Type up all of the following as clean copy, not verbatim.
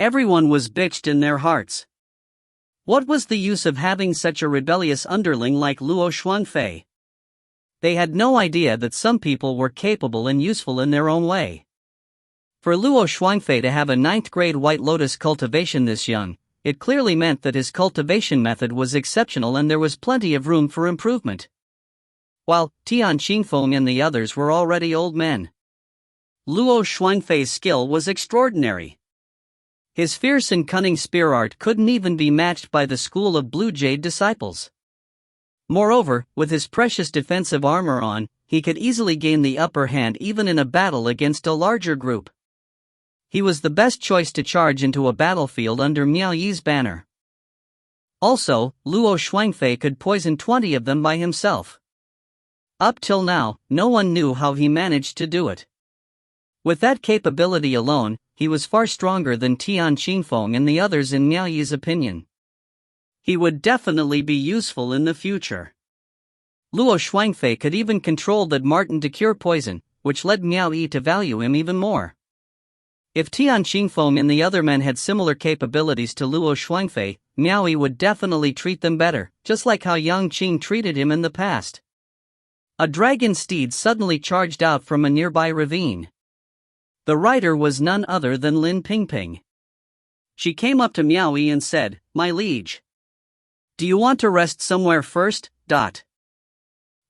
Everyone was bitched in their hearts. What was the use of having such a rebellious underling like Luo Shuangfei? They had no idea that some people were capable and useful in their own way. For Luo Shuangfei to have a 9th grade White Lotus cultivation this young, it clearly meant that his cultivation method was exceptional and there was plenty of room for improvement. While Tian Qingfeng and the others were already old men, Luo Shuangfei's skill was extraordinary. His fierce and cunning spear art couldn't even be matched by the school of Blue Jade disciples. Moreover, with his precious defensive armor on, he could easily gain the upper hand even in a battle against a larger group. He was the best choice to charge into a battlefield under Miao Yi's banner. Also, Luo Shuangfei could poison 20 of them by himself. Up till now, no one knew how he managed to do it. With that capability alone, he was far stronger than Tian Qingfeng and the others in Miao Yi's opinion. He would definitely be useful in the future. Luo Shuangfei could even control that Martin to cure poison, which led Miao Yi to value him even more. If Tian Qingfeng and the other men had similar capabilities to Luo Shuangfei, Miao Yi would definitely treat them better, just like how Yang Qing treated him in the past. A dragon steed suddenly charged out from a nearby ravine. The rider was none other than Lin Pingping. She came up to Miao Yi and said, "My liege, do you want to rest somewhere first?"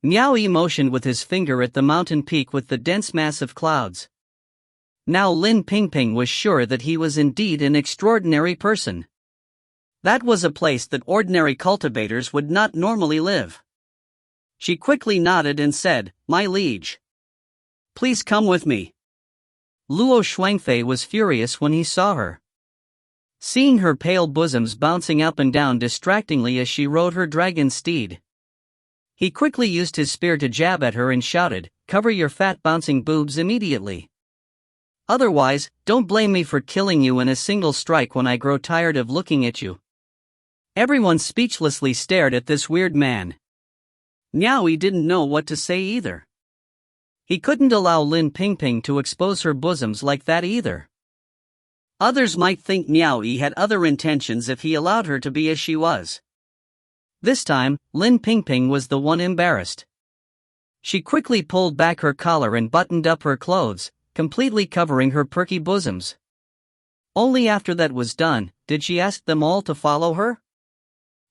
Miao Yi motioned with his finger at the mountain peak with the dense mass of clouds. Now Lin Pingping was sure that he was indeed an extraordinary person. That was a place that ordinary cultivators would not normally live. She quickly nodded and said, "My liege, please come with me." Luo Shuangfei was furious when he saw her. Seeing her pale bosoms bouncing up and down distractingly as she rode her dragon steed, he quickly used his spear to jab at her and shouted, "Cover your fat bouncing boobs immediately. Otherwise, don't blame me for killing you in a single strike when I grow tired of looking at you." Everyone speechlessly stared at this weird man. Miao Yi didn't know what to say either. He couldn't allow Lin Pingping to expose her bosoms like that either. Others might think Miao Yi had other intentions if he allowed her to be as she was. This time, Lin Pingping was the one embarrassed. She quickly pulled back her collar and buttoned up her clothes, completely covering her perky bosoms. Only after that was done, did she ask them all to follow her.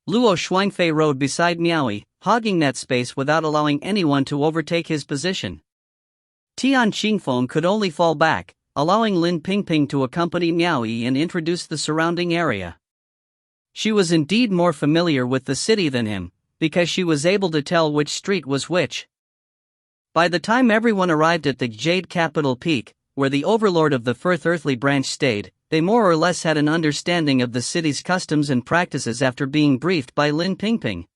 Luo Shuangfei rode beside Miao Yi, hogging that space without allowing anyone to overtake his position. Tian Qingfeng could only fall back, allowing Lin Pingping to accompany Miao Yi and introduce the surrounding area. She was indeed more familiar with the city than him, because she was able to tell which street was which. By the time everyone arrived at the Jade Capital Peak, where the overlord of the Firth Earthly Branch stayed, they more or less had an understanding of the city's customs and practices after being briefed by Lin Pingping.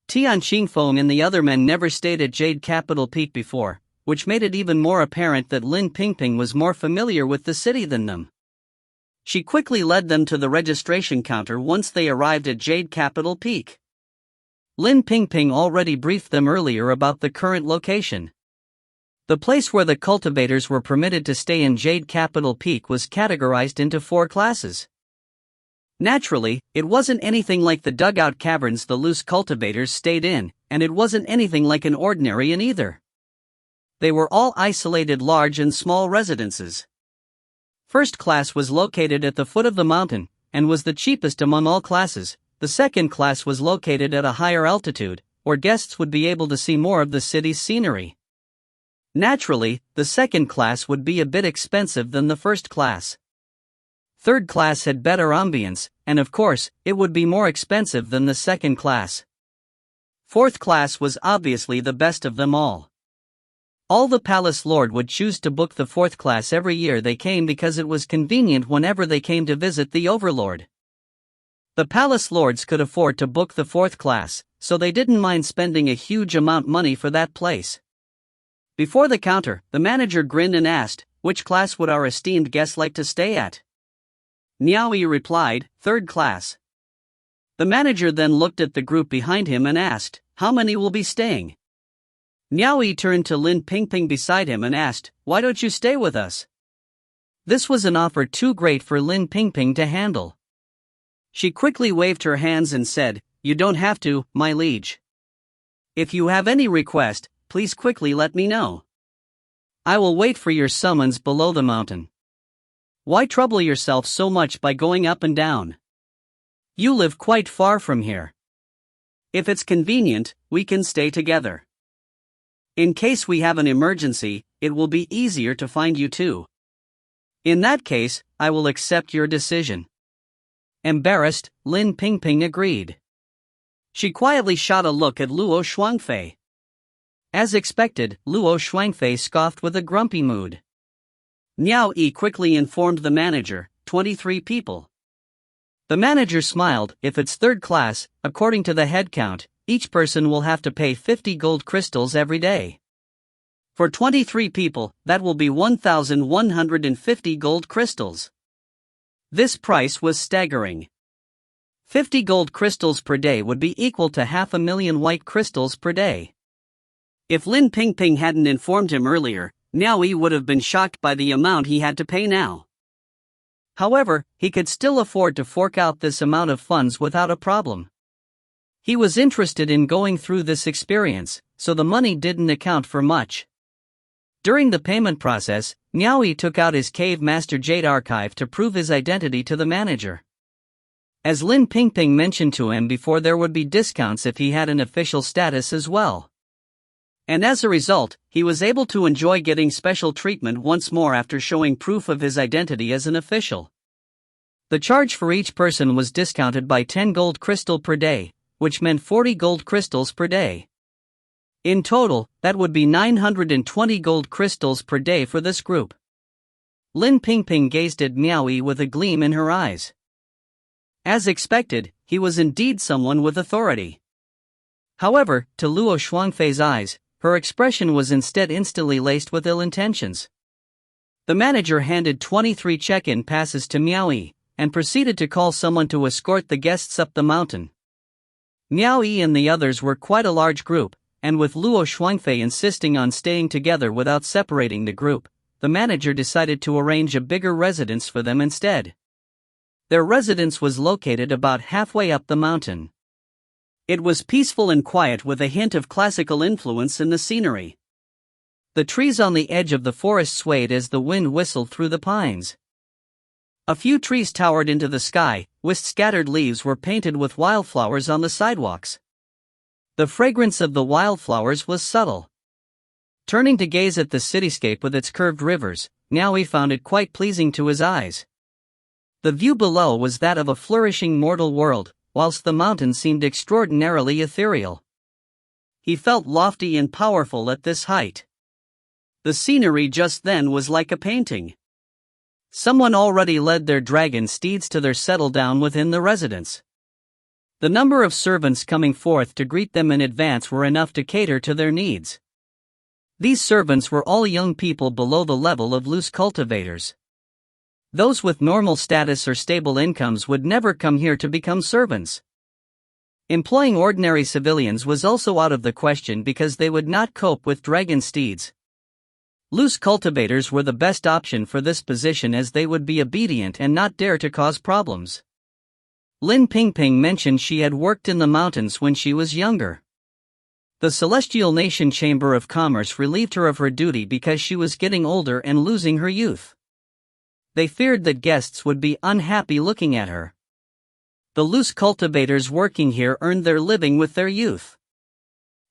Tian Qingfeng and the other men never stayed at Jade Capital Peak before, which made it even more apparent that Lin Pingping was more familiar with the city than them. She quickly led them to the registration counter once they arrived at Jade Capital Peak. Lin Pingping already briefed them earlier about the current location. The place where the cultivators were permitted to stay in Jade Capital Peak was categorized into 4 classes. Naturally, it wasn't anything like the dugout caverns the loose cultivators stayed in, and it wasn't anything like an ordinary inn either. They were all isolated large and small residences. First class was located at the foot of the mountain, and was the cheapest among all classes. The second class was located at a higher altitude, where guests would be able to see more of the city's scenery. Naturally, the second class would be a bit expensive than the first class. Third class had better ambience, and of course, it would be more expensive than the second class. Fourth class was obviously the best of them all. All the palace lord would choose to book the fourth class every year they came because it was convenient whenever they came to visit the overlord. The palace lords could afford to book the fourth class, so they didn't mind spending a huge amount of money for that place. Before the counter, the manager grinned and asked, "Which class would our esteemed guests like to stay at?" Miao Yi replied, "Third class." The manager then looked at the group behind him and asked, "How many will be staying?" Miao Yi turned to Lin Pingping beside him and asked, "Why don't you stay with us?" This was an offer too great for Lin Pingping to handle. She quickly waved her hands and said, "You don't have to, my liege. If you have any request, please quickly let me know. I will wait for your summons below the mountain. Why trouble yourself so much by going up and down? You live quite far from here. If it's convenient, we can stay together. In case we have an emergency, it will be easier to find you too. In that case, I will accept your decision." Embarrassed, Lin Pingping agreed. She quietly shot a look at Luo Shuangfei. As expected, Luo Shuangfei scoffed with a grumpy mood. Miao Yi quickly informed the manager, 23 people. The manager smiled. If it's third class, according to the head count, each person will have to pay 50 gold crystals every day. For 23 people, that will be 1,150 gold crystals. This price was staggering. 50 gold crystals per day would be equal to 500,000 white crystals per day. If Lin Pingping hadn't informed him earlier, Miao Yi would have been shocked by the amount he had to pay now. However, he could still afford to fork out this amount of funds without a problem. He was interested in going through this experience, so the money didn't account for much. During the payment process, Miao Yi took out his Cave Master Jade archive to prove his identity to the manager. As Lin Pingping mentioned to him before, there would be discounts if he had an official status as well. And as a result, he was able to enjoy getting special treatment once more after showing proof of his identity as an official. The charge for each person was discounted by 10 gold crystal per day, which meant 40 gold crystals per day. In total, that would be 920 gold crystals per day for this group. Lin Pingping gazed at Miao Yi with a gleam in her eyes. As expected, he was indeed someone with authority. However, to Luo Shuangfei's eyes, her expression was instead instantly laced with ill intentions. The manager handed 23 check-in passes to Miao Yi, and proceeded to call someone to escort the guests up the mountain. Miao Yi and the others were quite a large group, and with Luo Shuangfei insisting on staying together without separating the group, the manager decided to arrange a bigger residence for them instead. Their residence was located about halfway up the mountain. It was peaceful and quiet with a hint of classical influence in the scenery. The trees on the edge of the forest swayed as the wind whistled through the pines. A few trees towered into the sky, with scattered leaves were painted with wildflowers on the sidewalks. The fragrance of the wildflowers was subtle. Turning to gaze at the cityscape with its curved rivers, Miao Yi found it quite pleasing to his eyes. The view below was that of a flourishing mortal world, whilst the mountain seemed extraordinarily ethereal. He felt lofty and powerful at this height. The scenery just then was like a painting. Someone already led their dragon steeds to their settle down within the residence. The number of servants coming forth to greet them in advance were enough to cater to their needs. These servants were all young people below the level of loose cultivators. Those with normal status or stable incomes would never come here to become servants. Employing ordinary civilians was also out of the question because they would not cope with dragon steeds. Loose cultivators were the best option for this position as they would be obedient and not dare to cause problems. Lin Pingping mentioned she had worked in the mountains when she was younger. The Celestial Nation Chamber of Commerce relieved her of her duty because she was getting older and losing her youth. They feared that guests would be unhappy looking at her. The loose cultivators working here earned their living with their youth.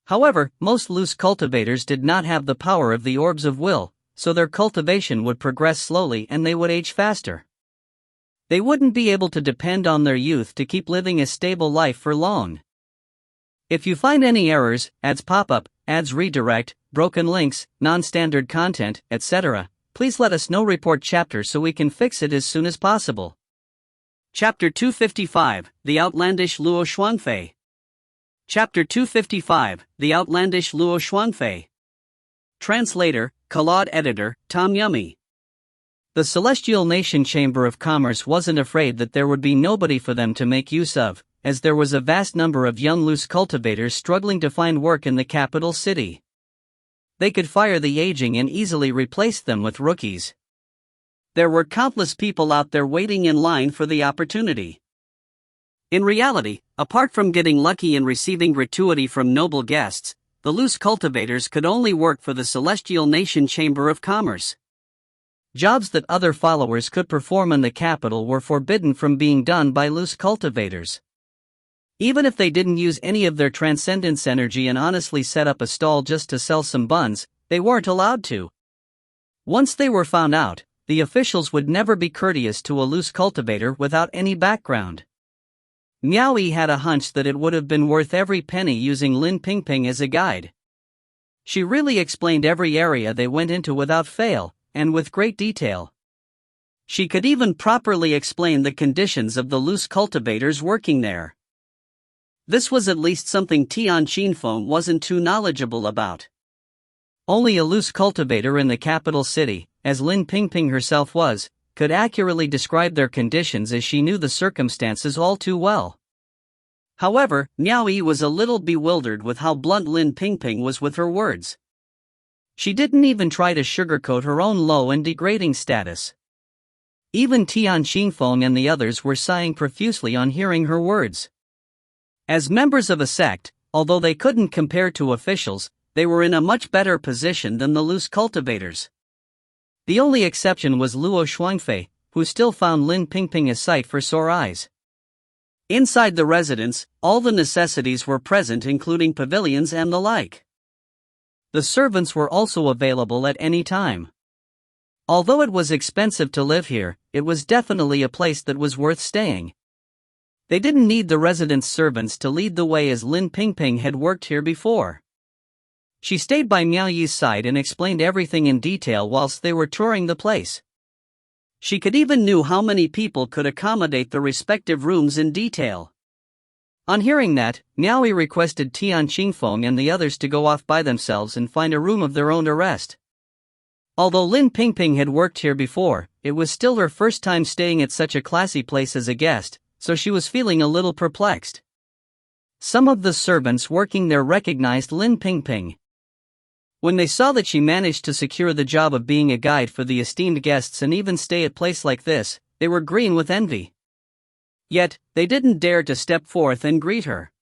However, most loose cultivators did not have the power of the orbs of will, so their cultivation would progress slowly and they would age faster. They wouldn't be able to depend on their youth to keep living a stable life for long. If you find any errors, ads pop up, ads redirect, broken links, non-standard content, etc., please let us know. Report chapter so we can fix it as soon as possible. Chapter 255, The Outlandish Luo Shuangfei. Chapter 255, The Outlandish Luo Shuangfei. Translator, Claude Editor, Tom Yummy. The Celestial Nation Chamber of Commerce wasn't afraid that there would be nobody for them to make use of, as there was a vast number of young loose cultivators struggling to find work in the capital city. They could fire the aging and easily replace them with rookies. There were countless people out there waiting in line for the opportunity. In reality, apart from getting lucky and receiving gratuity from noble guests, the loose cultivators could only work for the Celestial Nation Chamber of Commerce. Jobs that other followers could perform in the capital were forbidden from being done by loose cultivators. Even if they didn't use any of their transcendence energy and honestly set up a stall just to sell some buns, they weren't allowed to. Once they were found out, the officials would never be courteous to a loose cultivator without any background. Miao Yi had a hunch that it would have been worth every penny using Lin Pingping as a guide. She really explained every area they went into without fail, and with great detail. She could even properly explain the conditions of the loose cultivators working there. This was at least something Tian Qinfeng wasn't too knowledgeable about. Only a loose cultivator in the capital city, as Lin Pingping herself was, could accurately describe their conditions, as she knew the circumstances all too well. However, Miao Yi was a little bewildered with how blunt Lin Pingping was with her words. She didn't even try to sugarcoat her own low and degrading status. Even Tian Qinfeng and the others were sighing profusely on hearing her words. As members of a sect, although they couldn't compare to officials, they were in a much better position than the loose cultivators. The only exception was Luo Shuangfei, who still found Lin Pingping a sight for sore eyes. Inside the residence, all the necessities were present, including pavilions and the like. The servants were also available at any time. Although it was expensive to live here, it was definitely a place that was worth staying. They didn't need the residence servants to lead the way, as Lin Pingping had worked here before. She stayed by Miao Yi's side and explained everything in detail whilst they were touring the place. She could even knew how many people could accommodate the respective rooms in detail. On hearing that, Miao Yi requested Tian Qinfeng and the others to go off by themselves and find a room of their own to rest. Although Lin Pingping had worked here before, it was still her first time staying at such a classy place as a guest, so she was feeling a little perplexed. Some of the servants working there recognized Lin Pingping. When they saw that she managed to secure the job of being a guide for the esteemed guests and even stay at a place like this, they were green with envy. Yet, they didn't dare to step forth and greet her.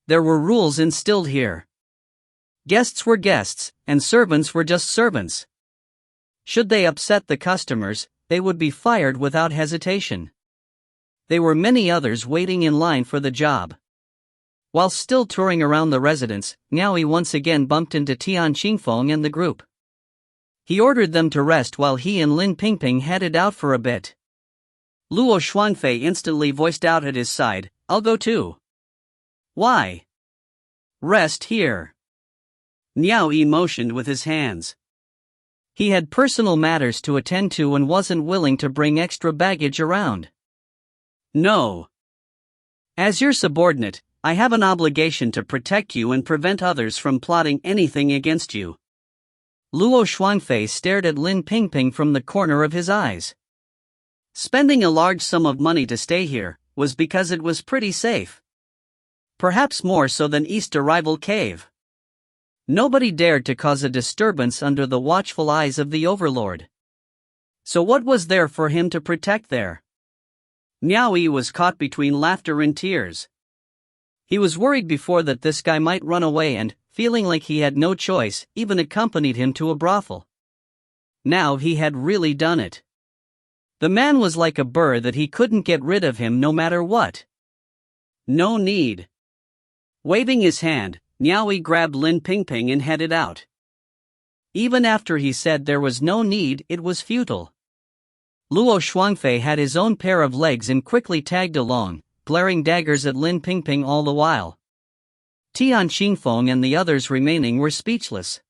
There were rules instilled here. Guests were guests, and servants were just servants. Should they upset the customers, they would be fired without hesitation. There were many others waiting in line for the job. While still touring around the residence, Miao Yi once again bumped into Tian Qinfeng and the group. He ordered them to rest while he and Lin Pingping headed out for a bit. Luo Shuangfei instantly voiced out at his side, "I'll go too." "Why?" "Rest here." Miao Yi motioned with his hands. He had personal matters to attend to and wasn't willing to bring extra baggage around. "No. As your subordinate, I have an obligation to protect you and prevent others from plotting anything against you." Luo Shuangfei stared at Lin Pingping from the corner of his eyes. Spending a large sum of money to stay here was because it was pretty safe. Perhaps more so than East Arrival Cave. Nobody dared to cause a disturbance under the watchful eyes of the Overlord. So what was there for him to protect there? Miao Yi was caught between laughter and tears. He was worried before that this guy might run away and, feeling like he had no choice, even accompanied him to a brothel. Now he had really done it. The man was like a burr that he couldn't get rid of him no matter what. No need. Waving his hand, Miao Yi grabbed Lin Pingping and headed out. Even after he said there was no need, it was futile. Luo Shuangfei had his own pair of legs and quickly tagged along, glaring daggers at Lin Pingping all the while. Tian Qinfeng and the others remaining were speechless.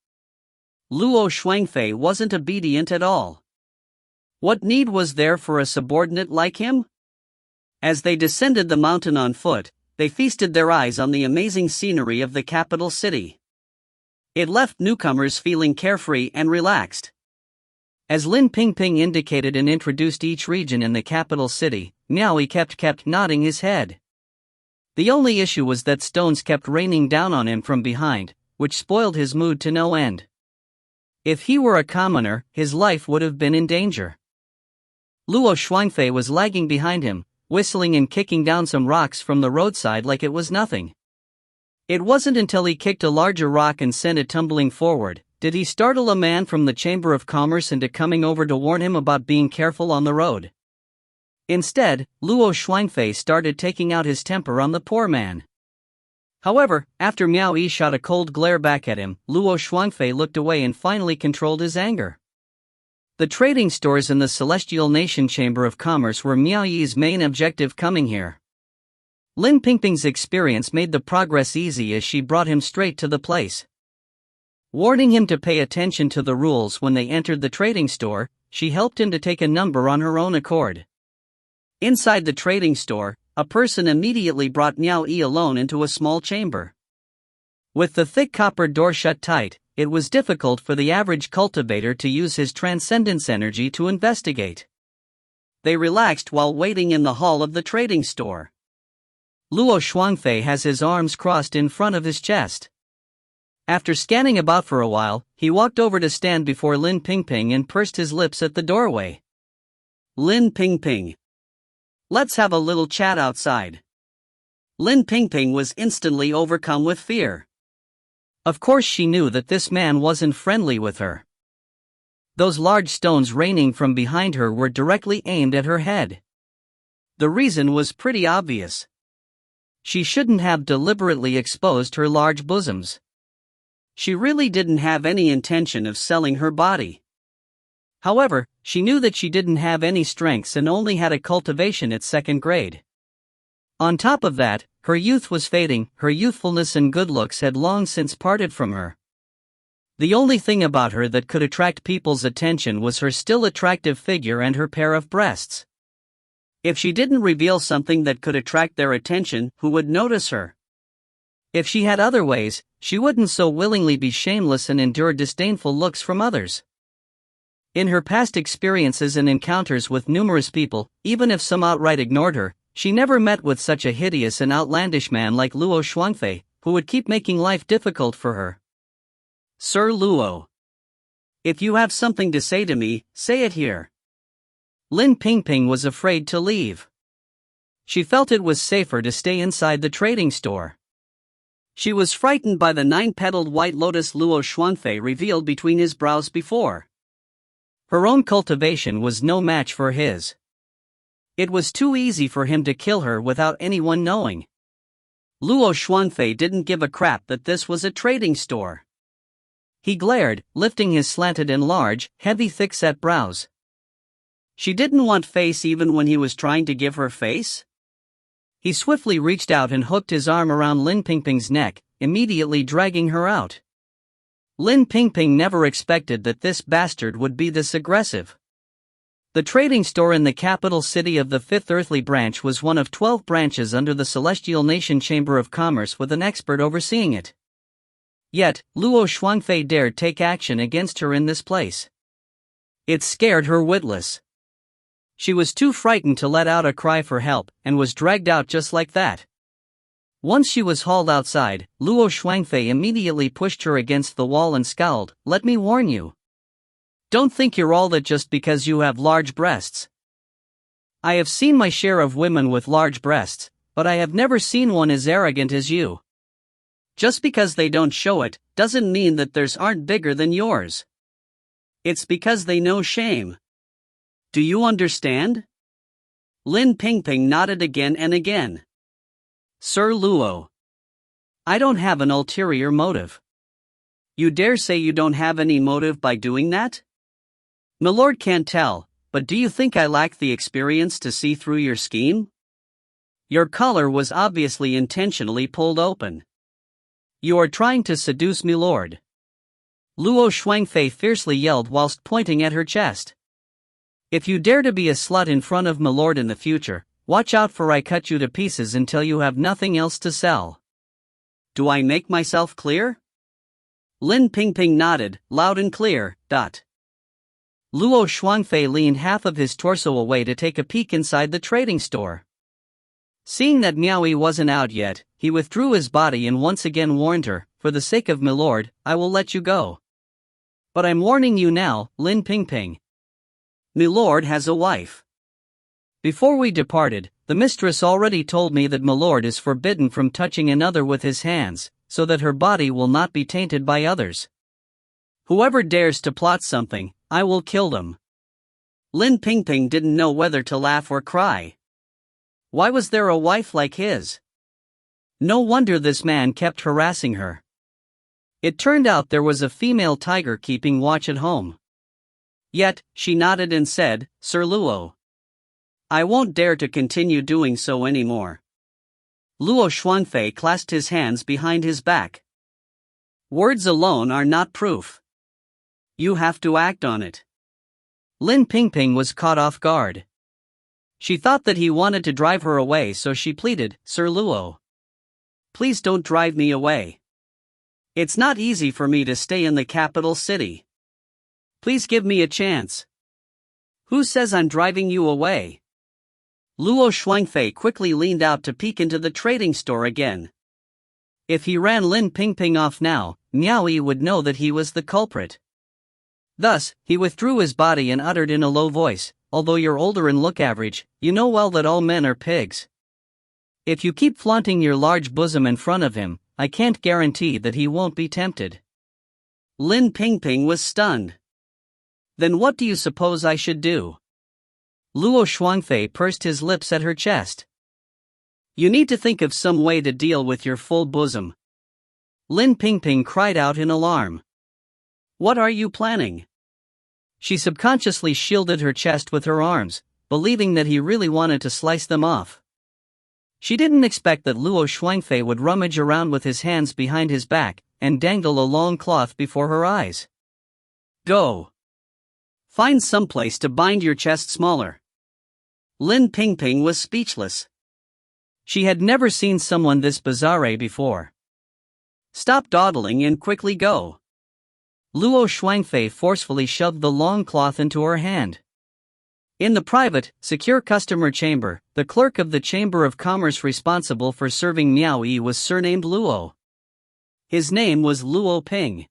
Luo Shuangfei wasn't obedient at all. What need was there for a subordinate like him? As they descended the mountain on foot, they feasted their eyes on the amazing scenery of the capital city. It left newcomers feeling carefree and relaxed. As Lin Pingping indicated and introduced each region in the capital city, Miao Yi kept nodding his head. The only issue was that stones kept raining down on him from behind, which spoiled his mood to no end. If he were a commoner, his life would have been in danger. Luo Shuangfei was lagging behind him, whistling and kicking down some rocks from the roadside like it was nothing. It wasn't until he kicked a larger rock and sent it tumbling forward, did he startle a man from the Chamber of Commerce into coming over to warn him about being careful on the road. Instead, Luo Shuangfei started taking out his temper on the poor man. However, after Miao Yi shot a cold glare back at him, Luo Shuangfei looked away and finally controlled his anger. The trading stores in the Celestial Nation Chamber of Commerce were Miao Yi's main objective coming here. Lin Pingping's experience made the progress easy as she brought him straight to the place. Warning him to pay attention to the rules when they entered the trading store, she helped him to take a number on her own accord. Inside the trading store, a person immediately brought Miao Yi alone into a small chamber. With the thick copper door shut tight, it was difficult for the average cultivator to use his transcendence energy to investigate. They relaxed while waiting in the hall of the trading store. Luo Shuangfei has his arms crossed in front of his chest. After scanning about for a while, he walked over to stand before Lin Pingping and pursed his lips at the doorway. Lin Pingping. Let's have a little chat outside. Lin Pingping was instantly overcome with fear. Of course she knew that this man wasn't friendly with her. Those large stones raining from behind her were directly aimed at her head. The reason was pretty obvious. She shouldn't have deliberately exposed her large bosoms. She really didn't have any intention of selling her body. However, she knew that she didn't have any strengths and only had a cultivation at 2nd grade. On top of that, her youth was fading, her youthfulness and good looks had long since parted from her. The only thing about her that could attract people's attention was her still attractive figure and her pair of breasts. If she didn't reveal something that could attract their attention, who would notice her? If she had other ways, she wouldn't so willingly be shameless and endure disdainful looks from others. In her past experiences and encounters with numerous people, even if some outright ignored her, she never met with such a hideous and outlandish man like Luo Shuangfei, who would keep making life difficult for her. Sir Luo. If you have something to say to me, say it here. Lin Pingping was afraid to leave. She felt it was safer to stay inside the trading store. She was frightened by the 9-petaled white lotus Luo Shuangfei revealed between his brows before. Her own cultivation was no match for his. It was too easy for him to kill her without anyone knowing. Luo Shuangfei didn't give a crap that this was a trading store. He glared, lifting his slanted and large, heavy thick-set brows. She didn't want face even when he was trying to give her face? He swiftly reached out and hooked his arm around Lin Pingping's neck, immediately dragging her out. Lin Pingping never expected that this bastard would be this aggressive. The trading store in the capital city of the 5th Earthly Branch was one of 12 branches under the Celestial Nation Chamber of Commerce with an expert overseeing it. Yet, Luo Shuangfei dared take action against her in this place. It scared her witless. She was too frightened to let out a cry for help, and was dragged out just like that. Once she was hauled outside, Luo Shuangfei immediately pushed her against the wall and scowled, "Let me warn you. Don't think you're all that just because you have large breasts. I have seen my share of women with large breasts, but I have never seen one as arrogant as you. Just because they don't show it, doesn't mean that theirs aren't bigger than yours. It's because they know shame. Do you understand?" Lin Pingping nodded again and again. "Sir Luo. I don't have an ulterior motive." "You dare say you don't have any motive by doing that?" "Milord can't tell, but do you think I lack the experience to see through your scheme? Your collar was obviously intentionally pulled open. You are trying to seduce Milord." Luo Shuangfei fiercely yelled whilst pointing at her chest. "If you dare to be a slut in front of Milord in the future, watch out for I cut you to pieces until you have nothing else to sell. Do I make myself clear?" Lin Pingping nodded, loud and clear. Luo Shuangfei leaned half of his torso away to take a peek inside the trading store. Seeing that Miao Yi wasn't out yet, he withdrew his body and once again warned her, "For the sake of Milord, I will let you go. But I'm warning you now, Lin Pingping. Milord has a wife. Before we departed, the mistress already told me that milord is forbidden from touching another with his hands, so that her body will not be tainted by others. Whoever dares to plot something, I will kill them. Lin Pingping didn't know whether to laugh or cry. Why was there a wife like his? No wonder this man kept harassing her. It turned out there was a female tiger keeping watch at home. Yet, she nodded and said, "Sir Luo, I won't dare to continue doing so anymore." Luo Xuanfei clasped his hands behind his back. Words alone are not proof. You have to act on it. Lin Pingping was caught off guard. She thought that he wanted to drive her away, so she pleaded, "Sir Luo, please don't drive me away. It's not easy for me to stay in the capital city. Please give me a chance." "Who says I'm driving you away?" Luo Xuanfei quickly leaned out to peek into the trading store again. If he ran Lin Pingping off now, Miao Yi would know that he was the culprit. Thus, he withdrew his body and uttered in a low voice, "Although you're older and look average, you know well that all men are pigs. If you keep flaunting your large bosom in front of him, I can't guarantee that he won't be tempted." Lin Pingping was stunned. "Then what do you suppose I should do?" Luo Xuanfei pursed his lips at her chest. "You need to think of some way to deal with your full bosom." Lin Pingping cried out in alarm. "What are you planning?" She subconsciously shielded her chest with her arms, believing that he really wanted to slice them off. She didn't expect that Luo Xuanfei would rummage around with his hands behind his back and dangle a long cloth before her eyes. "Go. Find some place to bind your chest smaller." Lin Pingping was speechless. She had never seen someone this bizarre before. "Stop dawdling and quickly go." Luo Xuanfei forcefully shoved the long cloth into her hand. In the private, secure customer chamber, the clerk of the Chamber of Commerce responsible for serving Miao Yi was surnamed Luo. His name was Luo Ping.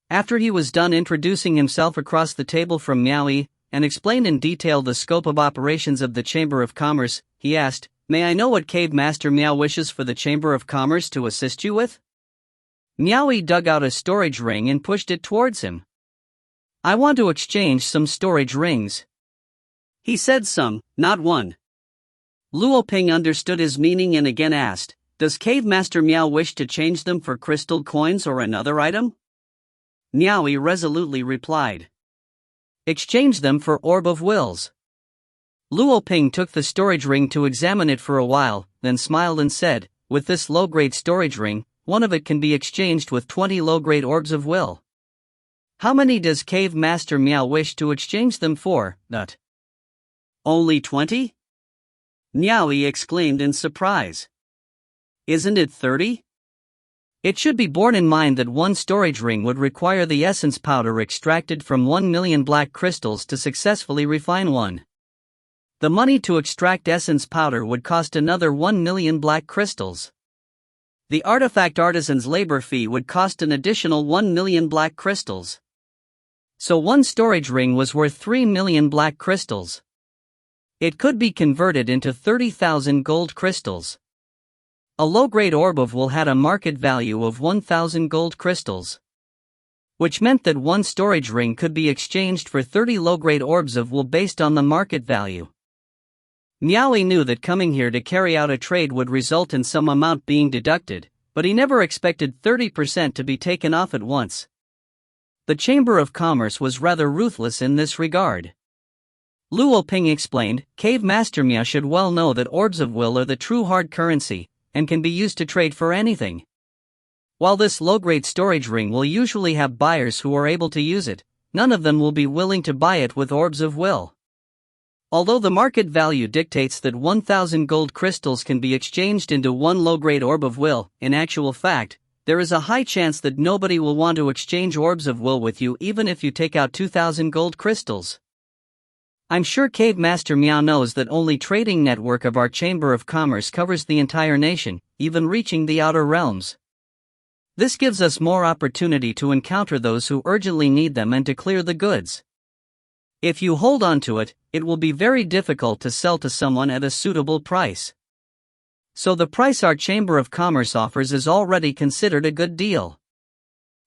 After he was done introducing himself across the table from Miao Yi, and explained in detail the scope of operations of the Chamber of Commerce, he asked, "May I know what Cave Master Miao wishes for the Chamber of Commerce to assist you with?" Miao Yi dug out a storage ring and pushed it towards him. "I want to exchange some storage rings." He said some, not one. Luo Ping understood his meaning and again asked, "Does Cave Master Miao wish to change them for crystal coins or another item?" Miao Yi resolutely replied, "Exchange them for Orb of Wills." Luo Ping took the storage ring to examine it for a while, then smiled and said, "With this low-grade storage ring, one of it can be exchanged with 20 low-grade Orbs of Will. How many does Cave Master Miao wish to exchange them for, Nut?" "Only 20? Miao Yi exclaimed in surprise. "Isn't it 30? It should be borne in mind that one storage ring would require the essence powder extracted from 1 million black crystals to successfully refine one. The money to extract essence powder would cost another 1 million black crystals. The artifact artisan's labor fee would cost an additional 1 million black crystals. So one storage ring was worth 3 million black crystals. It could be converted into 30,000 gold crystals. A low-grade orb of will had a market value of 1,000 gold crystals. Which meant that one storage ring could be exchanged for 30 low-grade orbs of will based on the market value. Miao Yi knew that coming here to carry out a trade would result in some amount being deducted, but he never expected 30% to be taken off at once. The Chamber of Commerce was rather ruthless in this regard. Luo Ping explained, "Cave Master Miao should well know that orbs of will are the true hard currency, and can be used to trade for anything. While this low-grade storage ring will usually have buyers who are able to use it, none of them will be willing to buy it with orbs of will. Although the market value dictates that 1,000 gold crystals can be exchanged into one low-grade orb of will, in actual fact, there is a high chance that nobody will want to exchange orbs of will with you even if you take out 2,000 gold crystals. I'm sure Cave Master Miao knows that only trading network of our Chamber of Commerce covers the entire nation, even reaching the outer realms. This gives us more opportunity to encounter those who urgently need them and to clear the goods. If you hold on to it, it will be very difficult to sell to someone at a suitable price. So the price our Chamber of Commerce offers is already considered a good deal.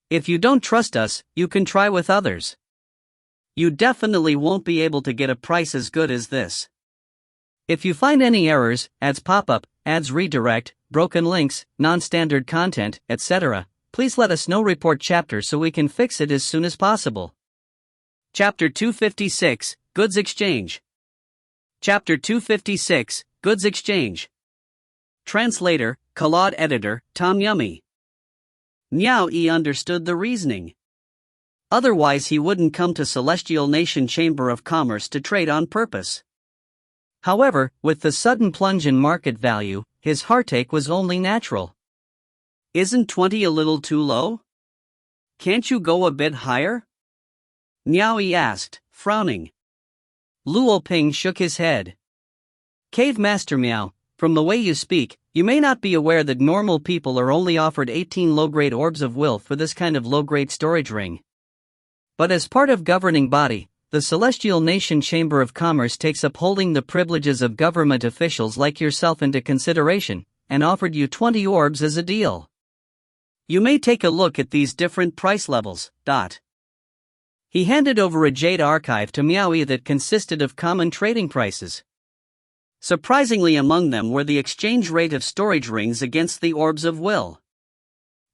If you don't trust us, you can try with others. You definitely won't be able to get a price as good as this. If you find any errors, ads pop up, ads redirect, broken links, non-standard content, etc., please let us know. Report chapter so we can fix it as soon as possible. Chapter 256, Goods Exchange. Chapter 256, Goods Exchange. Translator, Claude Editor, Tom Yummy. Miao Yi understood the reasoning. Otherwise he wouldn't come to Celestial Nation Chamber of Commerce to trade on purpose. However, with the sudden plunge in market value, his heartache was only natural. Isn't 20 a little too low? Can't you go a bit higher? Miao Yi asked, frowning. Luo Ping shook his head. Cave Master Miao, from the way you speak, you may not be aware that normal people are only offered 18 low-grade orbs of will for this kind of low-grade storage ring. But as part of governing body, the Celestial Nation Chamber of Commerce takes upholding the privileges of government officials like yourself into consideration, and offered you 20 orbs as a deal. You may take a look at these different price levels. He handed over a jade archive to Miao Yi that consisted of common trading prices. Surprisingly among them were the exchange rate of storage rings against the orbs of will.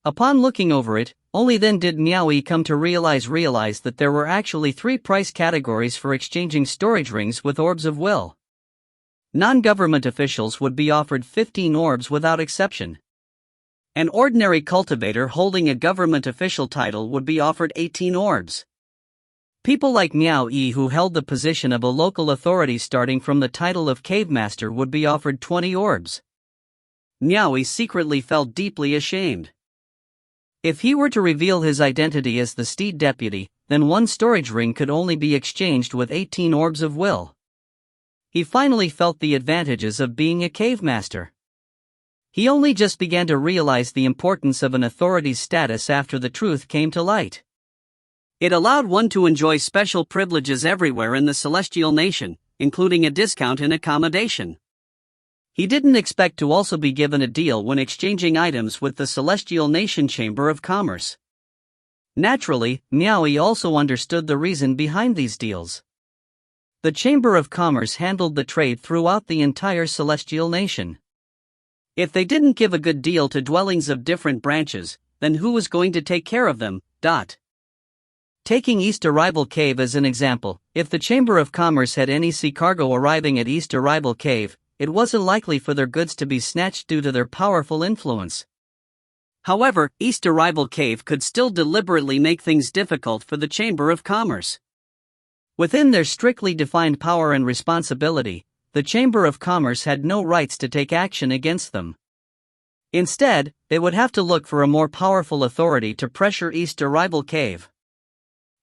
Upon looking over it, only then did Miao Yi come to realize that there were actually 3 price categories for exchanging storage rings with orbs of will. Non-government officials would be offered 15 orbs without exception. An ordinary cultivator holding a government official title would be offered 18 orbs. People like Miao Yi who held the position of a local authority starting from the title of Cave Master would be offered 20 orbs. Miao Yi secretly felt deeply ashamed. If he were to reveal his identity as the Steed Deputy, then one storage ring could only be exchanged with 18 orbs of will. He finally felt the advantages of being a cave master. He only just began to realize the importance of an authority's status after the truth came to light. It allowed one to enjoy special privileges everywhere in the Celestial Nation, including a discount in accommodation. He didn't expect to also be given a deal when exchanging items with the Celestial Nation Chamber of Commerce. Naturally, Miao Yi also understood the reason behind these deals. The Chamber of Commerce handled the trade throughout the entire Celestial Nation. If they didn't give a good deal to dwellings of different branches, then who was going to take care of them? Taking East Arrival Cave as an example, if the Chamber of Commerce had any sea cargo arriving at East Arrival Cave, it wasn't likely for their goods to be snatched due to their powerful influence. However, East Arrival Cave could still deliberately make things difficult for the Chamber of Commerce. Within their strictly defined power and responsibility, the Chamber of Commerce had no rights to take action against them. Instead, they would have to look for a more powerful authority to pressure East Arrival Cave.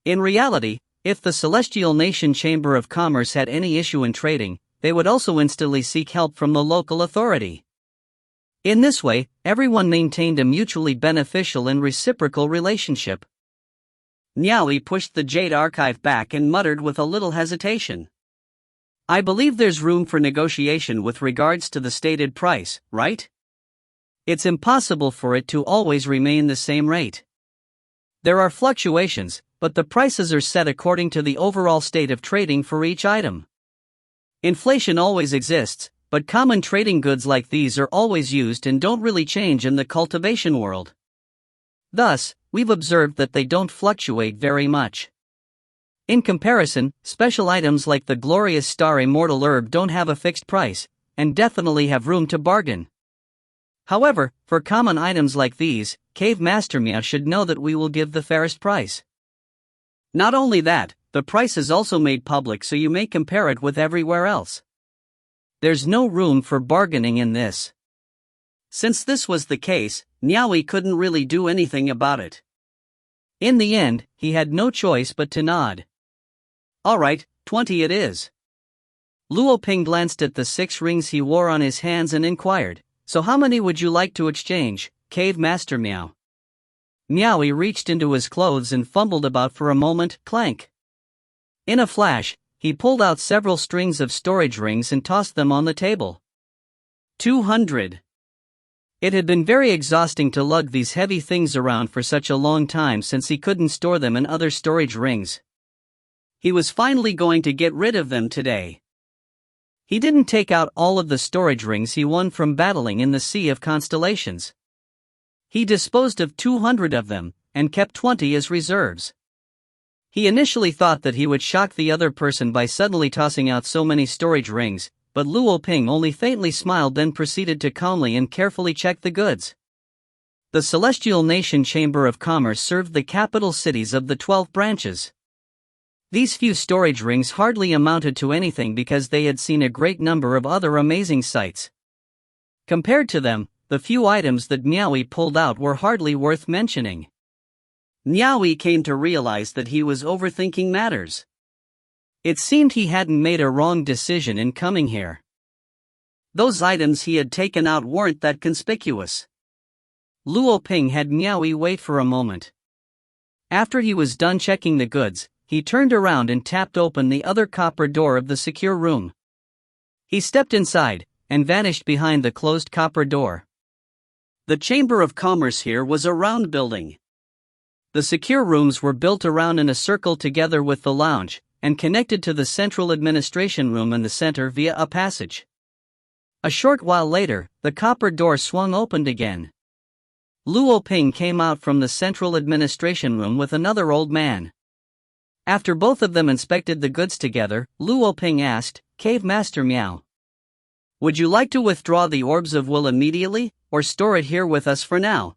In reality, if the Celestial Nation Chamber of Commerce had any issue in trading, they would also instantly seek help from the local authority. In this way, everyone maintained a mutually beneficial and reciprocal relationship. Miao Yi pushed the jade archive back and muttered with a little hesitation. I believe there's room for negotiation with regards to the stated price, right? It's impossible for it to always remain the same rate. There are fluctuations, but the prices are set according to the overall state of trading for each item. Inflation always exists, but common trading goods like these are always used and don't really change in the cultivation world. Thus, we've observed that they don't fluctuate very much. In comparison, special items like the glorious star immortal herb don't have a fixed price, and definitely have room to bargain. However, for common items like these, Cave Master Miao should know that we will give the fairest price. Not only that, the price is also made public so you may compare it with everywhere else. There's no room for bargaining in this. Since this was the case, Miao Yi couldn't really do anything about it. In the end, he had no choice but to nod. Alright, 20 it is. Luo Ping glanced at the 6 rings he wore on his hands and inquired, so how many would you like to exchange, Cave Master Miao? Miao Yi reached into his clothes and fumbled about for a moment. Clank. In a flash, he pulled out several strings of storage rings and tossed them on the table. 200. It had been very exhausting to lug these heavy things around for such a long time since he couldn't store them in other storage rings. He was finally going to get rid of them today. He didn't take out all of the storage rings he won from battling in the Sea of Constellations. He disposed of 200 of them, and kept 20 as reserves. He initially thought that he would shock the other person by suddenly tossing out so many storage rings, but Luo Ping only faintly smiled, then proceeded to calmly and carefully check the goods. The Celestial Nation Chamber of Commerce served the capital cities of the 12 branches. These few storage rings hardly amounted to anything because they had seen a great number of other amazing sights. Compared to them, the few items that Miao Yi pulled out were hardly worth mentioning. Miao Yi came to realize that he was overthinking matters. It seemed he hadn't made a wrong decision in coming here. Those items he had taken out weren't that conspicuous. Luo Ping had Miao Yi wait for a moment. After he was done checking the goods, he turned around and tapped open the other copper door of the secure room. He stepped inside, and vanished behind the closed copper door. The Chamber of Commerce here was a round building. The secure rooms were built around in a circle together with the lounge, and connected to the central administration room in the center via a passage. A short while later, the copper door swung open again. Luo Ping came out from the central administration room with another old man. After both of them inspected the goods together, Luo Ping asked, "Cave Master Miao, would you like to withdraw the Orbs of Will immediately, or store it here with us for now?"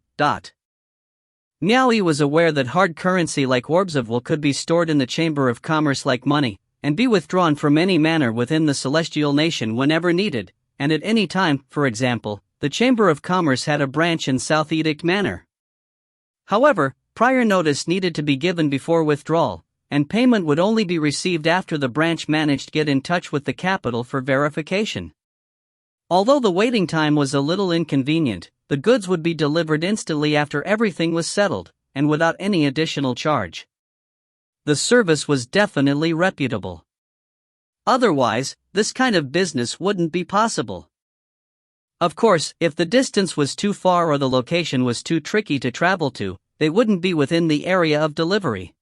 Miao Yi was aware that hard currency like Orbs of Will could be stored in the Chamber of Commerce like money, and be withdrawn from any manor within the Celestial Nation whenever needed, and at any time. For example, the Chamber of Commerce had a branch in South Edict Manor. However, prior notice needed to be given before withdrawal, and payment would only be received after the branch managed to get in touch with the capital for verification. Although the waiting time was a little inconvenient, the goods would be delivered instantly after everything was settled, and without any additional charge. The service was definitely reputable. Otherwise, this kind of business wouldn't be possible. Of course, if the distance was too far or the location was too tricky to travel to, they wouldn't be within the area of delivery.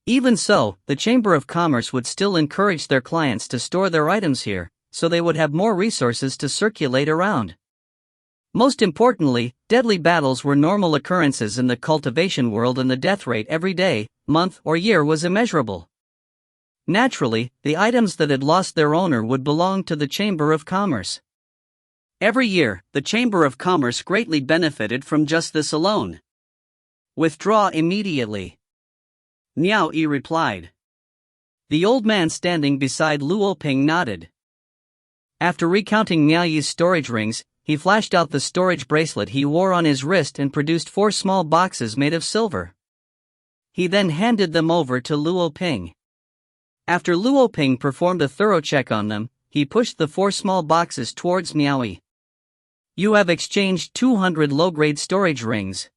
Even so, the Chamber of Commerce would still encourage their clients to store their items here, so they would have more resources to circulate around. Most importantly, deadly battles were normal occurrences in the cultivation world, and the death rate every day, month, or year was immeasurable. Naturally, the items that had lost their owner would belong to the Chamber of Commerce. Every year, the Chamber of Commerce greatly benefited from just this alone. "Withdraw immediately," Miao Yi replied. The old man standing beside Luo Ping nodded. After recounting Miao Yi's storage rings, he flashed out the storage bracelet he wore on his wrist and produced 4 small boxes made of silver. He then handed them over to Luo Ping. After Luo Ping performed a thorough check on them, he pushed the 4 small boxes towards Miao Yi. "You have exchanged 200 low-grade storage rings.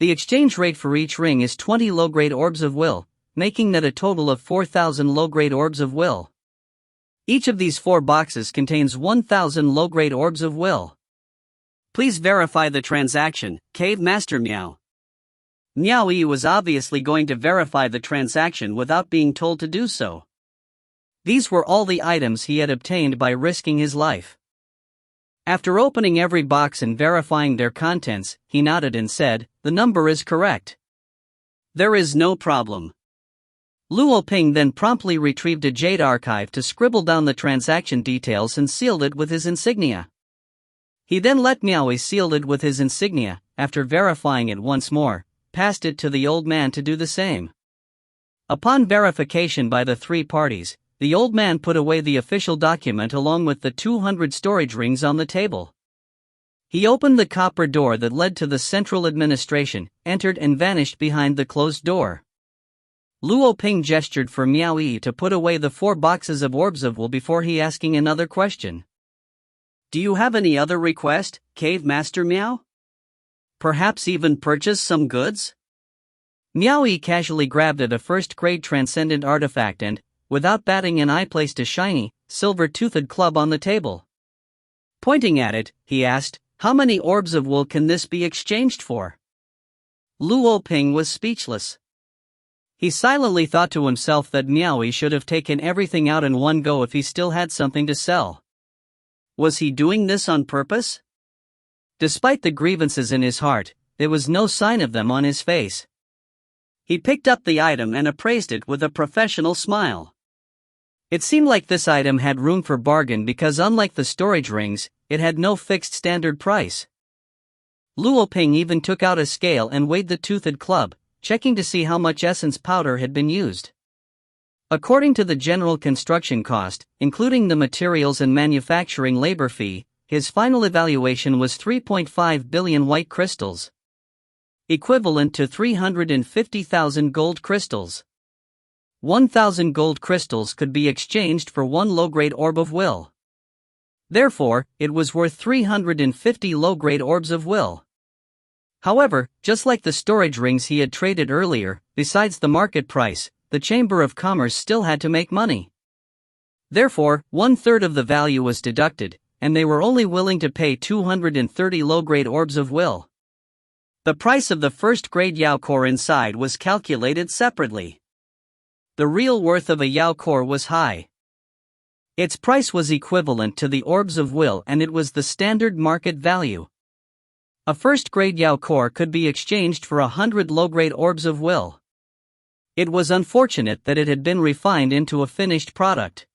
The exchange rate for each ring is 20 low-grade Orbs of Will, making that a total of 4,000 low-grade Orbs of Will. Each of these 4 boxes contains 1,000 low-grade Orbs of Will. Please verify the transaction, Cave Master Miao." Miao Yi was obviously going to verify the transaction without being told to do so. These were all the items he had obtained by risking his life. After opening every box and verifying their contents, he nodded and said, "The number is correct. There is no problem." Luo Ping then promptly retrieved a jade archive to scribble down the transaction details and sealed it with his insignia. He then let Miao Yi seal it with his insignia. After verifying it once more, passed it to the old man to do the same. Upon verification by the 3 parties, the old man put away the official document along with the 200 storage rings on the table. He opened the copper door that led to the central administration, entered and vanished behind the closed door. Luo Ping gestured for Miao Yi to put away the 4 boxes of Orbs of Will before he asking another question. "Do you have any other request, Cave Master Miao? Perhaps even purchase some goods?" Miao Yi casually grabbed at a first-grade transcendent artifact and, without batting an eye, placed a shiny, silver-toothed club on the table. Pointing at it, he asked, "How many orbs of wool can this be exchanged for?" Luo Ping was speechless. He silently thought to himself that Miao Yi should have taken everything out in one go if he still had something to sell. Was he doing this on purpose? Despite the grievances in his heart, there was no sign of them on his face. He picked up the item and appraised it with a professional smile. It seemed like this item had room for bargain because, unlike the storage rings, it had no fixed standard price. Luo Ping even took out a scale and weighed the toothed club, checking to see how much essence powder had been used. According to the general construction cost, including the materials and manufacturing labor fee, his final evaluation was 3.5 billion white crystals, equivalent to 350,000 gold crystals. 1,000 gold crystals could be exchanged for one low-grade orb of will. Therefore, it was worth 350 low-grade orbs of will. However, just like the storage rings he had traded earlier, besides the market price, the Chamber of Commerce still had to make money. Therefore, 1/3 of the value was deducted, and they were only willing to pay 230 low-grade orbs of will. The price of the first-grade Yao core inside was calculated separately. The real worth of a Yao core was high. Its price was equivalent to the orbs of will, and it was the standard market value. A first-grade Yao core could be exchanged for 100 low-grade orbs of will. It was unfortunate that it had been refined into a finished product.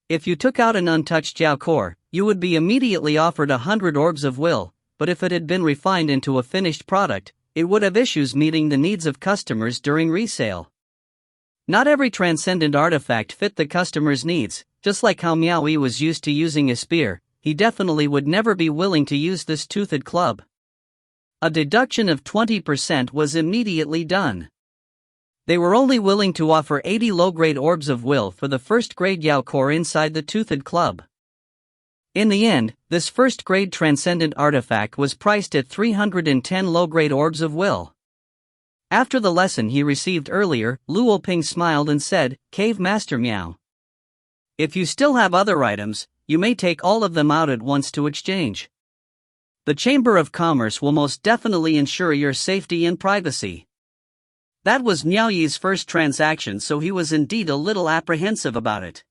If you took out an untouched Yao core, you would be immediately offered 100 orbs of will, but if it had been refined into a finished product, it would have issues meeting the needs of customers during resale. Not every transcendent artifact fit the customer's needs. Just like how Miao Yi was used to using a spear, he definitely would never be willing to use this toothed club. A deduction of 20% was immediately done. They were only willing to offer 80 low-grade orbs of will for the first-grade Yao core inside the toothed club. In the end, this first-grade transcendent artifact was priced at 310 low-grade orbs of will. After the lesson he received earlier, Luo Ping smiled and said, "Cave Master Miao, if you still have other items, you may take all of them out at once to exchange. The Chamber of Commerce will most definitely ensure your safety and privacy." That was Miao Yi's first transaction, so he was indeed a little apprehensive about it.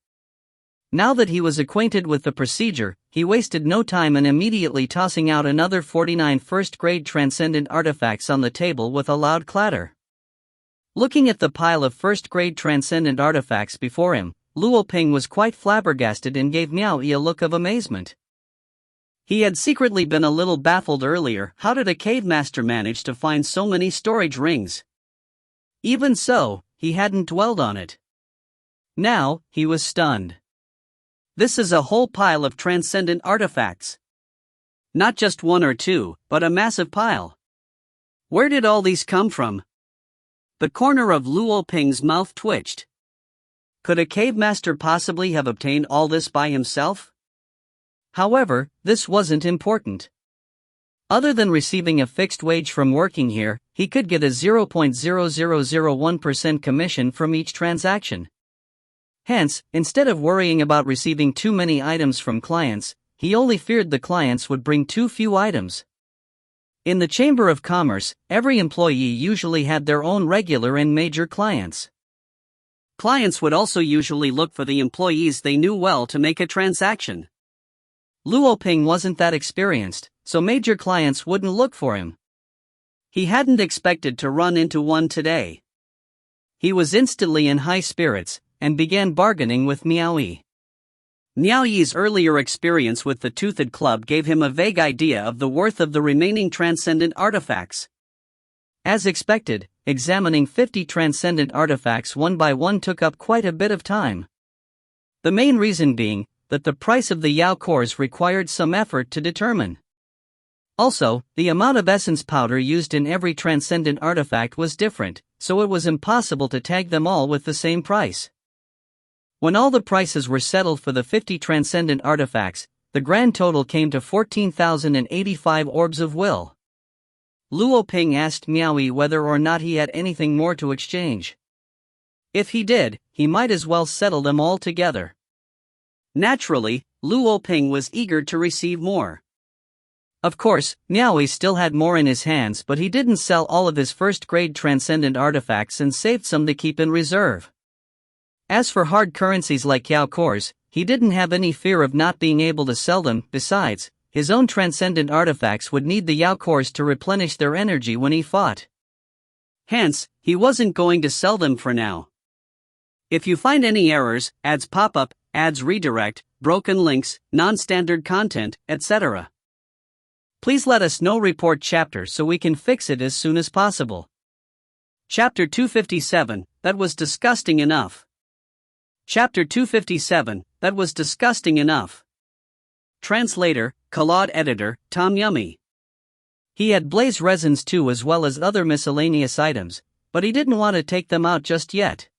Now that he was acquainted with the procedure, he wasted no time in immediately tossing out another 49 first-grade transcendent artifacts on the table with a loud clatter. Looking at the pile of first-grade transcendent artifacts before him, Luo Ping was quite flabbergasted and gave Miao Yi a look of amazement. He had secretly been a little baffled earlier. How did a cave master manage to find so many storage rings? Even so, he hadn't dwelled on it. Now, he was stunned. This is a whole pile of transcendent artifacts. Not just one or two, but a massive pile. Where did all these come from? The corner of Luo Ping's mouth twitched. Could a cave master possibly have obtained all this by himself? However, this wasn't important. Other than receiving a fixed wage from working here, he could get a 0.0001% commission from each transaction. Hence, instead of worrying about receiving too many items from clients, he only feared the clients would bring too few items. In the Chamber of Commerce, every employee usually had their own regular and major clients. Clients would also usually look for the employees they knew well to make a transaction. Luo Ping wasn't that experienced, so major clients wouldn't look for him. He hadn't expected to run into one today. He was instantly in high spirits, and began bargaining with Miao Yi. Miao Yi's earlier experience with the toothed club gave him a vague idea of the worth of the remaining transcendent artifacts. As expected, examining 50 transcendent artifacts one by one took up quite a bit of time. The main reason being that the price of the Yao cores required some effort to determine. Also, the amount of essence powder used in every transcendent artifact was different, so it was impossible to tag them all with the same price. When all the prices were settled for the 50 transcendent artifacts, the grand total came to 14,085 orbs of will. Luo Ping asked Miao Yi whether or not he had anything more to exchange. If he did, he might as well settle them all together. Naturally, Luo Ping was eager to receive more. Of course, Miao Yi still had more in his hands, but he didn't sell all of his first-grade transcendent artifacts and saved some to keep in reserve. As for hard currencies like Yao cores, he didn't have any fear of not being able to sell them. Besides, his own transcendent artifacts would need the Yao cores to replenish their energy when he fought. Hence, he wasn't going to sell them for now. If you find any errors, ads pop up, ads redirect, broken links, non-standard content, etc., please let us know. Report chapter so we can fix it as soon as possible. Chapter 257, that was disgusting enough. Chapter 257, that was disgusting enough. Translator, Claude Editor, Tom Yummy. He had blaze resins too, as well as other miscellaneous items, but he didn't want to take them out just yet.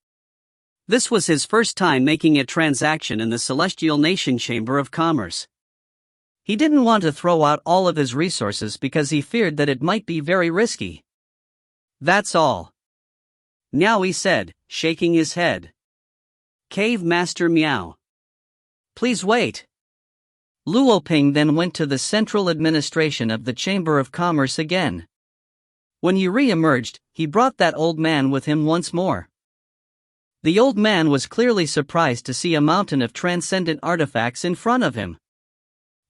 This was his first time making a transaction in the Celestial Nation Chamber of Commerce. He didn't want to throw out all of his resources because he feared that it might be very risky. That's all. Miao Yi said, shaking his head. Cave Master Miao. Please wait. Luo Ping then went to the central administration of the Chamber of Commerce again. When he re-emerged, he brought that old man with him once more. The old man was clearly surprised to see a mountain of transcendent artifacts in front of him.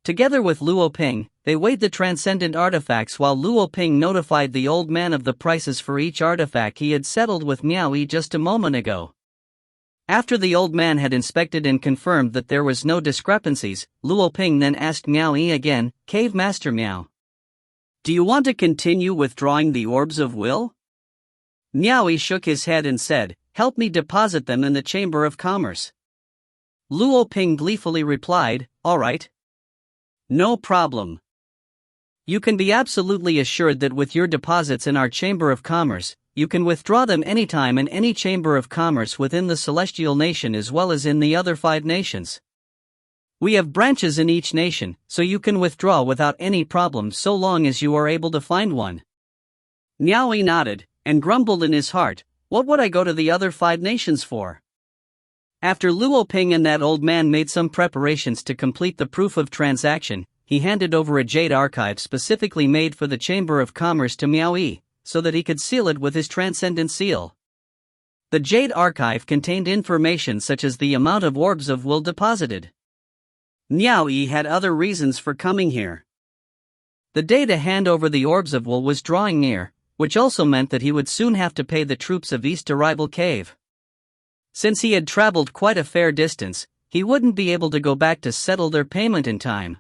Together with Luo Ping, they weighed the transcendent artifacts while Luo Ping notified the old man of the prices for each artifact he had settled with Miao Yi just a moment ago. After the old man had inspected and confirmed that there was no discrepancies, Luo Ping then asked Miao Yi again, Cave Master Miao, do you want to continue withdrawing the orbs of will? Miao Yi shook his head and said, help me deposit them in the Chamber of Commerce. Luo Ping gleefully replied, all right. No problem. You can be absolutely assured that with your deposits in our Chamber of Commerce, you can withdraw them anytime in any Chamber of Commerce within the Celestial Nation as well as in the other 5 nations. We have branches in each nation, so you can withdraw without any problem so long as you are able to find one. Miao Yi nodded, and grumbled in his heart, what would I go to the other 5 nations for? After Luo Ping and that old man made some preparations to complete the proof of transaction, he handed over a jade archive specifically made for the Chamber of Commerce to Miao Yi, so that he could seal it with his transcendent seal. The jade archive contained information such as the amount of orbs of will deposited. Miao Yi had other reasons for coming here. The day to hand over the orbs of will was drawing near, which also meant that he would soon have to pay the troops of East Arrival Cave. Since he had traveled quite a fair distance, he wouldn't be able to go back to settle their payment in time.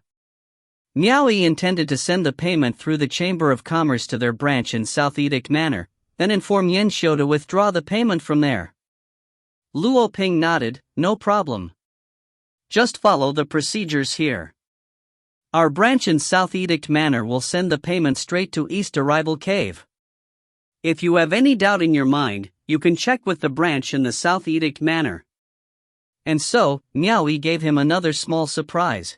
Miao Yi intended to send the payment through the Chamber of Commerce to their branch in South Edict Manor, then inform Yan Xiu to withdraw the payment from there. Luo Ping nodded, no problem. Just follow the procedures here. Our branch in South Edict Manor will send the payment straight to East Arrival Cave. If you have any doubt in your mind, you can check with the branch in the South Edict Manor. And so, Miao Yi gave him another small surprise.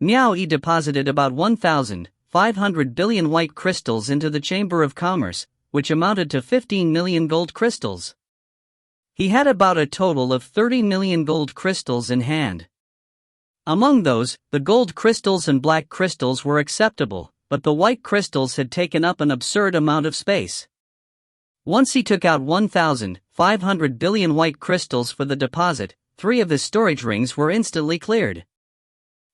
Miao Yi deposited about 1,500 billion white crystals into the Chamber of Commerce, which amounted to 15 million gold crystals. He had about a total of 30 million gold crystals in hand. Among those, the gold crystals and black crystals were acceptable, but the white crystals had taken up an absurd amount of space. Once he took out 1,500 billion white crystals for the deposit, 3 of his storage rings were instantly cleared.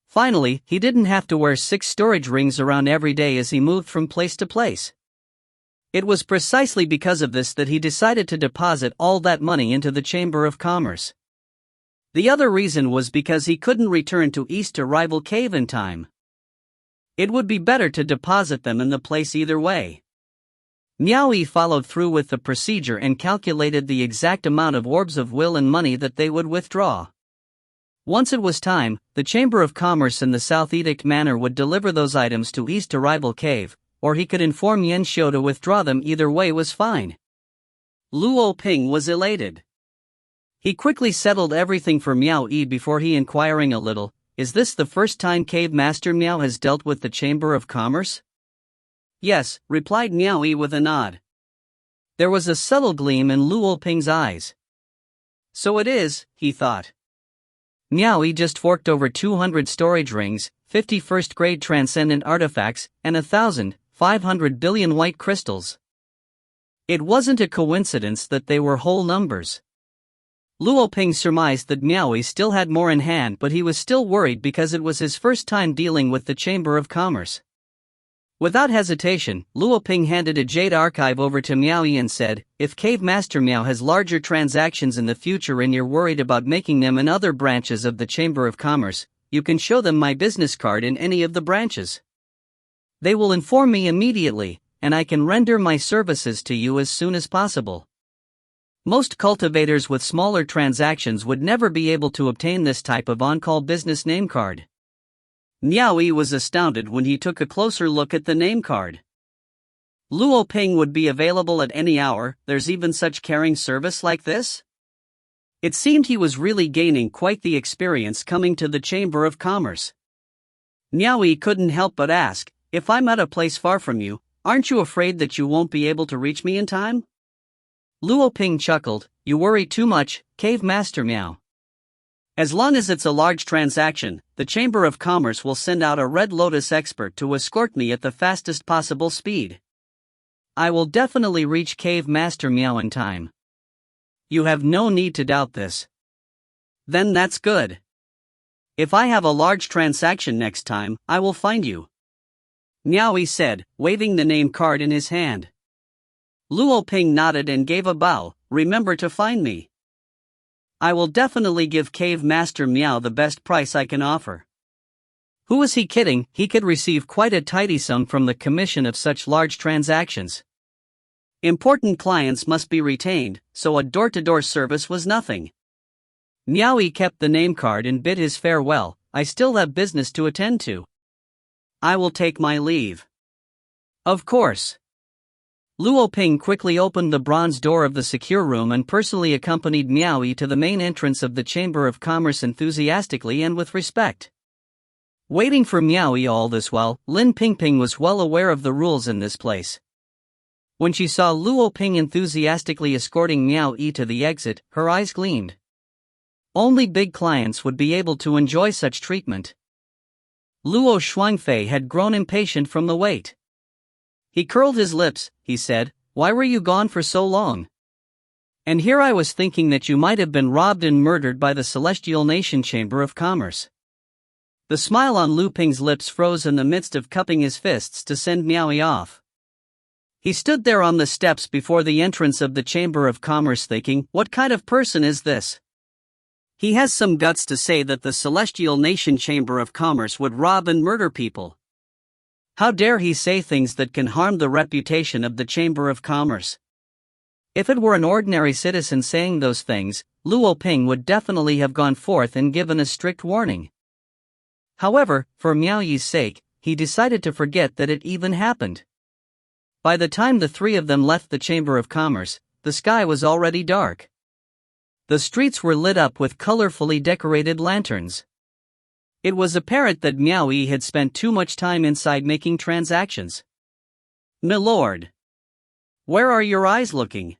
Finally, he didn't have to wear 6 storage rings around every day as he moved from place to place. It was precisely because of this that he decided to deposit all that money into the Chamber of Commerce. The other reason was because he couldn't return to East Arrival Cave in time. It would be better to deposit them in the place either way. Miao Yi followed through with the procedure and calculated the exact amount of orbs of will and money that they would withdraw. Once it was time, the Chamber of Commerce in the South Edict Manor would deliver those items to East Arrival Cave, or he could inform Yan Xiu to withdraw them. Either way was fine. Luo Ping was elated. He quickly settled everything for Miao Yi before he inquiring a little, is this the first time Cave Master Miao has dealt with the Chamber of Commerce? Yes, replied Miao Yi with a nod. There was a subtle gleam in Luo Ping's eyes. So it is, he thought. Miao Yi just forked over 200 storage rings, 50 first-grade transcendent artifacts, and 1,500 billion white crystals. It wasn't a coincidence that they were whole numbers. Luo Ping surmised that Miao Yi still had more in hand, but he was still worried because it was his first time dealing with the Chamber of Commerce. Without hesitation, Luo Ping handed a jade archive over to Miao Yi and said, "If Cave Master Miao has larger transactions in the future and you're worried about making them in other branches of the Chamber of Commerce, you can show them my business card in any of the branches. They will inform me immediately, and I can render my services to you as soon as possible." Most cultivators with smaller transactions would never be able to obtain this type of on-call business name card. Miao Yi was astounded when he took a closer look at the name card. Luo Ping would be available at any hour. There's even such caring service like this? It seemed he was really gaining quite the experience coming to the Chamber of Commerce. Miao Yi couldn't help but ask, "If I'm at a place far from you, aren't you afraid that you won't be able to reach me in time?" Luo Ping chuckled, "You worry too much, Cave Master Miao. As long as it's a large transaction, the Chamber of Commerce will send out a Red Lotus expert to escort me at the fastest possible speed. I will definitely reach Cave Master Miao in time. You have no need to doubt this." "Then that's good. If I have a large transaction next time, I will find you," Miao Yi said, waving the name card in his hand. Luo Ping nodded and gave a bow. "Remember to find me. I will definitely give Cave Master Miao the best price I can offer." Who was he kidding? He could receive quite a tidy sum from the commission of such large transactions. Important clients must be retained, so a door-to-door service was nothing. Miao Yi kept the name card and bid his farewell. "I still have business to attend to. I will take my leave." "Of course." Luo Ping quickly opened the bronze door of the secure room and personally accompanied Miao Yi to the main entrance of the Chamber of Commerce enthusiastically and with respect. Waiting for Miao Yi all this while, Lin Pingping was well aware of the rules in this place. When she saw Luo Ping enthusiastically escorting Miao Yi to the exit, her eyes gleamed. Only big clients would be able to enjoy such treatment. Luo Shuangfei had grown impatient from the wait. He curled his lips. He said, "Why were you gone for so long? And here I was thinking that you might have been robbed and murdered by the Celestial Nation Chamber of Commerce." The smile on Lu Ping's lips froze in the midst of cupping his fists to send Miao Yi off. He stood there on the steps before the entrance of the Chamber of Commerce thinking, what kind of person is this? He has some guts to say that the Celestial Nation Chamber of Commerce would rob and murder people. How dare he say things that can harm the reputation of the Chamber of Commerce? If it were an ordinary citizen saying those things, Luo Ping would definitely have gone forth and given a strict warning. However, for Miao Yi's sake, he decided to forget that it even happened. By the time the three of them left the Chamber of Commerce, the sky was already dark. The streets were lit up with colorfully decorated lanterns. It was apparent that Miao Yi had spent too much time inside making transactions. "Milord, where are your eyes looking?"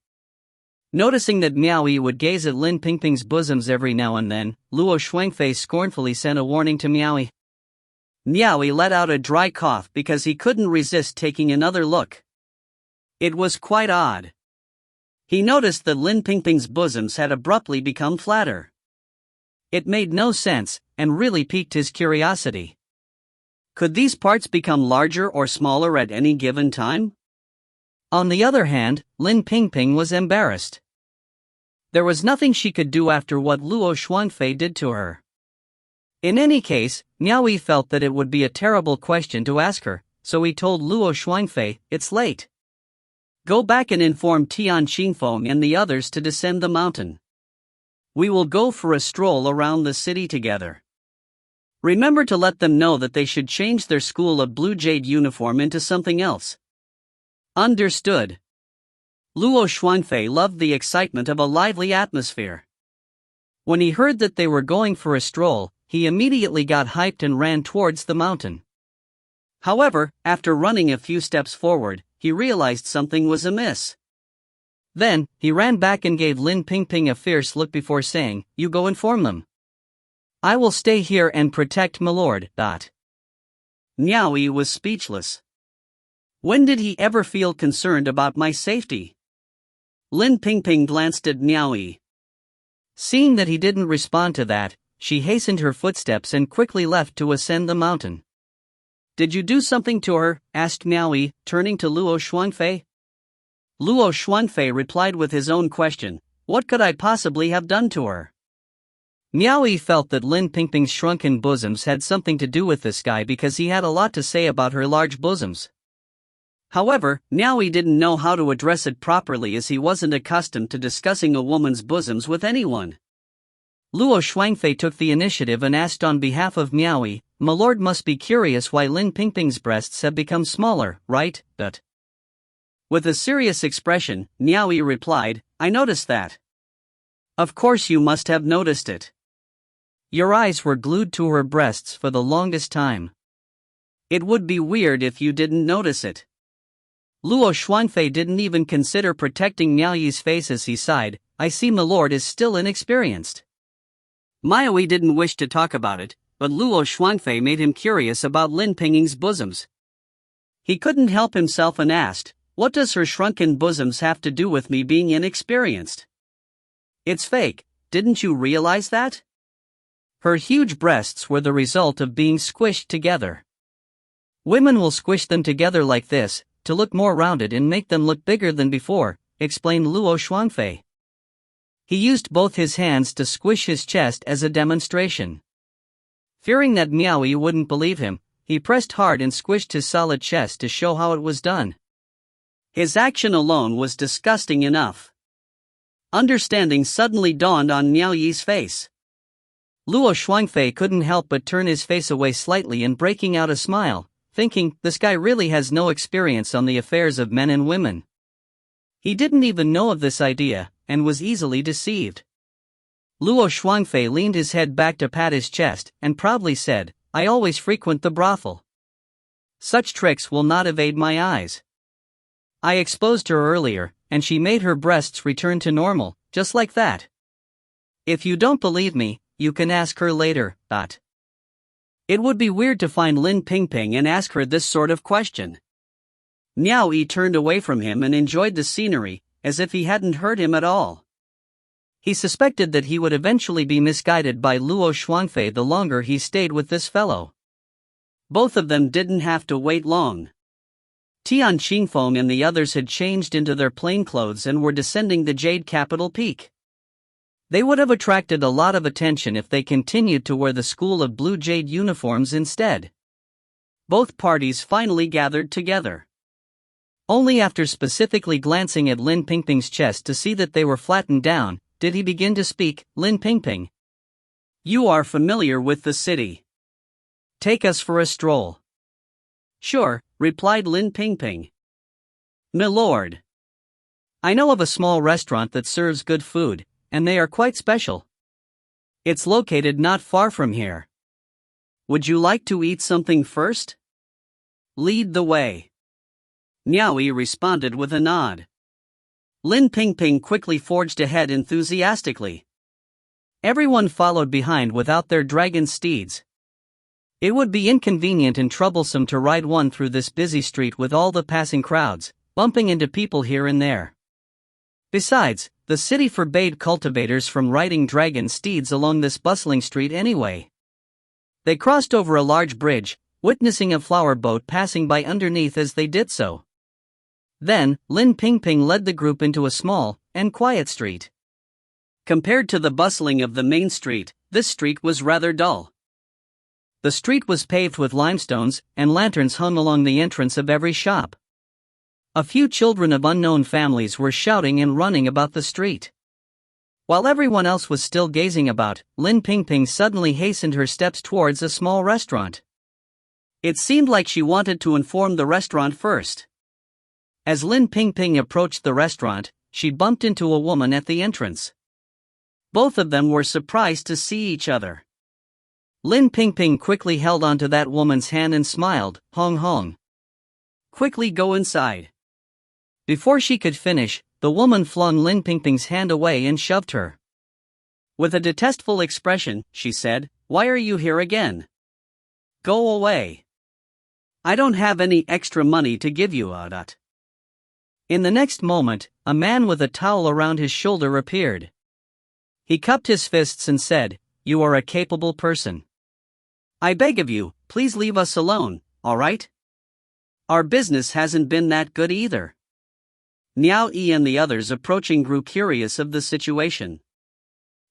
Noticing that Miao Yi would gaze at Lin Pingping's bosoms every now and then, Luo Shuangfei scornfully sent a warning to Miao Yi. Miao Yi let out a dry cough because he couldn't resist taking another look. It was quite odd. He noticed that Lin Pingping's bosoms had abruptly become flatter. It made no sense, and really piqued his curiosity. Could these parts become larger or smaller at any given time? On the other hand, Lin Pingping was embarrassed. There was nothing she could do after what Luo Shuangfei did to her. In any case, Miao Yi felt that it would be a terrible question to ask her, so he told Luo Shuangfei, "It's late. Go back and inform Tian Qingfeng and the others to descend the mountain. We will go for a stroll around the city together. Remember to let them know that they should change their School of Blue Jade uniform into something else." Understood. Luo Shuangfei loved the excitement of a lively atmosphere. When he heard that they were going for a stroll, he immediately got hyped and ran towards the mountain. However, after running a few steps forward, he realized something was amiss. Then, he ran back and gave Lin Pingping a fierce look before saying, "You go inform them. I will stay here and protect milord." Miao Yi was speechless. When did he ever feel concerned about my safety? Lin Pingping glanced at Miao Yi. Seeing that he didn't respond to that, she hastened her footsteps and quickly left to ascend the mountain. "Did you do something to her?" asked Miao Yi, turning to Luo Xuanfei. Luo Xuanfei replied with his own question, "What could I possibly have done to her?" Miao Yi felt that Lin Pingping's shrunken bosoms had something to do with this guy because he had a lot to say about her large bosoms. However, Miao Yi didn't know how to address it properly as he wasn't accustomed to discussing a woman's bosoms with anyone. Luo Xuanfei took the initiative and asked on behalf of Miao Yi, "Milord must be curious why Lin Pingping's breasts have become smaller, right?" With a serious expression, Miao Yi replied, "I noticed that." "Of course you must have noticed it. Your eyes were glued to her breasts for the longest time. It would be weird if you didn't notice it." Luo Xuanfei didn't even consider protecting Miao Yi's face as he sighed, "I see milord is still inexperienced." Miao Yi didn't wish to talk about it, but Luo Xuanfei made him curious about Lin Pingping's bosoms. He couldn't help himself and asked, "What does her shrunken bosoms have to do with me being inexperienced?" "It's fake, didn't you realize that?" Her huge breasts were the result of being squished together. Women will squish them together like this, to look more rounded and make them look bigger than before, explained Luo Xuanfei. He used both his hands to squish his chest as a demonstration. Fearing that Miao Yi wouldn't believe him, he pressed hard and squished his solid chest to show how it was done. His action alone was disgusting enough. Understanding suddenly dawned on Miao Yi's face. Luo Xuanfei couldn't help but turn his face away slightly and breaking out a smile, thinking, this guy really has no experience on the affairs of men and women. He didn't even know of this idea, and was easily deceived. Luo Xuanfei leaned his head back to pat his chest, and proudly said, "I always frequent the brothel. Such tricks will not evade my eyes. I exposed her earlier, and she made her breasts return to normal, just like that. If you don't believe me, you can ask her later." It would be weird to find Lin Pingping and ask her this sort of question. Miao Yi turned away from him and enjoyed the scenery, as if he hadn't heard him at all. He suspected that he would eventually be misguided by Luo Xuanfei the longer he stayed with this fellow. Both of them didn't have to wait long. Tian Qingfeng and the others had changed into their plain clothes and were descending the Jade Capital Peak. They would have attracted a lot of attention if they continued to wear the School of Blue Jade uniforms instead. Both parties finally gathered together. Only after specifically glancing at Lin Pingping's chest to see that they were flattened down, did he begin to speak. "Lin Pingping, you are familiar with the city. Take us for a stroll." "Sure," replied Lin Pingping. "Milord, I know of a small restaurant that serves good food, and they are quite special. It's located not far from here. Would you like to eat something first?" "Lead the way." Miao Yi responded with a nod. Lin Pingping quickly forged ahead enthusiastically. Everyone followed behind without their dragon steeds. It would be inconvenient and troublesome to ride one through this busy street with all the passing crowds, bumping into people here and there. Besides, the city forbade cultivators from riding dragon steeds along this bustling street anyway. They crossed over a large bridge, witnessing a flower boat passing by underneath as they did so. Then, Lin Pingping led the group into a small and quiet street. Compared to the bustling of the main street, this street was rather dull. The street was paved with limestones, and lanterns hung along the entrance of every shop. A few children of unknown families were shouting and running about the street. While everyone else was still gazing about, Lin Pingping suddenly hastened her steps towards a small restaurant. It seemed like she wanted to inform the restaurant first. As Lin Pingping approached the restaurant, she bumped into a woman at the entrance. Both of them were surprised to see each other. Lin Pingping quickly held onto that woman's hand and smiled. Hong Hong. Quickly go inside. Before she could finish, the woman flung Lin Pingping's hand away and shoved her. With a detestful expression, she said, "Why are you here again? Go away. I don't have any extra money to give you, Adat." In the next moment, a man with a towel around his shoulder appeared. He cupped his fists and said, "You are a capable person. I beg of you, please leave us alone, alright? Our business hasn't been that good either." Miao Yi and the others approaching grew curious of the situation.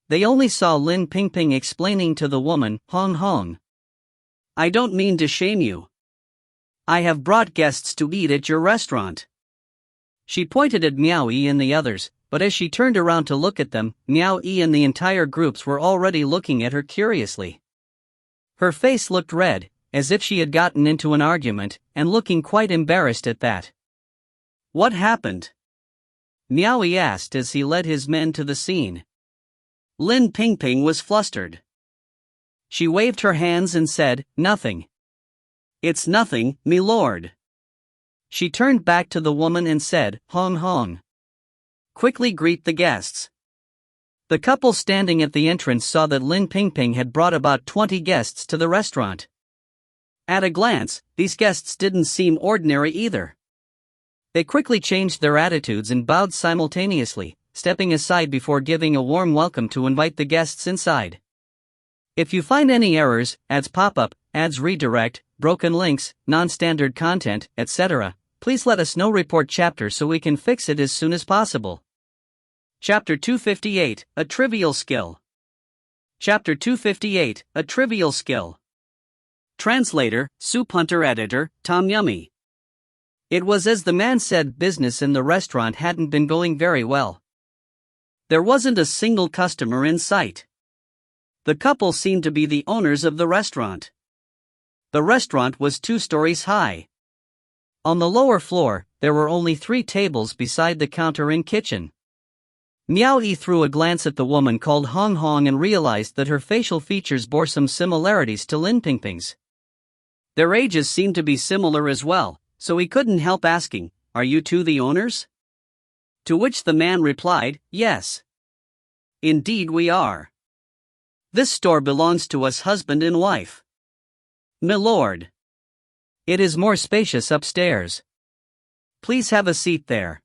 They only saw Lin Pingping explaining to the woman, "Hong Hong. I don't mean to shame you. I have brought guests to eat at your restaurant." She pointed at Miao Yi and the others, but as she turned around to look at them, Miao Yi and the entire groups were already looking at her curiously. Her face looked red, as if she had gotten into an argument, and looking quite embarrassed at that. "What happened?" Miao Yi asked as he led his men to the scene. Lin Pingping was flustered. She waved her hands and said, "Nothing. It's nothing, me lord." She turned back to the woman and said, "Hong Hong. Quickly greet the guests." The couple standing at the entrance saw that Lin Pingping had brought about 20 guests to the restaurant. At a glance, these guests didn't seem ordinary either. They quickly changed their attitudes and bowed simultaneously, stepping aside before giving a warm welcome to invite the guests inside. If you find any errors, ads pop up, ads redirect, broken links, non-standard content, etc., please let us know. Report chapter so we can fix it as soon as possible. Chapter 258, A Trivial Skill. Chapter 258, A Trivial Skill. Translator, Soup Hunter. Editor, Tom Yummy. It was as the man said, business in the restaurant hadn't been going very well. There wasn't a single customer in sight. The couple seemed to be the owners of the restaurant. The restaurant was 2 stories high. On the lower floor, there were only 3 tables beside the counter and kitchen. Miao Yi threw a glance at the woman called Hong Hong and realized that her facial features bore some similarities to Lin Pingping's. Their ages seemed to be similar as well, so he couldn't help asking, "Are you two the owners?" To which the man replied, "Yes. Indeed we are. This store belongs to us husband and wife. My lord. It is more spacious upstairs. Please have a seat there."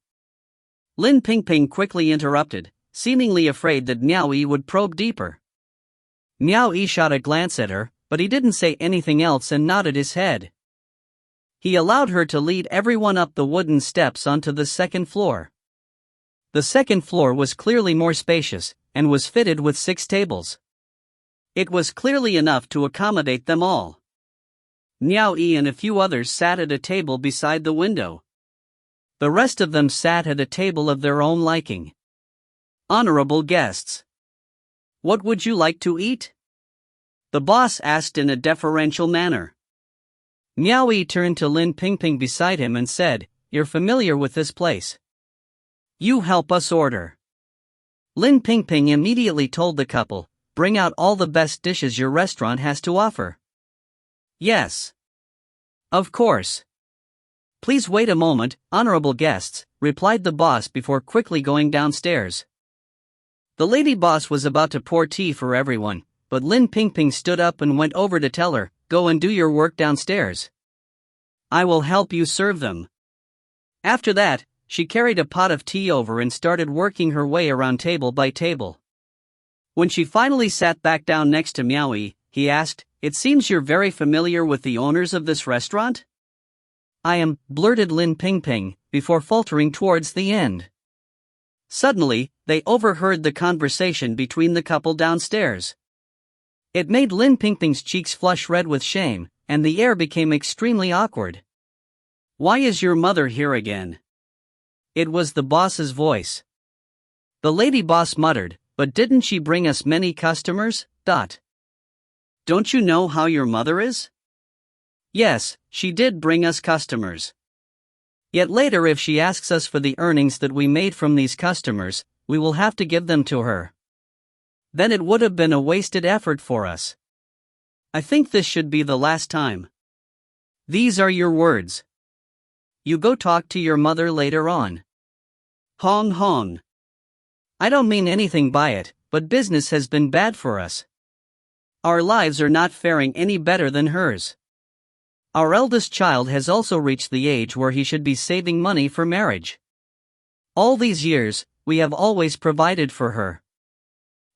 Lin Pingping quickly interrupted, seemingly afraid that Miao Yi would probe deeper. Miao Yi shot a glance at her, but he didn't say anything else and nodded his head. He allowed her to lead everyone up the wooden steps onto the second floor. The second floor was clearly more spacious, and was fitted with 6 tables. It was clearly enough to accommodate them all. Miao Yi and a few others sat at a table beside the window. The rest of them sat at a table of their own liking. "Honorable guests. What would you like to eat?" the boss asked in a deferential manner. Miao Yi turned to Lin Pingping beside him and said, "You're familiar with this place. You help us order." Lin Pingping immediately told the couple, "Bring out all the best dishes your restaurant has to offer." "Yes. Of course. Please wait a moment, honorable guests," replied the boss before quickly going downstairs. The lady boss was about to pour tea for everyone, but Lin Pingping stood up and went over to tell her, "Go and do your work downstairs. I will help you serve them." After that, she carried a pot of tea over and started working her way around table by table. When she finally sat back down next to Miao Yi, he asked, "It seems you're very familiar with the owners of this restaurant?" "I am," blurted Lin Pingping, before faltering towards the end. Suddenly, they overheard the conversation between the couple downstairs. It made Lin Pingping's cheeks flush red with shame, and the air became extremely awkward. "Why is your mother here again?" It was the boss's voice. The lady boss muttered, "But didn't she bring us many customers? Don't you know how your mother is?" "Yes, she did bring us customers. Yet later if she asks us for the earnings that we made from these customers, we will have to give them to her. Then it would have been a wasted effort for us." I think this should be the last time. These are your words. You go talk to your mother later on. Hong Hong. I don't mean anything by it, but business has been bad for us. Our lives are not faring any better than hers. Our eldest child has also reached the age where he should be saving money for marriage. All these years, we have always provided for her.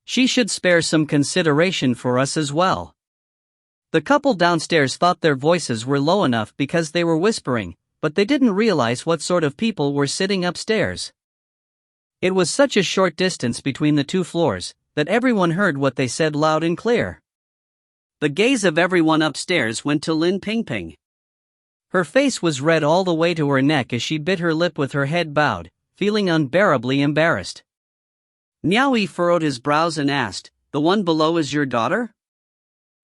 She should spare some consideration for us as well. The couple downstairs thought their voices were low enough because they were whispering, but they didn't realize what sort of people were sitting upstairs. It was such a short distance between the two floors, that everyone heard what they said loud and clear. The gaze of everyone upstairs went to Lin Pingping. Her face was red all the way to her neck as she bit her lip with her head bowed, feeling unbearably embarrassed. Miao Yi furrowed his brows and asked, "The one below is your daughter?"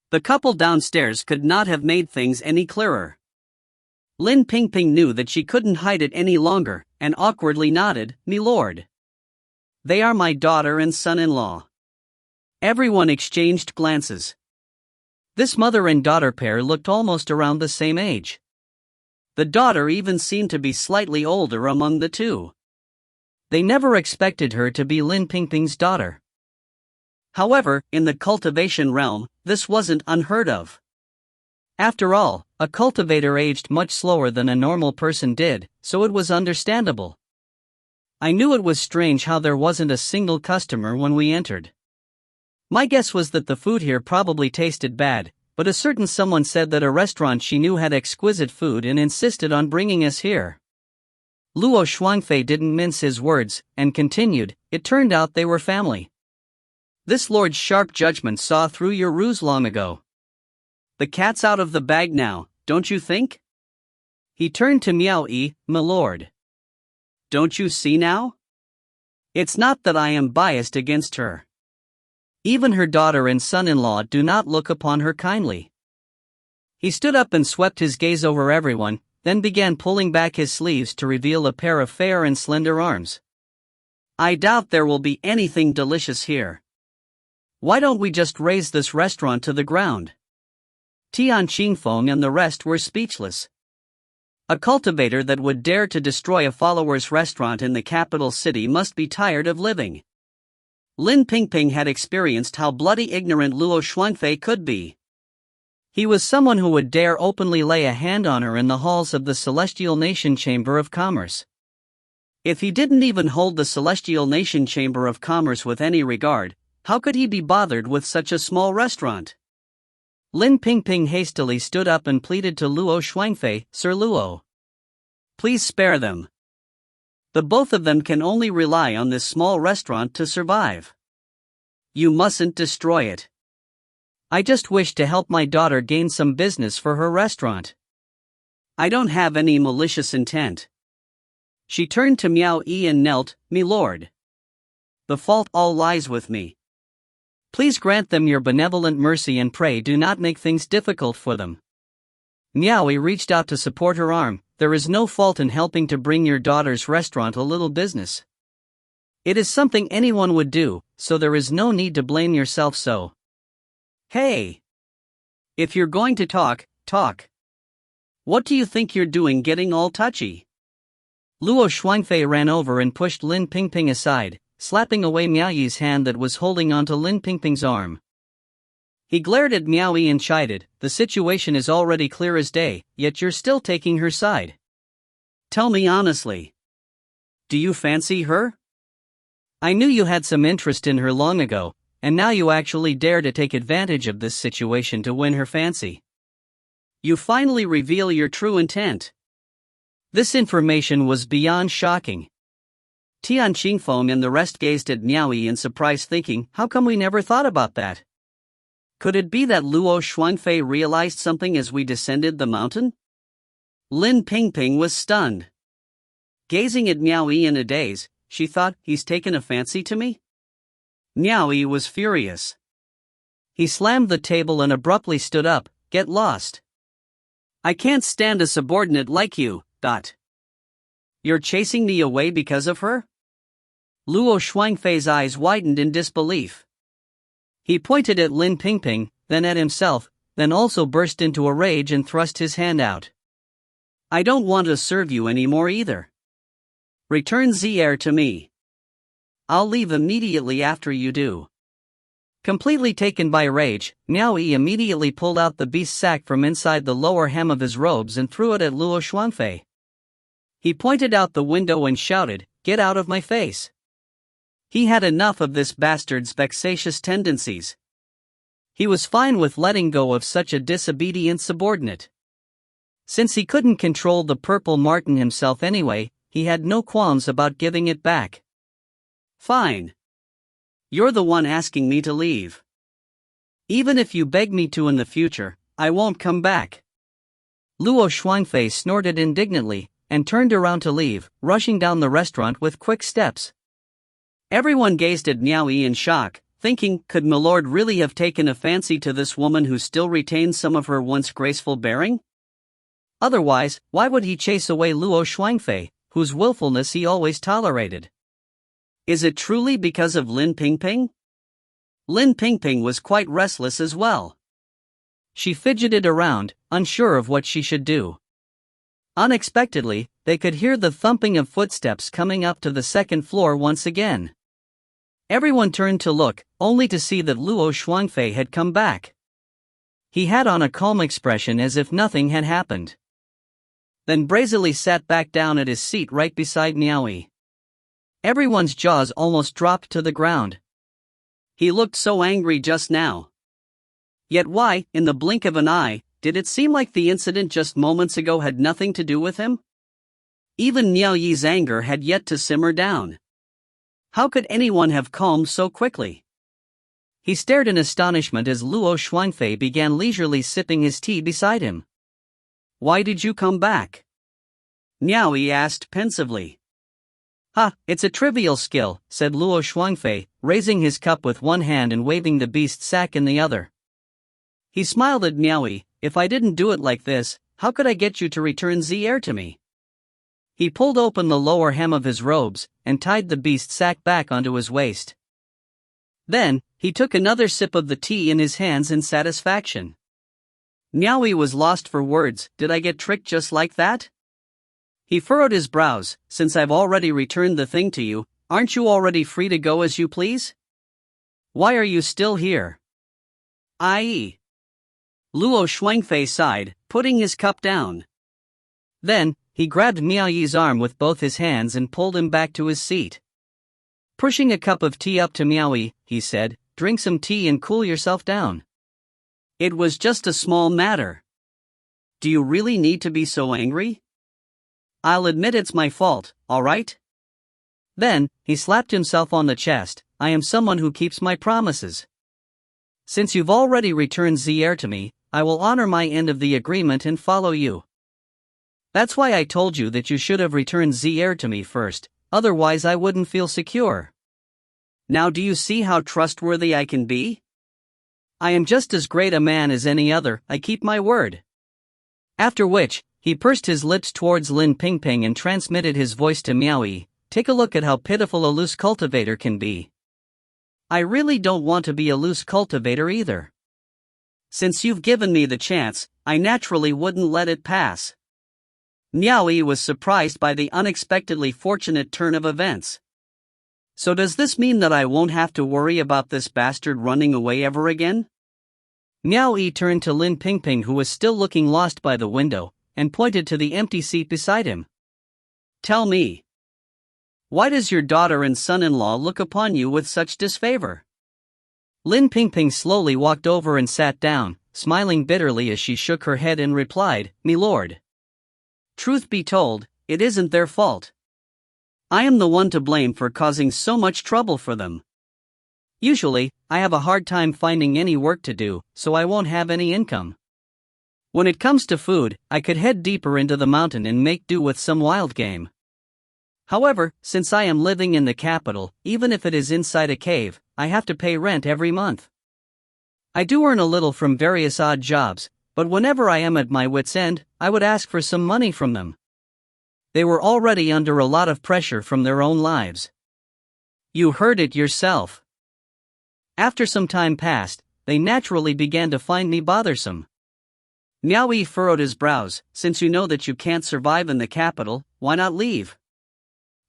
The couple downstairs could not have made things any clearer. Lin Pingping knew that she couldn't hide it any longer, and awkwardly nodded, "Me lord. They are my daughter and son-in-law." Everyone exchanged glances. This mother and daughter pair looked almost around the same age. The daughter even seemed to be slightly older among the two. They never expected her to be Lin Pingping's daughter. However, in the cultivation realm, this wasn't unheard of. After all, a cultivator aged much slower than a normal person did, so it was understandable. I knew it was strange how there wasn't a single customer when we entered. My guess was that the food here probably tasted bad, but a certain someone said that a restaurant she knew had exquisite food and insisted on bringing us here. Luo Shuangfei didn't mince his words, and continued, "It turned out they were family. This lord's sharp judgment saw through your ruse long ago. The cat's out of the bag now, don't you think?" He turned to Miao Yi, "My lord. Don't you see now? It's not that I am biased against her. Even her daughter and son-in-law do not look upon her kindly." He stood up and swept his gaze over everyone, then began pulling back his sleeves to reveal a pair of fair and slender arms. "I doubt there will be anything delicious here. Why don't we just raise this restaurant to the ground?" Tian Qingfeng and the rest were speechless. A cultivator that would dare to destroy a follower's restaurant in the capital city must be tired of living. Lin Pingping had experienced how bloody ignorant Luo Shuangfei could be. He was someone who would dare openly lay a hand on her in the halls of the Celestial Nation Chamber of Commerce. If he didn't even hold the Celestial Nation Chamber of Commerce with any regard, how could he be bothered with such a small restaurant? Lin Pingping hastily stood up and pleaded to Luo Shuangfei, "Sir Luo, please spare them. The both of them can only rely on this small restaurant to survive. You mustn't destroy it. I just wish to help my daughter gain some business for her restaurant. I don't have any malicious intent." She turned to Miao Yi and knelt, "Me lord. The fault all lies with me. Please grant them your benevolent mercy and pray do not make things difficult for them." Miao Yi reached out to support her arm. "There is no fault in helping to bring your daughter's restaurant a little business. It is something anyone would do, so there is no need to blame yourself so. Hey! If you're going to talk, talk. What do you think you're doing getting all touchy?" Luo Shuangfei ran over and pushed Lin Pingping aside, slapping away Miao Yi's hand that was holding onto Lin Pingping's arm. He glared at Miao Yi and chided, "The situation is already clear as day, yet you're still taking her side. Tell me honestly. Do you fancy her? I knew you had some interest in her long ago, and now you actually dare to take advantage of this situation to win her fancy. You finally reveal your true intent." This information was beyond shocking. Tian Qingfeng and the rest gazed at Miao Yi in surprise, thinking, "How come we never thought about that? Could it be that Luo Shuangfei realized something as we descended the mountain?" Lin Pingping was stunned. Gazing at Miao Yi in a daze, she thought, "He's taken a fancy to me?" Miao Yi was furious. He slammed the table and abruptly stood up, "Get lost. I can't stand a subordinate like you, dot. You're chasing me away because of her?" Luo Shuangfei's eyes widened in disbelief. He pointed at Lin Pingping, then at himself. then also burst into a rage and thrust his hand out. I don't want to serve you anymore either. Return the heir to me. I'll leave immediately after you do. Completely taken by rage, Miao Yi immediately pulled out the beast's sack from inside the lower hem of his robes and threw it at Luo Xuanfei. He pointed out the window and shouted, "Get out of my face!" He had enough of this bastard's vexatious tendencies. He was fine with letting go of such a disobedient subordinate. Since he couldn't control the purple marten himself anyway, he had no qualms about giving it back. Fine. You're the one asking me to leave. Even if you beg me to in the future, I won't come back. Luo Xuanfei snorted indignantly, and turned around to leave, rushing down the restaurant with quick steps. Everyone gazed at Miao Yi in shock, thinking, could Milord really have taken a fancy to this woman who still retained some of her once graceful bearing? Otherwise, why would he chase away Luo Xuanfei, whose willfulness he always tolerated? Is it truly because of Lin Pingping? Lin Pingping was quite restless as well. She fidgeted around, unsure of what she should do. Unexpectedly, they could hear the thumping of footsteps coming up to the second floor once again. Everyone turned to look, only to see that Luo Xuanfei had come back. He had on a calm expression as if nothing had happened. Then brazenly sat back down at his seat right beside Miao Yi. Everyone's jaws almost dropped to the ground. He looked so angry just now. Yet why, in the blink of an eye, did it seem like the incident just moments ago had nothing to do with him? Even Miao Yi's anger had yet to simmer down. How could anyone have calmed so quickly? He stared in astonishment as Luo Xuanfei began leisurely sipping his tea beside him. Why did you come back? Miao Yi asked pensively. It's a trivial skill, said Luo Xuanfei, raising his cup with one hand and waving the beast's sack in the other. He smiled at Miao Yi. If I didn't do it like this, how could I get you to return the heir to me? He pulled open the lower hem of his robes, and tied the beast's sack back onto his waist. Then, he took another sip of the tea in his hands in satisfaction. Miao Yi was lost for words. Did I get tricked just like that? He furrowed his brows. Since I've already returned the thing to you, aren't you already free to go as you please? Why are you still here? I.e. Luo Xuanfei sighed, putting his cup down. Then, he grabbed Miao Yi's arm with both his hands and pulled him back to his seat. Pushing a cup of tea up to Miao Yi, he said, drink some tea and cool yourself down. It was just a small matter. Do you really need to be so angry? I'll admit it's my fault, alright? Then, he slapped himself on the chest. I am someone who keeps my promises. Since you've already returned the heir to me, I will honor my end of the agreement and follow you. That's why I told you that you should have returned the heir to me first, otherwise I wouldn't feel secure. Now do you see how trustworthy I can be? I am just as great a man as any other, I keep my word. After which, he pursed his lips towards Lin Pingping and transmitted his voice to Miao Yi. Take a look at how pitiful a loose cultivator can be. I really don't want to be a loose cultivator either. Since you've given me the chance, I naturally wouldn't let it pass. Miao Yi was surprised by the unexpectedly fortunate turn of events. So does this mean that I won't have to worry about this bastard running away ever again? Miao Yi turned to Lin Pingping, who was still looking lost by the window, and pointed to the empty seat beside him. Tell me. Why does your daughter and son-in-law look upon you with such disfavor? Lin Pingping slowly walked over and sat down, smiling bitterly as she shook her head and replied, "Milord. Truth be told, it isn't their fault. I am the one to blame for causing so much trouble for them. Usually, I have a hard time finding any work to do, so I won't have any income. When it comes to food, I could head deeper into the mountain and make do with some wild game. However, since I am living in the capital, even if it is inside a cave, I have to pay rent every month. I do earn a little from various odd jobs, but whenever I am at my wit's end, I would ask for some money from them." They were already under a lot of pressure from their own lives. You heard it yourself. After some time passed, they naturally began to find me bothersome. Miao Yi furrowed his brows. Since you know that you can't survive in the capital, why not leave?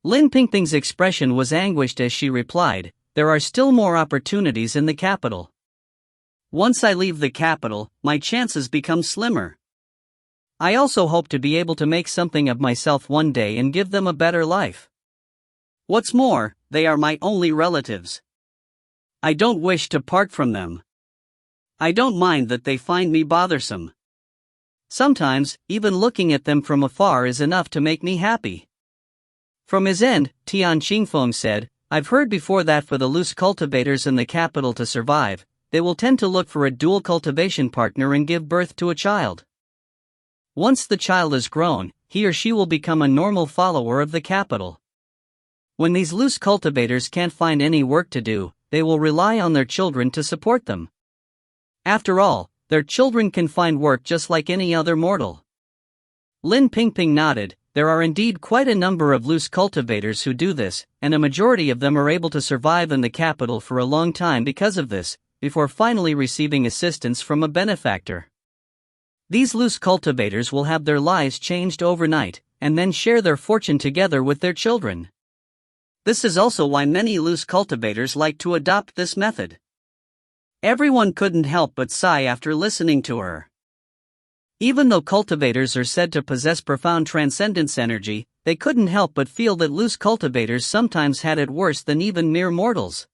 Lin Pingping's expression was anguished as she replied, there are still more opportunities in the capital. Once I leave the capital, my chances become slimmer. I also hope to be able to make something of myself one day and give them a better life. What's more, they are my only relatives. I don't wish to part from them. I don't mind that they find me bothersome. Sometimes, even looking at them from afar is enough to make me happy. From his end, Tian Qingfeng said, I've heard before that for the loose cultivators in the capital to survive, they will tend to look for a dual cultivation partner and give birth to a child. Once the child is grown, he or she will become a normal follower of the capital. When these loose cultivators can't find any work to do, they will rely on their children to support them. After all, their children can find work just like any other mortal. Lin Pingping nodded. There are indeed quite a number of loose cultivators who do this, and a majority of them are able to survive in the capital for a long time because of this, before finally receiving assistance from a benefactor. These loose cultivators will have their lives changed overnight, and then share their fortune together with their children. This is also why many loose cultivators like to adopt this method. Everyone couldn't help but sigh after listening to her. Even though cultivators are said to possess profound transcendence energy, they couldn't help but feel that loose cultivators sometimes had it worse than even mere mortals.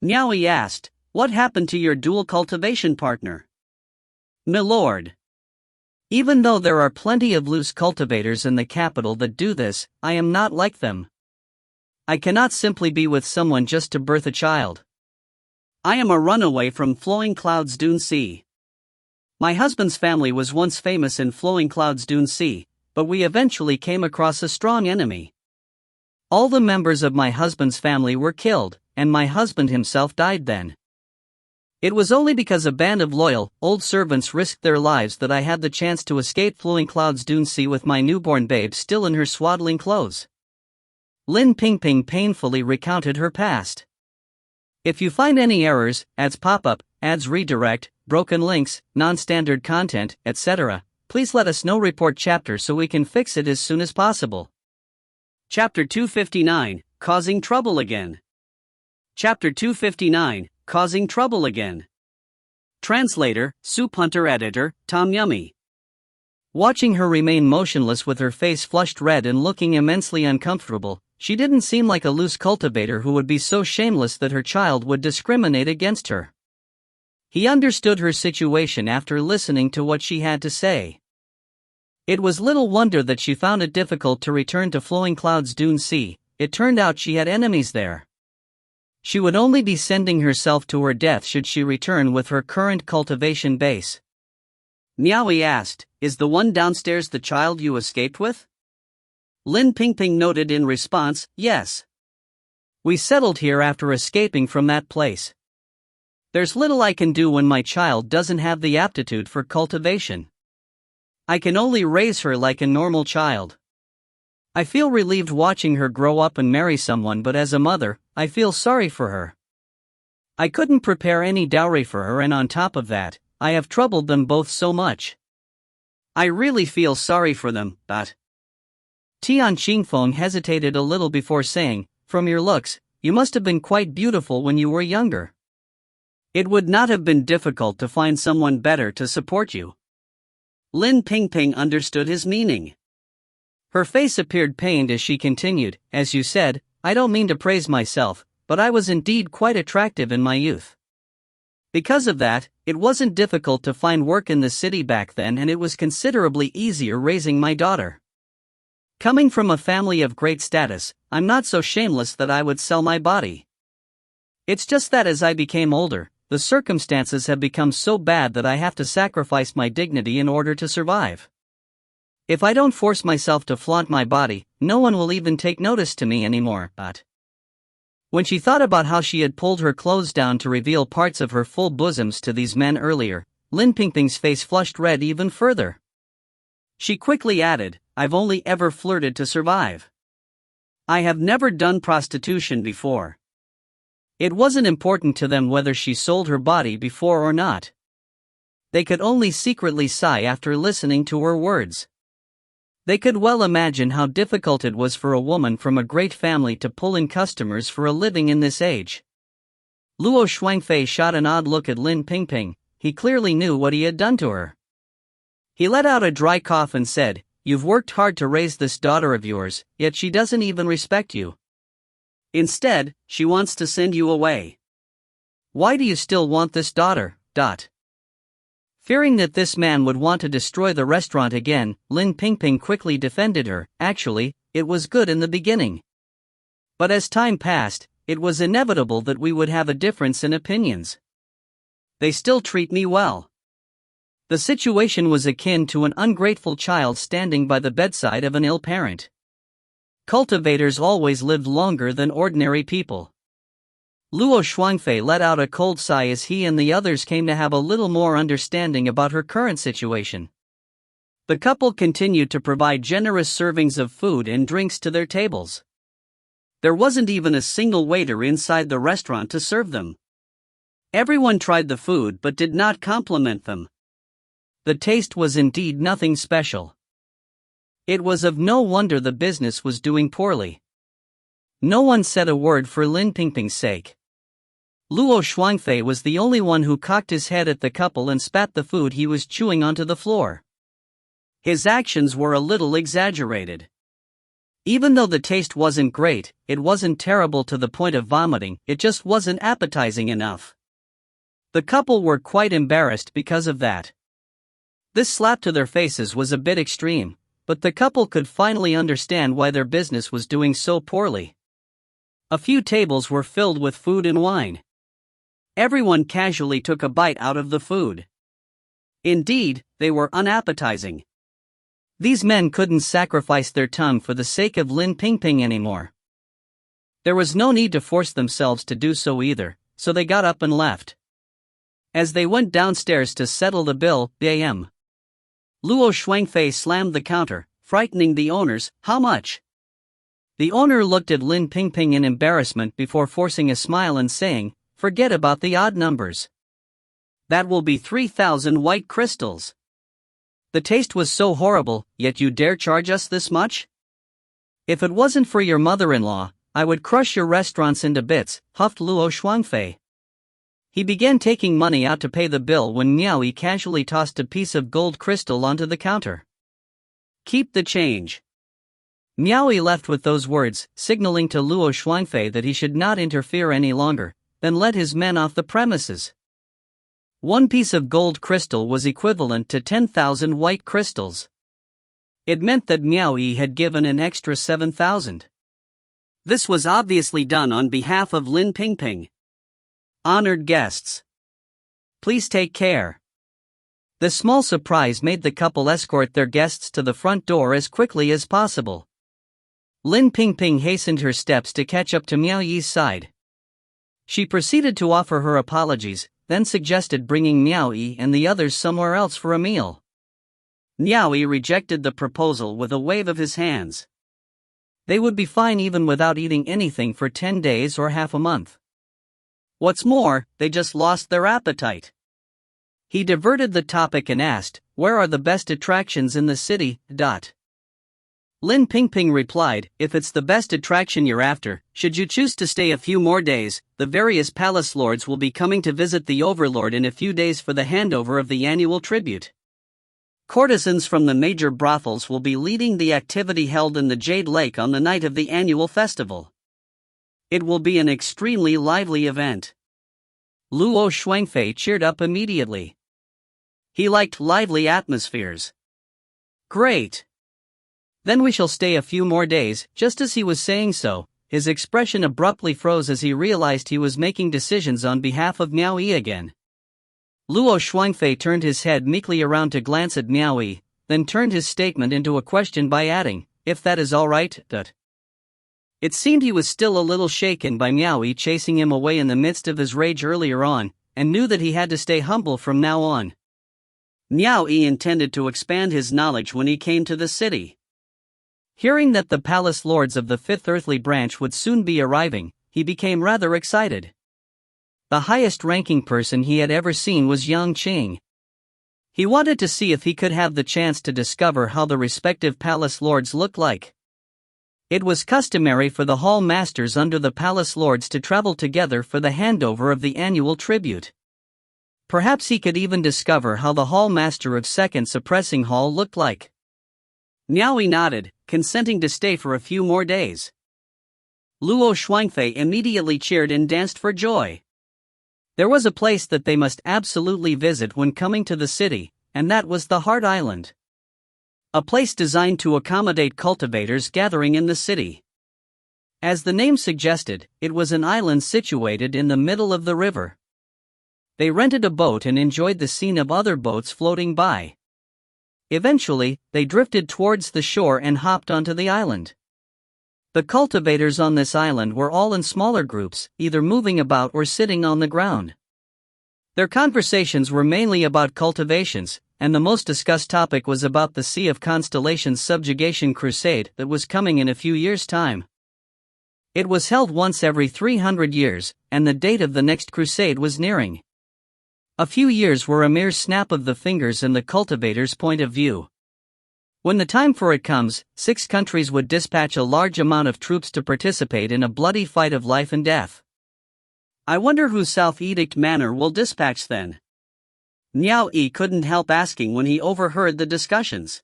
Miao Yi asked, what happened to your dual cultivation partner? Milord. Even though there are plenty of loose cultivators in the capital that do this, I am not like them. I cannot simply be with someone just to birth a child. I am a runaway from Flowing Clouds Dune Sea. My husband's family was once famous in Flowing Clouds Dune Sea, but we eventually came across a strong enemy. All the members of my husband's family were killed, and my husband himself died then. It was only because a band of loyal, old servants risked their lives that I had the chance to escape Flowing Clouds Dune Sea with my newborn babe still in her swaddling clothes. Lin Pingping painfully recounted her past. If you find any errors, ads pop up, ads redirect, broken links, non-standard content, etc., please let us know. Report chapter so we can fix it as soon as possible. Chapter 259, Causing Trouble Again. Chapter 259, Causing Trouble Again. Translator, Soup Hunter. Editor, Tom Yummy. Watching her remain motionless with her face flushed red and looking immensely uncomfortable, she didn't seem like a loose cultivator who would be so shameless that her child would discriminate against her. He understood her situation after listening to what she had to say. It was little wonder that she found it difficult to return to Flowing Clouds Dune Sea. It turned out she had enemies there. She would only be sending herself to her death should she return with her current cultivation base. Miao Yi asked, is the one downstairs the child you escaped with? Lin Pingping noted in response, yes. We settled here after escaping from that place. There's little I can do when my child doesn't have the aptitude for cultivation. I can only raise her like a normal child. I feel relieved watching her grow up and marry someone, but as a mother, I feel sorry for her. I couldn't prepare any dowry for her, and on top of that, I have troubled them both so much. I really feel sorry for them, but... Tian Qingfeng hesitated a little before saying, from your looks, you must have been quite beautiful when you were younger. It would not have been difficult to find someone better to support you. Lin Pingping understood his meaning. Her face appeared pained as she continued, as you said, I don't mean to praise myself, but I was indeed quite attractive in my youth. Because of that, it wasn't difficult to find work in the city back then, and it was considerably easier raising my daughter. Coming from a family of great status, I'm not so shameless that I would sell my body. It's just that as I became older, the circumstances have become so bad that I have to sacrifice my dignity in order to survive. If I don't force myself to flaunt my body, no one will even take notice to me anymore. But when she thought about how she had pulled her clothes down to reveal parts of her full bosoms to these men earlier, Lin Pingping's face flushed red even further. She quickly added, I've only ever flirted to survive. I have never done prostitution before. It wasn't important to them whether she sold her body before or not. They could only secretly sigh after listening to her words. They could well imagine how difficult it was for a woman from a great family to pull in customers for a living in this age. Luo Shuangfei shot an odd look at Lin Pingping. He clearly knew what he had done to her. He let out a dry cough and said, "You've worked hard to raise this daughter of yours, yet she doesn't even respect you. Instead, she wants to send you away. Why do you still want this daughter?" Fearing that this man would want to destroy the restaurant again, Lin Pingping quickly defended her. "Actually, it was good in the beginning. But as time passed, it was inevitable that we would have a difference in opinions. They still treat me well." The situation was akin to an ungrateful child standing by the bedside of an ill parent. Cultivators always lived longer than ordinary people. Luo Shuangfei let out a cold sigh as he and the others came to have a little more understanding about her current situation. The couple continued to provide generous servings of food and drinks to their tables. There wasn't even a single waiter inside the restaurant to serve them. Everyone tried the food but did not compliment them. The taste was indeed nothing special. It was of no wonder the business was doing poorly. No one said a word for Lin Pingping's sake. Luo Shuangfei was the only one who cocked his head at the couple and spat the food he was chewing onto the floor. His actions were a little exaggerated. Even though the taste wasn't great, it wasn't terrible to the point of vomiting, it just wasn't appetizing enough. The couple were quite embarrassed because of that. This slap to their faces was a bit extreme, but the couple could finally understand why their business was doing so poorly. A few tables were filled with food and wine. Everyone casually took a bite out of the food. Indeed, they were unappetizing. These men couldn't sacrifice their tongue for the sake of Lin Pingping anymore. There was no need to force themselves to do so either, so they got up and left. As they went downstairs to settle the bill, Luo Shuangfei slammed the counter, frightening the owners. "How much?" The owner looked at Lin Pingping in embarrassment before forcing a smile and saying, "Forget about the odd numbers. That will be 3,000 white crystals. The taste was so horrible, yet you dare charge us this much? If it wasn't for your mother-in-law, I would crush your restaurants into bits," huffed Luo Shuangfei. He began taking money out to pay the bill when Miao Yi casually tossed a piece of gold crystal onto the counter. "Keep the change." Miao Yi left with those words, signaling to Luo Shuangfei that he should not interfere any longer, then led his men off the premises. One piece of gold crystal was equivalent to 10,000 white crystals. It meant that Miao Yi had given an extra 7,000. This was obviously done on behalf of Lin Pingping. Honored guests, please take care. The small surprise made the couple escort their guests to the front door as quickly as possible. Lin Pingping hastened her steps to catch up to Miao Yi's side. She proceeded to offer her apologies, then suggested bringing Miao Yi and the others somewhere else for a meal. Miao Yi rejected the proposal with a wave of his hands. They would be fine even without eating anything for 10 days or half a month. What's more, they just lost their appetite. He diverted the topic and asked, "Where are the best attractions in the city?" Lin Pingping replied, "If it's the best attraction you're after, should you choose to stay a few more days, the various palace lords will be coming to visit the overlord in a few days for the handover of the annual tribute. Courtesans from the major brothels will be leading the activity held in the Jade Lake on the night of the annual festival. It will be an extremely lively event." Luo Shuangfei cheered up immediately. He liked lively atmospheres. "Great! Then we shall stay a few more days." Just as he was saying so, his expression abruptly froze as he realized he was making decisions on behalf of Miao Yi again. Luo Shuangfei turned his head meekly around to glance at Miao Yi, then turned his statement into a question by adding, "If that is all right, It seemed he was still a little shaken by Miao Yi chasing him away in the midst of his rage earlier on, and knew that he had to stay humble from now on. Miao Yi intended to expand his knowledge when he came to the city. Hearing that the palace lords of the Fifth Earthly Branch would soon be arriving, he became rather excited. The highest-ranking person he had ever seen was Yang Qing. He wanted to see if he could have the chance to discover how the respective palace lords looked like. It was customary for the hall masters under the palace lords to travel together for the handover of the annual tribute. Perhaps he could even discover how the hall master of Second Suppressing Hall looked like. Miao Yi nodded, consenting to stay for a few more days. Luo Shuangfei immediately cheered and danced for joy. There was a place that they must absolutely visit when coming to the city, and that was the Heart Island. A place designed to accommodate cultivators gathering in the city. As the name suggested, it was an island situated in the middle of the river. They rented a boat and enjoyed the scene of other boats floating by. Eventually, they drifted towards the shore and hopped onto the island. The cultivators on this island were all in smaller groups, either moving about or sitting on the ground. Their conversations were mainly about cultivations, and the most discussed topic was about the Sea of Constellations subjugation crusade that was coming in a few years' time. It was held once every 300 years, and the date of the next crusade was nearing. A few years were a mere snap of the fingers in the cultivators' point of view. When the time for it comes, 6 countries would dispatch a large amount of troops to participate in a bloody fight of life and death. I wonder who South Edict Manor will dispatch then? Miao Yi couldn't help asking when he overheard the discussions.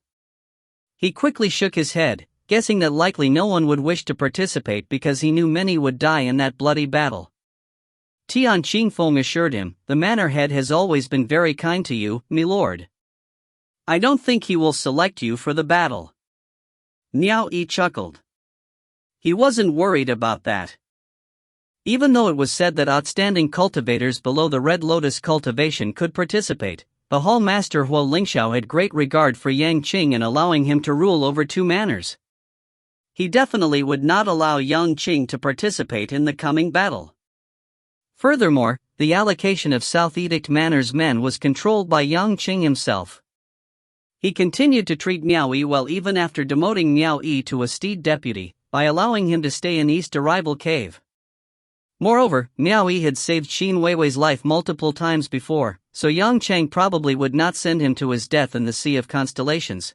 He quickly shook his head, guessing that likely no one would wish to participate because he knew many would die in that bloody battle. Tian Qingfeng assured him, "The manor head has always been very kind to you, milord. I don't think he will select you for the battle." Miao Yi chuckled. He wasn't worried about that. Even though it was said that outstanding cultivators below the Red Lotus cultivation could participate, the hall master Huo Lingxiao had great regard for Yang Qing in allowing him to rule over 2 manors. He definitely would not allow Yang Qing to participate in the coming battle. Furthermore, the allocation of South Edict Manor's men was controlled by Yang Qing himself. He continued to treat Miao Yi well even after demoting Miao Yi to a steed deputy, by allowing him to stay in East Arrival Cave. Moreover, Miao Yi had saved Qin Weiwei's life multiple times before, so Yang Cheng probably would not send him to his death in the Sea of Constellations.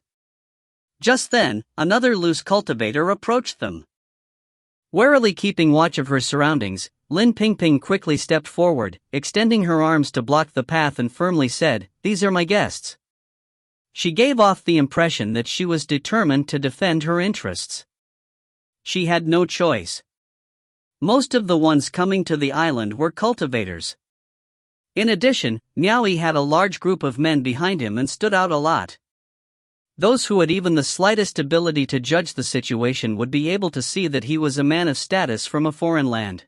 Just then, another loose cultivator approached them. Warily keeping watch of her surroundings, Lin Pingping quickly stepped forward, extending her arms to block the path and firmly said, "These are my guests." She gave off the impression that she was determined to defend her interests. She had no choice. Most of the ones coming to the island were cultivators. In addition, Miao Yi had a large group of men behind him and stood out a lot. Those who had even the slightest ability to judge the situation would be able to see that he was a man of status from a foreign land.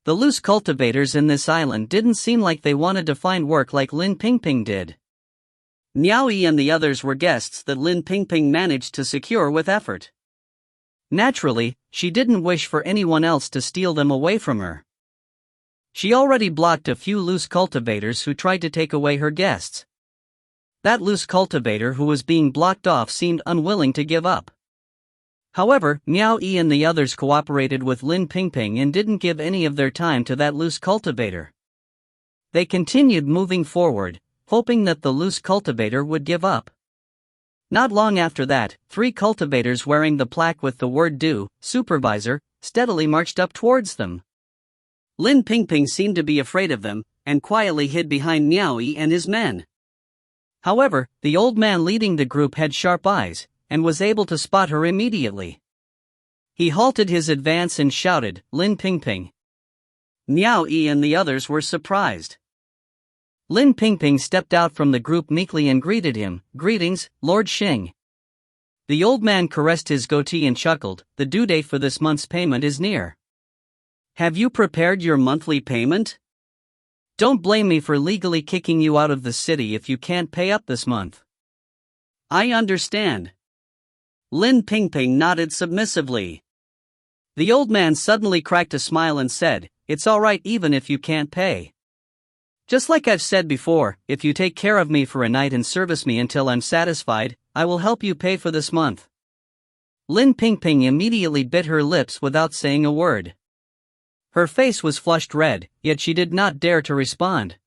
The loose cultivators in this island didn't seem like they wanted to find work like Lin Pingping did. Miao Yi and the others were guests that Lin Pingping managed to secure with effort. Naturally, she didn't wish for anyone else to steal them away from her. She already blocked a few loose cultivators who tried to take away her guests. That loose cultivator who was being blocked off seemed unwilling to give up. However, Miao Yi and the others cooperated with Lin Pingping and didn't give any of their time to that loose cultivator. They continued moving forward, hoping that the loose cultivator would give up. Not long after that, 3 cultivators wearing the plaque with the word "Do, Supervisor," steadily marched up towards them. Lin Pingping seemed to be afraid of them, and quietly hid behind Miao Yi and his men. However, the old man leading the group had sharp eyes, and was able to spot her immediately. He halted his advance and shouted, "Lin Pingping." Miao Yi and the others were surprised. Lin Pingping stepped out from the group meekly and greeted him, "Greetings, Lord Xing." The old man caressed his goatee and chuckled, "The due date for this month's payment is near. Have you prepared your monthly payment? Don't blame me for legally kicking you out of the city if you can't pay up this month." "I understand." Lin Pingping nodded submissively. The old man suddenly cracked a smile and said, "It's all right even if you can't pay. Just like I've said before, if you take care of me for a night and service me until I'm satisfied, I will help you pay for this month." Lin Pingping immediately bit her lips without saying a word. Her face was flushed red, yet she did not dare to respond.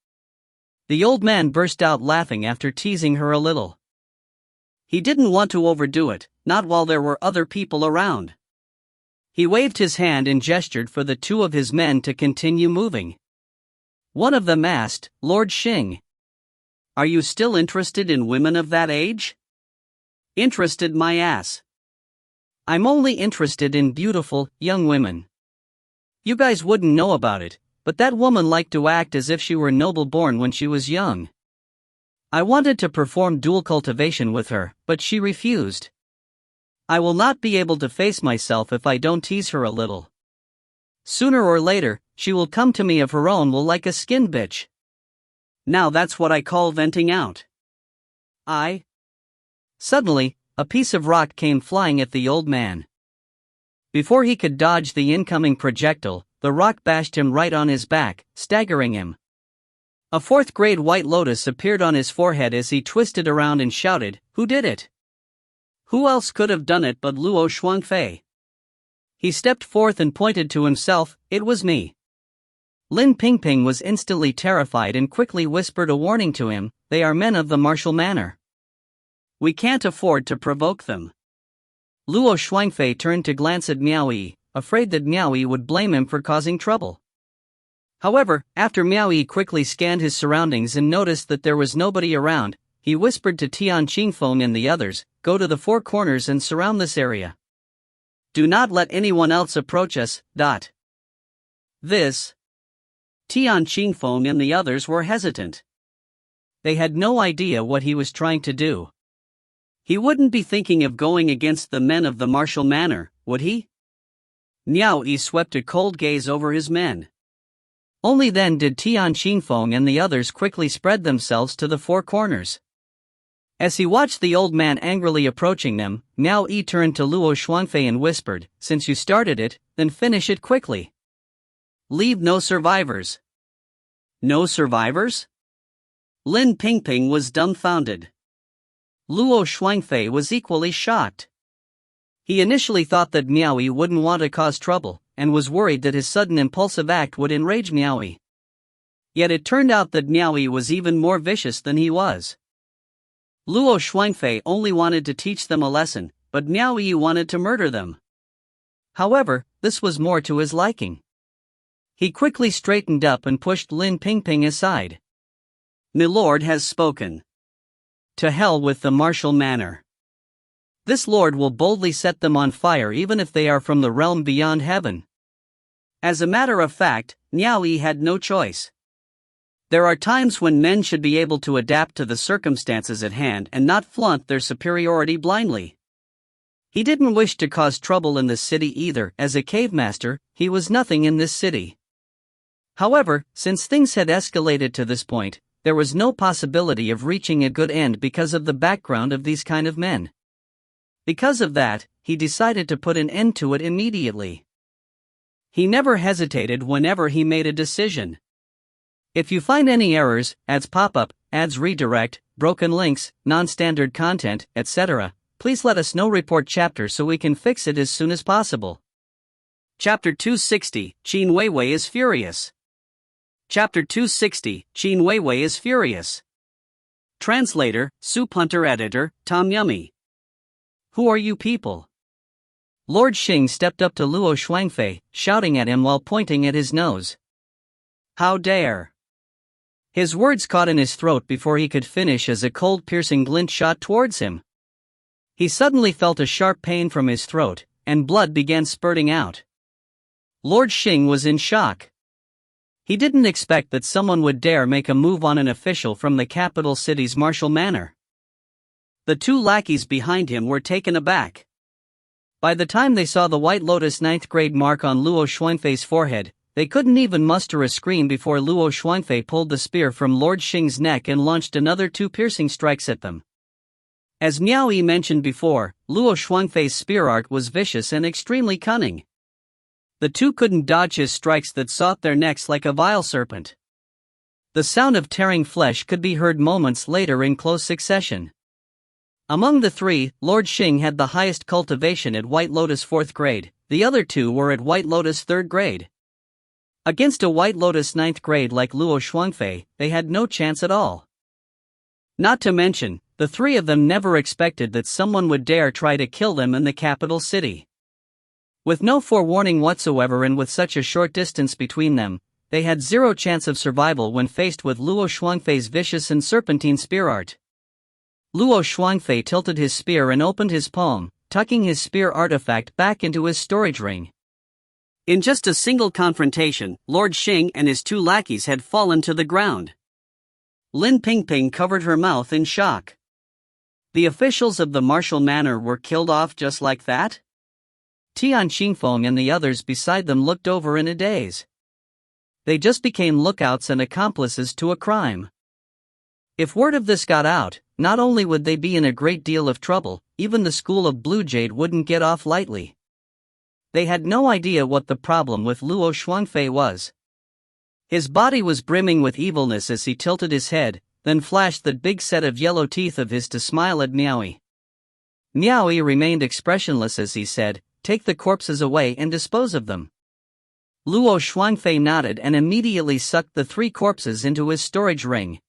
The old man burst out laughing after teasing her a little. He didn't want to overdo it, not while there were other people around. He waved his hand and gestured for the two of his men to continue moving. One of them asked, "Lord Xing, are you still interested in women of that age?" "Interested my ass. I'm only interested in beautiful, young women. You guys wouldn't know about it, but that woman liked to act as if she were noble-born when she was young. I wanted to perform dual cultivation with her, but she refused. I will not be able to face myself if I don't tease her a little. Sooner or later, she will come to me of her own will like a skin bitch. Now that's what I call venting out. Suddenly, a piece of rock came flying at the old man. Before he could dodge the incoming projectile, the rock bashed him right on his back, staggering him. A fourth-grade white lotus appeared on his forehead as he twisted around and shouted, "Who did it? Who else could have done it but Luo Shuangfei?" He stepped forth and pointed to himself, "It was me." Lin Pingping was instantly terrified and quickly whispered a warning to him, "They are men of the martial manner. We can't afford to provoke them." Luo Shuangfei turned to glance at Miao Yi, afraid that Miao Yi would blame him for causing trouble. However, after Miao Yi quickly scanned his surroundings and noticed that there was nobody around, he whispered to Tian Qingfeng and the others, "Go to the four corners and surround this area. Do not let anyone else approach us." This. Tian Qingfeng and the others were hesitant. They had no idea what he was trying to do. He wouldn't be thinking of going against the men of the martial manner, would he? Miao Yi swept a cold gaze over his men. Only then did Tian Qingfeng and the others quickly spread themselves to the four corners. As he watched the old man angrily approaching them, Miao Yi turned to Luo Shuangfei and whispered, "Since you started it, then finish it quickly. Leave no survivors." "No survivors?" Lin Pingping was dumbfounded. Luo Shuangfei was equally shocked. He initially thought that Miao Yi wouldn't want to cause trouble, and was worried that his sudden impulsive act would enrage Miao Yi. Yet it turned out that Miao Yi was even more vicious than he was. Luo Shuangfei only wanted to teach them a lesson, but Miao Yi wanted to murder them. However, this was more to his liking. He quickly straightened up and pushed Lin Pingping aside. "Milord has spoken. To hell with the martial manner. This lord will boldly set them on fire even if they are from the realm beyond heaven." As a matter of fact, Miao Yi had no choice. There are times when men should be able to adapt to the circumstances at hand and not flaunt their superiority blindly. He didn't wish to cause trouble in the city either. As a cave master, he was nothing in this city. However, since things had escalated to this point, there was no possibility of reaching a good end because of the background of these kind of men. Because of that, he decided to put an end to it immediately. He never hesitated whenever he made a decision. If you find any errors, ads pop up, ads redirect, broken links, non-standard content, etc., please let us know. Report chapter so we can fix it as soon as possible. Chapter 260, Qin Weiwei is furious. Chapter 260, Qin Weiwei is furious. Translator, Soup Hunter. Editor, Tom Yummy. Who are you people? Lord Xing stepped up to Luo Shuangfei, shouting at him while pointing at his nose. How dare! His words caught in his throat before he could finish as a cold piercing glint shot towards him. He suddenly felt a sharp pain from his throat, and blood began spurting out. Lord Xing was in shock. He didn't expect that someone would dare make a move on an official from the capital city's martial manner. The two lackeys behind him were taken aback. By the time they saw the White Lotus 9th grade mark on Luo Shuangfei's forehead, they couldn't even muster a scream before Luo Shuangfei pulled the spear from Lord Xing's neck and launched another two piercing strikes at them. As Miao Yi mentioned before, Luo Shuangfei's spear arc was vicious and extremely cunning. The two couldn't dodge his strikes that sought their necks like a vile serpent. The sound of tearing flesh could be heard moments later in close succession. Among the three, Lord Xing had the highest cultivation at White Lotus 4th grade, the other two were at White Lotus 3rd grade. Against a White Lotus 9th grade like Luo Shuangfei, they had no chance at all. Not to mention, the three of them never expected that someone would dare try to kill them in the capital city. With no forewarning whatsoever and with such a short distance between them, they had zero chance of survival when faced with Luo Shuangfei's vicious and serpentine spear art. Luo Shuangfei tilted his spear and opened his palm, tucking his spear artifact back into his storage ring. In just a single confrontation, Lord Xing and his two lackeys had fallen to the ground. Lin Pingping covered her mouth in shock. The officials of the martial manor were killed off just like that? Tian Xingfeng and the others beside them looked over in a daze. They just became lookouts and accomplices to a crime. If word of this got out, not only would they be in a great deal of trouble, even the school of Blue Jade wouldn't get off lightly. They had no idea what the problem with Luo Shuangfei was. His body was brimming with evilness as he tilted his head, then flashed the big set of yellow teeth of his to smile at Miao Yi. Miao Yi remained expressionless as he said, "Take the corpses away and dispose of them." Luo Shuangfei nodded and immediately sucked the three corpses into his storage ring.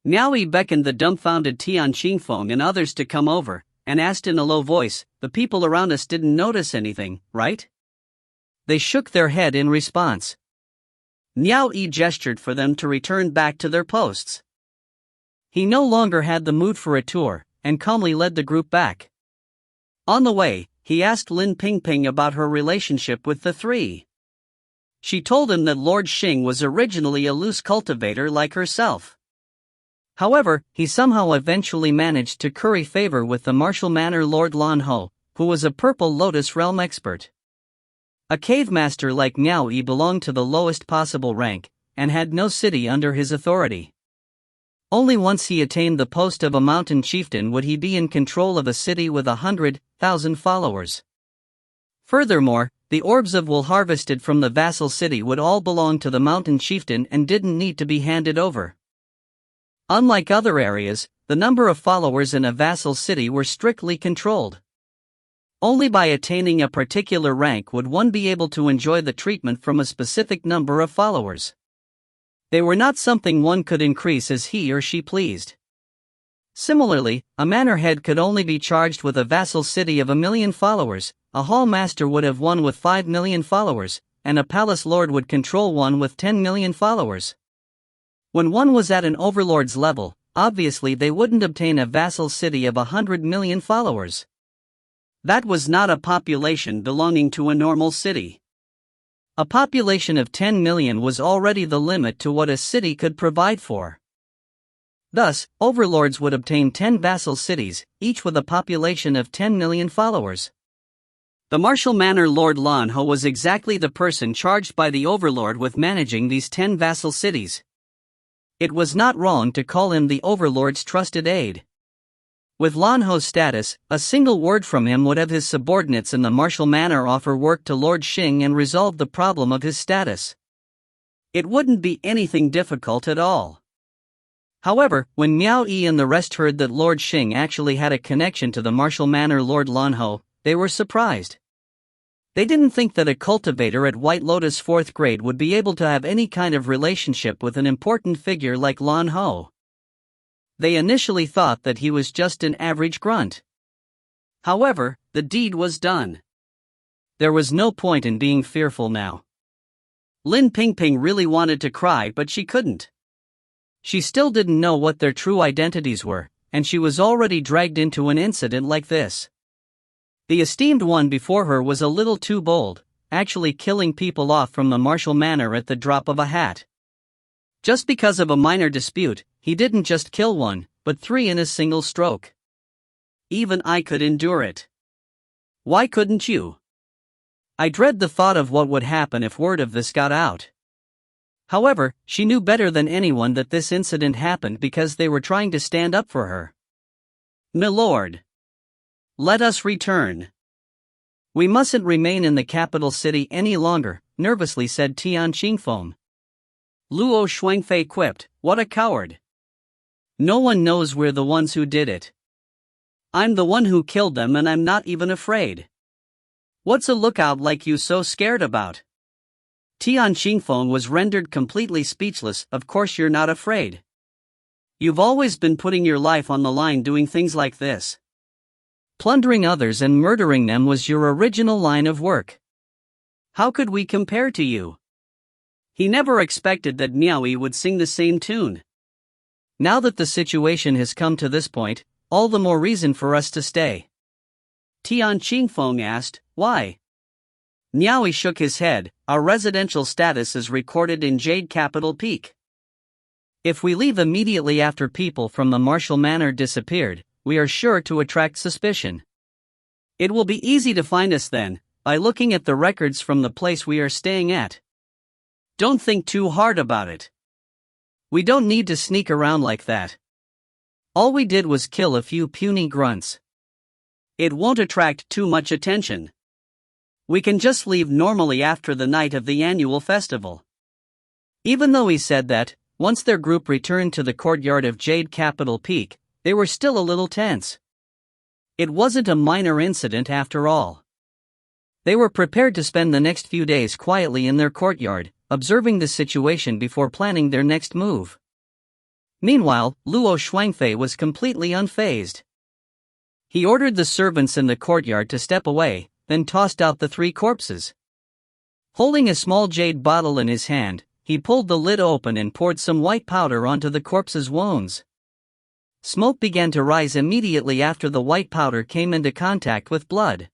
Miao Yi beckoned the dumbfounded Tian Xingfeng and others to come over, and asked in a low voice, "The people around us didn't notice anything, right?" They shook their head in response. Miao Yi gestured for them to return back to their posts. He no longer had the mood for a tour, and calmly led the group back. On the way, he asked Lin Pingping about her relationship with the three. She told him that Lord Xing was originally a loose cultivator like herself. However, he somehow eventually managed to curry favor with the martial manor Lord Lan Ho, who was a Purple Lotus realm expert. A cave master like Miao Yi belonged to the lowest possible rank, and had no city under his authority. Only once he attained the post of a mountain chieftain would he be in control of a city with 100,000 followers. Furthermore, the orbs of wool harvested from the vassal city would all belong to the mountain chieftain and didn't need to be handed over. Unlike other areas, the number of followers in a vassal city were strictly controlled. Only by attaining a particular rank would one be able to enjoy the treatment from a specific number of followers. They were not something one could increase as he or she pleased. Similarly, a manor head could only be charged with a vassal city of 1 million followers, a hall master would have one with 5 million followers, and a palace lord would control one with 10 million followers. When one was at an overlord's level, obviously they wouldn't obtain a vassal city of 100 million followers. That was not a population belonging to a normal city. A population of 10 million was already the limit to what a city could provide for. Thus, overlords would obtain 10 vassal cities, each with a population of 10 million followers. The martial manor Lord Lan Ho was exactly the person charged by the overlord with managing these 10 vassal cities. It was not wrong to call him the overlord's trusted aide. With Lan Ho's status, a single word from him would have his subordinates in the martial manor offer work to Lord Xing and resolve the problem of his status. It wouldn't be anything difficult at all. However, when Miao Yi and the rest heard that Lord Xing actually had a connection to the martial manor Lord Lan Ho, they were surprised. They didn't think that a cultivator at White Lotus 4th grade would be able to have any kind of relationship with an important figure like Lan Ho. They initially thought that he was just an average grunt. However, the deed was done. There was no point in being fearful now. Lin Pingping really wanted to cry, but she couldn't. She still didn't know what their true identities were, and she was already dragged into an incident like this. The esteemed one before her was a little too bold, actually killing people off from the martial manor at the drop of a hat. Just because of a minor dispute, he didn't just kill one, but 3 in a single stroke. Even I could endure it. Why couldn't you? I dread the thought of what would happen if word of this got out. However, she knew better than anyone that this incident happened because they were trying to stand up for her. "Milord, let us return. We mustn't remain in the capital city any longer," nervously said Tian Xingfeng. Luo Shuangfei quipped, "What a coward. No one knows we're the ones who did it. I'm the one who killed them and I'm not even afraid. What's a lookout like you so scared about?" Tian Qingfeng was rendered completely speechless. Of course you're not afraid. You've always been putting your life on the line doing things like this. Plundering others and murdering them was your original line of work. How could we compare to you? He never expected that Miao Yi would sing the same tune. Now that the situation has come to this point, all the more reason for us to stay. Tian Qingfeng asked, why? Miao Yi shook his head. Our residential status is recorded in Jade Capital Peak. If we leave immediately after people from the martial manor disappeared, we are sure to attract suspicion. It will be easy to find us then, by looking at the records from the place we are staying at. Don't think too hard about it. We don't need to sneak around like that. All we did was kill a few puny grunts. It won't attract too much attention. We can just leave normally after the night of the annual festival. Even though he said that, once their group returned to the courtyard of Jade Capital Peak, they were still a little tense. It wasn't a minor incident after all. They were prepared to spend the next few days quietly in their courtyard, observing the situation before planning their next move. Meanwhile, Luo Shuangfei was completely unfazed. He ordered the servants in the courtyard to step away, then tossed out the 3 corpses. Holding a small jade bottle in his hand, he pulled the lid open and poured some white powder onto the corpses' wounds. Smoke began to rise immediately after the white powder came into contact with blood.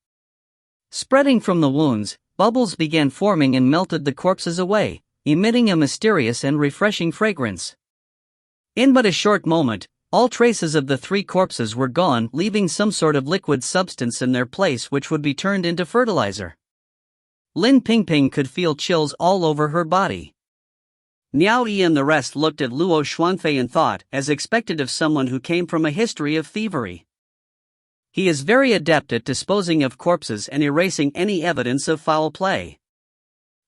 Spreading from the wounds, bubbles began forming and melted the corpses away, emitting a mysterious and refreshing fragrance. In but a short moment, all traces of the 3 corpses were gone, leaving some sort of liquid substance in their place which would be turned into fertilizer. Lin Pingping could feel chills all over her body. Miao Yi and the rest looked at Luo Shuangfei and thought, as expected of someone who came from a history of thievery. He is very adept at disposing of corpses and erasing any evidence of foul play.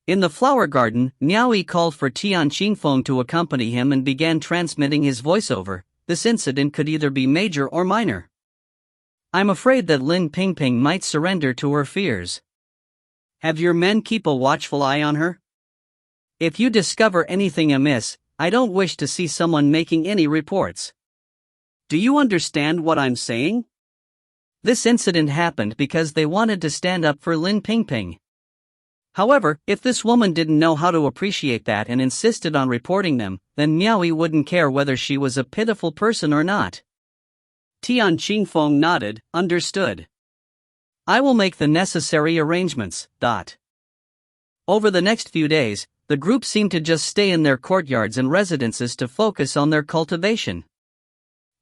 In the flower garden, Miao Yi called for Tian Qingfeng to accompany him and began transmitting his voiceover. This incident could either be major or minor. I'm afraid that Lin Pingping might surrender to her fears. Have your men keep a watchful eye on her? If you discover anything amiss, I don't wish to see someone making any reports. Do you understand what I'm saying? This incident happened because they wanted to stand up for Lin Pingping. However, if this woman didn't know how to appreciate that and insisted on reporting them, then Miao Yi wouldn't care whether she was a pitiful person or not. Tian Qingfeng nodded, understood. I will make the necessary arrangements. Over the next few days, the group seemed to just stay in their courtyards and residences to focus on their cultivation.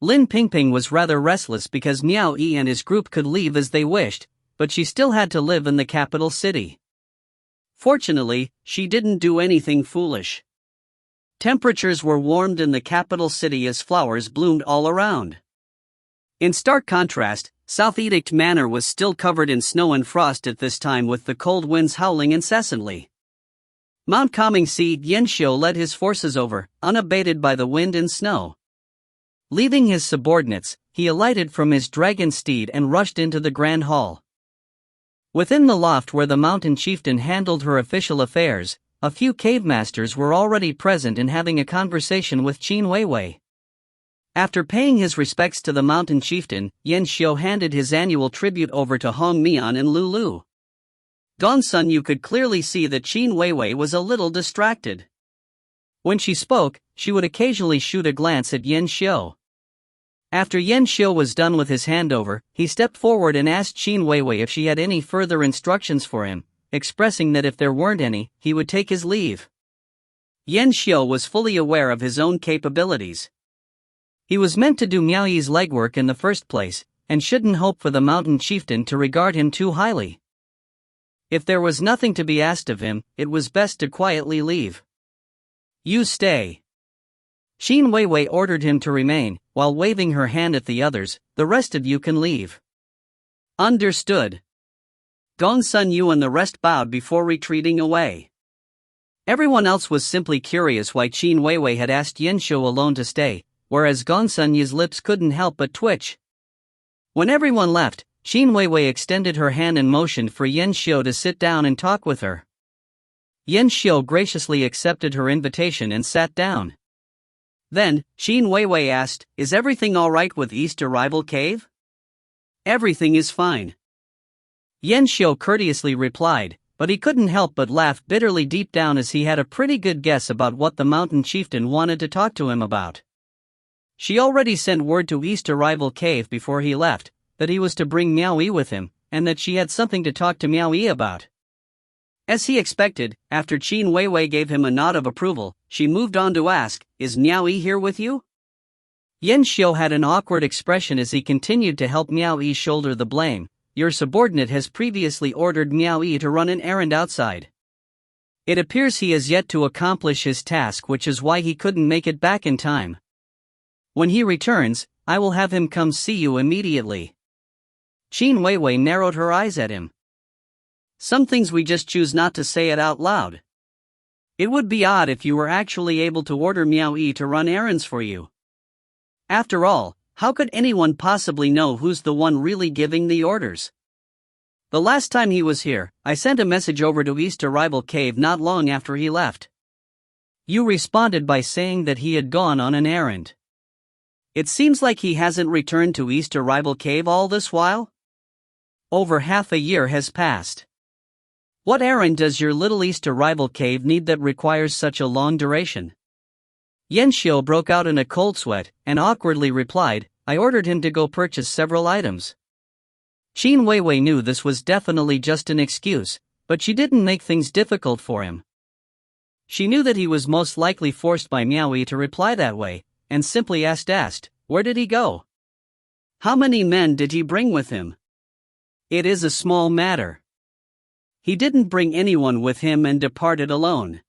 Lin Pingping was rather restless because Miao Yi and his group could leave as they wished, but she still had to live in the capital city. Fortunately, she didn't do anything foolish. Temperatures were warmed in the capital city as flowers bloomed all around. In stark contrast, South Edict Manor was still covered in snow and frost at this time with the cold winds howling incessantly. Mount Kangxi Yanxiu led his forces over, unabated by the wind and snow. Leaving his subordinates, he alighted from his dragon steed and rushed into the grand hall. Within the loft where the mountain chieftain handled her official affairs, a few cave masters were already present and having a conversation with Qin Weiwei. After paying his respects to the mountain chieftain, Yanxiu handed his annual tribute over to Hong Mian and Lulu. Gongsun Yu could clearly see that Qin Weiwei was a little distracted. When she spoke, she would occasionally shoot a glance at Yanxiu. After Yanxiu was done with his handover, he stepped forward and asked Qin Weiwei if she had any further instructions for him, expressing that if there weren't any, he would take his leave. Yanxiu was fully aware of his own capabilities. He was meant to do Miao Yi's legwork in the first place, and shouldn't hope for the mountain chieftain to regard him too highly. If there was nothing to be asked of him, it was best to quietly leave. You stay. Qin Weiwei ordered him to remain, while waving her hand at the others. The rest of you can leave. Understood. Gongsun Yu and the rest bowed before retreating away. Everyone else was simply curious why Qin Weiwei had asked Yanxiu alone to stay, whereas Gongsun Yu's lips couldn't help but twitch. When everyone left, Qin Weiwei extended her hand and motioned for Yanxiu to sit down and talk with her. Yan Xiu graciously accepted her invitation and sat down. Then, Qin Weiwei asked, "Is everything alright with East Arrival Cave?" "Everything is fine," Yan Xiu courteously replied, but he couldn't help but laugh bitterly deep down as he had a pretty good guess about what the mountain chieftain wanted to talk to him about. She already sent word to East Arrival Cave before he left, that he was to bring Miao Yi with him, and that she had something to talk to Miao Yi about. As he expected, after Qin Weiwei gave him a nod of approval, she moved on to ask, "Is Miao Yi here with you?" Yan Xiu had an awkward expression as he continued to help Miao Yi shoulder the blame. "Your subordinate has previously ordered Miao Yi to run an errand outside. It appears he has yet to accomplish his task, which is why he couldn't make it back in time. When he returns, I will have him come see you immediately." Qin Weiwei narrowed her eyes at him. "Some things we just choose not to say it out loud. It would be odd if you were actually able to order Miao Yi to run errands for you. After all, how could anyone possibly know who's the one really giving the orders? The last time he was here, I sent a message over to East Arrival Cave not long after he left. You responded by saying that he had gone on an errand. It seems like he hasn't returned to East Arrival Cave all this while? Over half a year has passed. What errand does your little East Arrival Cave need that requires such a long duration?" Yan Xiu broke out in a cold sweat, and awkwardly replied, "I ordered him to go purchase several items." Qin Weiwei knew this was definitely just an excuse, but she didn't make things difficult for him. She knew that he was most likely forced by Miao Yi to reply that way, and simply asked, "Where did he go? How many men did he bring with him?" It is a small matter. He didn't bring anyone with him and departed alone.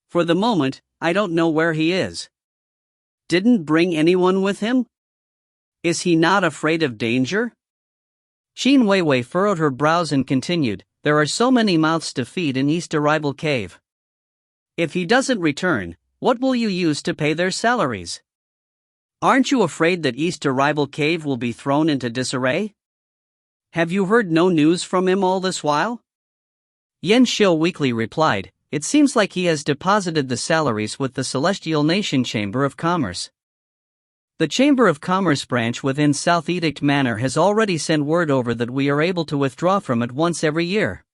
For the moment, I don't know where he is. Didn't bring anyone with him? Is he not afraid of danger? Qin Weiwei furrowed her brows and continued, "There are so many mouths to feed in East Arrival Cave. If he doesn't return, what will you use to pay their salaries? Aren't you afraid that East Arrival Cave will be thrown into disarray? Have you heard no news from him all this while?" Yan Xiu weakly replied, "It seems like he has deposited the salaries with the Celestial Nation Chamber of Commerce. The Chamber of Commerce branch within South Edict Manor has already sent word over that we are able to withdraw from it once every year.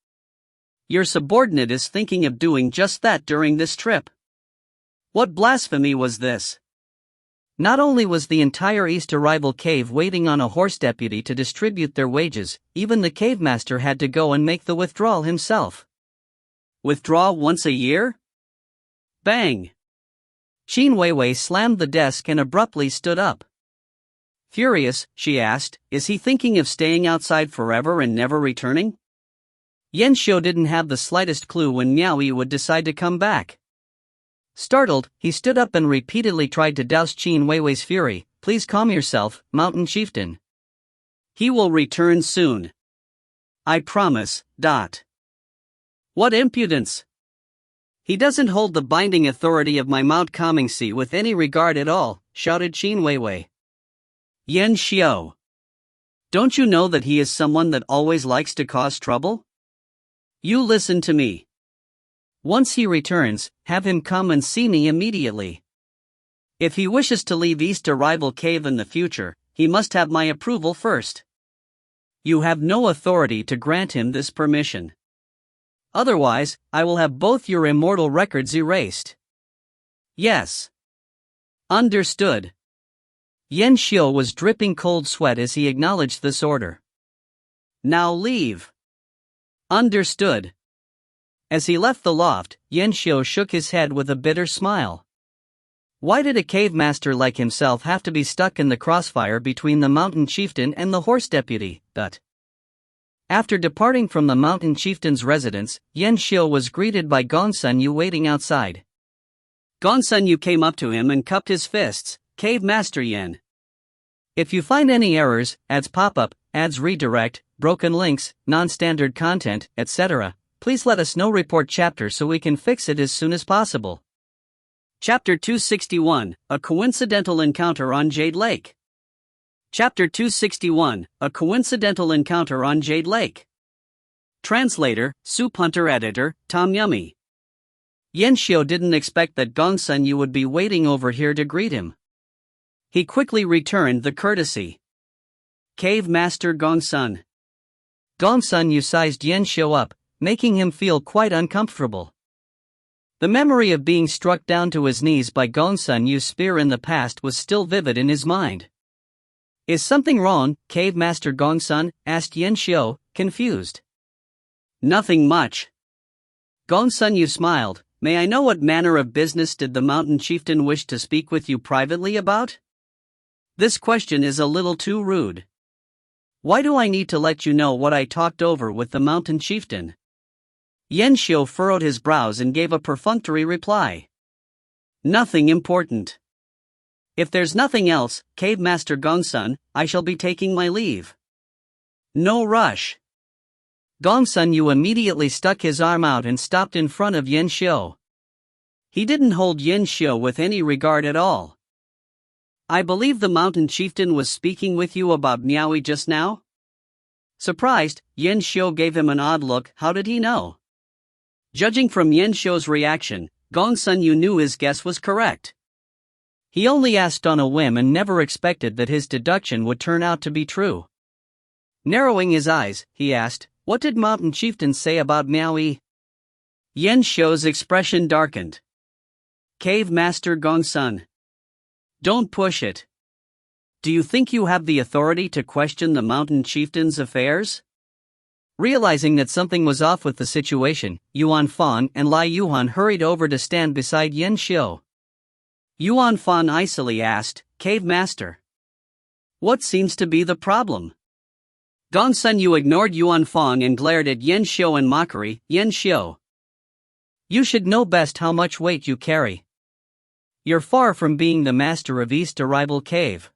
Your subordinate is thinking of doing just that during this trip. What blasphemy was this?" Not only was the entire East Arrival Cave waiting on a horse deputy to distribute their wages, even the cave master had to go and make the withdrawal himself. Withdraw once a year? Bang! Qin Weiwei slammed the desk and abruptly stood up. Furious, she asked, "Is he thinking of staying outside forever and never returning?" Yan Xiu didn't have the slightest clue when Miao Yi would decide to come back. Startled, he stood up and repeatedly tried to douse Qin Weiwei's fury. "Please calm yourself, Mountain Chieftain. He will return soon. I promise. What impudence! He doesn't hold the binding authority of my Mount Comingsi with any regard at all," shouted Qin Weiwei. "Yan Xiu. Don't you know that he is someone that always likes to cause trouble? You listen to me. Once he returns, have him come and see me immediately. If he wishes to leave East Arrival Cave in the future, he must have my approval first. You have no authority to grant him this permission. Otherwise, I will have both your immortal records erased." "Yes. Understood." Yan Xiu was dripping cold sweat as he acknowledged this order. "Now leave." "Understood." As he left the loft, Yan Xiu shook his head with a bitter smile. Why did a cave master like himself have to be stuck in the crossfire between the mountain chieftain and the horse deputy? After departing from the mountain chieftain's residence, Yan Xiu was greeted by Gongsun Yu waiting outside. Gongsun Yu came up to him and cupped his fists. "Cave Master Yan. If you find any errors, ads pop-up, ads redirect, broken links, non-standard content, etc., please let us know. Report chapter so we can fix it as soon as possible." Chapter 261, A Coincidental Encounter on Jade Lake. Chapter 261, A Coincidental Encounter on Jade Lake. Translator, Soup Hunter Editor, Tom Yummy. Yan Xiu didn't expect that Gongsun Yu would be waiting over here to greet him. He quickly returned the courtesy. Cave Master Gongsun. Gongsun Yu sized Yan Xiu up, making him feel quite uncomfortable. The memory of being struck down to his knees by Gongsun Yu's spear in the past was still vivid in his mind. Is something wrong, Cave Master Gongsun? Asked Yan Xiu, confused. Nothing much. Gongsun Yu smiled. May I know what manner of business did the mountain chieftain wish to speak with you privately about? This question is a little too rude. Why do I need to let you know what I talked over with the mountain chieftain? Yan Xiu furrowed his brows and gave a perfunctory reply. Nothing important. If there's nothing else, Cave Master Gongsun, I shall be taking my leave. No rush. Gongsun Yu immediately stuck his arm out and stopped in front of Yan Xiu. He didn't hold Yan Xiu with any regard at all. I believe the mountain chieftain was speaking with you about Miao Yi just now? Surprised, Yan Xiu gave him an odd look. How did he know? Judging from Yan Xiu's reaction, Gongsun Yu knew his guess was correct. He only asked on a whim and never expected that his deduction would turn out to be true. Narrowing his eyes, he asked, what did mountain chieftain say about Miao Yi? Yan Xiu's expression darkened. Cave Master Gongsun. Don't push it. Do you think you have the authority to question the mountain chieftain's affairs? Realizing that something was off with the situation, Yuan Fan and Lai Yuan hurried over to stand beside Yan Xiu. Yuan Fan icily asked, Cave Master. What seems to be the problem? Gongsun Yu ignored Yuan Fan and glared at Yan Xiu in mockery. Yan Xiu. You should know best how much weight you carry. You're far from being the master of East Arrival Cave.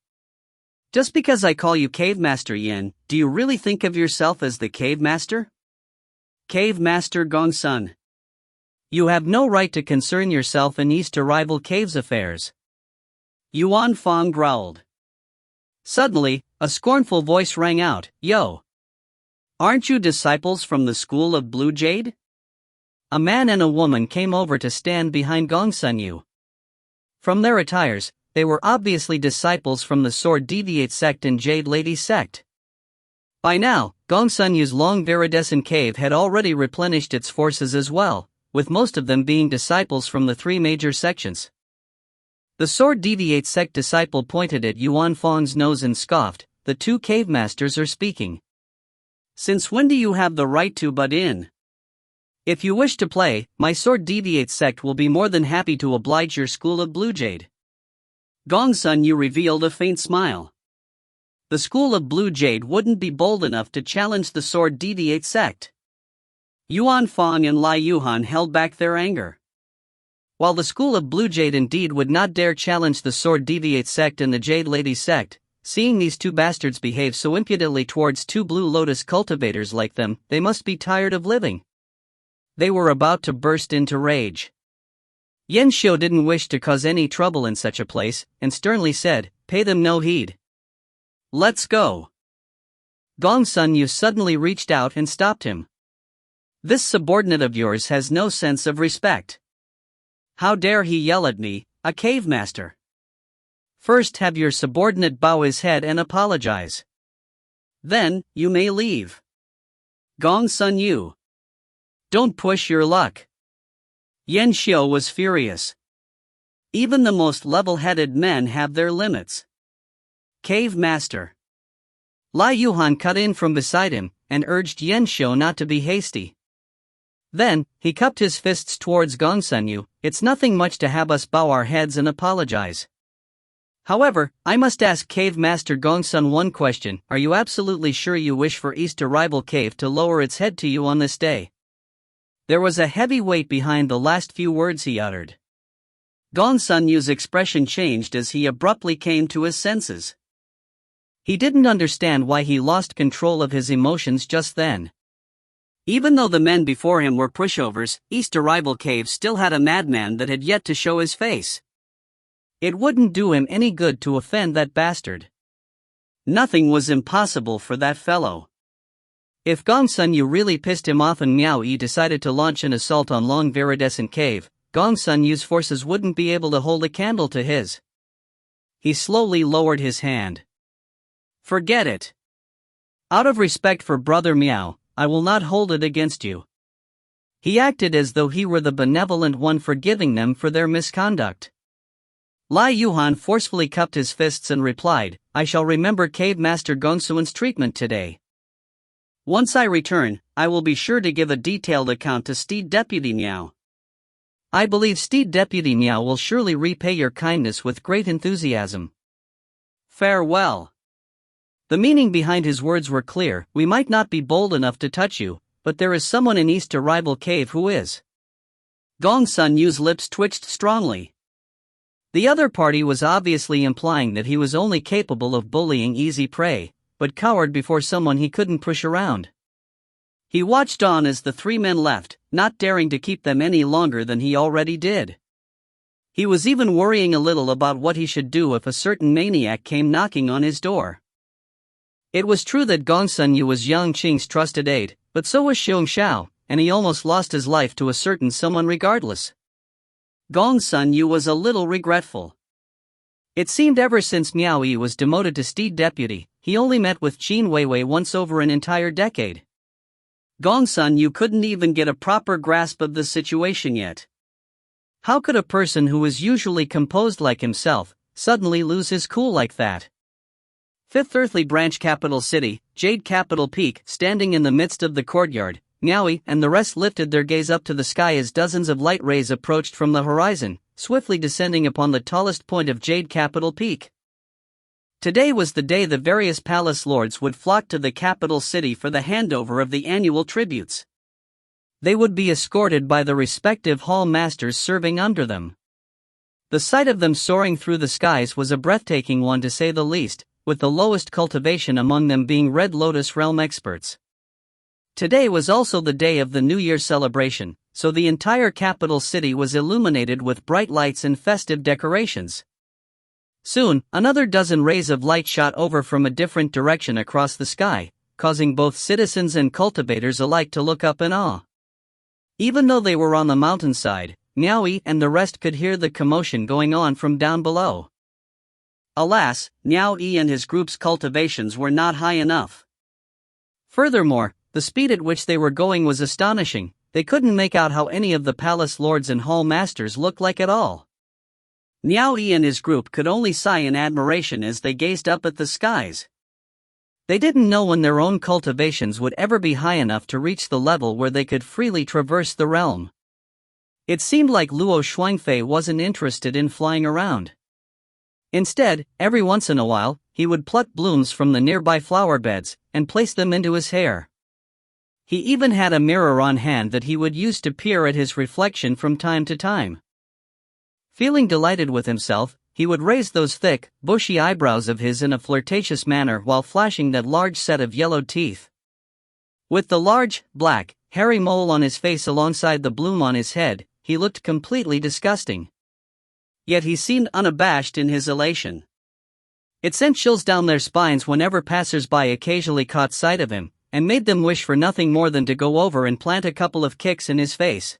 Just because I call you Cave Master Yan, do you really think of yourself as the Cave Master? Cave Master Gongsun. You have no right to concern yourself in East Arrival Cave's affairs. Yuan Fan growled. Suddenly, a scornful voice rang out, Yo! Aren't you disciples from the school of Blue Jade? A man and a woman came over to stand behind Gongsun Yu. From their attires, they were obviously disciples from the Sword Deviate sect and Jade Lady sect. By now, Gongsun Yu's long viridescent cave had already replenished its forces as well, with most of them being disciples from the three major sections. The Sword Deviate sect disciple pointed at Yuan Fan's nose and scoffed, the two cave masters are speaking. Since when do you have the right to butt in? If you wish to play, my Sword Deviate sect will be more than happy to oblige your school of Blue Jade. Gongsun Yu revealed a faint smile. The school of Blue Jade wouldn't be bold enough to challenge the Sword Deviate sect. Yuan Fan and Lai Yuan held back their anger. While the school of Blue Jade indeed would not dare challenge the Sword Deviate sect and the Jade Lady sect, seeing these two bastards behave so impudently towards two Blue Lotus cultivators like them, they must be tired of living. They were about to burst into rage. Yan Xiu didn't wish to cause any trouble in such a place, and sternly said, pay them no heed. Let's go. Gongsun Yu suddenly reached out and stopped him. This subordinate of yours has no sense of respect. How dare he yell at me, a cave master? First have your subordinate bow his head and apologize. Then, you may leave. Gongsun Yu. Don't push your luck. Yan Xiu was furious. Even the most level-headed men have their limits. Cave Master. Lai Yuan cut in from beside him, and urged Yan Xiu not to be hasty. Then, he cupped his fists towards Gongsun Yu. It's nothing much to have us bow our heads and apologize. However, I must ask Cave Master Gongsun one question. Are you absolutely sure you wish for East Arrival Cave to lower its head to you on this day? There was a heavy weight behind the last few words he uttered. Gongsun Yu's expression changed as he abruptly came to his senses. He didn't understand why he lost control of his emotions just then. Even though the men before him were pushovers, East Arrival Cave still had a madman that had yet to show his face. It wouldn't do him any good to offend that bastard. Nothing was impossible for that fellow. If Gongsun Yu really pissed him off and Miao Yi decided to launch an assault on Long Viridescent Cave, Gong Sun Yu's forces wouldn't be able to hold a candle to his. He slowly lowered his hand. Forget it. Out of respect for Brother Miao, I will not hold it against you. He acted as though he were the benevolent one forgiving them for their misconduct. Lai Yuhan forcefully cupped his fists and replied, I shall remember Cave Master Gongsuan's treatment today. Once I return, I will be sure to give a detailed account to Steed Deputy Miao. I believe Steed Deputy Miao will surely repay your kindness with great enthusiasm. Farewell. The meaning behind his words were clear. We might not be bold enough to touch you, but there is someone in East to rival Cave who is. Gong Sun Yu's lips twitched strongly. The other party was obviously implying that he was only capable of bullying easy prey, but cowered before someone he couldn't push around. He watched on as the three men left, not daring to keep them any longer than he already did. He was even worrying a little about what he should do if a certain maniac came knocking on his door. It was true that Gong Sun Yu was Yang Qing's trusted aide, but so was Xiong Xiao, and he almost lost his life to a certain someone regardless. Gong Sun Yu was a little regretful. It seemed ever since Miao Yi was demoted to Steed Deputy, he only met with Qin Weiwei once over an entire decade. Gong Sun Yu couldn't even get a proper grasp of the situation yet. How could a person who was usually composed like himself suddenly lose his cool like that? Fifth Earthly Branch Capital City, Jade Capital Peak, standing in the midst of the courtyard, Miao Yi and the rest lifted their gaze up to the sky as dozens of light rays approached from the horizon, swiftly descending upon the tallest point of Jade Capital Peak. Today was the day the various palace lords would flock to the capital city for the handover of the annual tributes. They would be escorted by the respective hall masters serving under them. The sight of them soaring through the skies was a breathtaking one to say the least, with the lowest cultivation among them being Red Lotus Realm experts. Today was also the day of the New Year celebration, so the entire capital city was illuminated with bright lights and festive decorations. Soon, another dozen rays of light shot over from a different direction across the sky, causing both citizens and cultivators alike to look up in awe. Even though they were on the mountainside, Miao Yi and the rest could hear the commotion going on from down below. Alas, Miao Yi and his group's cultivations were not high enough. Furthermore, the speed at which they were going was astonishing. They couldn't make out how any of the palace lords and hall masters looked like at all. Miao Yi and his group could only sigh in admiration as they gazed up at the skies. They didn't know when their own cultivations would ever be high enough to reach the level where they could freely traverse the realm. It seemed like Luo Shuangfei wasn't interested in flying around. Instead, every once in a while, he would pluck blooms from the nearby flower beds and place them into his hair. He even had a mirror on hand that he would use to peer at his reflection from time to time. Feeling delighted with himself, he would raise those thick, bushy eyebrows of his in a flirtatious manner while flashing that large set of yellow teeth. With the large, black, hairy mole on his face alongside the bloom on his head, he looked completely disgusting. Yet he seemed unabashed in his elation. It sent chills down their spines whenever passers-by occasionally caught sight of him, and made them wish for nothing more than to go over and plant a couple of kicks in his face.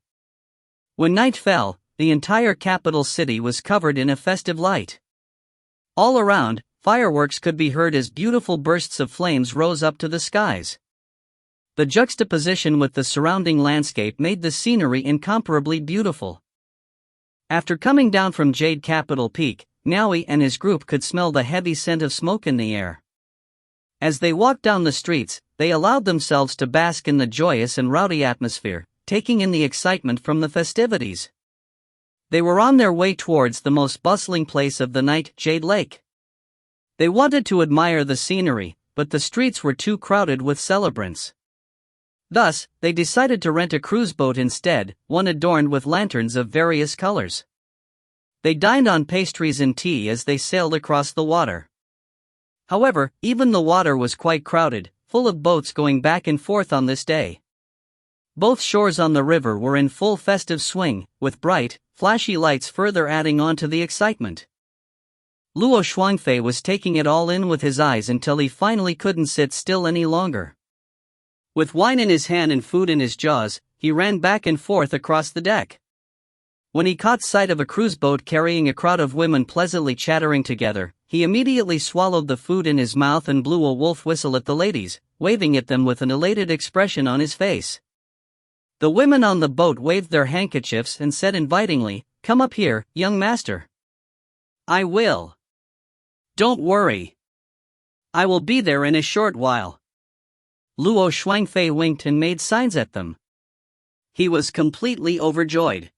When night fell, the entire capital city was covered in a festive light. All around, fireworks could be heard as beautiful bursts of flames rose up to the skies. The juxtaposition with the surrounding landscape made the scenery incomparably beautiful. After coming down from Jade Capital Peak, Miao Yi and his group could smell the heavy scent of smoke in the air. As they walked down the streets, they allowed themselves to bask in the joyous and rowdy atmosphere, taking in the excitement from the festivities. They were on their way towards the most bustling place of the night, Jade Lake. They wanted to admire the scenery, but the streets were too crowded with celebrants. Thus, they decided to rent a cruise boat instead, one adorned with lanterns of various colors. They dined on pastries and tea as they sailed across the water. However, even the water was quite crowded, full of boats going back and forth on this day. Both shores on the river were in full festive swing, with bright, flashy lights further adding on to the excitement. Luo Shuangfei was taking it all in with his eyes until he finally couldn't sit still any longer. With wine in his hand and food in his jaws, he ran back and forth across the deck. When he caught sight of a cruise boat carrying a crowd of women pleasantly chattering together, he immediately swallowed the food in his mouth and blew a wolf whistle at the ladies, waving at them with an elated expression on his face. The women on the boat waved their handkerchiefs and said invitingly, "Come up here, young master." "I will. Don't worry. I will be there in a short while." Luo Shuangfei winked and made signs at them. He was completely overjoyed.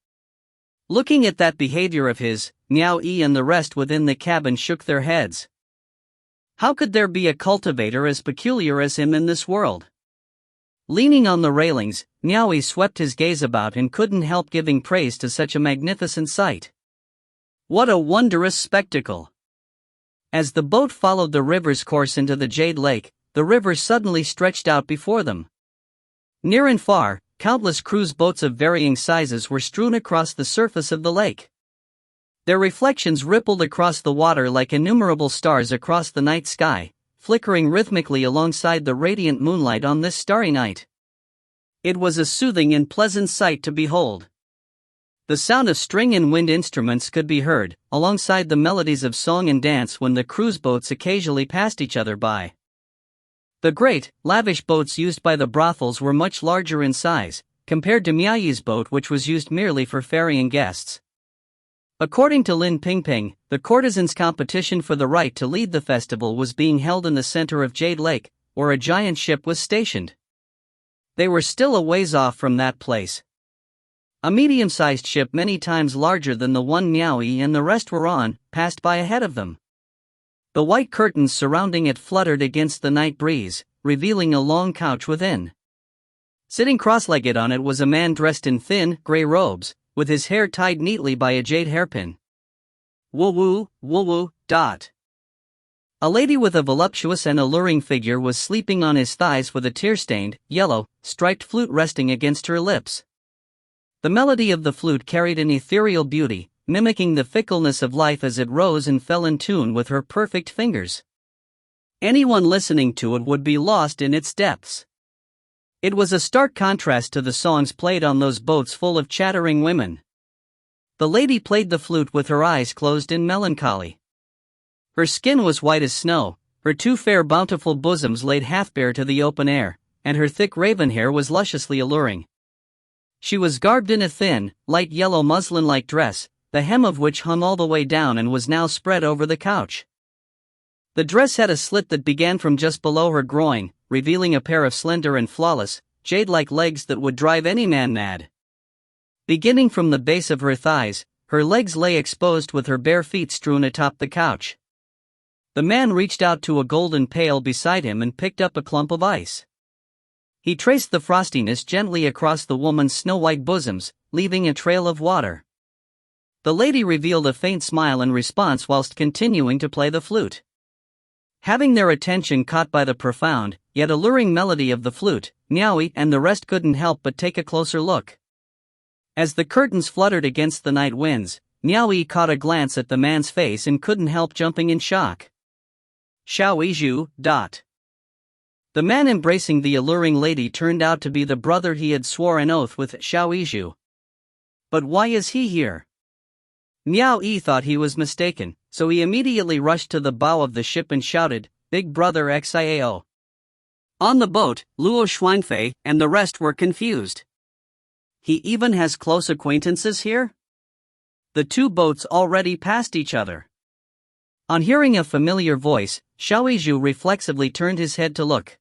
Looking at that behavior of his, Miao Yi and the rest within the cabin shook their heads. How could there be a cultivator as peculiar as him in this world? Leaning on the railings, Miao Yi swept his gaze about and couldn't help giving praise to such a magnificent sight. What a wondrous spectacle! As the boat followed the river's course into the Jade Lake, the river suddenly stretched out before them. Near and far, countless cruise boats of varying sizes were strewn across the surface of the lake. Their reflections rippled across the water like innumerable stars across the night sky, flickering rhythmically alongside the radiant moonlight on this starry night. It was a soothing and pleasant sight to behold. The sound of string and wind instruments could be heard, alongside the melodies of song and dance when the cruise boats occasionally passed each other by. The great, lavish boats used by the brothels were much larger in size, compared to Miao Yi's boat, which was used merely for ferrying guests. According to Lin Pingping, the courtesans' competition for the right to lead the festival was being held in the center of Jade Lake, where a giant ship was stationed. They were still a ways off from that place. A medium-sized ship many times larger than the one Miao Yi and the rest were on, passed by ahead of them. The white curtains surrounding it fluttered against the night breeze, revealing a long couch within. Sitting cross-legged on it was a man dressed in thin, gray robes, with his hair tied neatly by a jade hairpin. Woo-woo, woo-woo, dot. A lady with a voluptuous and alluring figure was sleeping on his thighs with a tear-stained, yellow, striped flute resting against her lips. The melody of the flute carried an ethereal beauty, mimicking the fickleness of life as it rose and fell in tune with her perfect fingers. Anyone listening to it would be lost in its depths. It was a stark contrast to the songs played on those boats full of chattering women. The lady played the flute with her eyes closed in melancholy. Her skin was white as snow, her two fair bountiful bosoms laid half bare to the open air, and her thick raven hair was lusciously alluring. She was garbed in a thin, light yellow muslin-like dress, the hem of which hung all the way down and was now spread over the couch. The dress had a slit that began from just below her groin, revealing a pair of slender and flawless, jade-like legs that would drive any man mad. Beginning from the base of her thighs, her legs lay exposed with her bare feet strewn atop the couch. The man reached out to a golden pail beside him and picked up a clump of ice. He traced the frostiness gently across the woman's snow-white bosoms, leaving a trail of water. The lady revealed a faint smile in response whilst continuing to play the flute. Having their attention caught by the profound, yet alluring melody of the flute, Miao Yi and the rest couldn't help but take a closer look. As the curtains fluttered against the night winds, Miao Yi caught a glance at the man's face and couldn't help jumping in shock. Xiao Yizhu, dot. The man embracing the alluring lady turned out to be the brother he had swore an oath with, Xiao Yizhu. But why is he here? Miao Yi thought he was mistaken, so he immediately rushed to the bow of the ship and shouted, "Big brother Xiao." On the boat, Luo Shuangfei and the rest were confused. He even has close acquaintances here? The two boats already passed each other. On hearing a familiar voice, Xiao Yizhu reflexively turned his head to look.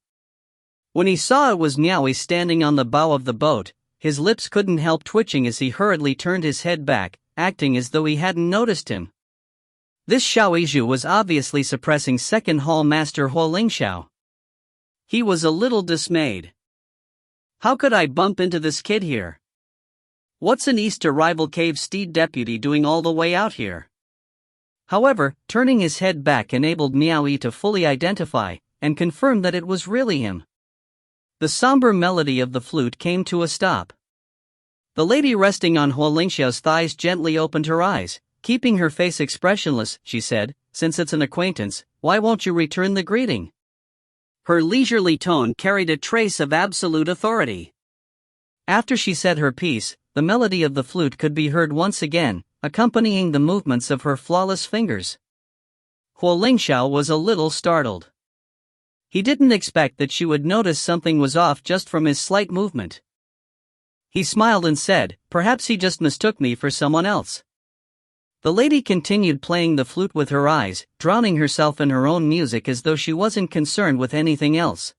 When he saw it was Miao Yi standing on the bow of the boat, his lips couldn't help twitching as he hurriedly turned his head back, acting as though he hadn't noticed him. This Xiao Yizhu was obviously suppressing Second Hall Master Huo Lingxiao. He was a little dismayed. How could I bump into this kid here? What's an Easter rival cave steed deputy doing all the way out here? However, turning his head back enabled Miao Yi to fully identify and confirm that it was really him. The somber melody of the flute came to a stop. The lady resting on Huo Lingxiao's thighs gently opened her eyes. Keeping her face expressionless, she said, "Since it's an acquaintance, why won't you return the greeting?" Her leisurely tone carried a trace of absolute authority. After she said her piece, the melody of the flute could be heard once again, accompanying the movements of her flawless fingers. Huo Lingxiao was a little startled. He didn't expect that she would notice something was off just from his slight movement. He smiled and said, "Perhaps he just mistook me for someone else." The lady continued playing the flute with her eyes, drowning herself in her own music as though she wasn't concerned with anything else.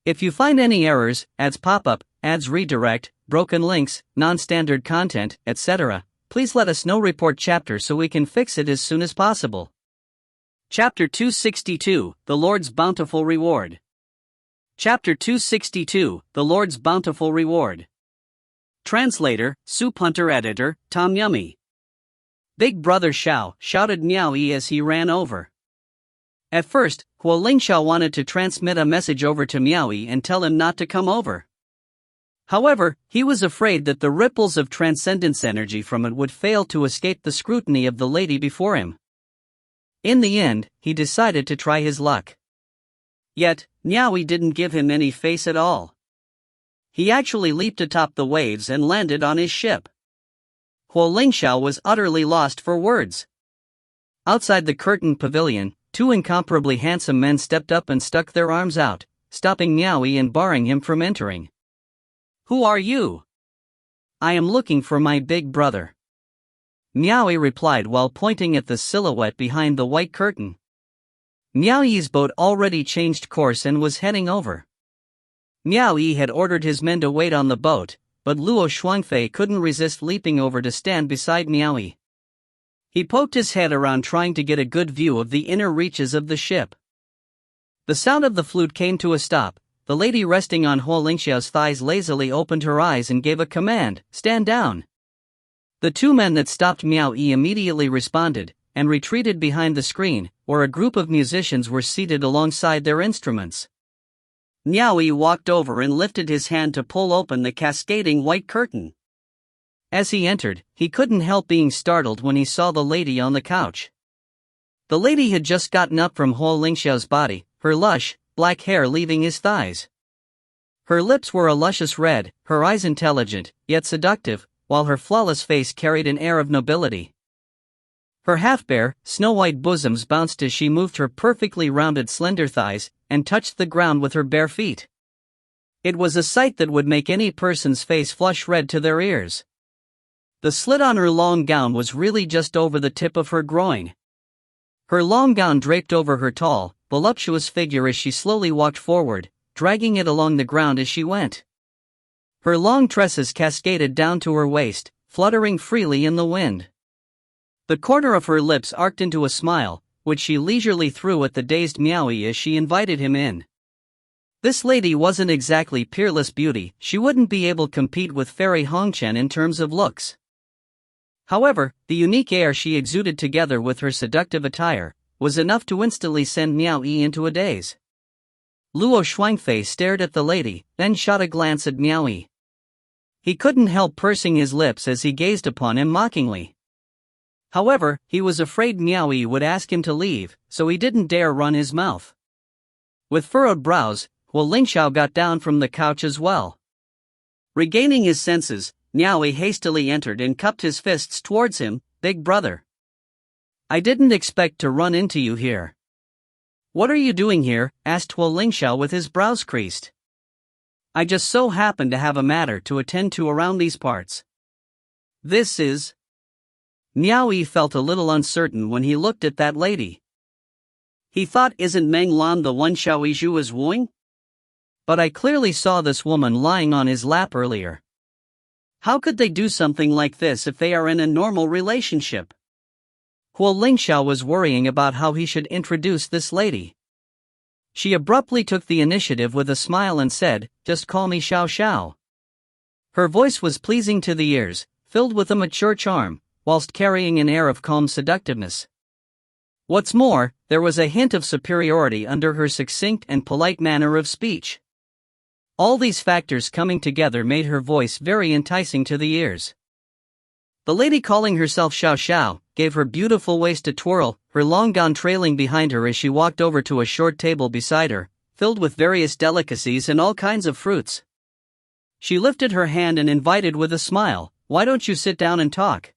If you find any errors, ads pop up, ads redirect, broken links, non-standard content, etc., please let us know. Report chapter so we can fix it as soon as possible. Chapter 262, The Lord's Bountiful Reward. Chapter 262, The Lord's Bountiful Reward. Translator, Soup Hunter. Editor, Tom Yummy. Big Brother Xiao, shouted Miao Yi as he ran over. At first, Huo Lingxiao wanted to transmit a message over to Miao Yi and tell him not to come over. However, he was afraid that the ripples of transcendence energy from it would fail to escape the scrutiny of the lady before him. In the end, he decided to try his luck. Yet, Miao Yi didn't give him any face at all. He actually leaped atop the waves and landed on his ship. Huo Lingxiao was utterly lost for words. Outside the curtained pavilion, two incomparably handsome men stepped up and stuck their arms out, stopping Miao Yi and barring him from entering. "Who are you?" "I am looking for my big brother," Miao Yi replied while pointing at the silhouette behind the white curtain. Miao Yi's boat already changed course and was heading over. Miao Yi had ordered his men to wait on the boat, but Luo Shuangfei couldn't resist leaping over to stand beside Miao Yi. He poked his head around trying to get a good view of the inner reaches of the ship. The sound of the flute came to a stop. The lady resting on Huo Lingxiao's thighs lazily opened her eyes and gave a command, "Stand down." The two men that stopped Miao Yi immediately responded, and retreated behind the screen, where a group of musicians were seated alongside their instruments. Miao Yi walked over and lifted his hand to pull open the cascading white curtain. As he entered, he couldn't help being startled when he saw the lady on the couch. The lady had just gotten up from Huo Lingxiao's body, her lush, black hair leaving his thighs. Her lips were a luscious red, her eyes intelligent, yet seductive, while her flawless face carried an air of nobility. Her half-bare, snow-white bosoms bounced as she moved her perfectly rounded slender thighs, and touched the ground with her bare feet. It was a sight that would make any person's face flush red to their ears. The slit on her long gown was really just over the tip of her groin. Her long gown draped over her tall, voluptuous figure as she slowly walked forward, dragging it along the ground as she went. Her long tresses cascaded down to her waist, fluttering freely in the wind. The corner of her lips arced into a smile, which she leisurely threw at the dazed Miao Yi as she invited him in. This lady wasn't exactly peerless beauty. She wouldn't be able to compete with Fairy Hongchen in terms of looks. However, the unique air she exuded together with her seductive attire was enough to instantly send Miao Yi into a daze. Luo Shuangfei stared at the lady, then shot a glance at Miao Yi. He couldn't help pursing his lips as he gazed upon him mockingly. However, he was afraid Miao Yi would ask him to leave, so he didn't dare run his mouth. With furrowed brows, Huo Lingxiao got down from the couch as well. Regaining his senses, Miao Yi hastily entered and cupped his fists towards him. "Big brother, I didn't expect to run into you here." "What are you doing here?" asked Huo Lingxiao with his brows creased. "I just so happen to have a matter to attend to around these parts." "This is..." Miao Yi felt a little uncertain when he looked at that lady. He thought, isn't Meng Lan the one Xiao Yizhu was wooing? But I clearly saw this woman lying on his lap earlier. How could they do something like this if they are in a normal relationship? Huo Lingxiao was worrying about how he should introduce this lady. She abruptly took the initiative with a smile and said, "Just call me Xiao Xiao." Her voice was pleasing to the ears, filled with a mature charm, whilst carrying an air of calm seductiveness. What's more, there was a hint of superiority under her succinct and polite manner of speech. All these factors coming together made her voice very enticing to the ears. The lady, calling herself Xiao Xiao, gave her beautiful waist a twirl, her long gown trailing behind her as she walked over to a short table beside her, filled with various delicacies and all kinds of fruits. She lifted her hand and invited with a smile, "Why don't you sit down and talk?"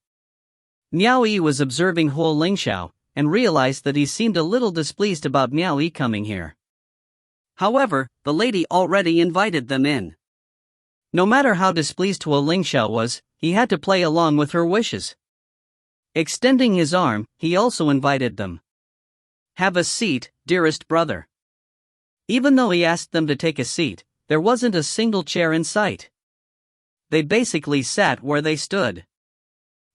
Miao Yi was observing Huo Lingxiao, and realized that he seemed a little displeased about Miao Yi coming here. However, the lady already invited them in. No matter how displeased Huo Lingxiao was, he had to play along with her wishes. Extending his arm, he also invited them. "Have a seat, dearest brother." Even though he asked them to take a seat, there wasn't a single chair in sight. They basically sat where they stood.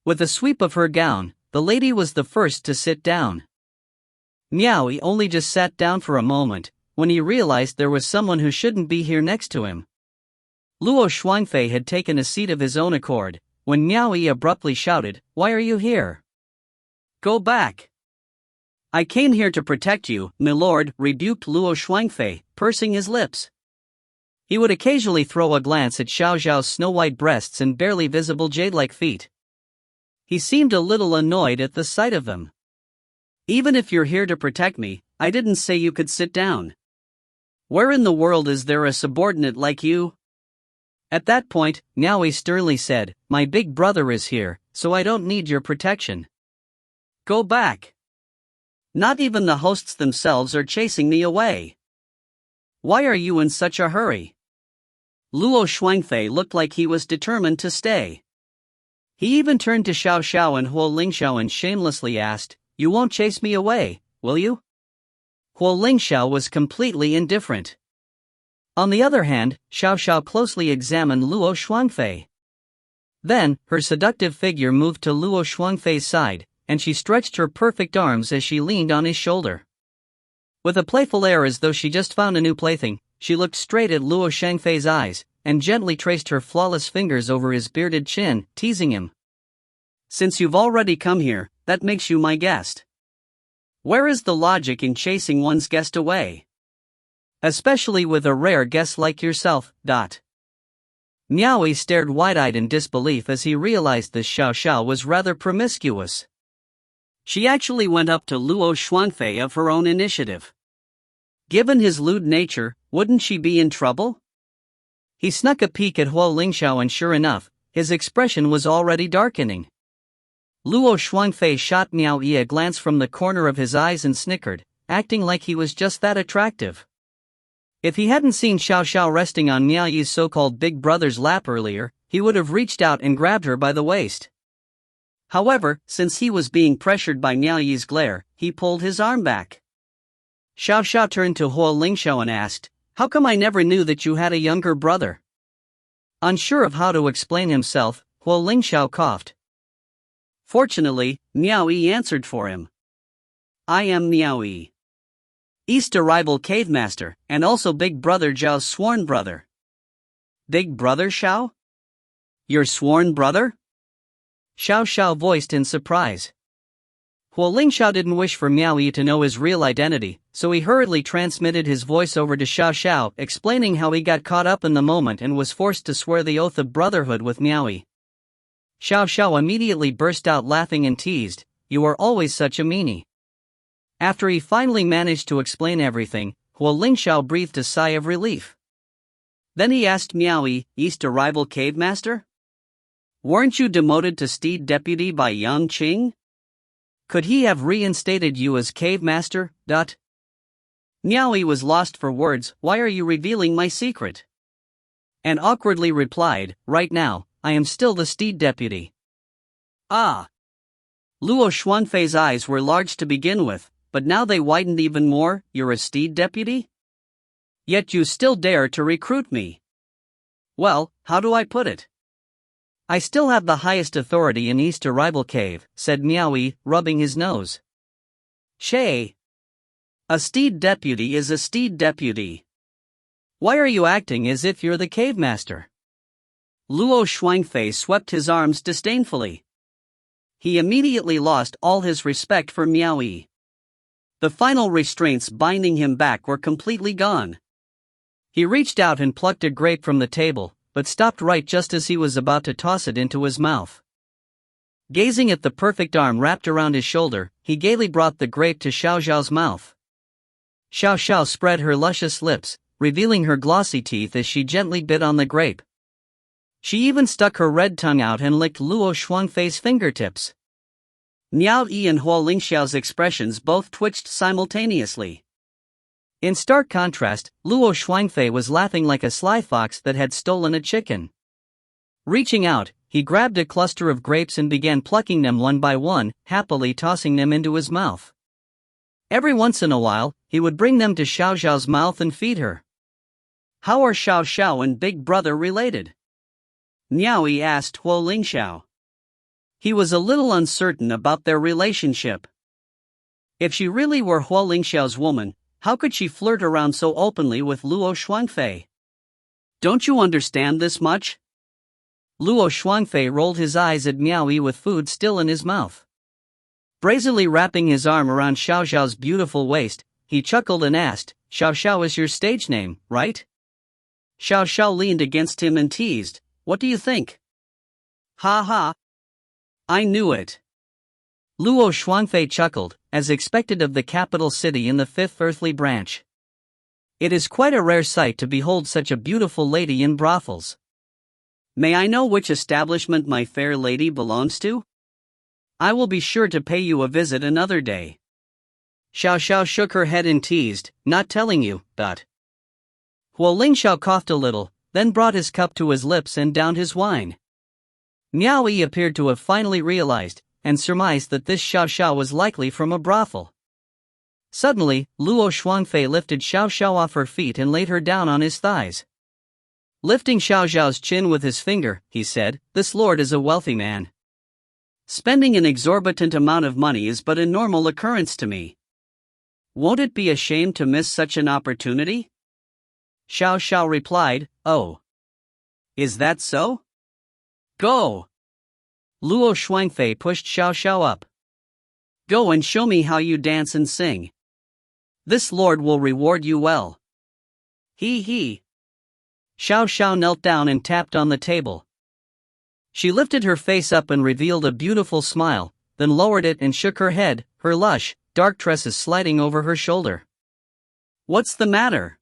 With a sweep of her gown, the lady was the first to sit down. Miao Yi only just sat down for a moment, when he realized there was someone who shouldn't be here next to him. Luo Xuanfei had taken a seat of his own accord, when Miao Yi abruptly shouted, "Why are you here? Go back." "I came here to protect you, my lord," rebuked Luo Xuanfei, pursing his lips. He would occasionally throw a glance at Xiao Zhao's snow-white breasts and barely visible jade-like feet. He seemed a little annoyed at the sight of them. "Even if you're here to protect me, I didn't say you could sit down. Where in the world is there a subordinate like you?" At that point, Miao Yi sternly said, "My big brother is here, so I don't need your protection. Go back. Not even the hosts themselves are chasing me away. Why are you in such a hurry?" Luo Xuanfei looked like he was determined to stay. He even turned to Xiao Xiao and Huo Lingxiao and shamelessly asked, "You won't chase me away, will you?" Huo Lingxiao was completely indifferent. On the other hand, Xiao Xiao closely examined Luo Xuanfei. Then, her seductive figure moved to Luo Xuanfei's side, and she stretched her perfect arms as she leaned on his shoulder. With a playful air as though she just found a new plaything, she looked straight at Luo Xuanfei's eyes, and gently traced her flawless fingers over his bearded chin, teasing him. "Since you've already come here, that makes you my guest. Where is the logic in chasing one's guest away? Especially with a rare guest like yourself." Miao Yi stared wide-eyed in disbelief as he realized this Xiao Xiao was rather promiscuous. She actually went up to Luo Xuanfei of her own initiative. Given his lewd nature, wouldn't she be in trouble? He snuck a peek at Huo Lingxiao and sure enough, his expression was already darkening. Luo Xuanfei shot Miao Yi a glance from the corner of his eyes and snickered, acting like he was just that attractive. If he hadn't seen Xiao Xiao resting on Miao Yi's so-called big brother's lap earlier, he would have reached out and grabbed her by the waist. However, since he was being pressured by Miao Yi's glare, he pulled his arm back. Xiao Xiao turned to Huo Lingxiao and asked, "How come I never knew that you had a younger brother?" Unsure of how to explain himself, Huo Lingxiao coughed. Fortunately, Miao Yi answered for him. "I am Miao Yi, East Arrival Cave Master, and also Big Brother Zhao's sworn brother." "Big Brother Xiao? Your sworn brother?" Xiao Xiao voiced in surprise. Huo Lingxiao didn't wish for Miao Yi to know his real identity, so he hurriedly transmitted his voice over to Xiao Xiao, explaining how he got caught up in the moment and was forced to swear the oath of brotherhood with Miao Yi. Xiao Xiao immediately burst out laughing and teased, "You are always such a meanie." After he finally managed to explain everything, Huo Lingxiao breathed a sigh of relief. Then he asked Miao Yi, "East Arrival Cave Master? Weren't you demoted to Steed Deputy by Yang Qing? Could he have reinstated you as Cave Master?" Miao Yi was lost for words. "Why are you revealing my secret?" And awkwardly replied, "Right now, I am still the Steed Deputy." Ah! Luo Xuanfei's eyes were large to begin with, but now they widened even more. "You're a Steed Deputy? Yet you still dare to recruit me. Well, how do I put it? I still have the highest authority in East Arrival Cave," said Miao Yi, rubbing his nose. "Shay! A Steed Deputy is a Steed Deputy. Why are you acting as if you're the Cave Master?" Luo Xuanfei swept his arms disdainfully. He immediately lost all his respect for Miao Yi. The final restraints binding him back were completely gone. He reached out and plucked a grape from the table, but stopped right just as he was about to toss it into his mouth. Gazing at the perfect arm wrapped around his shoulder, he gaily brought the grape to Xiao Zhao's mouth. Xiao Xiao spread her luscious lips, revealing her glossy teeth as she gently bit on the grape. She even stuck her red tongue out and licked Luo Shuangfei's fingertips. Miao Yi and Huo Lingxiao's expressions both twitched simultaneously. In stark contrast, Luo Shuangfei was laughing like a sly fox that had stolen a chicken. Reaching out, he grabbed a cluster of grapes and began plucking them one by one, happily tossing them into his mouth. Every once in a while, he would bring them to Xiao Xiao's mouth and feed her. "How are Xiao Xiao and Big Brother related?" Miao Yi asked Huo Lingxiao. He was a little uncertain about their relationship. If she really were Huo Lingxiao's woman, how could she flirt around so openly with Luo Shuangfei? "Don't you understand this much?" Luo Shuangfei rolled his eyes at Miao Yi with food still in his mouth. Brazenly wrapping his arm around Xiao Xiao's beautiful waist, he chuckled and asked, "Xiao Xiao is your stage name, right?" Xiao Xiao leaned against him and teased, "What do you think?" "Ha ha! I knew it." Luo Shuangfei chuckled, as expected of the capital city in the fifth earthly branch. It is quite a rare sight to behold such a beautiful lady in brothels. "May I know which establishment my fair lady belongs to? I will be sure to pay you a visit another day." Xiao Xiao shook her head and teased, "Not telling you, but." Huo Lingxiao coughed a little, then brought his cup to his lips and downed his wine. Miao Yi appeared to have finally realized, and surmised that this Xiao Xiao was likely from a brothel. Suddenly, Luo Shuangfei lifted Xiao Xiao off her feet and laid her down on his thighs. Lifting Xiao Xiao's chin with his finger, he said, "This lord is a wealthy man. Spending an exorbitant amount of money is but a normal occurrence to me. Won't it be a shame to miss such an opportunity?" Xiao Xiao replied, "Oh. Is that so? Go." Luo Shuangfei pushed Xiao Xiao up. "Go and show me how you dance and sing. This lord will reward you well." He. Xiao Xiao knelt down and tapped on the table. She lifted her face up and revealed a beautiful smile, then lowered it and shook her head, her lush, dark tresses sliding over her shoulder. "What's the matter?"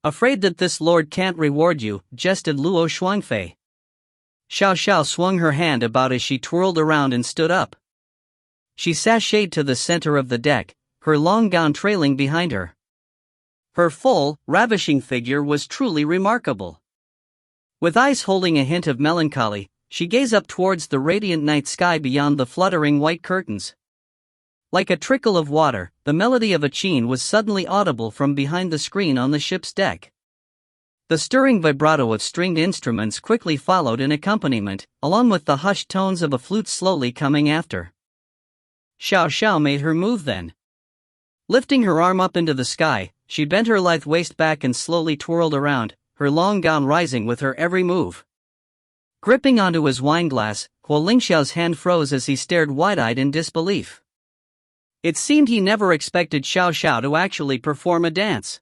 "Afraid that this lord can't reward you," jested Luo Shuangfei. Xiao Xiao swung her hand about as she twirled around and stood up. She sashayed to the center of the deck, her long gown trailing behind her. Her full, ravishing figure was truly remarkable. With eyes holding a hint of melancholy, she gazed up towards the radiant night sky beyond the fluttering white curtains. Like a trickle of water, the melody of a cheen was suddenly audible from behind the screen on the ship's deck. The stirring vibrato of stringed instruments quickly followed in accompaniment, along with the hushed tones of a flute slowly coming after. Xiao Xiao made her move then. Lifting her arm up into the sky, she bent her lithe waist back and slowly twirled around, her long gown rising with her every move. Gripping onto his wineglass, Huo Lingxiao's hand froze as he stared wide-eyed in disbelief. It seemed he never expected Xiao Xiao to actually perform a dance.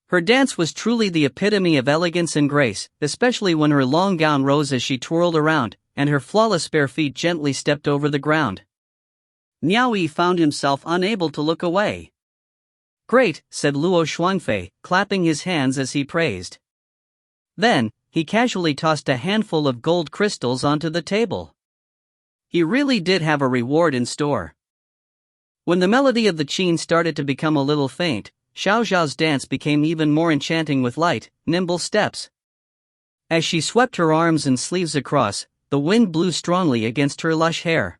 Her dance was truly the epitome of elegance and grace, especially when her long gown rose as she twirled around, and her flawless bare feet gently stepped over the ground. Miao Yi found himself unable to look away. "Great," said Luo Shuangfei, clapping his hands as he praised. Then, he casually tossed a handful of gold crystals onto the table. He really did have a reward in store. When the melody of the cheen started to become a little faint, Xiao Xiao's dance became even more enchanting with light, nimble steps. As she swept her arms and sleeves across, the wind blew strongly against her lush hair.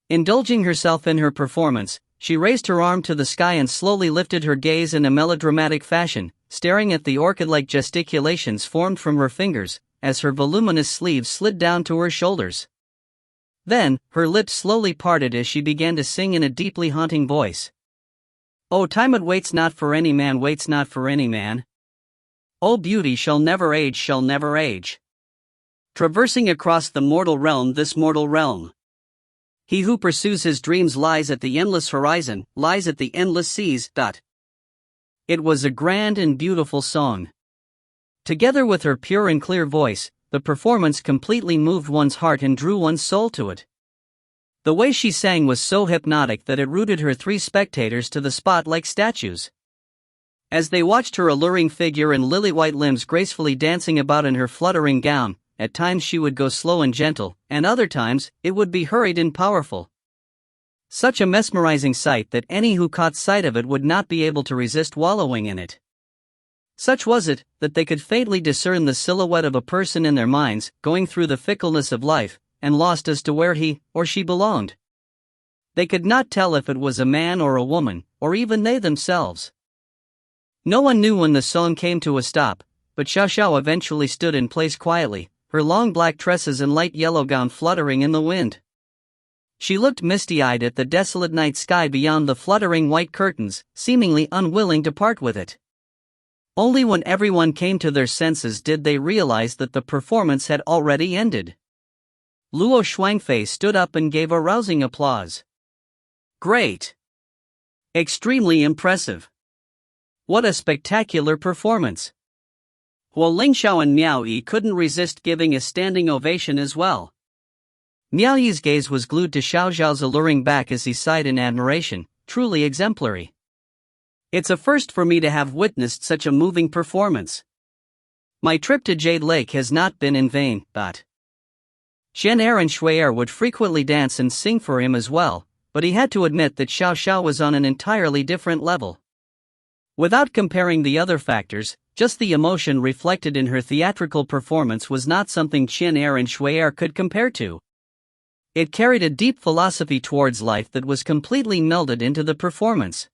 Indulging herself in her performance, she raised her arm to the sky and slowly lifted her gaze in a melodramatic fashion, staring at the orchid-like gesticulations formed from her fingers, as her voluminous sleeves slid down to her shoulders. Then, her lips slowly parted as she began to sing in a deeply haunting voice. "Oh, time it waits not for any man, waits not for any man. Oh, beauty shall never age, shall never age. Traversing across the mortal realm, this mortal realm. He who pursues his dreams lies at the endless horizon, lies at the endless seas." It was a grand and beautiful song. Together with her pure and clear voice, the performance completely moved one's heart and drew one's soul to it. The way she sang was so hypnotic that it rooted her three spectators to the spot like statues. As they watched her alluring figure and lily-white limbs gracefully dancing about in her fluttering gown, at times she would go slow and gentle, and other times, it would be hurried and powerful. Such a mesmerizing sight that any who caught sight of it would not be able to resist wallowing in it. Such was it, that they could faintly discern the silhouette of a person in their minds, going through the fickleness of life, and lost as to where he or she belonged. They could not tell if it was a man or a woman, or even they themselves. No one knew when the song came to a stop, but Xiao Xiao eventually stood in place quietly, her long black tresses and light yellow gown fluttering in the wind. She looked misty-eyed at the desolate night sky beyond the fluttering white curtains, seemingly unwilling to part with it. Only when everyone came to their senses did they realize that the performance had already ended. Luo Shuangfei stood up and gave a rousing applause. Great! Extremely impressive! What a spectacular performance! Wu Lingxiao and Miao Yi couldn't resist giving a standing ovation as well. Miao Yi's gaze was glued to Xiao Xiao's alluring back as he sighed in admiration, truly exemplary. It's a first for me to have witnessed such a moving performance. My trip to Jade Lake has not been in vain, but Shen Er and Shui Er would frequently dance and sing for him as well, but he had to admit that Xiao Xiao was on an entirely different level. Without comparing the other factors, just the emotion reflected in her theatrical performance was not something Shen Er and Shui Er could compare to. It carried a deep philosophy towards life that was completely melded into the performance.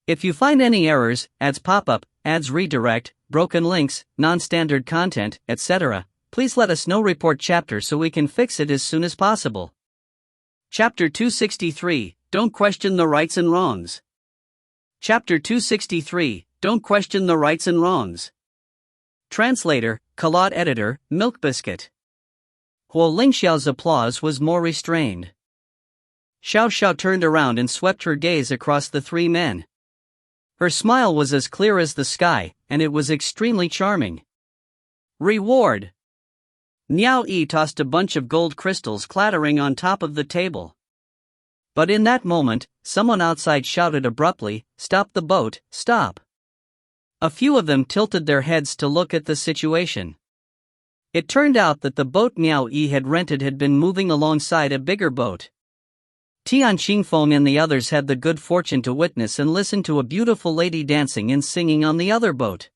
If you find any errors, ads pop up, ads redirect, broken links, non-standard content, etc., please let us know. Report chapter so we can fix it as soon as possible. Chapter 263, Don't Question the Rights and Wrongs. Chapter 263, Don't Question the Rights and Wrongs. Translator, Kalot Editor, Milk Biscuit. Wu Lingxiao's applause was more restrained. Xiao Xiao turned around and swept her gaze across the three men. Her smile was as clear as the sky, and it was extremely charming. Reward! Miao Yi tossed a bunch of gold crystals clattering on top of the table. But in that moment, someone outside shouted abruptly, "Stop the boat, stop!" A few of them tilted their heads to look at the situation. It turned out that the boat Miao Yi had rented had been moving alongside a bigger boat. Tian Qingfeng and the others had the good fortune to witness and listen to a beautiful lady dancing and singing on the other boat.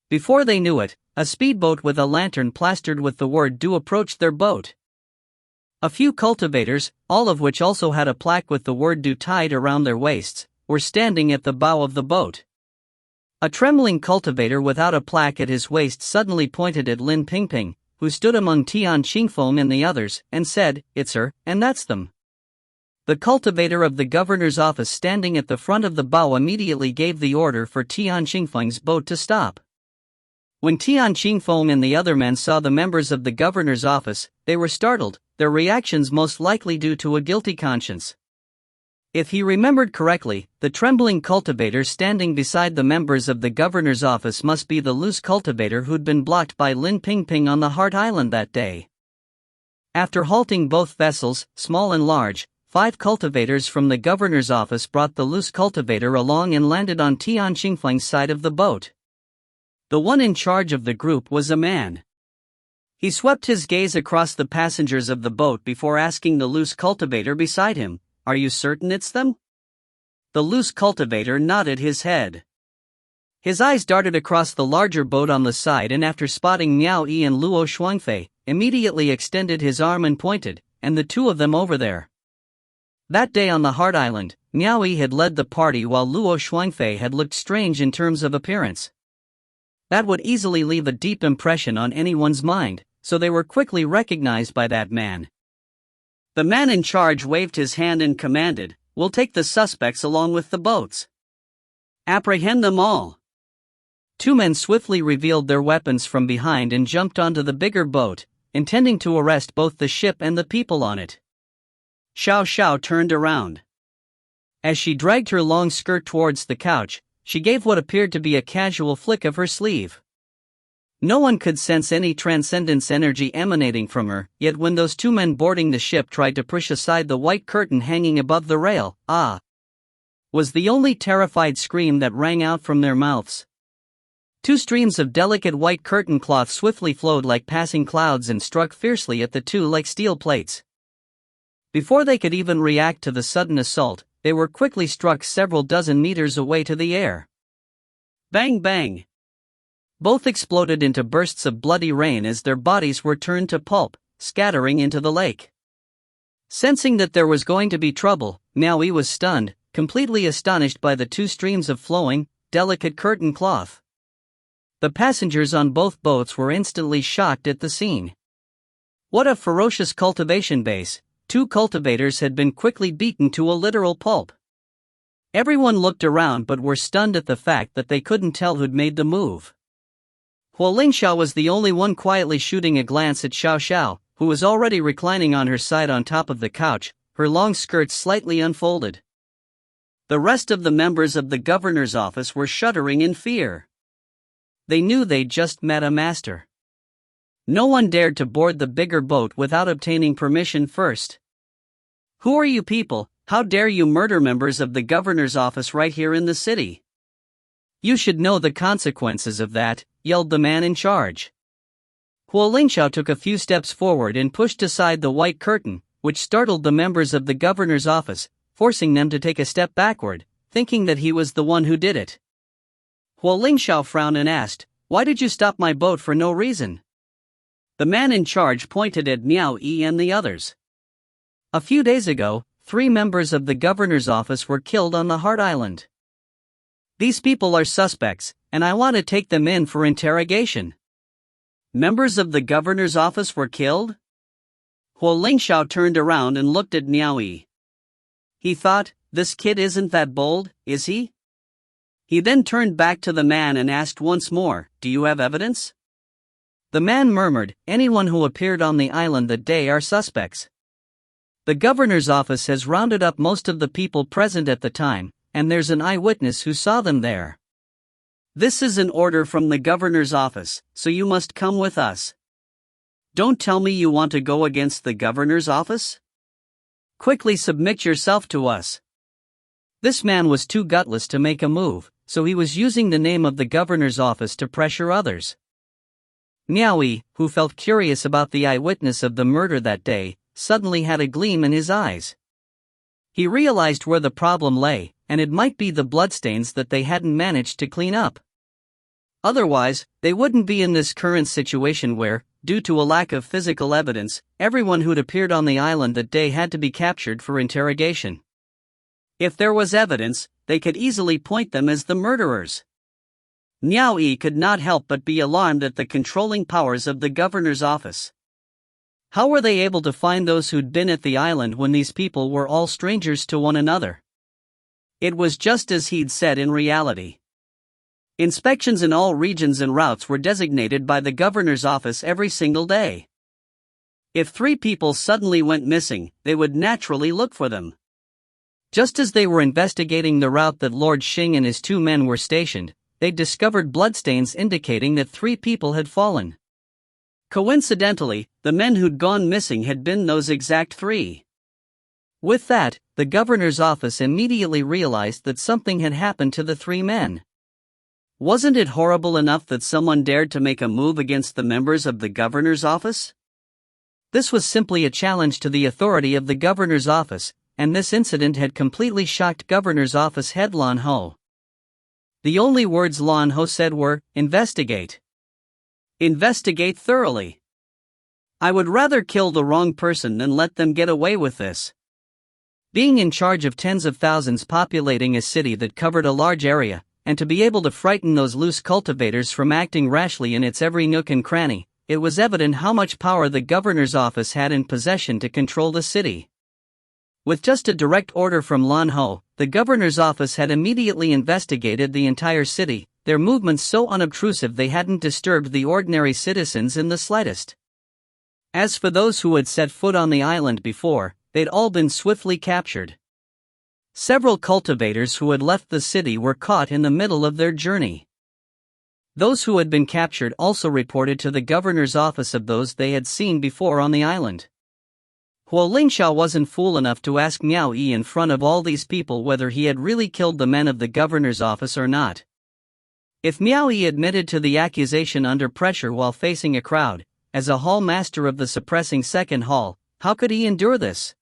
Before they knew it, a speedboat with a lantern plastered with the word "Do" approached their boat. A few cultivators, all of which also had a plaque with the word "Do" tied around their waists, were standing at the bow of the boat. A trembling cultivator without a plaque at his waist suddenly pointed at Lin Pingping, who stood among Tian Qingfeng and the others, and said, "It's her, and that's them." The cultivator of the governor's office standing at the front of the bow immediately gave the order for Tian Qingfeng's boat to stop. When Tian Qingfeng and the other men saw the members of the governor's office, they were startled, their reactions most likely due to a guilty conscience. If he remembered correctly, the trembling cultivator standing beside the members of the governor's office must be the loose cultivator who'd been blocked by Lin Pingping on the Heart Island that day. After halting both vessels, small and large, 5 cultivators from the governor's office brought the loose cultivator along and landed on Tian Qingfeng's side of the boat. The one in charge of the group was a man. He swept his gaze across the passengers of the boat before asking the loose cultivator beside him, "Are you certain it's them?" The loose cultivator nodded his head. His eyes darted across the larger boat on the side, and after spotting Miao Yi and Luo Shuangfei, immediately extended his arm and pointed, "And the two of them over there." That day on the Heart Island, Miao Yi had led the party while Luo Shuangfei had looked strange in terms of appearance. That would easily leave a deep impression on anyone's mind, so they were quickly recognized by that man. The man in charge waved his hand and commanded, "We'll take the suspects along with the boats. Apprehend them all." 2 men swiftly revealed their weapons from behind and jumped onto the bigger boat, intending to arrest both the ship and the people on it. Xiao Xiao turned around. As she dragged her long skirt towards the couch, she gave what appeared to be a casual flick of her sleeve. No one could sense any transcendence energy emanating from her, yet when those 2 men boarding the ship tried to push aside the white curtain hanging above the rail, was the only terrified scream that rang out from their mouths. Two streams of delicate white curtain cloth swiftly flowed like passing clouds and struck fiercely at the two like steel plates. Before they could even react to the sudden assault, they were quickly struck several dozen meters away to the air. Bang bang! Both exploded into bursts of bloody rain as their bodies were turned to pulp, scattering into the lake. Sensing that there was going to be trouble, Miao Yi was stunned, completely astonished by the two streams of flowing, delicate curtain cloth. The passengers on both boats were instantly shocked at the scene. What a ferocious cultivation base! Two cultivators had been quickly beaten to a literal pulp. Everyone looked around but were stunned at the fact that they couldn't tell who'd made the move. Wu Liang Fan was the only one quietly shooting a glance at Xiao Xiao, who was already reclining on her side on top of the couch, her long skirts slightly unfolded. The rest of the members of the governor's office were shuddering in fear. They knew they'd just met a master. No one dared to board the bigger boat without obtaining permission first. "Who are you people? How dare you murder members of the governor's office right here in the city? You should know the consequences of that," yelled the man in charge. Wu Liang Fan took a few steps forward and pushed aside the white curtain, which startled the members of the governor's office, forcing them to take a step backward, thinking that he was the one who did it. Wu Liang Fan frowned and asked, "Why did you stop my boat for no reason?" The man in charge pointed at Miao Yi and the others. "A few days ago, 3 members of the governor's office were killed on the Heart Island. These people are suspects, and I want to take them in for interrogation." "Members of the governor's office were killed?" Wu Liang Fan turned around and looked at Miao Yi. He thought, this kid isn't that bold, is he? He then turned back to the man and asked once more, "Do you have evidence?" The man murmured, "Anyone who appeared on the island that day are suspects. The governor's office has rounded up most of the people present at the time, and there's an eyewitness who saw them there. This is an order from the governor's office, so you must come with us. Don't tell me you want to go against the governor's office? Quickly submit yourself to us." This man was too gutless to make a move, so he was using the name of the governor's office to pressure others. Miao Yi, who felt curious about the eyewitness of the murder that day, suddenly had a gleam in his eyes. He realized where the problem lay, and it might be the bloodstains that they hadn't managed to clean up. Otherwise, they wouldn't be in this current situation where, due to a lack of physical evidence, everyone who'd appeared on the island that day had to be captured for interrogation. If there was evidence, they could easily point them as the murderers. Miao Yi could not help but be alarmed at the controlling powers of the governor's office. How were they able to find those who'd been at the island when these people were all strangers to one another? It was just as he'd said in reality. Inspections in all regions and routes were designated by the governor's office every single day. If 3 people suddenly went missing, they would naturally look for them. Just as they were investigating the route that Lord Xing and his 2 men were stationed, they discovered bloodstains indicating that 3 people had fallen. Coincidentally, the men who'd gone missing had been those exact 3. With that, the governor's office immediately realized that something had happened to the 3 men. Wasn't it horrible enough that someone dared to make a move against the members of the governor's office? This was simply a challenge to the authority of the governor's office, and this incident had completely shocked governor's office head Lan Ho. The only words Lan Ho said were, "Investigate. Investigate thoroughly. I would rather kill the wrong person than let them get away with this." Being in charge of tens of thousands populating a city that covered a large area, and to be able to frighten those loose cultivators from acting rashly in its every nook and cranny, it was evident how much power the governor's office had in possession to control the city. With just a direct order from Lan Ho, the governor's office had immediately investigated the entire city, their movements so unobtrusive they hadn't disturbed the ordinary citizens in the slightest. As for those who had set foot on the island before, they'd all been swiftly captured. Several cultivators who had left the city were caught in the middle of their journey. Those who had been captured also reported to the governor's office of those they had seen before on the island. Huo Lingxiao wasn't fool enough to ask Miao Yi in front of all these people whether he had really killed the men of the governor's office or not. If Miao Yi admitted to the accusation under pressure while facing a crowd, as a hall master of the suppressing second hall, how could he endure this?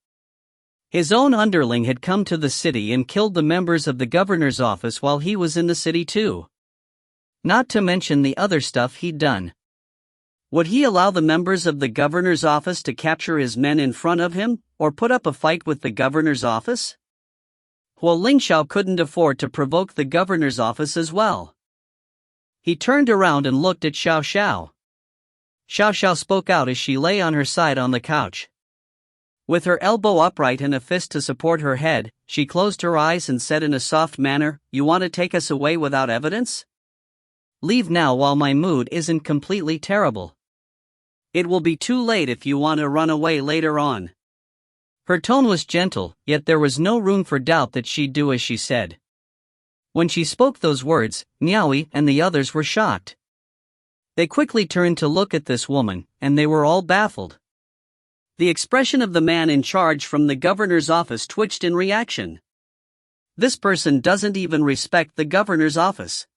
His own underling had come to the city and killed the members of the governor's office while he was in the city too. Not to mention the other stuff he'd done. Would he allow the members of the governor's office to capture his men in front of him, or put up a fight with the governor's office? Huo Lingxiao couldn't afford to provoke the governor's office as well. He turned around and looked at Xiao Xiao. Xiao Xiao spoke out as she lay on her side on the couch. With her elbow upright and a fist to support her head, she closed her eyes and said in a soft manner, "You want to take us away without evidence? Leave now while my mood isn't completely terrible. It will be too late if you want to run away later on." Her tone was gentle, yet there was no room for doubt that she'd do as she said. When she spoke those words, Miao Yi and the others were shocked. They quickly turned to look at this woman, and they were all baffled. The expression of the man in charge from the governor's office twitched in reaction. This person doesn't even respect the governor's office.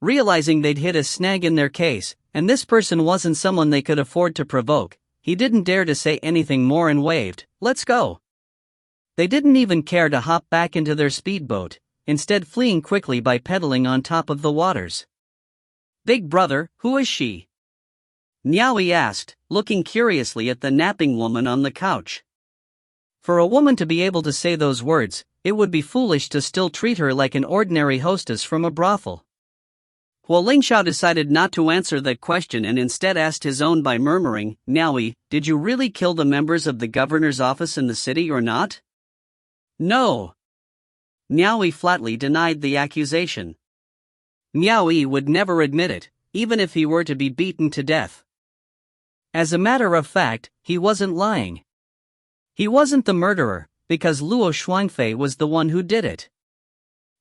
Realizing they'd hit a snag in their case, and this person wasn't someone they could afford to provoke, he didn't dare to say anything more and waved, "Let's go." They didn't even care to hop back into their speedboat, instead fleeing quickly by pedaling on top of the waters. "Big brother, who is she?" Miao Yi asked, looking curiously at the napping woman on the couch. For a woman to be able to say those words, it would be foolish to still treat her like an ordinary hostess from a brothel. Huo Lingxiao decided not to answer that question and instead asked his own by murmuring, "Miao Yi, did you really kill the members of the governor's office in the city or not?" "No." Miao Yi flatly denied the accusation. Miao Yi would never admit it, even if he were to be beaten to death. As a matter of fact, he wasn't lying. He wasn't the murderer, because Luo Xuanfei was the one who did it.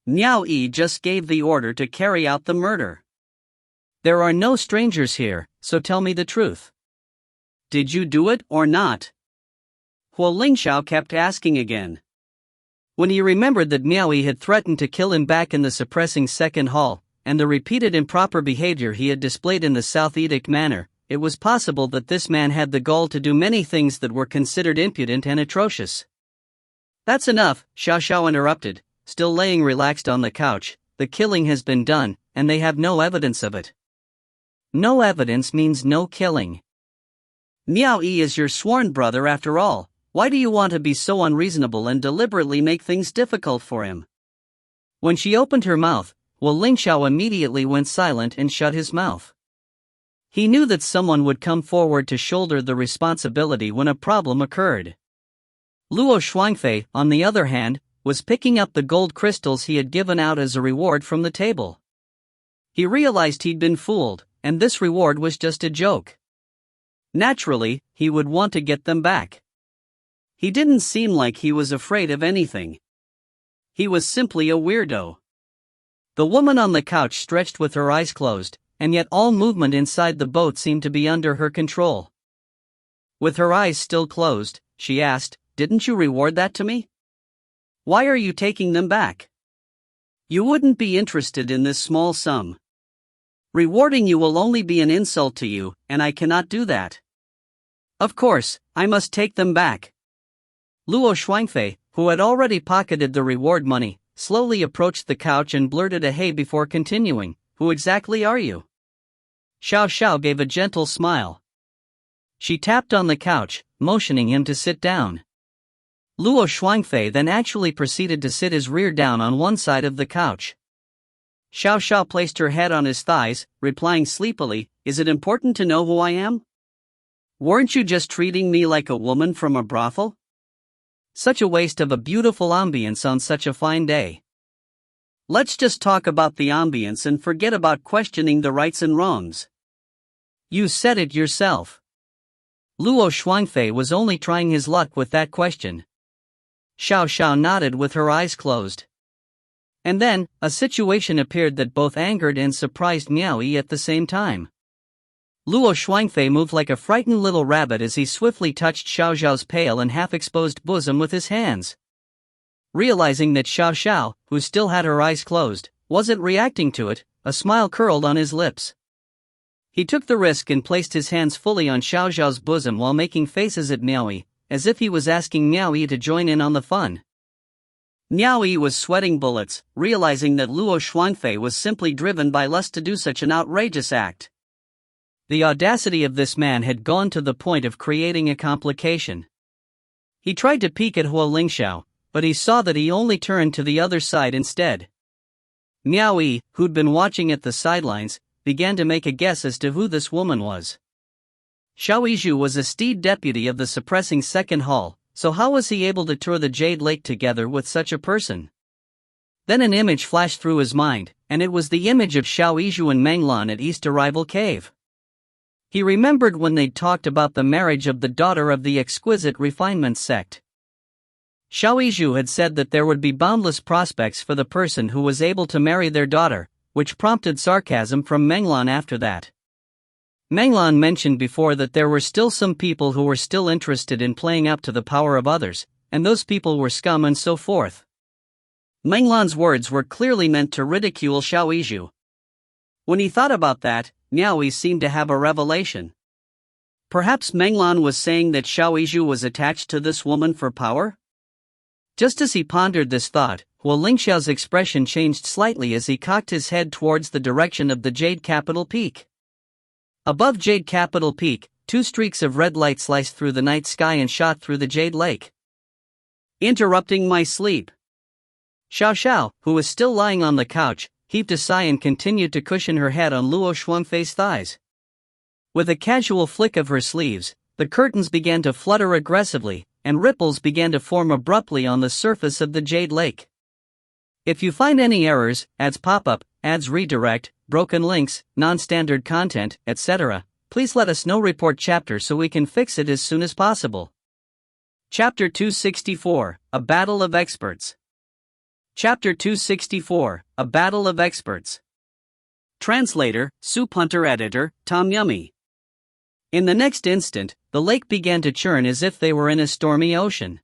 Miao Yi just gave the order to carry out the murder. There are no strangers here, so tell me the truth. Did you do it or not? Huo Lingxiao kept asking again. When he remembered that Miao Yi had threatened to kill him back in the suppressing second hall, and the repeated improper behavior he had displayed in the South Edict manor, it was possible that this man had the gall to do many things that were considered impudent and atrocious. "That's enough," Xiao Xiao interrupted, still laying relaxed on the couch. "The killing has been done, and they have no evidence of it." "No evidence means no killing. Miao Yi is your sworn brother after all. Why do you want to be so unreasonable and deliberately make things difficult for him?" When she opened her mouth, Wu Lingxiao immediately went silent and shut his mouth. He knew that someone would come forward to shoulder the responsibility when a problem occurred. Luo Xuanfei, on the other hand, was picking up the gold crystals he had given out as a reward from the table. He realized he'd been fooled, and this reward was just a joke. Naturally, he would want to get them back. He didn't seem like he was afraid of anything. He was simply a weirdo. The woman on the couch stretched with her eyes closed, and yet all movement inside the boat seemed to be under her control. With her eyes still closed, she asked, "Didn't you reward that to me? Why are you taking them back? You wouldn't be interested in this small sum. Rewarding you will only be an insult to you, and I cannot do that. Of course, I must take them back." Luo Xuanfei, who had already pocketed the reward money, slowly approached the couch and blurted a "Hey" before continuing, "Who exactly are you?" Xiao Xiao gave a gentle smile. She tapped on the couch, motioning him to sit down. Luo Xuanfei then actually proceeded to sit his rear down on one side of the couch. Xiao Xiao placed her head on his thighs, replying sleepily, "Is it important to know who I am? Weren't you just treating me like a woman from a brothel? Such a waste of a beautiful ambience on such a fine day. Let's just talk about the ambience and forget about questioning the rights and wrongs." "You said it yourself." Luo Xuanfei was only trying his luck with that question. Xiao Xiao nodded with her eyes closed. And then, a situation appeared that both angered and surprised Miao Yi at the same time. Luo Shuangfei moved like a frightened little rabbit as he swiftly touched Xiao Xiao's pale and half-exposed bosom with his hands. Realizing that Xiao Xiao, who still had her eyes closed, wasn't reacting to it, a smile curled on his lips. He took the risk and placed his hands fully on Xiao Xiao's bosom while making faces at Miao Yi, as if he was asking Miao Yi to join in on the fun. Miao Yi was sweating bullets, realizing that Luo Shuangfei was simply driven by lust to do such an outrageous act. The audacity of this man had gone to the point of creating a complication. He tried to peek at Huo Lingxiao, but he saw that he only turned to the other side instead. Miao Yi, who'd been watching at the sidelines, began to make a guess as to who this woman was. Xiao Yizhu was a steed deputy of the suppressing second hall, so how was he able to tour the Jade Lake together with such a person? Then an image flashed through his mind, and it was the image of Xiao Yizhu and Menglan at East Arrival Cave. He remembered when they'd talked about the marriage of the daughter of the exquisite refinement sect. Xiao Yizhu had said that there would be boundless prospects for the person who was able to marry their daughter, which prompted sarcasm from Menglan after that. Menglan mentioned before that there were still some people who were still interested in playing up to the power of others, and those people were scum and so forth. Menglan's words were clearly meant to ridicule Xiao Yizhu. When he thought about that, Miao Yi seemed to have a revelation. Perhaps Menglan was saying that Xiao Yizhu was attached to this woman for power? Just as he pondered this thought, Huo Lingxiao's expression changed slightly as he cocked his head towards the direction of the Jade Capital Peak. Above Jade Capital Peak, two streaks of red light sliced through the night sky and shot through the Jade Lake. Interrupting my sleep. Xiao Xiao, who was still lying on the couch, heaved a sigh and continued to cushion her head on Luo Shuangfei's thighs. With a casual flick of her sleeves, the curtains began to flutter aggressively, and ripples began to form abruptly on the surface of the Jade Lake. If you find any errors, ads pop up, ads redirect, broken links, non-standard content, etc., please let us know. Report chapter so we can fix it as soon as possible. Chapter 264, A Battle of Experts. Chapter 264, A Battle of Experts. Translator, Soup Hunter. Editor, Tom Yummy. In the next instant, the lake began to churn as if they were in a stormy ocean.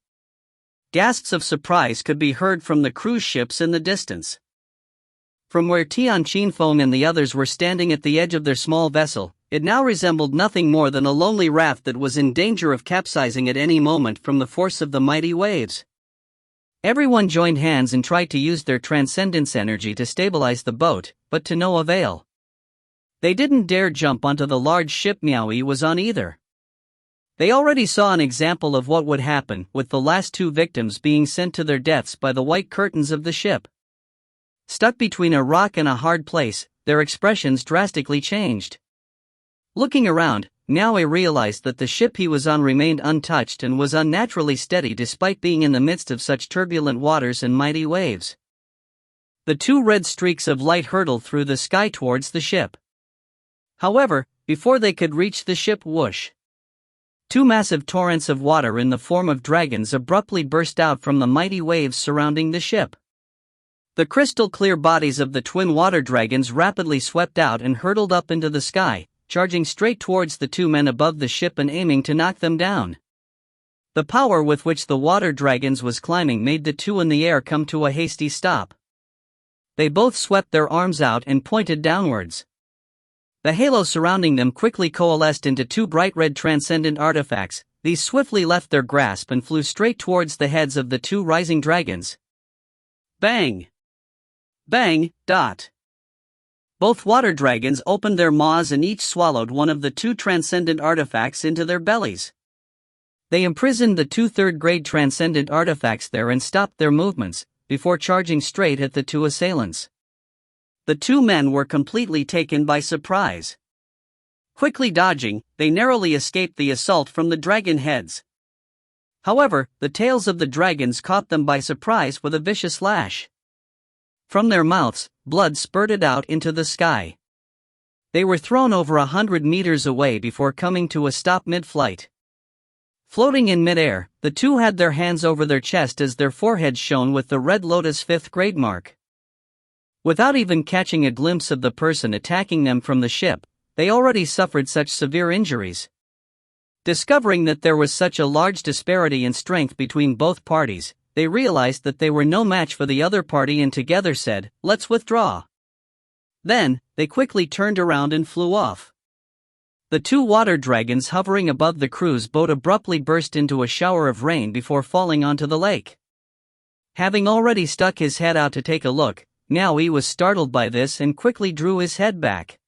Gasps of surprise could be heard from the cruise ships in the distance. From where Tian Qinfeng and the others were standing at the edge of their small vessel, it now resembled nothing more than a lonely raft that was in danger of capsizing at any moment from the force of the mighty waves. Everyone joined hands and tried to use their transcendence energy to stabilize the boat, but to no avail. They didn't dare jump onto the large ship Miao Yi was on either. They already saw an example of what would happen, with the last two victims being sent to their deaths by the white curtains of the ship. Stuck between a rock and a hard place, their expressions drastically changed. Looking around, Miao Yi realized that the ship he was on remained untouched and was unnaturally steady despite being in the midst of such turbulent waters and mighty waves. The two red streaks of light hurtled through the sky towards the ship. However, before they could reach the ship, whoosh! Two massive torrents of water in the form of dragons abruptly burst out from the mighty waves surrounding the ship. The crystal-clear bodies of the twin water dragons rapidly swept out and hurtled up into the sky, charging straight towards the two men above the ship and aiming to knock them down. The power with which the water dragons was climbing made the two in the air come to a hasty stop. They both swept their arms out and pointed downwards. The halo surrounding them quickly coalesced into two bright red transcendent artifacts. These swiftly left their grasp and flew straight towards the heads of the two rising dragons. Bang! Bang! Dot! Both water dragons opened their maws and each swallowed one of the two transcendent artifacts into their bellies. They imprisoned the two third-grade transcendent artifacts there and stopped their movements, before charging straight at the two assailants. The two men were completely taken by surprise. Quickly dodging, they narrowly escaped the assault from the dragon heads. However, the tails of the dragons caught them by surprise with a vicious lash. From their mouths, blood spurted out into the sky. They were thrown over 100 meters away before coming to a stop mid-flight. Floating in mid-air, the two had their hands over their chest as their foreheads shone with the red lotus 5th grade mark. Without even catching a glimpse of the person attacking them from the ship, they already suffered such severe injuries. Discovering that there was such a large disparity in strength between both parties, they realized that they were no match for the other party and together said, "Let's withdraw." Then, they quickly turned around and flew off. The two water dragons hovering above the cruise boat abruptly burst into a shower of rain before falling onto the lake. Having already stuck his head out to take a look, Miao Yi was startled by this and quickly drew his head back.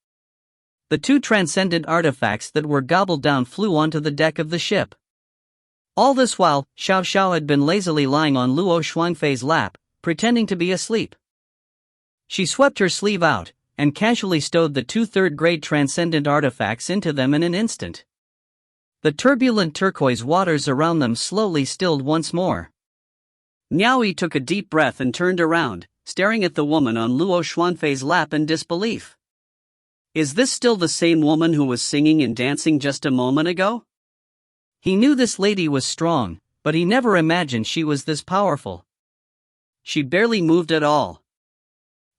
The two transcendent artifacts that were gobbled down flew onto the deck of the ship. All this while, Xiao Xiao had been lazily lying on Luo Shuangfei's lap, pretending to be asleep. She swept her sleeve out, and casually stowed the two third-grade transcendent artifacts into them in an instant. The turbulent turquoise waters around them slowly stilled once more. Miao Yi took a deep breath and turned around, staring at the woman on Luo Shuangfei's lap in disbelief. Is this still the same woman who was singing and dancing just a moment ago? He knew this lady was strong, but he never imagined she was this powerful. She barely moved at all.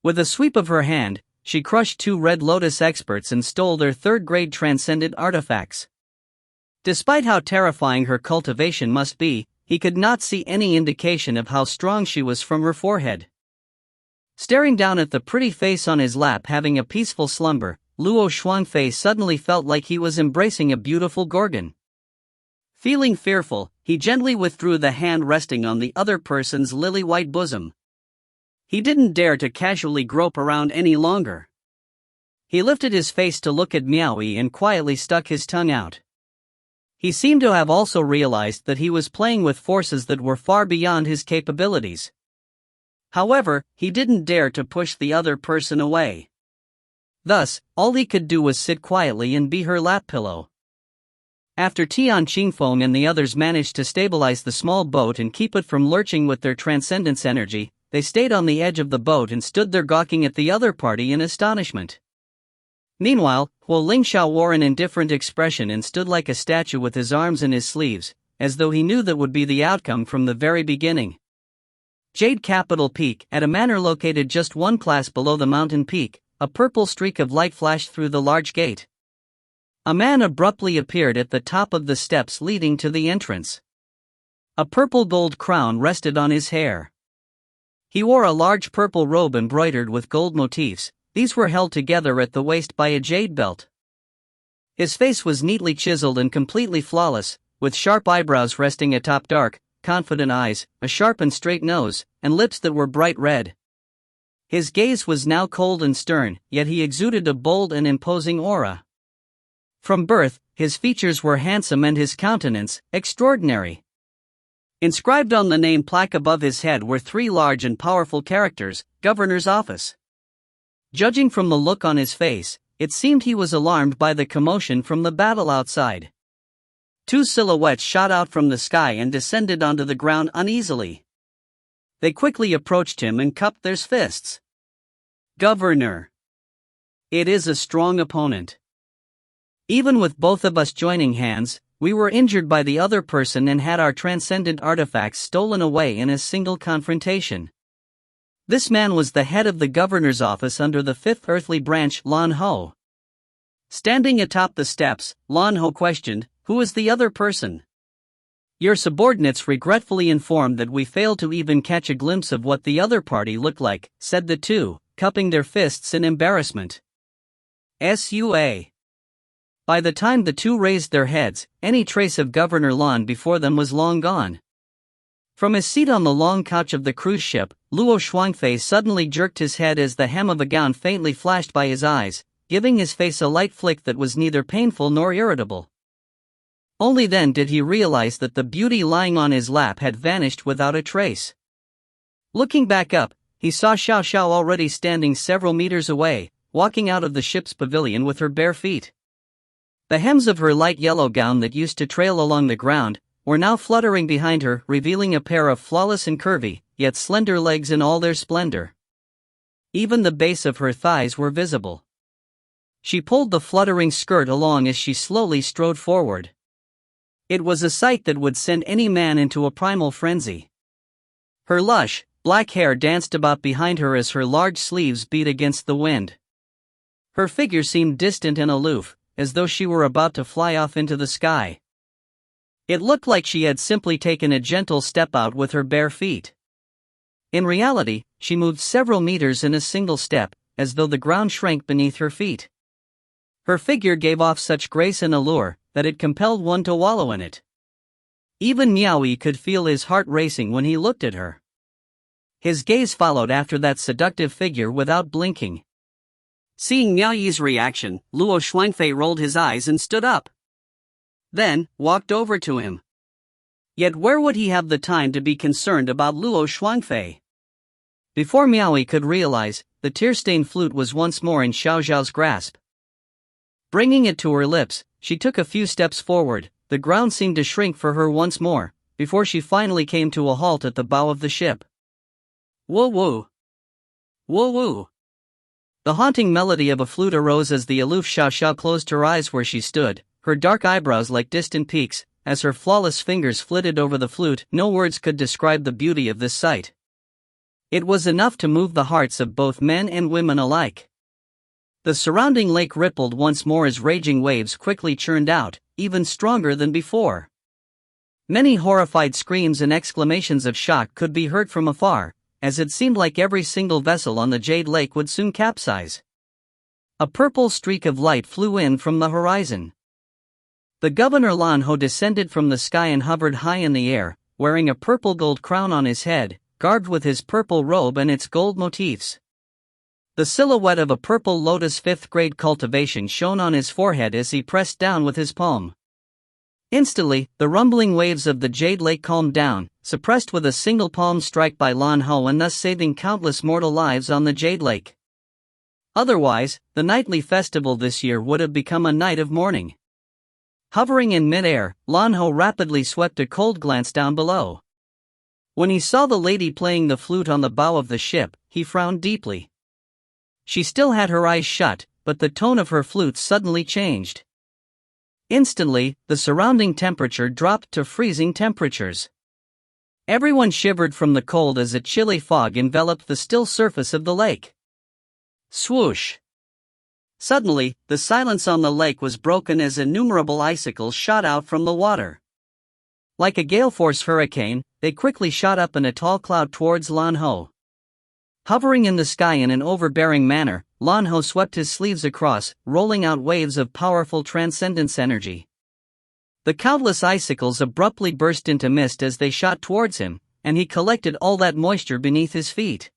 With a sweep of her hand, she crushed two Red Lotus experts and stole their third-grade transcendent artifacts. Despite how terrifying her cultivation must be, he could not see any indication of how strong she was from her forehead. Staring down at the pretty face on his lap having a peaceful slumber, Luo Shuangfei suddenly felt like he was embracing a beautiful gorgon. Feeling fearful, he gently withdrew the hand resting on the other person's lily-white bosom. He didn't dare to casually grope around any longer. He lifted his face to look at Miao Yi and quietly stuck his tongue out. He seemed to have also realized that he was playing with forces that were far beyond his capabilities. However, he didn't dare to push the other person away. Thus, all he could do was sit quietly and be her lap pillow. After Tian Qingfeng and the others managed to stabilize the small boat and keep it from lurching with their transcendence energy, they stayed on the edge of the boat and stood there gawking at the other party in astonishment. Meanwhile, Wu Liang Fan wore an indifferent expression and stood like a statue with his arms in his sleeves, as though he knew that would be the outcome from the very beginning. Jade Capital Peak, at a manor located just one class below the mountain peak, a purple streak of light flashed through the large gate. A man abruptly appeared at the top of the steps leading to the entrance. A purple gold crown rested on his hair. He wore a large purple robe embroidered with gold motifs. These were held together at the waist by a jade belt. His face was neatly chiseled and completely flawless, with sharp eyebrows resting atop dark, confident eyes, a sharp and straight nose, and lips that were bright red. His gaze was now cold and stern, yet he exuded a bold and imposing aura. From birth, his features were handsome and his countenance, extraordinary. Inscribed on the name plaque above his head were three large and powerful characters, Governor's Office. Judging from the look on his face, it seemed he was alarmed by the commotion from the battle outside. Two silhouettes shot out from the sky and descended onto the ground uneasily. They quickly approached him and cupped their fists. "Governor. It is a strong opponent. Even with both of us joining hands, we were injured by the other person and had our transcendent artifacts stolen away in a single confrontation." This man was the head of the governor's office under the fifth earthly branch, Lan Ho. Standing atop the steps, Lan Ho questioned, "Who is the other person?" "Your subordinates regretfully informed that we failed to even catch a glimpse of what the other party looked like," said the two, cupping their fists in embarrassment. "Sua." By the time the two raised their heads, any trace of Governor Lan before them was long gone. From his seat on the long couch of the cruise ship, Luo Shuangfei suddenly jerked his head as the hem of a gown faintly flashed by his eyes, giving his face a light flick that was neither painful nor irritable. Only then did he realize that the beauty lying on his lap had vanished without a trace. Looking back up, he saw Xiao Xiao already standing several meters away, walking out of the ship's pavilion with her bare feet. The hems of her light yellow gown that used to trail along the ground were now fluttering behind her, revealing a pair of flawless and curvy, yet slender legs in all their splendor. Even the base of her thighs were visible. She pulled the fluttering skirt along as she slowly strode forward. It was a sight that would send any man into a primal frenzy. Her lush, black hair danced about behind her as her large sleeves beat against the wind. Her figure seemed distant and aloof, as though she were about to fly off into the sky. It looked like she had simply taken a gentle step out with her bare feet. In reality, she moved several meters in a single step, as though the ground shrank beneath her feet. Her figure gave off such grace and allure that it compelled one to wallow in it. Even Miao Yi could feel his heart racing when he looked at her. His gaze followed after that seductive figure without blinking. Seeing Miao Yi's reaction, Luo Xuanfei rolled his eyes and stood up. Then, walked over to him. Yet where would he have the time to be concerned about Luo Xuanfei? Before Miao Yi could realize, the tear-stained flute was once more in Xiao Zhao's grasp. Bringing it to her lips, she took a few steps forward. The ground seemed to shrink for her once more, before she finally came to a halt at the bow of the ship. Woo woo! Woo woo! The haunting melody of a flute arose as the aloof Xiao Xiao closed her eyes where she stood, her dark eyebrows like distant peaks, as her flawless fingers flitted over the flute. No words could describe the beauty of this sight. It was enough to move the hearts of both men and women alike. The surrounding lake rippled once more as raging waves quickly churned out, even stronger than before. Many horrified screams and exclamations of shock could be heard from afar, as it seemed like every single vessel on the Jade Lake would soon capsize. A purple streak of light flew in from the horizon. The governor Lan Ho descended from the sky and hovered high in the air, wearing a purple gold crown on his head, garbed with his purple robe and its gold motifs. The silhouette of a purple lotus 5th grade cultivation shone on his forehead as he pressed down with his palm. Instantly, the rumbling waves of the Jade Lake calmed down, suppressed with a single palm strike by Lan Ho and thus saving countless mortal lives on the Jade Lake. Otherwise, the nightly festival this year would have become a night of mourning. Hovering in mid-air, Lan Ho rapidly swept a cold glance down below. When he saw the lady playing the flute on the bow of the ship, he frowned deeply. She still had her eyes shut, but the tone of her flute suddenly changed. Instantly, the surrounding temperature dropped to freezing temperatures. Everyone shivered from the cold as a chilly fog enveloped the still surface of the lake. Swoosh! Suddenly, the silence on the lake was broken as innumerable icicles shot out from the water. Like a gale-force hurricane, they quickly shot up in a tall cloud towards Lan Ho. Hovering in the sky in an overbearing manner, Lan Ho swept his sleeves across, rolling out waves of powerful transcendence energy. The countless icicles abruptly burst into mist as they shot towards him, and he collected all that moisture beneath his feet.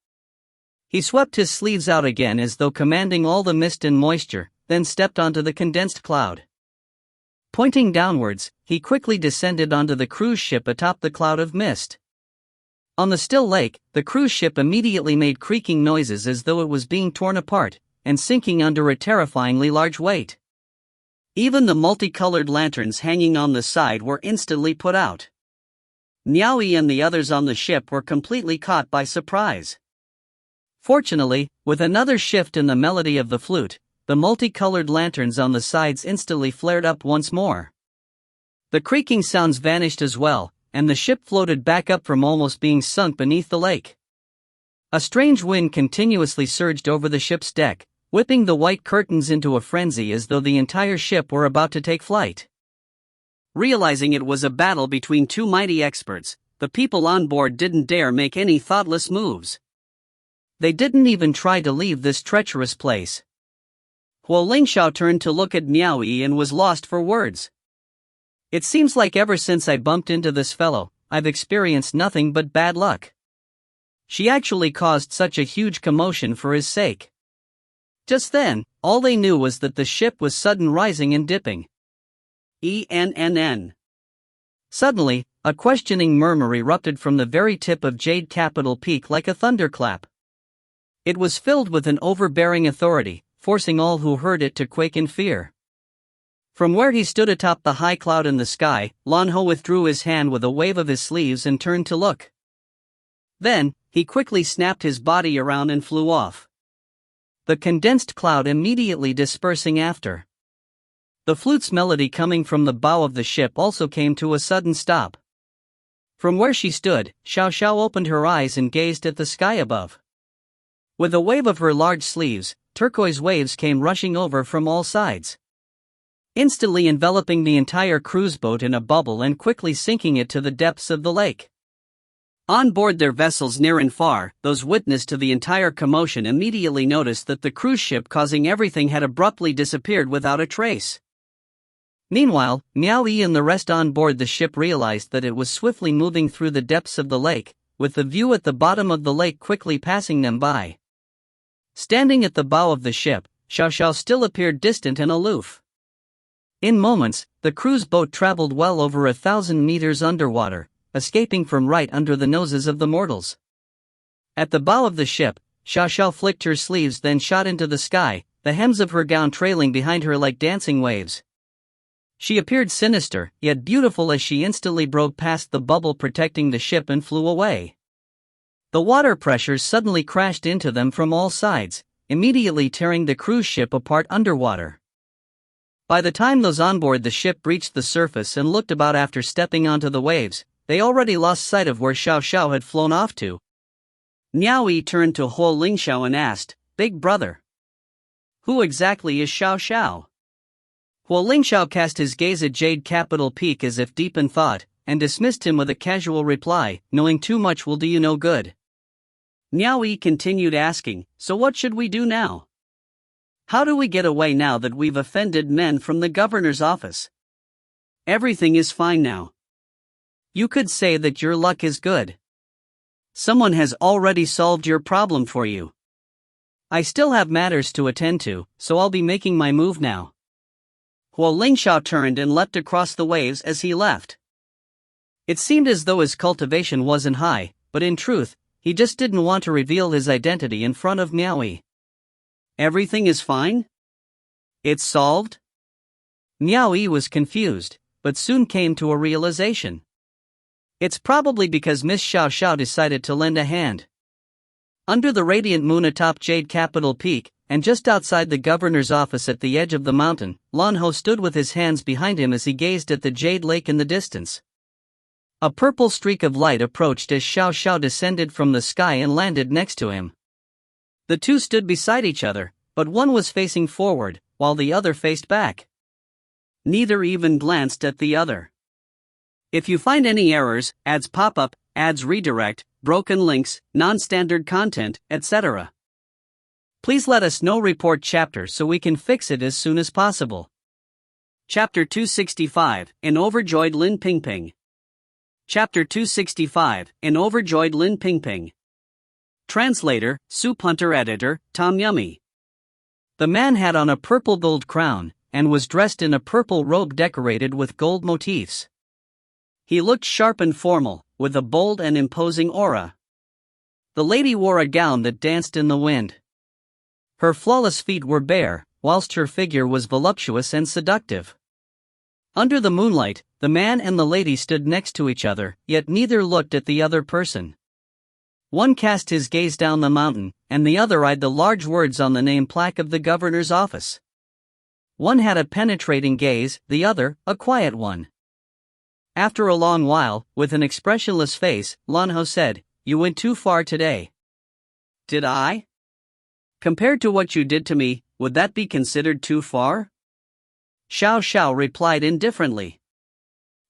He swept his sleeves out again as though commanding all the mist and moisture, then stepped onto the condensed cloud. Pointing downwards, he quickly descended onto the cruise ship atop the cloud of mist. On the still lake, the cruise ship immediately made creaking noises as though it was being torn apart, and sinking under a terrifyingly large weight. Even the multicolored lanterns hanging on the side were instantly put out. Miao Yi and the others on the ship were completely caught by surprise. Fortunately, with another shift in the melody of the flute, the multicolored lanterns on the sides instantly flared up once more. The creaking sounds vanished as well, and the ship floated back up from almost being sunk beneath the lake. A strange wind continuously surged over the ship's deck, whipping the white curtains into a frenzy as though the entire ship were about to take flight. Realizing it was a battle between two mighty experts, the people on board didn't dare make any thoughtless moves. They didn't even try to leave this treacherous place. Huo Lingxiao turned to look at Miao Yi and was lost for words. It seems like ever since I bumped into this fellow, I've experienced nothing but bad luck. She actually caused such a huge commotion for his sake. Just then, all they knew was that the ship was sudden rising and dipping. ENNN. Suddenly, a questioning murmur erupted from the very tip of Jade Capital Peak like a thunderclap. It was filled with an overbearing authority, forcing all who heard it to quake in fear. From where he stood atop the high cloud in the sky, Lan Ho withdrew his hand with a wave of his sleeves and turned to look. Then, he quickly snapped his body around and flew off. The condensed cloud immediately dispersing after. The flute's melody coming from the bow of the ship also came to a sudden stop. From where she stood, Xiao Xiao opened her eyes and gazed at the sky above. With a wave of her large sleeves, turquoise waves came rushing over from all sides, instantly enveloping the entire cruise boat in a bubble and quickly sinking it to the depths of the lake. On board their vessels near and far, those witness to the entire commotion immediately noticed that the cruise ship causing everything had abruptly disappeared without a trace. Meanwhile, Miao Yi and the rest on board the ship realized that it was swiftly moving through the depths of the lake, with the view at the bottom of the lake quickly passing them by. Standing at the bow of the ship, Xiao Xiao still appeared distant and aloof. In moments, the cruise boat traveled well over 1,000 meters underwater, escaping from right under the noses of the mortals. At the bow of the ship, Xiao Xiao flicked her sleeves, then shot into the sky, the hems of her gown trailing behind her like dancing waves. She appeared sinister, yet beautiful as she instantly broke past the bubble protecting the ship and flew away. The water pressures suddenly crashed into them from all sides, immediately tearing the cruise ship apart underwater. By the time those on board the ship reached the surface and looked about after stepping onto the waves, they already lost sight of where Xiao Xiao had flown off to. Miao Yi turned to Huo Lingxiao and asked, "Big brother, who exactly is Xiao Xiao?" Huo Lingxiao cast his gaze at Jade Capital Peak as if deep in thought, and dismissed him with a casual reply, "Knowing too much will do you no good." Miao Yi continued asking, "So what should we do now? How do we get away now that we've offended men from the governor's office? Everything is fine now. You could say that your luck is good. Someone has already solved your problem for you. I still have matters to attend to, so I'll be making my move now." Huo Lingxiao turned and leapt across the waves as he left. It seemed as though his cultivation wasn't high, but in truth, he just didn't want to reveal his identity in front of Miao Yi. "Everything is fine? It's solved?" Miao Yi was confused, but soon came to a realization. It's probably because Miss Xiao Xiao decided to lend a hand. Under the radiant moon atop Jade Capital Peak, and just outside the governor's office at the edge of the mountain, Lan Ho stood with his hands behind him as he gazed at the Jade Lake in the distance. A purple streak of light approached as Xiao Xiao descended from the sky and landed next to him. The two stood beside each other, but one was facing forward, while the other faced back. Neither even glanced at the other. If you find any errors, ads pop up, ads redirect, broken links, non-standard content, etc., please let us know. Report chapter so we can fix it as soon as possible. Chapter 265, An Overjoyed Lin Pingping. Chapter 265, An Overjoyed Lin Pingping. Translator, Soup Hunter. Editor, Tom Yummy. The man had on a purple gold crown, and was dressed in a purple robe decorated with gold motifs. He looked sharp and formal, with a bold and imposing aura. The lady wore a gown that danced in the wind. Her flawless feet were bare, whilst her figure was voluptuous and seductive. Under the moonlight, the man and the lady stood next to each other, yet neither looked at the other person. One cast his gaze down the mountain, and the other eyed the large words on the name plaque of the governor's office. One had a penetrating gaze, the other, a quiet one. After a long while, with an expressionless face, Lan Ho said, "You went too far today." "Did I? Compared to what you did to me, would that be considered too far?" Xiao Xiao replied indifferently.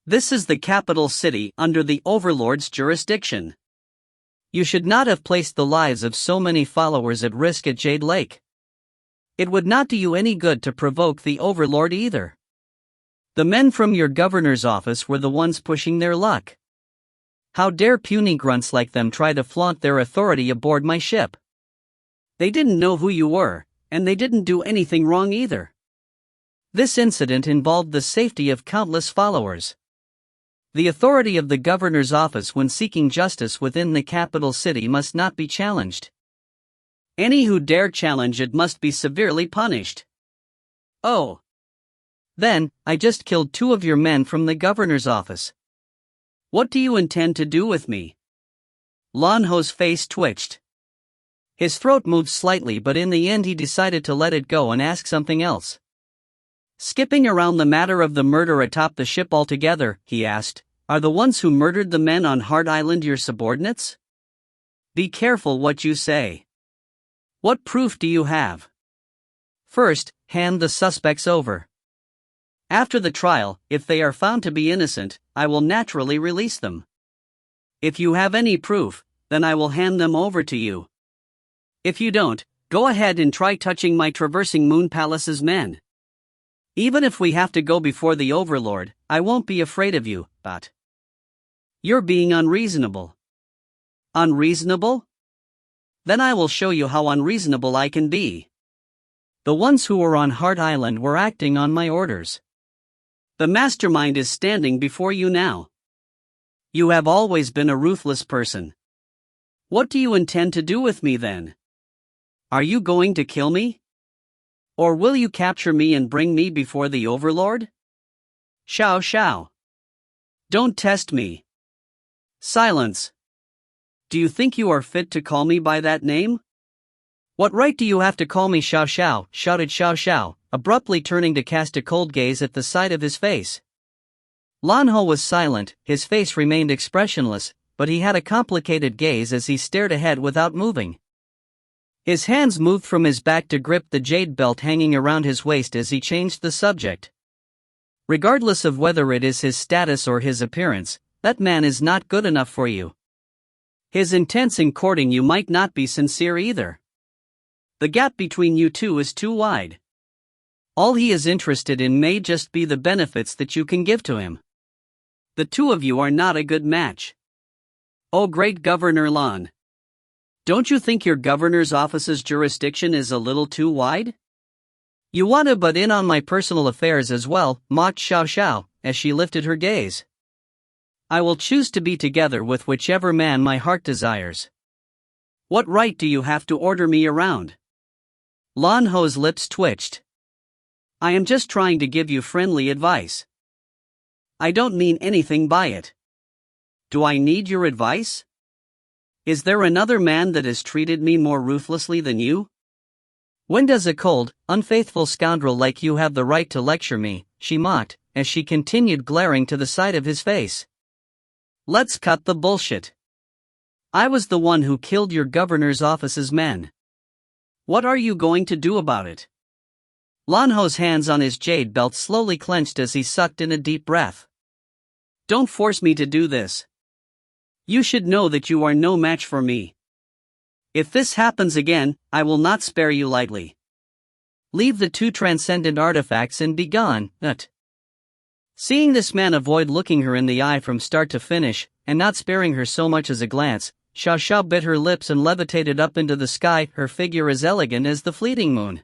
"This is the capital city under the overlord's jurisdiction. You should not have placed the lives of so many followers at risk at Jade Lake. It would not do you any good to provoke the overlord either. The men from your governor's office were the ones pushing their luck. How dare puny grunts like them try to flaunt their authority aboard my ship? They didn't know who you were, and they didn't do anything wrong either. This incident involved the safety of countless followers. The authority of the governor's office when seeking justice within the capital city must not be challenged. Any who dare challenge it must be severely punished." "Oh. Then, I just killed 2 of your men from the governor's office. What do you intend to do with me?" Lan Ho's face twitched. His throat moved slightly, but in the end he decided to let it go and ask something else. "Skipping around the matter of the murder atop the ship altogether," he asked, "are the ones who murdered the men on Heart Island your subordinates? Be careful what you say. What proof do you have?" First, hand the suspects over. After the trial, if they are found to be innocent, I will naturally release them. If you have any proof, then I will hand them over to you. If you don't, go ahead and try touching my traversing Moon Palace's men. Even if we have to go before the Overlord, I won't be afraid of you, but you're being unreasonable. Unreasonable? Then I will show you how unreasonable I can be. The ones who were on Heart Island were acting on my orders. The mastermind is standing before you now. You have always been a ruthless person. What do you intend to do with me then? Are you going to kill me? Or will you capture me and bring me before the Overlord? Xiao Xiao. Don't test me. Silence. Do you think you are fit to call me by that name? What right do you have to call me Xiao Xiao? Shouted Xiao Xiao, abruptly turning to cast a cold gaze at the side of his face. Lan Ho was silent, his face remained expressionless, but he had a complicated gaze as he stared ahead without moving. His hands moved from his back to grip the jade belt hanging around his waist as he changed the subject. Regardless of whether it is his status or his appearance, that man is not good enough for you. His intents in courting you might not be sincere either. The gap between you two is too wide. All he is interested in may just be the benefits that you can give to him. The two of you are not a good match. Oh great Governor Lan. Don't you think your governor's office's jurisdiction is a little too wide? You want to butt in on my personal affairs as well, mocked Xiao Xiao, as she lifted her gaze. I will choose to be together with whichever man my heart desires. What right do you have to order me around? Lan Ho's lips twitched. I am just trying to give you friendly advice. I don't mean anything by it. Do I need your advice? Is there another man that has treated me more ruthlessly than you? When does a cold, unfaithful scoundrel like you have the right to lecture me? She mocked, as she continued glaring to the side of his face. Let's cut the bullshit. I was the one who killed your governor's office's men. What are you going to do about it? Lan Ho's hands on his jade belt slowly clenched as he sucked in a deep breath. Don't force me to do this. You should know that you are no match for me. If this happens again, I will not spare you lightly. Leave the two transcendent artifacts and be gone, Nut. Seeing this man avoid looking her in the eye from start to finish, and not sparing her so much as a glance, Xiao Xiao bit her lips and levitated up into the sky, her figure as elegant as the fleeting moon.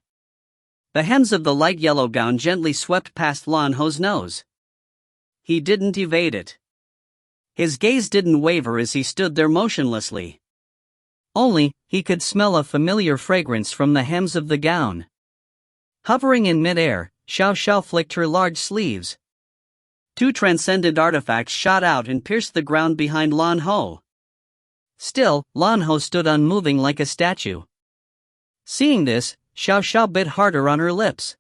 The hems of the light yellow gown gently swept past Lan Ho's nose. He didn't evade it. His gaze didn't waver as he stood there motionlessly. Only, he could smell a familiar fragrance from the hems of the gown. Hovering in midair, Xiao Xiao flicked her large sleeves. Two transcendent artifacts shot out and pierced the ground behind Lan Ho. Still, Lan Ho stood unmoving like a statue. Seeing this, Xiao Xiao bit harder on her lips.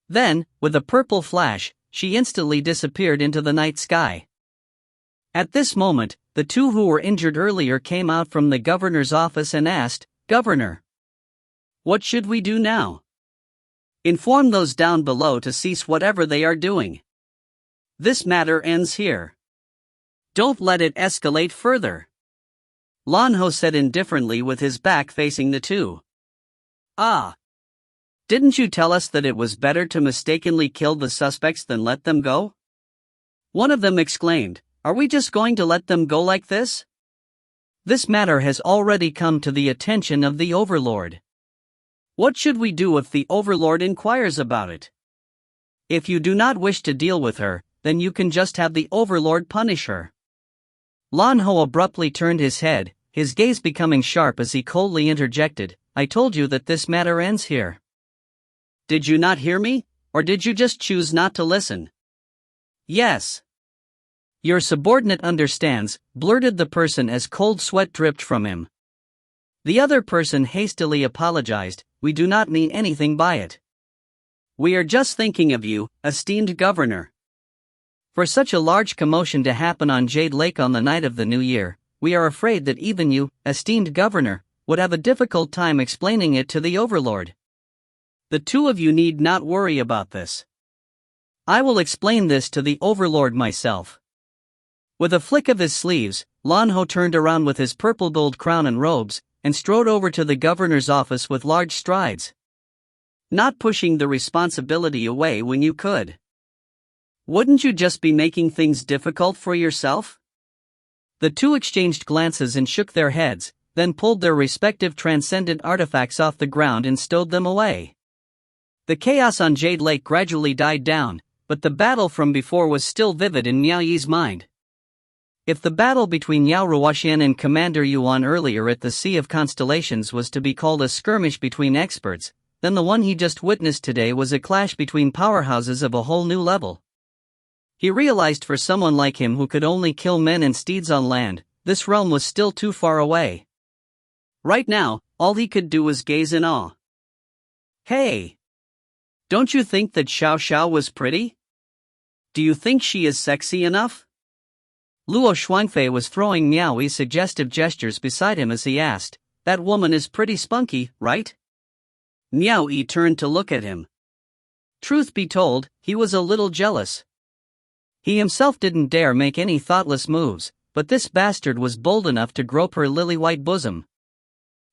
Then, with a purple flash, she instantly disappeared into the night sky. At this moment, the two who were injured earlier came out from the governor's office and asked, Governor, what should we do now? Inform those down below to cease whatever they are doing. This matter ends here. Don't let it escalate further. Lan Ho said indifferently with his back facing the two. Ah. Didn't you tell us that it was better to mistakenly kill the suspects than let them go? One of them exclaimed, Are we just going to let them go like this? This matter has already come to the attention of the Overlord. What should we do if the Overlord inquires about it? If you do not wish to deal with her, then you can just have the Overlord punish her. Lan Ho abruptly turned his head, his gaze becoming sharp as he coldly interjected, I told you that this matter ends here. Did you not hear me, or did you just choose not to listen? Yes. Your subordinate understands, blurted the person as cold sweat dripped from him. The other person hastily apologized, we do not mean anything by it. We are just thinking of you, esteemed governor. For such a large commotion to happen on Jade Lake on the night of the New Year, we are afraid that even you, esteemed governor, would have a difficult time explaining it to the Overlord. The two of you need not worry about this. I will explain this to the overlord myself. With a flick of his sleeves, Lan Ho turned around with his purple gold crown and robes, and strode over to the governor's office with large strides. Not pushing the responsibility away when you could. Wouldn't you just be making things difficult for yourself? The two exchanged glances and shook their heads, then pulled their respective transcendent artifacts off the ground and stowed them away. The chaos on Jade Lake gradually died down, but the battle from before was still vivid in Miao Yi's mind. If the battle between Yao Ruoxian and Commander Yuan earlier at the Sea of Constellations was to be called a skirmish between experts, then the one he just witnessed today was a clash between powerhouses of a whole new level. He realized for someone like him who could only kill men and steeds on land, this realm was still too far away. Right now, all he could do was gaze in awe. Hey! Don't you think that Xiao Xiao was pretty? Do you think she is sexy enough? Luo Shuangfei was throwing Miao Yi suggestive gestures beside him as he asked, "That woman is pretty spunky, right?" Miao Yi turned to look at him. Truth be told, he was a little jealous. He himself didn't dare make any thoughtless moves, but this bastard was bold enough to grope her lily-white bosom.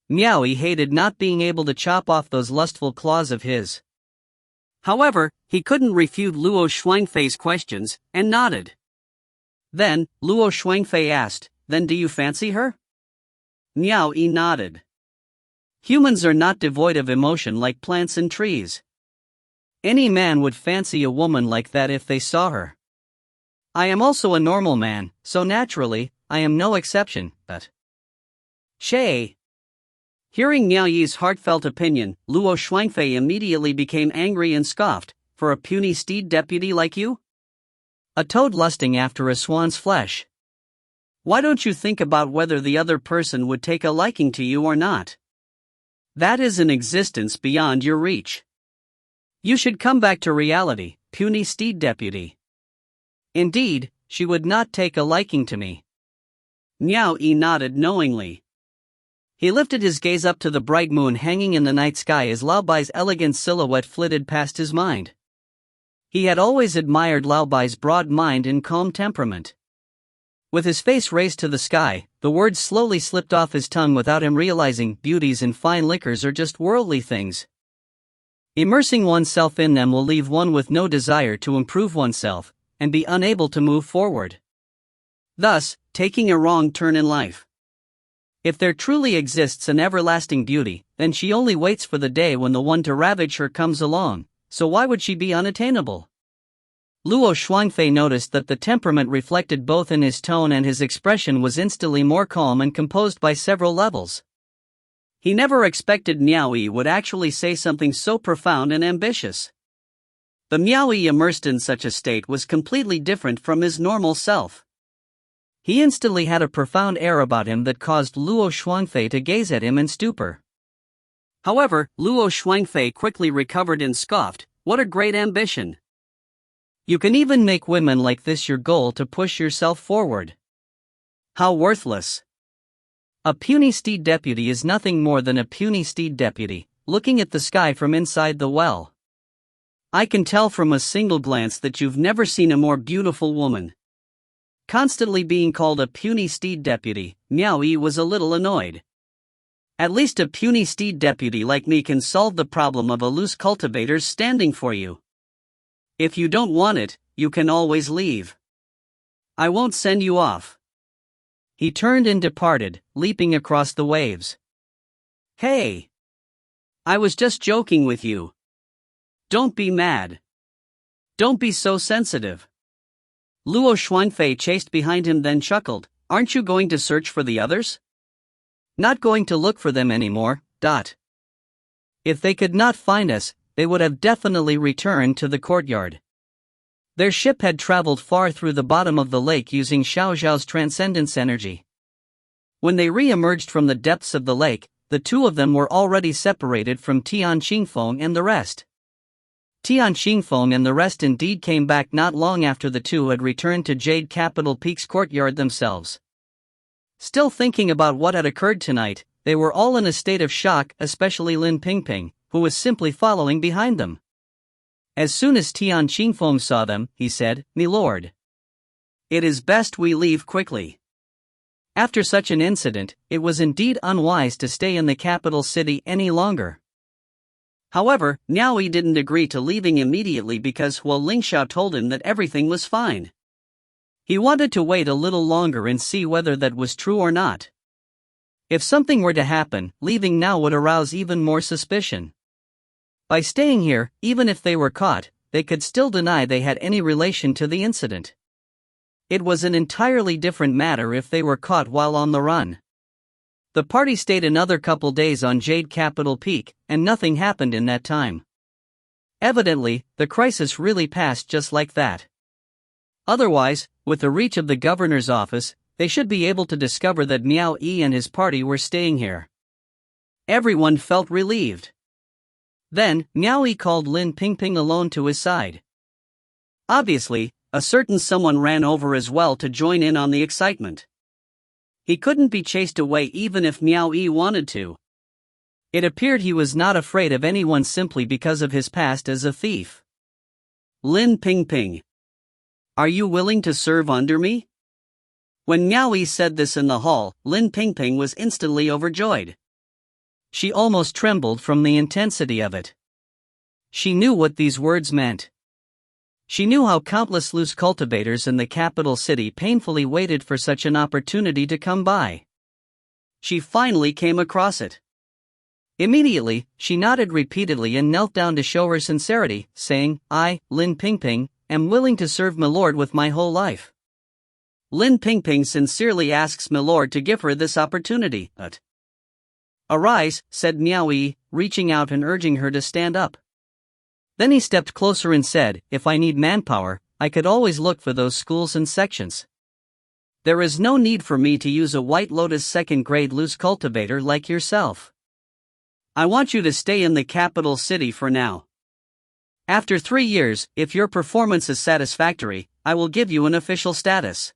Miao Yi hated not being able to chop off those lustful claws of his. However, he couldn't refute Luo Shuangfei's questions, and nodded. Then, Luo Shuangfei asked, "Then do you fancy her?" Miao Yi nodded. Humans are not devoid of emotion like plants and trees. Any man would fancy a woman like that if they saw her. I am also a normal man, so naturally, I am no exception, but... Shay! Hearing Miao Yi's heartfelt opinion, Luo Shuangfei immediately became angry and scoffed, "For a puny steed deputy like you? A toad lusting after a swan's flesh. Why don't you think about whether the other person would take a liking to you or not? That is an existence beyond your reach. You should come back to reality, puny steed deputy." Indeed, she would not take a liking to me. Miao Yi nodded knowingly. He lifted his gaze up to the bright moon hanging in the night sky as Lao Bai's elegant silhouette flitted past his mind. He had always admired Lao Bai's broad mind and calm temperament. With his face raised to the sky, the words slowly slipped off his tongue without him realizing beauties and fine liquors are just worldly things. Immersing oneself in them will leave one with no desire to improve oneself, and be unable to move forward. Thus, taking a wrong turn in life. If there truly exists an everlasting beauty, then she only waits for the day when the one to ravage her comes along, so why would she be unattainable? Luo Shuangfei noticed that the temperament reflected both in his tone and his expression was instantly more calm and composed by several levels. He never expected Miao Yi would actually say something so profound and ambitious. The Miao Yi immersed in such a state was completely different from his normal self. He instantly had a profound air about him that caused Luo Shuangfei to gaze at him in stupor. However, Luo Shuangfei quickly recovered and scoffed, "What a great ambition! You can even make women like this your goal to push yourself forward. How worthless! A puny steed deputy is nothing more than a puny steed deputy, looking at the sky from inside the well. I can tell from a single glance that you've never seen a more beautiful woman." Constantly being called a puny steed deputy, Miao Yi was a little annoyed. At least a puny steed deputy like me can solve the problem of a loose cultivator standing for you. If you don't want it, you can always leave. I won't send you off. He turned and departed, leaping across the waves. Hey! I was just joking with you. Don't be mad. Don't be so sensitive. Luo Shuangfei chased behind him then chuckled, "Aren't you going to search for the others?" "Not going to look for them anymore, If they could not find us, they would have definitely returned to the courtyard." Their ship had traveled far through the bottom of the lake using Xiao Zhao's transcendence energy. When they re-emerged from the depths of the lake, the two of them were already separated from Tian Qingfeng and the rest. Tian Qingfeng and the rest indeed came back not long after the two had returned to Jade Capital Peak's courtyard themselves. Still thinking about what had occurred tonight, they were all in a state of shock, especially Lin Pingping, who was simply following behind them. As soon as Tian Qingfeng saw them, he said, "Milord, it is best we leave quickly." After such an incident, it was indeed unwise to stay in the capital city any longer. However, Miao Yi didn't agree to leaving immediately because Wu Liang Fan told him that everything was fine. He wanted to wait a little longer and see whether that was true or not. If something were to happen, leaving now would arouse even more suspicion. By staying here, even if they were caught, they could still deny they had any relation to the incident. It was an entirely different matter if they were caught while on the run. The party stayed another couple days on Jade Capital Peak, and nothing happened in that time. Evidently, the crisis really passed just like that. Otherwise, with the reach of the governor's office, they should be able to discover that Miao Yi and his party were staying here. Everyone felt relieved. Then, Miao Yi called Lin Pingping alone to his side. Obviously, a certain someone ran over as well to join in on the excitement. He couldn't be chased away even if Miao Yi wanted to. It appeared he was not afraid of anyone simply because of his past as a thief. "Lin Pingping, are you willing to serve under me?" When Miao Yi said this in the hall, Lin Pingping was instantly overjoyed. She almost trembled from the intensity of it. She knew what these words meant. She knew how countless loose cultivators in the capital city painfully waited for such an opportunity to come by. She finally came across it. Immediately, she nodded repeatedly and knelt down to show her sincerity, saying, "I, Lin Pingping, am willing to serve Milord with my whole life." Lin Pingping sincerely asks Milord to give her this opportunity. "Arise," said Miao Yi, reaching out and urging her to stand up. Then he stepped closer and said, "If I need manpower, I could always look for those schools and sections. There is no need for me to use a White Lotus second-grade loose cultivator like yourself. I want you to stay in the capital city for now. After 3 years, if your performance is satisfactory, I will give you an official status."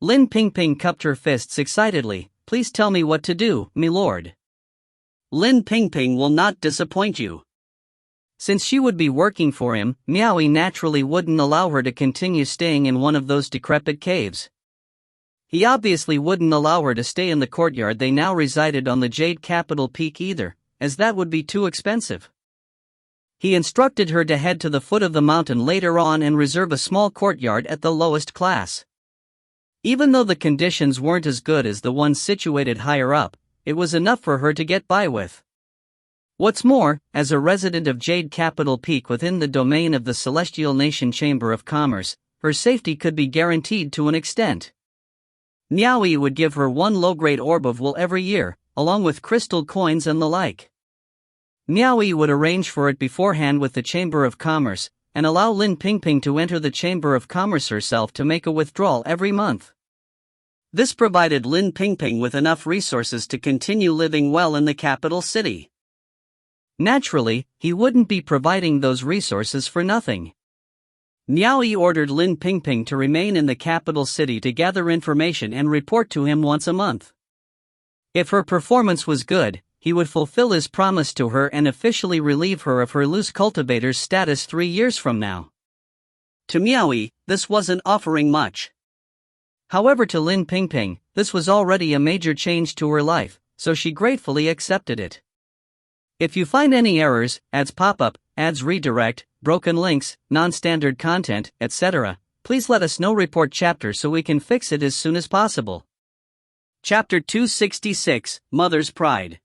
Lin Pingping cupped her fists excitedly. "Please tell me what to do, milord." Lin Pingping will not disappoint you. Since she would be working for him, Miao Yi naturally wouldn't allow her to continue staying in one of those decrepit caves. He obviously wouldn't allow her to stay in the courtyard they now resided on the Jade Capital Peak either, as that would be too expensive. He instructed her to head to the foot of the mountain later on and reserve a small courtyard at the lowest class. Even though the conditions weren't as good as the ones situated higher up, it was enough for her to get by with. What's more, as a resident of Jade Capital Peak within the domain of the Celestial Nation Chamber of Commerce, her safety could be guaranteed to an extent. Miao Yi would give her 1 low-grade orb of wool every year, along with crystal coins and the like. Miao Yi would arrange for it beforehand with the Chamber of Commerce, and allow Lin Pingping to enter the Chamber of Commerce herself to make a withdrawal every month. This provided Lin Pingping with enough resources to continue living well in the capital city. Naturally, he wouldn't be providing those resources for nothing. Miao Yi ordered Lin Pingping to remain in the capital city to gather information and report to him once a month. If her performance was good, he would fulfill his promise to her and officially relieve her of her loose cultivator's status 3 years from now. To Miao Yi, this wasn't offering much. However, to Lin Pingping, this was already a major change to her life, so she gratefully accepted it. If you find any errors, ads pop up, ads redirect, broken links, non-standard content, etc., please let us know. Report chapter so we can fix it as soon as possible. Chapter 266, Mother's Pride.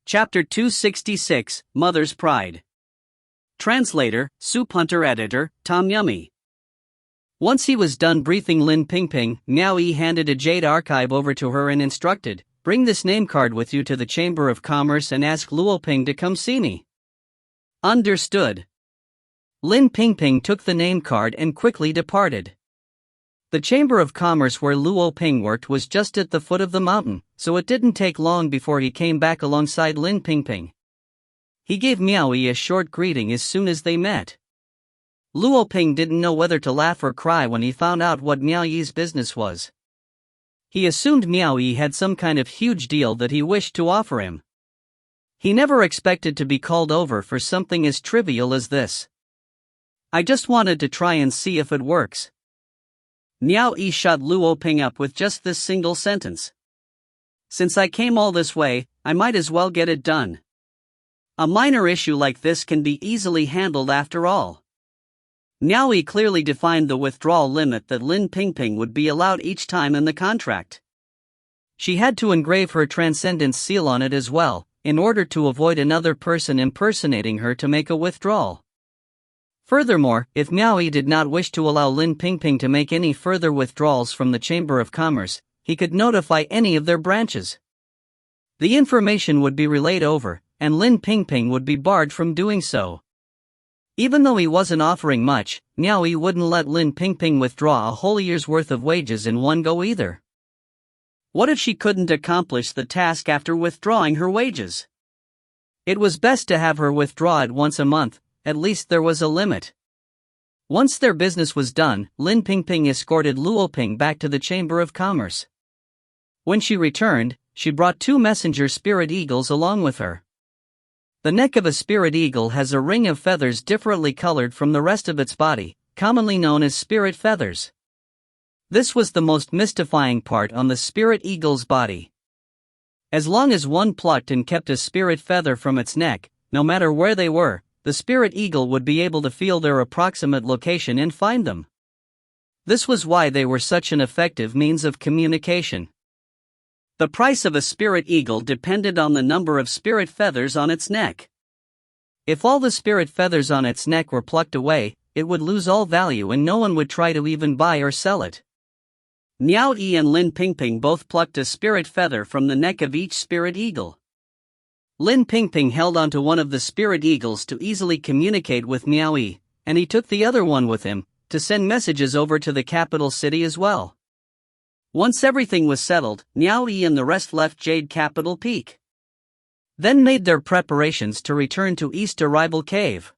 Chapter 266, Mother's Pride. Translator, Soup Hunter. Editor, Tom Yummy. Once he was done briefing Lin Pingping, Miao Yi handed a jade archive over to her and instructed, "Bring this name card with you to the Chamber of Commerce and ask Luo Ping to come see me." Understood. Lin Pingping took the name card and quickly departed. The Chamber of Commerce where Luo Ping worked was just at the foot of the mountain, so it didn't take long before he came back alongside Lin Pingping. He gave Miao Yi a short greeting as soon as they met. Luo Ping didn't know whether to laugh or cry when he found out what Miao Yi's business was. He assumed Miao Yi had some kind of huge deal that he wished to offer him. He never expected to be called over for something as trivial as this. I just wanted to try and see if it works. Miao Yi shut Luo Ping up with just this single sentence. Since I came all this way, I might as well get it done. A minor issue like this can be easily handled after all. Miao Yi clearly defined the withdrawal limit that Lin Pingping would be allowed each time in the contract. She had to engrave her transcendence seal on it as well, in order to avoid another person impersonating her to make a withdrawal. Furthermore, if Miao Yi did not wish to allow Lin Pingping to make any further withdrawals from the Chamber of Commerce, he could notify any of their branches. The information would be relayed over, and Lin Pingping would be barred from doing so. Even though he wasn't offering much, Miao Yi wouldn't let Lin Pingping withdraw a whole year's worth of wages in one go either. What if she couldn't accomplish the task after withdrawing her wages? It was best to have her withdraw it once a month. At least there was a limit. Once their business was done, Lin Pingping escorted Luo Ping back to the Chamber of Commerce. When she returned, she brought 2 messenger spirit eagles along with her. The neck of a spirit eagle has a ring of feathers differently colored from the rest of its body, commonly known as spirit feathers. This was the most mystifying part on the spirit eagle's body. As long as one plucked and kept a spirit feather from its neck, no matter where they were, the spirit eagle would be able to feel their approximate location and find them. This was why they were such an effective means of communication. The price of a spirit eagle depended on the number of spirit feathers on its neck. If all the spirit feathers on its neck were plucked away, it would lose all value and no one would try to even buy or sell it. Miao Yi and Lin Pingping both plucked a spirit feather from the neck of each spirit eagle. Lin Pingping held onto one of the spirit eagles to easily communicate with Miao Yi, and he took the other one with him, to send messages over to the capital city as well. Once everything was settled, Miao Yi and the rest left Jade Capital Peak. Then made their preparations to return to East Arrival Cave.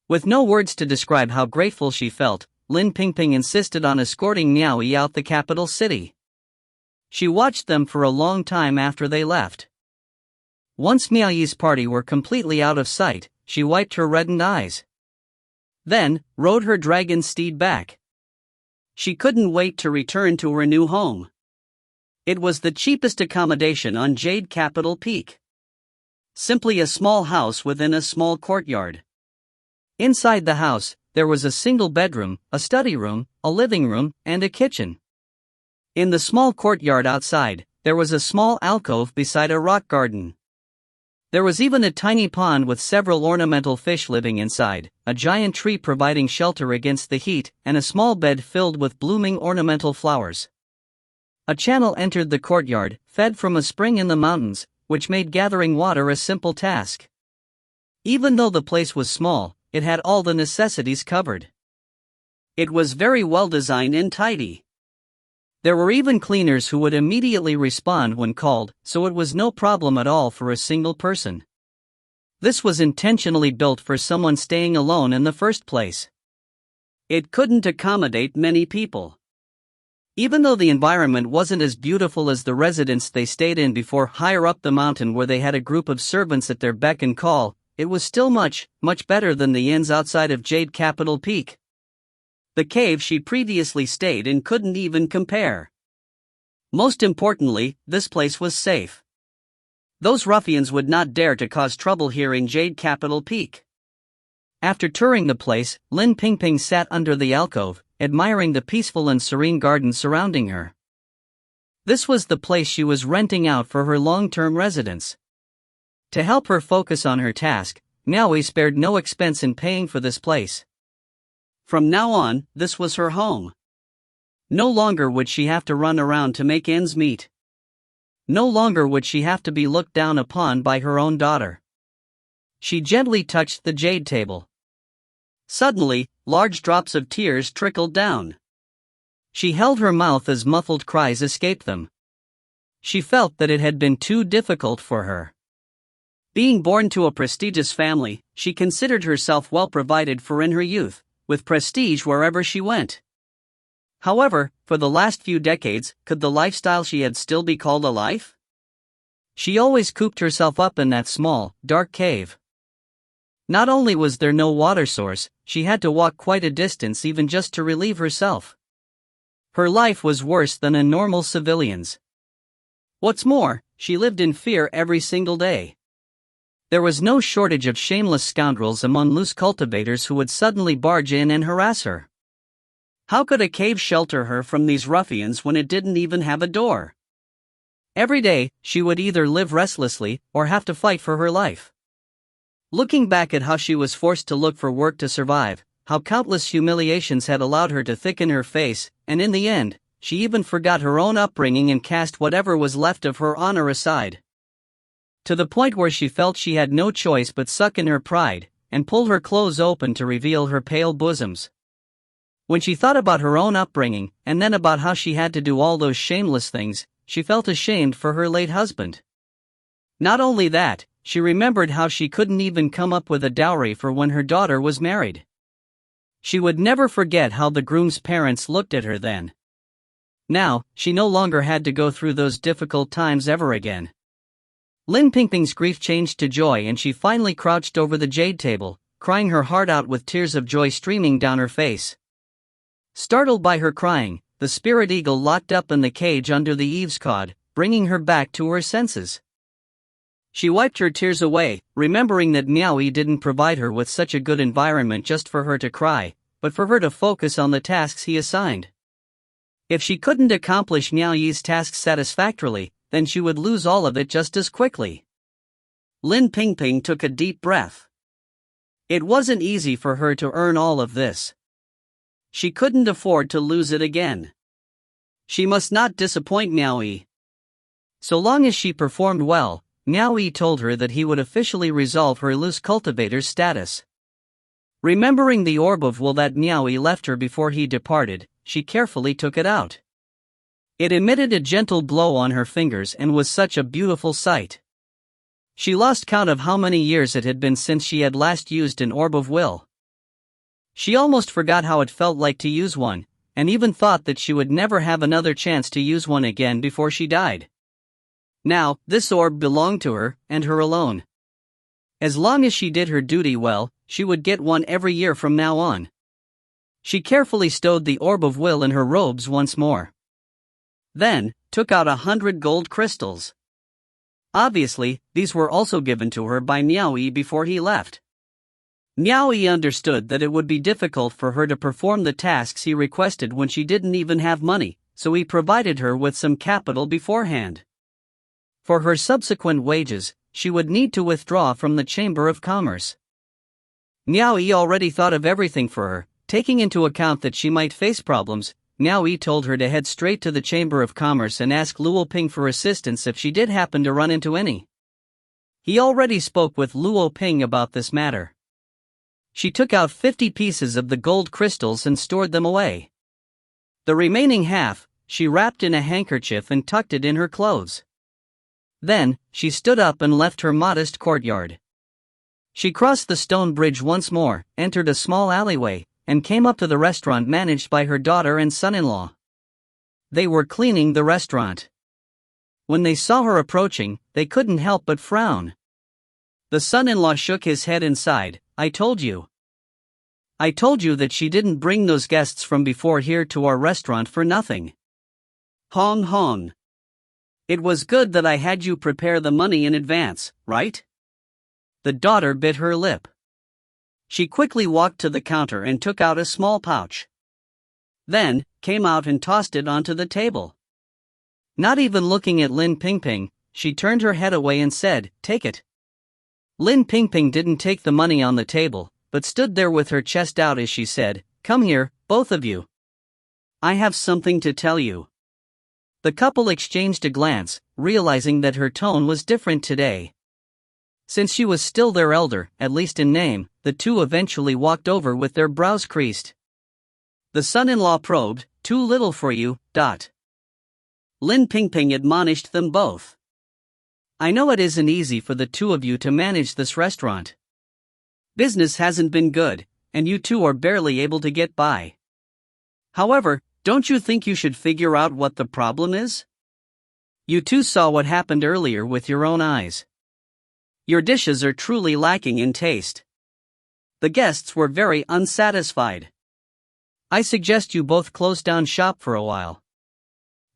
With no words to describe how grateful she felt, Lin Pingping insisted on escorting Miao Yi out the capital city. She watched them for a long time after they left. Once Miao Yi's party were completely out of sight, she wiped her reddened eyes. Then, rode her dragon steed back. She couldn't wait to return to her new home. It was the cheapest accommodation on Jade Capital Peak. Simply a small house within a small courtyard. Inside the house, there was a single bedroom, a study room, a living room, and a kitchen. In the small courtyard outside, there was a small alcove beside a rock garden. There was even a tiny pond with several ornamental fish living inside, a giant tree providing shelter against the heat, and a small bed filled with blooming ornamental flowers. A channel entered the courtyard, fed from a spring in the mountains, which made gathering water a simple task. Even though the place was small, it had all the necessities covered. It was very well designed and tidy. There were even cleaners who would immediately respond when called, so it was no problem at all for a single person. This was intentionally built for someone staying alone in the first place. It couldn't accommodate many people. Even though the environment wasn't as beautiful as the residence they stayed in before higher up the mountain where they had a group of servants at their beck and call, it was still much, much better than the inns outside of Jade Capital Peak. The cave she previously stayed in couldn't even compare. Most importantly, this place was safe. Those ruffians would not dare to cause trouble here in Jade Capital Peak. After touring the place, Lin Pingping sat under the alcove, admiring the peaceful and serene garden surrounding her. This was the place she was renting out for her long-term residence. To help her focus on her task, Miao Yi spared no expense in paying for this place. From now on, this was her home. No longer would she have to run around to make ends meet. No longer would she have to be looked down upon by her own daughter. She gently touched the jade table. Suddenly, large drops of tears trickled down. She held her mouth as muffled cries escaped them. She felt that it had been too difficult for her. Being born to a prestigious family, she considered herself well provided for in her youth, with prestige wherever she went. However, for the last few decades, could the lifestyle she had still be called a life? She always cooped herself up in that small, dark cave. Not only was there no water source, she had to walk quite a distance even just to relieve herself. Her life was worse than a normal civilian's. What's more, she lived in fear every single day. There was no shortage of shameless scoundrels among loose cultivators who would suddenly barge in and harass her. How could a cave shelter her from these ruffians when it didn't even have a door? Every day, she would either live restlessly or have to fight for her life. Looking back at how she was forced to look for work to survive, how countless humiliations had allowed her to thicken her face, and in the end, she even forgot her own upbringing and cast whatever was left of her honor aside. To the point where she felt she had no choice but suck in her pride, and pull her clothes open to reveal her pale bosoms. When she thought about her own upbringing, and then about how she had to do all those shameless things, she felt ashamed for her late husband. Not only that, she remembered how she couldn't even come up with a dowry for when her daughter was married. She would never forget how the groom's parents looked at her then. Now, she no longer had to go through those difficult times ever again. Lin Pingping's grief changed to joy and she finally crouched over the jade table, crying her heart out with tears of joy streaming down her face. Startled by her crying, the spirit eagle locked up in the cage under the eaves cawed, bringing her back to her senses. She wiped her tears away, remembering that Miao Yi didn't provide her with such a good environment just for her to cry, but for her to focus on the tasks he assigned. If she couldn't accomplish Miao Yi's tasks satisfactorily, then she would lose all of it just as quickly. Lin Pingping took a deep breath. It wasn't easy for her to earn all of this. She couldn't afford to lose it again. She must not disappoint Miao Yi. So long as she performed well, Miao Yi told her that he would officially resolve her loose cultivator's status. Remembering the orb of will that Miao Yi left her before he departed, she carefully took it out. It emitted a gentle glow on her fingers and was such a beautiful sight. She lost count of how many years it had been since she had last used an orb of will. She almost forgot how it felt like to use one, and even thought that she would never have another chance to use one again before she died. Now, this orb belonged to her, and her alone. As long as she did her duty well, she would get one every year from now on. She carefully stowed the orb of will in her robes once more. Then, took out 100 gold crystals. Obviously, these were also given to her by Miao Yi before he left. Miao Yi understood that it would be difficult for her to perform the tasks he requested when she didn't even have money, so he provided her with some capital beforehand. For her subsequent wages, she would need to withdraw from the Chamber of Commerce. Miao Yi already thought of everything for her, taking into account that she might face problems. Miao Yi told her to head straight to the Chamber of Commerce and ask Luo Ping for assistance if she did happen to run into any. He already spoke with Luo Ping about this matter. She took out 50 pieces of the gold crystals and stored them away. The remaining half, she wrapped in a handkerchief and tucked it in her clothes. Then, she stood up and left her modest courtyard. She crossed the stone bridge once more, entered a small alleyway, and came up to the restaurant managed by her daughter and son-in-law. They were cleaning the restaurant. When they saw her approaching, they couldn't help but frown. The son-in-law shook his head and sighed. I told you that she didn't bring those guests from before here to our restaurant for nothing. Hong hong. It was good that I had you prepare the money in advance, right? The daughter bit her lip. She quickly walked to the counter and took out a small pouch. Then, came out and tossed it onto the table. Not even looking at Lin Pingping, she turned her head away and said, "Take it." Lin Pingping didn't take the money on the table, but stood there with her chest out as she said, "Come here, both of you. I have something to tell you." The couple exchanged a glance, realizing that her tone was different today. Since she was still their elder, at least in name, the two eventually walked over with their brows creased. The son-in-law probed, "Too little for you, dot." Lin Pingping admonished them both. "I know it isn't easy for the two of you to manage this restaurant. Business hasn't been good, and you two are barely able to get by. However, don't you think you should figure out what the problem is? You two saw what happened earlier with your own eyes. Your dishes are truly lacking in taste. The guests were very unsatisfied. I suggest you both close down shop for a while.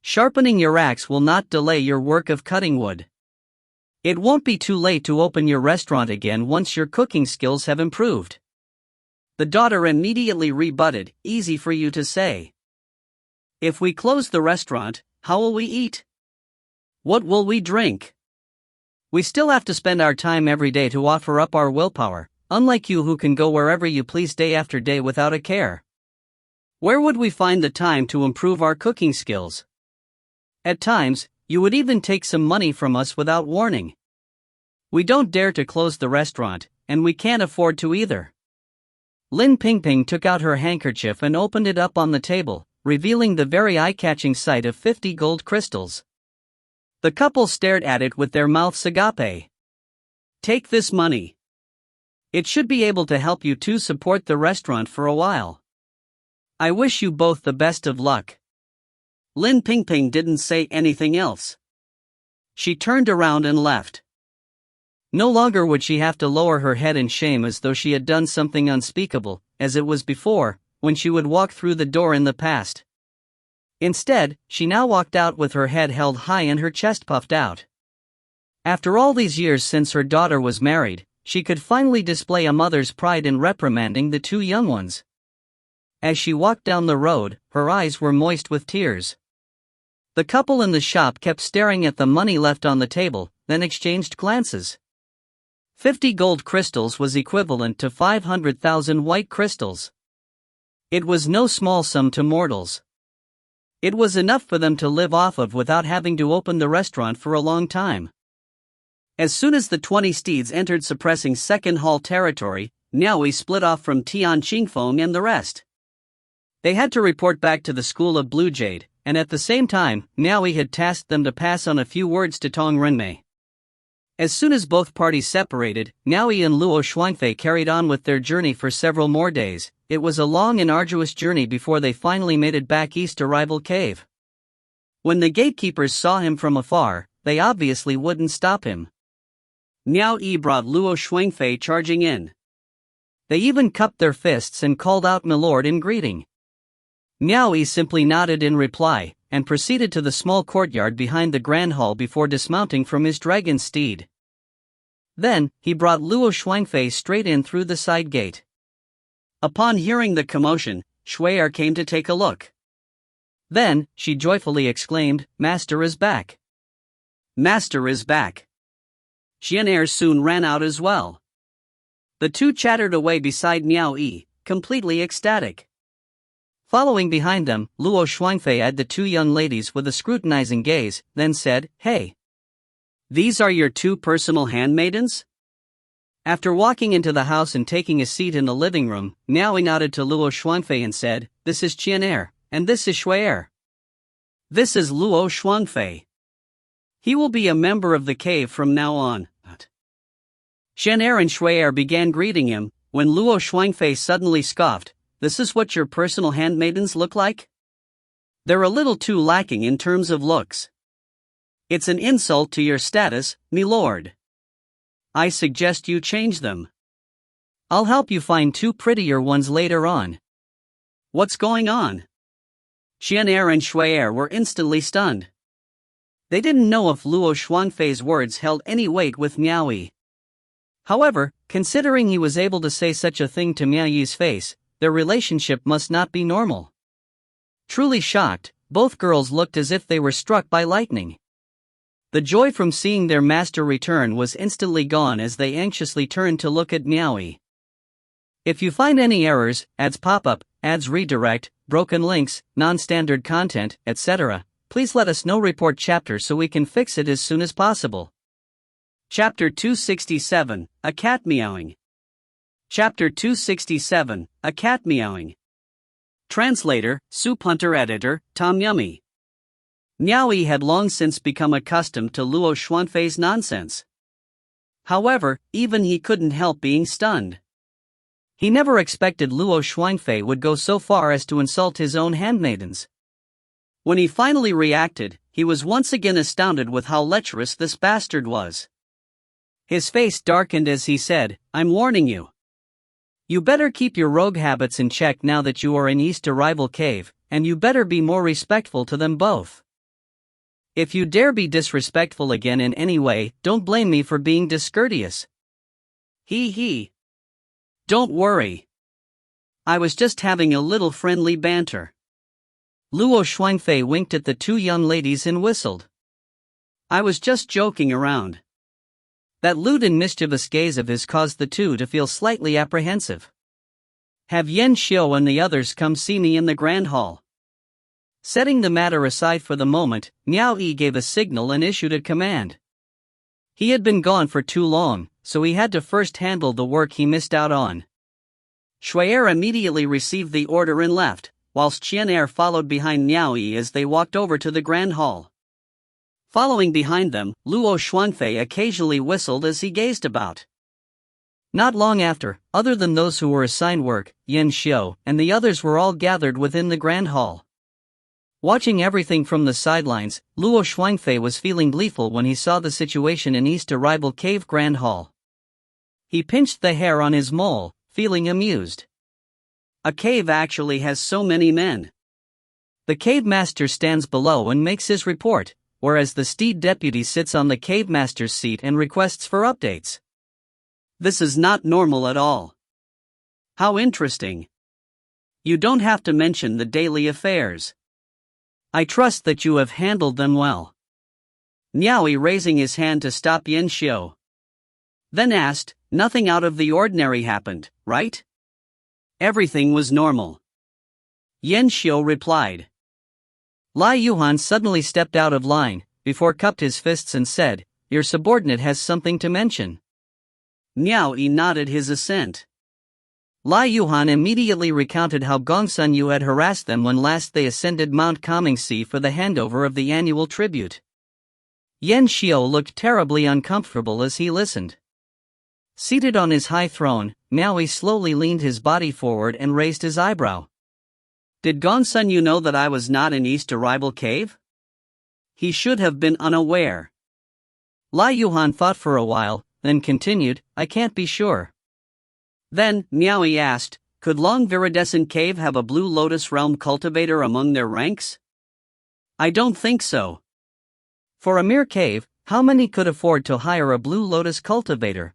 Sharpening your axe will not delay your work of cutting wood. It won't be too late to open your restaurant again once your cooking skills have improved. The daughter immediately rebutted, easy for you to say. If we close the restaurant, how will we eat? What will we drink? We still have to spend our time every day to offer up our willpower, unlike you who can go wherever you please day after day without a care. Where would we find the time to improve our cooking skills? At times, you would even take some money from us without warning. We don't dare to close the restaurant, and we can't afford to either. Lin Pingping took out her handkerchief and opened it up on the table, revealing the very eye-catching sight of 50 gold crystals. The couple stared at it with their mouths agape. Take this money. It should be able to help you two support the restaurant for a while. I wish you both the best of luck. Lin Pingping didn't say anything else. She turned around and left. No longer would she have to lower her head in shame as though she had done something unspeakable, as it was before, when she would walk through the door in the past. Instead, she now walked out with her head held high and her chest puffed out. After all these years since her daughter was married, she could finally display a mother's pride in reprimanding the two young ones. As she walked down the road, her eyes were moist with tears. The couple in the shop kept staring at the money left on the table, then exchanged glances. 50 gold crystals was equivalent to 500,000 white crystals. It was no small sum to mortals. It was enough for them to live off of without having to open the restaurant for a long time. As soon as the 20 steeds entered suppressing second hall territory, Miao Yi split off from Tian Qingfeng and the rest. They had to report back to the school of Blue Jade, and at the same time, Miao Yi had tasked them to pass on a few words to Tong Renmei. As soon as both parties separated, Miao Yi and Luo Shuangfei carried on with their journey for several more days. It was a long and arduous journey before they finally made it back east to Rival Cave. When the gatekeepers saw him from afar, they obviously wouldn't stop him. Miao Yi brought Luo Shuangfei charging in. They even cupped their fists and called out "Milord" in greeting. Miao Yi simply nodded in reply, and proceeded to the small courtyard behind the grand hall before dismounting from his dragon steed. Then, he brought Luo Shuangfei straight in through the side gate. Upon hearing the commotion, Shui'er came to take a look. Then, she joyfully exclaimed, "Master is back! Master is back!" Xian'er soon ran out as well. The two chattered away beside Miao Yi, completely ecstatic. Following behind them, Luo Shuangfei eyed the two young ladies with a scrutinizing gaze, then said, "Hey! These are your two personal handmaidens?" After walking into the house and taking a seat in the living room, Miao Yi nodded to Luo Shuangfei and said, "This is Qian'er, and this is Shui'er. This is Luo Shuangfei. He will be a member of the cave from now on." Qian'er and Shui'er began greeting him, when Luo Shuangfei suddenly scoffed, "This is what your personal handmaidens look like? They're a little too lacking in terms of looks. It's an insult to your status, milord. I suggest you change them. I'll help you find two prettier ones later on." What's going on? Qian'er and Shui'er were instantly stunned. They didn't know if Luo Shuangfei's words held any weight with Miao Yi. However, considering he was able to say such a thing to Miao Yi's face, their relationship must not be normal. Truly shocked, both girls looked as if they were struck by lightning. The joy from seeing their master return was instantly gone as they anxiously turned to look at Miao Yi. If you find any errors, ads pop up, ads redirect, broken links, non-standard content, etc., please let us know. Report chapter so we can fix it as soon as possible. Chapter 267, A Cat Meowing. Chapter 267, A Cat Meowing. Translator, Soup Hunter. Editor, Tom Yummy. Miao Yi had long since become accustomed to Luo Shuangfei's nonsense. However, even he couldn't help being stunned. He never expected Luo Shuangfei would go so far as to insult his own handmaidens. When he finally reacted, he was once again astounded with how lecherous this bastard was. His face darkened as he said, "I'm warning you. You better keep your rogue habits in check now that you are in East Arrival Cave, and you better be more respectful to them both. If you dare be disrespectful again in any way, don't blame me for being discourteous." He. "Don't worry. I was just having a little friendly banter." Luo Xuanfei winked at the two young ladies and whistled. "I was just joking around." That lewd and mischievous gaze of his caused the two to feel slightly apprehensive. "Have Yan Xiu and the others come see me in the Grand Hall?" Setting the matter aside for the moment, Miao Yi gave a signal and issued a command. He had been gone for too long, so he had to first handle the work he missed out on. Shui'er immediately received the order and left, whilst Qian'er followed behind Miao Yi as they walked over to the Grand Hall. Following behind them, Luo Xuanfei occasionally whistled as he gazed about. Not long after, other than those who were assigned work, Yan Xiu and the others were all gathered within the Grand Hall. Watching everything from the sidelines, Luo Xuanfei was feeling gleeful when he saw the situation in East Arrival Cave Grand Hall. He pinched the hair on his mole, feeling amused. A cave actually has so many men. The cave master stands below and makes his report, whereas the steed deputy sits on the cave master's seat and requests for updates. This is not normal at all. How interesting. You don't have to mention the daily affairs. I trust that you have handled them well. Miao Yi raising his hand to stop Yan Xiu. Then asked, "Nothing out of the ordinary happened, right?" "Everything was normal." Yan Xiu replied. Lai Yuhan suddenly stepped out of line, before cupped his fists and said, "Your subordinate has something to mention." Miao Yi nodded his assent. Lai Yuhan immediately recounted how Gongsun Yu had harassed them when last they ascended Mount Kangxi for the handover of the annual tribute. Yan Xiu looked terribly uncomfortable as he listened. Seated on his high throne, Miao Yi slowly leaned his body forward and raised his eyebrow. "Did Gongsun Yu know that I was not in East Arrival Cave?" He should have been unaware. Lai Yuhan thought for a while, then continued, "I can't be sure." Then, Miao Yi asked, "Could Long Viridescent Cave have a Blue Lotus Realm cultivator among their ranks?" "I don't think so. For a mere cave, how many could afford to hire a Blue Lotus cultivator?"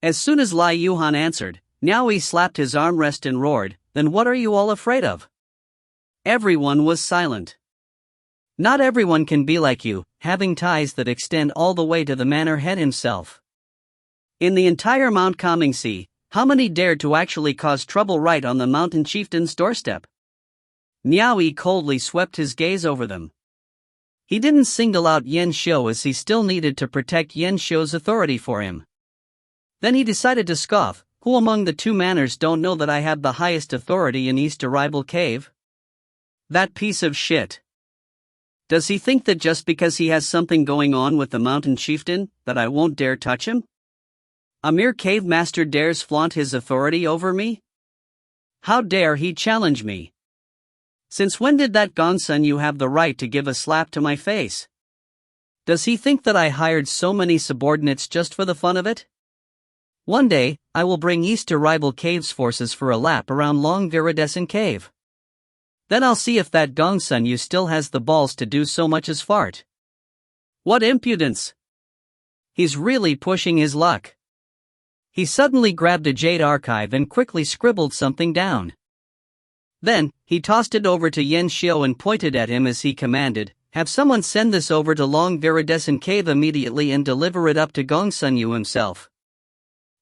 As soon as Lai Yuhan answered, Miao Yi slapped his armrest and roared, "Then what are you all afraid of?" Everyone was silent. Not everyone can be like you, having ties that extend all the way to the manor head himself. In the entire Mount Kangxi, how many dared to actually cause trouble right on the mountain chieftain's doorstep? Miao Yi coldly swept his gaze over them. He didn't single out Yan Xiu as he still needed to protect Yan Xiu's authority for him. Then he decided to scoff, "Who among the two manors don't know that I have the highest authority in East Arrival Cave? That piece of shit. Does he think that just because he has something going on with the mountain chieftain, that I won't dare touch him? A mere cave master dares flaunt his authority over me? How dare he challenge me? Since when did that Gongsun Yu have the right to give a slap to my face? Does he think that I hired so many subordinates just for the fun of it? One day, I will bring East Arrival Cave's forces for a lap around Long Viridescent Cave. Then I'll see if that Gongsun Yu still has the balls to do so much as fart. What impudence! He's really pushing his luck." He suddenly grabbed a jade archive and quickly scribbled something down. Then, he tossed it over to Yan Xiu and pointed at him as he commanded, "Have someone send this over to Long Viridescent Cave immediately and deliver it up to Gongsun Yu himself.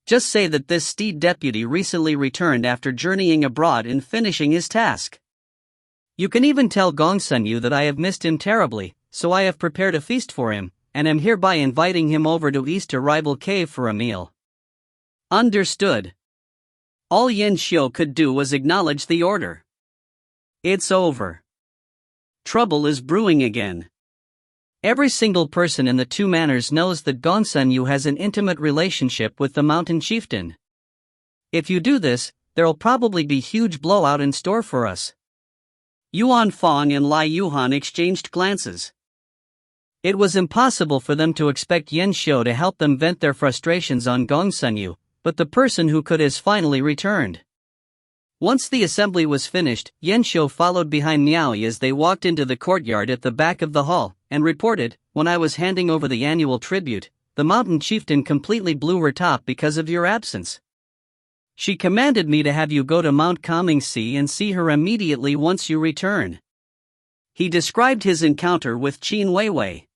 Just say that this steed deputy recently returned after journeying abroad and finishing his task. You can even tell Gongsun Yu that I have missed him terribly, so I have prepared a feast for him, and am hereby inviting him over to East Arrival Cave for a meal." Understood. All Yan Xiu could do was acknowledge the order. It's over. Trouble is brewing again. Every single person in the two manors knows that Gongsun Yu has an intimate relationship with the mountain chieftain. If you do this, there'll probably be huge blowout in store for us. Yuan Fong and Lai Yuhan exchanged glances. It was impossible for them to expect Yan Xiu to help them vent their frustrations on Gong Sunyu, but the person who could has finally returned. Once the assembly was finished, Yan Xiu followed behind Miao Yi as they walked into the courtyard at the back of the hall, and reported, "When I was handing over the annual tribute, the mountain chieftain completely blew her top because of your absence. She commanded me to have you go to Mount Comingxi and see her immediately once you return." He described his encounter with Qin Weiwei.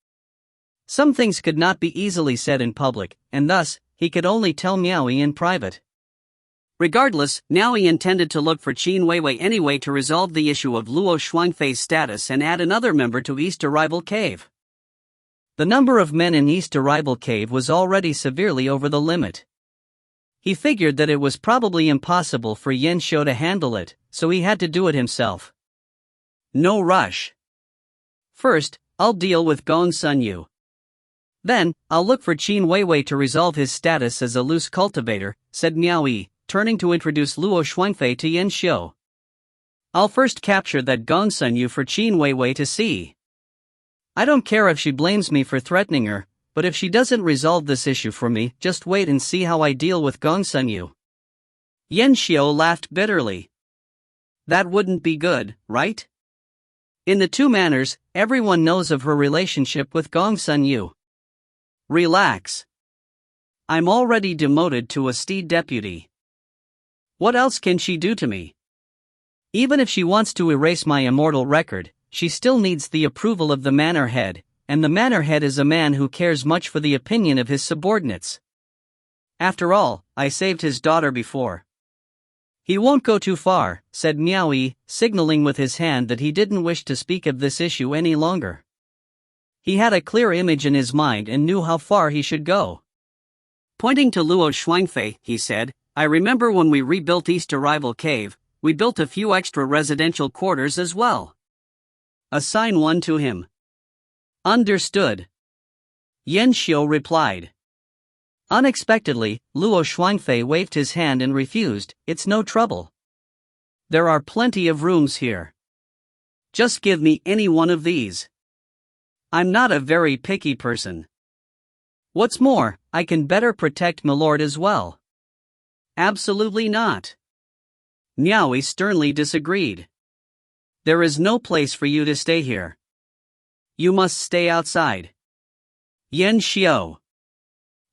Some things could not be easily said in public, and thus, he could only tell Miao Yi in private. Regardless, Miao Yi intended to look for Qin Weiwei anyway to resolve the issue of Luo Shuangfei's status and add another member to East Arrival Cave. The number of men in East Arrival Cave was already severely over the limit. He figured that it was probably impossible for Yan Xiu to handle it, so he had to do it himself. No rush. First, I'll deal with Gong Sunyu. Then, I'll look for Qin Weiwei to resolve his status as a loose cultivator, said Miao Yi, turning to introduce Luo Shuangfei to Yan Xiu. I'll first capture that Gong Sunyu for Qin Weiwei to see. I don't care if she blames me for threatening her, but if she doesn't resolve this issue for me, just wait and see how I deal with Gong Sunyu. Yan Xiu laughed bitterly. That wouldn't be good, right? In the two manners, everyone knows of her relationship with Gong Sunyu. Relax. I'm already demoted to a steed deputy. What else can she do to me? Even if she wants to erase my immortal record, she still needs the approval of the manor head, and the manor head is a man who cares much for the opinion of his subordinates. After all, I saved his daughter before. He won't go too far, said Miao Yi, signaling with his hand that he didn't wish to speak of this issue any longer. He had a clear image in his mind and knew how far he should go. Pointing to Luo Shuangfei, he said, I remember when we rebuilt East Arrival Cave, we built a few extra residential quarters as well. Assign one to him. Understood. Yan Xiu replied. Unexpectedly, Luo Shuangfei waved his hand and refused, it's no trouble. There are plenty of rooms here. Just give me any one of these. I'm not a very picky person. What's more, I can better protect Milord as well. Absolutely not. Miao Yi sternly disagreed. There is no place for you to stay here. You must stay outside. Yan Xiu.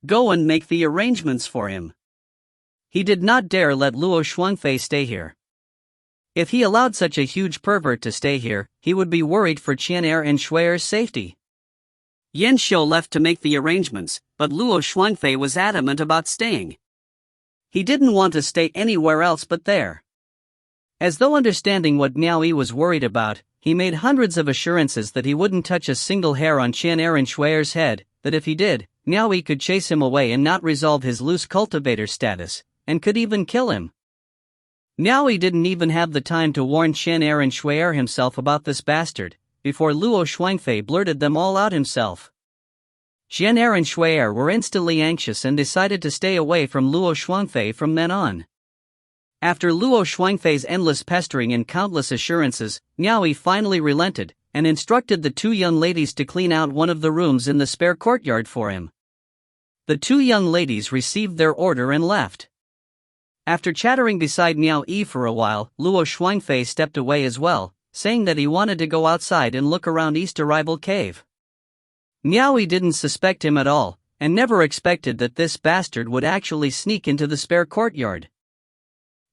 Go and make the arrangements for him. He did not dare let Luo Shuangfei stay here. If he allowed such a huge pervert to stay here, he would be worried for Qianer and Shui'er's safety. Yan Xiu left to make the arrangements, but Luo Shuangfei was adamant about staying. He didn't want to stay anywhere else but there. As though understanding what Miao Yi was worried about, he made hundreds of assurances that he wouldn't touch a single hair on Qianer and Shui'er's head, that if he did, Miao Yi could chase him away and not resolve his loose cultivator status, and could even kill him. Miao Yi didn't even have the time to warn Qianer and Shui'er himself about this bastard, before Luo Shuangfei blurted them all out himself. Qianer and Shui'er were instantly anxious and decided to stay away from Luo Shuangfei from then on. After Luo Shuangfei's endless pestering and countless assurances, Miao Yi finally relented, and instructed the two young ladies to clean out one of the rooms in the spare courtyard for him. The two young ladies received their order and left. After chattering beside Miao Yi for a while, Luo Shuangfei stepped away as well, saying that he wanted to go outside and look around East Arrival Cave. Miao Yi didn't suspect him at all, and never expected that this bastard would actually sneak into the spare courtyard.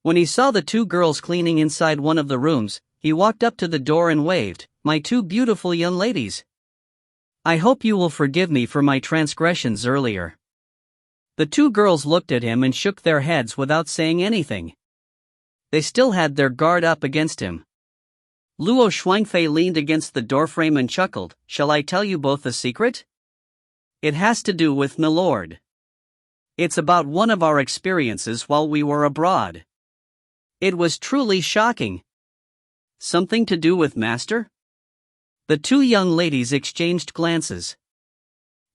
When he saw the two girls cleaning inside one of the rooms, he walked up to the door and waved, "My two beautiful young ladies. I hope you will forgive me for my transgressions earlier." The two girls looked at him and shook their heads without saying anything. They still had their guard up against him. Luo Shuangfei leaned against the doorframe and chuckled, "Shall I tell you both a secret? It has to do with Milord. It's about one of our experiences while we were abroad. It was truly shocking." Something to do with Master? The two young ladies exchanged glances.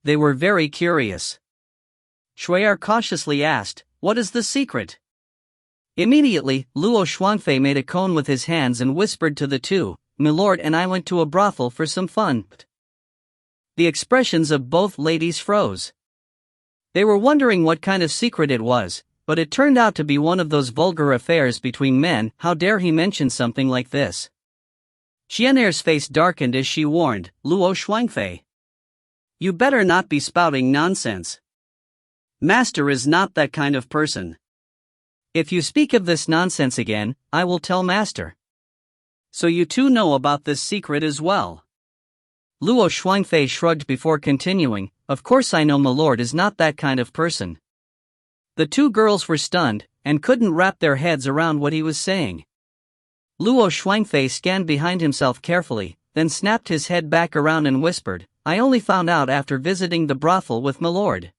They were very curious. Shui'er cautiously asked, "What is the secret?" Immediately, Luo Shuangfei made a cone with his hands and whispered to the two, milord and I went to a brothel for some fun." The expressions of both ladies froze. They were wondering what kind of secret it was, but it turned out to be one of those vulgar affairs between men. How dare he mention something like this? Xian'er's face darkened as she warned, "Luo Shuangfei, you better not be spouting nonsense. Master is not that kind of person. If you speak of this nonsense again, I will tell Master." "So you two know about this secret as well?" Luo Shuangfei shrugged before continuing, "Of course I know milord is not that kind of person." The two girls were stunned, and couldn't wrap their heads around what he was saying. Luo Shuangfei scanned behind himself carefully, then snapped his head back around and whispered, "I only found out after visiting the brothel with milord.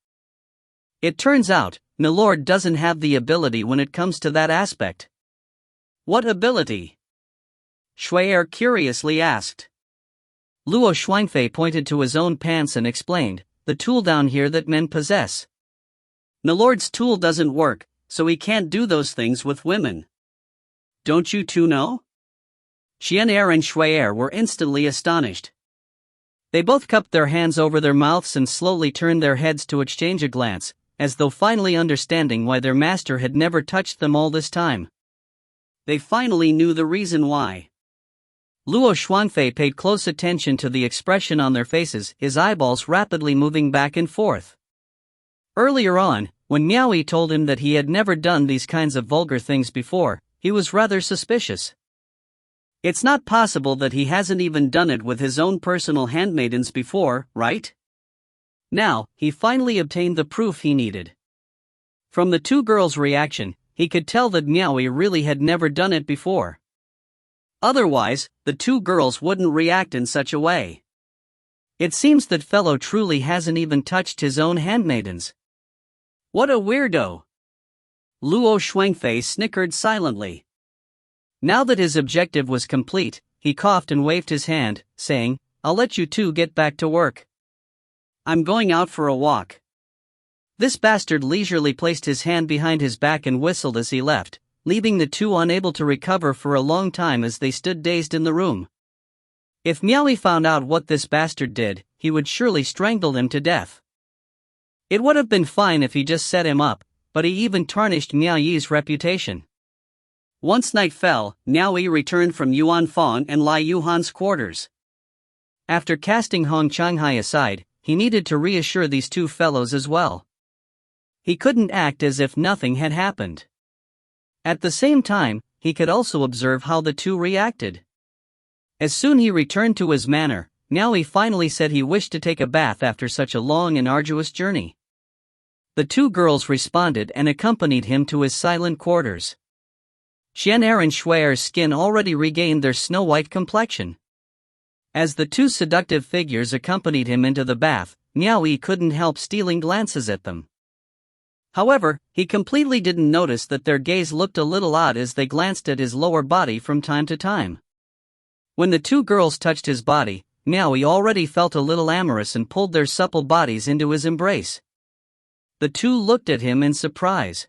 It turns out, milord doesn't have the ability when it comes to that aspect." "What ability?" Shui'er curiously asked. Luo Shuangfei pointed to his own pants and explained, "The tool down here that men possess. Milord's tool doesn't work, so he can't do those things with women. Don't you two know?" Xian'er and Shui'er were instantly astonished. They both cupped their hands over their mouths and slowly turned their heads to exchange a glance, as though finally understanding why their master had never touched them all this time. They finally knew the reason why. Luo Shuangfei paid close attention to the expression on their faces, his eyeballs rapidly moving back and forth. Earlier on, when Miao Yi told him that he had never done these kinds of vulgar things before, he was rather suspicious. It's not possible that he hasn't even done it with his own personal handmaidens before, right? Now, he finally obtained the proof he needed. From the two girls' reaction, he could tell that Miao Yi really had never done it before. Otherwise, the two girls wouldn't react in such a way. It seems that fellow truly hasn't even touched his own handmaidens. What a weirdo! Luo Shuangfei snickered silently. Now that his objective was complete, he coughed and waved his hand, saying, "I'll let you two get back to work. I'm going out for a walk." This bastard leisurely placed his hand behind his back and whistled as he left, leaving the two unable to recover for a long time as they stood dazed in the room. If Miao Yi found out what this bastard did, he would surely strangle him to death. It would have been fine if he just set him up, but he even tarnished Miao Yi's reputation. Once night fell, Miao Yi returned from Yuan Fan and Lai Yuhan's quarters. After casting Hong Changhai aside, he needed to reassure these two fellows as well. He couldn't act as if nothing had happened. At the same time, he could also observe how the two reacted. As soon he returned to his manor, Miao Yi finally said he wished to take a bath after such a long and arduous journey. The two girls responded and accompanied him to his silent quarters. Xian'er and Shui'er's skin already regained their snow-white complexion. As the two seductive figures accompanied him into the bath, Miao Yi couldn't help stealing glances at them. However, he completely didn't notice that their gaze looked a little odd as they glanced at his lower body from time to time. When the two girls touched his body, Miao Yi already felt a little amorous and pulled their supple bodies into his embrace. The two looked at him in surprise.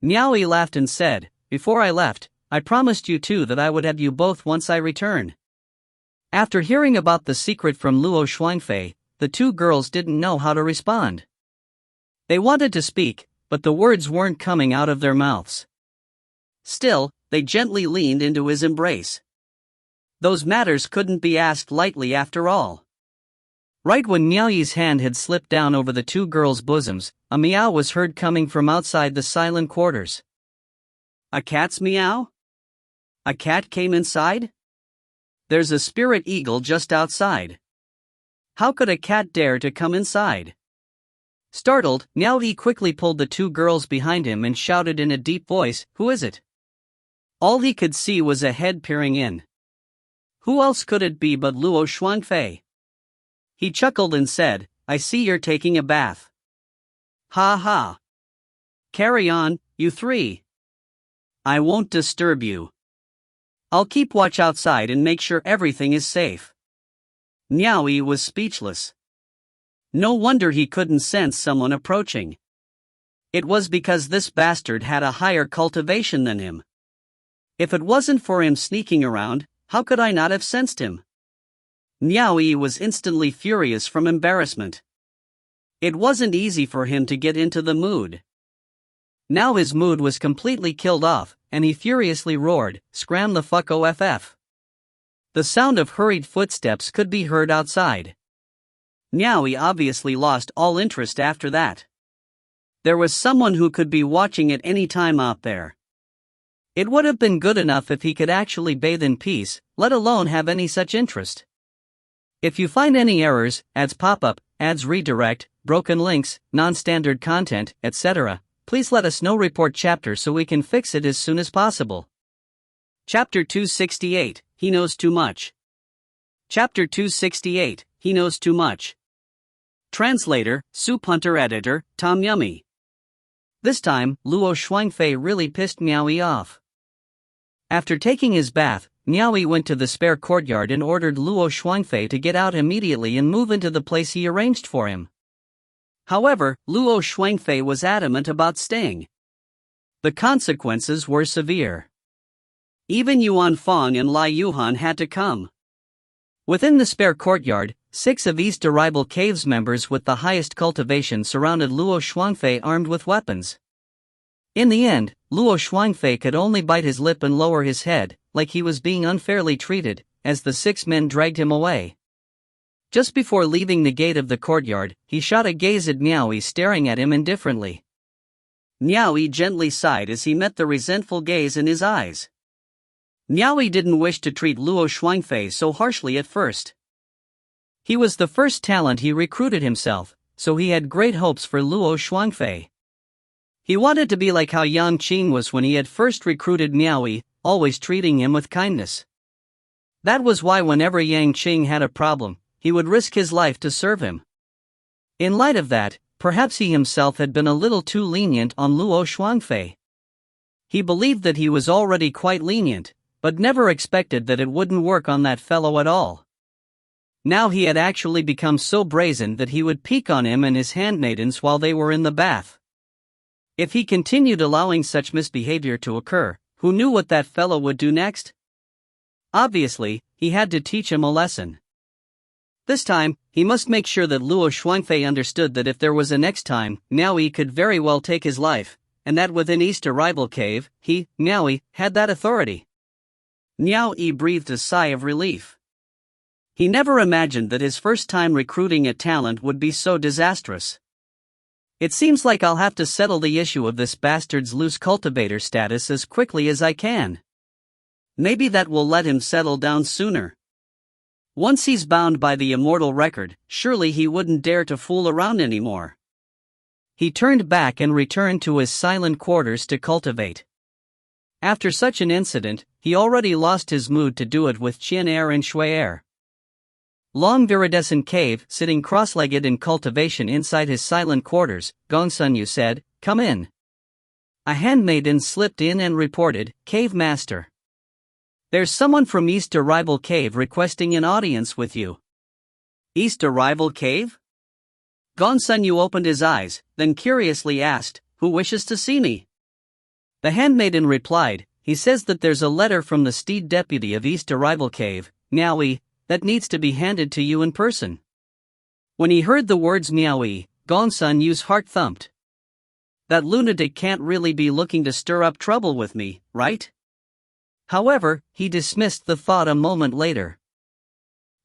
Miao Yi laughed and said, "Before I left, I promised you two that I would have you both once I return." After hearing about the secret from Luo Shuangfei, the two girls didn't know how to respond. They wanted to speak, but the words weren't coming out of their mouths. Still, they gently leaned into his embrace. Those matters couldn't be asked lightly after all. Right when Miao Yi's hand had slipped down over the two girls' bosoms, a meow was heard coming from outside the silent quarters. A cat's meow? A cat came inside? There's a spirit eagle just outside. How could a cat dare to come inside? Startled, Miao Yi quickly pulled the two girls behind him and shouted in a deep voice, "Who is it?" All he could see was a head peering in. Who else could it be but Luo Shuangfei? He chuckled and said, "I see you're taking a bath. Ha ha. Carry on, you three. I won't disturb you. I'll keep watch outside and make sure everything is safe." Miao Yi was speechless. No wonder he couldn't sense someone approaching. It was because this bastard had a higher cultivation than him. If it wasn't for him sneaking around, How could I not have sensed him? Miao Yi was instantly furious from embarrassment. It wasn't easy for him to get into the mood. Now his mood was completely killed off, and he furiously roared, "Scram the fuck off." The sound of hurried footsteps could be heard outside. Miao Yi obviously lost all interest after that. There was someone who could be watching at any time out there. It would have been good enough if he could actually bathe in peace, let alone have any such interest. If you find any errors, ads pop up, ads redirect, broken links, non-standard content, etc., please let us know. Report chapter so we can fix it as soon as possible. Chapter 268, He Knows Too Much. Chapter 268, He Knows Too Much. Translator, Soup Hunter. Editor, Tom Yummy. This time, Luo Shuangfei really pissed Miao Yi off. After taking his bath, Miao Yi went to the spare courtyard and ordered Luo Shuangfei to get out immediately and move into the place he arranged for him. However, Luo Shuangfei was adamant about staying. The consequences were severe. Even Yuan Fong and Lai Yuhan had to come. Within the spare courtyard, 6 of East Arrival Cave's members with the highest cultivation surrounded Luo Shuangfei armed with weapons. In the end, Luo Shuangfei could only bite his lip and lower his head, like he was being unfairly treated, as the 6 men dragged him away. Just before leaving the gate of the courtyard, he shot a gaze at Miao Yi staring at him indifferently. Miao Yi gently sighed as he met the resentful gaze in his eyes. Miao Yi didn't wish to treat Luo Shuangfei so harshly at first. He was the first talent he recruited himself, so he had great hopes for Luo Shuangfei. He wanted to be like how Yang Qing was when he had first recruited Miao Yi, always treating him with kindness. That was why whenever Yang Qing had a problem, he would risk his life to serve him. In light of that, perhaps he himself had been a little too lenient on Luo Shuangfei. He believed that he was already quite lenient, but never expected that it wouldn't work on that fellow at all. Now he had actually become so brazen that he would peek on him and his handmaidens while they were in the bath. If he continued allowing such misbehavior to occur, who knew what that fellow would do next? Obviously, he had to teach him a lesson. This time, he must make sure that Luo Shuangfei understood that if there was a next time, Miao Yi could very well take his life, and that within East Arrival Cave, he, Miao Yi, had that authority. Miao Yi breathed a sigh of relief. He never imagined that his first time recruiting a talent would be so disastrous. It seems like I'll have to settle the issue of this bastard's loose cultivator status as quickly as I can. Maybe that will let him settle down sooner. Once he's bound by the immortal record, surely he wouldn't dare to fool around anymore. He turned back and returned to his silent quarters to cultivate. After such an incident, he already lost his mood to do it with Qian Er and Shui Er. Long viridescent cave, sitting cross-legged in cultivation inside his silent quarters, Gongsun Yu said, "Come in." A handmaiden slipped in and reported, "Cave Master. There's someone from East Arrival Cave requesting an audience with you." East Arrival Cave? Gongsun Yu opened his eyes, then curiously asked, "Who wishes to see me?" The handmaiden replied, "He says that there's a letter from the steed deputy of East Arrival Cave, Miao Yi, that needs to be handed to you in person." When he heard the words Miao Yi, Gongsun Yu's heart thumped. That lunatic can't really be looking to stir up trouble with me, right? However, he dismissed the thought a moment later.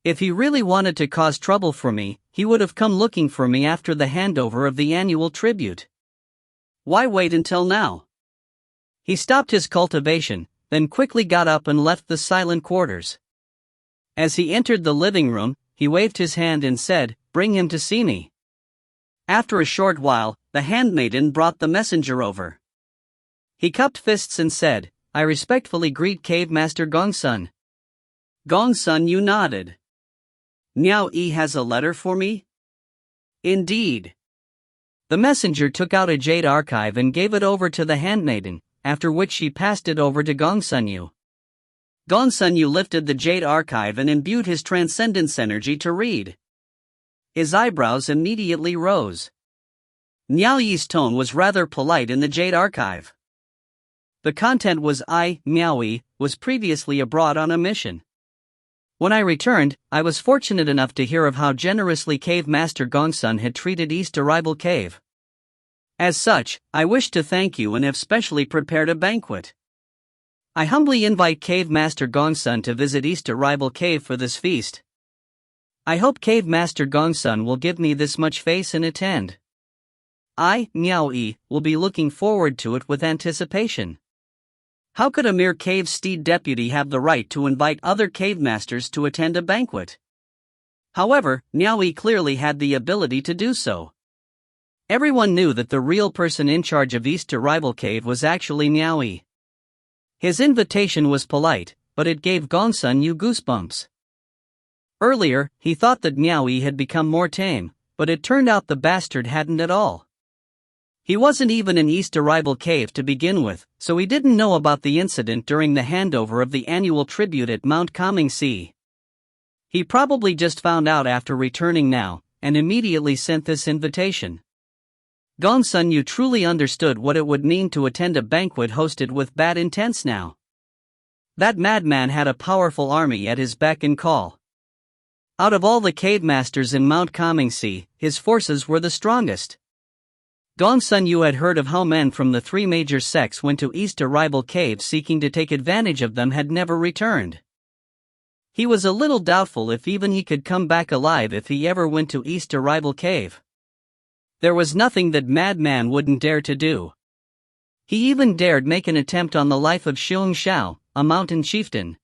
If he really wanted to cause trouble for me, he would have come looking for me after the handover of the annual tribute. Why wait until now? He stopped his cultivation, then quickly got up and left the silent quarters. As he entered the living room, he waved his hand and said, "Bring him to see me." After a short while, the handmaiden brought the messenger over. He cupped fists and said, "I respectfully greet Cave Master Gongsun." Gongsun Yu nodded. "Miao Yi has a letter for me?" "Indeed." The messenger took out a jade archive and gave it over to the handmaiden, after which she passed it over to Gongsun Yu. Gongsun Yu lifted the jade archive and imbued his transcendence energy to read. His eyebrows immediately rose. Miao Yi's tone was rather polite in the jade archive. The content was Miao Yi, was previously abroad on a mission. When I returned, I was fortunate enough to hear of how generously Cave Master Gongsun had treated East Arrival Cave. As such, I wish to thank you and have specially prepared a banquet. I humbly invite Cave Master Gongsun to visit East Arrival Cave for this feast. I hope Cave Master Gongsun will give me this much face and attend. I, Miao Yi, will be looking forward to it with anticipation. How could a mere cave steed deputy have the right to invite other cave masters to attend a banquet? However, Miao Yi clearly had the ability to do so. Everyone knew that the real person in charge of East Arrival Cave was actually Miao Yi. His invitation was polite, but it gave Gongsun Yu goosebumps. Earlier, he thought that Miao Yi had become more tame, but it turned out the bastard hadn't at all. He wasn't even in East Arrival Cave to begin with, so he didn't know about the incident during the handover of the annual tribute at Mount Kamingsi. He probably just found out after returning now, and immediately sent this invitation. Gongsun Yu truly understood what it would mean to attend a banquet hosted with bad intents now. That madman had a powerful army at his beck and call. Out of all the cave masters in Mount Kamingsi, his forces were the strongest. Gongsun Yu had heard of how men from the three major sects went to East Arrival Cave seeking to take advantage of them had never returned. He was a little doubtful if even he could come back alive if he ever went to East Arrival Cave. There was nothing that madman wouldn't dare to do. He even dared make an attempt on the life of Xiong Xiao, a mountain chieftain.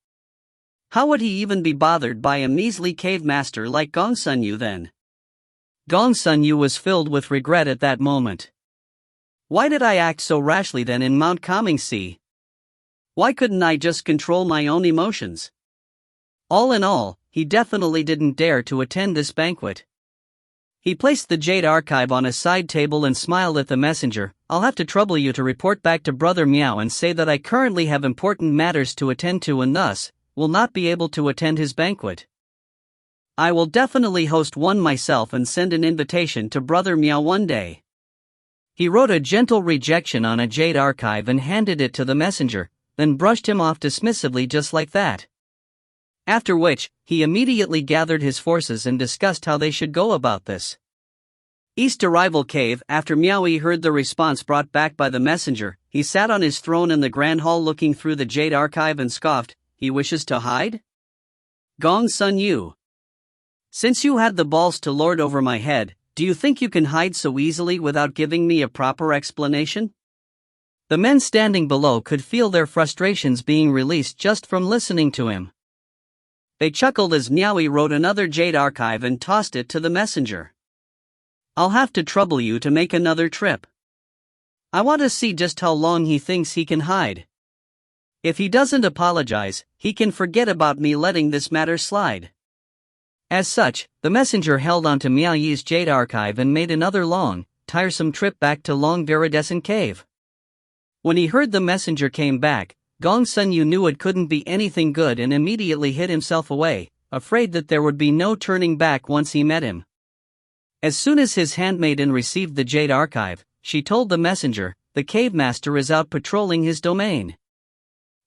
How would he even be bothered by a measly cave master like Gongsun Yu then? Gongsun Yu was filled with regret at that moment. Why did I act so rashly then in Mount Kamingsi? Why couldn't I just control my own emotions? All in all, he definitely didn't dare to attend this banquet. He placed the jade archive on a side table and smiled at the messenger. I'll have to trouble you to report back to Brother Miao and say that I currently have important matters to attend to and thus will not be able to attend his banquet. I will definitely host one myself and send an invitation to Brother Miao one day. He wrote a gentle rejection on a jade archive and handed it to the messenger, then brushed him off dismissively just like that. After which, he immediately gathered his forces and discussed how they should go about this. East Arrival Cave. After Miao Yi heard the response brought back by the messenger, he sat on his throne in the grand hall looking through the jade archive and scoffed. He wishes to hide? Gongsun Yu. Since you had the balls to lord over my head, do you think you can hide so easily without giving me a proper explanation? The men standing below could feel their frustrations being released just from listening to him. They chuckled as Miao Yi wrote another jade archive and tossed it to the messenger. I'll have to trouble you to make another trip. I want to see just how long he thinks he can hide. If he doesn't apologize, he can forget about me letting this matter slide. As such, the messenger held onto Miao Yi's jade archive and made another long, tiresome trip back to Long Viridescent Cave. When he heard the messenger came back, Gongsun Yu knew it couldn't be anything good and immediately hid himself away, afraid that there would be no turning back once he met him. As soon as his handmaiden received the jade archive, she told the messenger, the cave master is out patrolling his domain.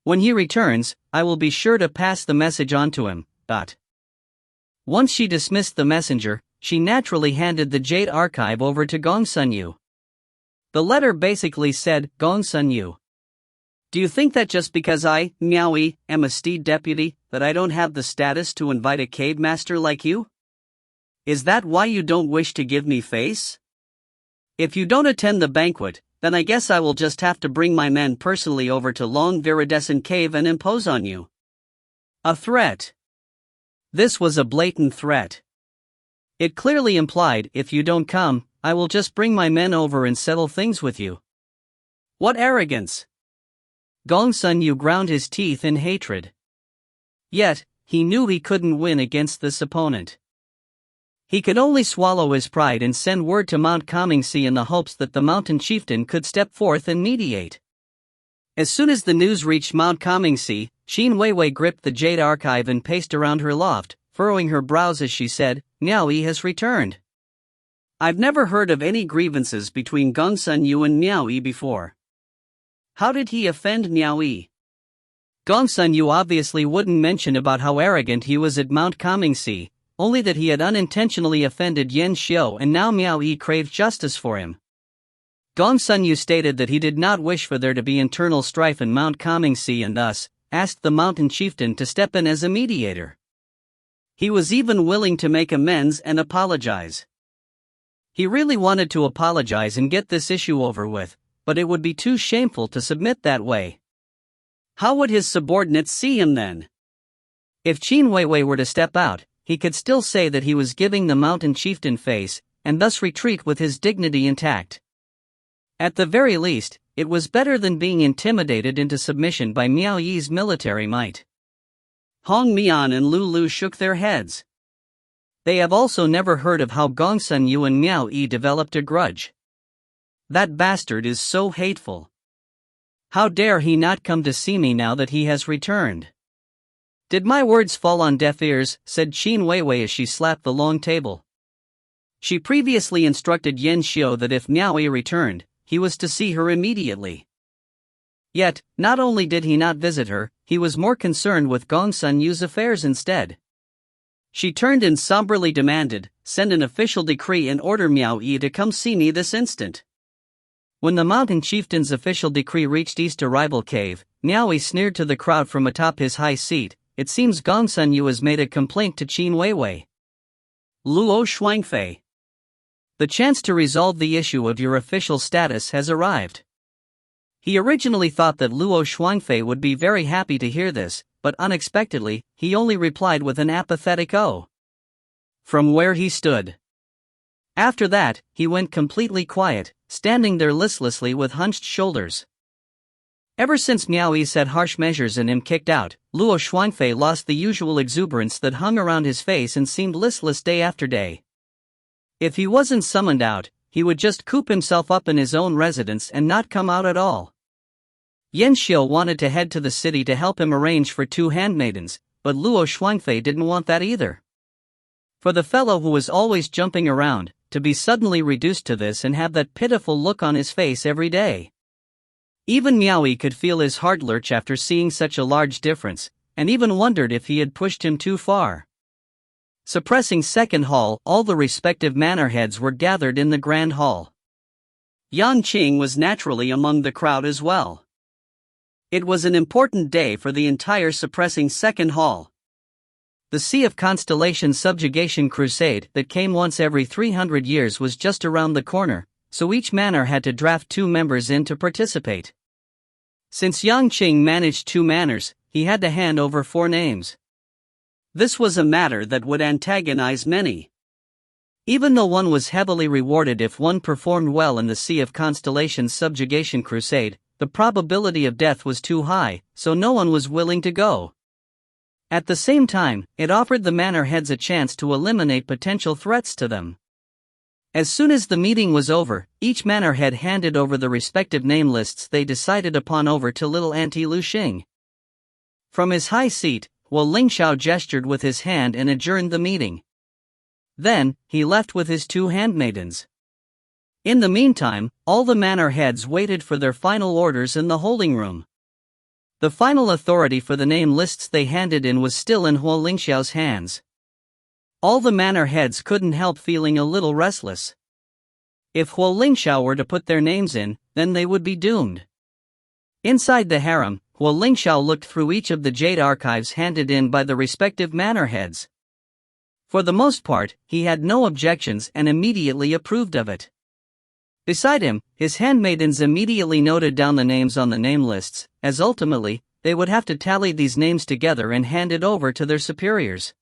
When he returns, I will be sure to pass the message on to him. Once she dismissed the messenger, she naturally handed the jade archive over to Gongsun Yu. The letter basically said, Gongsun Yu. Do you think that just because I, Miao Yi, am a steed deputy, that I don't have the status to invite a cave master like you? Is that why you don't wish to give me face? If you don't attend the banquet, then I guess I will just have to bring my men personally over to Long Viridescent Cave and impose on you. A threat. This was a blatant threat. It clearly implied, if you don't come, I will just bring my men over and settle things with you. What arrogance! Gongsun Yu ground his teeth in hatred. Yet, he knew he couldn't win against this opponent. He could only swallow his pride and send word to Mount Kamingsi in the hopes that the mountain chieftain could step forth and mediate. As soon as the news reached Mount Kamingsi, Xin Weiwei gripped the jade archive and paced around her loft, furrowing her brows as she said, Miao Yi has returned. I've never heard of any grievances between Gongsun Yu and Miao Yi before. How did he offend Miao Yi? Gongsun Yu obviously wouldn't mention about how arrogant he was at Mount Kamingsi, only that he had unintentionally offended Yan Xiu and now Miao Yi craved justice for him. Gongsun Yu stated that he did not wish for there to be internal strife in Mount Kamingsi and thus asked the mountain chieftain to step in as a mediator. He was even willing to make amends and apologize. He really wanted to apologize and get this issue over with, but it would be too shameful to submit that way. How would his subordinates see him then? If Qin Weiwei were to step out, he could still say that he was giving the mountain chieftain face, and thus retreat with his dignity intact. At the very least, it was better than being intimidated into submission by Miao Yi's military might. Hong Mian and Lu Lu shook their heads. They have also never heard of how Gongsun Yu and Miao Yi developed a grudge. That bastard is so hateful. How dare he not come to see me now that he has returned? Did my words fall on deaf ears? Said Qin Weiwei as she slapped the long table. She previously instructed Yan Xiu that if Miao Yi returned, he was to see her immediately. Yet, not only did he not visit her, he was more concerned with Gongsun Yu's affairs instead. She turned and somberly demanded, "Send an official decree and order Miao Yi to come see me this instant." When the mountain chieftain's official decree reached East Arrival Cave, Miao Yi sneered to the crowd from atop his high seat. It seems Gongsun Yu has made a complaint to Qin Weiwei. Luo Shuangfei. The chance to resolve the issue of your official status has arrived. He originally thought that Luo Shuangfei would be very happy to hear this, but unexpectedly, he only replied with an apathetic "oh" from where he stood. After that, he went completely quiet, standing there listlessly with hunched shoulders. Ever since Miao Yi set harsh measures and him kicked out, Luo Shuangfei lost the usual exuberance that hung around his face and seemed listless day after day. If he wasn't summoned out, he would just coop himself up in his own residence and not come out at all. Yan Xiu wanted to head to the city to help him arrange for 2 handmaidens, but Luo Shuangfei didn't want that either. For the fellow who was always jumping around, to be suddenly reduced to this and have that pitiful look on his face every day. Even Miao Yi could feel his heart lurch after seeing such a large difference, and even wondered if he had pushed him too far. Suppressing second hall, all the respective manor heads were gathered in the grand hall. Yan Qing was naturally among the crowd as well. It was an important day for the entire suppressing second hall. The Sea of Constellation subjugation crusade that came once every 300 years was just around the corner, so each manor had to draft 2 members in to participate. Since Yang Qing managed 2 manors, he had to hand over 4 names. This was a matter that would antagonize many. Even though one was heavily rewarded if one performed well in the Sea of Constellation's subjugation crusade, the probability of death was too high, so no one was willing to go. At the same time, it offered the manor heads a chance to eliminate potential threats to them. As soon as the meeting was over, each manor head handed over the respective name lists they decided upon over to little Auntie Lu Xing. From his high seat, Wu Lingxiao gestured with his hand and adjourned the meeting. Then, he left with his 2 handmaidens. In the meantime, all the manor heads waited for their final orders in the holding room. The final authority for the name lists they handed in was still in Wu Lingxiao's hands. All the manor heads couldn't help feeling a little restless. If Wu Lingxiao were to put their names in, then they would be doomed. Inside the harem, Wu Lingxiao looked through each of the jade archives handed in by the respective manor heads. For the most part, he had no objections and immediately approved of it. Beside him, his handmaidens immediately noted down the names on the name lists, as ultimately, they would have to tally these names together and hand it over to their superiors.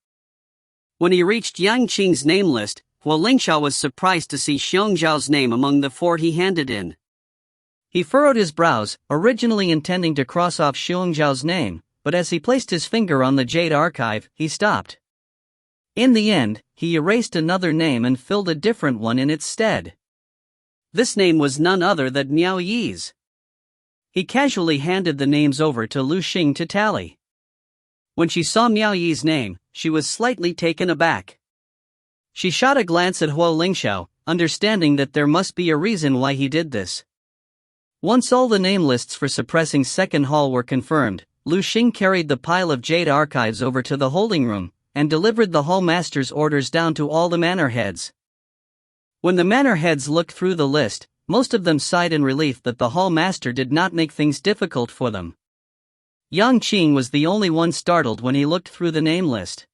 When he reached Yang Qing's name list, Wu Lingxiao was surprised to see Xiong Zhao's name among the 4 he handed in. He furrowed his brows, originally intending to cross off Xiong Zhao's name, but as he placed his finger on the jade archive, he stopped. In the end, he erased another name and filled a different one in its stead. This name was none other than Miao Yi's. He casually handed the names over to Lu Xing to tally. When she saw Miao Yi's name, she was slightly taken aback. She shot a glance at Wu Lingxiao, understanding that there must be a reason why he did this. Once all the name lists for suppressing second hall were confirmed, Lu Xing carried the pile of jade archives over to the holding room, and delivered the hall master's orders down to all the manor heads. When the manor heads looked through the list, most of them sighed in relief that the hall master did not make things difficult for them. Yang Qing was the only one startled when he looked through the name list.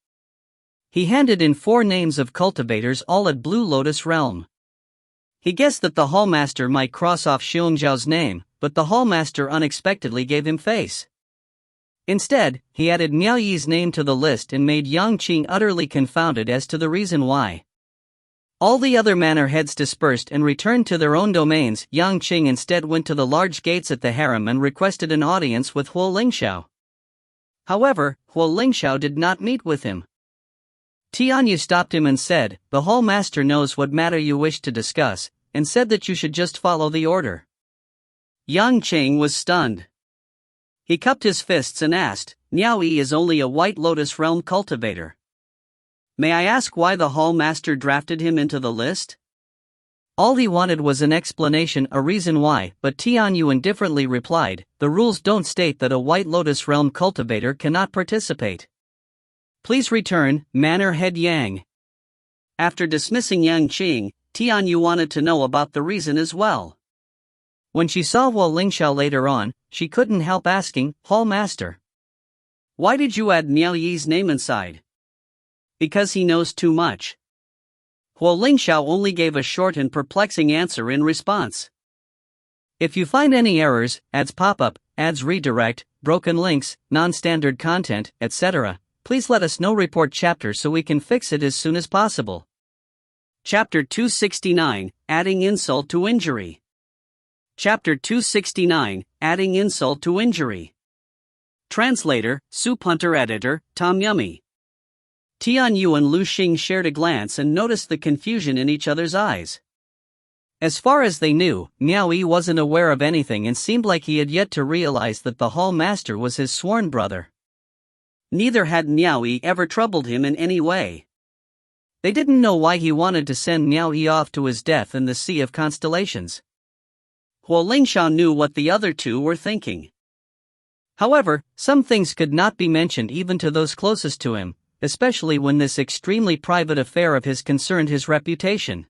He handed in 4 names of cultivators, all at Blue Lotus Realm. He guessed that the hall master might cross off Xiongzhao's name, but the hall master unexpectedly gave him face. Instead, he added Miao Yi's name to the list and made Yang Qing utterly confounded as to the reason why. All the other manor heads dispersed and returned to their own domains. Yang Qing instead went to the large gates at the harem and requested an audience with Huo Lingxiao. However, Huo Lingxiao did not meet with him. Tianyu stopped him and said, "The hall master knows what matter you wish to discuss, and said that you should just follow the order." Yang Qing was stunned. He cupped his fists and asked, "Miao Yi is only a White Lotus Realm cultivator. May I ask why the hall master drafted him into the list?" All he wanted was an explanation, a reason why, but Tianyu indifferently replied, "The rules don't state that a White Lotus Realm cultivator cannot participate. Please return, Manor Head Yang." After dismissing Yang Qing, Tianyu wanted to know about the reason as well. When she saw Huo Lingxiao later on, she couldn't help asking, "Hall master, why did you add Miao Yi's name inside?" "Because he knows too much." Huo Lingxiao only gave a short and perplexing answer in response. If you find any errors, ads pop up, ads redirect, broken links, non-standard content, etc., please let us know. Report chapter so we can fix it as soon as possible. Chapter 269, Adding Insult to Injury. Chapter 269, Adding Insult to Injury. Translator, Soup Hunter. Editor, Tom Yummy. Tianyu and Lu Xing shared a glance and noticed the confusion in each other's eyes. As far as they knew, Miao Yi wasn't aware of anything and seemed like he had yet to realize that the hall master was his sworn brother. Neither had Miao Yi ever troubled him in any way. They didn't know why he wanted to send Miao Yi off to his death in the Sea of Constellations. Huo Lingxiao knew what the other two were thinking. However, some things could not be mentioned even to those closest to him, especially when this extremely private affair of his concerned his reputation.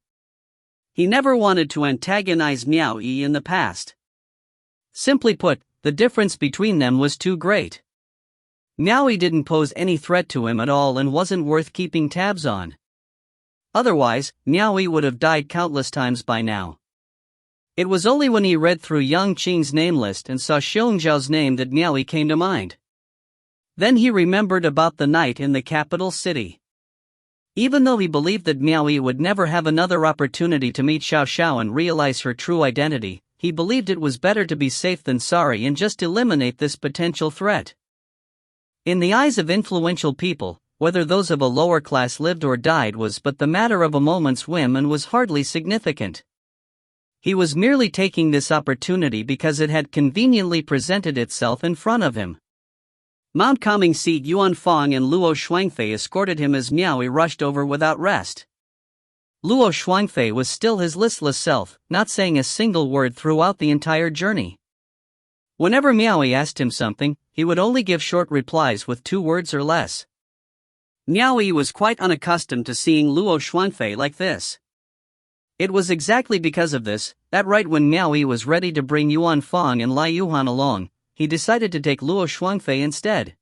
He never wanted to antagonize Miao Yi in the past. Simply put, the difference between them was too great. Miao Yi didn't pose any threat to him at all and wasn't worth keeping tabs on. Otherwise, Miao Yi would have died countless times by now. It was only when he read through Yang Qing's name list and saw Xiongzhao's name that Miao Yi came to mind. Then he remembered about the night in the capital city. Even though he believed that Miao Yi would never have another opportunity to meet Xiao Xiao and realize her true identity, he believed it was better to be safe than sorry and just eliminate this potential threat. In the eyes of influential people, whether those of a lower class lived or died was but the matter of a moment's whim and was hardly significant. He was merely taking this opportunity because it had conveniently presented itself in front of him. Mount Calming Seat Yuan Fong and Luo Shuangfei escorted him as Miao Yi rushed over without rest. Luo Shuangfei was still his listless self, not saying a single word throughout the entire journey. Whenever Miao Yi asked him something, he would only give short replies with 2 words or less. Miao Yi was quite unaccustomed to seeing Luo Shuangfei like this. It was exactly because of this, that right when Miao Yi was ready to bring Yuan Fong and Lai Yuhan along, he decided to take Luo Shuangfei instead.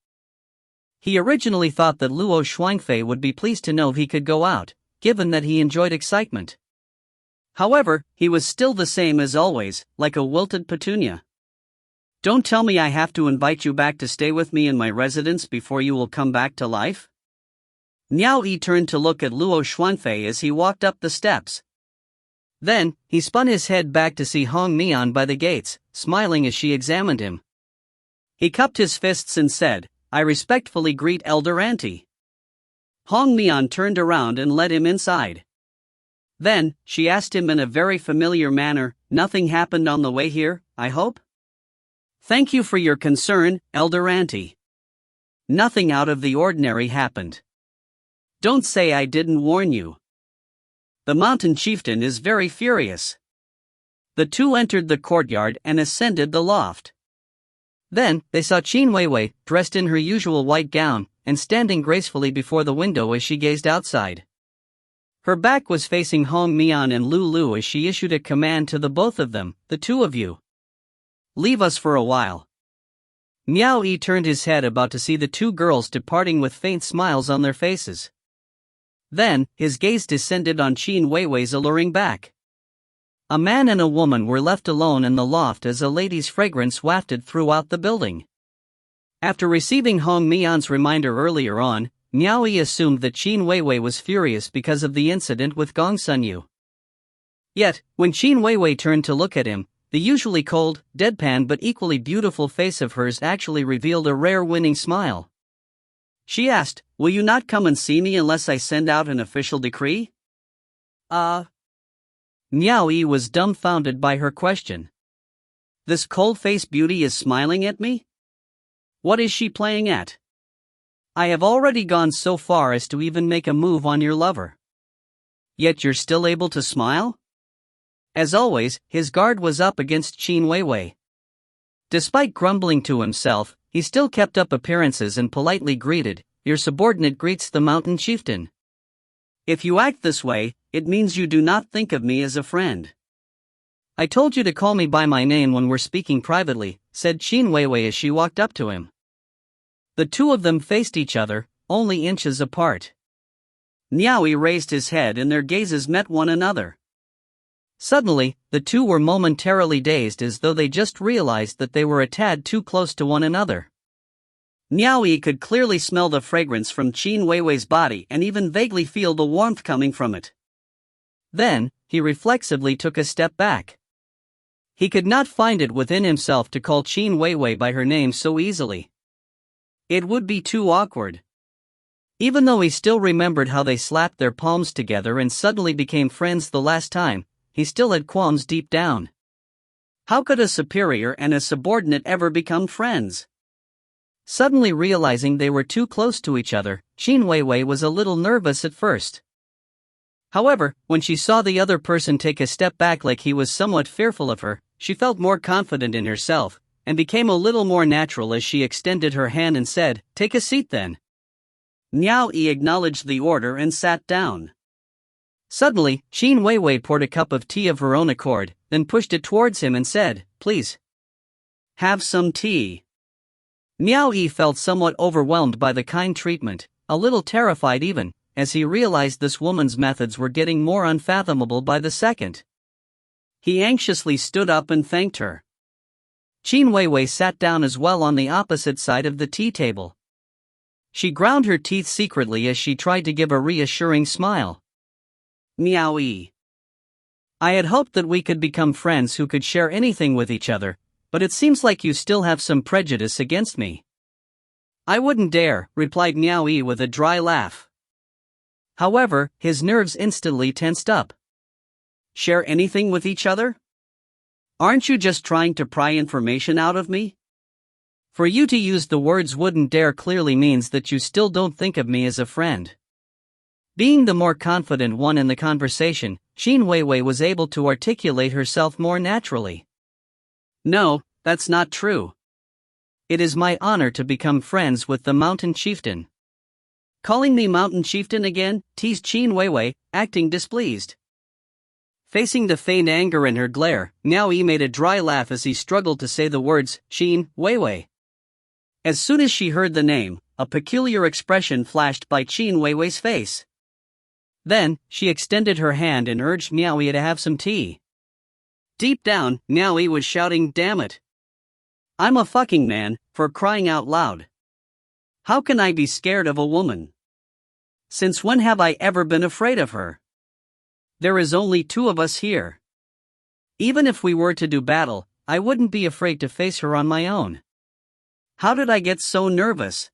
He originally thought that Luo Shuangfei would be pleased to know he could go out, given that he enjoyed excitement. However, he was still the same as always, like a wilted petunia. "Don't tell me I have to invite you back to stay with me in my residence before you will come back to life?" Miao Yi turned to look at Luo Shuangfei as he walked up the steps. Then, he spun his head back to see Hong Mian by the gates, smiling as she examined him. He cupped his fists and said, "I respectfully greet Elder Auntie." Hong Mian turned around and led him inside. Then, she asked him in a very familiar manner, "Nothing happened on the way here, I hope?" "Thank you for your concern, Elder Auntie. Nothing out of the ordinary happened. Don't say I didn't warn you. The mountain chieftain is very furious." The two entered the courtyard and ascended the loft. Then, they saw Qin Weiwei, dressed in her usual white gown, and standing gracefully before the window as she gazed outside. Her back was facing Hong Mian and Lu Lu as she issued a command to the both of them, "The two of you. Leave us for a while." Miao Yi turned his head about to see the two girls departing with faint smiles on their faces. Then, his gaze descended on Qin Weiwei's alluring back. A man and a woman were left alone in the loft as a lady's fragrance wafted throughout the building. After receiving Hong Mian's reminder earlier on, Miao Yi assumed that Qin Weiwei was furious because of the incident with Gong Sunyu. Yet, when Qin Weiwei turned to look at him, the usually cold, deadpan but equally beautiful face of hers actually revealed a rare winning smile. She asked, "Will you not come and see me unless I send out an official decree?" Miao Yi was dumbfounded by her question. This cold-faced beauty is smiling at me? What is she playing at? I have already gone so far as to even make a move on your lover. Yet you're still able to smile? As always, his guard was up against Qin Weiwei. Despite grumbling to himself, he still kept up appearances and politely greeted, "Your subordinate greets the mountain chieftain. If you act this way, it means you do not think of me as a friend." "I told you to call me by my name when we're speaking privately," said Qin Weiwei as she walked up to him. The two of them faced each other, only inches apart. Miao Yi raised his head and their gazes met one another. Suddenly, the two were momentarily dazed as though they just realized that they were a tad too close to one another. Miao Yi could clearly smell the fragrance from Qin Weiwei's body and even vaguely feel the warmth coming from it. Then, he reflexively took a step back. He could not find it within himself to call Qin Weiwei by her name so easily. It would be too awkward. Even though he still remembered how they slapped their palms together and suddenly became friends the last time, he still had qualms deep down. How could a superior and a subordinate ever become friends? Suddenly realizing they were too close to each other, Qin Weiwei was a little nervous at first. However, when she saw the other person take a step back like he was somewhat fearful of her, she felt more confident in herself, and became a little more natural as she extended her hand and said, "Take a seat then." Miao Yi acknowledged the order and sat down. Suddenly, Qin Weiwei poured a cup of tea of her own accord, then pushed it towards him and said, "Please. Have some tea." Miao Yi felt somewhat overwhelmed by the kind treatment, a little terrified even, as he realized this woman's methods were getting more unfathomable by the second. He anxiously stood up and thanked her. Qin Weiwei sat down as well on the opposite side of the tea table. She ground her teeth secretly as she tried to give a reassuring smile. "Miao Yi. I had hoped that we could become friends who could share anything with each other, but it seems like you still have some prejudice against me." "I wouldn't dare," replied Miao Yi with a dry laugh. However, his nerves instantly tensed up. "Share anything with each other? Aren't you just trying to pry information out of me?" For you to use the words "wouldn't dare" clearly means that you still don't think of me as a friend. Being the more confident one in the conversation, Qin Weiwei was able to articulate herself more naturally. "No, that's not true. It is my honor to become friends with the mountain chieftain." "Calling me mountain chieftain again?" teased Qin Weiwei, acting displeased. Facing the faint anger in her glare, Miao Yi made a dry laugh as he struggled to say the words, "Qin Weiwei." As soon as she heard the name, a peculiar expression flashed by Qin Weiwei's face. Then, she extended her hand and urged Miao Yi to have some tea. Deep down, Miao Yi was shouting, "Damn it! I'm a fucking man, for crying out loud. How can I be scared of a woman? Since when have I ever been afraid of her? There is only two of us here. Even if we were to do battle, I wouldn't be afraid to face her on my own. How did I get so nervous?"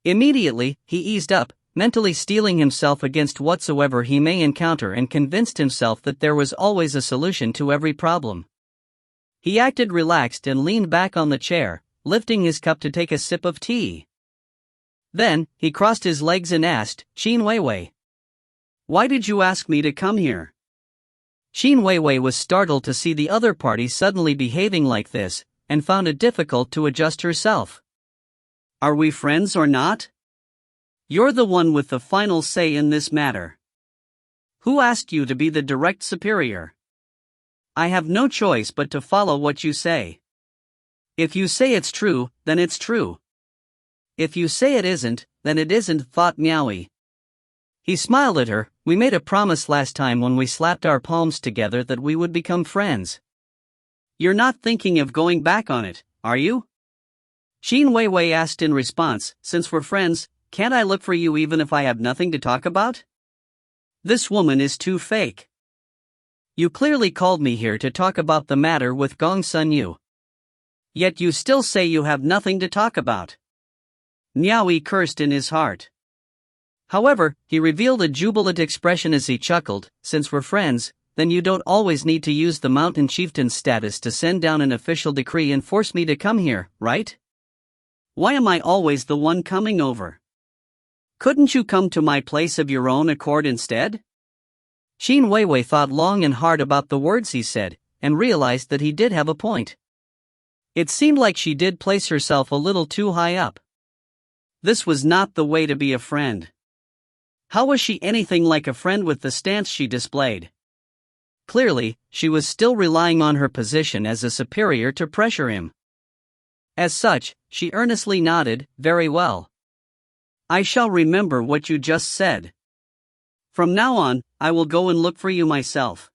Immediately, he eased up, mentally steeling himself against whatsoever he may encounter and convinced himself that there was always a solution to every problem. He acted relaxed and leaned back on the chair, lifting his cup to take a sip of tea. Then, he crossed his legs and asked, "Qin Weiwei, why did you ask me to come here?" Qin Weiwei was startled to see the other party suddenly behaving like this, and found it difficult to adjust herself. Are we friends or not? You're the one with the final say in this matter. Who asked you to be the direct superior? I have no choice but to follow what you say. If you say it's true, then it's true. If you say it isn't, then it isn't, thought Miao Yi. He smiled at her. We made a promise last time when we slapped our palms together that we would become friends. You're not thinking of going back on it, are you? Shan Weiwei asked in response, since we're friends, can't I look for you even if I have nothing to talk about? This woman is too fake. You clearly called me here to talk about the matter with Gong Sun Yu. Yet you still say you have nothing to talk about. Miao Yi cursed in his heart. However, he revealed a jubilant expression as he chuckled, since we're friends, then you don't always need to use the mountain chieftain status to send down an official decree and force me to come here, right? Why am I always the one coming over? Couldn't you come to my place of your own accord instead? Shan Weiwei thought long and hard about the words he said, and realized that he did have a point. It seemed like she did place herself a little too high up. This was not the way to be a friend. How was she anything like a friend with the stance she displayed? Clearly, she was still relying on her position as a superior to pressure him. As such, she earnestly nodded, very well. I shall remember what you just said. From now on, I will go and look for you myself.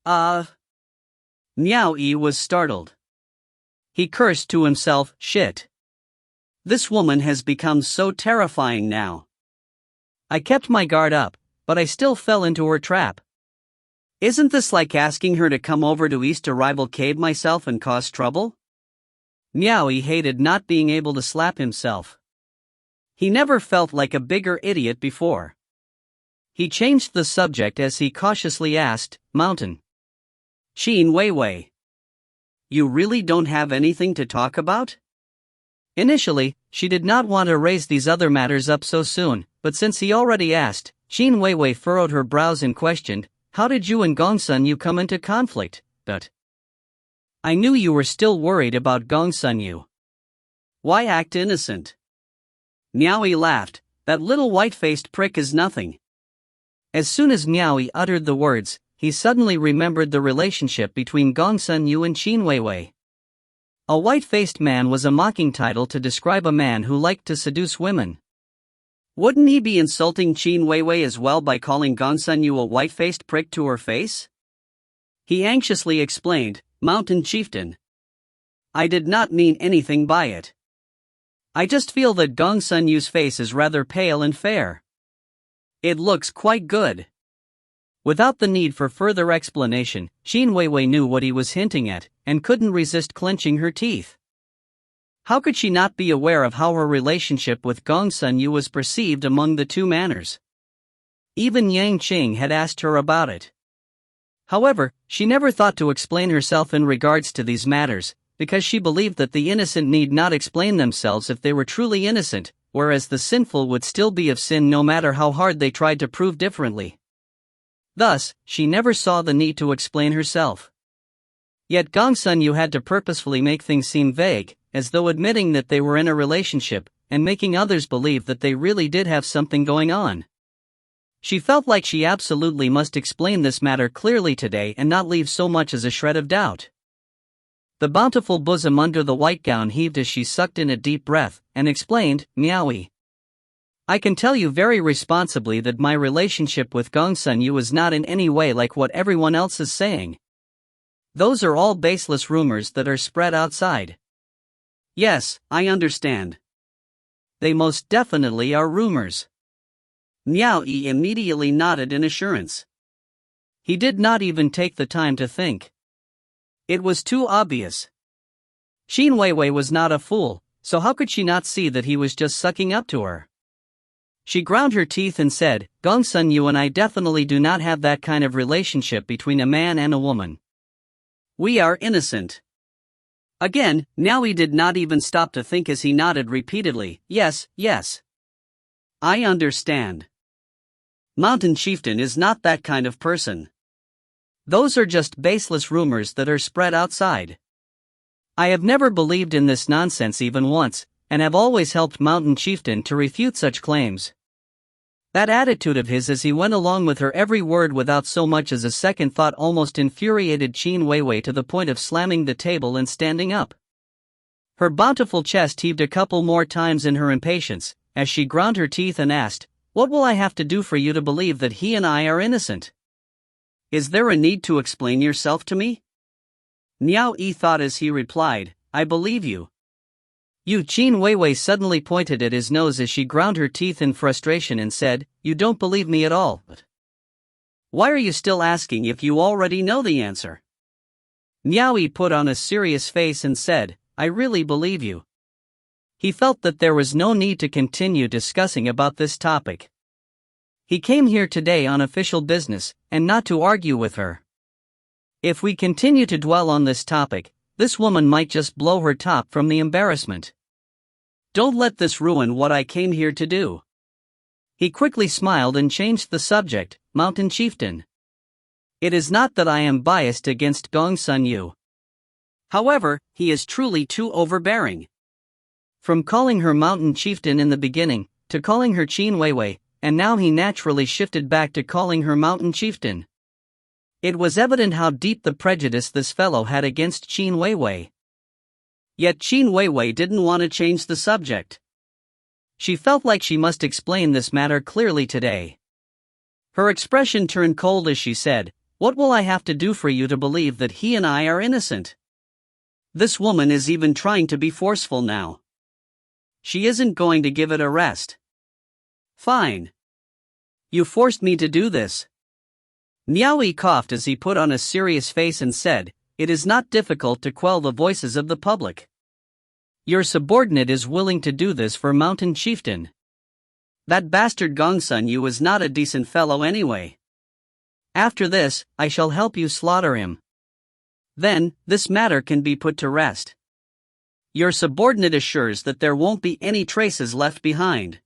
Miao Yi was startled. He cursed to himself, shit. This woman has become so terrifying now. I kept my guard up, but I still fell into her trap. Isn't this like asking her to come over to East Arrival Cave myself and cause trouble? Miao Yi hated not being able to slap himself. He never felt like a bigger idiot before. He changed the subject as he cautiously asked, Mountain. Shan Weiwei. You really don't have anything to talk about? Initially, she did not want to raise these other matters up so soon, but since he already asked, Shan Weiwei furrowed her brows and questioned, how did you and Gong Sun Yu come into conflict? But I knew you were still worried about Gong Sun Yu. Why act innocent? Miao Yi laughed, that little white-faced prick is nothing. As soon as Miao Yi uttered the words, he suddenly remembered the relationship between Gong Sun Yu and Shan Weiwei. A white-faced man was a mocking title to describe a man who liked to seduce women. Wouldn't he be insulting Shan Weiwei as well by calling Gong Sun Yu a white-faced prick to her face? He anxiously explained, Mountain Chieftain. I did not mean anything by it. I just feel that Gong Sun Yu's face is rather pale and fair. It looks quite good. Without the need for further explanation, Shan Weiwei knew what he was hinting at, and couldn't resist clenching her teeth. How could she not be aware of how her relationship with Gong Sun Yu was perceived among the two manners? Even Yang Qing had asked her about it. However, she never thought to explain herself in regards to these matters, because she believed that the innocent need not explain themselves if they were truly innocent, whereas the sinful would still be of sin no matter how hard they tried to prove differently. Thus, she never saw the need to explain herself. Yet Gong Sun Yu had to purposefully make things seem vague, as though admitting that they were in a relationship, and making others believe that they really did have something going on. She felt like she absolutely must explain this matter clearly today and not leave so much as a shred of doubt. The bountiful bosom under the white gown heaved as she sucked in a deep breath, and explained, Miao Yi. I can tell you very responsibly that my relationship with Gong Sun Yu is not in any way like what everyone else is saying. Those are all baseless rumors that are spread outside. Yes, I understand. They most definitely are rumors. Miao Yi immediately nodded in assurance. He did not even take the time to think. It was too obvious. Shan Weiwei was not a fool, so how could she not see that he was just sucking up to her? She ground her teeth and said, Gong Sun Yu and I definitely do not have that kind of relationship between a man and a woman. We are innocent. Again, Miao Yi did not even stop to think as he nodded repeatedly, yes, yes. I understand. Mountain Chieftain is not that kind of person. Those are just baseless rumors that are spread outside. I have never believed in this nonsense even once, and have always helped Mountain Chieftain to refute such claims. That attitude of his as he went along with her every word without so much as a second thought almost infuriated Qin Weiwei to the point of slamming the table and standing up. Her bountiful chest heaved a couple more times in her impatience, as she ground her teeth and asked, "What will I have to do for you to believe that he and I are innocent? Is there a need to explain yourself to me?" Miao Yi thought as he replied, "I believe you." Qin Weiwei suddenly pointed at his nose as she ground her teeth in frustration and said, "You don't believe me at all. Why are you still asking if you already know the answer?" Miao Yi put on a serious face and said, "I really believe you." He felt that there was no need to continue discussing about this topic. He came here today on official business, and not to argue with her. If we continue to dwell on this topic, this woman might just blow her top from the embarrassment. Don't let this ruin what I came here to do. He quickly smiled and changed the subject, Mountain Chieftain. It is not that I am biased against Gongsun Yu. However, he is truly too overbearing. From calling her Mountain Chieftain in the beginning, to calling her Qin Weiwei, and now he naturally shifted back to calling her Mountain Chieftain. It was evident how deep the prejudice this fellow had against Qin Weiwei. Yet Qin Weiwei didn't want to change the subject. She felt like she must explain this matter clearly today. Her expression turned cold as she said, "What will I have to do for you to believe that he and I are innocent?" This woman is even trying to be forceful now. She isn't going to give it a rest. Fine. You forced me to do this. Miao Yi coughed as he put on a serious face and said, "It is not difficult to quell the voices of the public. Your subordinate is willing to do this for Mountain Chieftain. That bastard Gongsun Yu is not a decent fellow anyway. After this, I shall help you slaughter him. Then, this matter can be put to rest. Your subordinate assures that there won't be any traces left behind."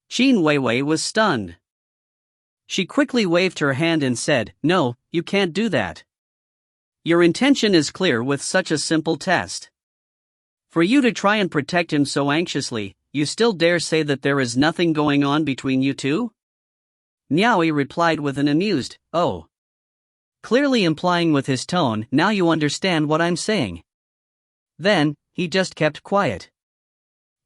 Qin Weiwei was stunned. She quickly waved her hand and said, "No, you can't do that. Your intention is clear with such a simple test. For you to try and protect him so anxiously, you still dare say that there is nothing going on between you two?" Miao Yi replied with an amused, "Oh." Clearly implying with his tone, "Now you understand what I'm saying." Then, he just kept quiet.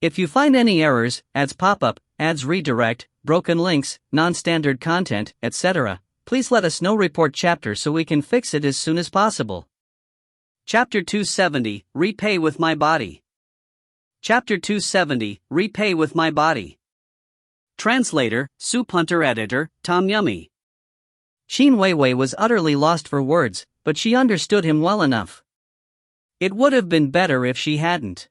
If you find any errors, ads pop up, ads redirect, broken links, non-standard content, etc., please let us know. Report chapter so we can fix it as soon as possible. Chapter 270, Repay with My Body. Chapter 270, Repay with My Body. Translator, Soup Hunter. Editor, Tom Yummy. Qin Weiwei was utterly lost for words, but she understood him well enough. It would have been better if she hadn't.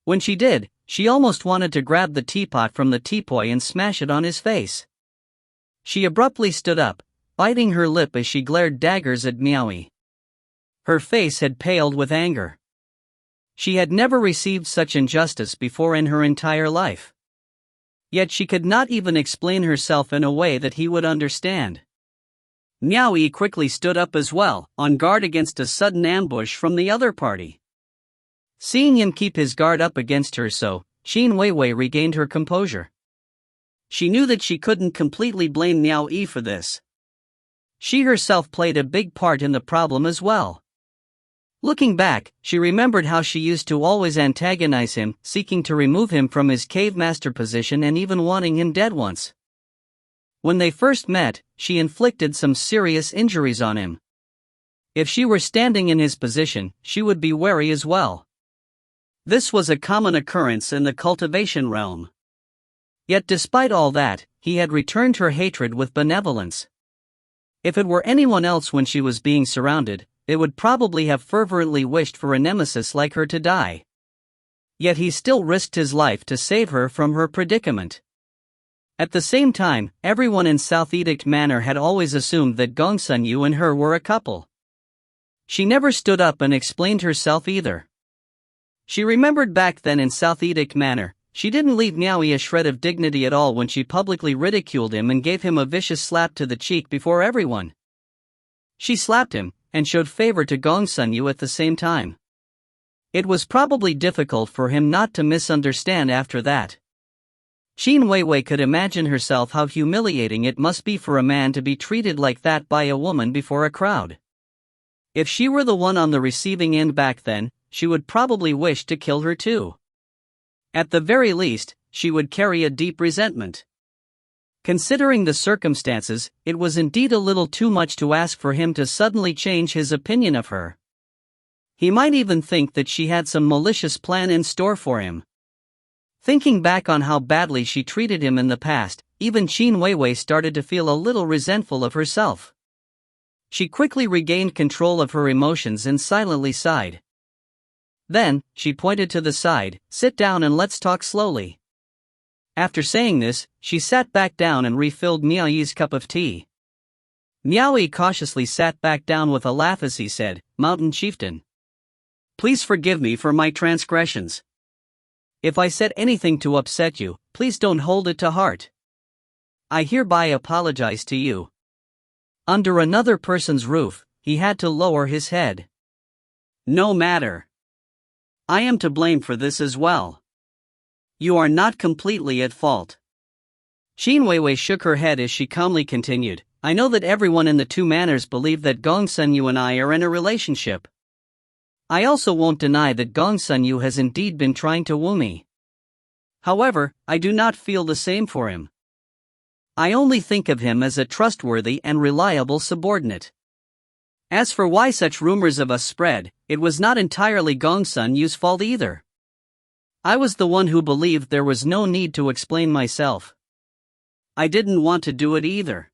When she did, she almost wanted to grab the teapot from the teapoy and smash it on his face. She abruptly stood up, biting her lip as she glared daggers at Miao Yi. Her face had paled with anger. She had never received such injustice before in her entire life. Yet she could not even explain herself in a way that he would understand. Miao Yi quickly stood up as well, on guard against a sudden ambush from the other party. Seeing him keep his guard up against her so, Qin Weiwei regained her composure. She knew that she couldn't completely blame Miao Yi for this. She herself played a big part in the problem as well. Looking back, she remembered how she used to always antagonize him, seeking to remove him from his cave master position and even wanting him dead once. When they first met, she inflicted some serious injuries on him. If she were standing in his position, she would be wary as well. This was a common occurrence in the cultivation realm. Yet despite all that, he had returned her hatred with benevolence. If it were anyone else when she was being surrounded, they would probably have fervently wished for a nemesis like her to die. Yet he still risked his life to save her from her predicament. At the same time, everyone in South Edict Manor had always assumed that Gongsun Yu and her were a couple. She never stood up and explained herself either. She remembered back then in South Edict Manor, she didn't leave Miao Yi a shred of dignity at all when she publicly ridiculed him and gave him a vicious slap to the cheek before everyone. She slapped him, and showed favor to Gongsun Yu at the same time. It was probably difficult for him not to misunderstand after that. Qin Weiwei could imagine herself how humiliating it must be for a man to be treated like that by a woman before a crowd. If she were the one on the receiving end back then, she would probably wish to kill her too. At the very least, she would carry a deep resentment. Considering the circumstances, it was indeed a little too much to ask for him to suddenly change his opinion of her. He might even think that she had some malicious plan in store for him. Thinking back on how badly she treated him in the past, even Qin Weiwei started to feel a little resentful of herself. She quickly regained control of her emotions and silently sighed. Then, she pointed to the side, "Sit down and let's talk slowly." After saying this, she sat back down and refilled Miao Yi's cup of tea. Miao Yi cautiously sat back down with a laugh as he said, "Mountain Chieftain, please forgive me for my transgressions. If I said anything to upset you, please don't hold it to heart. I hereby apologize to you." Under another person's roof, he had to lower his head. "No matter. I am to blame for this as well. You are not completely at fault." Qin Weiwei shook her head as she calmly continued, "I know that everyone in the two manors believe that Gong Sunyu and I are in a relationship. I also won't deny that Gong Sunyu has indeed been trying to woo me. However, I do not feel the same for him. I only think of him as a trustworthy and reliable subordinate. As for why such rumors of us spread, it was not entirely Gong Sunyu's fault either. I was the one who believed there was no need to explain myself. I didn't want to do it either.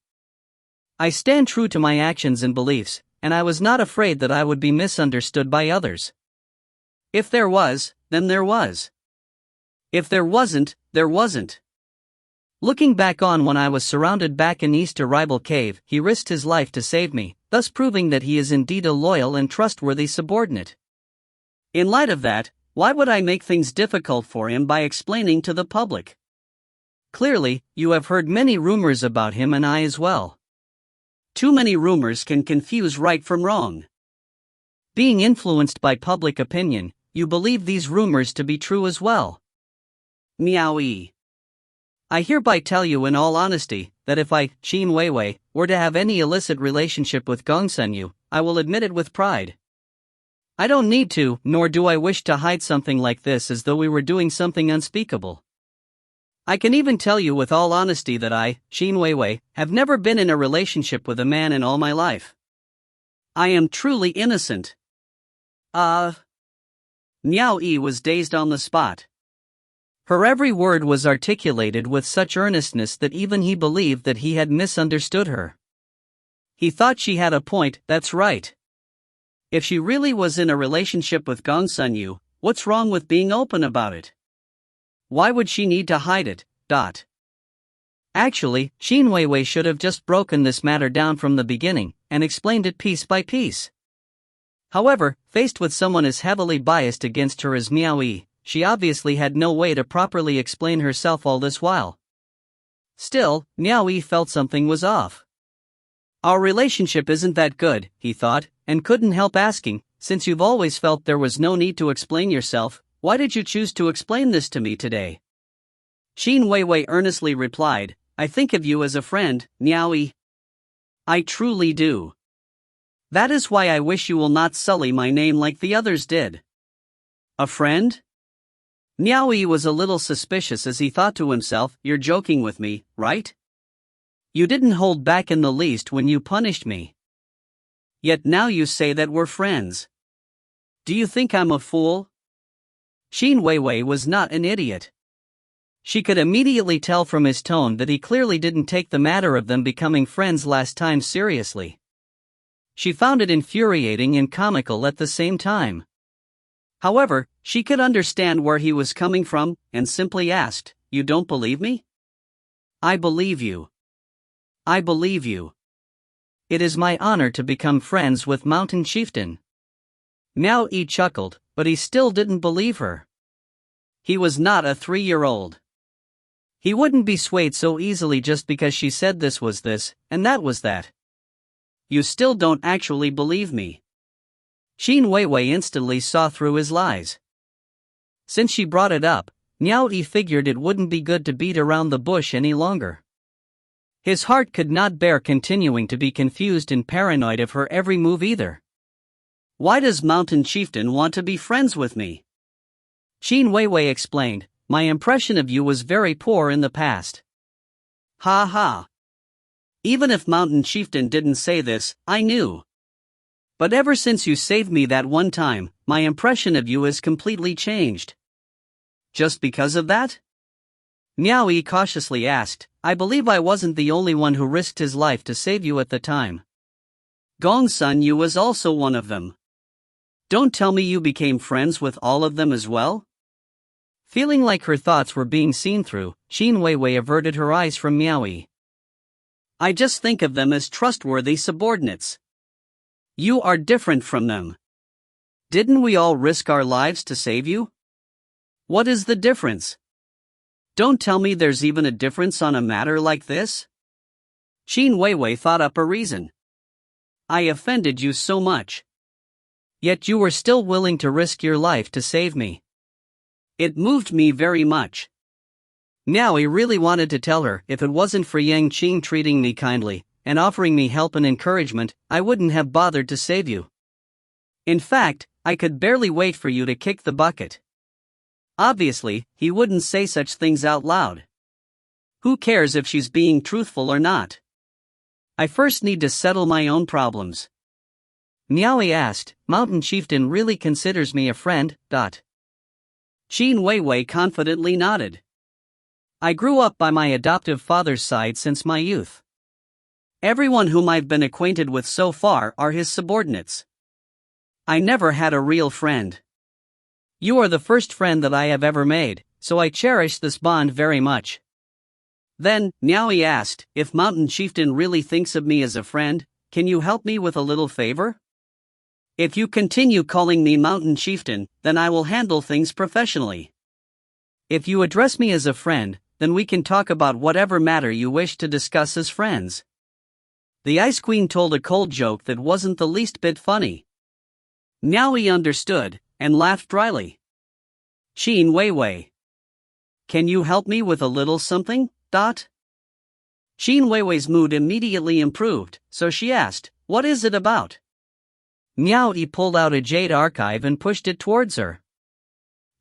I stand true to my actions and beliefs, and I was not afraid that I would be misunderstood by others. If there was, then there was. If there wasn't, there wasn't. Looking back on when I was surrounded back in East Arrival Cave, he risked his life to save me, thus proving that he is indeed a loyal and trustworthy subordinate. In light of that, why would I make things difficult for him by explaining to the public? Clearly, you have heard many rumors about him and I as well. Too many rumors can confuse right from wrong. Being influenced by public opinion, you believe these rumors to be true as well. Miao Yi. I hereby tell you in all honesty, that if I, Qin Weiwei, were to have any illicit relationship with Gong Sunyu, I will admit it with pride. I don't need to, nor do I wish to hide something like this as though we were doing something unspeakable. I can even tell you with all honesty that I, Qin Weiwei, have never been in a relationship with a man in all my life. I am truly innocent." Miao Yi was dazed on the spot. Her every word was articulated with such earnestness that even he believed that he had misunderstood her. He thought she had a point, that's right. If she really was in a relationship with Gong Sunyu, what's wrong with being open about it? Why would she need to hide it? Actually, Qin Weiwei should have just broken this matter down from the beginning, and explained it piece by piece. However, faced with someone as heavily biased against her as Miao Yi, she obviously had no way to properly explain herself all this while. Still, Miao Yi felt something was off. Our relationship isn't that good, he thought, and couldn't help asking, since you've always felt there was no need to explain yourself, why did you choose to explain this to me today? Qin Weiwei earnestly replied, I think of you as a friend, Miao Yi. I truly do. That is why I wish you will not sully my name like the others did. A friend? Miao Yi was a little suspicious as he thought to himself, you're joking with me, right? You didn't hold back in the least when you punished me. Yet now you say that we're friends. Do you think I'm a fool? Qin Weiwei was not an idiot. She could immediately tell from his tone that he clearly didn't take the matter of them becoming friends last time seriously. She found it infuriating and comical at the same time. However, she could understand where he was coming from, and simply asked, You don't believe me? I believe you. I believe you. It is my honor to become friends with Mountain Chieftain. Miao Yi chuckled, but he still didn't believe her. He was not a 3-year-old. He wouldn't be swayed so easily just because she said this was this, and that was that. You still don't actually believe me. Shan Weiwei instantly saw through his lies. Since she brought it up, Miao Yi figured it wouldn't be good to beat around the bush any longer. His heart could not bear continuing to be confused and paranoid of her every move either. Why does Mountain Chieftain want to be friends with me? Shan Weiwei explained, my impression of you was very poor in the past. Ha ha. Even if Mountain Chieftain didn't say this, I knew. But ever since you saved me that one time, my impression of you has completely changed. Just because of that? Miao Yi cautiously asked, I believe I wasn't the only one who risked his life to save you at the time. Gong Sun Yu was also one of them. Don't tell me you became friends with all of them as well? Feeling like her thoughts were being seen through, Shan Weiwei averted her eyes from Miao Yi. I just think of them as trustworthy subordinates. You are different from them. Didn't we all risk our lives to save you? What is the difference? Don't tell me there's even a difference on a matter like this? Shan Weiwei thought up a reason. I offended you so much. Yet you were still willing to risk your life to save me. It moved me very much. Miao Yi really wanted to tell her, if it wasn't for Yang Qing treating me kindly and offering me help and encouragement, I wouldn't have bothered to save you. In fact, I could barely wait for you to kick the bucket. Obviously, he wouldn't say such things out loud. Who cares if she's being truthful or not? I first need to settle my own problems. Miao Yi asked, Mountain Chieftain really considers me a friend, Shan Weiwei confidently nodded. I grew up by my adoptive father's side since my youth. Everyone whom I've been acquainted with so far are his subordinates. I never had a real friend. You are the first friend that I have ever made, so I cherish this bond very much. Then, Miao Yi asked, if Mountain Chieftain really thinks of me as a friend, can you help me with a little favor? If you continue calling me Mountain Chieftain, then I will handle things professionally. If you address me as a friend, then we can talk about whatever matter you wish to discuss as friends. The Ice Queen told a cold joke that wasn't the least bit funny. Miao Yi understood, and laughed dryly. Shan Weiwei. Can you help me with a little something, Shan Weiwei's mood immediately improved, so she asked, what is it about? Miao Yi pulled out a jade archive and pushed it towards her.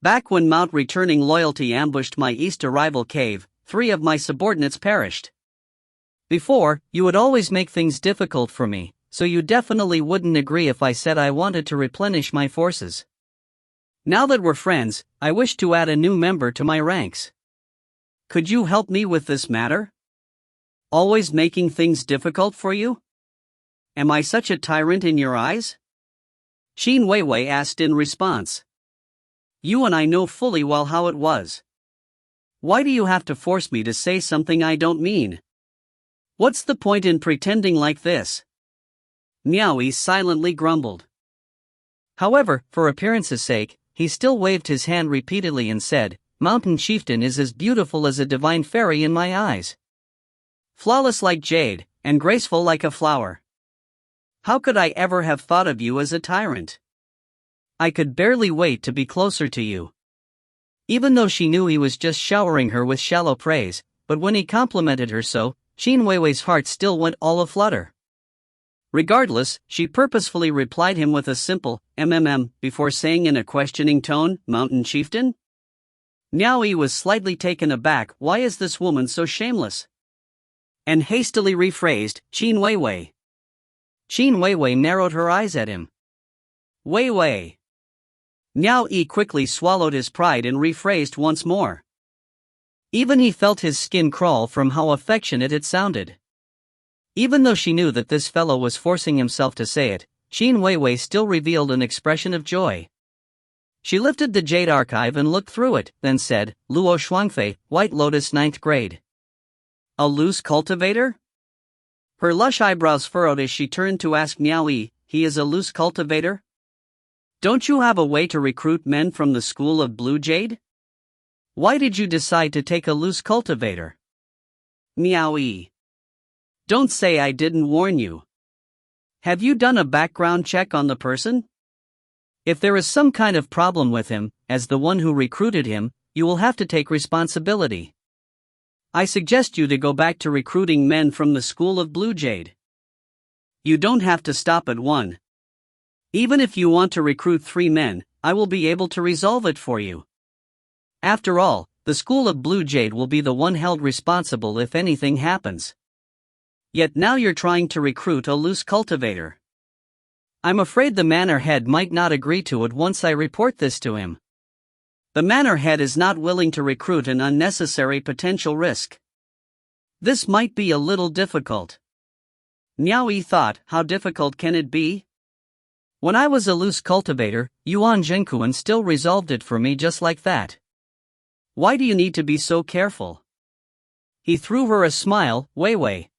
Back when Mount Returning Loyalty ambushed my East Arrival Cave, 3 of my subordinates perished. Before, you would always make things difficult for me, so you definitely wouldn't agree if I said I wanted to replenish my forces. Now that we're friends, I wish to add a new member to my ranks. Could you help me with this matter? Always making things difficult for you? Am I such a tyrant in your eyes? Shan Weiwei asked in response. You and I know fully well how it was. Why do you have to force me to say something I don't mean? What's the point in pretending like this? Miao Yi silently grumbled. However, for appearance's sake, he still waved his hand repeatedly and said, Mountain Chieftain is as beautiful as a divine fairy in my eyes. Flawless like jade, and graceful like a flower. How could I ever have thought of you as a tyrant? I could barely wait to be closer to you. Even though she knew he was just showering her with shallow praise, but when he complimented her so, Shan Weiwei's heart still went all aflutter. Regardless, she purposefully replied him with a simple, before saying in a questioning tone, Mountain Chieftain? Miao Yi was slightly taken aback, why is this woman so shameless? And hastily rephrased, Shan Weiwei. Shan Weiwei narrowed her eyes at him. Weiwei. Miao Yi quickly swallowed his pride and rephrased once more. Even he felt his skin crawl from how affectionate it sounded. Even though she knew that this fellow was forcing himself to say it, Shan Weiwei still revealed an expression of joy. She lifted the jade archive and looked through it, then said, Luo Shuangfei, White Lotus 9th grade. A loose cultivator? Her lush eyebrows furrowed as she turned to ask Miao Yi, he is a loose cultivator? Don't you have a way to recruit men from the school of Blue Jade? Why did you decide to take a loose cultivator? Miao Yi. Don't say I didn't warn you. Have you done a background check on the person? If there is some kind of problem with him, as the one who recruited him, you will have to take responsibility. I suggest you to go back to recruiting men from the school of Blue Jade. You don't have to stop at one. Even if you want to recruit 3 men, I will be able to resolve it for you. After all, the school of Blue Jade will be the one held responsible if anything happens. Yet now you're trying to recruit a loose cultivator. I'm afraid the manor head might not agree to it once I report this to him. The manor head is not willing to recruit an unnecessary potential risk. This might be a little difficult. Miao Yi thought, how difficult can it be? When I was a loose cultivator, Yuan Zhenkuan still resolved it for me just like that. Why do you need to be so careful? He threw her a smile. Wei Wei.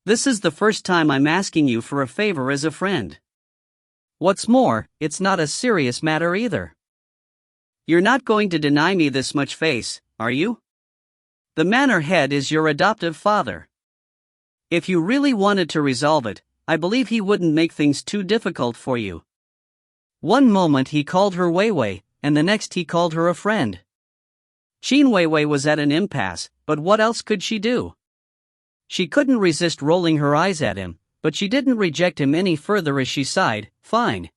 This is the first time I'm asking you for a favor as a friend. What's more, it's not a serious matter either. You're not going to deny me this much face, are you? The manor head is your adoptive father. If you really wanted to resolve it, I believe he wouldn't make things too difficult for you. One moment he called her Wei Wei, and the next he called her a friend. Qin Wei Wei was at an impasse, but what else could she do? She couldn't resist rolling her eyes at him, but she didn't reject him any further as she sighed, fine.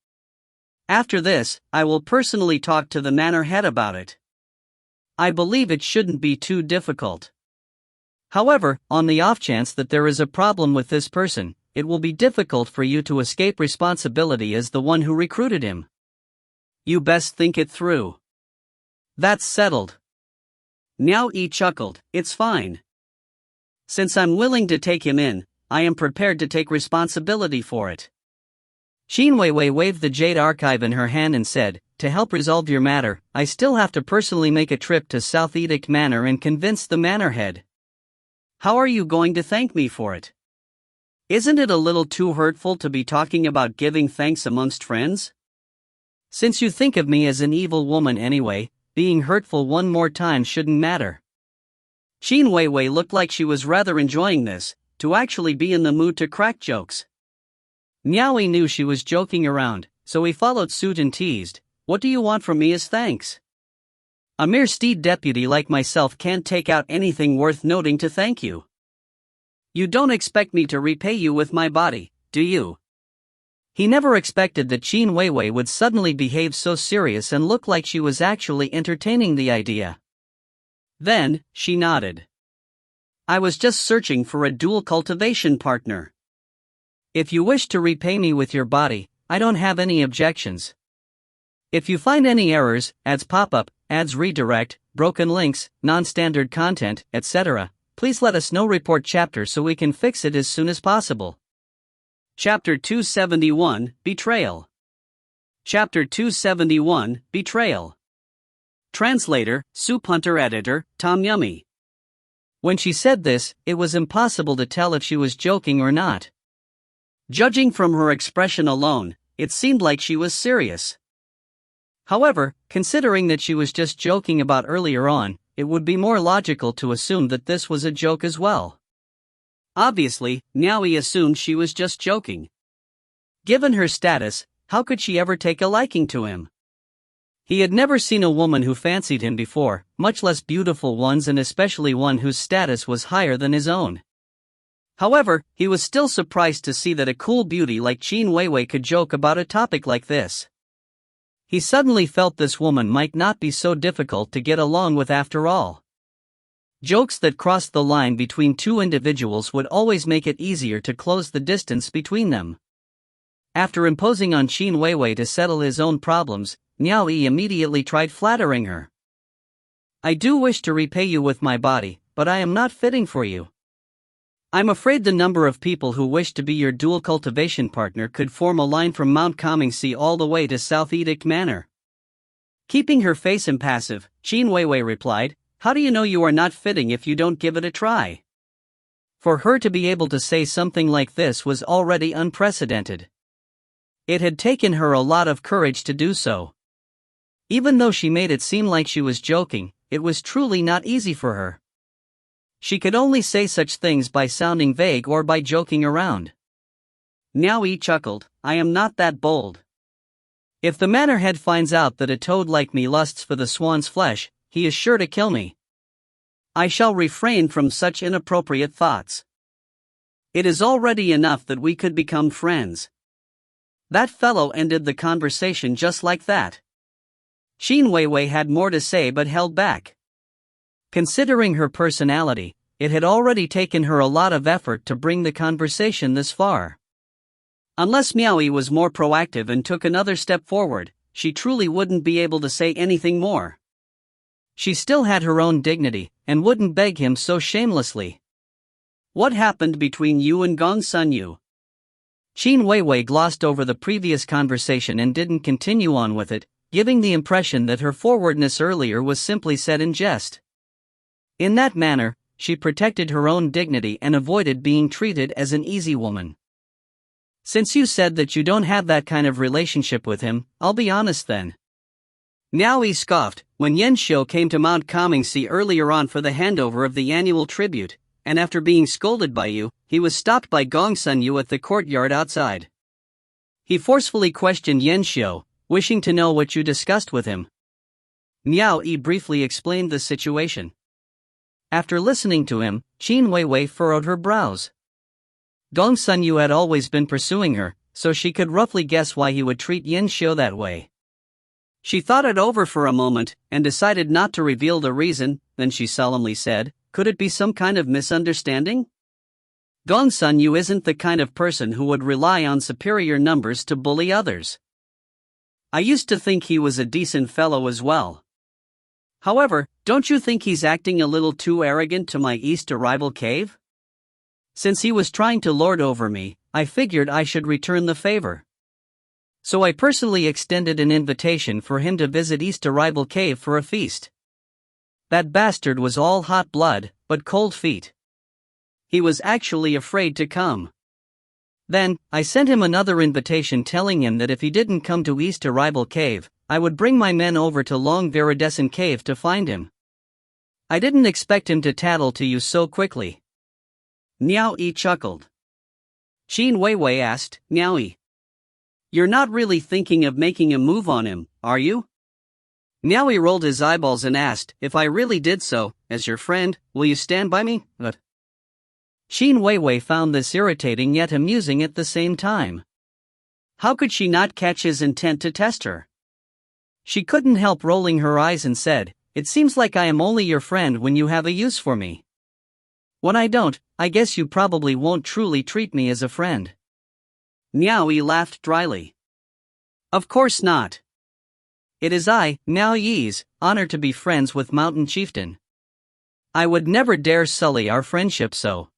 After this, I will personally talk to the manor head about it. I believe it shouldn't be too difficult. However, on the off chance that there is a problem with this person, it will be difficult for you to escape responsibility as the one who recruited him. You best think it through. That's settled. Miao Yi chuckled, it's fine. Since I'm willing to take him in, I am prepared to take responsibility for it. Qin Wei Wei waved the jade archive in her hand and said, to help resolve your matter, I still have to personally make a trip to South Edict Manor and convince the manor head. How are you going to thank me for it? Isn't it a little too hurtful to be talking about giving thanks amongst friends? Since you think of me as an evil woman anyway, being hurtful one more time shouldn't matter. Qin Wei Wei looked like she was rather enjoying this, to actually be in the mood to crack jokes. Miao Yi knew she was joking around, so he followed suit and teased, what do you want from me as thanks? A mere steed deputy like myself can't take out anything worth noting to thank you. You don't expect me to repay you with my body, do you? He never expected that Qin Wei Wei would suddenly behave so serious and look like she was actually entertaining the idea. Then, she nodded. I was just searching for a dual cultivation partner. If you wish to repay me with your body, I don't have any objections. If you find any errors, ads pop up, ads redirect, broken links, non-standard content, etc., please let us know. Report chapter so we can fix it as soon as possible. Chapter 271, Betrayal. Chapter 271, Betrayal. Translator, Soup Hunter Editor, Tom Yummy. When she said this, it was impossible to tell if she was joking or not. Judging from her expression alone, it seemed like she was serious. However, considering that she was just joking about earlier on, it would be more logical to assume that this was a joke as well. Obviously, Miao Yi assumed she was just joking. Given her status, how could she ever take a liking to him? He had never seen a woman who fancied him before, much less beautiful ones, and especially one whose status was higher than his own. However, he was still surprised to see that a cool beauty like Qin Wei Wei could joke about a topic like this. He suddenly felt this woman might not be so difficult to get along with after all. Jokes that crossed the line between two individuals would always make it easier to close the distance between them. After imposing on Qin Wei Wei to settle his own problems, Miao Yi immediately tried flattering her. I do wish to repay you with my body, but I am not fitting for you. I'm afraid the number of people who wish to be your dual cultivation partner could form a line from Mount Comingse all the way to South Edict Manor. Keeping her face impassive, Qin Wei Wei replied, how do you know you are not fitting if you don't give it a try? For her to be able to say something like this was already unprecedented. It had taken her a lot of courage to do so. Even though she made it seem like she was joking, it was truly not easy for her. She could only say such things by sounding vague or by joking around. Miao Yi chuckled, I am not that bold. If the manor head finds out that a toad like me lusts for the swan's flesh, he is sure to kill me. I shall refrain from such inappropriate thoughts. It is already enough that we could become friends." That fellow ended the conversation just like that. Xin Weiwei had more to say but held back. Considering her personality, it had already taken her a lot of effort to bring the conversation this far. Unless Miao Yi was more proactive and took another step forward, she truly wouldn't be able to say anything more. She still had her own dignity, and wouldn't beg him so shamelessly. "What happened between you and Gong Sun Yu?" Xin Weiwei glossed over the previous conversation and didn't continue on with it, giving the impression that her forwardness earlier was simply said in jest. In that manner, she protected her own dignity and avoided being treated as an easy woman. "Since you said that you don't have that kind of relationship with him, I'll be honest then." Miao Yi scoffed. "When Yan Xiu came to Mount Comingsi earlier on for the handover of the annual tribute, and after being scolded by you, he was stopped by Gong Sun Yu at the courtyard outside. He forcefully questioned Yan Xiu, wishing to know what you discussed with him." Miao Yi briefly explained the situation. After listening to him, Xin Weiwei furrowed her brows. Gong Sun Yu had always been pursuing her, so she could roughly guess why he would treat Yan Xiu that way. She thought it over for a moment, and decided not to reveal the reason. Then she solemnly said, "Could it be some kind of misunderstanding? Gong Sun Yu isn't the kind of person who would rely on superior numbers to bully others. I used to think he was a decent fellow as well. However, don't you think he's acting a little too arrogant to my East arrival cave? Since he was trying to lord over me, I figured I should return the favor. So I personally extended an invitation for him to visit East Arrival Cave for a feast. That bastard was all hot blood, but cold feet. He was actually afraid to come. Then, I sent him another invitation telling him that if he didn't come to East Arrival Cave, I would bring my men over to Long Viridescent Cave to find him. I didn't expect him to tattle to you so quickly." Miao Yi chuckled. Xin Weiwei asked, "Miao Yi, you're not really thinking of making a move on him, are you?" Miao Yi rolled his eyeballs and asked, "If I really did so, as your friend, will you stand by me?" Xin Weiwei found this irritating yet amusing at the same time. How could she not catch his intent to test her? She couldn't help rolling her eyes and said, "It seems like I am only your friend when you have a use for me. When I don't, I guess you probably won't truly treat me as a friend." Miao Yi laughed dryly. "Of course not. It is I, Miao Yi's, honor to be friends with Mountain Chieftain. I would never dare sully our friendship so.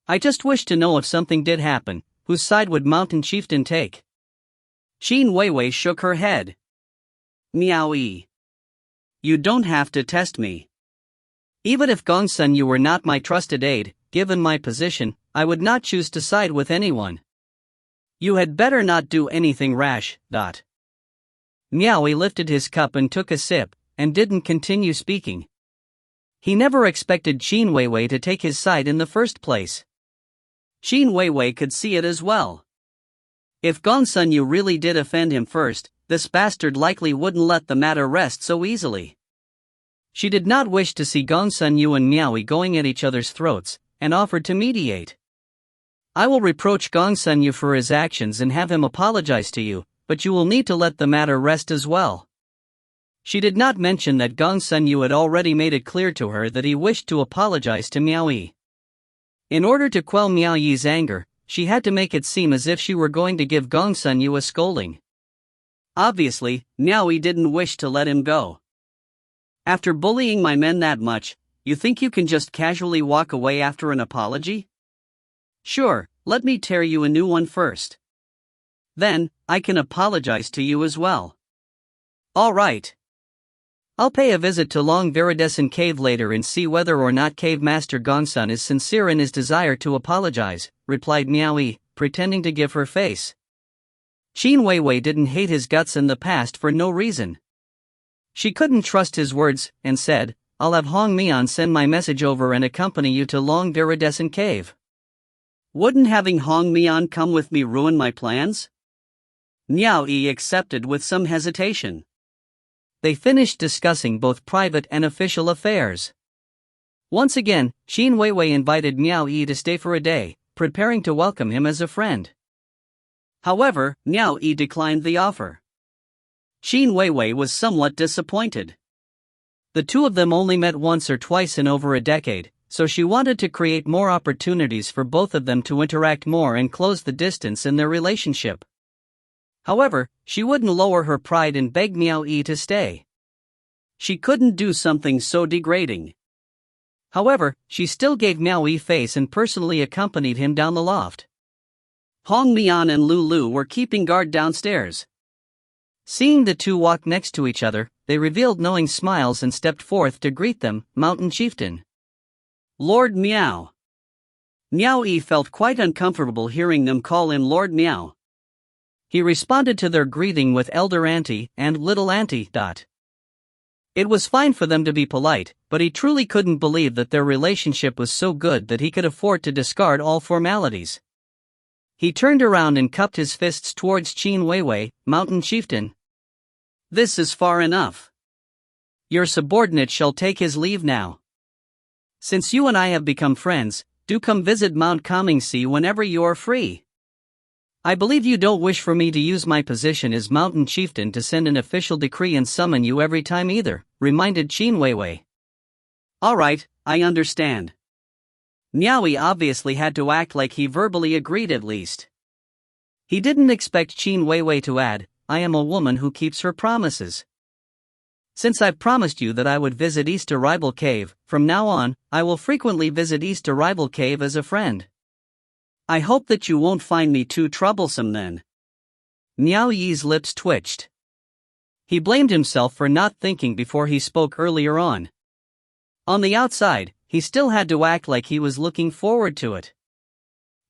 I just wish to know if something did happen, whose side would Mountain Chieftain take?" Xin Weiwei shook her head. "Miao Yi, you don't have to test me. Even if Gong Sun Yu were not my trusted aide, given my position, I would not choose to side with anyone. You had better not do anything rash. Miao Yi lifted his cup and took a sip, and didn't continue speaking. He never expected Xin Weiwei to take his side in the first place. Xin Weiwei could see it as well. If Gong Sun Yu really did offend him first, this bastard likely wouldn't let the matter rest so easily. She did not wish to see Gong Sun Yu and Miao Yi going at each other's throats, and offered to mediate. "I will reproach Gong Sun Yu for his actions and have him apologize to you, but you will need to let the matter rest as well." She did not mention that Gong Sun Yu had already made it clear to her that he wished to apologize to Miao Yi. In order to quell Miao Yi's anger, she had to make it seem as if she were going to give Gong Sun Yu a scolding. Obviously, Miao Yi didn't wish to let him go. "After bullying my men that much, you think you can just casually walk away after an apology? Sure, let me tear you a new one first. Then, I can apologize to you as well." "All right. I'll pay a visit to Long Viridescent Cave later and see whether or not Cave Master Gongsun is sincere in his desire to apologize," replied Miao Yi, pretending to give her face. Xin Weiwei didn't hate his guts in the past for no reason. She couldn't trust his words, and said, "I'll have Hong Mian send my message over and accompany you to Long Viridescent Cave." "Wouldn't having Hong Mian come with me ruin my plans?" Miao Yi accepted with some hesitation. They finished discussing both private and official affairs. Once again, Qin Weiwei invited Miao Yi to stay for a day, preparing to welcome him as a friend. However, Miao Yi declined the offer. Qin Weiwei was somewhat disappointed. The two of them only met once or twice in over a decade, so she wanted to create more opportunities for both of them to interact more and close the distance in their relationship. However, she wouldn't lower her pride and beg Miao Yi to stay. She couldn't do something so degrading. However, she still gave Miao Yi face and personally accompanied him down the loft. Hong Mian and Lulu were keeping guard downstairs. Seeing the two walk next to each other, they revealed knowing smiles and stepped forth to greet them, Mountain Chieftain. Lord Miao. Miao Yi felt quite uncomfortable hearing them call him Lord Miao. He responded to their greeting with Elder Auntie and Little Auntie. It was fine for them to be polite, but he truly couldn't believe that their relationship was so good that he could afford to discard all formalities. He turned around and cupped his fists towards Qin Weiwei, Mountain Chieftain. This is far enough. Your subordinate shall take his leave now. Since you and I have become friends, do come visit Mount Comingxi whenever you are free. I believe you don't wish for me to use my position as Mountain Chieftain to send an official decree and summon you every time either, reminded Qin Weiwei. Alright, I understand. Miao Yi obviously had to act like he verbally agreed at least. He didn't expect Qin Weiwei to add, I am a woman who keeps her promises. Since I've promised you that I would visit East Arrival Cave, from now on, I will frequently visit East Arrival Cave as a friend. I hope that you won't find me too troublesome then. Miao Yi's lips twitched. He blamed himself for not thinking before he spoke earlier on. On the outside, he still had to act like he was looking forward to it.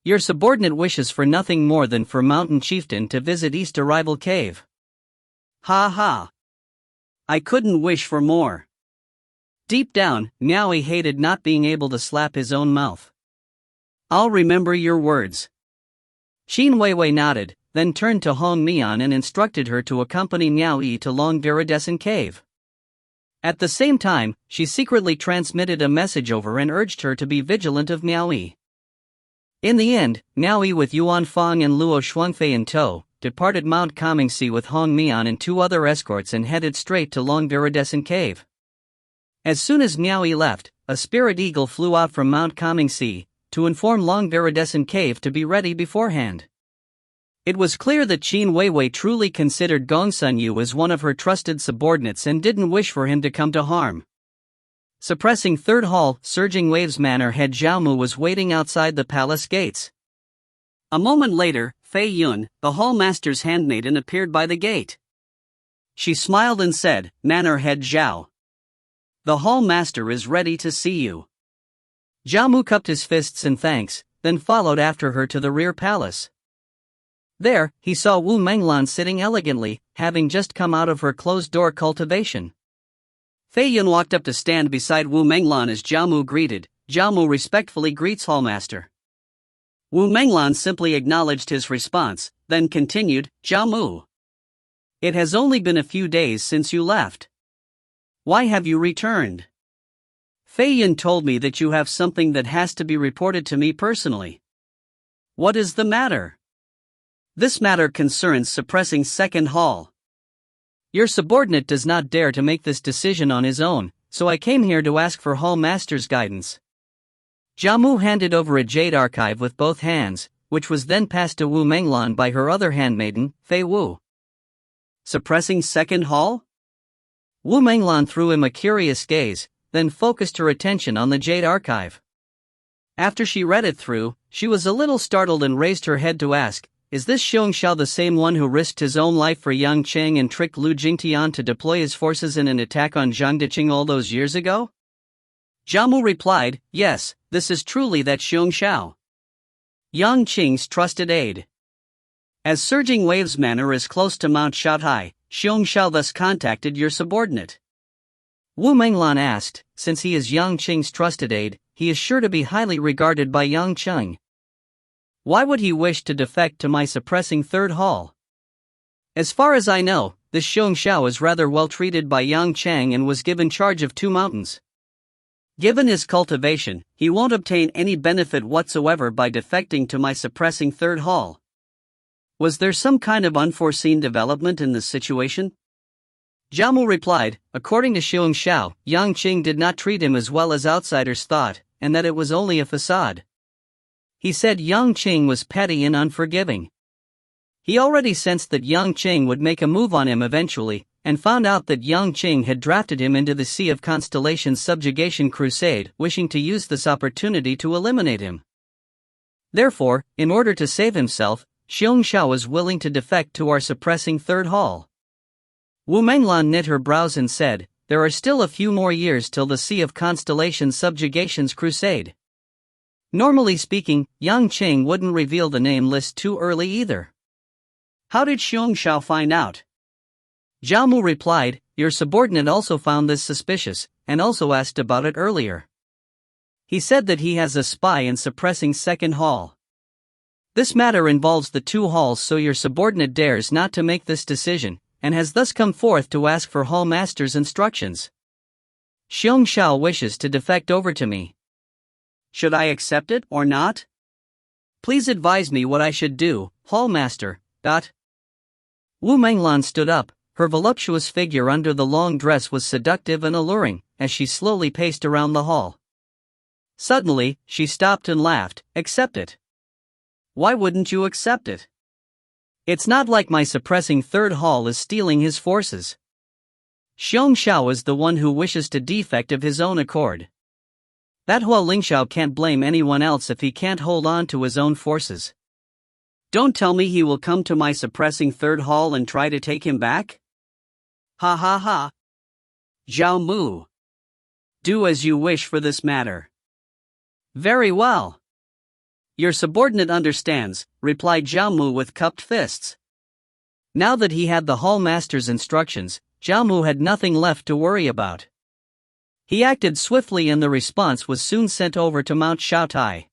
Your subordinate wishes for nothing more than for Mountain Chieftain to visit East Arrival Cave. Ha ha. I couldn't wish for more. Deep down, Miao Yi hated not being able to slap his own mouth. I'll remember your words. Qin Weiwei nodded, then turned to Hong Mian and instructed her to accompany Miao Yi to Long Viridescent Cave. At the same time, she secretly transmitted a message over and urged her to be vigilant of Miao Yi. In the end, Miao Yi with Yuan Fang and Luo Shuangfei in tow, departed Mount Comingxi with Hong Mian and two other escorts and headed straight to Long Viridescent Cave. As soon as Miao Yi left, a spirit eagle flew out from Mount Comingxi to inform Long Viridescent Cave to be ready beforehand. It was clear that Qin Weiwei truly considered Gongsun Yu as one of her trusted subordinates and didn't wish for him to come to harm. Suppressing Third Hall, Surging Waves Manor head Zhao was waiting outside the palace gates. A moment later, Fei Yun, the hall master's handmaiden, appeared by the gate. She smiled and said, Manor head Zhao. The hall master is ready to see you. Zhao Mu cupped his fists in thanks, then followed after her to the rear palace. There, he saw Wu Menglan sitting elegantly, having just come out of her closed-door cultivation. Fei Yun walked up to stand beside Wu Menglan as Zhao Mu greeted. Zhao Mu respectfully greets Hallmaster. Wu Menglan simply acknowledged his response, then continued, Zhao Mu. It has only been a few days since you left. Why have you returned? Fei Yun told me that you have something that has to be reported to me personally. What is the matter? This matter concerns suppressing Second Hall. Your subordinate does not dare to make this decision on his own, so I came here to ask for Hall Master's guidance. Zhao Mu handed over a jade archive with both hands, which was then passed to Wu Menglan by her other handmaiden, Fei Wu. Suppressing Second Hall? Wu Menglan threw him a curious gaze, then focused her attention on the jade archive. After she read it through, she was a little startled and raised her head to ask, is this Xiong Xiao the same one who risked his own life for Yang Cheng and tricked Lu Jingtian to deploy his forces in an attack on Zhang Diqing all those years ago? Zhao Mu replied, yes, this is truly that Xiong Xiao. Yang Qing's trusted aide. As Surging Waves Manor is close to Mount Shaohai, Xiong Xiao thus contacted your subordinate. Wu Menglan asked, since he is Yang Qing's trusted aide, he is sure to be highly regarded by Yang Qing. Why would he wish to defect to my suppressing Third Hall? As far as I know, this Xiong Xiao is rather well treated by Yang Chang and was given charge of 2 mountains. Given his cultivation, he won't obtain any benefit whatsoever by defecting to my suppressing 3rd hall. Was there some kind of unforeseen development in this situation? Zhao Mu replied, according to Xiong Xiao, Yang Qing did not treat him as well as outsiders thought, and that it was only a facade. He said Yang Qing was petty and unforgiving. He already sensed that Yang Qing would make a move on him eventually, and found out that Yang Qing had drafted him into the Sea of Constellations subjugation crusade, wishing to use this opportunity to eliminate him. Therefore, in order to save himself, Xiong Xiao was willing to defect to our suppressing 3rd hall. Wu Menglan knit her brows and said, there are still a few more years till the Sea of Constellations subjugations crusade. Normally speaking, Yang Qing wouldn't reveal the name list too early either. How did Xiong Xiao find out? Zhao Mu replied, your subordinate also found this suspicious, and also asked about it earlier. He said that he has a spy in suppressing 2nd hall. This matter involves the 2 halls, so your subordinate dares not to make this decision, and has thus come forth to ask for hall master's instructions. Xiong Xiao wishes to defect over to me. Should I accept it or not? Please advise me what I should do, hall master. Wu Menglan stood up. Her voluptuous figure under the long dress was seductive and alluring, as she slowly paced around the hall. Suddenly, she stopped and laughed. Accept it. Why wouldn't you accept it? It's not like my suppressing 3rd hall is stealing his forces. Xiong Xiao is the one who wishes to defect of his own accord. That Hua Lingxiao can't blame anyone else if he can't hold on to his own forces. Don't tell me he will come to my suppressing 3rd hall and try to take him back? Ha ha ha. Zhao Mu. Do as you wish for this matter. Very well. Your subordinate understands, replied Zhao Mu with cupped fists. Now that he had the hall master's instructions, Zhao Mu had nothing left to worry about. He acted swiftly and the response was soon sent over to Mount Shaotai.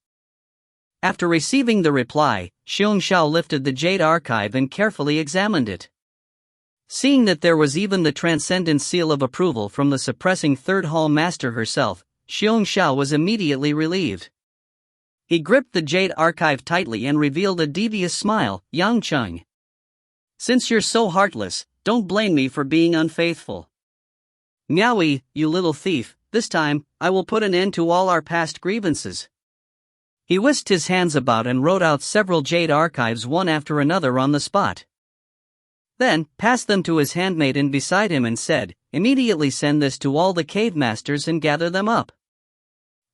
After receiving the reply, Xiong Xiao lifted the jade archive and carefully examined it. Seeing that there was even the transcendent seal of approval from the suppressing 3rd hall master herself, Xiong Xiao was immediately relieved. He gripped the jade archive tightly and revealed a devious smile. Yang Cheng. Since you're so heartless, don't blame me for being unfaithful. Miao Yi, you little thief, this time, I will put an end to all our past grievances. He whisked his hands about and wrote out several jade archives one after another on the spot. Then, passed them to his handmaiden beside him and said, immediately send this to all the cave masters and gather them up.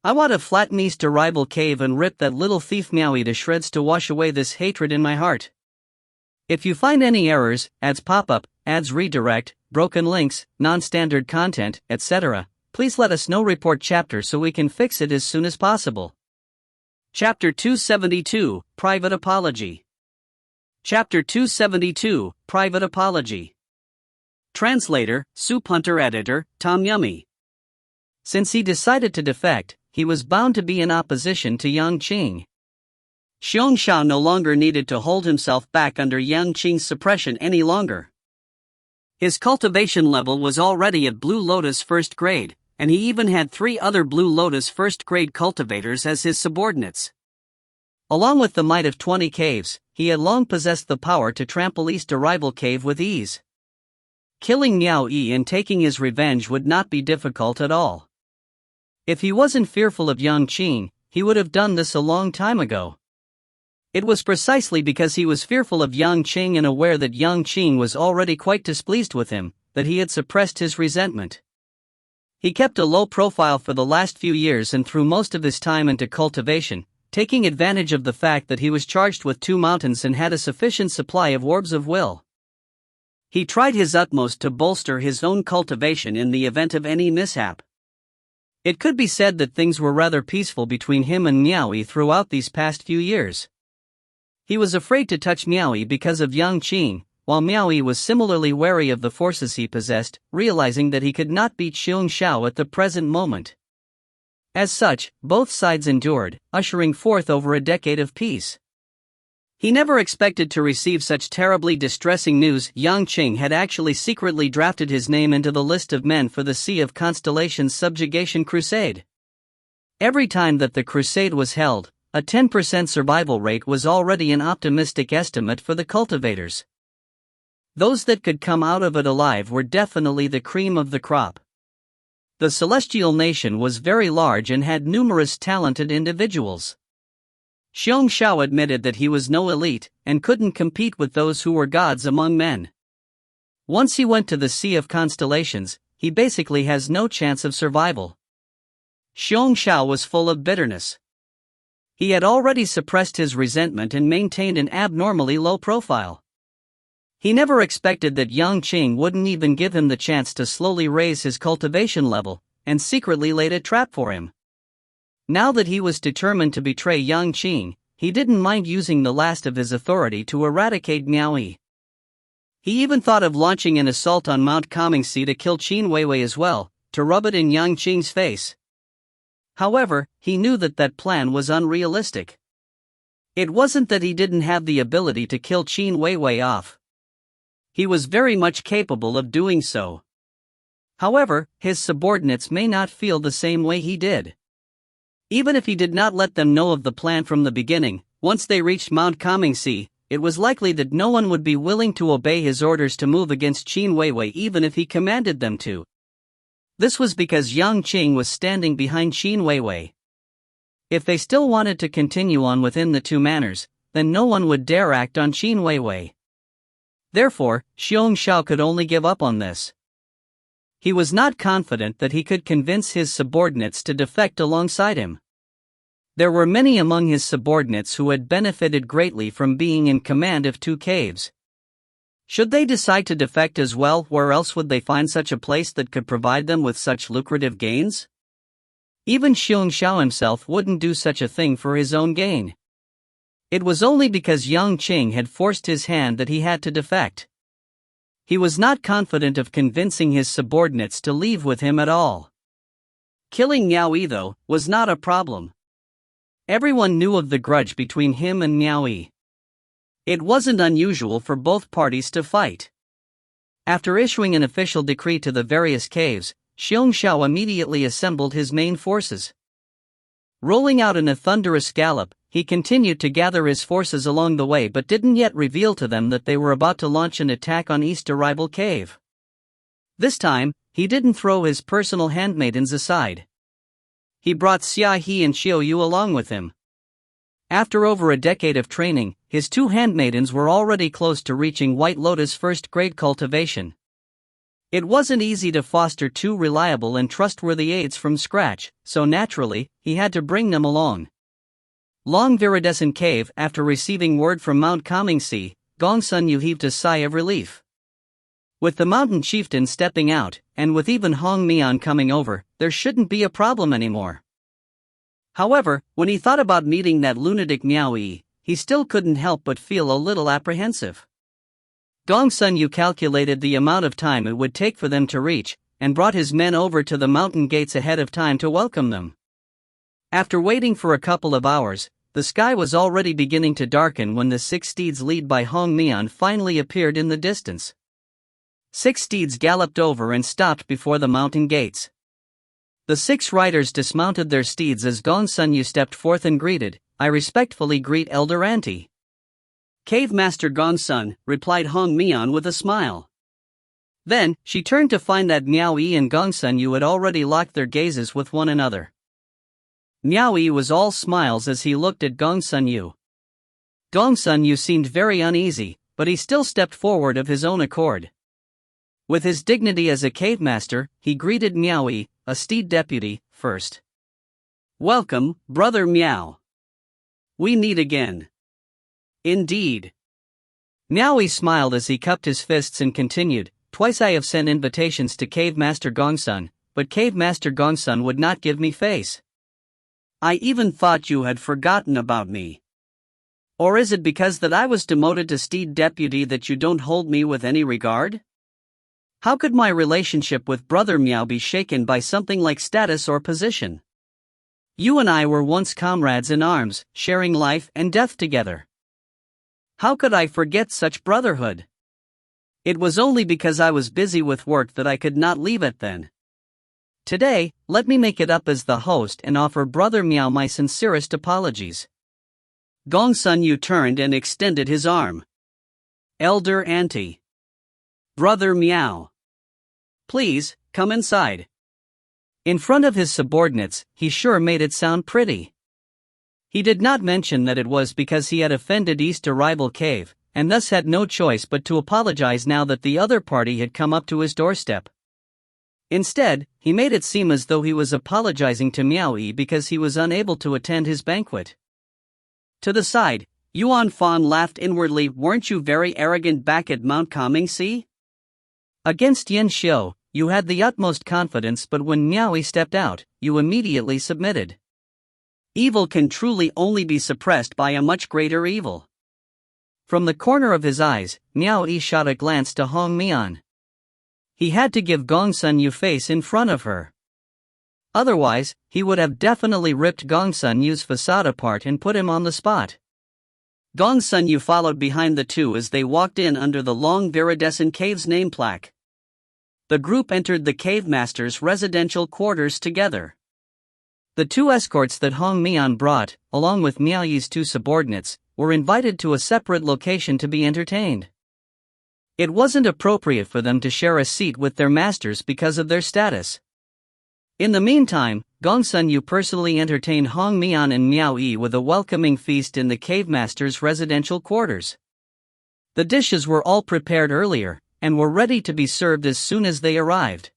I want to flatten East to rival cave and rip that little thief Miao Yi to shreds to wash away this hatred in my heart. If you find any errors, ads pop-up, ads redirect, broken links, non-standard content, etc., please let us know. Report chapter so we can fix it as soon as possible. Chapter 272, Private Apology. Chapter 272, Private Apology. Translator, Soup Hunter. Editor, Tom Yummy. Since he decided to defect, he was bound to be in opposition to Yang Qing. Xiong Xiao no longer needed to hold himself back under Yang Qing's suppression any longer. His cultivation level was already at Blue Lotus 1st grade, and he even had 3 other Blue Lotus 1st grade cultivators as his subordinates. Along with the might of 20 caves, he had long possessed the power to trample East a rival cave with ease. Killing Miao Yi and taking his revenge would not be difficult at all. If he wasn't fearful of Yang Qing, he would have done this a long time ago. It was precisely because he was fearful of Yang Qing and aware that Yang Qing was already quite displeased with him, that he had suppressed his resentment. He kept a low profile for the last few years and threw most of his time into cultivation, taking advantage of the fact that he was charged with 2 mountains and had a sufficient supply of orbs of will. He tried his utmost to bolster his own cultivation in the event of any mishap. It could be said that things were rather peaceful between him and Miao Yi throughout these past few years. He was afraid to touch Miao Yi because of Yang Qing, while Miao Yi was similarly wary of the forces he possessed, realizing that he could not beat Xiong Xiao at the present moment. As such, both sides endured, ushering forth over a decade of peace. He never expected to receive such terribly distressing news. Yang Qing had actually secretly drafted his name into the list of men for the Sea of Constellations subjugation crusade. Every time that the crusade was held, a 10% survival rate was already an optimistic estimate for the cultivators. Those that could come out of it alive were definitely the cream of the crop. The celestial nation was very large and had numerous talented individuals. Xiong Xiao admitted that he was no elite, and couldn't compete with those who were gods among men. Once he went to the Sea of Constellations, he basically has no chance of survival. Xiong Xiao was full of bitterness. He had already suppressed his resentment and maintained an abnormally low profile. He never expected that Yang Qing wouldn't even give him the chance to slowly raise his cultivation level, and secretly laid a trap for him. Now that he was determined to betray Yang Qing, he didn't mind using the last of his authority to eradicate Miao Yi. He even thought of launching an assault on Mount Comingxi to kill Qin Weiwei as well, to rub it in Yang Qing's face. However, he knew that that plan was unrealistic. It wasn't that he didn't have the ability to kill Qin Weiwei off. He was very much capable of doing so. However, his subordinates may not feel the same way he did. Even if he did not let them know of the plan from the beginning, once they reached Mount Comingxi, it was likely that no one would be willing to obey his orders to move against Qin Weiwei even if he commanded them to. This was because Yang Qing was standing behind Qin Weiwei. If they still wanted to continue on within the two manors, then no one would dare act on Qin Weiwei. Therefore, Xiong Xiao could only give up on this. He was not confident that he could convince his subordinates to defect alongside him. There were many among his subordinates who had benefited greatly from being in command of two caves. Should they decide to defect as well, where else would they find such a place that could provide them with such lucrative gains? Even Xiong Xiao himself wouldn't do such a thing for his own gain. It was only because Yang Qing had forced his hand that he had to defect. He was not confident of convincing his subordinates to leave with him at all. Killing Miao Yi, though, was not a problem. Everyone knew of the grudge between him and Miao Yi. It wasn't unusual for both parties to fight. After issuing an official decree to the various caves, Xiong Xiao immediately assembled his main forces. Rolling out in a thunderous gallop, he continued to gather his forces along the way but didn't yet reveal to them that they were about to launch an attack on East Arrival Cave. This time, he didn't throw his personal handmaidens aside. He brought Xia He and Xiao Yu along with him. After over a decade of training, his two handmaidens were already close to reaching White Lotus first-grade cultivation. It wasn't easy to foster two reliable and trustworthy aides from scratch, so naturally, he had to bring them along. Long Viridescent Cave. After receiving word from Mount Comingxi, Gongsun Yu heaved a sigh of relief. With the mountain chieftain stepping out, and with even Hong Mian coming over, there shouldn't be a problem anymore. However, when he thought about meeting that lunatic Miao Yi, he still couldn't help but feel a little apprehensive. Gongsun Yu calculated the amount of time it would take for them to reach, and brought his men over to the mountain gates ahead of time to welcome them. After waiting for a couple of hours, the sky was already beginning to darken when the 6 steeds led by Hong Mian finally appeared in the distance. 6 steeds galloped over and stopped before the mountain gates. The 6 riders dismounted their steeds as Gongsun Yu stepped forth and greeted, "I respectfully greet Elder Auntie." "Cave Master Gongsun," replied Hong Mian with a smile. Then, she turned to find that Miao Yi and Gongsun Yu had already locked their gazes with one another. Miao Yi was all smiles as he looked at Gongsun Yu. Gongsun Yu seemed very uneasy, but he still stepped forward of his own accord. With his dignity as a cave master, he greeted Miao Yi, a steed deputy, first. "Welcome, Brother Miao. We meet again." "Indeed." Miao Yi smiled as he cupped his fists and continued, "Twice I have sent invitations to Cave Master Gongsun, but Cave Master Gongsun would not give me face. I even thought you had forgotten about me. Or is it because that I was demoted to steed deputy that you don't hold me with any regard? How could my relationship with Brother Miao be shaken by something like status or position? You and I were once comrades in arms, sharing life and death together." How could I forget such brotherhood? It was only because I was busy with work that I could not leave it then. Today, let me make it up as the host and offer Brother Miao my sincerest apologies. Gongsun Yu turned and extended his arm. Elder Auntie. Brother Miao. Please, come inside. In front of his subordinates, he sure made it sound pretty. He did not mention that it was because he had offended East Arrival Cave, and thus had no choice but to apologize now that the other party had come up to his doorstep. Instead, he made it seem as though he was apologizing to Miao Yi because he was unable to attend his banquet. To the side, Yuan Fan laughed inwardly. Weren't you very arrogant back at Mount Comingxi? Against Yin Xiu, you had the utmost confidence, but when Miao Yi stepped out, you immediately submitted. Evil can truly only be suppressed by a much greater evil. From the corner of his eyes, Miao Yi shot a glance to Hong Mian. He had to give Gongsun Yu face in front of her. Otherwise, he would have definitely ripped Gongsun Yu's facade apart and put him on the spot. Gongsun Yu followed behind the two as they walked in under the long Viridescent Cave's name plaque. The group entered the cave master's residential quarters together. The two escorts that Hong Mian brought, along with Miao Yi's two subordinates, were invited to a separate location to be entertained. It wasn't appropriate for them to share a seat with their masters because of their status. In the meantime, Gongsun Yu personally entertained Hong Mian and Miao Yi with a welcoming feast in the cave master's residential quarters. The dishes were all prepared earlier, and were ready to be served as soon as they arrived.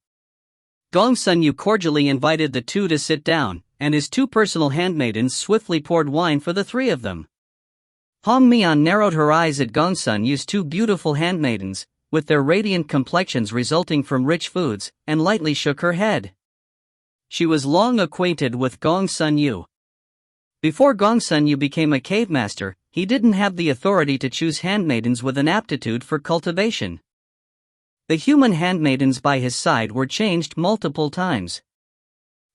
Gongsun Yu cordially invited the two to sit down, and his two personal handmaidens swiftly poured wine for the three of them. Hong Mian narrowed her eyes at Gongsun Yu's two beautiful handmaidens, with their radiant complexions resulting from rich foods, and lightly shook her head. She was long acquainted with Gongsun Yu. Before Gongsun Yu became a cave master, he didn't have the authority to choose handmaidens with an aptitude for cultivation. The human handmaidens by his side were changed multiple times.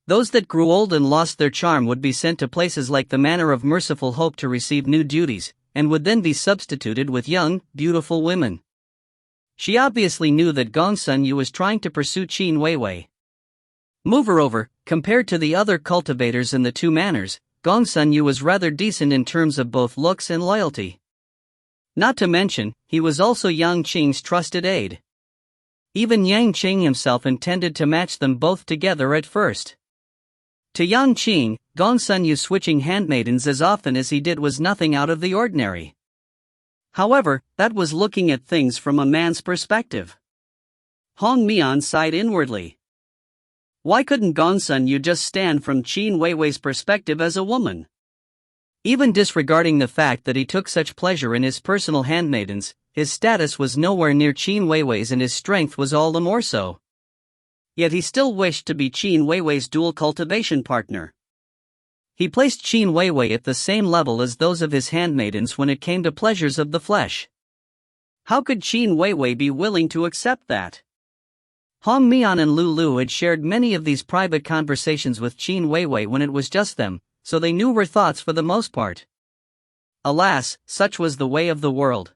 Those that grew old and lost their charm would be sent to places like the Manor of Merciful Hope to receive new duties, and would then be substituted with young, beautiful women. She obviously knew that Gongsun Yu was trying to pursue Qin Weiwei. Moreover, compared to the other cultivators in the two manors, Gongsun Yu was rather decent in terms of both looks and loyalty. Not to mention, he was also Yang Qing's trusted aide. Even Yang Qing himself intended to match them both together at first. To Yang Qing, Gongsun Yu switching handmaidens as often as he did was nothing out of the ordinary. However, that was looking at things from a man's perspective. Hong Mian sighed inwardly. Why couldn't Gongsun Yu just stand from Qin Weiwei's perspective as a woman? Even disregarding the fact that he took such pleasure in his personal handmaidens, his status was nowhere near Qin Weiwei's and his strength was all the more so. Yet he still wished to be Qin Weiwei's dual cultivation partner. He placed Qin Weiwei at the same level as those of his handmaidens when it came to pleasures of the flesh. How could Qin Weiwei be willing to accept that? Hong Mian and Lu had shared many of these private conversations with Qin Weiwei when it was just them, so they knew her thoughts for the most part. Alas, such was the way of the world.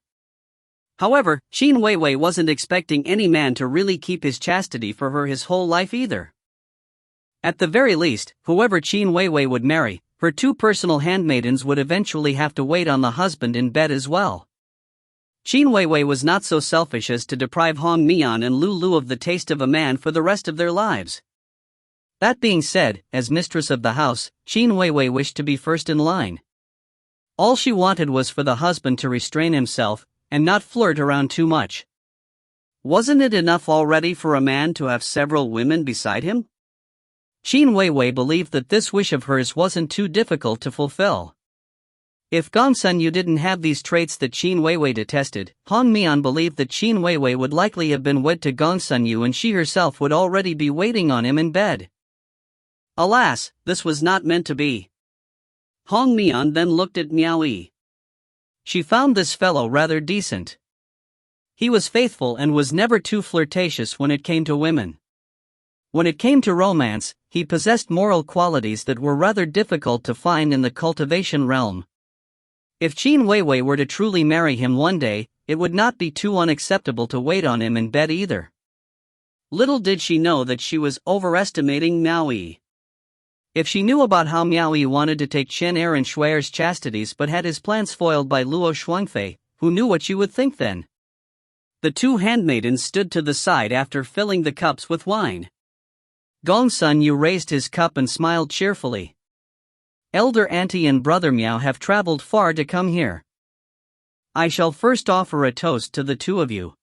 However, Qin Weiwei wasn't expecting any man to really keep his chastity for her his whole life either. At the very least, whoever Qin Weiwei would marry, her two personal handmaidens would eventually have to wait on the husband in bed as well. Qin Weiwei was not so selfish as to deprive Hong Mian and Lu of the taste of a man for the rest of their lives. That being said, as mistress of the house, Qin Weiwei wished to be first in line. All she wanted was for the husband to restrain himself, and not flirt around too much. Wasn't it enough already for a man to have several women beside him? Qin Weiwei believed that this wish of hers wasn't too difficult to fulfill. If Gongsun Yu didn't have these traits that Qin Weiwei detested, Hong Mian believed that Qin Weiwei would likely have been wed to Gongsun Yu and she herself would already be waiting on him in bed. Alas, this was not meant to be. Hong Mian then looked at Miao Yi. She found this fellow rather decent. He was faithful and was never too flirtatious when it came to women. When it came to romance, he possessed moral qualities that were rather difficult to find in the cultivation realm. If Qin Weiwei were to truly marry him one day, it would not be too unacceptable to wait on him in bed either. Little did she know that she was overestimating Miao Yi. If she knew about how Miao Yi wanted to take Chen Er and Shui's chastities but had his plans foiled by Luo Shuangfei, who knew what she would think then? The two handmaidens stood to the side after filling the cups with wine. Gongsun Yu raised his cup and smiled cheerfully. Elder auntie and brother Miao have traveled far to come here. I shall first offer a toast to the two of you.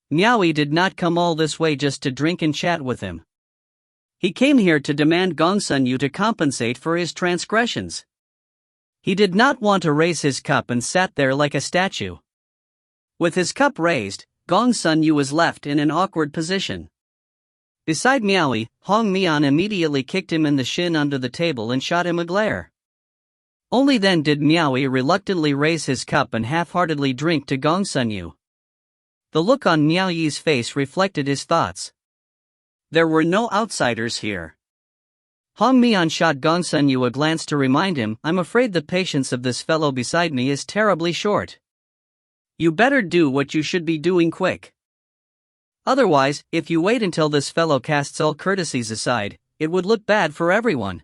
Miao Yi did not come all this way just to drink and chat with him. He came here to demand Gongsun Yu to compensate for his transgressions. He did not want to raise his cup and sat there like a statue. With his cup raised, Gongsun Yu was left in an awkward position. Beside Miao Yi, Hong Mian immediately kicked him in the shin under the table and shot him a glare. Only then did Miao Yi reluctantly raise his cup and half-heartedly drink to Gongsun Yu. The look on Miao Yi's face reflected his thoughts. There were no outsiders here. Hong Mian shot Gongsun Yu a glance to remind him, I'm afraid the patience of this fellow beside me is terribly short. You better do what you should be doing quick. Otherwise, if you wait until this fellow casts all courtesies aside, it would look bad for everyone.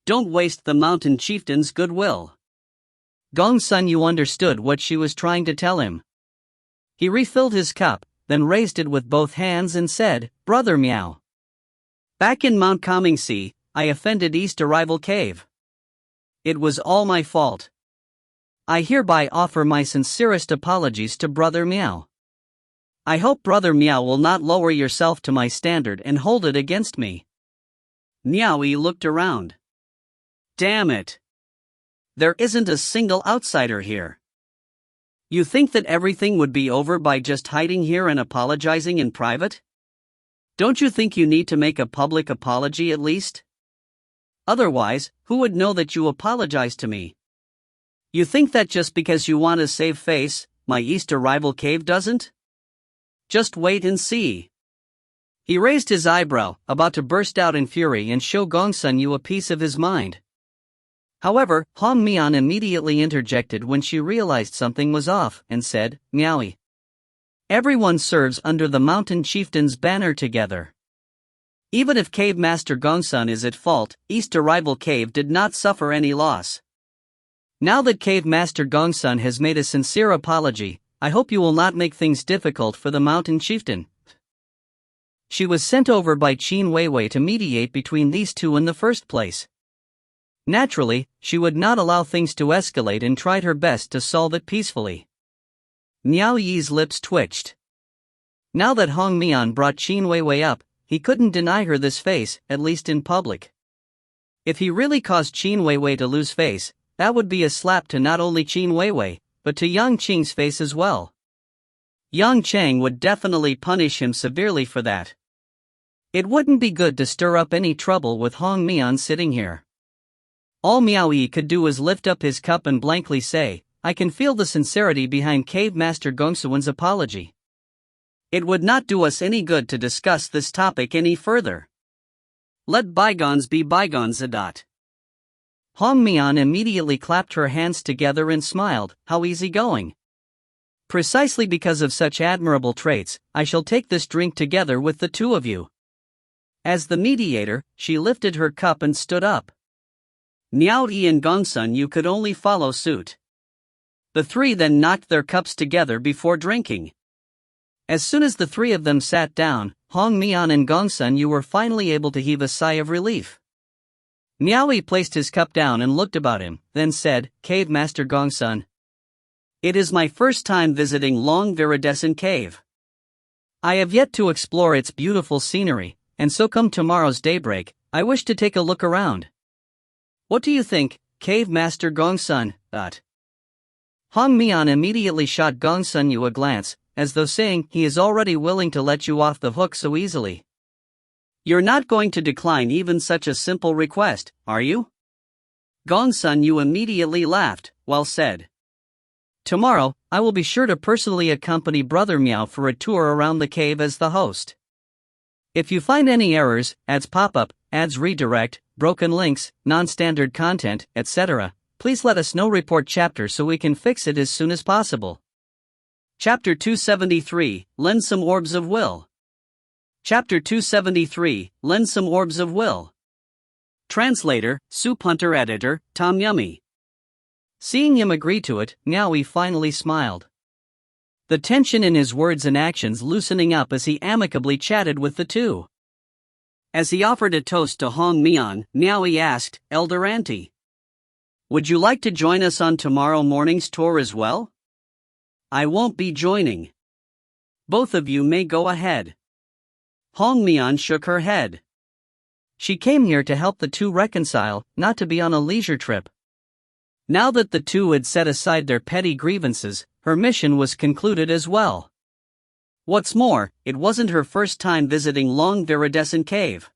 Don't waste the mountain chieftain's goodwill. Gongsun Yu understood what she was trying to tell him. He refilled his cup, then raised it with both hands and said, Brother Miao. Back in Mount Comingxi, I offended East Arrival Cave. It was all my fault. I hereby offer my sincerest apologies to Brother Miao. I hope Brother Miao will not lower yourself to my standard and hold it against me. Miao Yi looked around. Damn it. There isn't a single outsider here. You think that everything would be over by just hiding here and apologizing in private? Don't you think you need to make a public apology at least? Otherwise, who would know that you apologized to me? You think that just because you want to save face, my East Arrival Cave doesn't? Just wait and see. He raised his eyebrow, about to burst out in fury and show Gongsun Yu a piece of his mind. However, Hong Mian immediately interjected when she realized something was off and said, Miao Yi. Everyone serves under the mountain chieftain's banner together. Even if Cave Master Gongsun is at fault, East Arrival Cave did not suffer any loss. Now that Cave Master Gongsun has made a sincere apology, I hope you will not make things difficult for the mountain chieftain. She was sent over by Qin Weiwei to mediate between these two in the first place. Naturally, she would not allow things to escalate and tried her best to solve it peacefully. Miao Yi's lips twitched. Now that Hong Mian brought Qin Weiwei up, he couldn't deny her this face, at least in public. If he really caused Qin Weiwei to lose face, that would be a slap to not only Qin Weiwei, but to Yang Qing's face as well. Yang Cheng would definitely punish him severely for that. It wouldn't be good to stir up any trouble with Hong Mian sitting here. All Miao Yi could do was lift up his cup and blankly say, I can feel the sincerity behind Cave Master Gongsun's apology. It would not do us any good to discuss this topic any further. Let bygones be bygones. Hong Mian immediately clapped her hands together and smiled, how easygoing. Precisely because of such admirable traits, I shall take this drink together with the two of you. As the mediator, she lifted her cup and stood up. Miao Yi and Gongsun Yu could only follow suit. The three then knocked their cups together before drinking. As soon as the three of them sat down, Hong Mian and Gongsun Yu were finally able to heave a sigh of relief. Miao Yi placed his cup down and looked about him, then said, Cave Master Gongsun. It is my first time visiting Long Viridescent Cave. I have yet to explore its beautiful scenery, and so come tomorrow's daybreak, I wish to take a look around. What do you think, Cave Master Gongsun? Hong Mian immediately shot Gongsun Yu a glance, as though saying he is already willing to let you off the hook so easily. You're not going to decline even such a simple request, are you? Gongsun Yu immediately laughed, well said. Tomorrow, I will be sure to personally accompany Brother Miao for a tour around the cave as the host. If you find any errors, ads pop up, ads redirect, broken links, non-standard content, etc., please let us know report chapter so we can fix it as soon as possible. Chapter 273, Lend Some Orbs of Will. Chapter 273, Lend Some Orbs of Will. Translator, Soup Hunter Editor, Tom Yummy. Seeing him agree to it, Miao Yi finally smiled. The tension in his words and actions loosening up as he amicably chatted with the two. As he offered a toast to Hong Mian, Miao Yi asked, Elder Auntie, would you like to join us on tomorrow morning's tour as well? I won't be joining. Both of you may go ahead. Hong Mian shook her head. She came here to help the two reconcile, not to be on a leisure trip. Now that the two had set aside their petty grievances, her mission was concluded as well. What's more, it wasn't her first time visiting Long Viridescent Cave.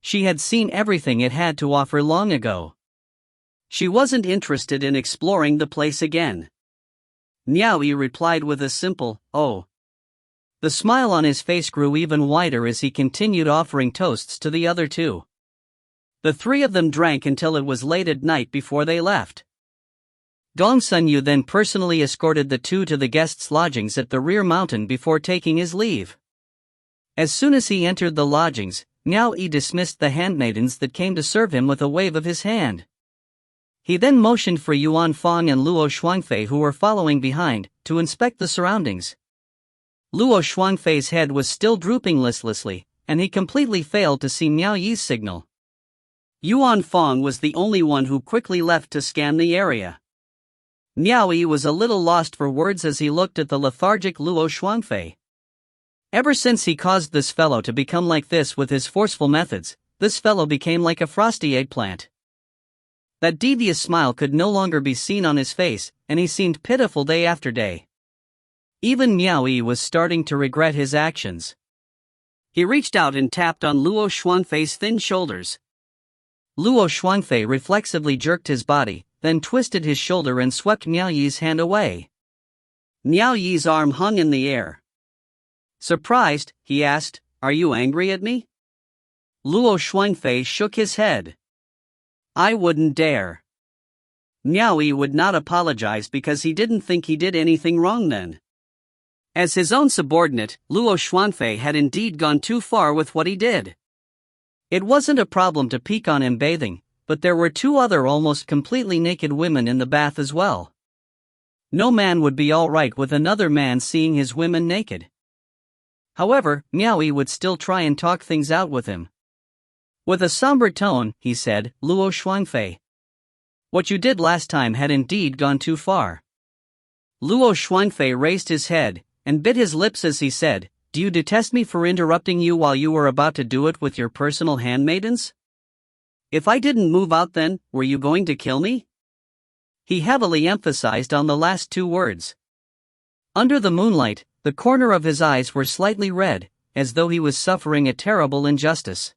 She had seen everything it had to offer long ago. She wasn't interested in exploring the place again. Miao Yi replied with a simple, oh. The smile on his face grew even wider as he continued offering toasts to the other two. The three of them drank until it was late at night before they left. Gong Sunyu then personally escorted the two to the guests' lodgings at the rear mountain before taking his leave. As soon as he entered the lodgings, Miao Yi dismissed the handmaidens that came to serve him with a wave of his hand. He then motioned for Yuan Fang and Luo Shuangfei, who were following behind, to inspect the surroundings. Luo Shuangfei's head was still drooping listlessly, and he completely failed to see Miao Yi's signal. Yuan Fang was the only one who quickly left to scan the area. Miao Yi was a little lost for words as he looked at the lethargic Luo Shuangfei. Ever since he caused this fellow to become like this with his forceful methods, this fellow became like a frosty eggplant. That devious smile could no longer be seen on his face, and he seemed pitiful day after day. Even Miao Yi was starting to regret his actions. He reached out and tapped on Luo Shuangfei's thin shoulders. Luo Shuangfei reflexively jerked his body, then twisted his shoulder and swept Miao Yi's hand away. Miao Yi's arm hung in the air. Surprised, he asked, "Are you angry at me?" Luo Shuangfei shook his head. "I wouldn't dare." Miao Yi would not apologize because he didn't think he did anything wrong then. As his own subordinate, Luo Shuangfei had indeed gone too far with what he did. It wasn't a problem to peek on him bathing, but there were two other almost completely naked women in the bath as well. No man would be alright with another man seeing his women naked. However, Miao Yi would still try and talk things out with him. With a somber tone, he said, "Luo Shuangfei, what you did last time had indeed gone too far." Luo Shuangfei raised his head and bit his lips as he said, "Do you detest me for interrupting you while you were about to do it with your personal handmaidens? If I didn't move out then, were you going to kill me?" He heavily emphasized on the last two words. Under the moonlight, the corner of his eyes were slightly red, as though he was suffering a terrible injustice.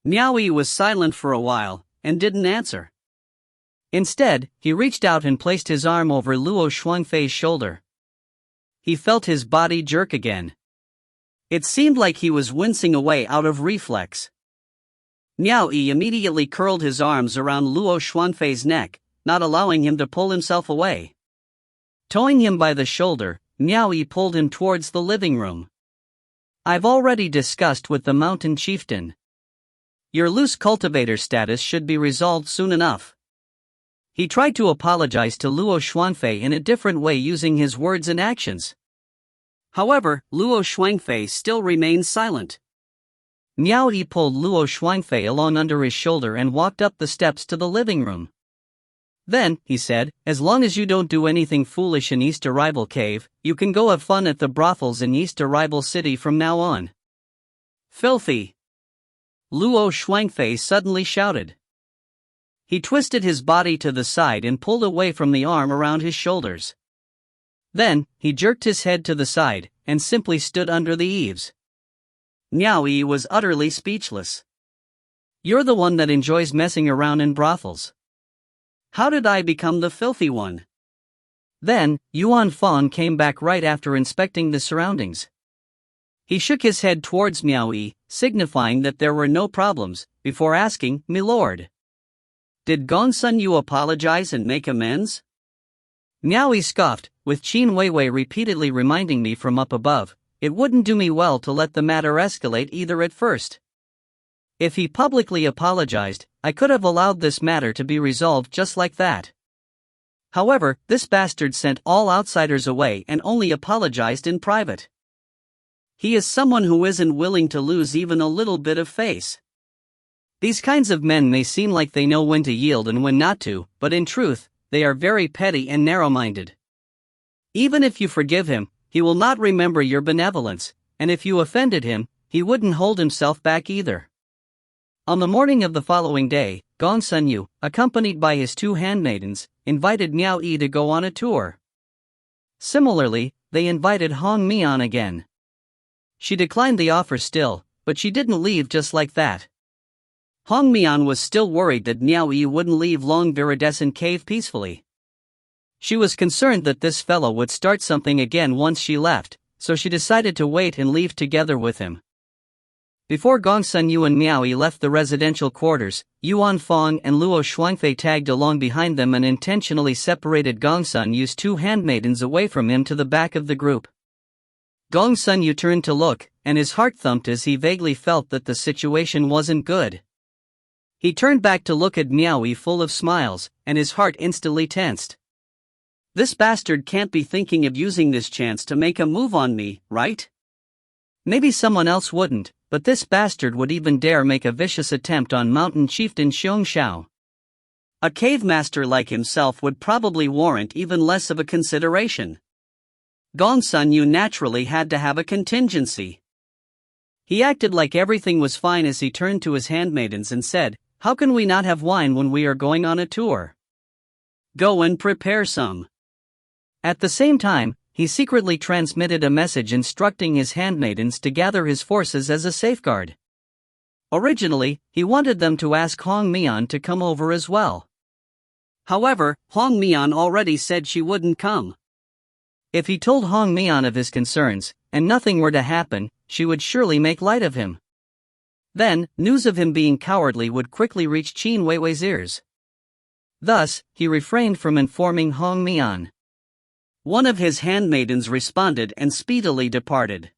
Miao Yi was silent for a while, and didn't answer. Instead, he reached out and placed his arm over Luo Shuangfei's shoulder. He felt his body jerk again. It seemed like he was wincing away out of reflex. Miao Yi immediately curled his arms around Luo Shuangfei's neck, not allowing him to pull himself away. Towing him by the shoulder, Miao Yi pulled him towards the living room. "I've already discussed with the mountain chieftain. Your loose cultivator status should be resolved soon enough." He tried to apologize to Luo Shuangfei in a different way using his words and actions. However, Luo Shuangfei still remained silent. Miao Yi pulled Luo Shuangfei along under his shoulder and walked up the steps to the living room. "Then," he said, "as long as you don't do anything foolish in East Arrival Cave, you can go have fun at the brothels in East Arrival City from now on." "Filthy!" Luo Shuangfei suddenly shouted. He twisted his body to the side and pulled away from the arm around his shoulders. Then, he jerked his head to the side, and simply stood under the eaves. Miao Yi was utterly speechless. "You're the one that enjoys messing around in brothels. How did I become the filthy one?" Then, Yuan Fang came back right after inspecting the surroundings. He shook his head towards Miao Yi, signifying that there were no problems, before asking, "Milord, Did Gong Sun Yu apologize and make amends? Miao Yi scoffed, with Qin Weiwei repeatedly reminding me from up above, it wouldn't do me well to let the matter escalate either at first. If he publicly apologized, I could have allowed this matter to be resolved just like that. However, this bastard sent all outsiders away and only apologized in private. He is someone who isn't willing to lose even a little bit of face. These kinds of men may seem like they know when to yield and when not to, but in truth, they are very petty and narrow-minded. Even if you forgive him, he will not remember your benevolence, and if you offended him, he wouldn't hold himself back either. On the morning of the following day, Gong Sun Yu, accompanied by his two handmaidens, invited Miao Yi to go on a tour. Similarly, they invited Hong Mian again. She declined the offer still, but she didn't leave just like that. Hong Mian was still worried that Miao Yi wouldn't leave Long Viridescent Cave peacefully. She was concerned that this fellow would start something again once she left, so she decided to wait and leave together with him. Before Gong Sun Yu and Miao Yi left the residential quarters, Yuan Fong and Luo Shuangfei tagged along behind them and intentionally separated Gong Sun Yu's two handmaidens away from him to the back of the group. Gong Sun Yu turned to look, and his heart thumped as he vaguely felt that the situation wasn't good. He turned back to look at Miao Yi full of smiles, and his heart instantly tensed. This bastard can't be thinking of using this chance to make a move on me, right? Maybe someone else wouldn't, but this bastard would even dare make a vicious attempt on mountain chieftain Xiong Xiao. A cave master like himself would probably warrant even less of a consideration. Gong Sun Yu naturally had to have a contingency. He acted like everything was fine as he turned to his handmaidens and said, "How can we not have wine when we are going on a tour? Go and prepare some." At the same time, he secretly transmitted a message instructing his handmaidens to gather his forces as a safeguard. Originally, he wanted them to ask Hong Mian to come over as well. However, Hong Mian already said she wouldn't come. If he told Hong Mian of his concerns, and nothing were to happen, she would surely make light of him. Then, news of him being cowardly would quickly reach Qin Weiwei's ears. Thus, he refrained from informing Hong Mian. One of his handmaidens responded and speedily departed.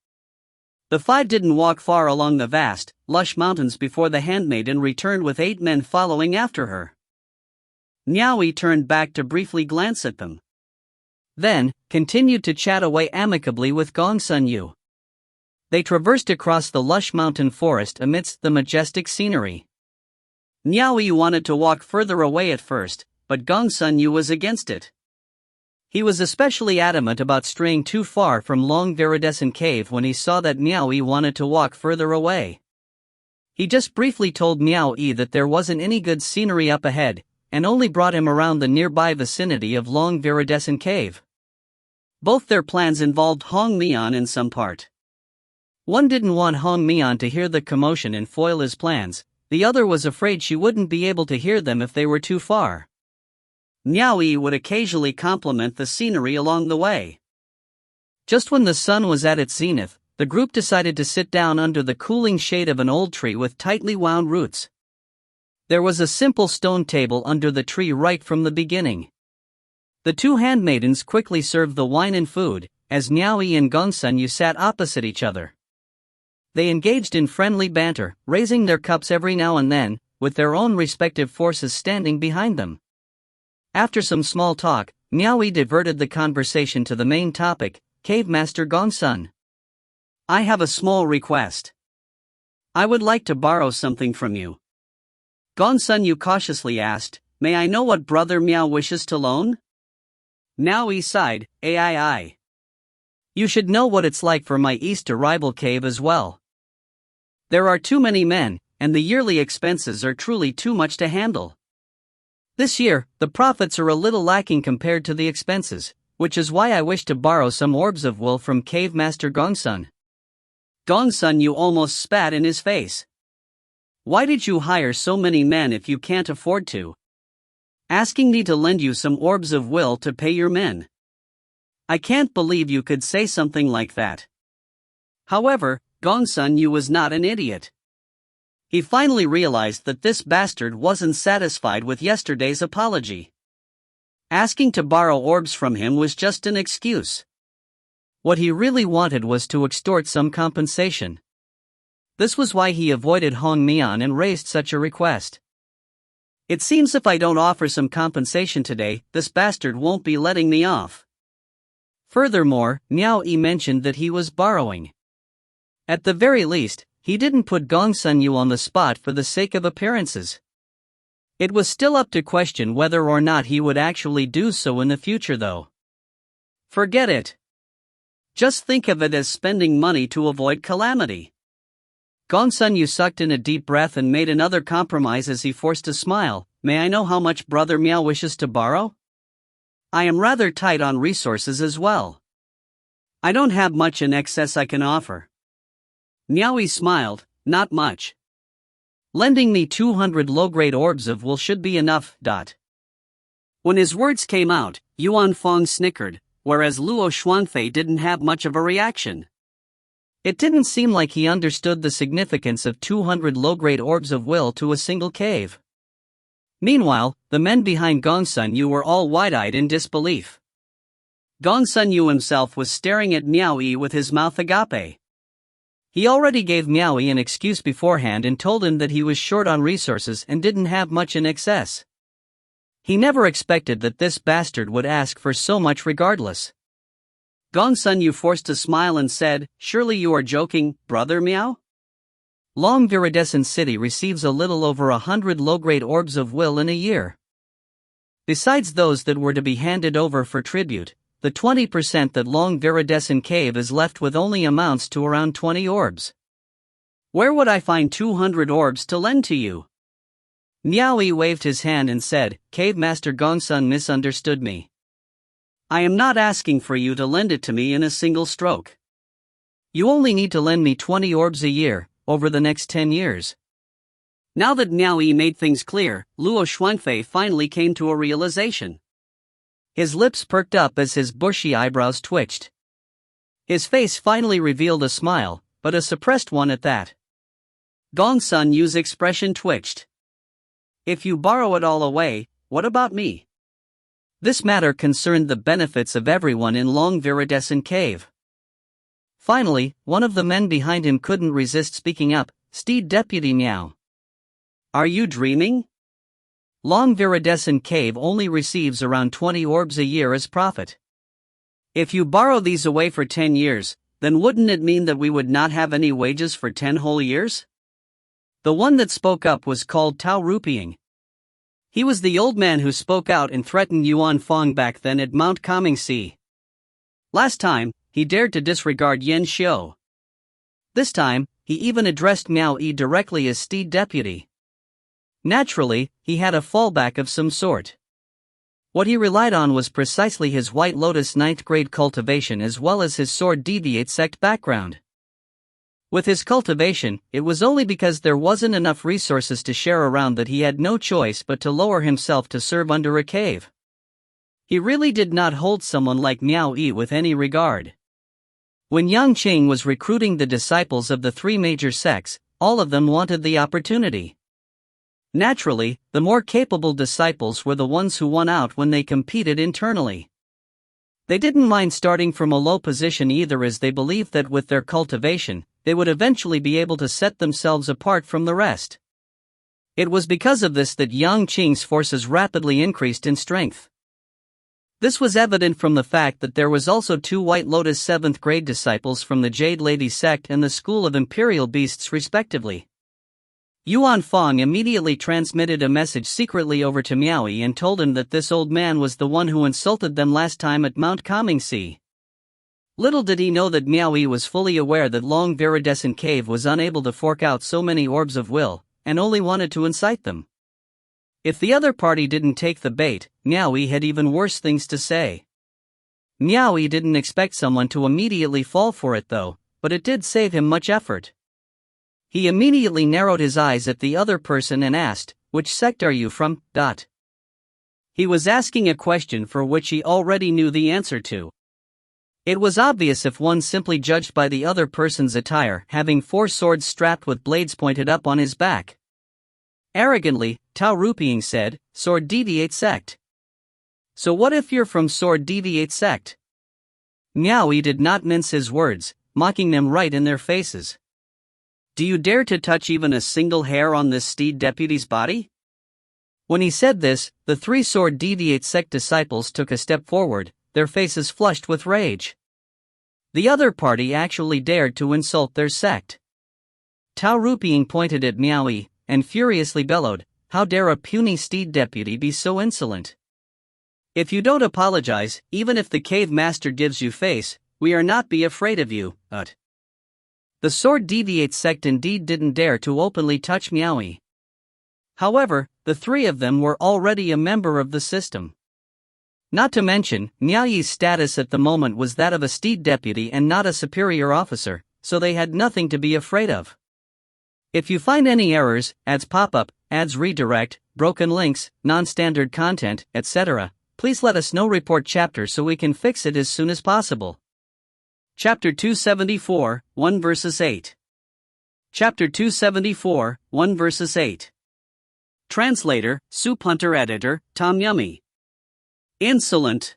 The five didn't walk far along the vast, lush mountains before the handmaiden returned with 8 men following after her. Miao Yi turned back to briefly glance at them. Then, continued to chat away amicably with Gong Sun Yu. They traversed across the lush mountain forest amidst the majestic scenery. Miao Yi wanted to walk further away at first, but Gong Sun Yu was against it. He was especially adamant about straying too far from Long Viridescent Cave when he saw that Miao Yi wanted to walk further away. He just briefly told Miao Yi that there wasn't any good scenery up ahead, and only brought him around the nearby vicinity of Long Viridescent Cave. Both their plans involved Hong Mian in some part. One didn't want Hong Mian to hear the commotion and foil his plans, the other was afraid she wouldn't be able to hear them if they were too far. Miao Yi would occasionally compliment the scenery along the way. Just when the sun was at its zenith, the group decided to sit down under the cooling shade of an old tree with tightly wound roots. There was a simple stone table under the tree right from the beginning. The two handmaidens quickly served the wine and food, as Miao Yi and Gong Sun Yu sat opposite each other. They engaged in friendly banter, raising their cups every now and then, with their own respective forces standing behind them. After some small talk, Miao Yi diverted the conversation to the main topic, Cave Master Gong Sun. "I have a small request. I would like to borrow something from you." Gong Sun Yu cautiously asked, "May I know what Brother Miao wishes to loan?" Miao Yi sighed, "Ai. You should know what it's like for my Easter rival cave as well. There are too many men, and the yearly expenses are truly too much to handle. This year, the profits are a little lacking compared to the expenses, which is why I wish to borrow some orbs of wool from Cave Master Gong Sun." Gong Sun Yu almost spat in his face. "Why did you hire so many men if you can't afford to? Asking me to lend you some orbs of will to pay your men. I can't believe you could say something like that." However, Gong Sun Yu was not an idiot. He finally realized that this bastard wasn't satisfied with yesterday's apology. Asking to borrow orbs from him was just an excuse. What he really wanted was to extort some compensation. This was why he avoided Hong Mian and raised such a request. It seems if I don't offer some compensation today, this bastard won't be letting me off. Furthermore, Miao Yi mentioned that he was borrowing. At the very least, he didn't put Gongsun Yu on the spot for the sake of appearances. It was still up to question whether or not he would actually do so in the future though. Forget it. Just think of it as spending money to avoid calamity. Gongsun Yu sucked in a deep breath and made another compromise as he forced a smile. May I know how much Brother Miao wishes to borrow? I am rather tight on resources as well. I don't have much in excess I can offer. Miao Yi smiled, not much. Lending me 200 low-grade orbs of wool should be enough. When his words came out, Yuan Fong snickered, whereas Luo Xuanfei didn't have much of a reaction. It didn't seem like he understood the significance of 200 low-grade orbs of will to a single cave. Meanwhile, the men behind Gongsun Yu were all wide-eyed in disbelief. Gongsun Yu himself was staring at Miao Yi with his mouth agape. He already gave Miao Yi an excuse beforehand and told him that he was short on resources and didn't have much in excess. He never expected that this bastard would ask for so much regardless. Gongsun Yu forced a smile and said, "Surely you are joking, Brother Miao?" Long Viridescent City receives a little over 100 low-grade orbs of will in a year. Besides those that were to be handed over for tribute, the 20% that Long Viridescent Cave is left with only amounts to around 20 orbs. Where would I find 200 orbs to lend to you? Miao Yi waved his hand and said, Cave Master Gongsun misunderstood me. I am not asking for you to lend it to me in a single stroke. You only need to lend me 20 orbs a year, over the next 10 years. Now that Miao Yi made things clear, Luo Xuanfei finally came to a realization. His lips perked up as his bushy eyebrows twitched. His face finally revealed a smile, but a suppressed one at that. Gongsun Yu's expression twitched. If you borrow it all away, what about me? This matter concerned the benefits of everyone in Long Viridescent Cave. Finally, one of the men behind him couldn't resist speaking up, Steed Deputy Miao. Are you dreaming? Long Viridescent Cave only receives around 20 orbs a year as profit. If you borrow these away for 10 years, then wouldn't it mean that we would not have any wages for 10 whole years? The one that spoke up was called Tao Rupiang. He was the old man who spoke out and threatened Yuan Fong back then at Mount Comingxi. Last time, he dared to disregard Yan Xiu. This time, he even addressed Miao Yi directly as Steed Deputy. Naturally, he had a fallback of some sort. What he relied on was precisely his White Lotus 9th grade cultivation as well as his Sword Deviate sect background. With his cultivation, it was only because there wasn't enough resources to share around that he had no choice but to lower himself to serve under a cave. He really did not hold someone like Miao Yi with any regard. When Yang Qing was recruiting the disciples of the three major sects, all of them wanted the opportunity. Naturally, the more capable disciples were the ones who won out when they competed internally. They didn't mind starting from a low position either, as they believed that with their cultivation, they would eventually be able to set themselves apart from the rest. It was because of this that Yang Qing's forces rapidly increased in strength. This was evident from the fact that there was also 2 White Lotus 7th grade disciples from the Jade Lady sect and the School of Imperial Beasts respectively. Yuan Fong immediately transmitted a message secretly over to Miao Yi and told him that this old man was the one who insulted them last time at Mount Comingxi. Little did he know that Miao Yi was fully aware that Long Viridescent Cave was unable to fork out so many orbs of will, and only wanted to incite them. If the other party didn't take the bait, Miao Yi had even worse things to say. Miao Yi didn't expect someone to immediately fall for it though, but it did save him much effort. He immediately narrowed his eyes at the other person and asked, "Which sect are you from?" He was asking a question for which he already knew the answer to. It was obvious if one simply judged by the other person's attire, having 4 swords strapped with blades pointed up on his back. Arrogantly, Tao Ruping said, "Sword Deviate Sect." "So what if you're from Sword Deviate Sect?" Miao Yi did not mince his words, mocking them right in their faces. "Do you dare to touch even a single hair on this steed deputy's body?" When he said this, the 3 Sword Deviate Sect disciples took a step forward, their faces flushed with rage. The other party actually dared to insult their sect. Tao Ruping pointed at Miao Yi and furiously bellowed, "How dare a puny steed deputy be so insolent? If you don't apologize, even if the cave master gives you face, we are not be afraid of you." The Sword Deviate Sect indeed didn't dare to openly touch Miao Yi. However, the 3 of them were already a member of the system. Not to mention, Miao Yi's status at the moment was that of a steed deputy and not a superior officer, so they had nothing to be afraid of. If you find any errors, ads pop up, ads redirect, broken links, non-standard content, etc., please let us know. Report chapter so we can fix it as soon as possible. Chapter 274, 1 verses 8. Chapter 274, 1 verses 8. Translator, Soup Hunter. Editor, Tom Yummy. Insolent.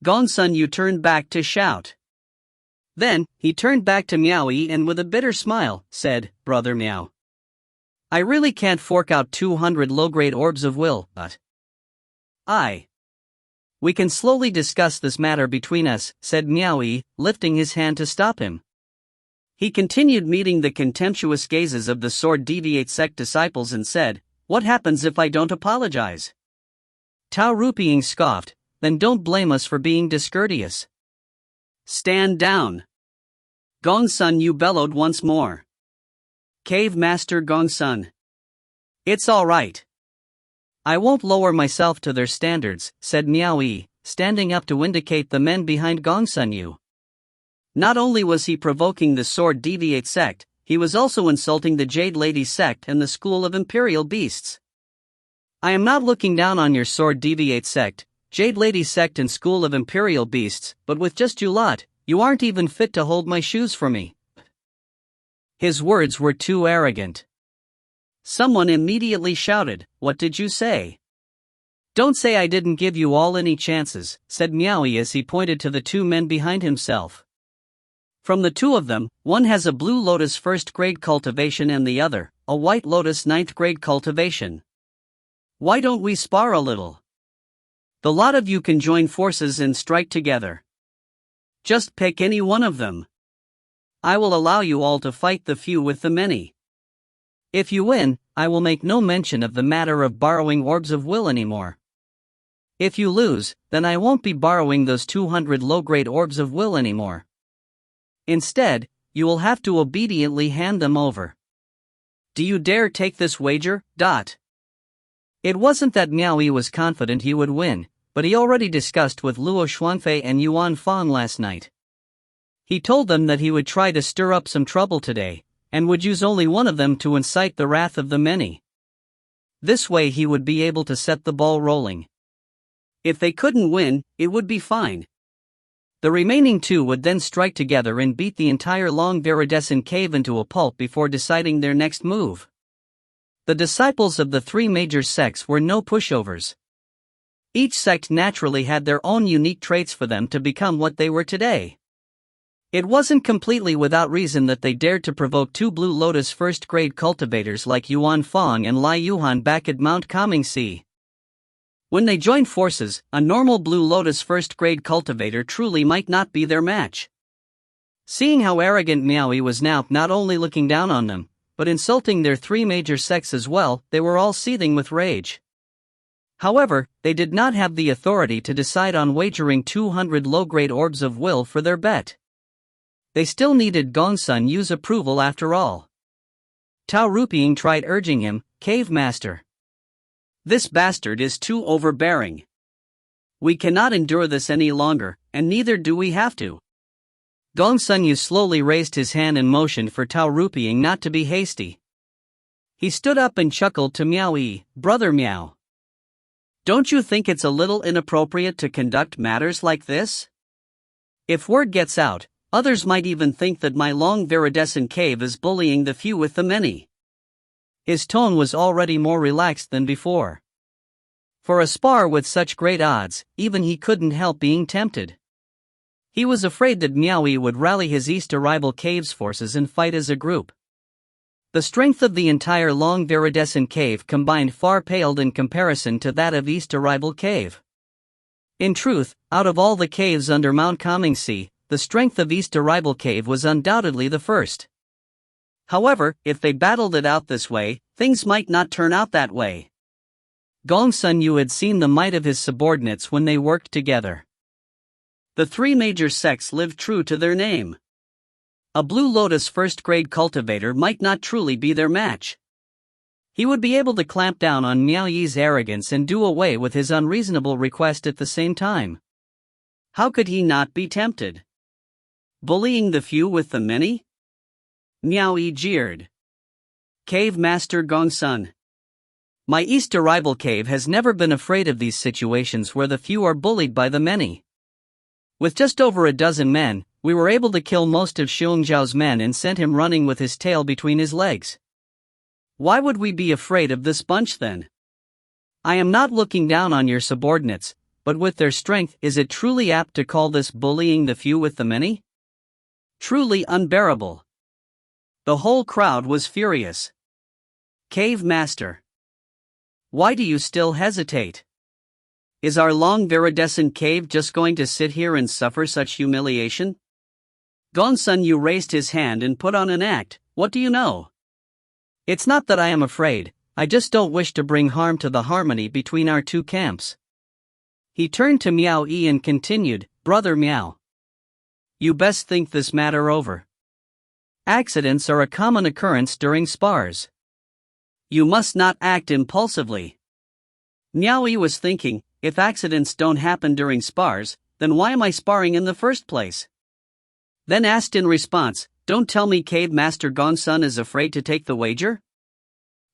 Gongsun Yu turned back to shout. Then, he turned back to Miao Yi and with a bitter smile, said, "Brother Miao, I really can't fork out 200 low-grade orbs of will, but we can slowly discuss this matter between us," said Miao Yi, lifting his hand to stop him. He continued meeting the contemptuous gazes of the Sword Deviate Sect disciples and said, "What happens if I don't apologize?" Tao Ruping scoffed, "Then don't blame us for being discourteous." "Stand down." Gongsun Yu bellowed once more. "Cave Master Gongsun. It's all right. I won't lower myself to their standards," said Miao Yi, standing up to indicate the men behind Gongsun Yu. Not only was he provoking the Sword Deviate Sect, he was also insulting the Jade Lady Sect and the School of Imperial Beasts. "I am not looking down on your Sword Deviate Sect, Jade Lady Sect and School of Imperial Beasts, but with just you lot, you aren't even fit to hold my shoes for me." His words were too arrogant. Someone immediately shouted, "What did you say?" "Don't say I didn't give you all any chances," said Miao Yi as he pointed to the 2 men behind himself. "From the 2 of them, one has a Blue Lotus 1st grade cultivation and the other, a White Lotus 9th grade cultivation. Why don't we spar a little? The lot of you can join forces and strike together. Just pick any one of them. I will allow you all to fight the few with the many. If you win, I will make no mention of the matter of borrowing orbs of will anymore. If you lose, then I won't be borrowing those 200 low-grade orbs of will anymore. Instead, you will have to obediently hand them over. Do you dare take this wager?" It wasn't that Miao Yi was confident he would win, but he already discussed with Luo Xuanfei and Yuan Fang last night. He told them that he would try to stir up some trouble today, and would use only one of them to incite the wrath of the many. This way he would be able to set the ball rolling. If they couldn't win, it would be fine. The remaining 2 would then strike together and beat the entire long viridescent cave into a pulp before deciding their next move. The disciples of the 3 major sects were no pushovers. Each sect naturally had their own unique traits for them to become what they were today. It wasn't completely without reason that they dared to provoke 2 Blue Lotus 1st grade cultivators like Yuan Fang and Lai Yuhan back at Mount Kamingxi. When they joined forces, a normal Blue Lotus 1st grade cultivator truly might not be their match. Seeing how arrogant Miao Yi was now not only looking down on them, but insulting their 3 major sects as well, they were all seething with rage. However, they did not have the authority to decide on wagering 200 low-grade orbs of will for their bet. They still needed Gongsun Yu's approval after all. Tao Ruping tried urging him, "Cave Master, this bastard is too overbearing. We cannot endure this any longer, and neither do we have to." Gongsun Yu slowly raised his hand and motioned for Tao Ruping not to be hasty. He stood up and chuckled to Miao Yi, "Brother Miao, don't you think it's a little inappropriate to conduct matters like this? If word gets out, others might even think that my long viridescent cave is bullying the few with the many. His tone was already more relaxed than before. For a spar with such great odds, even he couldn't help being tempted. He was afraid that Miao Yi would rally his Easter rival cave's forces and fight as a group. The strength of the entire long viridescent cave combined far paled in comparison to that of Easter rival cave. In truth, out of all the caves under Mount Kangxi, the strength of Easter rival cave was undoubtedly the first. However, if they battled it out this way, things might not turn out that way. Gongsun Yu had seen the might of his subordinates when they worked together. The three major sects lived true to their name. A Blue Lotus first-grade cultivator might not truly be their match. He would be able to clamp down on Miao Yi's arrogance and do away with his unreasonable request at the same time. How could he not be tempted? Bullying the few with the many? Miao Yi jeered. Cave Master Gongsun. My Easter rival cave has never been afraid of these situations where the few are bullied by the many. With just over a dozen men, we were able to kill most of Xiong Zhao's men and sent him running with his tail between his legs. Why would we be afraid of this bunch then? I am not looking down on your subordinates, but with their strength, is it truly apt to call this bullying the few with the many? Truly unbearable. The whole crowd was furious. Cave Master. Why do you still hesitate? Is our long viridescent cave just going to sit here and suffer such humiliation? Gongsun Yu raised his hand and put on an act. What do you know? It's not that I am afraid, I just don't wish to bring harm to the harmony between our two camps. He turned to Miao Yi and continued, Brother Miao. You best think this matter over. Accidents are a common occurrence during spars. You must not act impulsively. Miao Yi was thinking, if accidents don't happen during spars, then why am I sparring in the first place? Then asked in response, don't tell me Cave Master Gongsun is afraid to take the wager?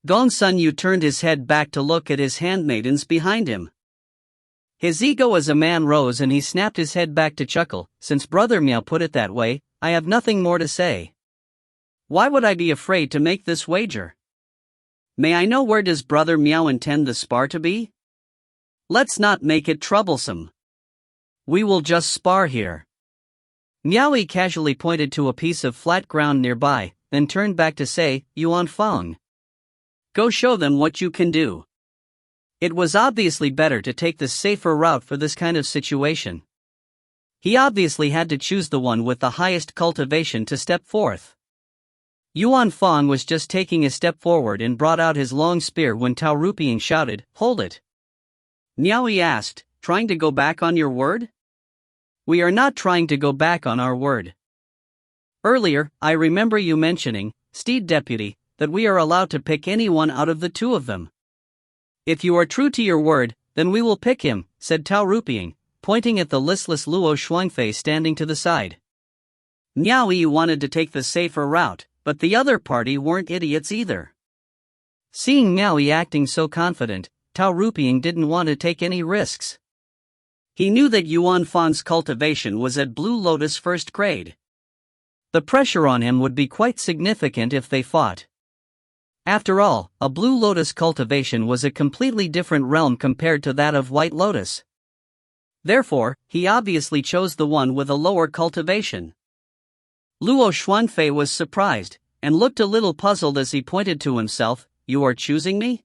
Gongsun Yu turned his head back to look at his handmaidens behind him. His ego as a man rose and he snapped his head back to chuckle, since Brother Miao put it that way, I have nothing more to say. Why would I be afraid to make this wager? May I know where does Brother Miao intend the spar to be? Let's not make it troublesome. We will just spar here. Miao Yi casually pointed to a piece of flat ground nearby, then turned back to say, Yuan Fang. Go show them what you can do. It was obviously better to take the safer route for this kind of situation. He obviously had to choose the one with the highest cultivation to step forth. Yuan Fang was just taking a step forward and brought out his long spear when Tao Ruping shouted, Hold it. Miao Yi asked, Trying to go back on your word? We are not trying to go back on our word. Earlier, I remember you mentioning, Steed Deputy, that we are allowed to pick anyone out of the two of them. If you are true to your word, then we will pick him, said Tao Ruping, pointing at the listless Luo Shuangfei standing to the side. Miao Yi wanted to take the safer route, but the other party weren't idiots either. Seeing Miao Yi acting so confident, Tao Ruping didn't want to take any risks. He knew that Yuan Fang's cultivation was at Blue Lotus first grade. The pressure on him would be quite significant if they fought. After all, a Blue Lotus cultivation was a completely different realm compared to that of White Lotus. Therefore, he obviously chose the one with a lower cultivation. Luo Xuanfei was surprised, and looked a little puzzled as he pointed to himself, You are choosing me?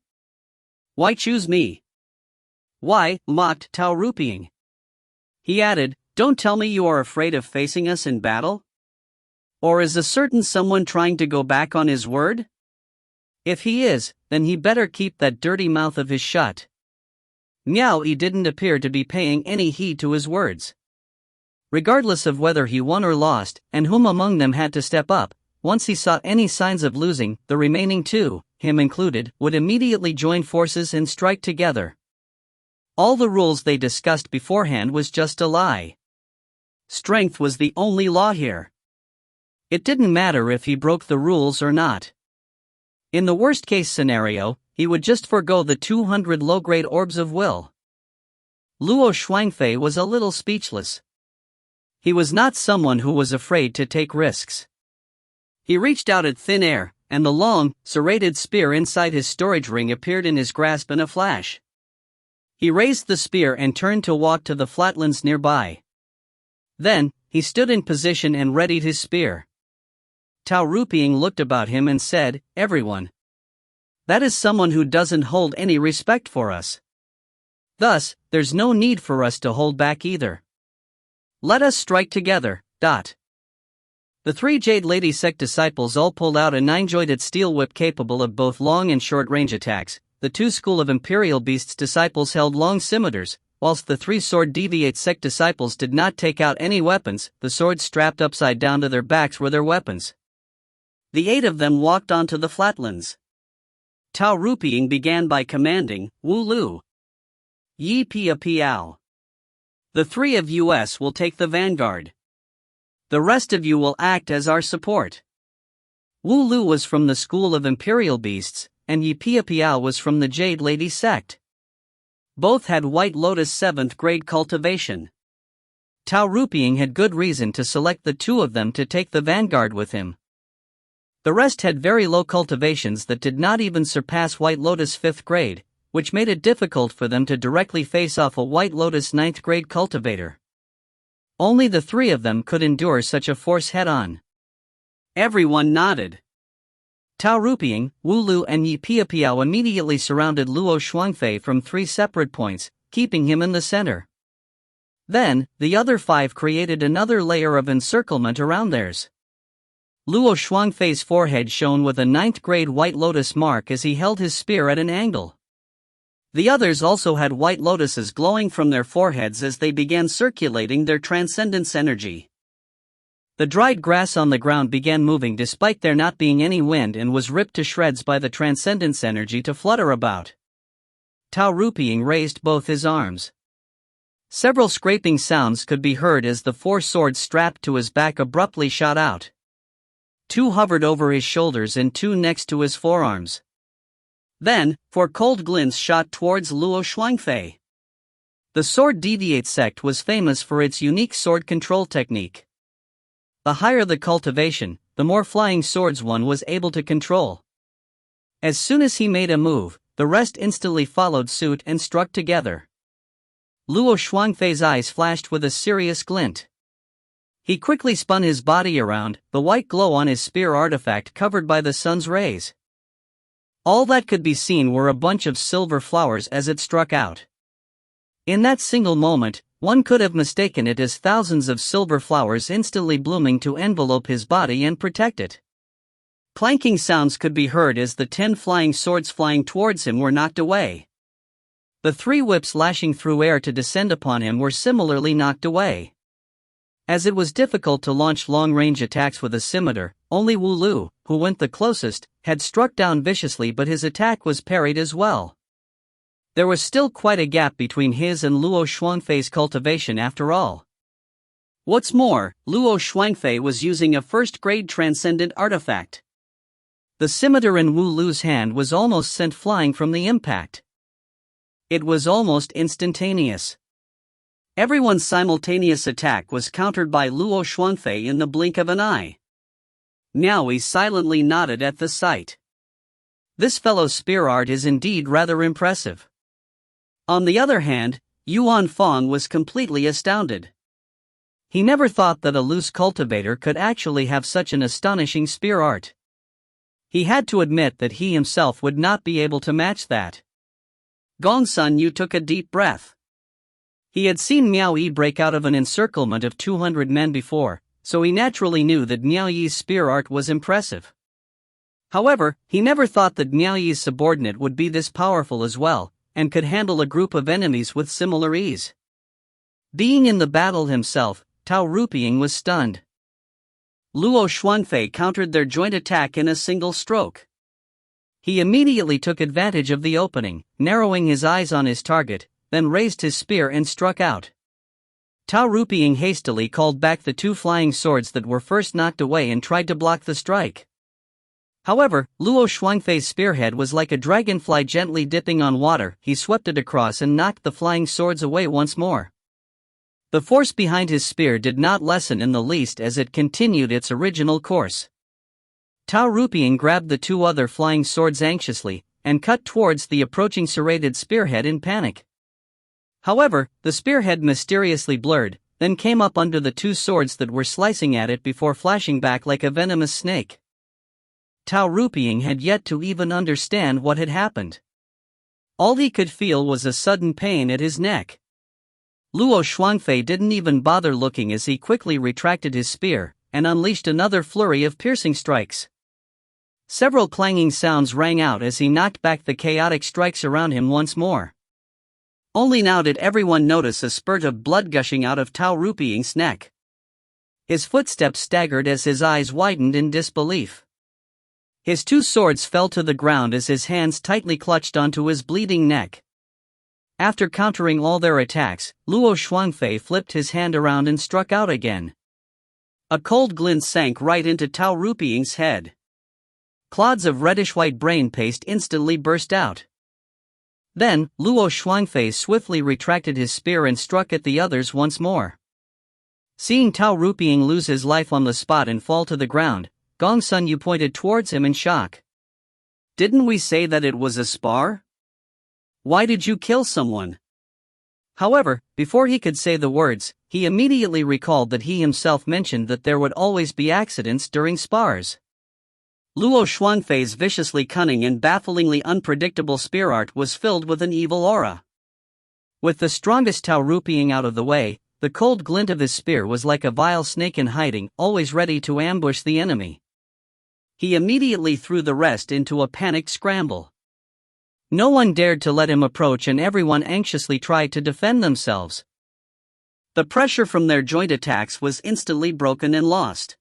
Why choose me? Why, mocked Tao Ruping. He added, Don't tell me you are afraid of facing us in battle? Or is a certain someone trying to go back on his word? If he is, then he better keep that dirty mouth of his shut. Miao Yi didn't appear to be paying any heed to his words. Regardless of whether he won or lost, and whom among them had to step up, once he saw any signs of losing, the remaining two, him included, would immediately join forces and strike together. All the rules they discussed beforehand was just a lie. Strength was the only law here. It didn't matter if he broke the rules or not. In the worst-case scenario, he would just forgo the 200 low-grade orbs of will. Luo Shuangfei was a little speechless. He was not someone who was afraid to take risks. He reached out at thin air, and the long, serrated spear inside his storage ring appeared in his grasp in a flash. He raised the spear and turned to walk to the flatlands nearby. Then, he stood in position and readied his spear. Tao Ruping looked about him and said, "Everyone. That is someone who doesn't hold any respect for us. Thus, there's no need for us to hold back either. Let us strike together." The 3 Jade Lady sect disciples all pulled out a 9-jointed steel whip capable of both long and short range attacks. The 2 School of Imperial Beasts disciples held long scimitars, whilst the 3 Sword Deviate sect disciples did not take out any weapons. The swords strapped upside down to their backs were their weapons. The 8 of them walked onto the flatlands. Tao Ruping began by commanding, "Wu Lu Yi Pia Piao. The 3 of us will take the vanguard. The rest of you will act as our support." Wu Lu was from the School of Imperial Beasts, and Yi Pia Piao was from the Jade Lady sect. Both had White Lotus 7th grade cultivation. Tao Ruping had good reason to select the 2 of them to take the vanguard with him. The rest had very low cultivations that did not even surpass White Lotus 5th grade, which made it difficult for them to directly face off a White Lotus 9th grade cultivator. Only the 3 of them could endure such a force head-on. Everyone nodded. Tao Ruping, Wu Lu and Yi Pia Piao immediately surrounded Luo Shuangfei from 3 separate points, keeping him in the center. Then, the other 5 created another layer of encirclement around theirs. Luo Shuangfei's forehead shone with a 9th grade White Lotus mark as he held his spear at an angle. The others also had white lotuses glowing from their foreheads as they began circulating their transcendence energy. The dried grass on the ground began moving despite there not being any wind and was ripped to shreds by the transcendence energy to flutter about. Tao Ruping raised both his arms. Several scraping sounds could be heard as the 4 swords strapped to his back abruptly shot out. 2 hovered over his shoulders and 2 next to his forearms. Then, 4 cold glints shot towards Luo Shuangfei. The Sword Deviate sect was famous for its unique sword control technique. The higher the cultivation, the more flying swords one was able to control. As soon as he made a move, the rest instantly followed suit and struck together. Luo Shuangfei's eyes flashed with a serious glint. He quickly spun his body around, the white glow on his spear artifact covered by the sun's rays. All that could be seen were a bunch of silver flowers as it struck out. In that single moment, one could have mistaken it as thousands of silver flowers instantly blooming to envelope his body and protect it. Clanking sounds could be heard as the 10 flying swords flying towards him were knocked away. The 3 whips lashing through air to descend upon him were similarly knocked away. As it was difficult to launch long-range attacks with a scimitar, only Wu Lu, who went the closest, had struck down viciously, but his attack was parried as well. There was still quite a gap between his and Luo Shuangfei's cultivation after all. What's more, Luo Shuangfei was using a first-grade transcendent artifact. The scimitar in Wu Lu's hand was almost sent flying from the impact. It was almost instantaneous. Everyone's simultaneous attack was countered by Luo Shuangfei in the blink of an eye. Miao Yi silently nodded at the sight. This fellow's spear art is indeed rather impressive. On the other hand, Yuan Fong was completely astounded. He never thought that a loose cultivator could actually have such an astonishing spear art. He had to admit that he himself would not be able to match that. Gongsun Yu took a deep breath. He had seen Miao Yi break out of an encirclement of 200 men before, so he naturally knew that Miao Yi's spear art was impressive. However, he never thought that Miao Yi's subordinate would be this powerful as well, and could handle a group of enemies with similar ease. Being in the battle himself, Tao Ruping was stunned. Luo Shuangfei countered their joint attack in a single stroke. He immediately took advantage of the opening, narrowing his eyes on his target, then raised his spear and struck out. Tao Ruping hastily called back the 2 flying swords that were first knocked away and tried to block the strike. However, Luo Shuangfei's spearhead was like a dragonfly gently dipping on water. He swept it across and knocked the flying swords away once more. The force behind his spear did not lessen in the least as it continued its original course. Tao Rupiang grabbed the two other flying swords anxiously, and cut towards the approaching serrated spearhead in panic. However, the spearhead mysteriously blurred, then came up under the two swords that were slicing at it before flashing back like a venomous snake. Tao Rupiang had yet to even understand what had happened. All he could feel was a sudden pain at his neck. Luo Shuangfei didn't even bother looking as he quickly retracted his spear, and unleashed another flurry of piercing strikes. Several clanging sounds rang out as he knocked back the chaotic strikes around him once more. Only now did everyone notice a spurt of blood gushing out of Tao Rupiang's neck. His footsteps staggered as his eyes widened in disbelief. His two swords fell to the ground as his hands tightly clutched onto his bleeding neck. After countering all their attacks, Luo Shuangfei flipped his hand around and struck out again. A cold glint sank right into Tao Rupiang's head. Clods of reddish-white brain paste instantly burst out. Then, Luo Shuangfei swiftly retracted his spear and struck at the others once more. Seeing Tao Rupiang lose his life on the spot and fall to the ground, Gong Sun Yu pointed towards him in shock. "Didn't we say that it was a spar? Why did you kill someone?" However, before he could say the words, he immediately recalled that he himself mentioned that there would always be accidents during spars. Luo Shuangfei's viciously cunning and bafflingly unpredictable spear art was filled with an evil aura. With the strongest Tao Rupiang out of the way, the cold glint of his spear was like a vile snake in hiding, always ready to ambush the enemy. He immediately threw the rest into a panicked scramble. No one dared to let him approach and everyone anxiously tried to defend themselves. The pressure from their joint attacks was instantly broken and lost.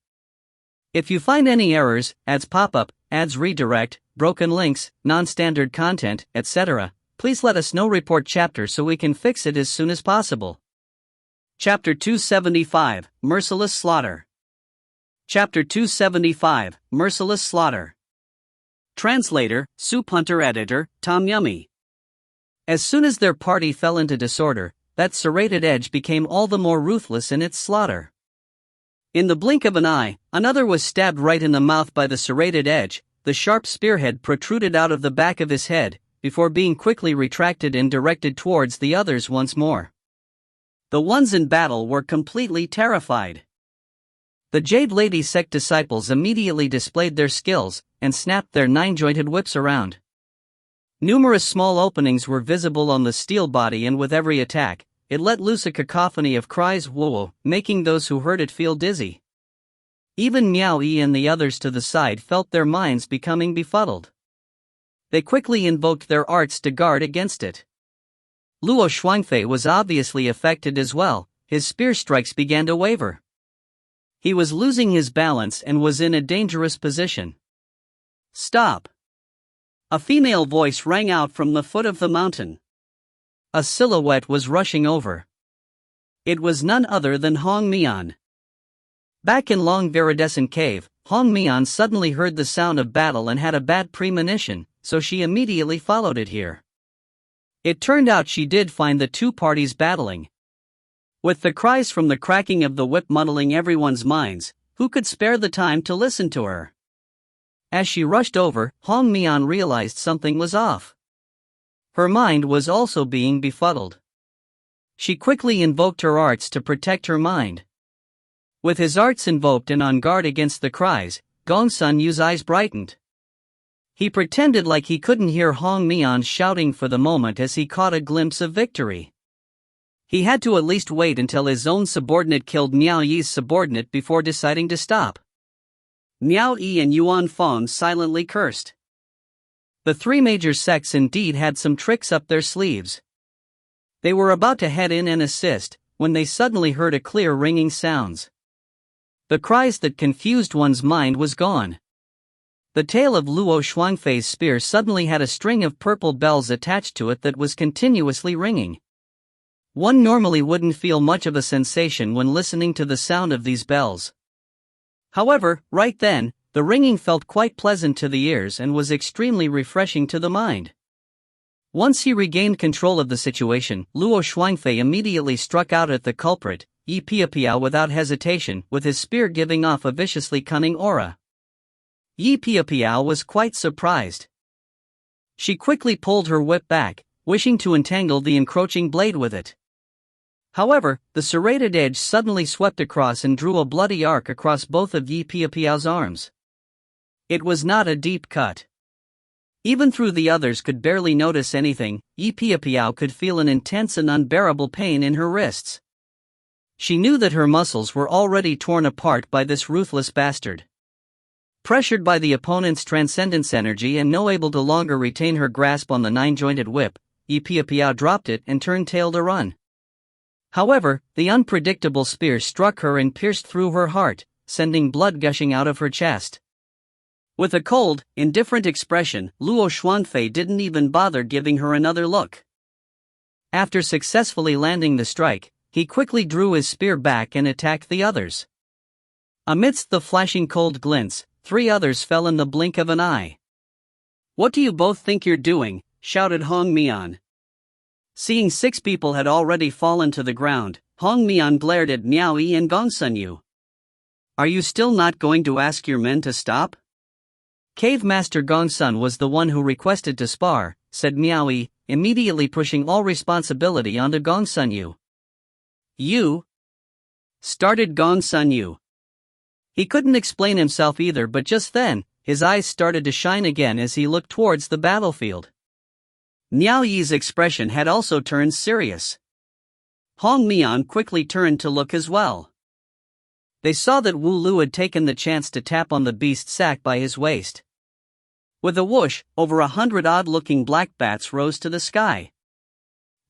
If you find any errors, ads pop up, ads redirect, broken links, non-standard content, etc., please let us know. Report chapter so we can fix it as soon as possible. Chapter 275, Merciless Slaughter. Chapter 275, Merciless Slaughter. Translator, Soup Hunter. Editor, Tom Yummy. As soon as their party fell into disorder, that serrated edge became all the more ruthless in its slaughter. In the blink of an eye, another was stabbed right in the mouth by the serrated edge. The sharp spearhead protruded out of the back of his head, before being quickly retracted and directed towards the others once more. The ones in battle were completely terrified. The Jade Lady sect disciples immediately displayed their skills, and snapped their nine-jointed whips around. Numerous small openings were visible on the steel body, and with every attack, it let loose a cacophony of cries, whoa, making those who heard it feel dizzy. Even Miao Yi and the others to the side felt their minds becoming befuddled. They quickly invoked their arts to guard against it. Luo Shuangfei was obviously affected as well. His spear strikes began to waver. He was losing his balance and was in a dangerous position. "Stop!" A female voice rang out from the foot of the mountain. A silhouette was rushing over. It was none other than Hong Mian. Back in Long Viridescent Cave, Hong Mian suddenly heard the sound of battle and had a bad premonition, so she immediately followed it here. It turned out she did find the two parties battling. With the cries from the cracking of the whip muddling everyone's minds, who could spare the time to listen to her? As she rushed over, Hong Mian realized something was off. Her mind was also being befuddled. She quickly invoked her arts to protect her mind. With his arts invoked and on guard against the cries, Gong Sun Yu's eyes brightened. He pretended like he couldn't hear Hong Mian shouting for the moment as he caught a glimpse of victory. He had to at least wait until his own subordinate killed Miao Yi's subordinate before deciding to stop. Miao Yi and Yuan Feng silently cursed. The three major sects indeed had some tricks up their sleeves. They were about to head in and assist, when they suddenly heard a clear ringing sounds. The cries that confused one's mind was gone. The tail of Luo Shuangfei's spear suddenly had a string of purple bells attached to it that was continuously ringing. One normally wouldn't feel much of a sensation when listening to the sound of these bells. However, right then, the ringing felt quite pleasant to the ears and was extremely refreshing to the mind. Once he regained control of the situation, Luo Shuangfei immediately struck out at the culprit, Yi Piapiao, without hesitation, with his spear giving off a viciously cunning aura. Yi Piapiao was quite surprised. She quickly pulled her whip back, wishing to entangle the encroaching blade with it. However, the serrated edge suddenly swept across and drew a bloody arc across both of Yi Piapiao's arms. It was not a deep cut. Even though the others could barely notice anything, Yi Piapiao could feel an intense and unbearable pain in her wrists. She knew that her muscles were already torn apart by this ruthless bastard. Pressured by the opponent's transcendence energy and no able to longer retain her grasp on the nine-jointed whip, Yi Piapiao dropped it and turned tail to run. However, the unpredictable spear struck her and pierced through her heart, sending blood gushing out of her chest. With a cold, indifferent expression, Luo Shuangfei didn't even bother giving her another look. After successfully landing the strike, he quickly drew his spear back and attacked the others. Amidst the flashing cold glints, 3 others fell in the blink of an eye. "What do you both think you're doing?" shouted Hong Mian. Seeing 6 people had already fallen to the ground, Hong Mian glared at Miao Yi and Gong Sunyu. "Are you still not going to ask your men to stop?" "Cave Master Gong Sun was the one who requested to spar," said Miao Yi, immediately pushing all responsibility onto Gong Sunyu. "You?" started Gong Sunyu. He couldn't explain himself either, but just then, his eyes started to shine again as he looked towards the battlefield. Miao Yi's expression had also turned serious. Hong Mian quickly turned to look as well. They saw that Wu Lu had taken the chance to tap on the beast's sack by his waist. With a whoosh, over 100 odd-looking black bats rose to the sky.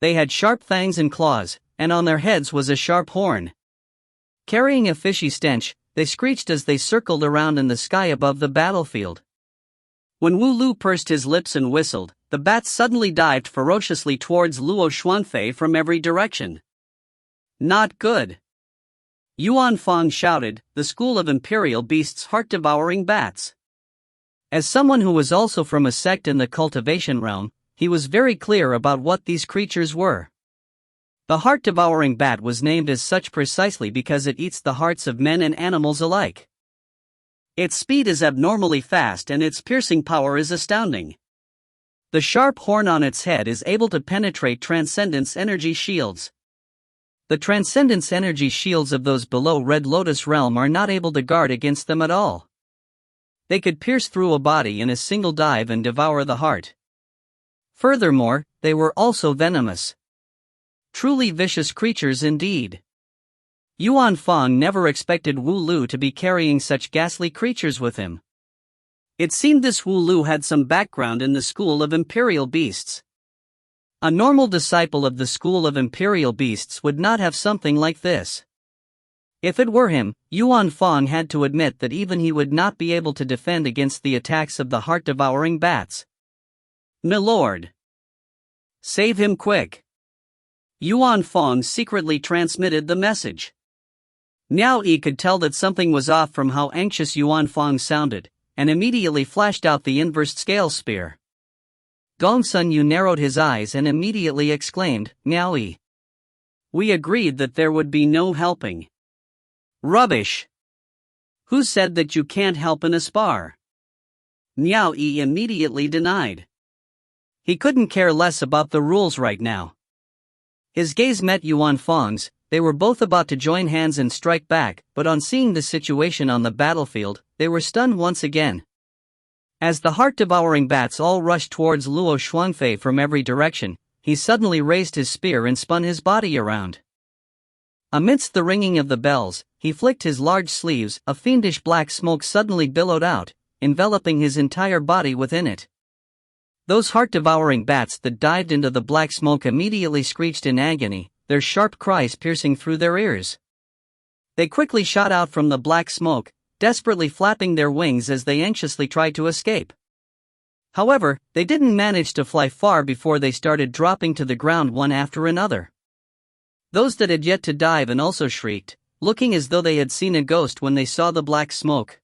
They had sharp fangs and claws, and on their heads was a sharp horn. Carrying a fishy stench, they screeched as they circled around in the sky above the battlefield. When Wu Lu pursed his lips and whistled, the bats suddenly dived ferociously towards Luo Shuangfei from every direction. "Not good!" Yuan Fang shouted, the school of imperial beasts, heart-devouring bats. As someone who was also from a sect in the cultivation realm, he was very clear about what these creatures were. The heart-devouring bat was named as such precisely because it eats the hearts of men and animals alike. Its speed is abnormally fast and its piercing power is astounding. The sharp horn on its head is able to penetrate transcendence energy shields. The transcendence energy shields of those below Red Lotus realm are not able to guard against them at all. They could pierce through a body in a single dive and devour the heart. Furthermore, they were also venomous. Truly vicious creatures indeed. Yuan Fang never expected Wu Lu to be carrying such ghastly creatures with him. It seemed this Wu Lu had some background in the school of imperial beasts. A normal disciple of the school of imperial beasts would not have something like this. If it were him, Yuan Fang had to admit that even he would not be able to defend against the attacks of the heart-devouring bats. "Milord! Save him quick!" Yuan Fang secretly transmitted the message. Miao Yi could tell that something was off from how anxious Yuan Fang sounded, and immediately flashed out the inversed scale spear. Gong Sunyu narrowed his eyes and immediately exclaimed, "Miao Yi! We agreed that there would be no helping." "Rubbish! Who said that you can't help in a spar?" Miao Yi immediately denied. He couldn't care less about the rules right now. His gaze met Yuan Fang's. They were both about to join hands and strike back, but on seeing the situation on the battlefield, they were stunned once again. As the heart-devouring bats all rushed towards Luo Shuangfei from every direction, he suddenly raised his spear and spun his body around. Amidst the ringing of the bells, he flicked his large sleeves. A fiendish black smoke suddenly billowed out, enveloping his entire body within it. Those heart-devouring bats that dived into the black smoke immediately screeched in agony, their sharp cries piercing through their ears. They quickly shot out from the black smoke, desperately flapping their wings as they anxiously tried to escape. However, they didn't manage to fly far before they started dropping to the ground one after another. Those that had yet to dive and also shrieked, looking as though they had seen a ghost when they saw the black smoke.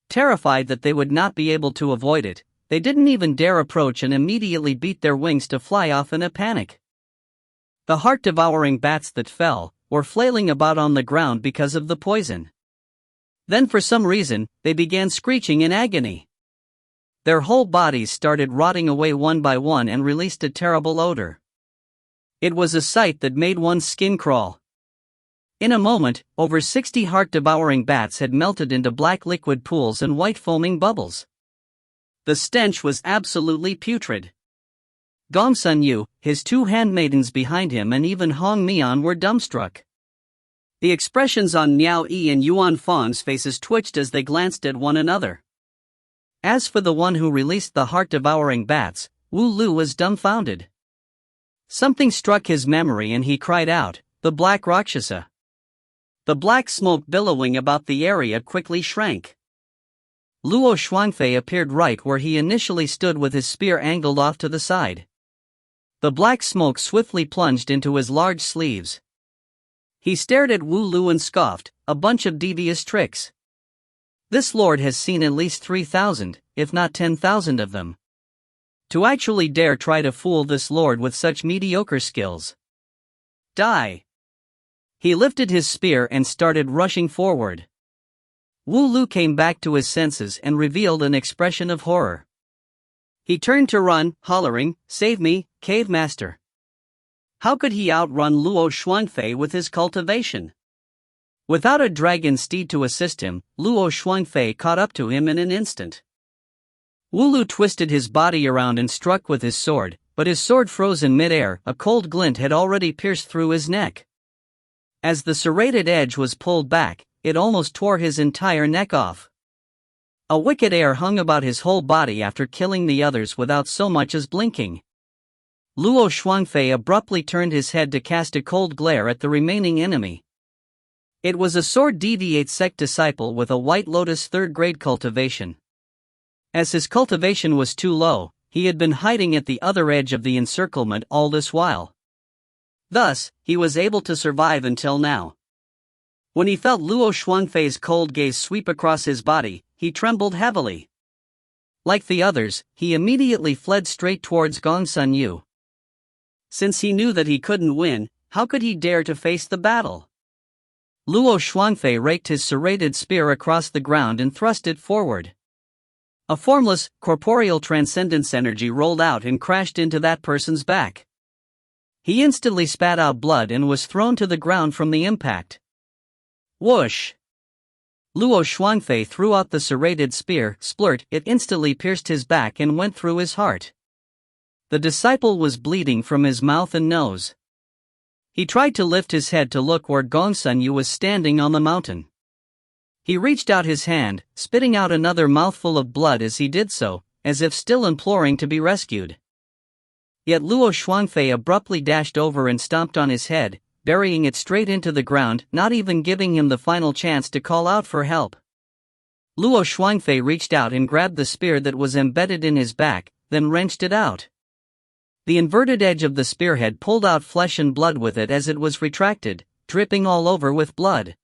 Terrified that they would not be able to avoid it, they didn't even dare approach and immediately beat their wings to fly off in a panic. The heart-devouring bats that fell were flailing about on the ground because of the poison. Then for some reason, they began screeching in agony. Their whole bodies started rotting away one by one and released a terrible odor. It was a sight that made one's skin crawl. In a moment, over 60 heart-devouring bats had melted into black liquid pools and white foaming bubbles. The stench was absolutely putrid. Gong Sun Yu, his two handmaidens behind him and even Hong Mian were dumbstruck. The expressions on Miao Yi and Yuan Fan's faces twitched as they glanced at one another. As for the one who released the heart-devouring bats, Wu Lu was dumbfounded. Something struck his memory and he cried out, "The Black Rakshasa." The black smoke billowing about the area quickly shrank. Luo Shuangfei appeared right where he initially stood with his spear angled off to the side. The black smoke swiftly plunged into his large sleeves. He stared at Wu Lu and scoffed, "A bunch of devious tricks. This lord has seen at least 3,000, if not 10,000 of them. To actually dare try to fool this lord with such mediocre skills. Die." He lifted his spear and started rushing forward. Wu Lu came back to his senses and revealed an expression of horror. He turned to run, hollering, "Save me, cave master." How could he outrun Luo Shuangfei with his cultivation? Without a dragon steed to assist him, Luo Shuangfei caught up to him in an instant. Wu Lu twisted his body around and struck with his sword, but his sword froze in mid-air. A cold glint had already pierced through his neck. As the serrated edge was pulled back, it almost tore his entire neck off. A wicked air hung about his whole body after killing the others without so much as blinking. Luo Shuangfei abruptly turned his head to cast a cold glare at the remaining enemy. It was a sword deviate sect disciple with a White Lotus third-grade cultivation. As his cultivation was too low, he had been hiding at the other edge of the encirclement all this while. Thus, he was able to survive until now. When he felt Luo Shuangfei's cold gaze sweep across his body, he trembled heavily. Like the others, he immediately fled straight towards Gong Sun Yu. Since he knew that he couldn't win, how could he dare to face the battle? Luo Shuangfei raked his serrated spear across the ground and thrust it forward. A formless, corporeal transcendence energy rolled out and crashed into that person's back. He instantly spat out blood and was thrown to the ground from the impact. Whoosh! Luo Shuangfei threw out the serrated spear, splurt, it instantly pierced his back and went through his heart. The disciple was bleeding from his mouth and nose. He tried to lift his head to look where Gong Sun Yu was standing on the mountain. He reached out his hand, spitting out another mouthful of blood as he did so, as if still imploring to be rescued. Yet Luo Shuangfei abruptly dashed over and stomped on his head, burying it straight into the ground, not even giving him the final chance to call out for help. Luo Shuangfei reached out and grabbed the spear that was embedded in his back, then wrenched it out. The inverted edge of the spearhead pulled out flesh and blood with it as it was retracted, dripping all over with blood.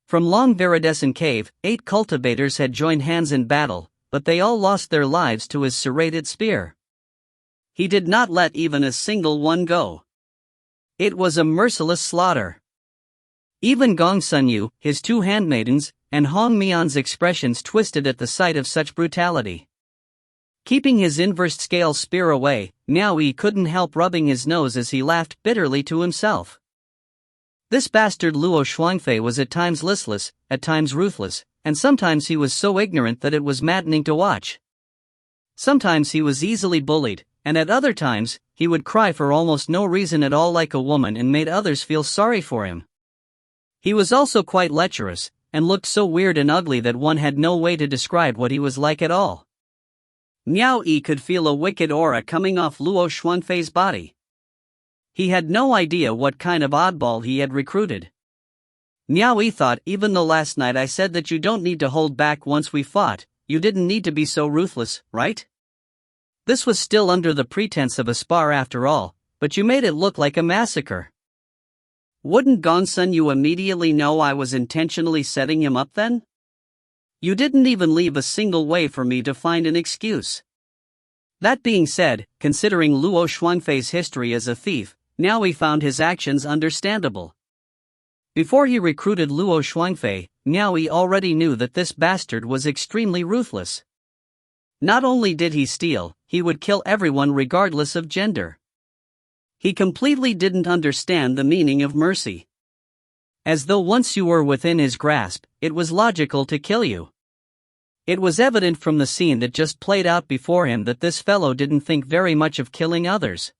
From Long Viridescent Cave, 8 cultivators had joined hands in battle, but they all lost their lives to his serrated spear. He did not let even a single one go. It was a merciless slaughter. Even Gong Sun Yu, his 2 handmaidens, and Hong Mian's expressions twisted at the sight of such brutality. Keeping his inversed scale spear away, Miao Yi couldn't help rubbing his nose as he laughed bitterly to himself. This bastard Luo Shuangfei was at times listless, at times ruthless, and sometimes he was so ignorant that it was maddening to watch. Sometimes he was easily bullied, and at other times, he would cry for almost no reason at all like a woman and made others feel sorry for him. He was also quite lecherous, and looked so weird and ugly that one had no way to describe what he was like at all. Miao Yi could feel a wicked aura coming off Luo Shuangfei's body. He had no idea what kind of oddball he had recruited. Miao Yi thought, even though last night I said that you don't need to hold back once we fought, you didn't need to be so ruthless, right? This was still under the pretense of a spar after all, but you made it look like a massacre. Wouldn't Gong Sun Yu immediately know I was intentionally setting him up then? You didn't even leave a single way for me to find an excuse. That being said, considering Luo Shuangfei's history as a thief, Miao Yi found his actions understandable. Before he recruited Luo Shuangfei, Miao Yi already knew that this bastard was extremely ruthless. Not only did he steal, he would kill everyone regardless of gender. He completely didn't understand the meaning of mercy. As though once you were within his grasp, it was logical to kill you. It was evident from the scene that just played out before him that this fellow didn't think very much of killing others.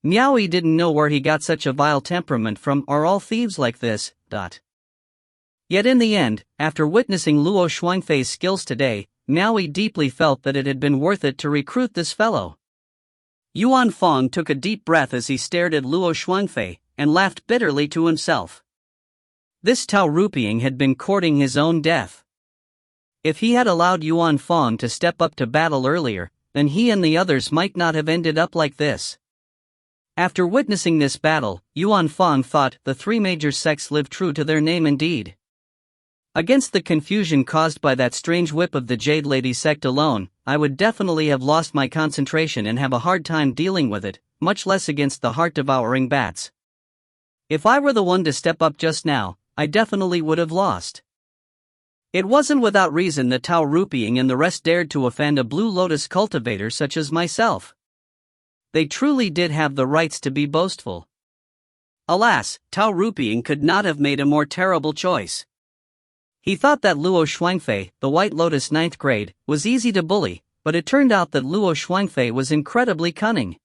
Miao Yi didn't know where he got such a vile temperament from. Are all thieves like this? Yet in the end, after witnessing Luo Shuangfei's skills today, Miao Yi deeply felt that it had been worth it to recruit this fellow. Yuan Fong took a deep breath as he stared at Luo Shuangfei, and laughed bitterly to himself. This Tao Ruping had been courting his own death. If he had allowed Yuan Fong to step up to battle earlier, then he and the others might not have ended up like this. After witnessing this battle, Yuan Fong thought the three major sects lived true to their name indeed. Against the confusion caused by that strange whip of the Jade Lady sect alone, I would definitely have lost my concentration and have a hard time dealing with it, much less against the heart-devouring bats. If I were the one to step up just now, I definitely would have lost. It wasn't without reason that Tao Ruping and the rest dared to offend a Blue Lotus cultivator such as myself. They truly did have the rights to be boastful. Alas, Tao Ruping could not have made a more terrible choice. He thought that Luo Shuangfei, the White Lotus 9th grade, was easy to bully, but it turned out that Luo Shuangfei was incredibly cunning.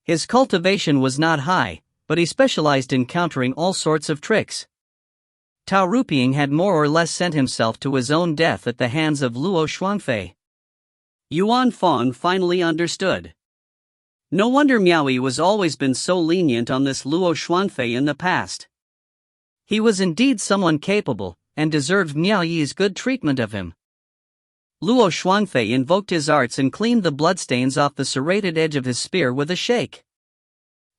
His cultivation was not high, but he specialized in countering all sorts of tricks. Tao Ruping had more or less sent himself to his own death at the hands of Luo Shuangfei. Yuan Fong finally understood. No wonder Miao Yi was always been so lenient on this Luo Shuangfei in the past. He was indeed someone capable, and deserved Miao Yi's good treatment of him. Luo Shuangfei invoked his arts and cleaned the bloodstains off the serrated edge of his spear with a shake.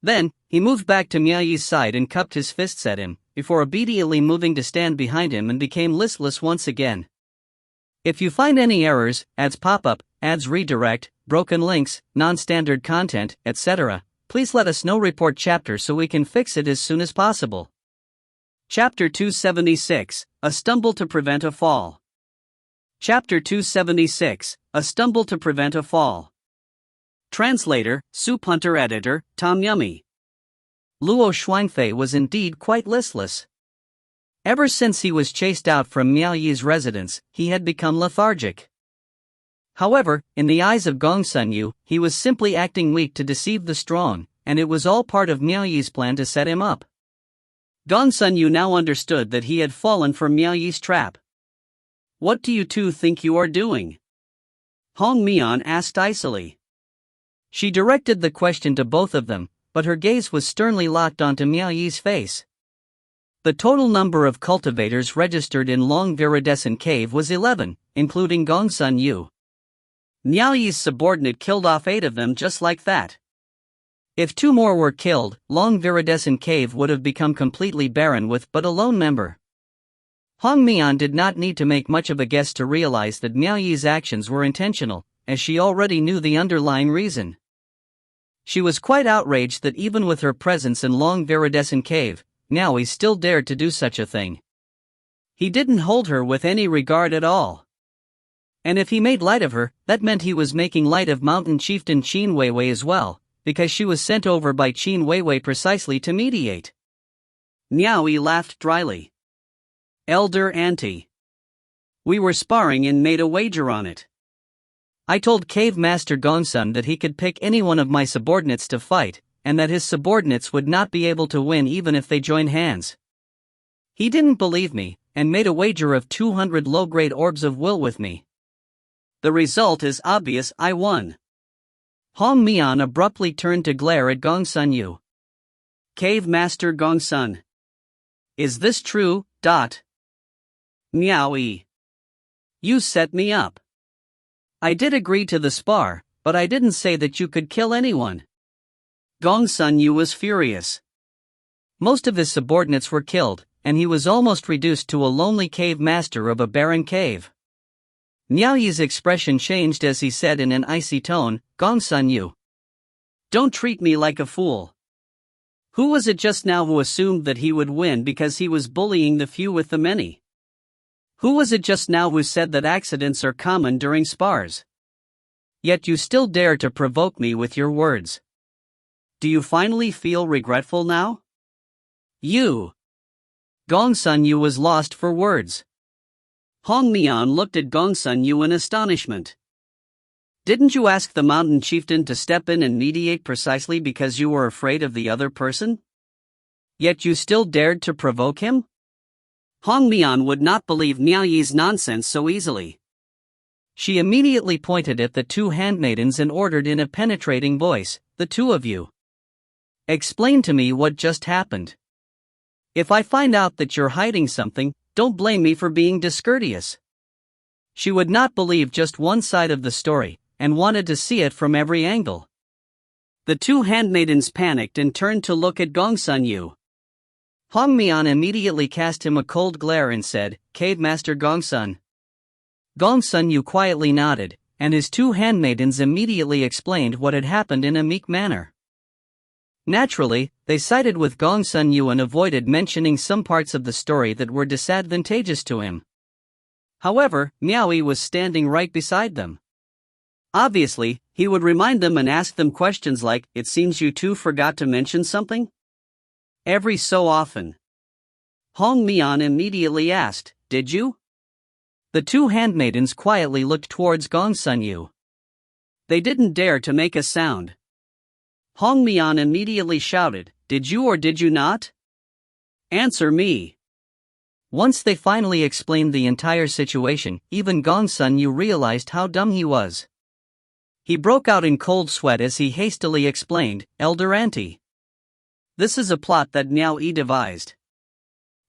Then, he moved back to Miao Yi's side and cupped his fists at him, before obediently moving to stand behind him and became listless once again. If you find any errors, ads pop up, ads redirect, broken links, non-standard content, etc., please let us know. Report chapter so we can fix it as soon as possible. Chapter 276, A Stumble to Prevent a Fall. Chapter 276, A Stumble to Prevent a Fall. Translator, Soup Hunter. Editor, Tom Yummy. Luo Shuangfei was indeed quite listless. Ever since he was chased out from Miao Yi's residence, he had become lethargic. However, in the eyes of Gongsun Yu, he was simply acting weak to deceive the strong, and it was all part of Miao Yi's plan to set him up. Gongsun Yu now understood that he had fallen for Miao Yi's trap. "What do you two think you are doing?" Hong Mian asked icily. She directed the question to both of them, but her gaze was sternly locked onto Miao Yi's face. The total number of cultivators registered in Long Viridescent Cave was 11, including Gongsun Yu. Miao Yi's subordinate killed off 8 of them just like that. If 2 more were killed, Long Viridescent Cave would have become completely barren with but a lone member. Hong Mian did not need to make much of a guess to realize that Miao Yi's actions were intentional, as she already knew the underlying reason. She was quite outraged that even with her presence in Long Viridescent Cave, Miao Yi still dared to do such a thing. He didn't hold her with any regard at all. And if he made light of her, that meant he was making light of Mountain Chieftain Qin Weiwei as well, because she was sent over by Qin Weiwei precisely to mediate. Miao Yi laughed dryly. "Elder Auntie. We were sparring and made a wager on it. I told Cave Master Gongsun that he could pick any one of my subordinates to fight, and that his subordinates would not be able to win even if they joined hands. He didn't believe me, and made a wager of 200 low-grade orbs of will with me. The result is obvious: I won." Hong Mian abruptly turned to glare at Gongsun Yu. "Cave Master Gongsun. Is this true?" Miao Yi. "You set me up. I did agree to the spar, but I didn't say that you could kill anyone." Gongsun Yu was furious. Most of his subordinates were killed, and he was almost reduced to a lonely cave master of a barren cave. Miao Yi's expression changed as he said in an icy tone, "Gongsun Yu, don't treat me like a fool. Who was it just now who assumed that he would win because he was bullying the few with the many? Who was it just now who said that accidents are common during spars? Yet you still dare to provoke me with your words. Do you finally feel regretful now?" You! Gongsun Yu was lost for words. Hong Mian looked at Gongsun Yu in astonishment. "Didn't you ask the mountain chieftain to step in and mediate precisely because you were afraid of the other person? Yet you still dared to provoke him?" Hong Mian would not believe Miao Yi's nonsense so easily. She immediately pointed at the two handmaidens and ordered in a penetrating voice, "The two of you. Explain to me what just happened. If I find out that you're hiding something, don't blame me for being discourteous." She would not believe just one side of the story, and wanted to see it from every angle. The two handmaidens panicked and turned to look at Gongsun Yu. Hong Mian immediately cast him a cold glare and said, "Cave Master Gongsun." Gongsun Yu quietly nodded, and his two handmaidens immediately explained what had happened in a meek manner. Naturally, they sided with Gongsun Yu and avoided mentioning some parts of the story that were disadvantageous to him. However, Miao Yi was standing right beside them. Obviously, he would remind them and ask them questions like, "It seems you two forgot to mention something?" Every so often. Hong Mian immediately asked, "Did you?" The two handmaidens quietly looked towards Gongsun Yu. They didn't dare to make a sound. Hong Mian immediately shouted, "Did you or did you not? Answer me." Once they finally explained the entire situation, even Gongsun Yu realized how dumb he was. He broke out in cold sweat as he hastily explained, "Elder Auntie, this is a plot that Miao Yi devised."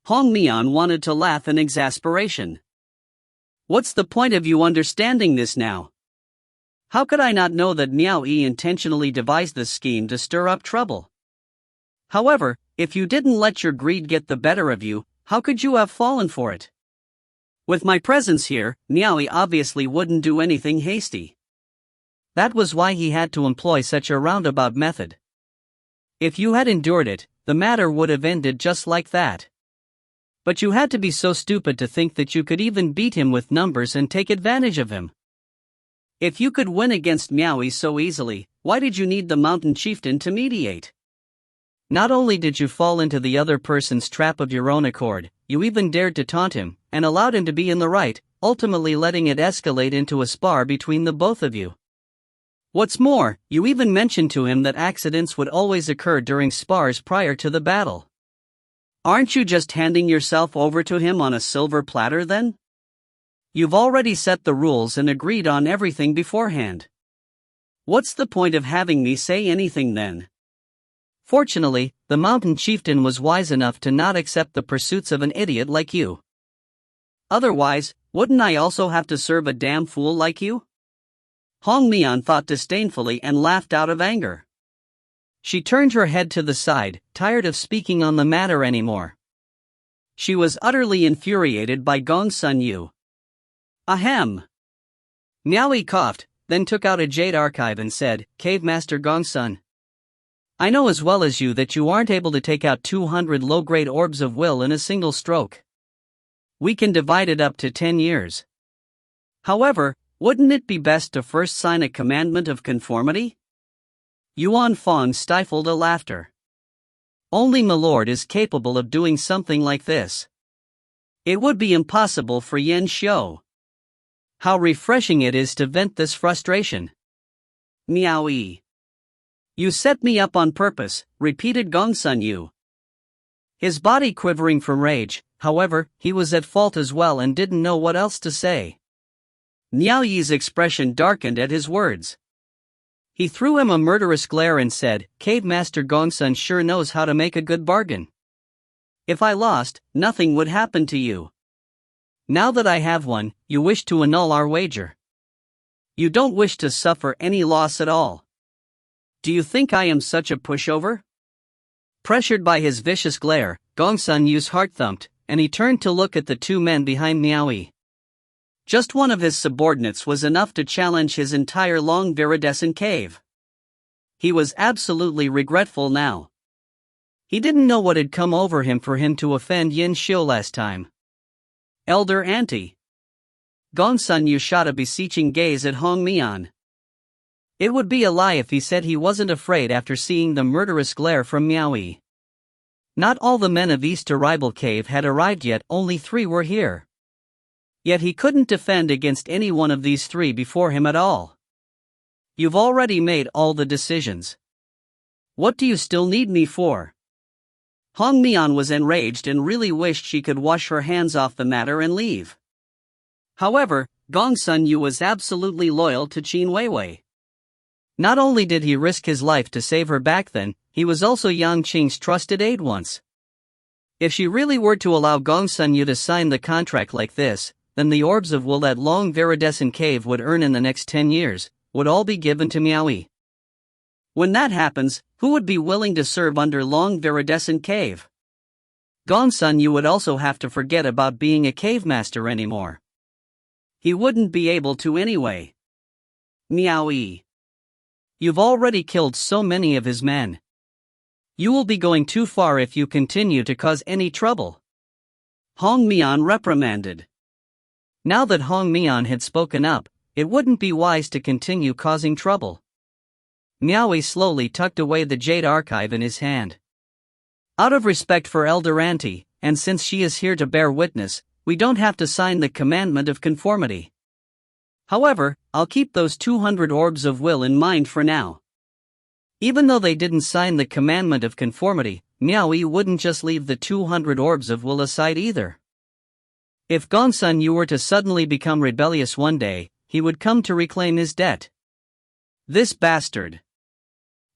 Hong Mian wanted to laugh in exasperation. "What's the point of you understanding this now? How could I not know that Miao Yi intentionally devised this scheme to stir up trouble? However, if you didn't let your greed get the better of you, how could you have fallen for it? With my presence here, Miao Yi obviously wouldn't do anything hasty. That was why he had to employ such a roundabout method. If you had endured it, the matter would have ended just like that. But you had to be so stupid to think that you could even beat him with numbers and take advantage of him. If you could win against Miao Yi so easily, why did you need the mountain chieftain to mediate? Not only did you fall into the other person's trap of your own accord, you even dared to taunt him, and allowed him to be in the right, ultimately letting it escalate into a spar between the both of you. What's more, you even mentioned to him that accidents would always occur during spars prior to the battle. Aren't you just handing yourself over to him on a silver platter then? You've already set the rules and agreed on everything beforehand. What's the point of having me say anything then?" Fortunately, the mountain chieftain was wise enough to not accept the pursuits of an idiot like you. Otherwise, wouldn't I also have to serve a damn fool like you? Hong Mian thought disdainfully and laughed out of anger. She turned her head to the side, tired of speaking on the matter anymore. She was utterly infuriated by Gongsun Yu. Ahem. Miao Yi coughed, then took out a jade archive and said, "Cave Master Gongsun, I know as well as you that you aren't able to take out 200 low-grade orbs of will in a single stroke. We can divide it up to 10 years. However, wouldn't it be best to first sign a commandment of conformity?" Yuan Fong stifled a laughter. Only my lord is capable of doing something like this. It would be impossible for Yan Xiu. How refreshing it is to vent this frustration. Miao Yi. You set me up on purpose, repeated Gongsun Yu. His body quivering from rage, however, he was at fault as well and didn't know what else to say. Miao Yi's expression darkened at his words. He threw him a murderous glare and said, "Cave Master Gongsun sure knows how to make a good bargain. If I lost, nothing would happen to you. Now that I have won, you wish to annul our wager. You don't wish to suffer any loss at all. Do you think I am such a pushover?" Pressured by his vicious glare, Gongsun Yu's heart thumped, and he turned to look at the two men behind Miao Yi. Just one of his subordinates was enough to challenge his entire long viridescent cave. He was absolutely regretful now. He didn't know what had come over him for him to offend Yin Xiu last time. Elder Auntie. Gongsun Yu shot a beseeching gaze at Hong Mian. It would be a lie if he said he wasn't afraid after seeing the murderous glare from Miao Yi. Not all the men of East Arrival Cave had arrived yet, only 3 were here. Yet he couldn't defend against any one of these 3 before him at all. You've already made all the decisions. What do you still need me for? Hong Mian was enraged and really wished she could wash her hands off the matter and leave. However, Gongsun Yu was absolutely loyal to Qin Weiwei. Not only did he risk his life to save her back then, he was also Yang Qing's trusted aide once. If she really were to allow Gongsun Yu to sign the contract like this, then the orbs of Wu that long viridescent cave would earn in the next 10 years, would all be given to Miao Yi. When that happens, who would be willing to serve under long viridescent cave? Gongsun Yu would also have to forget about being a cave master anymore. He wouldn't be able to anyway. Miao Yi. You've already killed so many of his men. You will be going too far if you continue to cause any trouble. Hong Mian reprimanded. Now that Hong Mian had spoken up, it wouldn't be wise to continue causing trouble. Miao Yi slowly tucked away the jade archive in his hand. Out of respect for Elder Auntie, and since she is here to bear witness, we don't have to sign the commandment of conformity. However, I'll keep those 200 orbs of will in mind for now. Even though they didn't sign the commandment of conformity, Miao Yi wouldn't just leave the 200 orbs of will aside either. If Gongsun Yu were to suddenly become rebellious one day, he would come to reclaim his debt. This bastard.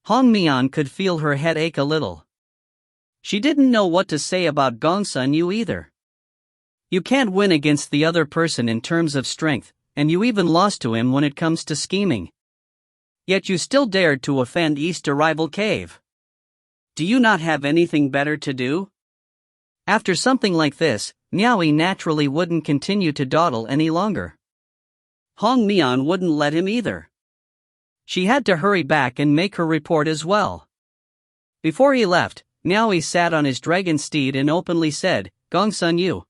Hong Mian could feel her head ache a little. She didn't know what to say about Gongsun Yu either. You can't win against the other person in terms of strength, and you even lost to him when it comes to scheming. Yet you still dared to offend East Arrival Cave. Do you not have anything better to do? After something like this, Miao Yi naturally wouldn't continue to dawdle any longer. Hong Mian wouldn't let him either. She had to hurry back and make her report as well. Before he left, Miao Yi sat on his dragon steed and openly said, Gongsun Yu.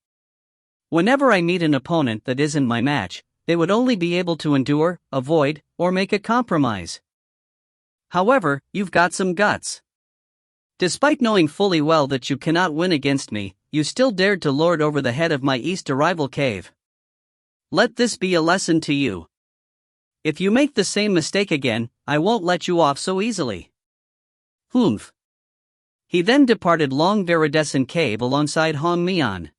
Whenever I meet an opponent that isn't my match, they would only be able to endure, avoid, or make a compromise. However, you've got some guts. Despite knowing fully well that you cannot win against me, you still dared to lord over the head of my East Arrival Cave. Let this be a lesson to you. If you make the same mistake again, I won't let you off so easily. Humph. He then departed Long Viridescent Cave alongside Hong Mian.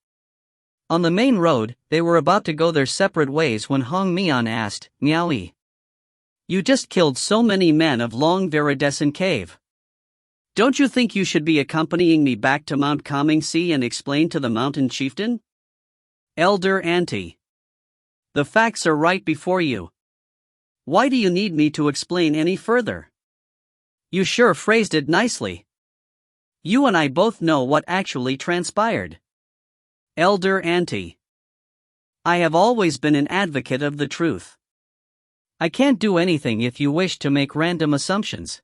On the main road, they were about to go their separate ways when Hong Mian asked, Miao Yi. You just killed so many men of Long Viridescent Cave. Don't you think you should be accompanying me back to Mount Kangxi and explain to the mountain chieftain? Elder Auntie. The facts are right before you. Why do you need me to explain any further? You sure phrased it nicely. You and I both know what actually transpired. Elder Auntie. I have always been an advocate of the truth. I can't do anything if you wish to make random assumptions.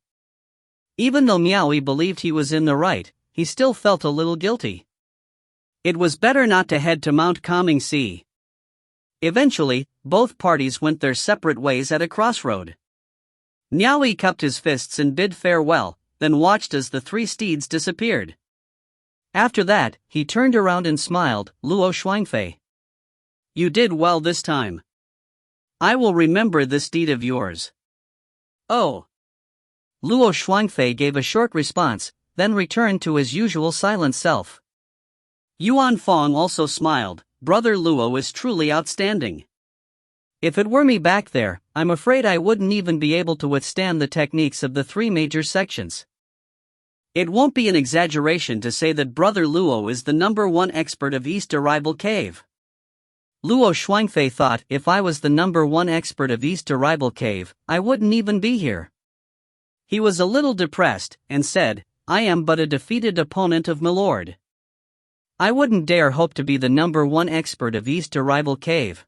Even though Miao Yi believed he was in the right, he still felt a little guilty. It was better not to head to Mount Kangxi. Eventually, both parties went their separate ways at a crossroad. Miao Yi cupped his fists and bid farewell, then watched as the 3 steeds disappeared. After that, he turned around and smiled, Luo Shuangfei. You did well this time. I will remember this deed of yours. Oh. Luo Shuangfei gave a short response, then returned to his usual silent self. Yuan Fong also smiled, Brother Luo is truly outstanding. If it were me back there, I'm afraid I wouldn't even be able to withstand the techniques of the 3 major sections. It won't be an exaggeration to say that Brother Luo is the #1 expert of East Arrival Cave. Luo Shuangfei thought if I was the #1 expert of East Arrival Cave, I wouldn't even be here. He was a little depressed, and said, I am but a defeated opponent of Milord. I wouldn't dare hope to be the #1 expert of East Arrival Cave.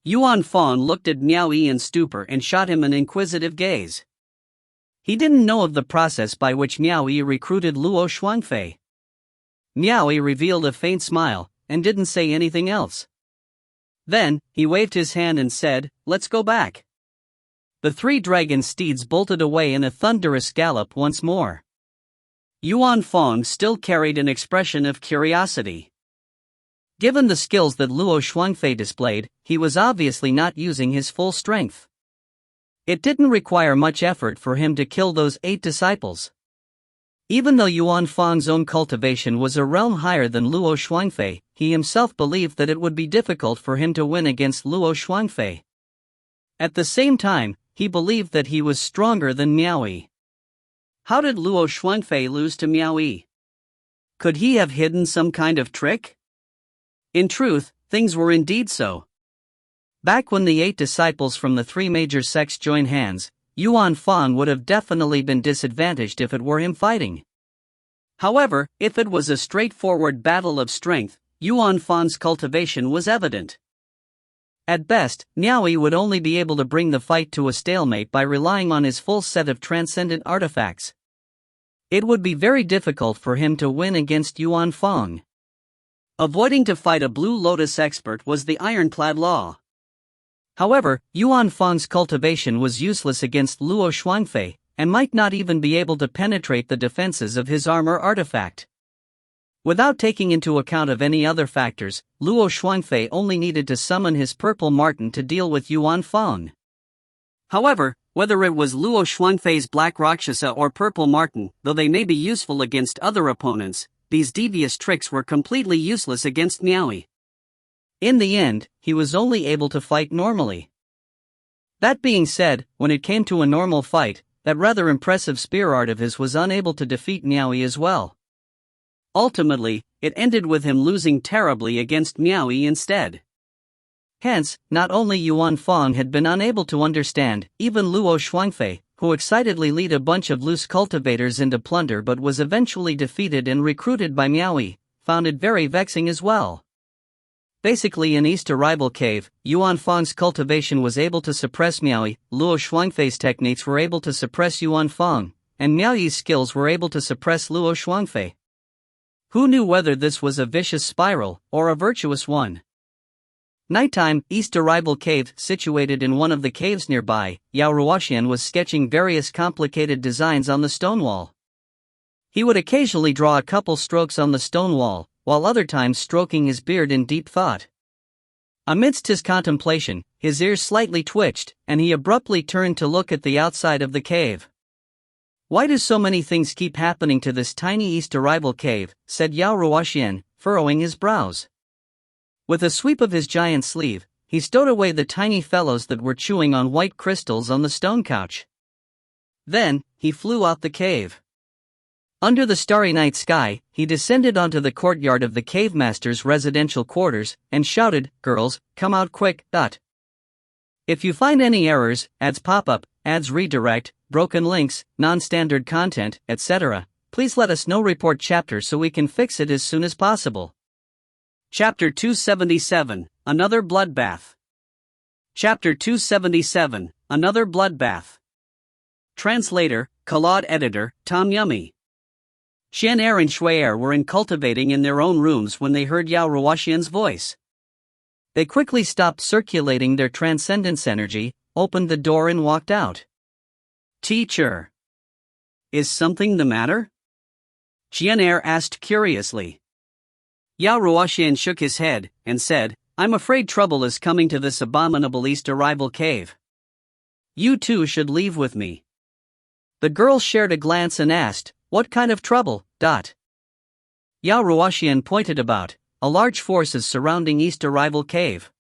Yuan Fang looked at Miao Yi in stupor and shot him an inquisitive gaze. He didn't know of the process by which Miao Yi recruited Luo Shuangfei. Miao Yi revealed a faint smile, and didn't say anything else. Then, he waved his hand and said, "Let's go back." The 3 dragon steeds bolted away in a thunderous gallop once more. Yuan Fang still carried an expression of curiosity. Given the skills that Luo Shuangfei displayed, he was obviously not using his full strength. It didn't require much effort for him to kill those 8 disciples. Even though Yuan Fang's own cultivation was a realm higher than Luo Shuangfei, he himself believed that it would be difficult for him to win against Luo Shuangfei. At the same time, he believed that he was stronger than Miao Yi. How did Luo Shuangfei lose to Miao Yi? Could he have hidden some kind of trick? In truth, things were indeed so. Back when the 8 disciples from the 3 major sects joined hands, Yuan Fang would have definitely been disadvantaged if it were him fighting. However, if it was a straightforward battle of strength, Yuan Fang's cultivation was evident. At best, Miao Yi would only be able to bring the fight to a stalemate by relying on his full set of transcendent artifacts. It would be very difficult for him to win against Yuan Fang. Avoiding to fight a Blue Lotus expert was the ironclad law. However, Yuan Fang's cultivation was useless against Luo Shuangfei, and might not even be able to penetrate the defenses of his armor artifact. Without taking into account of any other factors, Luo Shuangfei only needed to summon his purple marten to deal with Yuan Fang. However, whether it was Luo Shuangfei's black rakshasa or purple marten, though they may be useful against other opponents, these devious tricks were completely useless against Miao Yi. In the end, he was only able to fight normally. That being said, when it came to a normal fight, that rather impressive spear art of his was unable to defeat Miao Yi as well. Ultimately, it ended with him losing terribly against Miao Yi instead. Hence, not only Yuan Fang had been unable to understand, even Luo Shuangfei, who excitedly led a bunch of loose cultivators into plunder but was eventually defeated and recruited by Miao Yi, found it very vexing as well. Basically, in East Arrival Cave, Yuan Fang's cultivation was able to suppress Miao Yi, Luo Shuangfei's techniques were able to suppress Yuan Fang, and Miao Yi's skills were able to suppress Luo Shuangfei. Who knew whether this was a vicious spiral, or a virtuous one? Nighttime, East Arrival Cave, situated in one of the caves nearby, Yao Ruoxian was sketching various complicated designs on the stone wall. He would occasionally draw a couple strokes on the stone wall, while other times stroking his beard in deep thought. Amidst his contemplation, his ears slightly twitched, and he abruptly turned to look at the outside of the cave. "Why do so many things keep happening to this tiny East Arrival Cave?" said Yao Ruoxian, furrowing his brows. With a sweep of his giant sleeve, he stowed away the tiny fellows that were chewing on white crystals on the stone couch. Then, he flew out the cave. Under the starry night sky, he descended onto the courtyard of the cave master's residential quarters, and shouted, "Girls, come out quick, If you find any errors, ads pop-up, ads redirect, broken links, non-standard content, etc., please let us know. Report chapter so we can fix it as soon as possible." Chapter 277, Another Bloodbath. Chapter 277, Another Bloodbath. Translator, Claude Editor, Tom Yummy. Xian'er and Shui'er were cultivating in their own rooms when they heard Yao Ruoxian's voice. They quickly stopped circulating their transcendence energy, opened the door and walked out. "Teacher, is something the matter?" Xian'er asked curiously. Yao Ruoxian shook his head, and said, "I'm afraid trouble is coming to this abominable East Arrival Cave. You two should leave with me." The girls shared a glance and asked, "What kind of trouble?" Yao Ruoxian pointed about. "A large force is surrounding East Arrival Cave.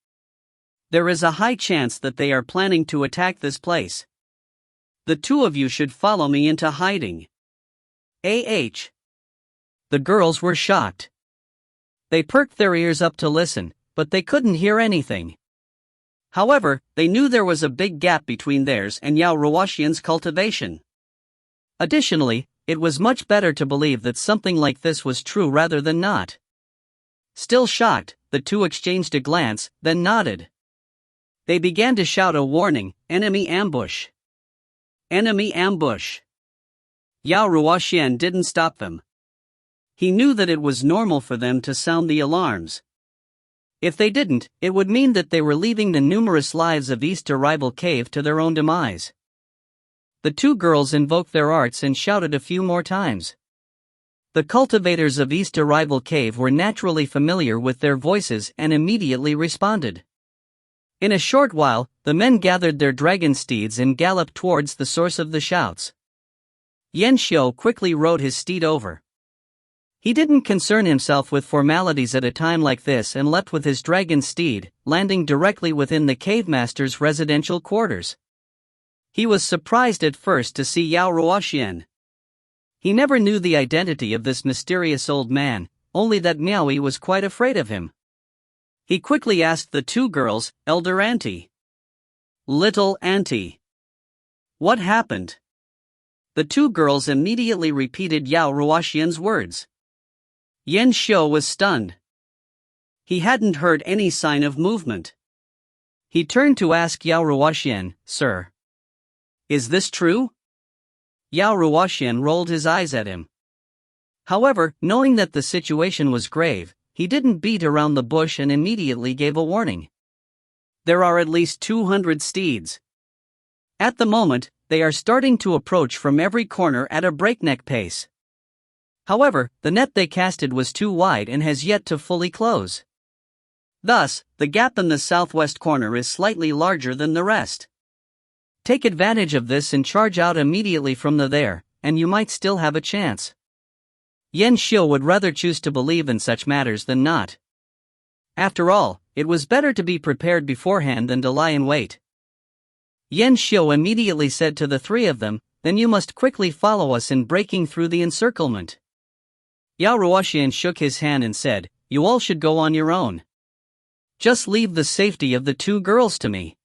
There is a high chance that they are planning to attack this place. The two of you should follow me into hiding." The girls were shocked. They perked their ears up to listen, but they couldn't hear anything. However, they knew there was a big gap between theirs and Yao Ruoxian's cultivation. Additionally, it was much better to believe that something like this was true rather than not. Still shocked, the two exchanged a glance, then nodded. They began to shout a warning, "Enemy ambush! Enemy ambush!" Yao Ruoxian didn't stop them. He knew that it was normal for them to sound the alarms. If they didn't, it would mean that they were leaving the numerous lives of East Arrival Cave to their own demise. The two girls invoked their arts and shouted a few more times. The cultivators of East Arrival Cave were naturally familiar with their voices and immediately responded. In a short while, the men gathered their dragon steeds and galloped towards the source of the shouts. Yan Xiu quickly rode his steed over. He didn't concern himself with formalities at a time like this and leapt with his dragon steed, landing directly within the cavemaster's residential quarters. He was surprised at first to see Yao Ruoxian. He never knew the identity of this mysterious old man, only that Miao Yi was quite afraid of him. He quickly asked the two girls, "Elder Auntie, Little Auntie, what happened?" The two girls immediately repeated Yao Ruoxian's words. Yan Xiu was stunned. He hadn't heard any sign of movement. He turned to ask Yao Ruoxian, "Sir, is this true?" Yao Ruoxian rolled his eyes at him. However, knowing that the situation was grave, he didn't beat around the bush and immediately gave a warning. "There are at least 200 steeds. At the moment, they are starting to approach from every corner at a breakneck pace. However, the net they casted was too wide and has yet to fully close. Thus, the gap in the southwest corner is slightly larger than the rest. Take advantage of this and charge out immediately from there, and you might still have a chance." Yan Xiu would rather choose to believe in such matters than not. After all, it was better to be prepared beforehand than to lie in wait. Yan Xiu immediately said to the three of them, "Then you must quickly follow us in breaking through the encirclement." Yao Ruoxian shook his hand and said, "You all should go on your own. Just leave the safety of the two girls to me."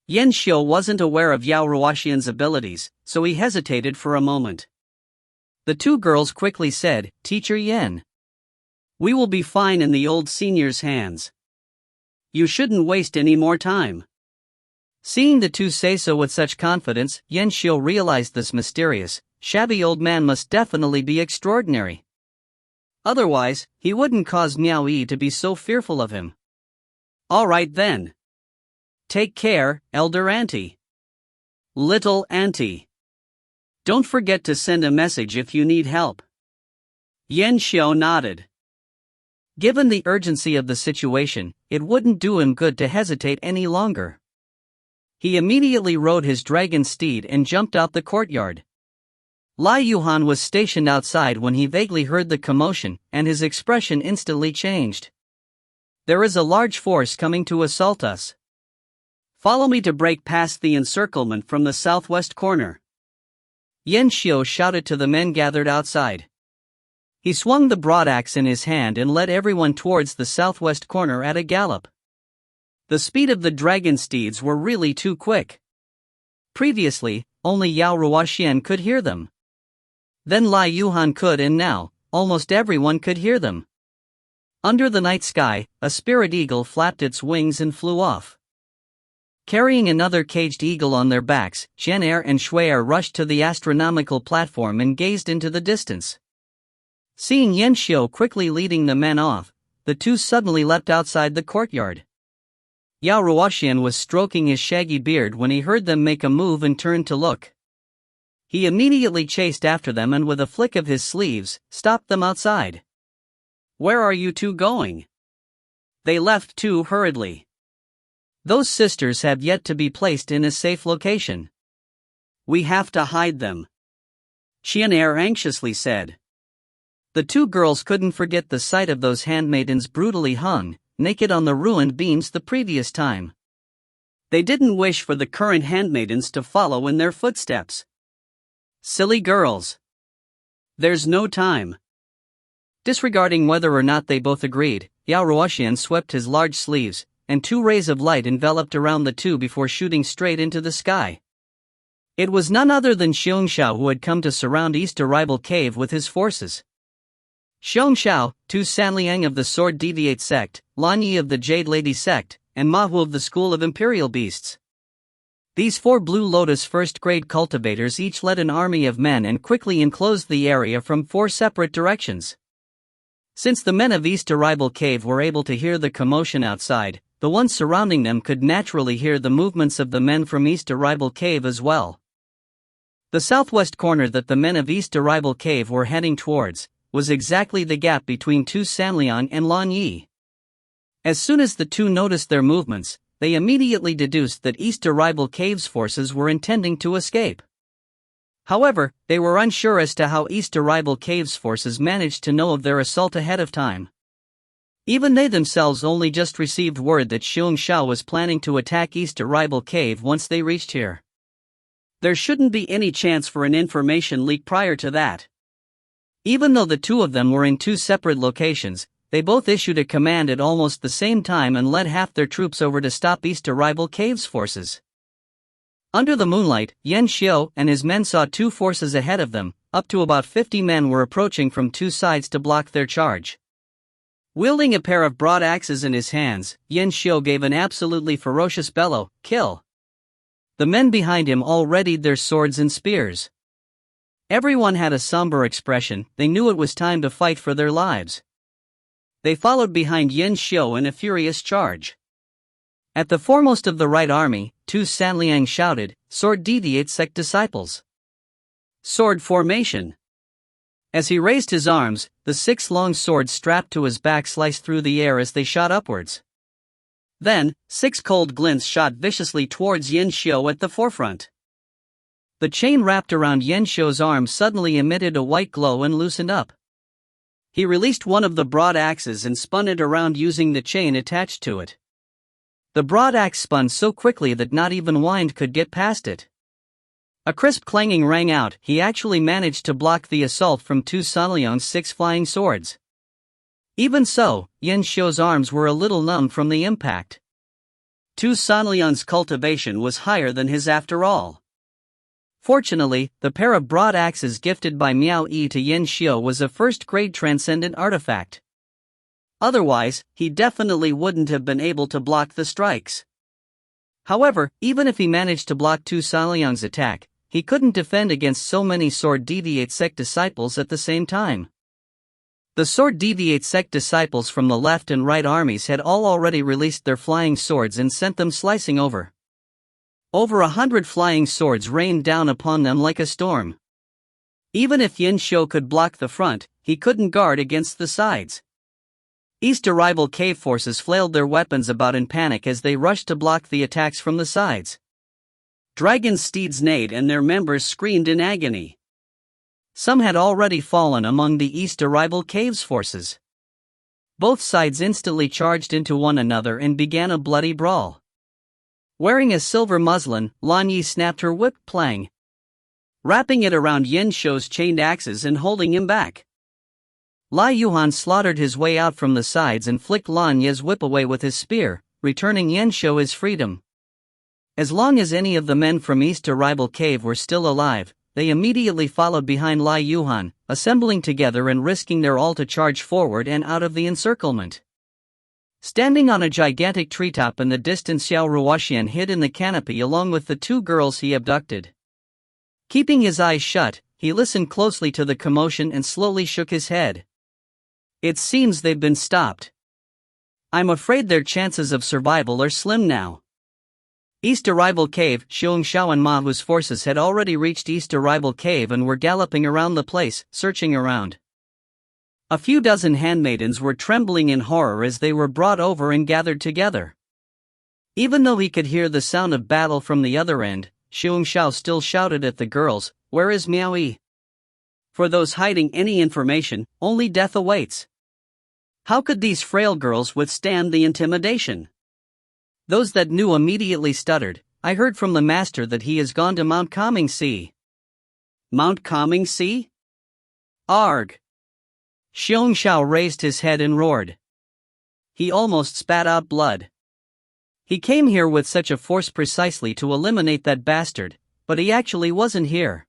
Yan Xiu wasn't aware of Yao Ruoxian's abilities, so he hesitated for a moment. The two girls quickly said, "Teacher Yan, we will be fine in the old senior's hands. You shouldn't waste any more time." Seeing the two say so with such confidence, Yan Xiu realized this mysterious, shabby old man must definitely be extraordinary. Otherwise, he wouldn't cause Miao Yi to be so fearful of him. "All right then. Take care, Elder Auntie. Little Auntie. Don't forget to send a message if you need help." Yan Xiu nodded. Given the urgency of the situation, it wouldn't do him good to hesitate any longer. He immediately rode his dragon steed and jumped out the courtyard. Lai Yuhan was stationed outside when he vaguely heard the commotion, and his expression instantly changed. "There is a large force coming to assault us. Follow me to break past the encirclement from the southwest corner." Yan Xiu shouted to the men gathered outside. He swung the broadaxe in his hand and led everyone towards the southwest corner at a gallop. The speed of the dragon steeds were really too quick. Previously, only Yao Ruoxian could hear them. Then Lai Yuhan could, and now, almost everyone could hear them. Under the night sky, a spirit eagle flapped its wings and flew off. Carrying another caged eagle on their backs, Zhenair and Shui'er rushed to the astronomical platform and gazed into the distance. Seeing Yan Xiu quickly leading the men off, the two suddenly leapt outside the courtyard. Yao Ruoxian was stroking his shaggy beard when he heard them make a move and turned to look. He immediately chased after them and with a flick of his sleeves, stopped them outside. "Where are you two going?" They left too hurriedly. "Those sisters have yet to be placed in a safe location. We have to hide them," Zhenair anxiously said. The two girls couldn't forget the sight of those handmaidens brutally hung, naked on the ruined beams the previous time. They didn't wish for the current handmaidens to follow in their footsteps. Silly girls. There's no time. Disregarding whether or not they both agreed, Yao Ruoxian swept his large sleeves, and two rays of light enveloped around the two before shooting straight into the sky. It was none other than Xiongxiao who had come to surround East Arrival Cave with his forces. Xiong Xiao, Tu Sanliang of the Sword Deviate sect, Lan Yi of the Jade Lady sect, and Ma Hu of the School of Imperial Beasts. These 4 Blue Lotus first-grade cultivators each led an army of men and quickly enclosed the area from 4 separate directions. Since the men of East Arrival Cave were able to hear the commotion outside, the ones surrounding them could naturally hear the movements of the men from East Arrival Cave as well. The southwest corner that the men of East Arrival Cave were heading towards was exactly the gap between Tu Sanliang and Lan Yi. As soon as the two noticed their movements, they immediately deduced that East Arrival Cave's forces were intending to escape. However, they were unsure as to how East Arrival Cave's forces managed to know of their assault ahead of time. Even they themselves only just received word that Xiong Xiao was planning to attack East Arrival Cave once they reached here. There shouldn't be any chance for an information leak prior to that. Even though the two of them were in 2 separate locations, they both issued a command at almost the same time and led half their troops over to stop East Arrival Cave's forces. Under the moonlight, Yan Xiao and his men saw 2 forces ahead of them. Up to about 50 men were approaching from 2 sides to block their charge. Wielding a pair of broad axes in his hands, Yan Xiao gave an absolutely ferocious bellow, "Kill!" The men behind him all readied their swords and spears. Everyone had a somber expression. They knew it was time to fight for their lives. They followed behind Yan Xiao in a furious charge. At the foremost of the right army, Tu Sanliang shouted, "Sword Deviate sect disciples! Sword formation!" As he raised his arms, the 6 long swords strapped to his back sliced through the air as they shot upwards. Then, 6 cold glints shot viciously towards Yan Xiao at the forefront. The chain wrapped around Yan Xiao's arm suddenly emitted a white glow and loosened up. He released one of the broad axes and spun it around using the chain attached to it. The broad axe spun so quickly that not even wind could get past it. A crisp clanging rang out. He actually managed to block the assault from Tu Sanliang's 6 flying swords. Even so, Yan Xiao's arms were a little numb from the impact. Tu Sanliang's cultivation was higher than his after all. Fortunately, the pair of broad axes gifted by Miao Yi to Yan Xiao was a first-grade transcendent artifact. Otherwise, he definitely wouldn't have been able to block the strikes. However, even if he managed to block Tu Sanliang's attack, he couldn't defend against so many Sword Deviate sect disciples at the same time. The Sword Deviate sect disciples from the left and right armies had all already released their flying swords and sent them slicing over. Over 100 flying swords rained down upon them like a storm. Even if Yan Xiao could block the front, he couldn't guard against the sides. East Arrival Cave forces flailed their weapons about in panic as they rushed to block the attacks from the sides. Dragon steeds neighed and their members screamed in agony. Some had already fallen among the East Arrival Cave's forces. Both sides instantly charged into one another and began a bloody brawl. Wearing a silver muslin, Lan Yi snapped her whip plang, wrapping it around Yan Xiao's chained axes and holding him back. Lai Yuhan slaughtered his way out from the sides and flicked Lan Yi's whip away with his spear, returning Yan Xiao his freedom. As long as any of the men from East Arrival Cave were still alive, they immediately followed behind Lai Yuhan, assembling together and risking their all to charge forward and out of the encirclement. Standing on a gigantic treetop in the distance, Xiao Ruoxian hid in the canopy along with the 2 girls he abducted. Keeping his eyes shut, he listened closely to the commotion and slowly shook his head. It seems they've been stopped. I'm afraid their chances of survival are slim now. East Arrival Cave, Xiong Xiao and Ma Hu's forces had already reached East Arrival Cave and were galloping around the place, searching around. A few dozen handmaidens were trembling in horror as they were brought over and gathered together. Even though he could hear the sound of battle from the other end, Xiong Xiao still shouted at the girls, "Where is Miao Yi?" For those hiding any information, only death awaits. How could these frail girls withstand the intimidation? Those that knew immediately stuttered, "I heard from the master that he has gone to Mount Calming Sea." Mount Calming Sea? Arg! Xiong Xiao raised his head and roared. He almost spat out blood. He came here with such a force precisely to eliminate that bastard, but he actually wasn't here.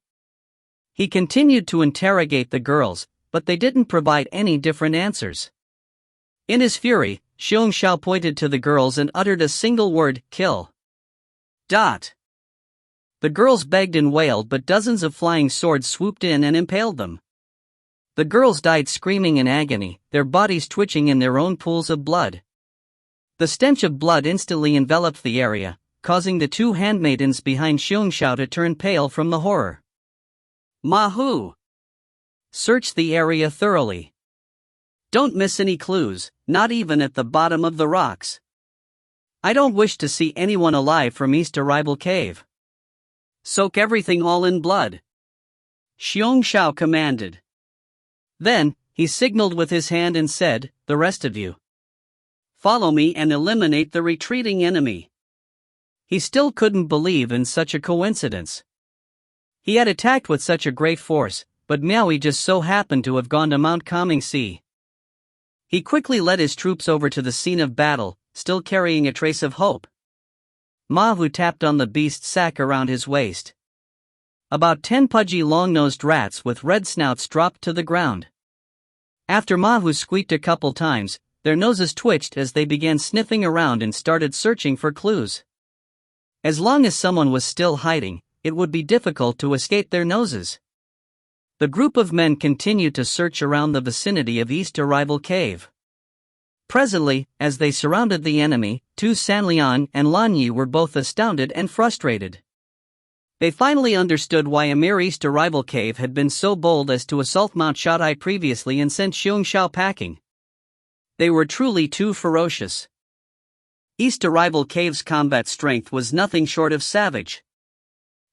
He continued to interrogate the girls, but they didn't provide any different answers. In his fury, Xiong Xiao pointed to the girls and uttered a single word, kill. The girls begged and wailed, but dozens of flying swords swooped in and impaled them. The girls died screaming in agony, their bodies twitching in their own pools of blood. The stench of blood instantly enveloped the area, causing the two handmaidens behind Xiong Xiao to turn pale from the horror. Mahu! Search the area thoroughly. Don't miss any clues, not even at the bottom of the rocks. I don't wish to see anyone alive from East Arrival Cave. Soak everything all in blood. Xiong Xiao commanded. Then, he signaled with his hand and said, the rest of you, follow me and eliminate the retreating enemy. He still couldn't believe in such a coincidence. He had attacked with such a great force, but Miao Yi just so happened to have gone to Mount Calming Sea. He quickly led his troops over to the scene of battle, still carrying a trace of hope. Mahu tapped on the beast's sack around his waist. About 10 pudgy long-nosed rats with red snouts dropped to the ground. After Mahu squeaked a couple times, their noses twitched as they began sniffing around and started searching for clues. As long as someone was still hiding, it would be difficult to escape their noses. The group of men continued to search around the vicinity of East Arrival Cave. Presently, as they surrounded the enemy, Tu Sanlian and Lan Yi were both astounded and frustrated. They finally understood why Emir East Arrival Cave had been so bold as to assault Mount Shan Hai previously and sent Xiong Xiao packing. They were truly too ferocious. East Arrival Cave's combat strength was nothing short of savage.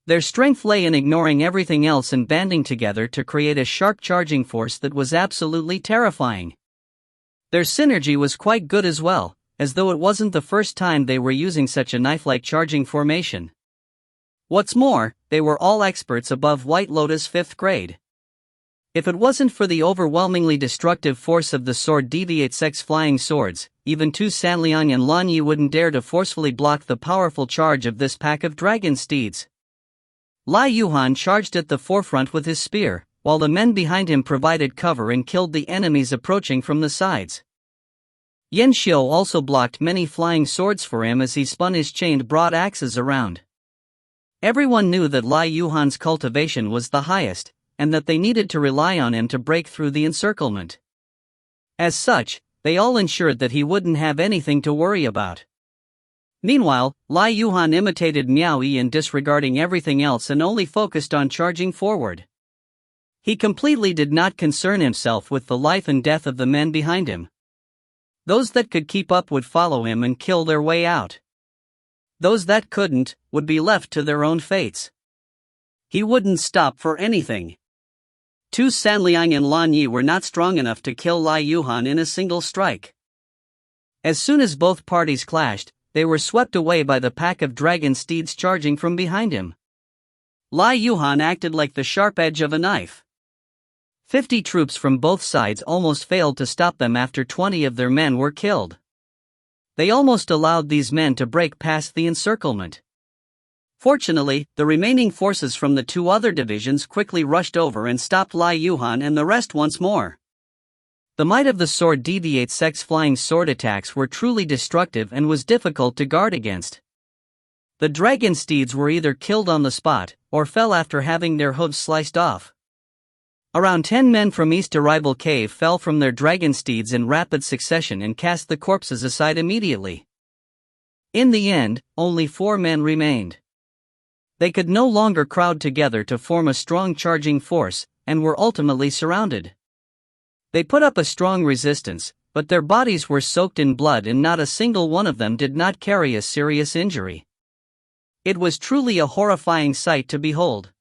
Their strength lay in ignoring everything else and banding together to create a sharp charging force that was absolutely terrifying. Their synergy was quite good as well, as though it wasn't the first time they were using such a knife-like charging formation. What's more, they were all experts above White Lotus 5th grade. If it wasn't for the overwhelmingly destructive force of the sword deviate's flying swords, even Tu Sanlian and Lan Yi wouldn't dare to forcefully block the powerful charge of this pack of dragon steeds. Lai Yuhan charged at the forefront with his spear, while the men behind him provided cover and killed the enemies approaching from the sides. Yan Xiu also blocked many flying swords for him as he spun his chained broad axes around. Everyone knew that Lai Yuhan's cultivation was the highest, and that they needed to rely on him to break through the encirclement. As such, they all ensured that he wouldn't have anything to worry about. Meanwhile, Lai Yuhan imitated Miao Yi in disregarding everything else and only focused on charging forward. He completely did not concern himself with the life and death of the men behind him. Those that could keep up would follow him and kill their way out. Those that couldn't, would be left to their own fates. He wouldn't stop for anything. Tu Sanliang and Lan Yi were not strong enough to kill Lai Yuhan in a single strike. As soon as both parties clashed, they were swept away by the pack of dragon steeds charging from behind him. Lai Yuhan acted like the sharp edge of a knife. 50 troops from both sides almost failed to stop them after 20 of their men were killed. They almost allowed these men to break past the encirclement. Fortunately, the remaining forces from the two other divisions quickly rushed over and stopped Lai Yuhan and the rest once more. The might of the sword deviate's flying sword attacks were truly destructive and was difficult to guard against. The dragon steeds were either killed on the spot, or fell after having their hooves sliced off. Around 10 men from East Arrival Cave fell from their dragon steeds in rapid succession and cast the corpses aside immediately. In the end, only 4 men remained. They could no longer crowd together to form a strong charging force, and were ultimately surrounded. They put up a strong resistance, but their bodies were soaked in blood and not a single one of them did not carry a serious injury. It was truly a horrifying sight to behold.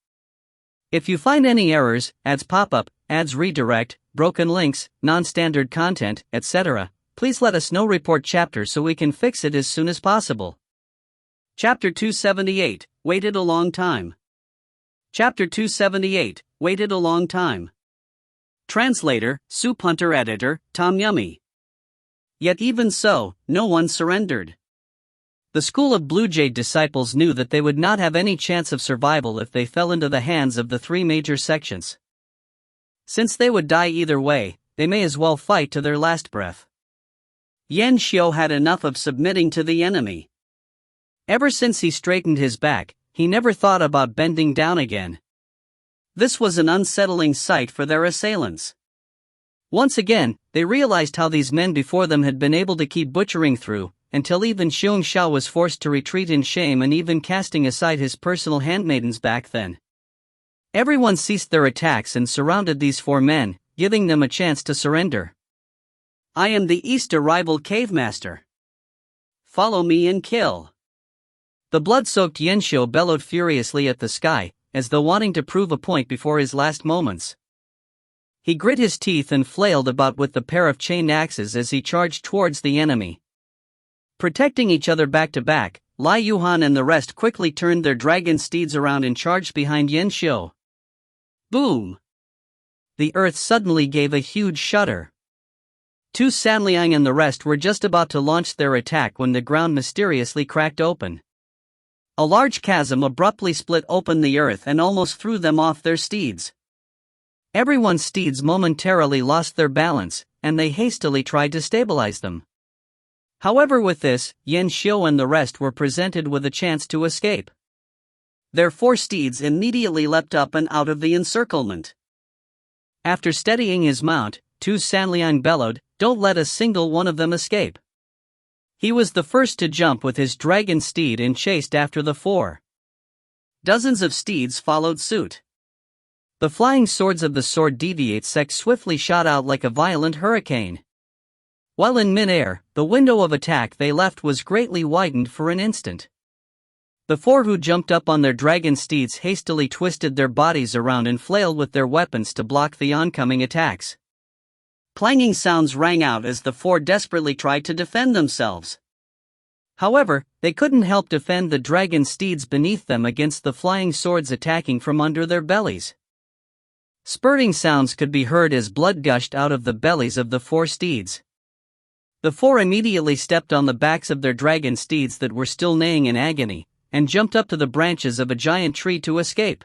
If you find any errors, ads pop up, ads redirect, broken links, non-standard content, etc., please let us know. Report chapter so we can fix it as soon as possible. Chapter 278, Waited a Long Time. Chapter 278, Waited a Long Time. Translator, Soup Hunter. Editor, Tom Yummy. Yet even so, no one surrendered. The school of Blue Jade disciples knew that they would not have any chance of survival if they fell into the hands of the 3 major sections. Since they would die either way, they may as well fight to their last breath. Yan Xiu had enough of submitting to the enemy. Ever since he straightened his back, he never thought about bending down again. This was an unsettling sight for their assailants. Once again, they realized how these men before them had been able to keep butchering through, until even Xiong Xiao was forced to retreat in shame and even casting aside his personal handmaidens back then. Everyone ceased their attacks and surrounded these 4 men, giving them a chance to surrender. I am the East Arrival Cave Master. Follow me and kill. The blood-soaked Yan Xiu bellowed furiously at the sky, as though wanting to prove a point before his last moments. He grit his teeth and flailed about with the pair of chained axes as he charged towards the enemy. Protecting each other back to back, Lai Yuhan and the rest quickly turned their dragon steeds around and charged behind Yan Xiu. Boom! The earth suddenly gave a huge shudder. Tu Sanliang and the rest were just about to launch their attack when the ground mysteriously cracked open. A large chasm abruptly split open the earth and almost threw them off their steeds. Everyone's steeds momentarily lost their balance, and they hastily tried to stabilize them. However, with this, Yan Xiu and the rest were presented with a chance to escape. Their 4 steeds immediately leapt up and out of the encirclement. After steadying his mount, Tu Sanliang bellowed, "Don't let a single one of them escape." He was the first to jump with his dragon steed and chased after the 4. Dozens of steeds followed suit. The flying swords of the sword deviate sect swiftly shot out like a violent hurricane. While in mid-air, the window of attack they left was greatly widened for an instant. The 4 who jumped up on their dragon steeds hastily twisted their bodies around and flailed with their weapons to block the oncoming attacks. Clanging sounds rang out as the 4 desperately tried to defend themselves. However, they couldn't help defend the dragon steeds beneath them against the flying swords attacking from under their bellies. Spurting sounds could be heard as blood gushed out of the bellies of the 4 steeds. The 4 immediately stepped on the backs of their dragon steeds that were still neighing in agony, and jumped up to the branches of a giant tree to escape.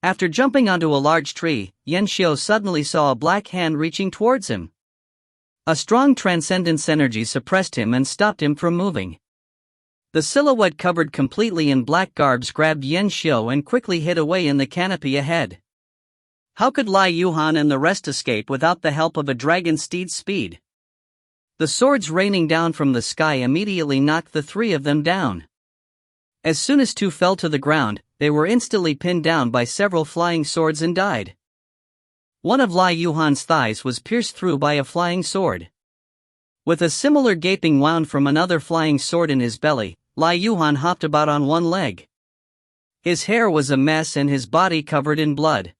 After jumping onto a large tree, Yan Xiu suddenly saw a black hand reaching towards him. A strong transcendence energy suppressed him and stopped him from moving. The silhouette covered completely in black garbs grabbed Yan Xiu and quickly hid away in the canopy ahead. How could Lai Yuhan and the rest escape without the help of a dragon steed's speed? The swords raining down from the sky immediately knocked the 3 of them down. As soon as 2 fell to the ground, they were instantly pinned down by several flying swords and died. One of Lai Yuhan's thighs was pierced through by a flying sword. With a similar gaping wound from another flying sword in his belly, Lai Yuhan hopped about on one leg. His hair was a mess and his body covered in blood.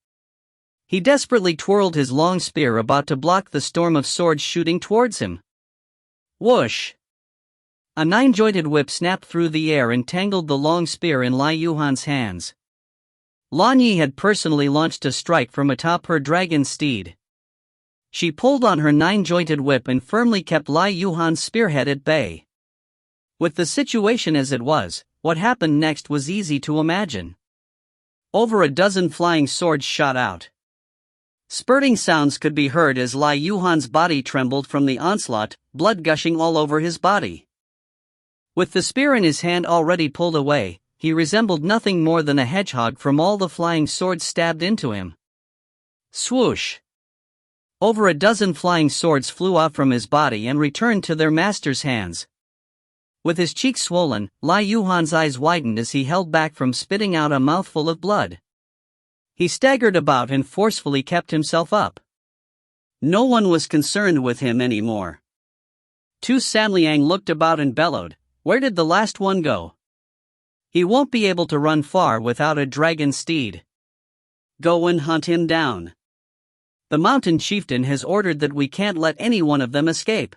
He desperately twirled his long spear about to block the storm of swords shooting towards him. Whoosh! A 9-jointed whip snapped through the air and tangled the long spear in Lai Yuhan's hands. Lan Yi had personally launched a strike from atop her dragon steed. She pulled on her 9-jointed whip and firmly kept Lai Yuhan's spearhead at bay. With the situation as it was, what happened next was easy to imagine. Over a dozen flying swords shot out. Spurting sounds could be heard as Lai Yuhan's body trembled from the onslaught, blood gushing all over his body. With the spear in his hand already pulled away, he resembled nothing more than a hedgehog from all the flying swords stabbed into him. Swoosh! Over a dozen flying swords flew out from his body and returned to their master's hands. With his cheeks swollen, Lai Yuhan's eyes widened as he held back from spitting out a mouthful of blood. He staggered about and forcefully kept himself up. No one was concerned with him anymore. Tu Sanliang looked about and bellowed, "Where did the last one go? He won't be able to run far without a dragon steed. Go and hunt him down. The mountain chieftain has ordered that we can't let any one of them escape."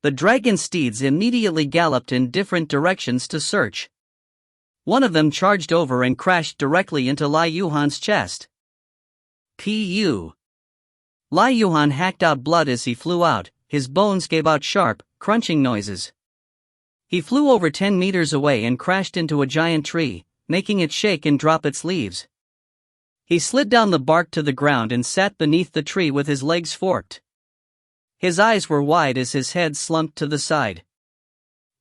The dragon steeds immediately galloped in different directions to search. One of them charged over and crashed directly into Lai Yuhan's chest. Pu! Lai Yuhan hacked out blood as he flew out, his bones gave out sharp, crunching noises. He flew over 10 meters away and crashed into a giant tree, making it shake and drop its leaves. He slid down the bark to the ground and sat beneath the tree with his legs forked. His eyes were wide as his head slumped to the side.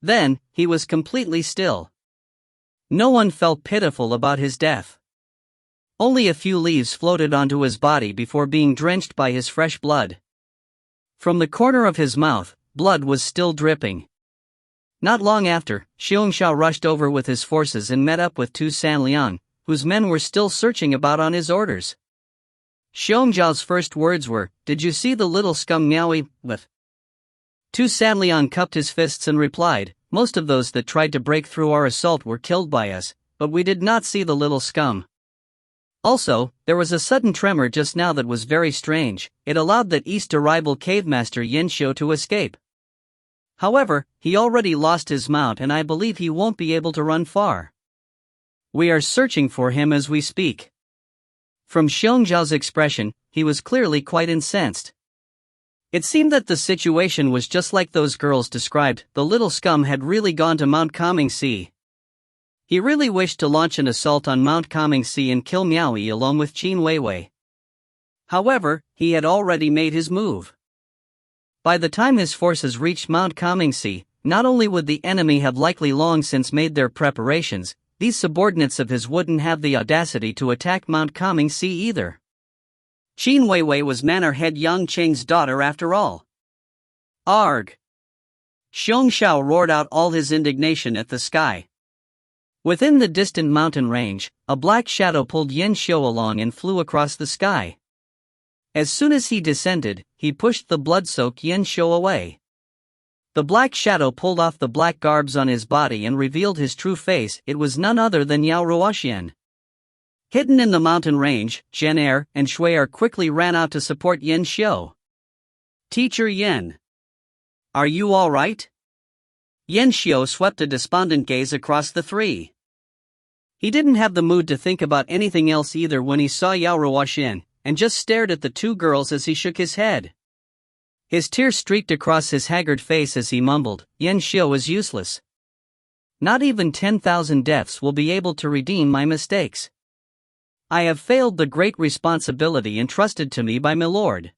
Then, he was completely still. No one felt pitiful about his death. Only a few leaves floated onto his body before being drenched by his fresh blood. From the corner of his mouth, blood was still dripping. Not long after, Xiongxiao rushed over with his forces and met up with Tu Sanliang, whose men were still searching about on his orders. Xiongxiao's first words were, "Did you see the little scum Miao Yi with?" Tu Sanliang cupped his fists and replied, "Most of those that tried to break through our assault were killed by us, but we did not see the little scum. Also, there was a sudden tremor just now that was very strange. It allowed that East arrival cave master Yin Xiu to escape. However, he already lost his mount and I believe he won't be able to run far. We are searching for him as we speak." From Xiongxiao's expression, he was clearly quite incensed. It seemed that the situation was just like those girls described. The little scum had really gone to Mount Comingxi. He really wished to launch an assault on Mount Comingxi and kill Miao Yi along with Qin Weiwei. However, he had already made his move. By the time his forces reached Mount Comingxi, not only would the enemy have likely long since made their preparations, these subordinates of his wouldn't have the audacity to attack Mount Comingxi either. Qin Weiwei was Manor Head Yang Cheng's daughter after all. Arg! Xiongxiao roared out all his indignation at the sky. Within the distant mountain range, a black shadow pulled Yin Xiu along and flew across the sky. As soon as he descended, he pushed the blood-soaked Yin Xiu away. The black shadow pulled off the black garbs on his body and revealed his true face. It was none other than Yao Ruoxian. Hidden in the mountain range, Zhen and Shui quickly ran out to support Yin Xiu. "Teacher Yin, are you all right?" Yin Xiu swept a despondent gaze across the three. He didn't have the mood to think about anything else either when he saw Yao Ruoxian, and just stared at the two girls as he shook his head. His tears streaked across his haggard face as he mumbled, "Yin Xiu is useless. Not even 10,000 deaths will be able to redeem my mistakes. I have failed the great responsibility entrusted to me by my lord."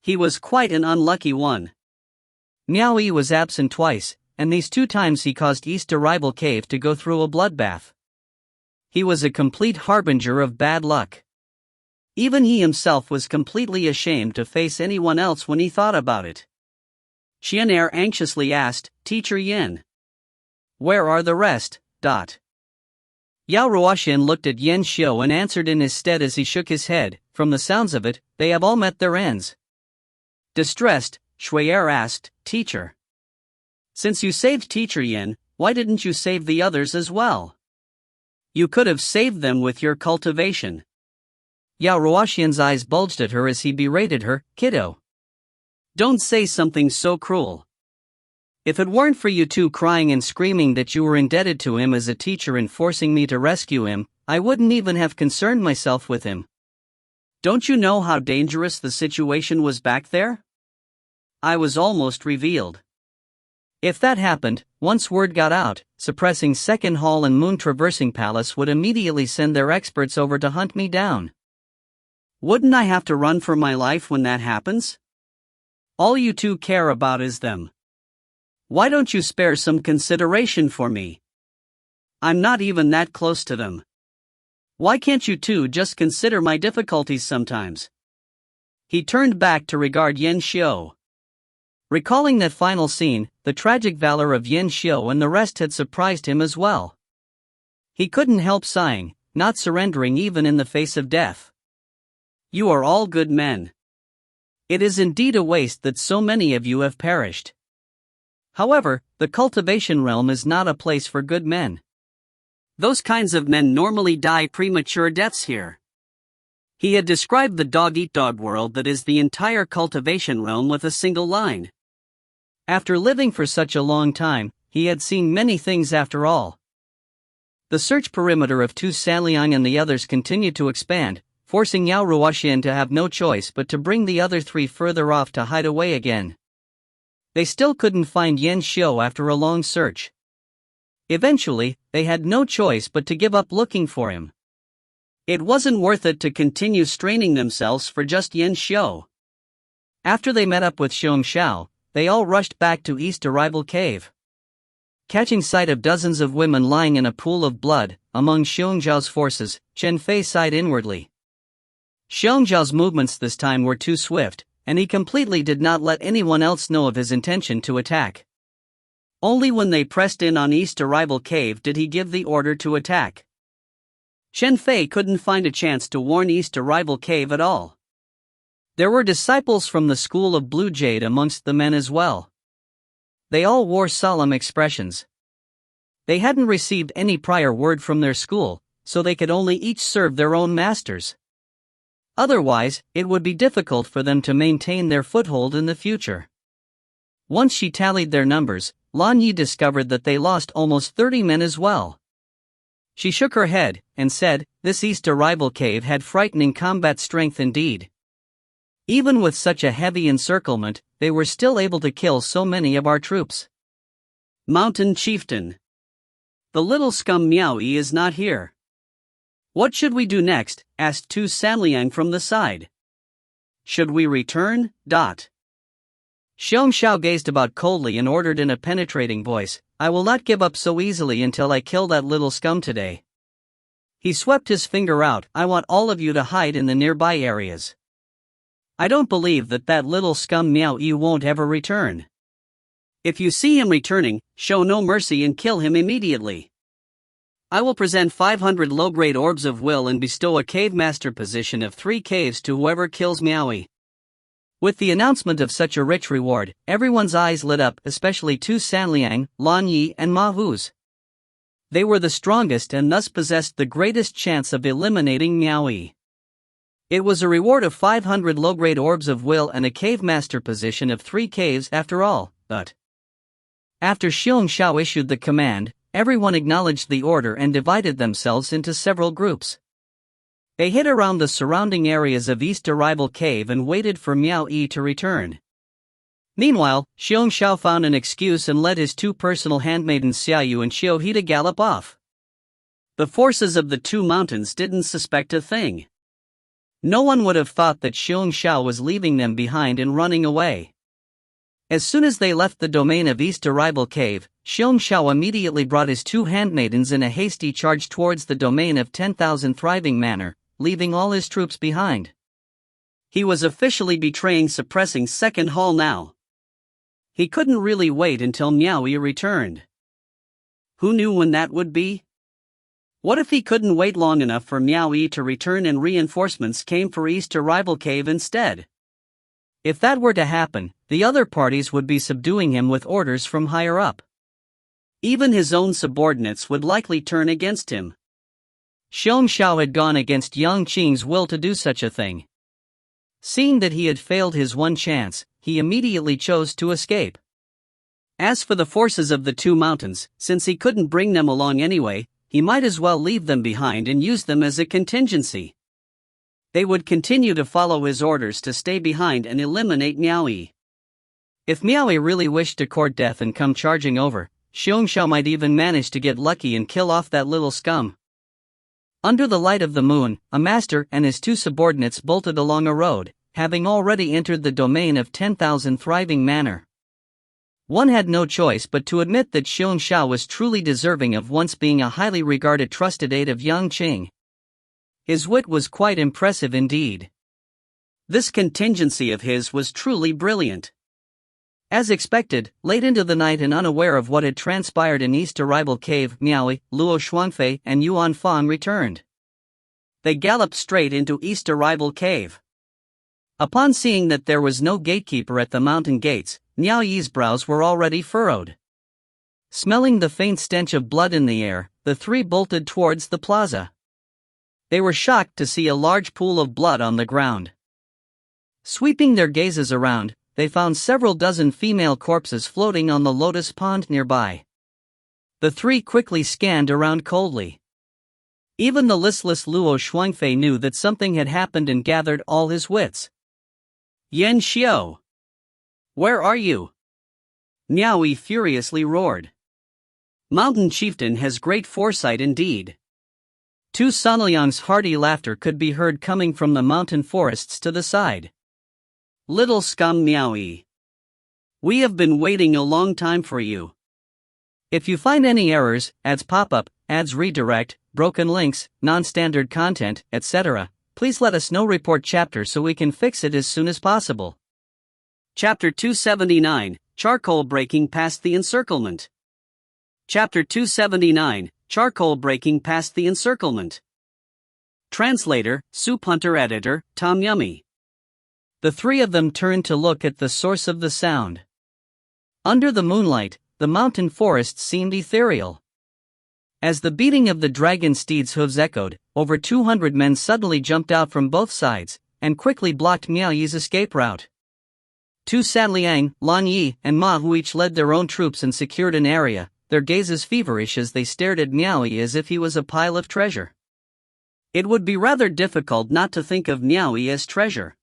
He was quite an unlucky one. Miao Yi was absent twice, and these 2 times he caused East Arrival Cave to go through a bloodbath. He was a complete harbinger of bad luck. Even he himself was completely ashamed to face anyone else when he thought about it. Xian anxiously asked, "Teacher Yin, where are the rest?" Yao Ruoxian looked at Yin Xiu and answered in his stead as he shook his head, "From the sounds of it, they have all met their ends." Distressed, Shui asked, "Teacher, since you saved Teacher Yin, why didn't you save the others as well? You could have saved them with your cultivation." Yao Ruoxian's eyes bulged at her as he berated her, "Kiddo, don't say something so cruel. If it weren't for you two crying and screaming that you were indebted to him as a teacher and forcing me to rescue him, I wouldn't even have concerned myself with him. Don't you know how dangerous the situation was back there? I was almost revealed. If that happened, once word got out, suppressing Second Hall and Moon Traversing Palace would immediately send their experts over to hunt me down. Wouldn't I have to run for my life when that happens? All you two care about is them. Why don't you spare some consideration for me? I'm not even that close to them. Why can't you two just consider my difficulties sometimes?" He turned back to regard Yin Xiu. Recalling that final scene, the tragic valor of Yin Xiu and the rest had surprised him as well. He couldn't help sighing, not surrendering even in the face of death. "You are all good men. It is indeed a waste that so many of you have perished. However, the cultivation realm is not a place for good men. Those kinds of men normally die premature deaths here." He had described the dog-eat-dog world that is the entire cultivation realm with a single line. After living for such a long time, he had seen many things after all. The search perimeter of Tu Sanliang and the others continued to expand, forcing Yao Ruoxian to have no choice but to bring the other 3 further off to hide away again. They still couldn't find Yin Xiu after a long search. Eventually, they had no choice but to give up looking for him. It wasn't worth it to continue straining themselves for just Yan Xiao. After they met up with Xiong Xiao, they all rushed back to East Arrival Cave. Catching sight of dozens of women lying in a pool of blood among Xiong Zhao's forces, Chen Fei sighed inwardly. Xiong Zhao's movements this time were too swift, and he completely did not let anyone else know of his intention to attack. Only when they pressed in on East Arrival Cave did he give the order to attack. Chen Fei couldn't find a chance to warn East Arrival Cave at all. There were disciples from the school of Blue Jade amongst the men as well. They all wore solemn expressions. They hadn't received any prior word from their school, so they could only each serve their own masters. Otherwise, it would be difficult for them to maintain their foothold in the future. Once she tallied their numbers, Lan Yi discovered that they lost almost 30 men as well. She shook her head and said, "This East Arrival Cave had frightening combat strength indeed. Even with such a heavy encirclement, they were still able to kill so many of our troops." Mountain Chieftain. "The little scum Miao Yi is not here. What should we do next?" asked Tu Sanliang from the side. "Should we return?" Xiong Xiao gazed about coldly and ordered in a penetrating voice, "I will not give up so easily until I kill that little scum today." He swept his finger out, "I want all of you to hide in the nearby areas. I don't believe that little scum Miao Yi won't ever return. If you see him returning, show no mercy and kill him immediately. I will present 500 low-grade orbs of will and bestow a cave master position of 3 caves to whoever kills Miao Yi." With the announcement of such a rich reward, everyone's eyes lit up, especially Tu Sanliang, Lan Yi and Ma Hu's. They were the strongest and thus possessed the greatest chance of eliminating Miao Yi. It was a reward of 500 low-grade orbs of will and a cave master position of 3 caves after all, but after Xiong Xiao issued the command, everyone acknowledged the order and divided themselves into several groups. They hid around the surrounding areas of East Arrival Cave and waited for Miao Yi to return. Meanwhile, Xiong Xiao found an excuse and led his 2 personal handmaidens Xiaoyu and Xiaohe to gallop off. The forces of the 2 mountains didn't suspect a thing. No one would have thought that Xiong Xiao was leaving them behind and running away. As soon as they left the domain of East Arrival Cave, Xiong Xiao immediately brought his 2 handmaidens in a hasty charge towards the domain of 10,000 Thriving Manor, leaving all his troops behind. He was officially betraying suppressing Second Hall now. He couldn't really wait until Miao Yi returned. Who knew when that would be? What if he couldn't wait long enough for Miao Yi to return and reinforcements came for East Arrival Cave instead? If that were to happen, the other parties would be subduing him with orders from higher up. Even his own subordinates would likely turn against him. Xiong Xiao had gone against Yang Qing's will to do such a thing. Seeing that he had failed his one chance, he immediately chose to escape. As for the forces of the 2 mountains, since he couldn't bring them along anyway, he might as well leave them behind and use them as a contingency. They would continue to follow his orders to stay behind and eliminate Miao Yi. If Miao Yi really wished to court death and come charging over, Xiong Xiao might even manage to get lucky and kill off that little scum. Under the light of the moon, a master and his 2 subordinates bolted along a road, having already entered the domain of 10,000 Thriving Manor. One had no choice but to admit that Xiong Xiao was truly deserving of once being a highly regarded trusted aide of Yang Qing. His wit was quite impressive indeed. This contingency of his was truly brilliant. As expected, late into the night and unaware of what had transpired in East Arrival Cave, Miao Yi, Luo Shuangfei and Yuan Fang returned. They galloped straight into East Arrival Cave. Upon seeing that there was no gatekeeper at the mountain gates, Miao Yi's brows were already furrowed. Smelling the faint stench of blood in the air, the 3 bolted towards the plaza. They were shocked to see a large pool of blood on the ground. Sweeping their gazes around, they found several dozen female corpses floating on the lotus pond nearby. The 3 quickly scanned around coldly. Even the listless Luo Shuangfei knew that something had happened and gathered all his wits. "Yan Xiao! Where are you?" Miao Yi furiously roared. "Mountain Chieftain has great foresight indeed. Tu Sanliang's hearty laughter could be heard coming from the mountain forests to the side. Little scum Miao Yi. We have been waiting a long time for you. If you find any errors, ads pop up, ads redirect, broken links, non-standard content, etc., please let us know. Report chapter so we can fix it as soon as possible. Chapter 279, Charcoal Breaking Past the Encirclement. Chapter 279, Charcoal Breaking Past the Encirclement. Translator, Soup Hunter. Editor, Tom Yummy. The three of them turned to look at the source of the sound. Under the moonlight, the mountain forest seemed ethereal. As the beating of the dragon steed's hooves echoed, over 200 men suddenly jumped out from both sides, and quickly blocked Miao Yi's escape route. Tu Sanliang, Lan Yi, and Ma Hu each led their own troops and secured an area, their gazes feverish as they stared at Miao Yi as if he was a pile of treasure. It would be rather difficult not to think of Miao Yi as treasure.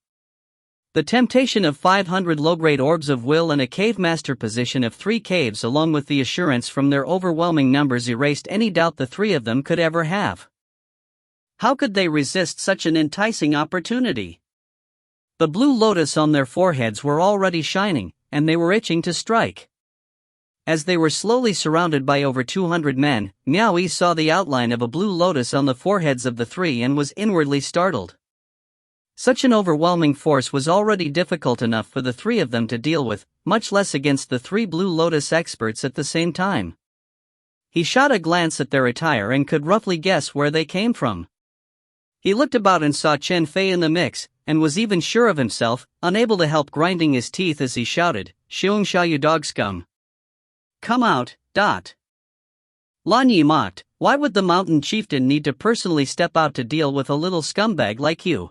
The temptation of 500 low-grade orbs of will and a cave master position of 3 caves along with the assurance from their overwhelming numbers erased any doubt the three of them could ever have. How could they resist such an enticing opportunity? The blue lotus on their foreheads were already shining, and they were itching to strike. As they were slowly surrounded by over 200 men, Miao Yi saw the outline of a blue lotus on the foreheads of the three and was inwardly startled. Such an overwhelming force was already difficult enough for the three of them to deal with, much less against the 3 blue lotus experts at the same time. He shot a glance at their attire and could roughly guess where they came from. He looked about and saw Chen Fei in the mix, and was even sure of himself, unable to help grinding his teeth as he shouted, "Xiong Xia, you dog scum! Come out, dot." Lan Yi mocked, "Why would the mountain chieftain need to personally step out to deal with a little scumbag like you?"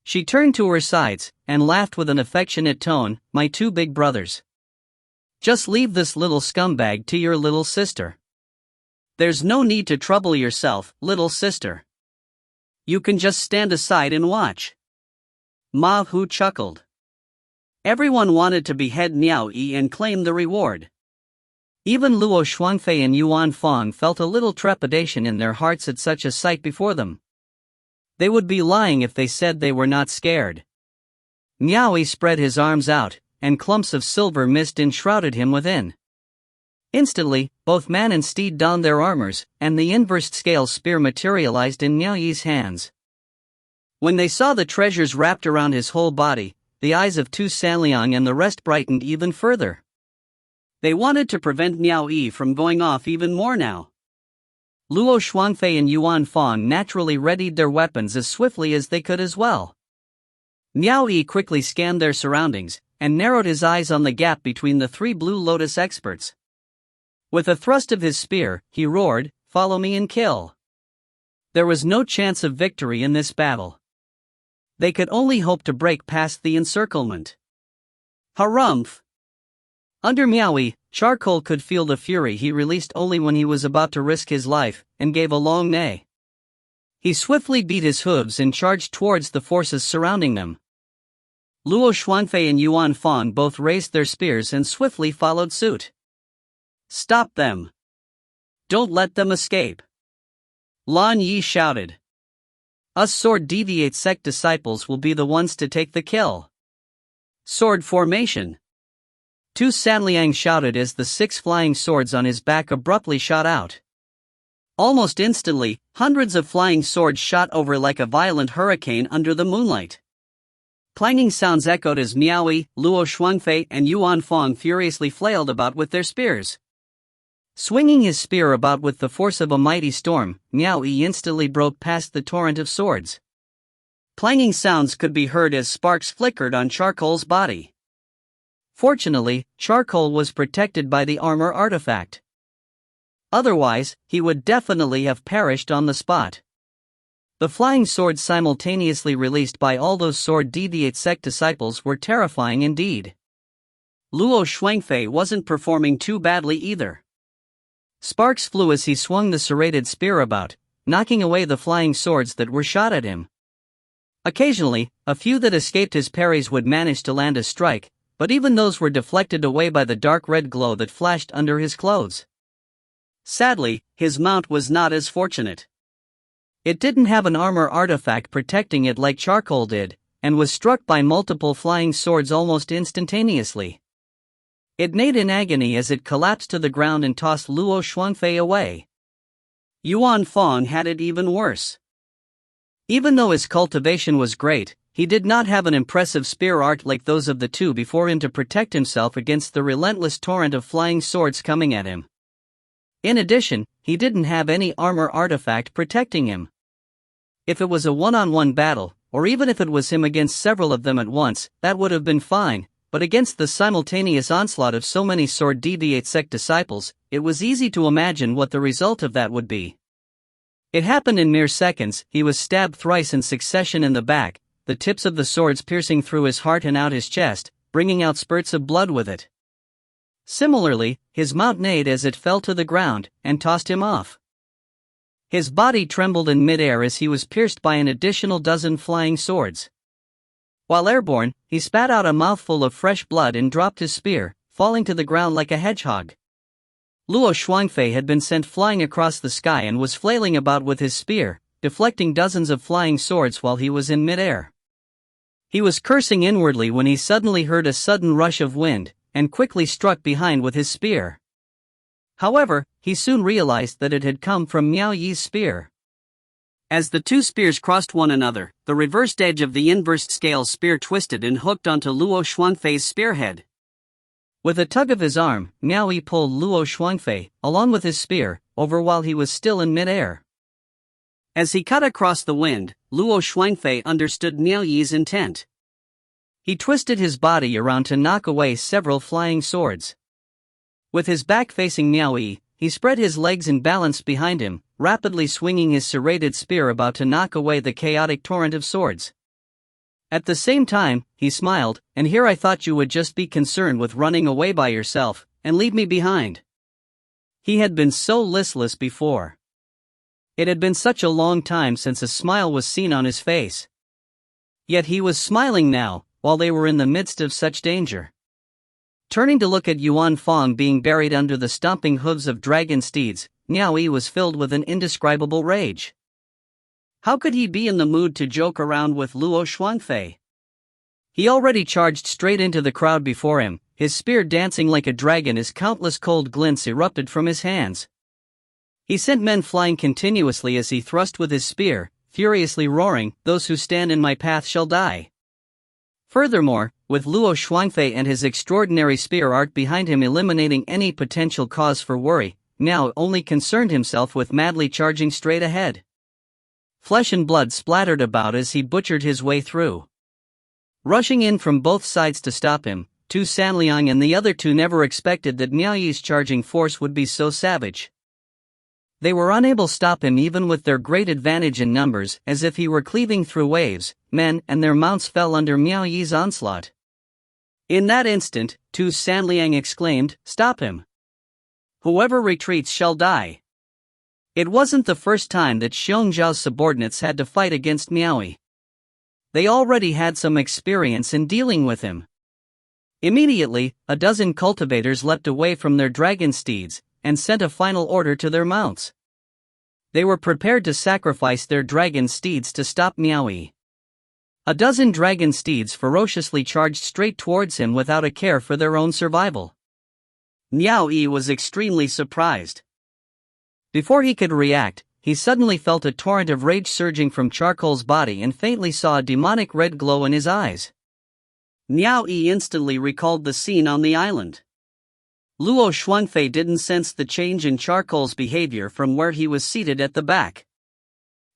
She turned to her sides, and laughed with an affectionate tone, "My 2 big brothers. Just leave this little scumbag to your little sister. There's no need to trouble yourself, little sister. You can just stand aside and watch." Ma Hu chuckled. Everyone wanted to behead Miao Yi and claim the reward. Even Luo Shuangfei and Yuan Fang felt a little trepidation in their hearts at such a sight before them. They would be lying if they said they were not scared. Miao Yi spread his arms out, and clumps of silver mist enshrouded him within. Instantly, both man and steed donned their armors, and the inversed scale spear materialized in Miao Yi's hands. When they saw the treasures wrapped around his whole body, the eyes of Tu Sanliang and the rest brightened even further. They wanted to prevent Miao Yi from going off even more now. Luo Shuangfei and Yuan Fang naturally readied their weapons as swiftly as they could as well. Miao Yi quickly scanned their surroundings, and narrowed his eyes on the gap between the 3 blue lotus experts. With a thrust of his spear, he roared, "Follow me and kill." There was no chance of victory in this battle. They could only hope to break past the encirclement. Harumph! Under Miao Yi, Charcoal could feel the fury he released only when he was about to risk his life, and gave a long neigh. He swiftly beat his hooves and charged towards the forces surrounding them. Luo Shuangfei and Yuan Fang both raised their spears and swiftly followed suit. "Stop them! Don't let them escape!" Lan Yi shouted. "Us sword deviate sect disciples will be the ones to take the kill." Sword formation! Tu Sanliang shouted as the 6 flying swords on his back abruptly shot out. Almost instantly, hundreds of flying swords shot over like a violent hurricane under the moonlight. Clanging sounds echoed as Miao Yi, Luo Shuangfei, and Yuan Fang furiously flailed about with their spears. Swinging his spear about with the force of a mighty storm, Miao Yi instantly broke past the torrent of swords. Clanging sounds could be heard as sparks flickered on Charcoal's body. Fortunately, Charcoal was protected by the armor artifact. Otherwise, he would definitely have perished on the spot. The flying swords simultaneously released by all those sword deviate sect disciples were terrifying indeed. Luo Shuangfei wasn't performing too badly either. Sparks flew as he swung the serrated spear about, knocking away the flying swords that were shot at him. Occasionally, a few that escaped his parries would manage to land a strike, but even those were deflected away by the dark red glow that flashed under his clothes. Sadly, his mount was not as fortunate. It didn't have an armor artifact protecting it like charcoal did, and was struck by multiple flying swords almost instantaneously. It neighed in agony as it collapsed to the ground and tossed Luo Xuanfei away. Yuan Fang had it even worse. Even though his cultivation was great, he did not have an impressive spear art like those of the two before him to protect himself against the relentless torrent of flying swords coming at him. In addition, he didn't have any armor artifact protecting him. If it was a one-on-one battle, or even if it was him against several of them at once, that would have been fine, but against the simultaneous onslaught of so many sword deviate sect disciples, it was easy to imagine what the result of that would be. It happened in mere seconds. He was stabbed thrice in succession in the back, the tips of the swords piercing through his heart and out his chest, bringing out spurts of blood with it. Similarly, his mount neighed as it fell to the ground, and tossed him off. His body trembled in midair as he was pierced by an additional dozen flying swords. While airborne, he spat out a mouthful of fresh blood and dropped his spear, falling to the ground like a hedgehog. Luo Xuanfei had been sent flying across the sky and was flailing about with his spear, deflecting dozens of flying swords while he was in midair. He was cursing inwardly when he suddenly heard a sudden rush of wind, and quickly struck behind with his spear. However, he soon realized that it had come from Miao Yi's spear. As the two spears crossed one another, the reversed edge of the inversed scale spear twisted and hooked onto Luo Xuanfei's spearhead. With a tug of his arm, Miao Yi pulled Luo Xuanfei, along with his spear, over while he was still in midair. As he cut across the wind, Luo Xuanfei understood Miao Yi's intent. He twisted his body around to knock away several flying swords. With his back facing Miao Yi, he spread his legs and balanced behind him, rapidly swinging his serrated spear about to knock away the chaotic torrent of swords. At the same time, he smiled, "And here I thought you would just be concerned with running away by yourself, and leave me behind." He had been so listless before. It had been such a long time since a smile was seen on his face. Yet he was smiling now, while they were in the midst of such danger. Turning to look at Yuan Fang being buried under the stomping hooves of dragon steeds, Miao Yi was filled with an indescribable rage. How could he be in the mood to joke around with Luo Xuanfei? He already charged straight into the crowd before him, his spear dancing like a dragon as countless cold glints erupted from his hands. He sent men flying continuously as he thrust with his spear, furiously roaring, "Those who stand in my path shall die." Furthermore, with Luo Xuanfei and his extraordinary spear art behind him eliminating any potential cause for worry, Miao only concerned himself with madly charging straight ahead. Flesh and blood splattered about as he butchered his way through. Rushing in from both sides to stop him, Tu Sanliang and the other two never expected that Miao Yi's charging force would be so savage. They were unable to stop him even with their great advantage in numbers, as if he were cleaving through waves. Men and their mounts fell under Miao Yi's onslaught. In that instant, Tu Sanliang exclaimed, "Stop him! Whoever retreats shall die." It wasn't the first time that Xiong Zhao's subordinates had to fight against Miao Yi. They already had some experience in dealing with him. Immediately, a dozen cultivators leapt away from their dragon steeds, and sent a final order to their mounts. They were prepared to sacrifice their dragon steeds to stop Miao Yi. A dozen dragon steeds ferociously charged straight towards him without a care for their own survival. Miao Yi was extremely surprised. Before he could react, he suddenly felt a torrent of rage surging from Charcoal's body and faintly saw a demonic red glow in his eyes. Miao Yi instantly recalled the scene on the island. Luo Xuanfei didn't sense the change in Charcoal's behavior from where he was seated at the back.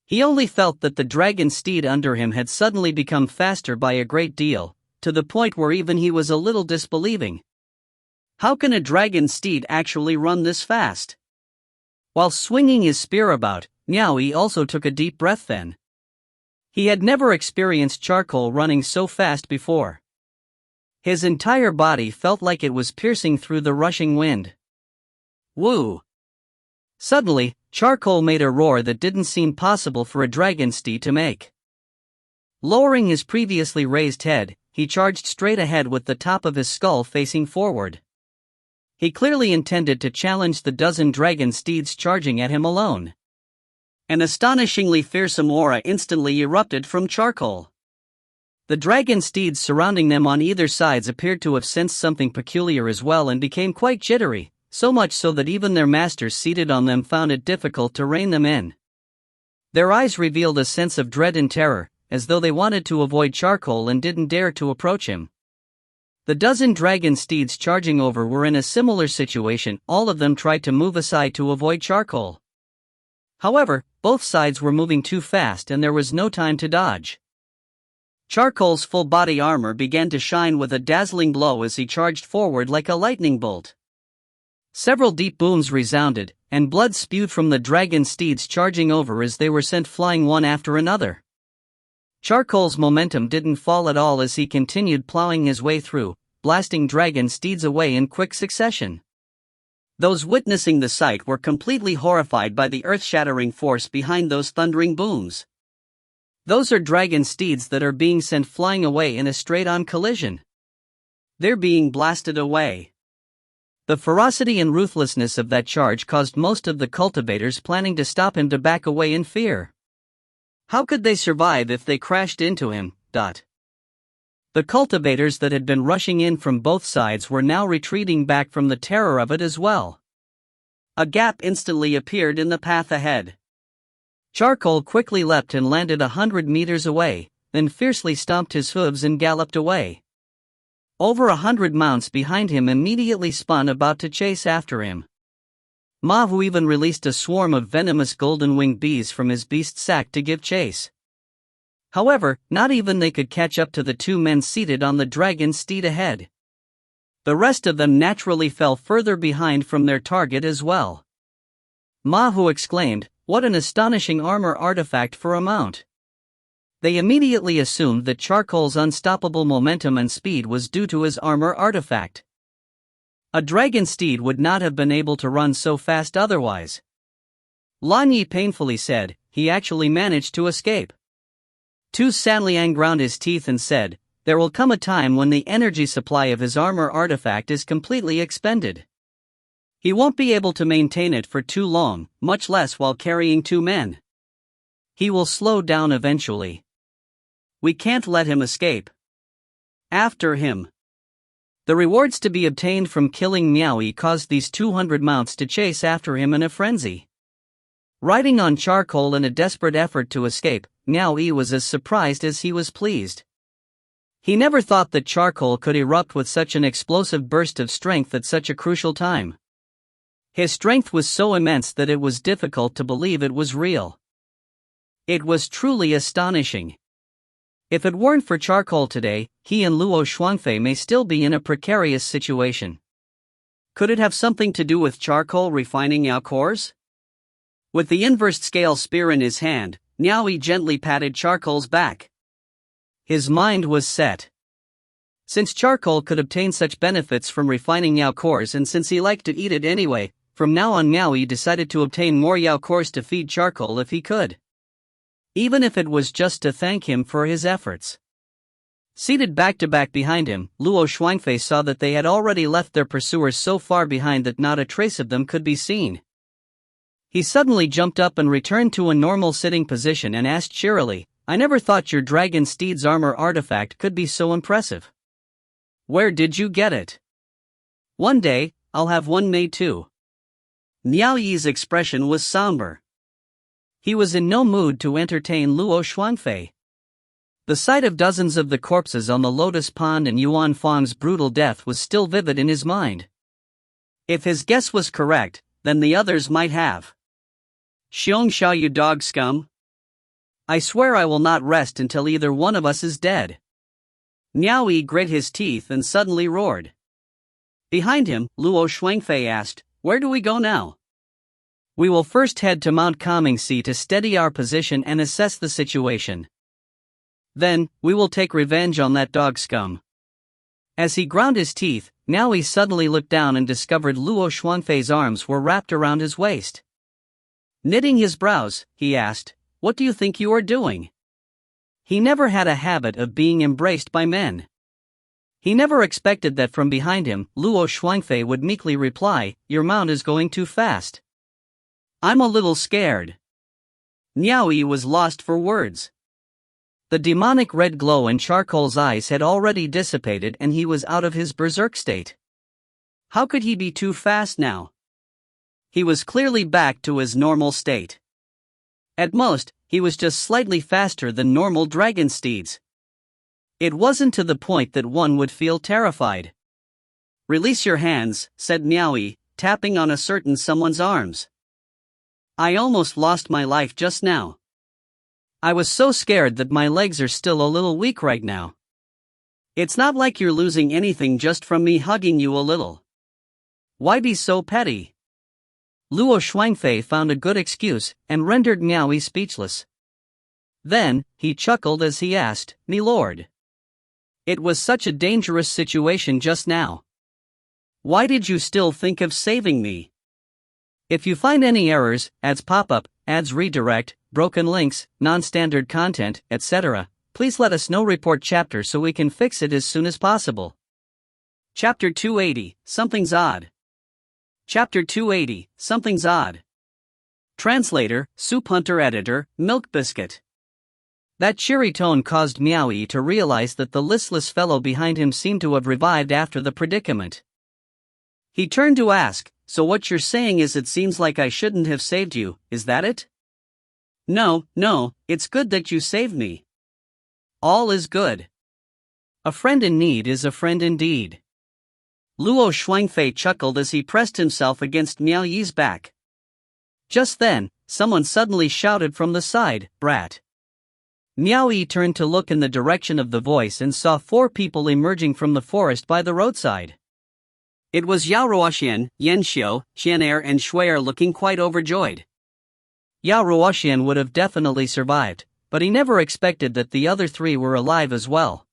He only felt that the dragon steed under him had suddenly become faster by a great deal, to the point where even he was a little disbelieving. How can a dragon steed actually run this fast? While swinging his spear about, Miao Yi also took a deep breath then. He had never experienced Charcoal running so fast before. His entire body felt like it was piercing through the rushing wind. Woo! Suddenly, Charcoal made a roar that didn't seem possible for a dragon steed to make. Lowering his previously raised head, he charged straight ahead with the top of his skull facing forward. He clearly intended to challenge the dozen dragon steeds charging at him alone. An astonishingly fearsome aura instantly erupted from charcoal. The dragon steeds surrounding them on either sides appeared to have sensed something peculiar as well and became quite jittery, so much so that even their masters seated on them found it difficult to rein them in. Their eyes revealed a sense of dread and terror, as though they wanted to avoid charcoal and didn't dare to approach him. The dozen dragon steeds charging over were in a similar situation. All of them tried to move aside to avoid charcoal. However, both sides were moving too fast and there was no time to dodge. Charcoal's full body armor began to shine with a dazzling glow as he charged forward like a lightning bolt. Several deep booms resounded, and blood spewed from the dragon steeds charging over as they were sent flying one after another. Charcoal's momentum didn't fall at all as he continued plowing his way through, blasting dragon steeds away in quick succession. Those witnessing the sight were completely horrified by the earth-shattering force behind those thundering booms. Those are dragon steeds that are being sent flying away in a straight-on collision. They're being blasted away. The ferocity and ruthlessness of that charge caused most of the cultivators planning to stop him to back away in fear. How could they survive if they crashed into him? The cultivators that had been rushing in from both sides were now retreating back from the terror of it as well. A gap instantly appeared in the path ahead. Charcoal quickly leapt and landed 100 meters away, then fiercely stomped his hooves and galloped away. Over 100 mounts behind him immediately spun about to chase after him. Miao Yi even released a swarm of venomous golden-winged bees from his beast sack to give chase. However, not even they could catch up to the two men seated on the dragon steed ahead. The rest of them naturally fell further behind from their target as well. Miao exclaimed, "What an astonishing armor artifact for a mount!" They immediately assumed that Charcoal's unstoppable momentum and speed was due to his armor artifact. A dragon steed would not have been able to run so fast otherwise. Lan Yi painfully said, "He actually managed to escape." Tu Sanliang ground his teeth and said, "There will come a time when the energy supply of his armor artifact is completely expended. He won't be able to maintain it for too long, much less while carrying two men. He will slow down eventually. We can't let him escape. After him." The rewards to be obtained from killing Miao Yi caused these 200 mounts to chase after him in a frenzy. Riding on Charcoal in a desperate effort to escape, Miao Yi was as surprised as he was pleased. He never thought that Charcoal could erupt with such an explosive burst of strength at such a crucial time. His strength was so immense that it was difficult to believe it was real. It was truly astonishing. If it weren't for Charcoal today, he and Luo Shuangfei may still be in a precarious situation. Could it have something to do with Charcoal refining Yao cores? With the inversed scale spear in his hand, Miao Yi gently patted Charcoal's back. His mind was set. Since Charcoal could obtain such benefits from refining Yao cores and since he liked to eat it anyway, from now on Miao Yi decided to obtain more Yao cores to feed Charcoal if he could. Even if it was just to thank him for his efforts. Seated back-to-back behind him, Luo Shuangfei saw that they had already left their pursuers so far behind that not a trace of them could be seen. He suddenly jumped up and returned to a normal sitting position and asked cheerily, "I never thought your dragon steed's armor artifact could be so impressive. Where did you get it? One day, I'll have one made too." Miao Yi's expression was somber. He was in no mood to entertain Luo Shuangfei. The sight of dozens of the corpses on the Lotus Pond and Yuan Fang's brutal death was still vivid in his mind. If his guess was correct, then the others might have. "Xiong Xiao, you dog scum! I swear I will not rest until either one of us is dead." Miao Yi grit his teeth and suddenly roared. Behind him, Luo Shuangfei asked, "Where do we go now?" "We will first head to Mount Comingsi to steady our position and assess the situation. Then, we will take revenge on that dog scum." As he ground his teeth, Miao Yi suddenly looked down and discovered Luo Shuangfei's arms were wrapped around his waist. Knitting his brows, he asked, "What do you think you are doing?" He never had a habit of being embraced by men. He never expected that from behind him, Luo Shuangfei would meekly reply, "Your mount is going too fast. I'm a little scared." Miao Yi was lost for words. The demonic red glow in Charcoal's eyes had already dissipated and he was out of his berserk state. How could he be too fast now? He was clearly back to his normal state. At most, he was just slightly faster than normal dragon steeds. It wasn't to the point that one would feel terrified. "Release your hands," said Miao Yi, tapping on a certain someone's arms. "I almost lost my life just now. I was so scared that my legs are still a little weak right now." "It's not like you're losing anything just from me hugging you a little. Why be so petty?" Luo Shuangfei found a good excuse and rendered Miao Yi speechless. Then, he chuckled as he asked, "Me lord, it was such a dangerous situation just now. Why did you still think of saving me? If you find any errors, ads pop up, ads redirect, broken links, non-standard content, etc., please let us know. Report chapter so we can fix it as soon as possible." Chapter 280, Something's Odd. Chapter 280, Something's Odd. Translator, Soup Hunter Editor, Milk Biscuit. That cheery tone caused Miao Yi to realize that the listless fellow behind him seemed to have revived after the predicament. He turned to ask, "So what you're saying is it seems like I shouldn't have saved you, is that it?" No, it's good that you saved me. All is good. A friend in need is a friend indeed." Luo Shuangfei chuckled as he pressed himself against Miao Yi's back. Just then, someone suddenly shouted from the side, "Brat." Miao Yi turned to look in the direction of the voice and saw 4 people emerging from the forest by the roadside. It was Yao Ruoxian, Yan Xiu, Xianer and Shui'er looking quite overjoyed. Yao Ruoxian would have definitely survived, but he never expected that the other 3 were alive as well.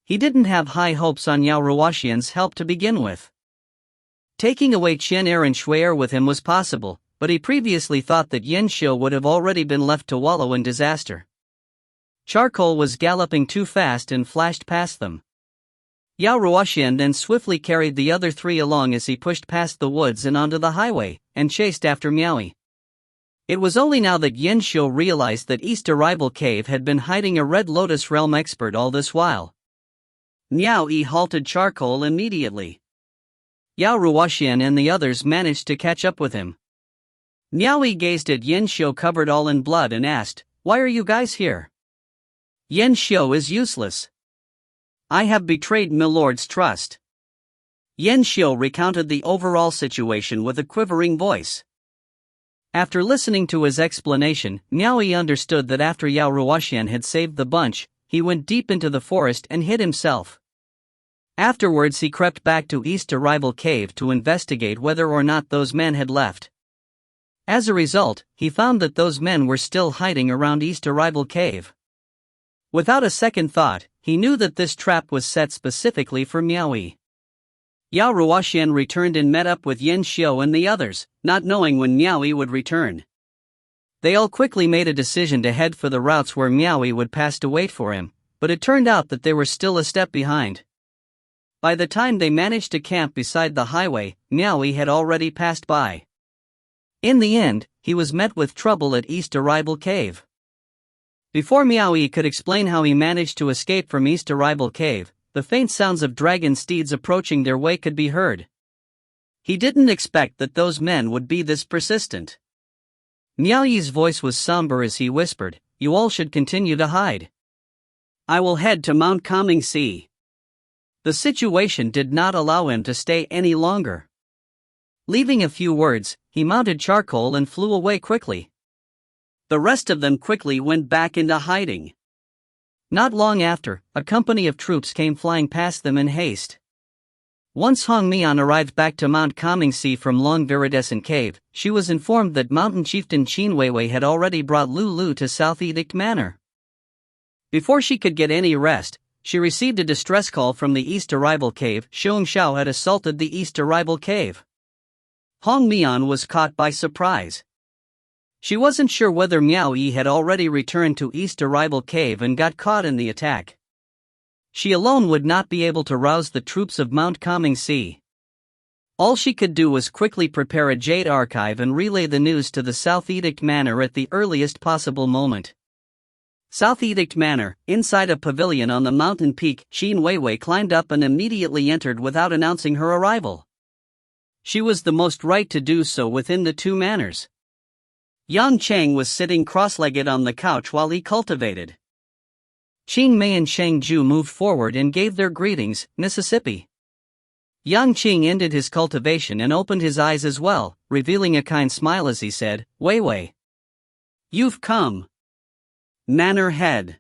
He didn't have high hopes on Yao Ruoxian's help to begin with. Taking away Xianer and Shui'er with him was possible, but he previously thought that Yan Xiu would have already been left to wallow in disaster. Charcoal was galloping too fast and flashed past them. Yao Ruoxian then swiftly carried the other 3 along as he pushed past the woods and onto the highway, and chased after Miao Yi. It was only now that Yan Xiu realized that East Arrival Cave had been hiding a Red Lotus Realm expert all this while. Miao Yi halted Charcoal immediately. Yao Ruoxian and the others managed to catch up with him. Miao Yi gazed at Yan Xiu covered all in blood and asked, "Why are you guys here?" "Yan Xiu is useless. I have betrayed Milord's trust." Yan Xiu recounted the overall situation with a quivering voice. After listening to his explanation, Miao Yi understood that after Yao Ruoxian had saved the bunch, he went deep into the forest and hid himself. Afterwards he crept back to East Arrival Cave to investigate whether or not those men had left. As a result, he found that those men were still hiding around East Arrival Cave. Without a second thought, he knew that this trap was set specifically for Miao Yi. Yao Ruoxian returned and met up with Yan Xiu and the others, not knowing when Miao Yi would return. They all quickly made a decision to head for the routes where Miao Yi would pass to wait for him, but it turned out that they were still a step behind. By the time they managed to camp beside the highway, Miao Yi had already passed by. In the end, he was met with trouble at East Arrival Cave. Before Miao Yi could explain how he managed to escape from East Arrival Cave, the faint sounds of dragon steeds approaching their way could be heard. He didn't expect that those men would be this persistent. Miao Yi's voice was somber as he whispered, "You all should continue to hide. I will head to Mount Calming Sea." The situation did not allow him to stay any longer. Leaving a few words, he mounted Charcoal and flew away quickly. The rest of them quickly went back into hiding. Not long after, a company of troops came flying past them in haste. Once Hong Mian arrived back to Mount Calming Sea from Long Viridescent Cave, she was informed that Mountain Chieftain Qin Weiwei had already brought Lu to South Edict Manor. Before she could get any rest, she received a distress call from the East Arrival Cave. Xiong Xiao had assaulted the East Arrival Cave. Hong Mian was caught by surprise. She wasn't sure whether Miao Yi had already returned to East Arrival Cave and got caught in the attack. She alone would not be able to rouse the troops of Mount Calming Sea. All she could do was quickly prepare a jade archive and relay the news to the South Edict Manor at the earliest possible moment. South Edict Manor, inside a pavilion on the mountain peak, Qin Weiwei climbed up and immediately entered without announcing her arrival. She was the most right to do so within the two manors. Yang Cheng was sitting cross-legged on the couch while he cultivated. Qing Mei and Shang Ju moved forward and gave their greetings, Mississippi. Yang Qing ended his cultivation and opened his eyes as well, revealing a kind smile as he said, Weiwei. You've come. Manor head.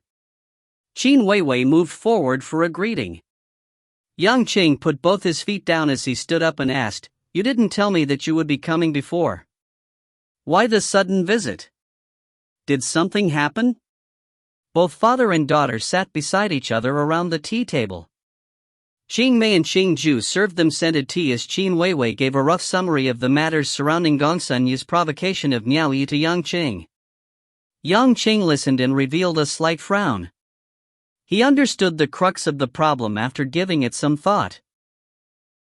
Qin Weiwei moved forward for a greeting. Yang Qing put both his feet down as he stood up and asked, You didn't tell me that you would be coming before. Why the sudden visit? Did something happen? Both father and daughter sat beside each other around the tea table. Xing Mei and Xing Ju served them scented tea as Qin Weiwei gave a rough summary of the matters surrounding Gongsun Yu's provocation of Miao Yi to Yang Qing. Yang Qing listened and revealed a slight frown. He understood the crux of the problem after giving it some thought.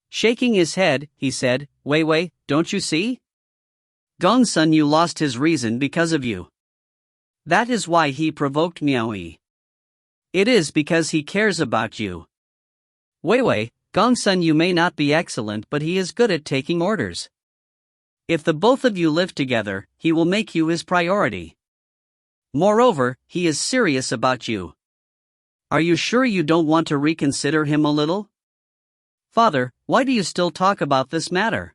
Shaking his head, he said, Weiwei, don't you see? Gongsun Yu lost his reason because of you. That is why he provoked Miao Yi. It is because he cares about you. Weiwei, Gongsun Yu may not be excellent, but he is good at taking orders. If the both of you live together, he will make you his priority. Moreover, he is serious about you. Are you sure you don't want to reconsider him a little? Father, why do you still talk about this matter?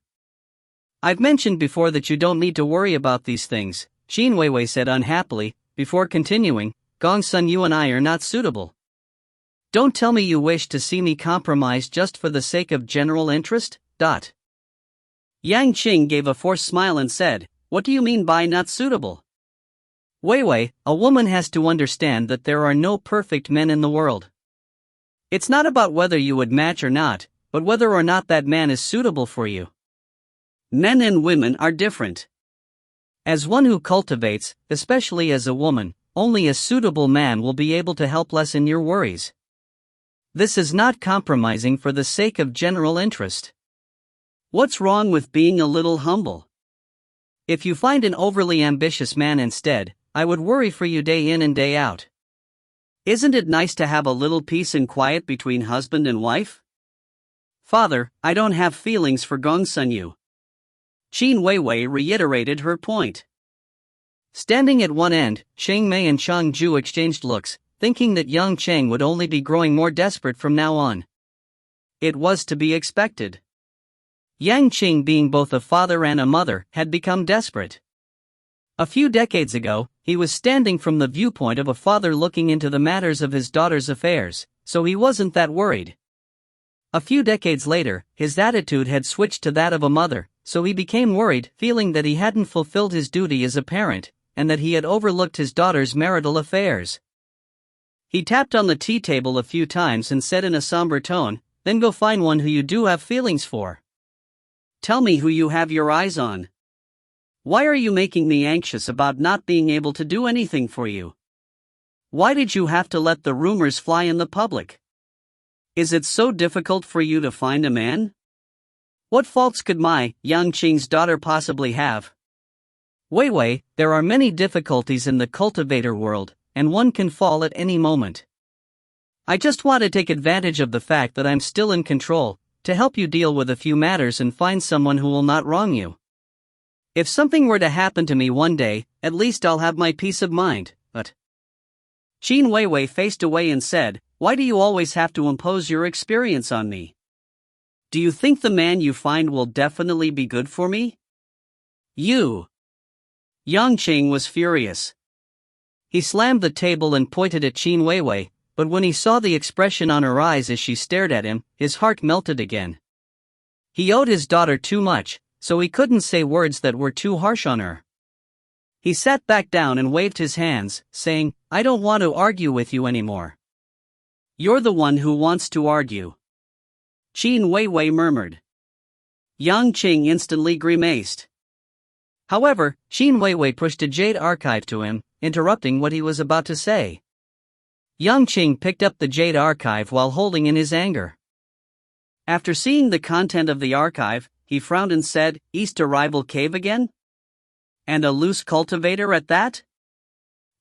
I've mentioned before that you don't need to worry about these things, Qin Weiwei said unhappily, before continuing, Gongsun Yu and I are not suitable. Don't tell me you wish to see me compromised just for the sake of general interest, Yang Qing gave a forced smile and said, What do you mean by not suitable? Weiwei, a woman has to understand that there are no perfect men in the world. It's not about whether you would match or not, but whether or not that man is suitable for you. Men and women are different. As one who cultivates, especially as a woman, only a suitable man will be able to help lessen your worries. This is not compromising for the sake of general interest. What's wrong with being a little humble? If you find an overly ambitious man instead, I would worry for you day in and day out. Isn't it nice to have a little peace and quiet between husband and wife? Father, I don't have feelings for Gongsun Yu. Qin Weiwei reiterated her point. Standing at one end, Shang Mei and Shang Ju exchanged looks, thinking that Yang Cheng would only be growing more desperate from now on. It was to be expected. Yang Qing, being both a father and a mother, had become desperate. A few decades ago, he was standing from the viewpoint of a father looking into the matters of his daughter's affairs, so he wasn't that worried. A few decades later, his attitude had switched to that of a mother, so he became worried, feeling that he hadn't fulfilled his duty as a parent, and that he had overlooked his daughter's marital affairs. He tapped on the tea table a few times and said in a somber tone, Then go find one who you do have feelings for. Tell me who you have your eyes on. Why are you making me anxious about not being able to do anything for you? Why did you have to let the rumors fly in the public? Is it so difficult for you to find a man? What faults could my, Yang Qing's daughter possibly have? Weiwei, there are many difficulties in the cultivator world, and one can fall at any moment. I just want to take advantage of the fact that I'm still in control, to help you deal with a few matters and find someone who will not wrong you. If something were to happen to me one day, at least I'll have my peace of mind, but... Qin Weiwei faced away and said, Why do you always have to impose your experience on me? Do you think the man you find will definitely be good for me? You. Yang Qing was furious. He slammed the table and pointed at Qin Weiwei, but when he saw the expression on her eyes as she stared at him, his heart melted again. He owed his daughter too much, so he couldn't say words that were too harsh on her. He sat back down and waved his hands, saying, I don't want to argue with you anymore. You're the one who wants to argue. Qin Weiwei murmured. Yang Qing instantly grimaced. However, Qin Weiwei pushed a jade archive to him, interrupting what he was about to say. Yang Qing picked up the jade archive while holding in his anger. After seeing the content of the archive, he frowned and said, East Arrival Cave again? And a loose cultivator at that?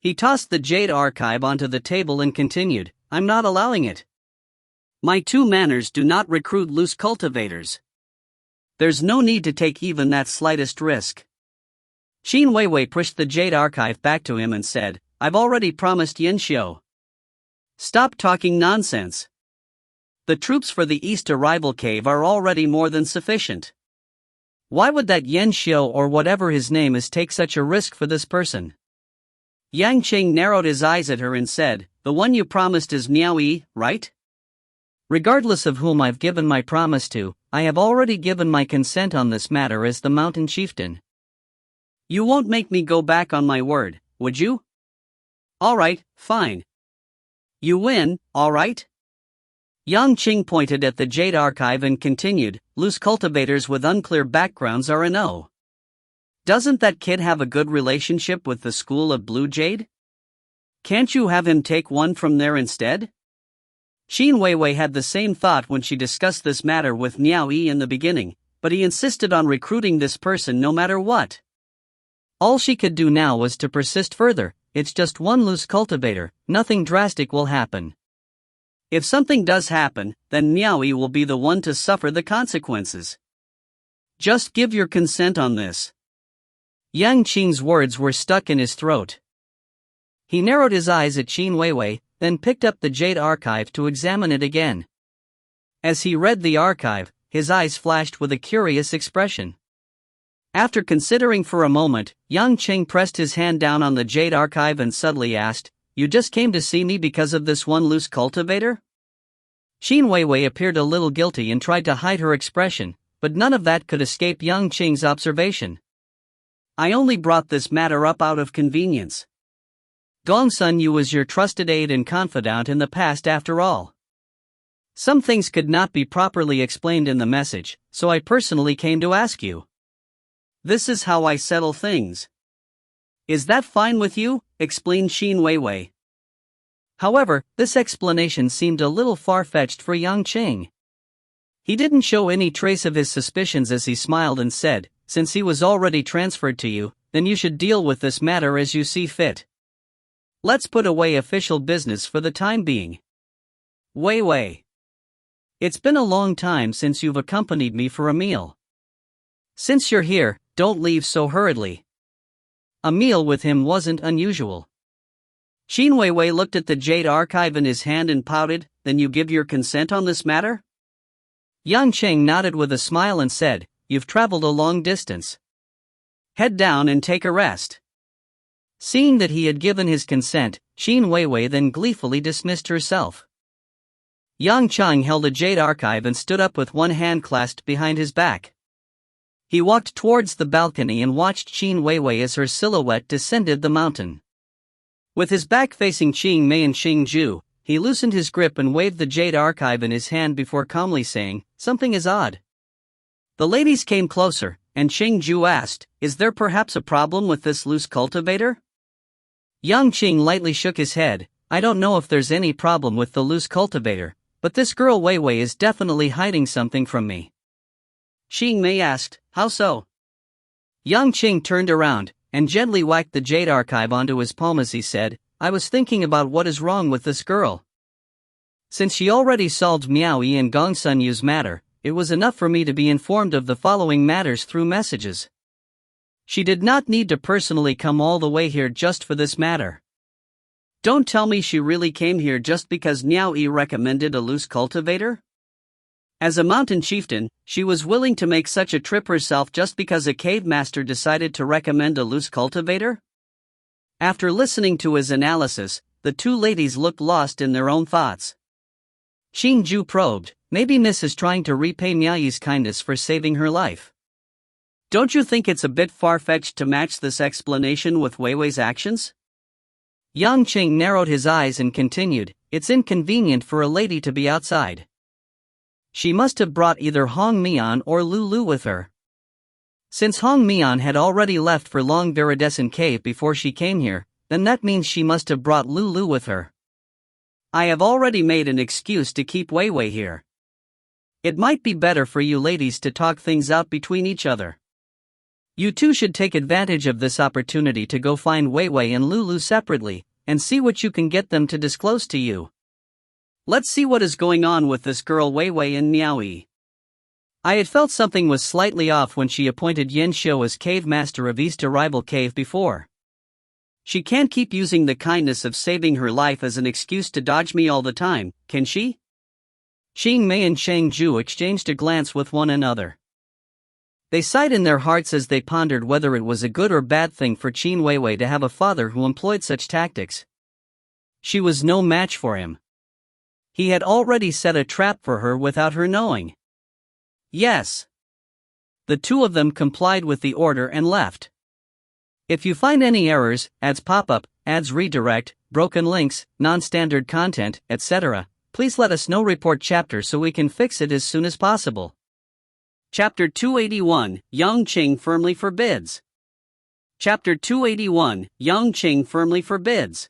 He tossed the jade archive onto the table and continued, I'm not allowing it. My two manners do not recruit loose cultivators. There's no need to take even that slightest risk. Qin Weiwei pushed the jade archive back to him and said, I've already promised Yin Xiu. Stop talking nonsense. The troops for the East Arrival Cave are already more than sufficient. Why would that Yan Xiu or whatever his name is take such a risk for this person? Yang Qing narrowed his eyes at her and said, The one you promised is Miao Yi, right? Regardless of whom I've given my promise to, I have already given my consent on this matter as the mountain chieftain. You won't make me go back on my word, would you? Alright, fine. You win, alright? Yang Qing pointed at the jade archive and continued, Loose cultivators with unclear backgrounds are a no. Doesn't that kid have a good relationship with the School of Blue Jade? Can't you have him take one from there instead? Qin Weiwei had the same thought when she discussed this matter with Miao Yi in the beginning, but he insisted on recruiting this person no matter what. All she could do now was to persist further. It's just one loose cultivator, nothing drastic will happen. If something does happen, then Miao Yi will be the one to suffer the consequences. Just give your consent on this. Yang Qing's words were stuck in his throat. He narrowed his eyes at Qin Weiwei, then picked up the jade archive to examine it again. As he read the archive, his eyes flashed with a curious expression. After considering for a moment, Yang Qing pressed his hand down on the jade archive and subtly asked, You just came to see me because of this one loose cultivator? Qin Weiwei appeared a little guilty and tried to hide her expression, but none of that could escape Yang Qing's observation. I only brought this matter up out of convenience. Gongsun Yu was your trusted aide and confidant in the past after all. Some things could not be properly explained in the message, so I personally came to ask you. This is how I settle things. Is that fine with you? Explained Qin Weiwei. However, this explanation seemed a little far-fetched for Yang Qing. He didn't show any trace of his suspicions as he smiled and said, Since he was already transferred to you, then you should deal with this matter as you see fit. Let's put away official business for the time being. Weiwei. It's been a long time since you've accompanied me for a meal. Since you're here, don't leave so hurriedly. A meal with him wasn't unusual. Qin Weiwei looked at the jade archive in his hand and pouted, Then you give your consent on this matter? Yang Qing nodded with a smile and said, You've traveled a long distance. Head down and take a rest. Seeing that he had given his consent, Qin Weiwei then gleefully dismissed herself. Yang Qing held a jade archive and stood up with one hand clasped behind his back. He walked towards the balcony and watched Qin Weiwei as her silhouette descended the mountain. With his back facing Qing Mei and Qing Zhu, he loosened his grip and waved the jade archive in his hand before calmly saying, Something is odd. The ladies came closer, and Qing Zhu asked, Is there perhaps a problem with this loose cultivator? Yang Qing lightly shook his head, I don't know if there's any problem with the loose cultivator, but this girl Weiwei is definitely hiding something from me. Qing Mei asked, How so? Yang Qing turned around, and gently whacked the jade archive onto his palm as he said, I was thinking about what is wrong with this girl. Since she already solved Miao Yi and Gongsun Yu's matter, it was enough for me to be informed of the following matters through messages. She did not need to personally come all the way here just for this matter. Don't tell me she really came here just because Miao Yi recommended a loose cultivator? As a mountain chieftain, she was willing to make such a trip herself just because a cave master decided to recommend a loose cultivator? After listening to his analysis, the two ladies looked lost in their own thoughts. Qing Zhu probed, maybe Miss is trying to repay Miao Yi's kindness for saving her life. Don't you think it's a bit far-fetched to match this explanation with Weiwei's actions? Yang Qing narrowed his eyes and continued, It's inconvenient for a lady to be outside. She must have brought either Hong Mian or Lulu with her. Since Hong Mian had already left for Long Viridescent Cave before she came here, then that means she must have brought Lulu with her. I have already made an excuse to keep Weiwei here. It might be better for you ladies to talk things out between each other. You two should take advantage of this opportunity to go find Wei Wei and Lulu separately, and see what you can get them to disclose to you. Let's see what is going on with this girl Wei Wei and Miao Yi. I had felt something was slightly off when she appointed Yen Xiu as cave master of East Arrival Cave before. She can't keep using the kindness of saving her life as an excuse to dodge me all the time, can she? Qing Mei and Shang Zhu exchanged a glance with one another. They sighed in their hearts as they pondered whether it was a good or bad thing for Qin Weiwei to have a father who employed such tactics. She was no match for him. He had already set a trap for her without her knowing. Yes. The two of them complied with the order and left. If you find any errors, ads pop up, ads redirect, broken links, non-standard content, etc., please let us know. Report chapter so we can fix it as soon as possible. Chapter 281, Yang Qing firmly forbids. Chapter 281, Yang Qing firmly forbids.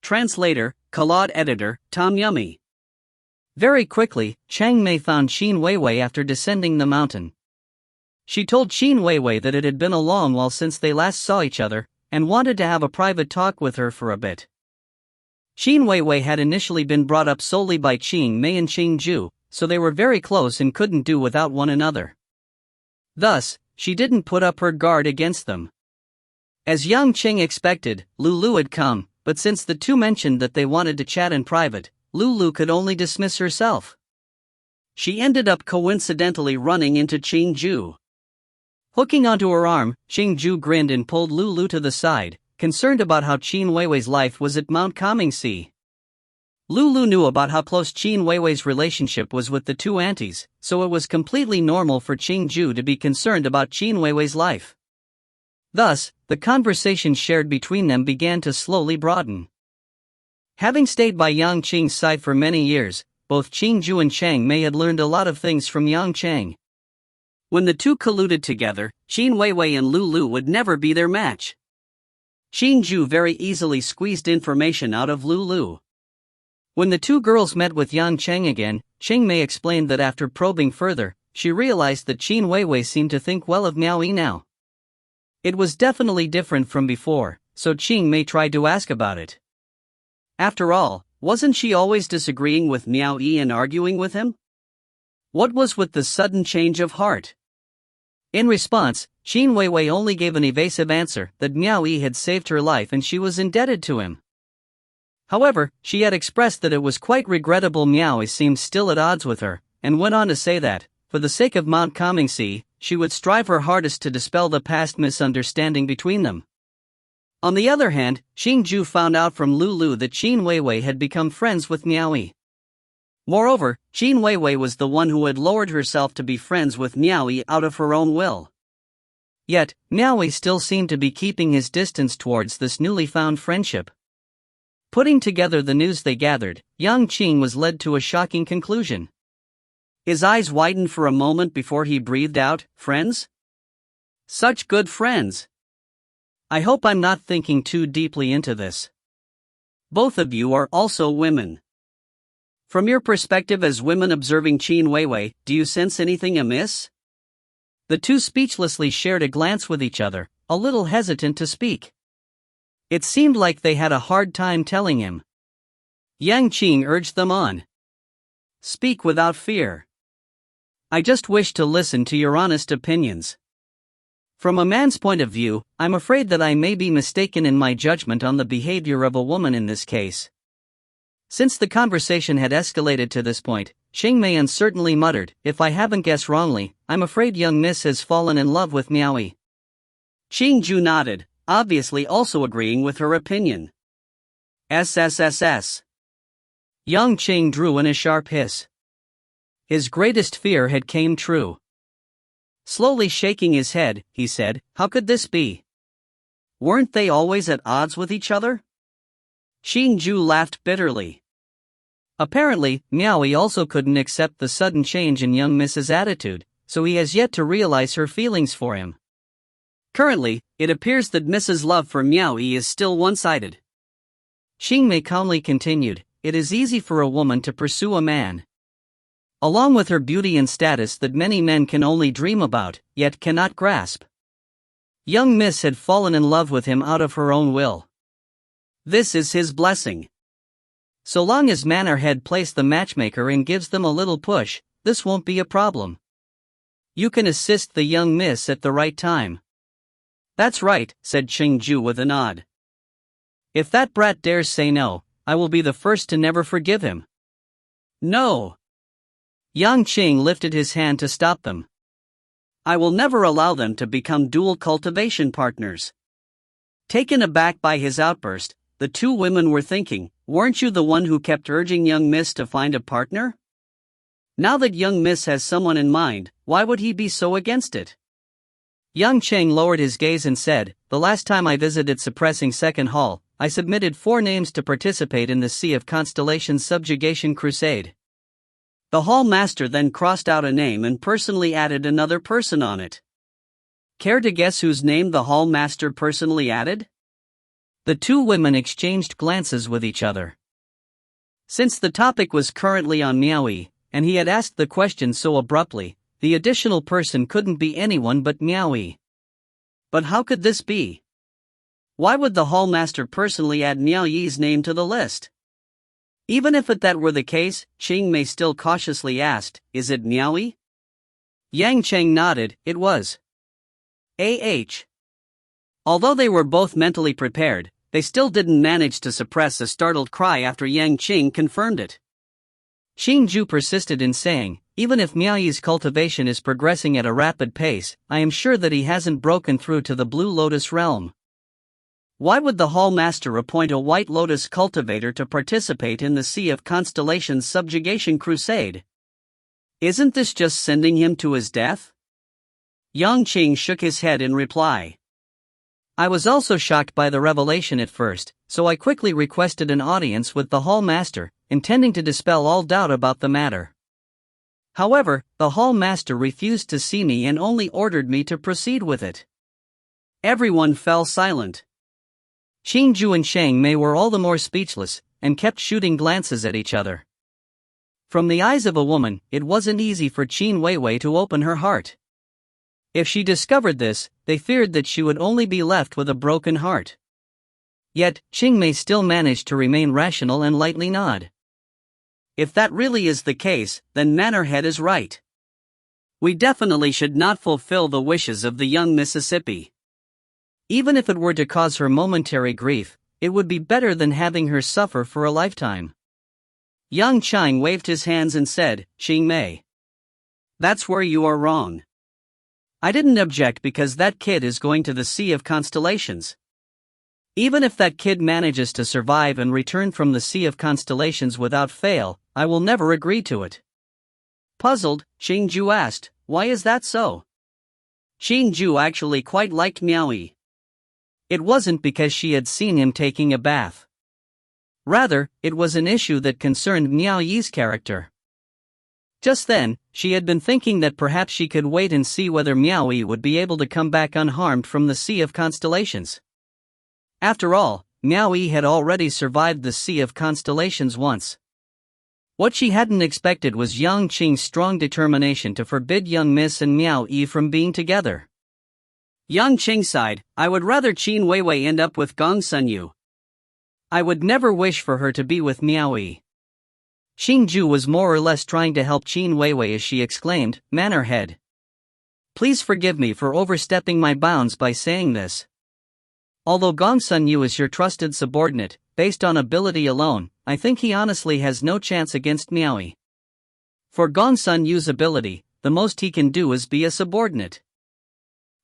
Translator, Claude Editor, Tom Yummy. Very quickly, Chang Mei found Qin Weiwei after descending the mountain. She told Qin Weiwei that it had been a long while since they last saw each other, and wanted to have a private talk with her for a bit. Qin Weiwei had initially been brought up solely by Qing Mei and Qing Zhu, so they were very close and couldn't do without one another. Thus, she didn't put up her guard against them. As Yang Qing expected, Lulu had come, but since the two mentioned that they wanted to chat in private, Lulu could only dismiss herself. She ended up coincidentally running into Qing Zhu. Hooking onto her arm, Qing Zhu grinned and pulled Lulu to the side, concerned about how Qin Weiwei's life was at Mount Comingxi. Lulu knew about how close Qin Weiwei's relationship was with the two aunties, so it was completely normal for Qing Zhu to be concerned about Qin Weiwei's life. Thus, the conversation shared between them began to slowly broaden. Having stayed by Yang Qing's side for many years, both Qing Zhu and Chang Mei had learned a lot of things from Yang Qing. When the two colluded together, Qin Weiwei and Lulu would never be their match. Qing Zhu very easily squeezed information out of Lulu. When the two girls met with Yang Qing again, Qing Mei explained that after probing further, she realized that Qin Weiwei seemed to think well of Miao Yi now. It was definitely different from before, so Qing Mei tried to ask about it. After all, wasn't she always disagreeing with Miao Yi and arguing with him? What was with the sudden change of heart? In response, Qin Weiwei only gave an evasive answer that Miao Yi had saved her life and she was indebted to him. However, she had expressed that it was quite regrettable Miao Yi seemed still at odds with her, and went on to say that, for the sake of Mount Comingxi, she would strive her hardest to dispel the past misunderstanding between them. On the other hand, Qing Zhu found out from Lulu that Qin Weiwei had become friends with Miao Yi. Moreover, Qin Weiwei was the one who had lowered herself to be friends with Miao Yi out of her own will. Yet, Miao Yi still seemed to be keeping his distance towards this newly found friendship. Putting together the news they gathered, Yang Qing was led to a shocking conclusion. His eyes widened for a moment before he breathed out, "Friends? Such good friends! I hope I'm not thinking too deeply into this. Both of you are also women. From your perspective as women observing Qin Weiwei, do you sense anything amiss?" The two speechlessly shared a glance with each other, a little hesitant to speak. It seemed like they had a hard time telling him. Yang Qing urged them on. "Speak without fear. I just wish to listen to your honest opinions. From a man's point of view, I'm afraid that I may be mistaken in my judgment on the behavior of a woman in this case." Since the conversation had escalated to this point, Qing Mei uncertainly muttered, "If I haven't guessed wrongly, I'm afraid young Miss has fallen in love with Miao Yi." Qing Zhu nodded, obviously also agreeing with her opinion. SSSS. Yang Qing drew in a sharp hiss. His greatest fear had came true. Slowly shaking his head, he said, "How could this be? Weren't they always at odds with each other?" Qing Zhu laughed bitterly. Apparently, Miao Yi also couldn't accept the sudden change in young Miss's attitude, so he has yet to realize her feelings for him. Currently, it appears that Mrs. love for Miao Yi is still one-sided. Qing Mei calmly continued, "It is easy for a woman to pursue a man. along with her beauty and status that many men can only dream about, yet cannot grasp. Young Miss had fallen in love with him out of her own will. This is his blessing. So long as Mannerhead plays the matchmaker and gives them a little push, this won't be a problem. You can assist the young miss at the right time. That's right, said Qingju with a nod. If that brat dares say no, I will be the first to never forgive him. No. Yang Qing lifted his hand to stop them. I will never allow them to become dual cultivation partners. Taken aback by his outburst, the two women were thinking, weren't you the one who kept urging young Miss to find a partner? Now that young Miss has someone in mind, why would he be so against it? Yang Cheng lowered his gaze and said, the last time I visited Suppressing Second Hall, I submitted 4 names to participate in the Sea of Constellations subjugation crusade. The hall master then crossed out a name and personally added another person on it. Care to guess whose name the hall master personally added? The two women exchanged glances with each other. Since the topic was currently on Miao Yi, and he had asked the question so abruptly, the additional person couldn't be anyone but Miao Yi. But how could this be? Why would the hall master personally add Miao Yi's name to the list? Even if that were the case, Qing Mei still cautiously asked, is it Miao Yi? Yang Cheng nodded, it was. Although they were both mentally prepared, they still didn't manage to suppress a startled cry after Yang Qing confirmed it. Qingju persisted in saying, even if Miao Yi's cultivation is progressing at a rapid pace, I am sure that he hasn't broken through to the Blue Lotus realm. Why would the hall master appoint a White Lotus cultivator to participate in the Sea of Constellations subjugation crusade? Isn't this just sending him to his death? Yang Qing shook his head in reply. I was also shocked by the revelation at first, so I quickly requested an audience with the hall master, intending to dispel all doubt about the matter. However, the hall master refused to see me and only ordered me to proceed with it. Everyone fell silent. Qingju and Shang Mei were all the more speechless, and kept shooting glances at each other. From the eyes of a woman, it wasn't easy for Qin Weiwei to open her heart. If she discovered this, they feared that she would only be left with a broken heart. Yet, Qing Mei still managed to remain rational and lightly nod. If that really is the case, then Mannerhead is right. We definitely should not fulfill the wishes of the young Mississippi. Even if it were to cause her momentary grief, it would be better than having her suffer for a lifetime. Yang Chang waved his hands and said, Qing Mei. That's where you are wrong. I didn't object because that kid is going to the Sea of Constellations. Even if that kid manages to survive and return from the Sea of Constellations without fail, I will never agree to it. Puzzled, Qingju asked, why is that so? Qingju actually quite liked Miao Yi. It wasn't because she had seen him taking a bath. Rather, it was an issue that concerned Miao Yi's character. Just then, she had been thinking that perhaps she could wait and see whether Miao Yi would be able to come back unharmed from the Sea of Constellations. After all, Miao Yi had already survived the Sea of Constellations once. What she hadn't expected was Yang Qing's strong determination to forbid young Miss and Miao Yi from being together. Yang Qing sighed, I would rather Qin Weiwei end up with Gong Sun Yu. I would never wish for her to be with Miao Yi. Qingju was more or less trying to help Qin Weiwei as she exclaimed, Mannerhead. Please forgive me for overstepping my bounds by saying this. Although Gong Sun Yu is your trusted subordinate, based on ability alone, I think he honestly has no chance against Miao Yi. For Gong Sun Yu's ability, the most he can do is be a subordinate.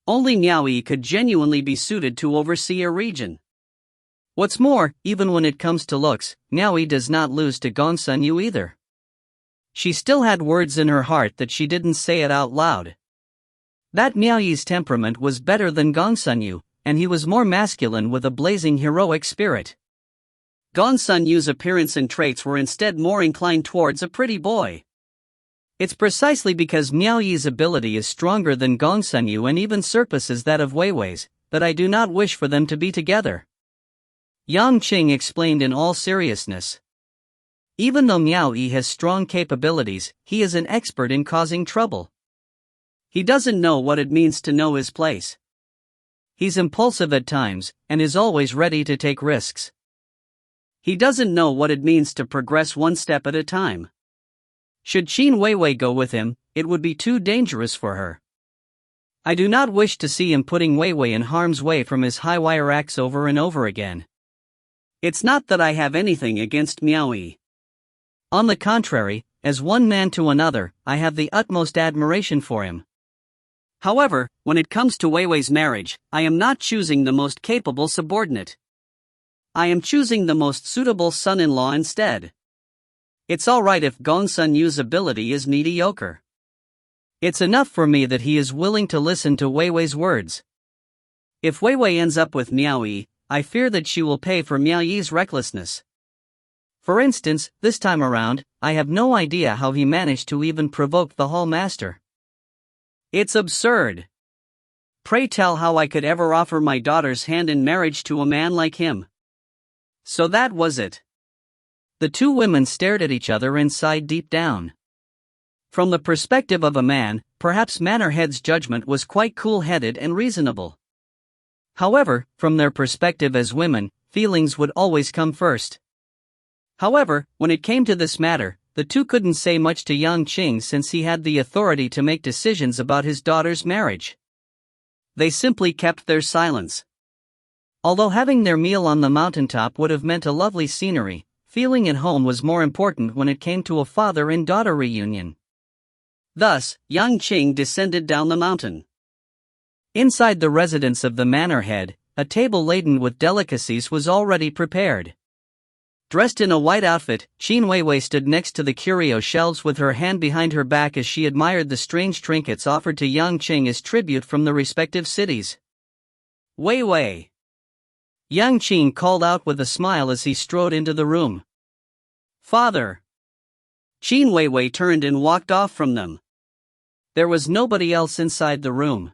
Only Miao Yi could genuinely be suited to oversee a region. What's more, even when it comes to looks, Miao Yi does not lose to Gong Sun Yu either. She still had words in her heart that she didn't say it out loud. That Miao Yi's temperament was better than Gong Sun Yu, and he was more masculine with a blazing heroic spirit. Gong Sun Yu's appearance and traits were instead more inclined towards a pretty boy. It's precisely because Miao Yi's ability is stronger than Gong Sun Yu and even surpasses that of Weiwei's, that I do not wish for them to be together. Yang Qing explained in all seriousness. Even though Miao Yi has strong capabilities, he is an expert in causing trouble. He doesn't know what it means to know his place. He's impulsive at times, and is always ready to take risks. He doesn't know what it means to progress one step at a time. Should Qin Weiwei go with him, it would be too dangerous for her. I do not wish to see him putting Weiwei in harm's way from his high-wire axe over and over again. It's not that I have anything against Miao Yi. On the contrary, as one man to another, I have the utmost admiration for him. However, when it comes to Weiwei's marriage, I am not choosing the most capable subordinate. I am choosing the most suitable son-in-law instead. It's alright if Gongsun Yu's ability is mediocre. It's enough for me that he is willing to listen to Weiwei's words. If Weiwei ends up with Miao Yi, I fear that she will pay for Miao Yi's recklessness. For instance, this time around, I have no idea how he managed to even provoke the hall master. It's absurd. Pray tell how I could ever offer my daughter's hand in marriage to a man like him. So that was it. The two women stared at each other and sighed deep down. From the perspective of a man, perhaps Mannerhead's judgment was quite cool-headed and reasonable. However, from their perspective as women, feelings would always come first. However, when it came to this matter, the two couldn't say much to Yang Qing since he had the authority to make decisions about his daughter's marriage. They simply kept their silence. Although having their meal on the mountaintop would have meant a lovely scenery, feeling at home was more important when it came to a father and daughter reunion. Thus, Yang Qing descended down the mountain. Inside the residence of the manor head, a table laden with delicacies was already prepared. Dressed in a white outfit, Qin Weiwei stood next to the curio shelves with her hand behind her back as she admired the strange trinkets offered to Yang Qing as tribute from the respective cities. Weiwei! Yang Qing called out with a smile as he strode into the room. Father! Qin Weiwei turned and walked off from them. There was nobody else inside the room.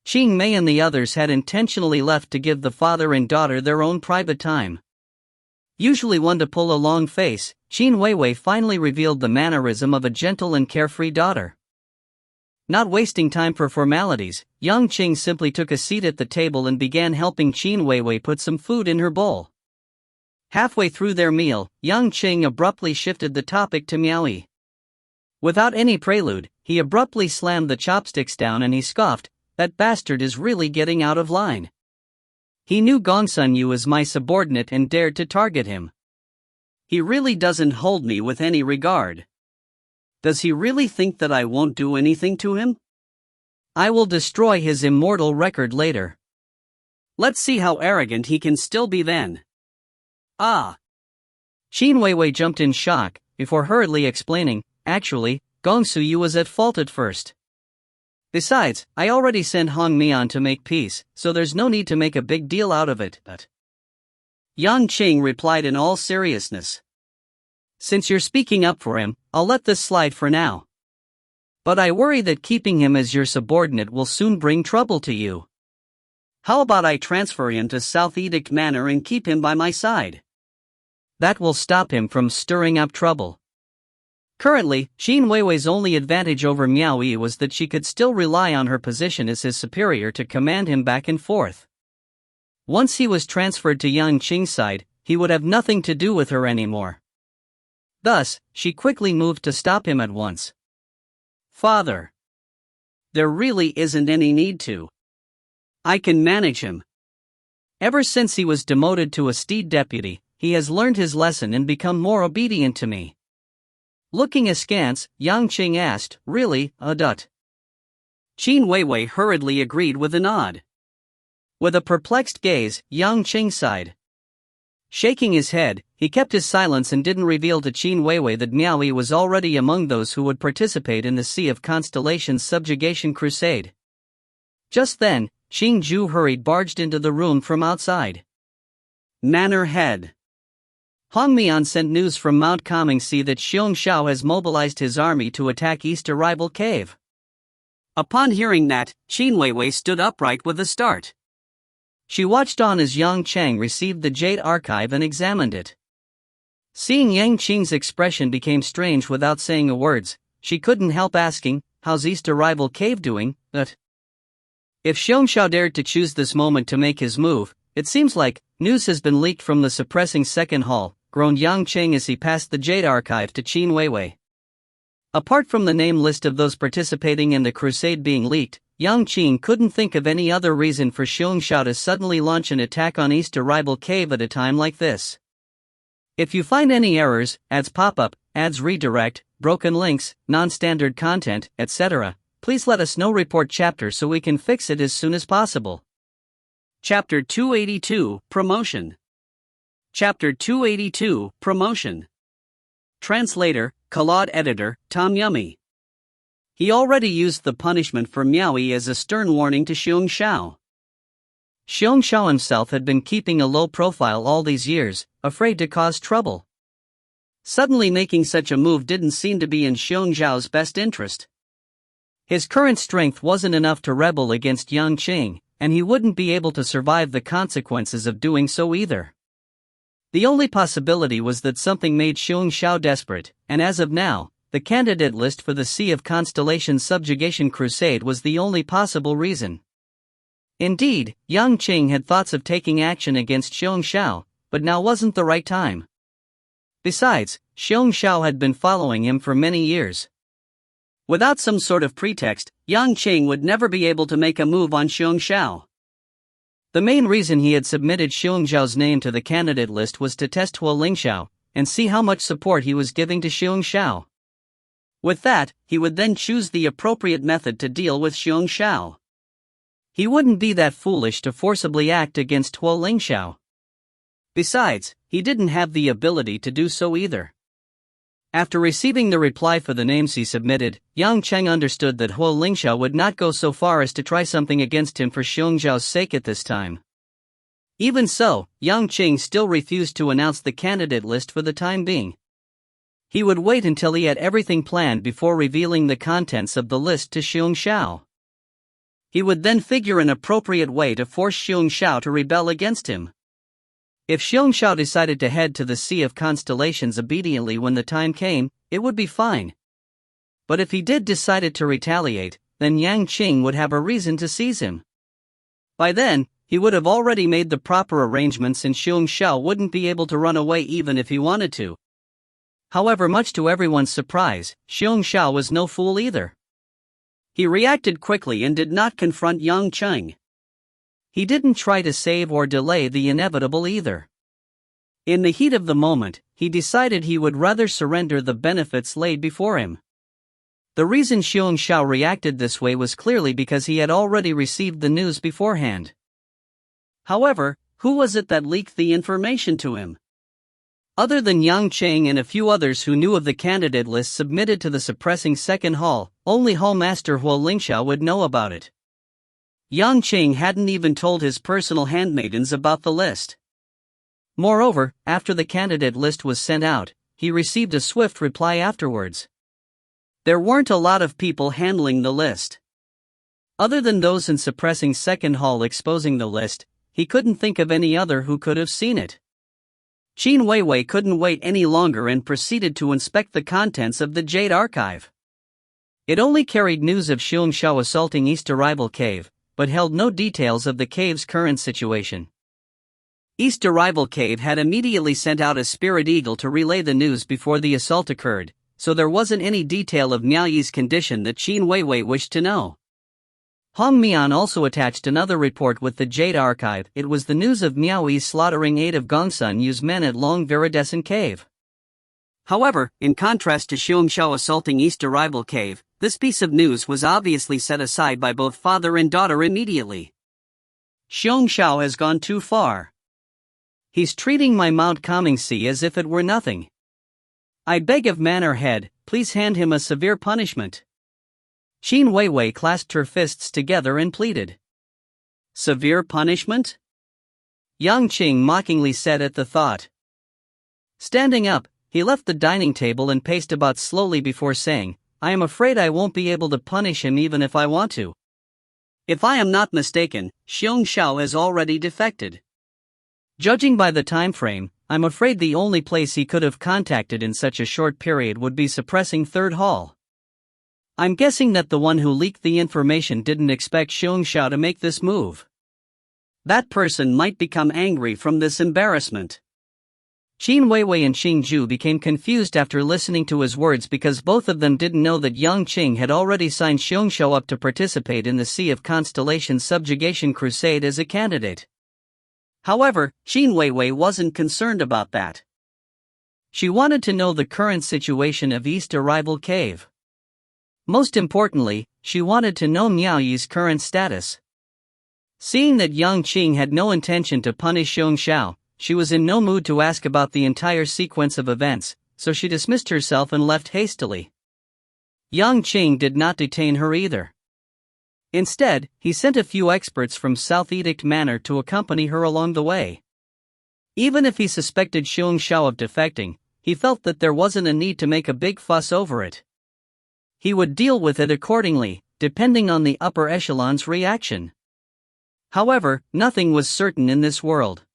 Qing Mei and the others had intentionally left to give the father and daughter their own private time. Usually one to pull a long face, Qin Weiwei finally revealed the mannerism of a gentle and carefree daughter. Not wasting time for formalities, Yang Qing simply took a seat at the table and began helping Qin Weiwei put some food in her bowl. Halfway through their meal, Yang Qing abruptly shifted the topic to Miao Yi. Without any prelude, he abruptly slammed the chopsticks down and he scoffed, "That bastard is really getting out of line. He knew Gongsun Yu as my subordinate and dared to target him. He really doesn't hold me with any regard. Does he really think that I won't do anything to him? I will destroy his immortal record later. Let's see how arrogant he can still be then." Ah! Qin Weiwei jumped in shock, before hurriedly explaining, "Actually, Gongsu Yu was at fault at first. Besides, I already sent Hong Mi on to make peace, so there's no need to make a big deal out of it." But Yang Qing replied in all seriousness. "Since you're speaking up for him, I'll let this slide for now. But I worry that keeping him as your subordinate will soon bring trouble to you. How about I transfer him to South Edict Manor and keep him by my side? That will stop him from stirring up trouble." Currently, Qin Weiwei's only advantage over Miao Yi was that she could still rely on her position as his superior to command him back and forth. Once he was transferred to Yang Qing's side, he would have nothing to do with her anymore. Thus, she quickly moved to stop him at once. "Father! There really isn't any need to. I can manage him. Ever since he was demoted to a steed deputy, he has learned his lesson and become more obedient to me." Looking askance, Yang Qing asked, "Really, Dut?" Qin Weiwei hurriedly agreed with a nod. With a perplexed gaze, Yang Qing sighed. Shaking his head, he kept his silence and didn't reveal to Qin Weiwei that Miao Yi was already among those who would participate in the Sea of Constellations subjugation crusade. Just then, Qing Zhu hurried barged into the room from outside. Manor Head. Hong Mian sent news from Mount Comingsi that Xiong Xiao has mobilized his army to attack East Arrival Cave. Upon hearing that, Qin Weiwei stood upright with a start. She watched on as Yang Chang received the Jade Archive and examined it. Seeing Yang Qing's expression became strange without saying a word. She couldn't help asking, "How's East Arrival Cave doing?" But if Xiongxiao dared to choose this moment to make his move, it seems like news has been leaked from the suppressing second hall, groaned Yang Qing as he passed the Jade Archive to Qin Weiwei. Apart from the name list of those participating in the crusade being leaked, Yang Qing couldn't think of any other reason for Xiongxiao to suddenly launch an attack on East Arrival Cave at a time like this. If you find any errors, ads pop-up, ads redirect, broken links, non-standard content, etc., please let us know. Report chapter so we can fix it as soon as possible. Chapter 282, Promotion. Chapter 282, Promotion. Translator, Claude Editor, Tom Yummy. He already used the punishment for Miao Yi as a stern warning to Xiongxiao. Xiongxiao himself had been keeping a low profile all these years, afraid to cause trouble. Suddenly making such a move didn't seem to be in Xiongxiao's best interest. His current strength wasn't enough to rebel against Yang Qing, and he wouldn't be able to survive the consequences of doing so either. The only possibility was that something made Xiongxiao desperate, and as of now, the candidate list for the Sea of Constellations Subjugation Crusade was the only possible reason. Indeed, Yang Qing had thoughts of taking action against Xiongxiao, but now wasn't the right time. Besides, Xiongxiao had been following him for many years. Without some sort of pretext, Yang Qing would never be able to make a move on Xiongxiao. The main reason he had submitted Xiongxiao's name to the candidate list was to test Wu Liang Fan Jian, and see how much support he was giving to Xiongxiao. With that, he would then choose the appropriate method to deal with Xiongxiao. He wouldn't be that foolish to forcibly act against Wu Liang Fan Jian. Besides, he didn't have the ability to do so either. After receiving the reply for the names he submitted, Yang Qing understood that Wu Liang Fan Jian would not go so far as to try something against him for Xiongxiao's sake at this time. Even so, Yang Qing still refused to announce the candidate list for the time being. He would wait until he had everything planned before revealing the contents of the list to Xiongxiao. He would then figure an appropriate way to force Xiongxiao to rebel against him. If Xiongxiao decided to head to the Sea of Constellations obediently when the time came, it would be fine. But if he did decide to retaliate, then Yang Qing would have a reason to seize him. By then, he would have already made the proper arrangements and Xiongxiao wouldn't be able to run away even if he wanted to. However, much to everyone's surprise, Xiongxiao was no fool either. He reacted quickly and did not confront Yang Qing. He didn't try to save or delay the inevitable either. In the heat of the moment, he decided he would rather surrender the benefits laid before him. The reason Xiongxiao reacted this way was clearly because he had already received the news beforehand. However, who was it that leaked the information to him? Other than Yang Qing and a few others who knew of the candidate list submitted to the suppressing second hall, only Hall Master Wu Liang Fan Jian would know about it. Yang Qing hadn't even told his personal handmaidens about the list. Moreover, after the candidate list was sent out, he received a swift reply afterwards. There weren't a lot of people handling the list. Other than those in suppressing second hall exposing the list, he couldn't think of any other who could have seen it. Qin Weiwei couldn't wait any longer and proceeded to inspect the contents of the Jade Archive. It only carried news of Xiongxiao assaulting East Arrival Cave, but held no details of the cave's current situation. East Arrival Cave had immediately sent out a spirit eagle to relay the news before the assault occurred, so there wasn't any detail of Miao Yi's condition that Qin Weiwei wished to know. Hong Mian also attached another report with the Jade Archive. It was the news of Miao Yi slaughtering 8 of Gongsun Yu's men at Long Viridescent Cave. However, in contrast to Xiongxiao assaulting East Arrival Cave, this piece of news was obviously set aside by both father and daughter immediately. Xiongxiao has gone too far. He's treating my Mount Comingsi as if it were nothing. I beg of Manor Head, please hand him a severe punishment. Qin Weiwei clasped her fists together and pleaded. Severe punishment? Yang Qing mockingly said at the thought. Standing up, he left the dining table and paced about slowly before saying, I am afraid I won't be able to punish him even if I want to. If I am not mistaken, Xiongxiao has already defected. Judging by the time frame, I'm afraid the only place he could have contacted in such a short period would be suppressing third hall. I'm guessing that the one who leaked the information didn't expect Xiong Xiao to make this move. That person might become angry from this embarrassment. Qin Weiwei and Xing Zhu became confused after listening to his words because both of them didn't know that Yang Qing had already signed Xiong Xiao up to participate in the Sea of Constellations subjugation crusade as a candidate. However, Qin Weiwei wasn't concerned about that. She wanted to know the current situation of East Arrival Cave. Most importantly, she wanted to know Miao Yi's current status. Seeing that Yang Qing had no intention to punish Xiong Xiao, she was in no mood to ask about the entire sequence of events, so she dismissed herself and left hastily. Yang Qing did not detain her either. Instead, he sent a few experts from South Edict Manor to accompany her along the way. Even if he suspected Xiong Xiao of defecting, he felt that there wasn't a need to make a big fuss over it. He would deal with it accordingly, depending on the upper echelon's reaction. However, nothing was certain in this world.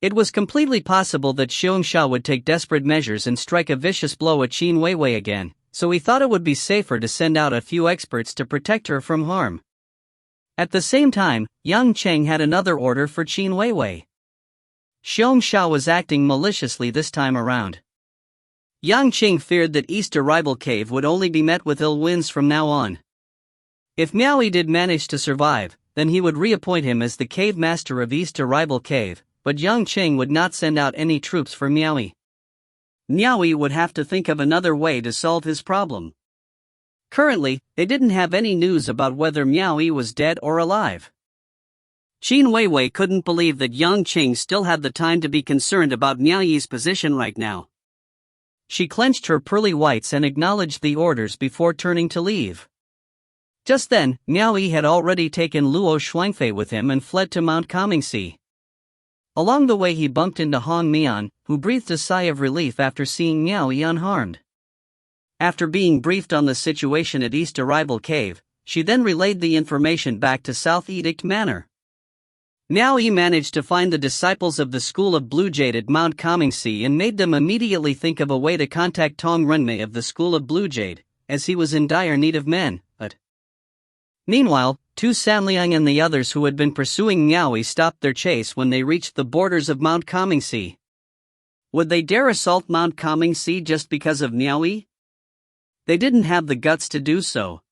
It was completely possible that Xiong Xiao would take desperate measures and strike a vicious blow at Qin Weiwei again, so he thought it would be safer to send out a few experts to protect her from harm. At the same time, Yang Cheng had another order for Qin Weiwei. Xiong Xiao was acting maliciously this time around. Yang Qing feared that East Arrival Cave would only be met with ill winds from now on. If Miao Yi did manage to survive, then he would reappoint him as the cave master of East Arrival Cave, but Yang Qing would not send out any troops for Miao Yi. Miao Yi would have to think of another way to solve his problem. Currently, they didn't have any news about whether Miao Yi was dead or alive. Qin Weiwei couldn't believe that Yang Qing still had the time to be concerned about Miao Yi's position right now. She clenched her pearly whites and acknowledged the orders before turning to leave. Just then, Miao Yi had already taken Luo Shuangfei with him and fled to Mount Comingxi. Along the way he bumped into Hong Mian, who breathed a sigh of relief after seeing Miao Yi unharmed. After being briefed on the situation at East Arrival Cave, she then relayed the information back to South Edict Manor. Miao Yi managed to find the disciples of the School of Blue Jade at Mount Comingxi and made them immediately think of a way to contact Tong Renmei of the School of Blue Jade, as he was in dire need of men, Meanwhile, Tu Sanliang and the others who had been pursuing Miao Yi stopped their chase when they reached the borders of Mount Comingxi. Would they dare assault Mount Comingxi just because of Miao Yi? They didn't have the guts to do so.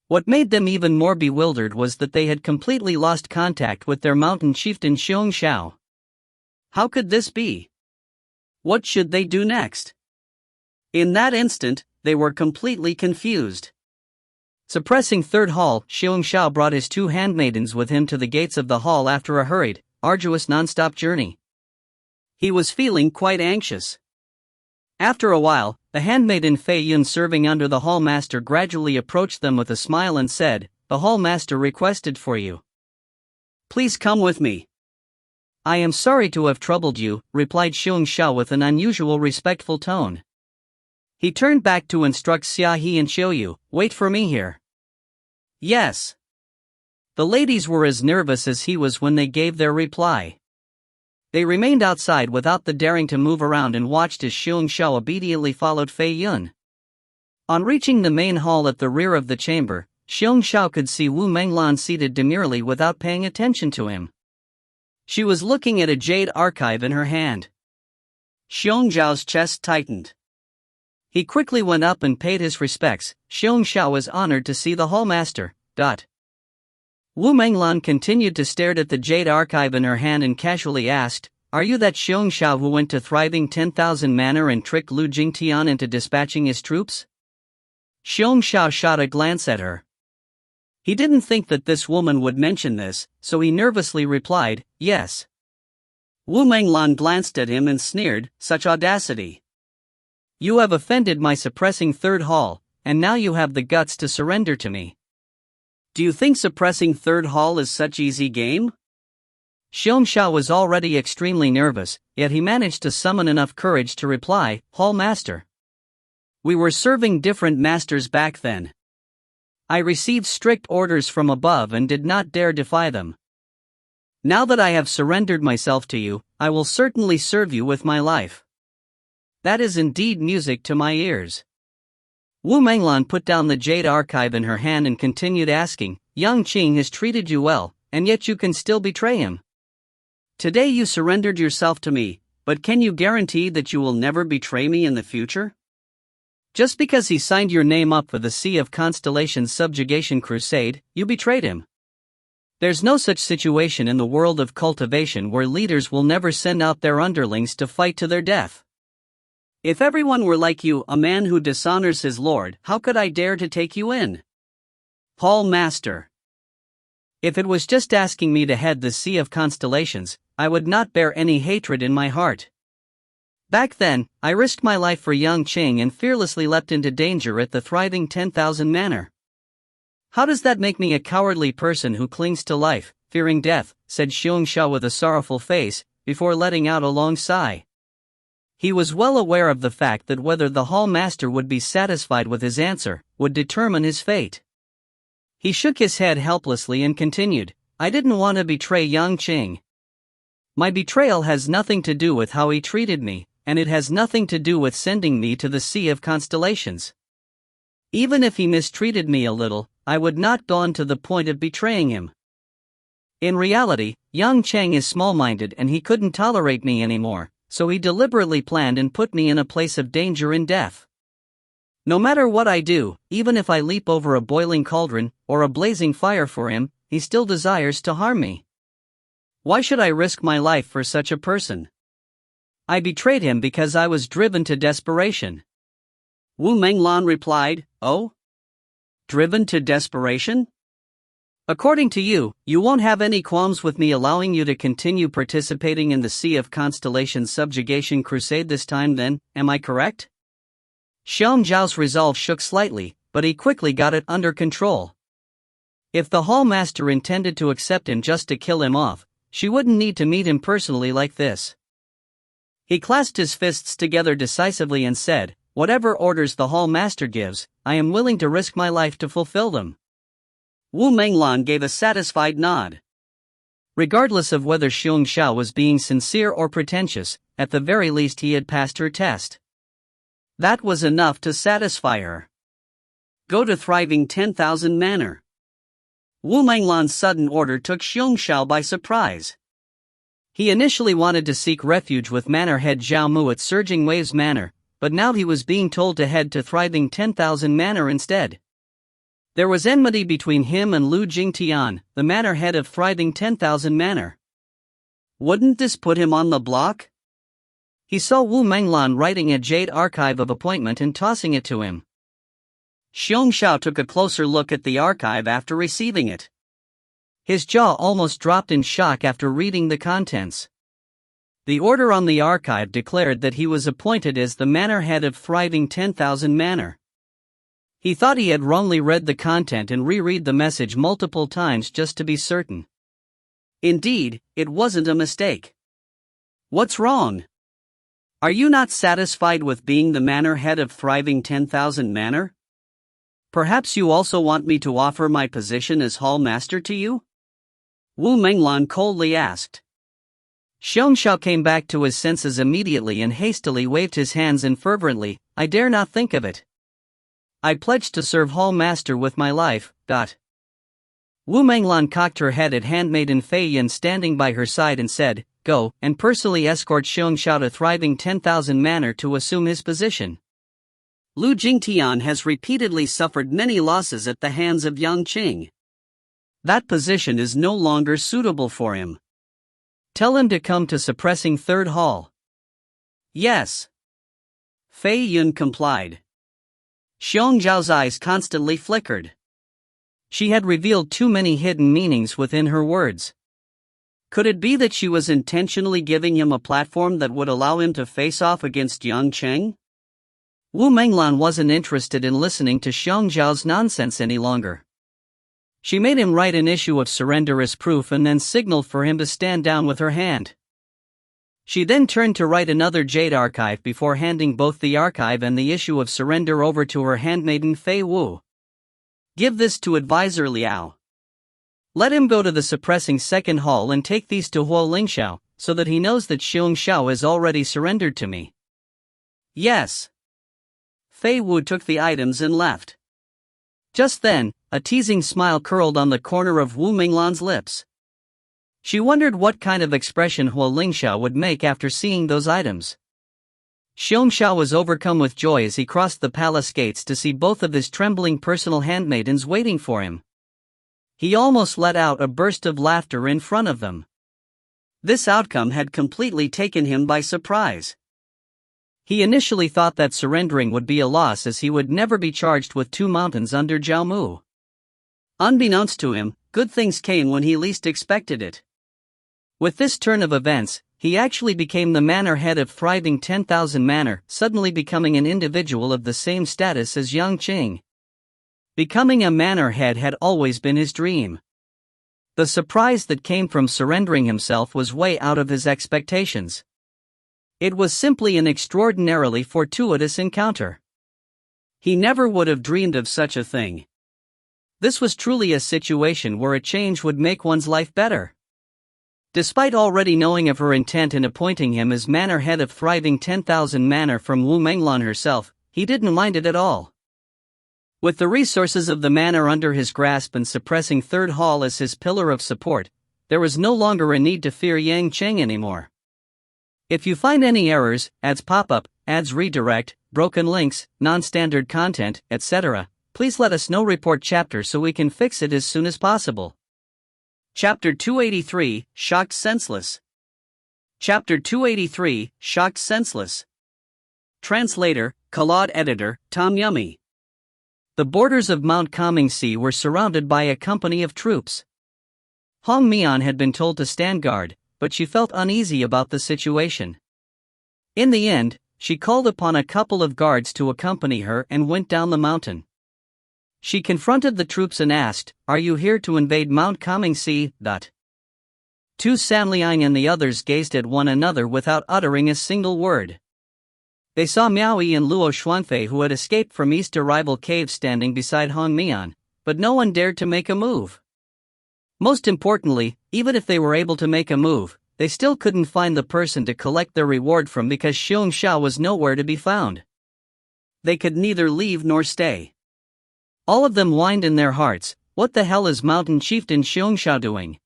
What made them even more bewildered was that they had completely lost contact with their mountain chieftain Xiong Xiao. How could this be? What should they do next? In that instant, they were completely confused. Suppressing third hall, Xiong Xiao brought his two handmaidens with him to the gates of the hall after a hurried, arduous non-stop journey. He was feeling quite anxious. After a while, the handmaiden Fei Yun serving under the hall master gradually approached them with a smile and said, "The hall master requested for you. Please come with me." "I am sorry to have troubled you," replied Xiong Xiao with an unusual respectful tone. He turned back to instruct Xia He and Xiuyu, "Wait for me here." "Yes." The ladies were as nervous as he was when they gave their reply. They remained outside without the daring to move around and watched as Xiong Xiao obediently followed Fei Yun. On reaching the main hall at the rear of the chamber, Xiong Xiao could see Wu Menglan seated demurely without paying attention to him. She was looking at a jade archive in her hand. Xiong Xiao's chest tightened. He quickly went up and paid his respects. Xiong Xiao was honored to see the hallmaster. Wu Menglan continued to stare at the jade archive in her hand and casually asked, "Are you that Xiong Xiao who went to Thriving 10,000 Manor and tricked Lu Jingtian into dispatching his troops?" Xiong Xiao shot a glance at her. He didn't think that this woman would mention this, so he nervously replied, "Yes." Wu Menglan glanced at him and sneered, "Such audacity. You have offended my suppressing third hall, and now you have the guts to surrender to me. Do you think suppressing third hall is such easy game?" Xiong Xiao was already extremely nervous, yet he managed to summon enough courage to reply, "Hall master. We were serving different masters back then. I received strict orders from above and did not dare defy them. Now that I have surrendered myself to you, I will certainly serve you with my life. That is indeed music to my ears. Wu Menglan put down the jade archive in her hand and continued asking, Yang Qing has treated you well, and yet you can still betray him. Today you surrendered yourself to me, but can you guarantee that you will never betray me in the future? Just because he signed your name up for the Sea of Constellations subjugation crusade, you betrayed him. There's no such situation in the world of cultivation where leaders will never send out their underlings to fight to their death. If everyone were like you, a man who dishonors his lord, how could I dare to take you in? Paul Master. If it was just asking me to head the Sea of Constellations, I would not bear any hatred in my heart. Back then, I risked my life for Yang Qing and fearlessly leapt into danger at the thriving 10,000 manor. How does that make me a cowardly person who clings to life, fearing death, said Xiong Xiao with a sorrowful face, before letting out a long sigh. He was well aware of the fact that whether the hall master would be satisfied with his answer would determine his fate. He shook his head helplessly and continued, I didn't want to betray Yang Qing. My betrayal has nothing to do with how he treated me, and it has nothing to do with sending me to the Sea of Constellations. Even if he mistreated me a little, I would not go on to the point of betraying him. In reality, Yang Cheng is small-minded and he couldn't tolerate me anymore, so he deliberately planned and put me in a place of danger and death. No matter what I do, even if I leap over a boiling cauldron or a blazing fire for him, he still desires to harm me. Why should I risk my life for such a person? I betrayed him because I was driven to desperation. Wu Menglan replied, Oh? Driven to desperation? According to you, you won't have any qualms with me allowing you to continue participating in the Sea of Constellations subjugation crusade this time then, am I correct? Xiong Zhao's resolve shook slightly, but he quickly got it under control. If the hall master intended to accept him just to kill him off, she wouldn't need to meet him personally like this. He clasped his fists together decisively and said, Whatever orders the hall master gives, I am willing to risk my life to fulfill them. Wu Menglan gave a satisfied nod. Regardless of whether Xiong Xiao was being sincere or pretentious, at the very least he had passed her test. That was enough to satisfy her. Go to thriving 10,000 manor. Wu Menglan's sudden order took Xiong Xiao by surprise. He initially wanted to seek refuge with manor head Zhao Mu at Surging Waves Manor, but now he was being told to head to thriving 10,000 manor instead. There was enmity between him and Lu Jingtian, the manor head of thriving 10,000 manor. Wouldn't this put him on the block? He saw Wu Menglan writing a jade archive of appointment and tossing it to him. Xiong Xiao took a closer look at the archive after receiving it. His jaw almost dropped in shock after reading the contents. The order on the archive declared that he was appointed as the manor head of thriving 10,000 manor. He thought he had wrongly read the content and reread the message multiple times just to be certain. Indeed, it wasn't a mistake. What's wrong? Are you not satisfied with being the manor head of thriving 10,000 manor? Perhaps you also want me to offer my position as hall master to you? Wu Menglan coldly asked. Xiong Xiao came back to his senses immediately and hastily waved his hands in fervently, I dare not think of it. I pledge to serve hall master with my life. Wu Menglan cocked her head at handmaiden Fei Yin standing by her side and said, Go, and personally escort Xiong Xiao to thriving 10,000 manor to assume his position. Lu Jingtian has repeatedly suffered many losses at the hands of Yang Qing. That position is no longer suitable for him. Tell him to come to suppressing third hall. Yes. Fei Yun complied. Xiong Zhao's eyes constantly flickered. She had revealed too many hidden meanings within her words. Could it be that she was intentionally giving him a platform that would allow him to face off against Yang Cheng? Wu Menglan wasn't interested in listening to Xiong Zhao's nonsense any longer. She made him write an issue of surrender as proof and then signaled for him to stand down with her hand. She then turned to write another jade archive before handing both the archive and the issue of surrender over to her handmaiden Fei Wu. Give this to advisor Liao. Let him go to the suppressing second hall and take these to Huo Lingxiao, so that he knows that Xiong Xiao has already surrendered to me. Yes. Fei Wu took the items and left. Just then, a teasing smile curled on the corner of Wu Minglan's lips. She wondered what kind of expression Huo Lingxiao would make after seeing those items. Xiong Xiao was overcome with joy as he crossed the palace gates to see both of his trembling personal handmaidens waiting for him. He almost let out a burst of laughter in front of them. This outcome had completely taken him by surprise. He initially thought that surrendering would be a loss as he would never be charged with 2 mountains under Jiaomu. Unbeknownst to him, good things came when he least expected it. With this turn of events, he actually became the manor head of thriving 10,000 manor, suddenly becoming an individual of the same status as Yang Qing. Becoming a manor head had always been his dream. The surprise that came from surrendering himself was way out of his expectations. It was simply an extraordinarily fortuitous encounter. He never would have dreamed of such a thing. This was truly a situation where a change would make one's life better. Despite already knowing of her intent in appointing him as manor head of thriving 10,000 manor from Wu Minglan herself, he didn't mind it at all. With the resources of the manor under his grasp and suppressing Third Hall as his pillar of support, there was no longer a need to fear Yang Qing anymore. If you find any errors, ads pop up, ads redirect, broken links, non-standard content, etc., please let us know. Report chapter so we can fix it as soon as possible. Chapter 283, Shocked Senseless. Chapter 283, Shocked Senseless. Translator, Claude Editor, Tom Yummy. The borders of Mount Kangxi were surrounded by a company of troops. Hong Mian had been told to stand guard, but she felt uneasy about the situation. In the end, she called upon a couple of guards to accompany her and went down the mountain. She confronted the troops and asked, "Are you here to invade Mount Kangxi?" Tu Sanliang and the others gazed at one another without uttering a single word. They saw Miao Yi and Luo Xuanfei, who had escaped from East Arrival Cave, standing beside Hong Mian, but no one dared to make a move. Most importantly, even if they were able to make a move, they still couldn't find the person to collect their reward from because Xiong Xiao was nowhere to be found. They could neither leave nor stay. All of them whined in their hearts, "What the hell is Mountain Chieftain Xiong Xiao doing?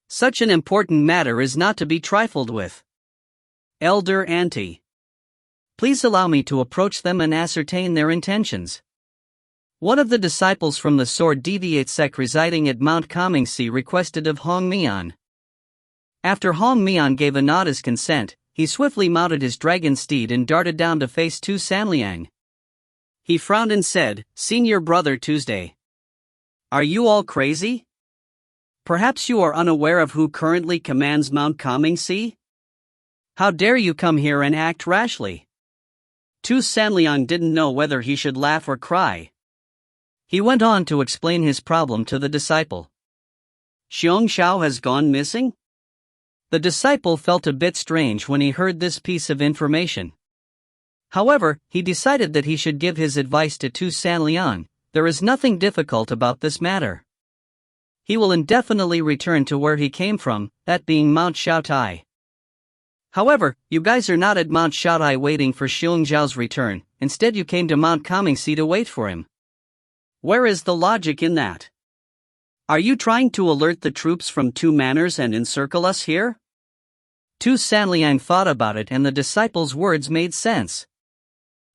Such an important matter is not to be trifled with. Elder Auntie, please allow me to approach them and ascertain their intentions." One of the disciples from the Sword Deviate sect residing at Mount Kangxi requested of Hong Mian. After Hong Mian gave a nod as consent, he swiftly mounted his dragon steed and darted down to face Tu Sanliang. He frowned and said, "Senior Brother Tuesday, are you all crazy? Perhaps you are unaware of who currently commands Mount Kangxi? How dare you come here and act rashly?" Tu Sanliang didn't know whether he should laugh or cry. He went on to explain his problem to the disciple. "Xiong Xiao has gone missing?" The disciple felt a bit strange when he heard this piece of information. However, he decided that he should give his advice to Tu Sanliang. There is nothing difficult about this matter. He will indefinitely return to where he came from, that being Mount Shaotai. However, you guys are not at Mount Shaotai waiting for Xiong Xiao's return, instead you came to Mount Kangxi to wait for him. Where is the logic in that? Are you trying to alert the troops from 2 manors and encircle us here? Tu Sanliang thought about it and the disciple's words made sense.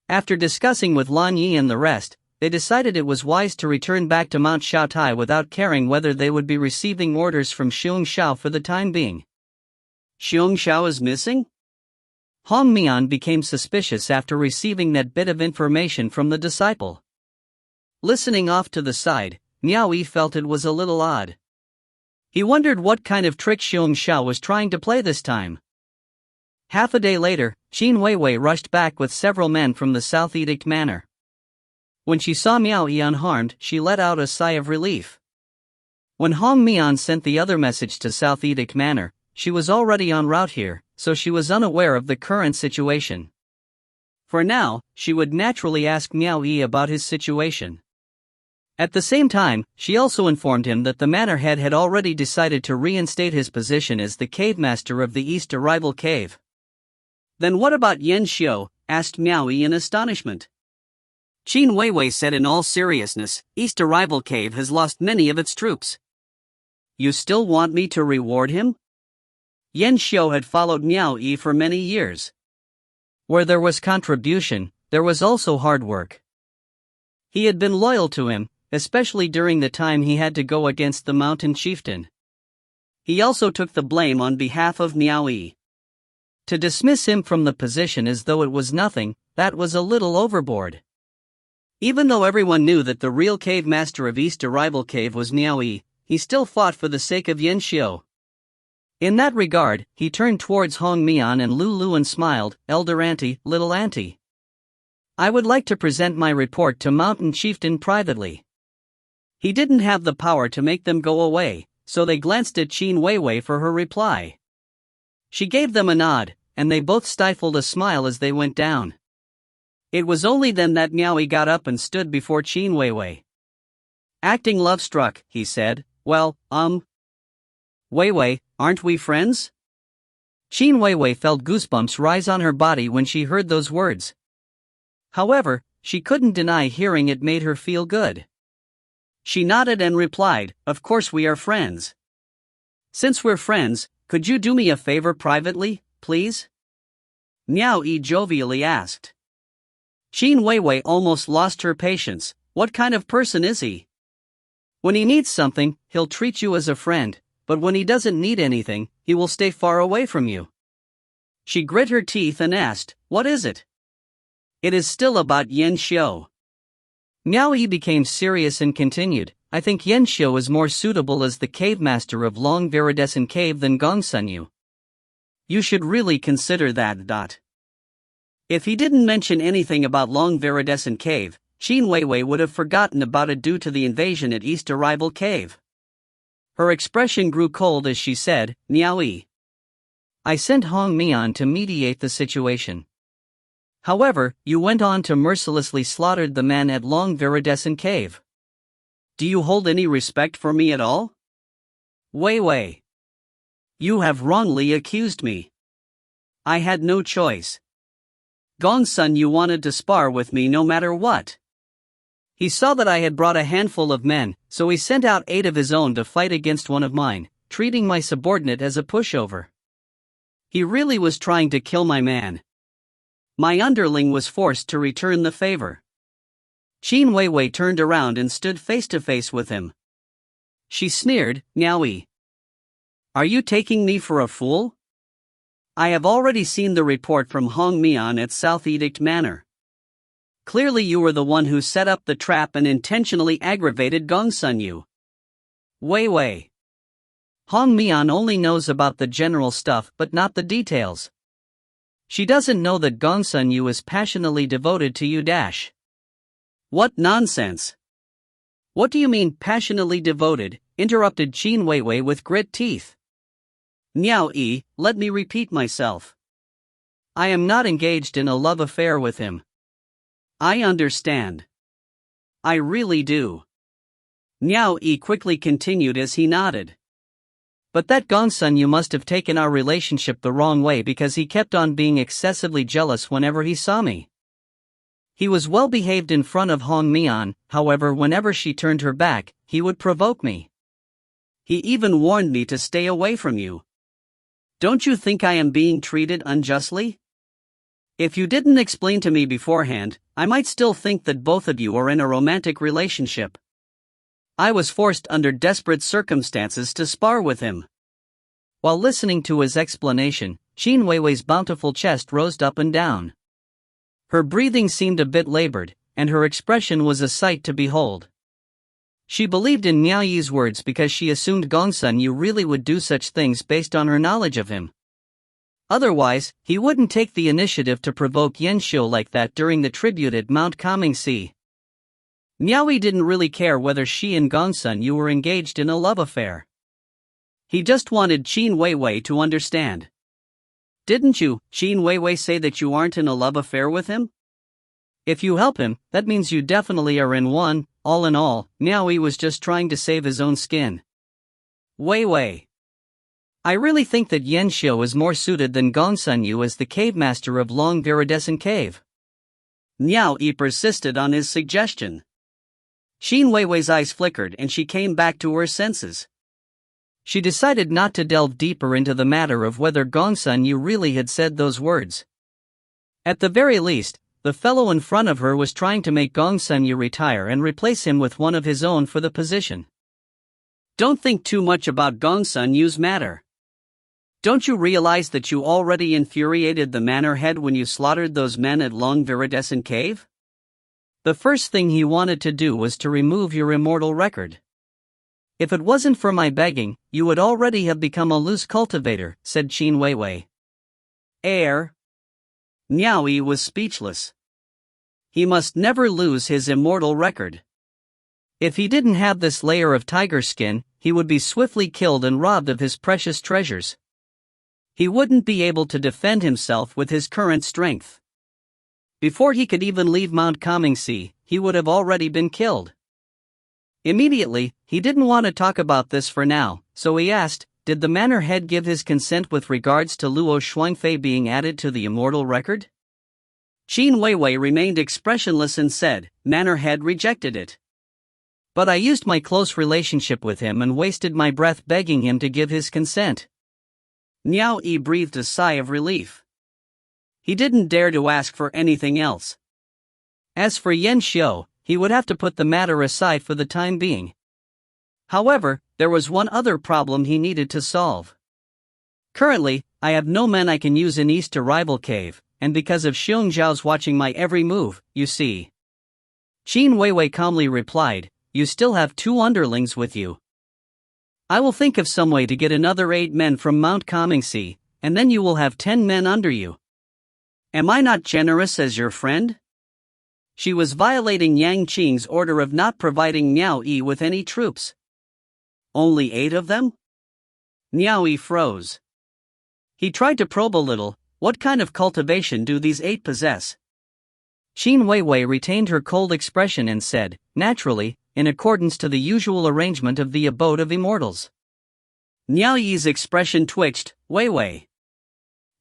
After discussing with Lan Yi and the rest, they decided it was wise to return back to Mount Shaotai without caring whether they would be receiving orders from Xiong Xiao for the time being. Xiong Xiao is missing? Hong Mian became suspicious after receiving that bit of information from the disciple. Listening off to the side, Miao Yi felt it was a little odd. He wondered what kind of trick Xiong Xiao was trying to play this time. Half a day later, Qin Weiwei rushed back with several men from the South Edict Manor. When she saw Miao Yi unharmed, she let out a sigh of relief. When Hong Mian sent the other message to South Edict Manor, she was already en route here, so she was unaware of the current situation. For now, she would naturally ask Miao Yi about his situation. At the same time, she also informed him that the manor head had already decided to reinstate his position as the cave master of the East Arrival Cave. Then what about Yan Xiu? Asked Miao Yi in astonishment. Qin Weiwei said in all seriousness, East Arrival Cave has lost many of its troops. You still want me to reward him? Yan Xiu had followed Miao Yi for many years. Where there was contribution, there was also hard work. He had been loyal to him, especially during the time he had to go against the mountain chieftain. He also took the blame on behalf of Miao Yi. To dismiss him from the position as though it was nothing, that was a little overboard. Even though everyone knew that the real cave master of East Arrival Cave was Miao Yi, he still fought for the sake of Yan Xiu. In that regard, he turned towards Hong Mian and Lu Lu and smiled, Elder Auntie, Little Auntie. I would like to present my report to Mountain Chieftain privately. He didn't have the power to make them go away, so they glanced at Qin Weiwei for her reply. She gave them a nod, and they both stifled a smile as they went down. It was only then that Miao Yi got up and stood before Qin Weiwei. Acting love-struck, he said, well, Weiwei, aren't we friends? Qin Weiwei felt goosebumps rise on her body when she heard those words. However, she couldn't deny hearing it made her feel good. She nodded and replied, of course we are friends. Since we're friends, could you do me a favor privately, please? Miao Yi jovially asked. Qin Weiwei almost lost her patience. What kind of person is he? When he needs something, he'll treat you as a friend, but when he doesn't need anything, he will stay far away from you. She grit her teeth and asked, what is it? It is still about Yan Xiu. Miao Yi became serious and continued, I think Yan Xiu is more suitable as the cave master of Long Viridescent Cave than Gongsun Yu. You should really consider that. If he didn't mention anything about Long Viridescent Cave, Qin Weiwei would have forgotten about it due to the invasion at East Arrival Cave. Her expression grew cold as she said, Miao Yi. I sent Hong Mian to mediate the situation. However, you went on to mercilessly slaughter the man at Long Viridescent Cave. Do you hold any respect for me at all? Weiwei. You have wrongly accused me. I had no choice. Gongsun Yu wanted to spar with me no matter what. He saw that I had brought a handful of men, so he sent out 8 of his own to fight against one of mine, treating my subordinate as a pushover. He really was trying to kill my man. My underling was forced to return the favor. Qin Weiwei turned around and stood face to face with him. She sneered, Miao Yi. Are you taking me for a fool? I have already seen the report from Hong Mian at South Edict Manor. Clearly you were the one who set up the trap and intentionally aggravated Gongsun Yu. Weiwei. Hong Mian only knows about the general stuff but not the details. She doesn't know that Gongsun Yu is passionately devoted to you. What nonsense! What do you mean passionately devoted? Interrupted Qin Weiwei with grit teeth. Miao Yi, let me repeat myself. I am not engaged in a love affair with him. I understand. I really do. Miao Yi quickly continued as he nodded. But that Gongsun Yu must have taken our relationship the wrong way because he kept on being excessively jealous whenever he saw me. He was well behaved in front of Hong Mian, however whenever she turned her back, he would provoke me. He even warned me to stay away from you. Don't you think I am being treated unjustly? If you didn't explain to me beforehand, I might still think that both of you are in a romantic relationship. I was forced under desperate circumstances to spar with him. While listening to his explanation, Qin Weiwei's bountiful chest rose up and down. Her breathing seemed a bit labored, and her expression was a sight to behold. She believed in Miao Yi's words because she assumed Gongsun Yu really would do such things based on her knowledge of him. Otherwise, he wouldn't take the initiative to provoke Yan Xiu like that during the tribute at Mount Kamingxi. Miao Yi didn't really care whether she and Gongsun Yu were engaged in a love affair. He just wanted Qin Weiwei to understand. Didn't you, Qin Weiwei, say that you aren't in a love affair with him? If you help him, that means you definitely are in one, all in all, Miao Yi was just trying to save his own skin. Wei. I really think that Yan Xiu is more suited than Gongsun Yu as the cave master of Long Viridescent Cave. Miao Yi persisted on his suggestion. Xin Weiwei's eyes flickered and she came back to her senses. She decided not to delve deeper into the matter of whether Gongsun Yu really had said those words. At the very least, the fellow in front of her was trying to make Gongsun Yu retire and replace him with one of his own for the position. Don't think too much about Gongsun Yu's matter. Don't you realize that you already infuriated the manor head when you slaughtered those men at Long Viridescent Cave? The first thing he wanted to do was to remove your immortal record. If it wasn't for my begging, you would already have become a loose cultivator, said Xin Weiwei. Miao Yi was speechless. He must never lose his immortal record. If he didn't have this layer of tiger skin, he would be swiftly killed and robbed of his precious treasures. He wouldn't be able to defend himself with his current strength. Before he could even leave Mount Kangxi, he would have already been killed. Immediately, he didn't want to talk about this for now, so he asked, did the manor head give his consent with regards to Luo Shuangfei being added to the immortal record? Xin Weiwei remained expressionless and said, manor head rejected it. But I used my close relationship with him and wasted my breath begging him to give his consent. Miao Yi breathed a sigh of relief. He didn't dare to ask for anything else. As for Yan Xiu, he would have to put the matter aside for the time being. However, there was one other problem he needed to solve. Currently, I have no men I can use in East Arrival Cave, and because of Xiong Zhao's watching my every move, you see. Xin Weiwei calmly replied, you still have 2 underlings with you. I will think of some way to get another 8 men from Mount Kangxi, and then you will have 10 men under you. Am I not generous as your friend? She was violating Yang Qing's order of not providing Miao Yi with any troops. Only 8 of them? Miao Yi froze. He tried to probe a little, what kind of cultivation do these 8 possess? Xin Weiwei retained her cold expression and said, naturally, in accordance to the usual arrangement of the abode of immortals. Miao Yi's expression twitched, Weiwei.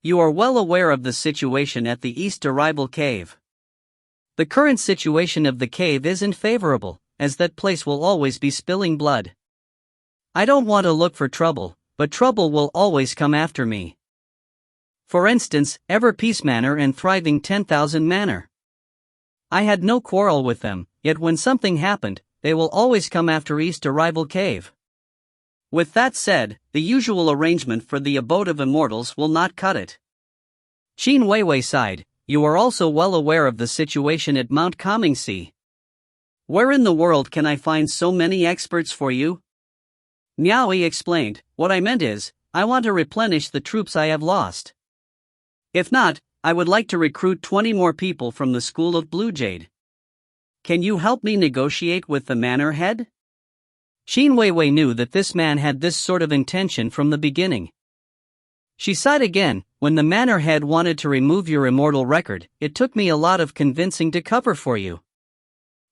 You are well aware of the situation at the East Arrival Cave. The current situation of the cave isn't favorable, as that place will always be spilling blood. I don't want to look for trouble, but trouble will always come after me. For instance, Ever Peace Manor and Thriving 10,000 Manor. I had no quarrel with them, yet when something happened, they will always come after East Arrival Cave. With that said, the usual arrangement for the abode of immortals will not cut it. Xin Weiwei sighed, you are also well aware of the situation at Mount Kangxi. Where in the world can I find so many experts for you? Miao Yi explained, what I meant is, I want to replenish the troops I have lost. If not, I would like to recruit 20 more people from the School of Blue Jade. Can you help me negotiate with the manor head? Xin Weiwei knew that this man had this sort of intention from the beginning. She sighed again, when the manor head wanted to remove your immortal record, it took me a lot of convincing to cover for you.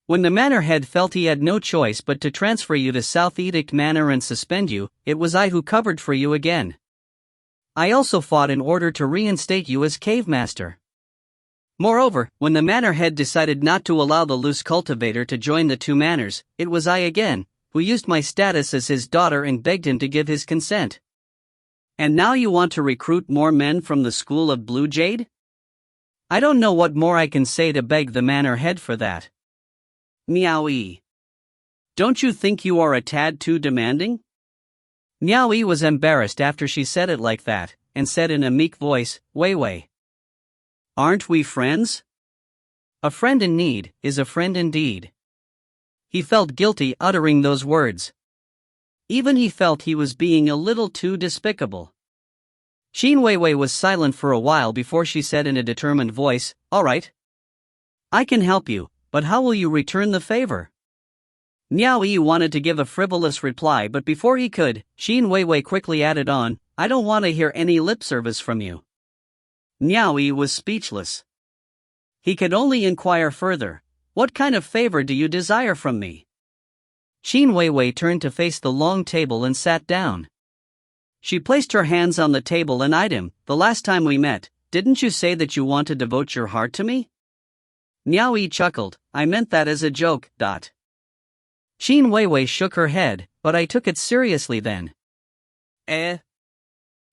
When the manor head felt he had no choice but to transfer you to South Edict Manor and suspend you, it was I who covered for you again. I also fought in order to reinstate you as cave master. Moreover, when the manor head decided not to allow the loose cultivator to join the 2 manors, it was I again, who used my status as his daughter and begged him to give his consent. And now you want to recruit more men from the School of Blue Jade? I don't know what more I can say to beg the manor head for that. Miao Yi. Don't you think you are a tad too demanding? Miao Yi was embarrassed after she said it like that, and said in a meek voice, Weiwei. Aren't we friends? A friend in need is a friend indeed. He felt guilty uttering those words. Even he felt he was being a little too despicable. Xin Weiwei was silent for a while before she said in a determined voice, all right. I can help you, but how will you return the favor? Miao Yi wanted to give a frivolous reply, but before he could, Xin Weiwei quickly added on, I don't want to hear any lip service from you. Miao Yi was speechless. He could only inquire further, What kind of favor do you desire from me? Qin Weiwei turned to face the long table and sat down. She placed her hands on the table and eyed him. The last time we met, didn't you say that you want to devote your heart to me? Miao Yi chuckled. I meant that as a joke. Qin Weiwei shook her head, but I took it seriously then.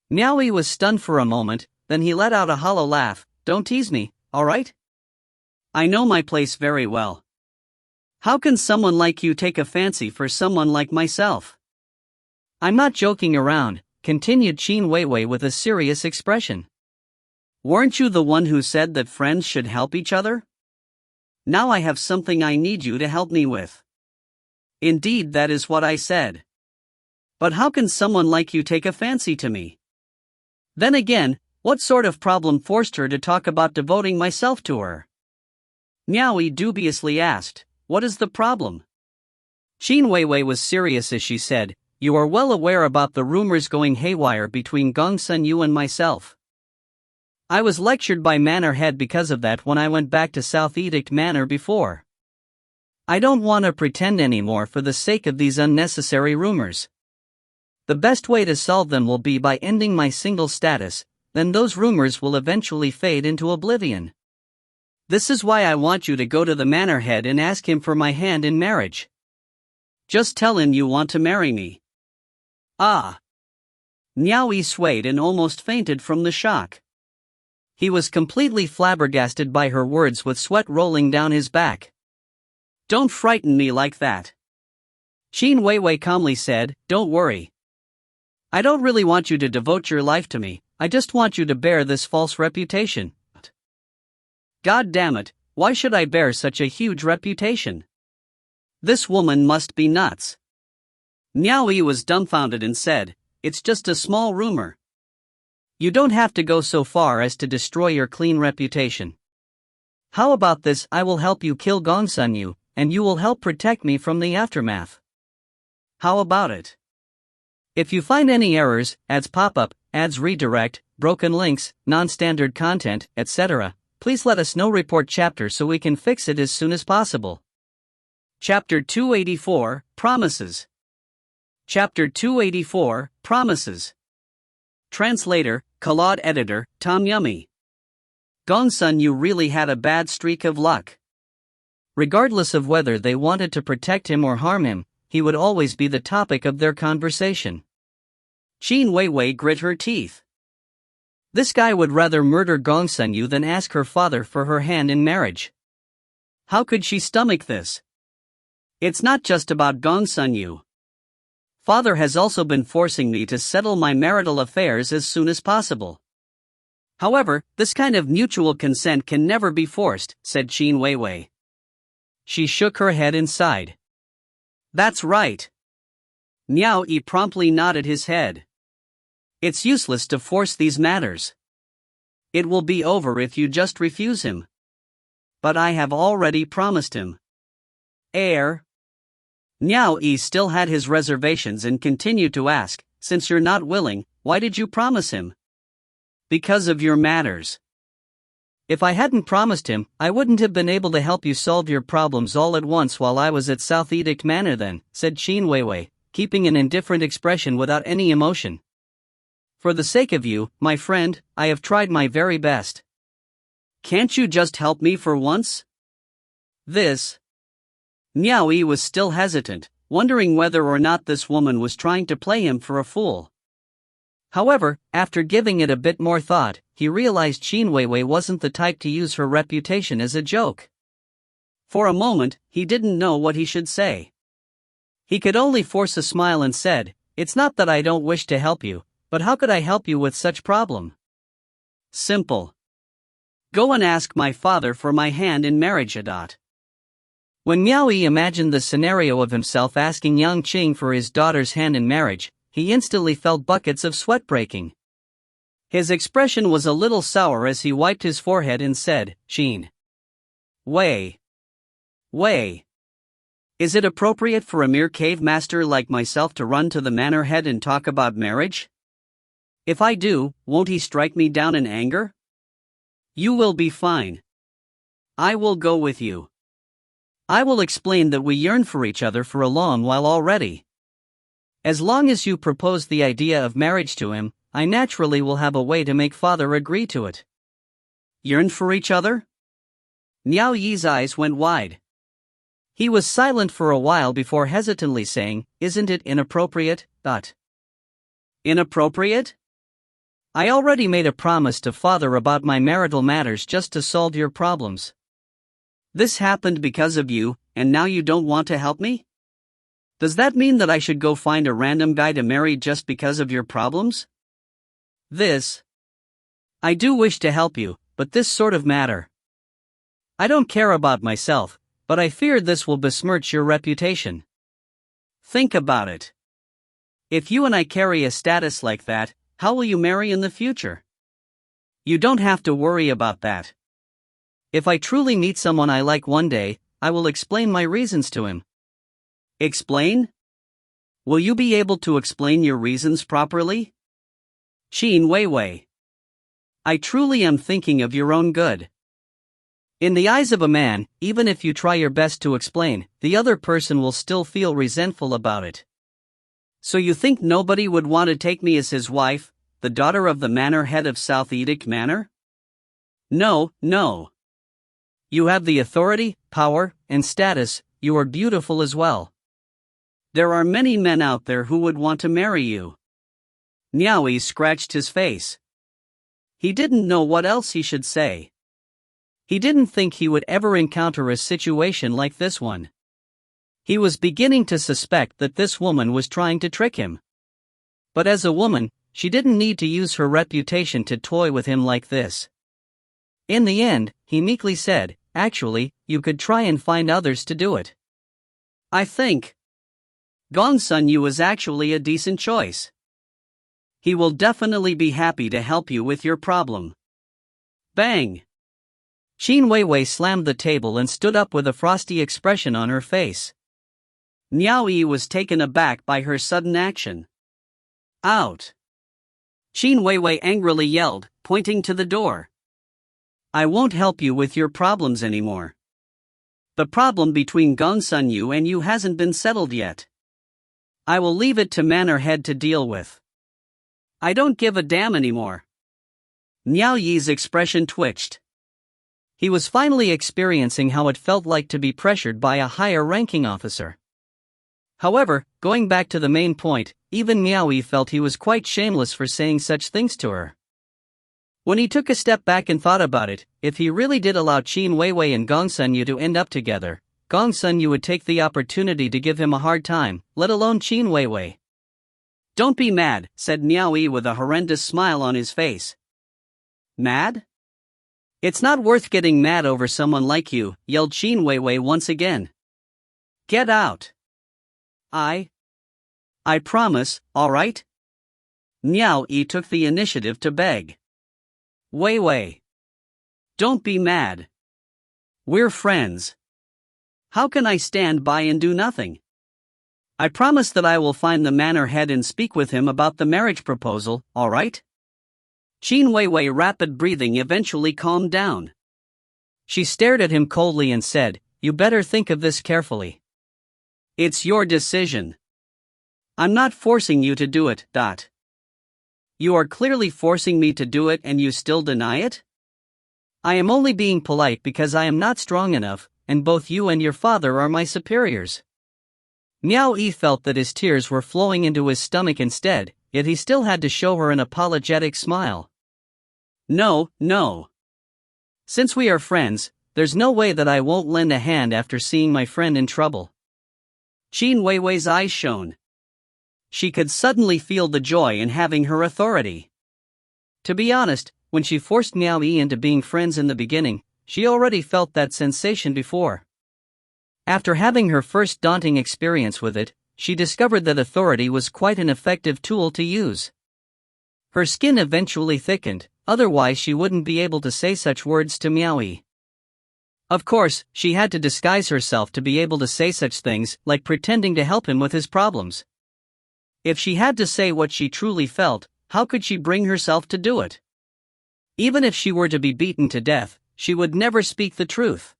Miao Yi was stunned for a moment, then he let out a hollow laugh. Don't tease me, alright? I know my place very well. How can someone like you take a fancy for someone like myself? I'm not joking around, continued Qin Weiwei with a serious expression. Weren't you the one who said that friends should help each other? Now I have something I need you to help me with. Indeed, that is what I said. But how can someone like you take a fancy to me? Then again, what sort of problem forced her to talk about devoting myself to her? Miao Yi dubiously asked, what is the problem? Qin Weiwei was serious as she said, you are well aware about the rumors going haywire between Gongsun Yu and myself. I was lectured by Manor Head because of that when I went back to South Edict Manor before. I don't want to pretend anymore for the sake of these unnecessary rumors. The best way to solve them will be by ending my single status, then those rumors will eventually fade into oblivion. This is why I want you to go to the Manor Head and ask him for my hand in marriage. Just tell him you want to marry me. Ah! Miao Yi swayed and almost fainted from the shock. He was completely flabbergasted by her words with sweat rolling down his back. Don't frighten me like that. Qin Weiwei calmly said, don't worry. I don't really want you to devote your life to me, I just want you to bear this false reputation. God damn it, why should I bear such a huge reputation? This woman must be nuts. Miao Yi was dumbfounded and said, it's just a small rumor. You don't have to go so far as to destroy your clean reputation. How about this? I will help you kill Gongsun Yu, and you will help protect me from the aftermath. How about it? If you find any errors, ads pop up, ads redirect, broken links, non-standard content, etc., please let us know. Report chapter so we can fix it as soon as possible. Chapter 284, Promises. Chapter 284, Promises. Translator, Claude Editor, Tom Yummy. Gongsun Yu really had a bad streak of luck. Regardless of whether they wanted to protect him or harm him, he would always be the topic of their conversation. Qin Weiwei grit her teeth. This guy would rather murder Gongsun Yu than ask her father for her hand in marriage. How could she stomach this? It's not just about Gongsun Yu. Father has also been forcing me to settle my marital affairs as soon as possible. However, this kind of mutual consent can never be forced, said Qin Weiwei. She shook her head and sighed. That's right. Miao Yi promptly nodded his head. It's useless to force these matters. It will be over if you just refuse him. But I have already promised him. Miao Yi still had his reservations and continued to ask, since you're not willing, why did you promise him? Because of your matters. If I hadn't promised him, I wouldn't have been able to help you solve your problems all at once while I was at South Edict Manor then, said Qin Weiwei, keeping an indifferent expression without any emotion. For the sake of you, my friend, I have tried my very best. Can't you just help me for once? Miao Yi was still hesitant, wondering whether or not this woman was trying to play him for a fool. However, after giving it a bit more thought, he realized Qin Weiwei wasn't the type to use her reputation as a joke. For a moment, he didn't know what he should say. He could only force a smile and said, it's not that I don't wish to help you, but how could I help you with such problem? Simple. Go and ask my father for my hand in marriage. When Miao Yi imagined the scenario of himself asking Yang Qing for his daughter's hand in marriage, he instantly felt buckets of sweat breaking. His expression was a little sour as he wiped his forehead and said, Qin Wei. Is it appropriate for a mere cave master like myself to run to the manor head and talk about marriage? If I do, won't he strike me down in anger? You will be fine. I will go with you. I will explain that we yearn for each other for a long while already. As long as you propose the idea of marriage to him, I naturally will have a way to make father agree to it. Yearn for each other? Miao Yi's eyes went wide. He was silent for a while before hesitantly saying, "Isn't it inappropriate, Dot?" Inappropriate? I already made a promise to father about my marital matters just to solve your problems. This happened because of you, and now you don't want to help me? Does that mean that I should go find a random guy to marry just because of your problems? I do wish to help you, but this sort of matter. I don't care about myself, but I fear this will besmirch your reputation. Think about it. If you and I carry a status like that, how will you marry in the future? You don't have to worry about that. If I truly meet someone I like one day, I will explain my reasons to him. Explain? Will you be able to explain your reasons properly? Qin Weiwei. I truly am thinking of your own good. In the eyes of a man, even if you try your best to explain, the other person will still feel resentful about it. So you think nobody would want to take me as his wife, the daughter of the manor head of South Edict Manor? No. You have the authority, power, and status. You are beautiful as well. There are many men out there who would want to marry you. Miao Yi scratched his face. He didn't know what else he should say. He didn't think he would ever encounter a situation like this one. He was beginning to suspect that this woman was trying to trick him. But as a woman, she didn't need to use her reputation to toy with him like this. In the end, he meekly said, "Actually, you could try and find others to do it. I think Gong Sun Yu is actually a decent choice. He will definitely be happy to help you with your problem." Bang! Qin Weiwei slammed the table and stood up with a frosty expression on her face. Miao Yi was taken aback by her sudden action. Out! Qin Weiwei angrily yelled, pointing to the door. I won't help you with your problems anymore. The problem between Gong Sun Yu and you hasn't been settled yet. I will leave it to Manor Head to deal with. I don't give a damn anymore. Miao Yi's expression twitched. He was finally experiencing how it felt like to be pressured by a higher-ranking officer. However, going back to the main point, even Miao Yi felt he was quite shameless for saying such things to her. When he took a step back and thought about it, if he really did allow Qin Weiwei and Gong Sun Yu to end up together, Gong Sun Yu would take the opportunity to give him a hard time, let alone Qin Weiwei. Don't be mad, said Miao Yi with a horrendous smile on his face. Mad? It's not worth getting mad over someone like you, yelled Qin Weiwei once again. Get out. I promise, alright? Miao Yi took the initiative to beg. Weiwei. Don't be mad. We're friends. How can I stand by and do nothing? I promise that I will find the manor head and speak with him about the marriage proposal, alright? Qin Weiwei rapid breathing eventually calmed down. She stared at him coldly and said, You better think of this carefully. It's your decision. I'm not forcing you to do it, Dot. You are clearly forcing me to do it and you still deny it? I am only being polite because I am not strong enough, and both you and your father are my superiors. Miao Yi felt that his tears were flowing into his stomach instead, yet he still had to show her an apologetic smile. No. Since we are friends, there's no way that I won't lend a hand after seeing my friend in trouble. Qin Weiwei's eyes shone. She could suddenly feel the joy in having her authority. To be honest, when she forced Miao Yi into being friends in the beginning, she already felt that sensation before. After having her first daunting experience with it, she discovered that authority was quite an effective tool to use. Her skin eventually thickened, otherwise she wouldn't be able to say such words to Miao Yi. Of course, she had to disguise herself to be able to say such things, like pretending to help him with his problems. If she had to say what she truly felt, how could she bring herself to do it? Even if she were to be beaten to death, she would never speak the truth.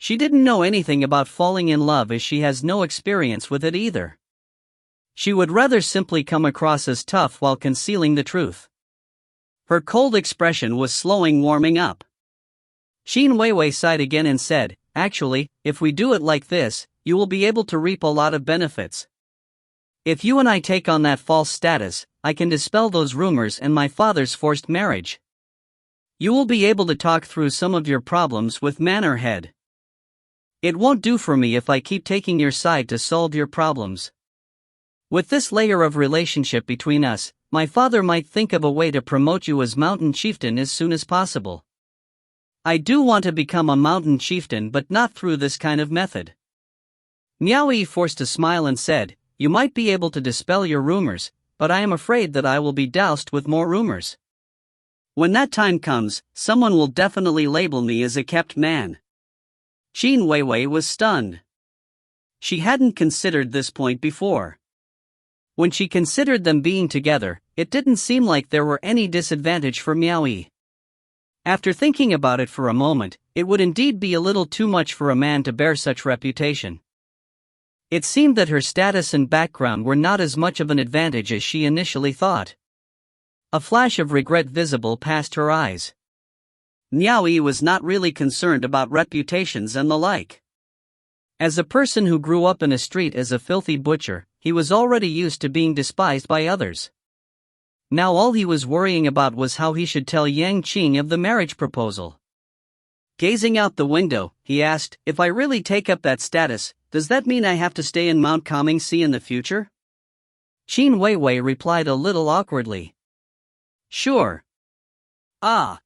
She didn't know anything about falling in love as she has no experience with it either. She would rather simply come across as tough while concealing the truth. Her cold expression was slowing warming up. Shan Weiwei sighed again and said, "Actually, if we do it like this, you will be able to reap a lot of benefits. If you and I take on that false status, I can dispel those rumors and my father's forced marriage. You will be able to talk through some of your problems with Mannerhead. It won't do for me if I keep taking your side to solve your problems. With this layer of relationship between us, my father might think of a way to promote you as mountain chieftain as soon as possible. I do want to become a mountain chieftain, but not through this kind of method." Miao Yi forced a smile and said, "You might be able to dispel your rumors, but I am afraid that I will be doused with more rumors. When that time comes, someone will definitely label me as a kept man." Shan Weiwei was stunned. She hadn't considered this point before. When she considered them being together, it didn't seem like there were any disadvantage for Miao Yi. After thinking about it for a moment, it would indeed be a little too much for a man to bear such reputation. It seemed that her status and background were not as much of an advantage as she initially thought. A flash of regret visible past her eyes. Miao Yi was not really concerned about reputations and the like. As a person who grew up in a street as a filthy butcher, he was already used to being despised by others. Now all he was worrying about was how he should tell Yang Qing of the marriage proposal. Gazing out the window, he asked, "If I really take up that status, does that mean I have to stay in Mount Comingxi in the future?" Shan Weiwei replied a little awkwardly. "Sure." "Ah.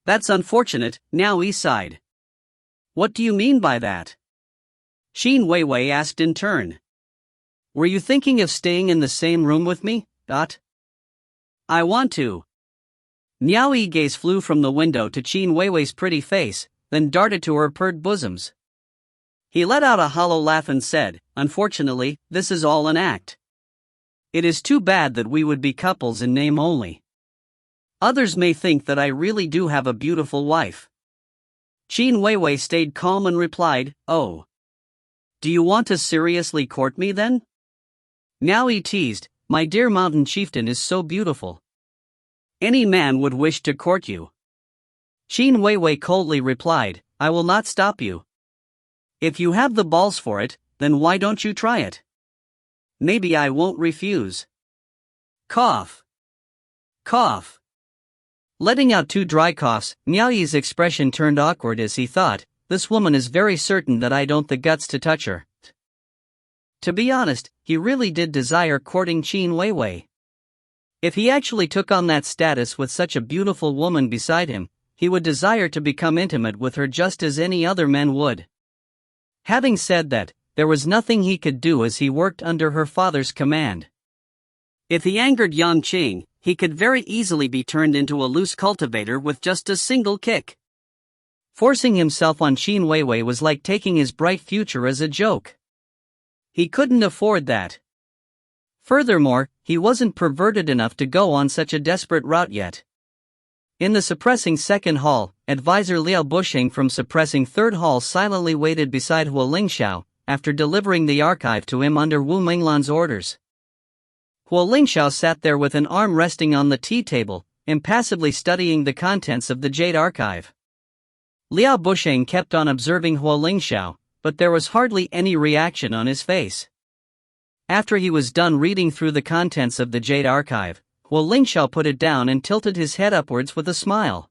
That's unfortunate," Miao Yi sighed. "What do you mean by that?" Shan Weiwei asked in turn. "Were you thinking of staying in the same room with me? I want to." Miao Yi's gaze flew from the window to Shan Weiwei's pretty face, then darted to her purred bosoms. He let out a hollow laugh and said, "Unfortunately, this is all an act. It is too bad that we would be couples in name only. Others may think that I really do have a beautiful wife." Shan Weiwei stayed calm and replied, "Oh. Do you want to seriously court me then?" Miao Yi teased, "My dear mountain chieftain is so beautiful. Any man would wish to court you." Shan Weiwei coldly replied, "I will not stop you. If you have the balls for it, then why don't you try it? Maybe I won't refuse." Cough. Cough. Letting out 2 dry coughs, Miao Yi's expression turned awkward as he thought, "This woman is very certain that I don't the guts to touch her." To be honest, he really did desire courting Shan Weiwei. If he actually took on that status with such a beautiful woman beside him, he would desire to become intimate with her just as any other men would. Having said that, there was nothing he could do as he worked under her father's command. If he angered Yang Qing, he could very easily be turned into a loose cultivator with just a single kick. Forcing himself on Shan Weiwei was like taking his bright future as a joke. He couldn't afford that. Furthermore, he wasn't perverted enough to go on such a desperate route yet. In the suppressing second hall, advisor Liao Busheng from suppressing third hall silently waited beside Wu Lingxiao, after delivering the archive to him under Wu Menglan's orders. Wu Lingxiao sat there with an arm resting on the tea table, impassively studying the contents of the Jade archive. Liao Busheng kept on observing Wu Lingxiao, but there was hardly any reaction on his face. After he was done reading through the contents of the Jade archive, Wu Lingxiao put it down and tilted his head upwards with a smile.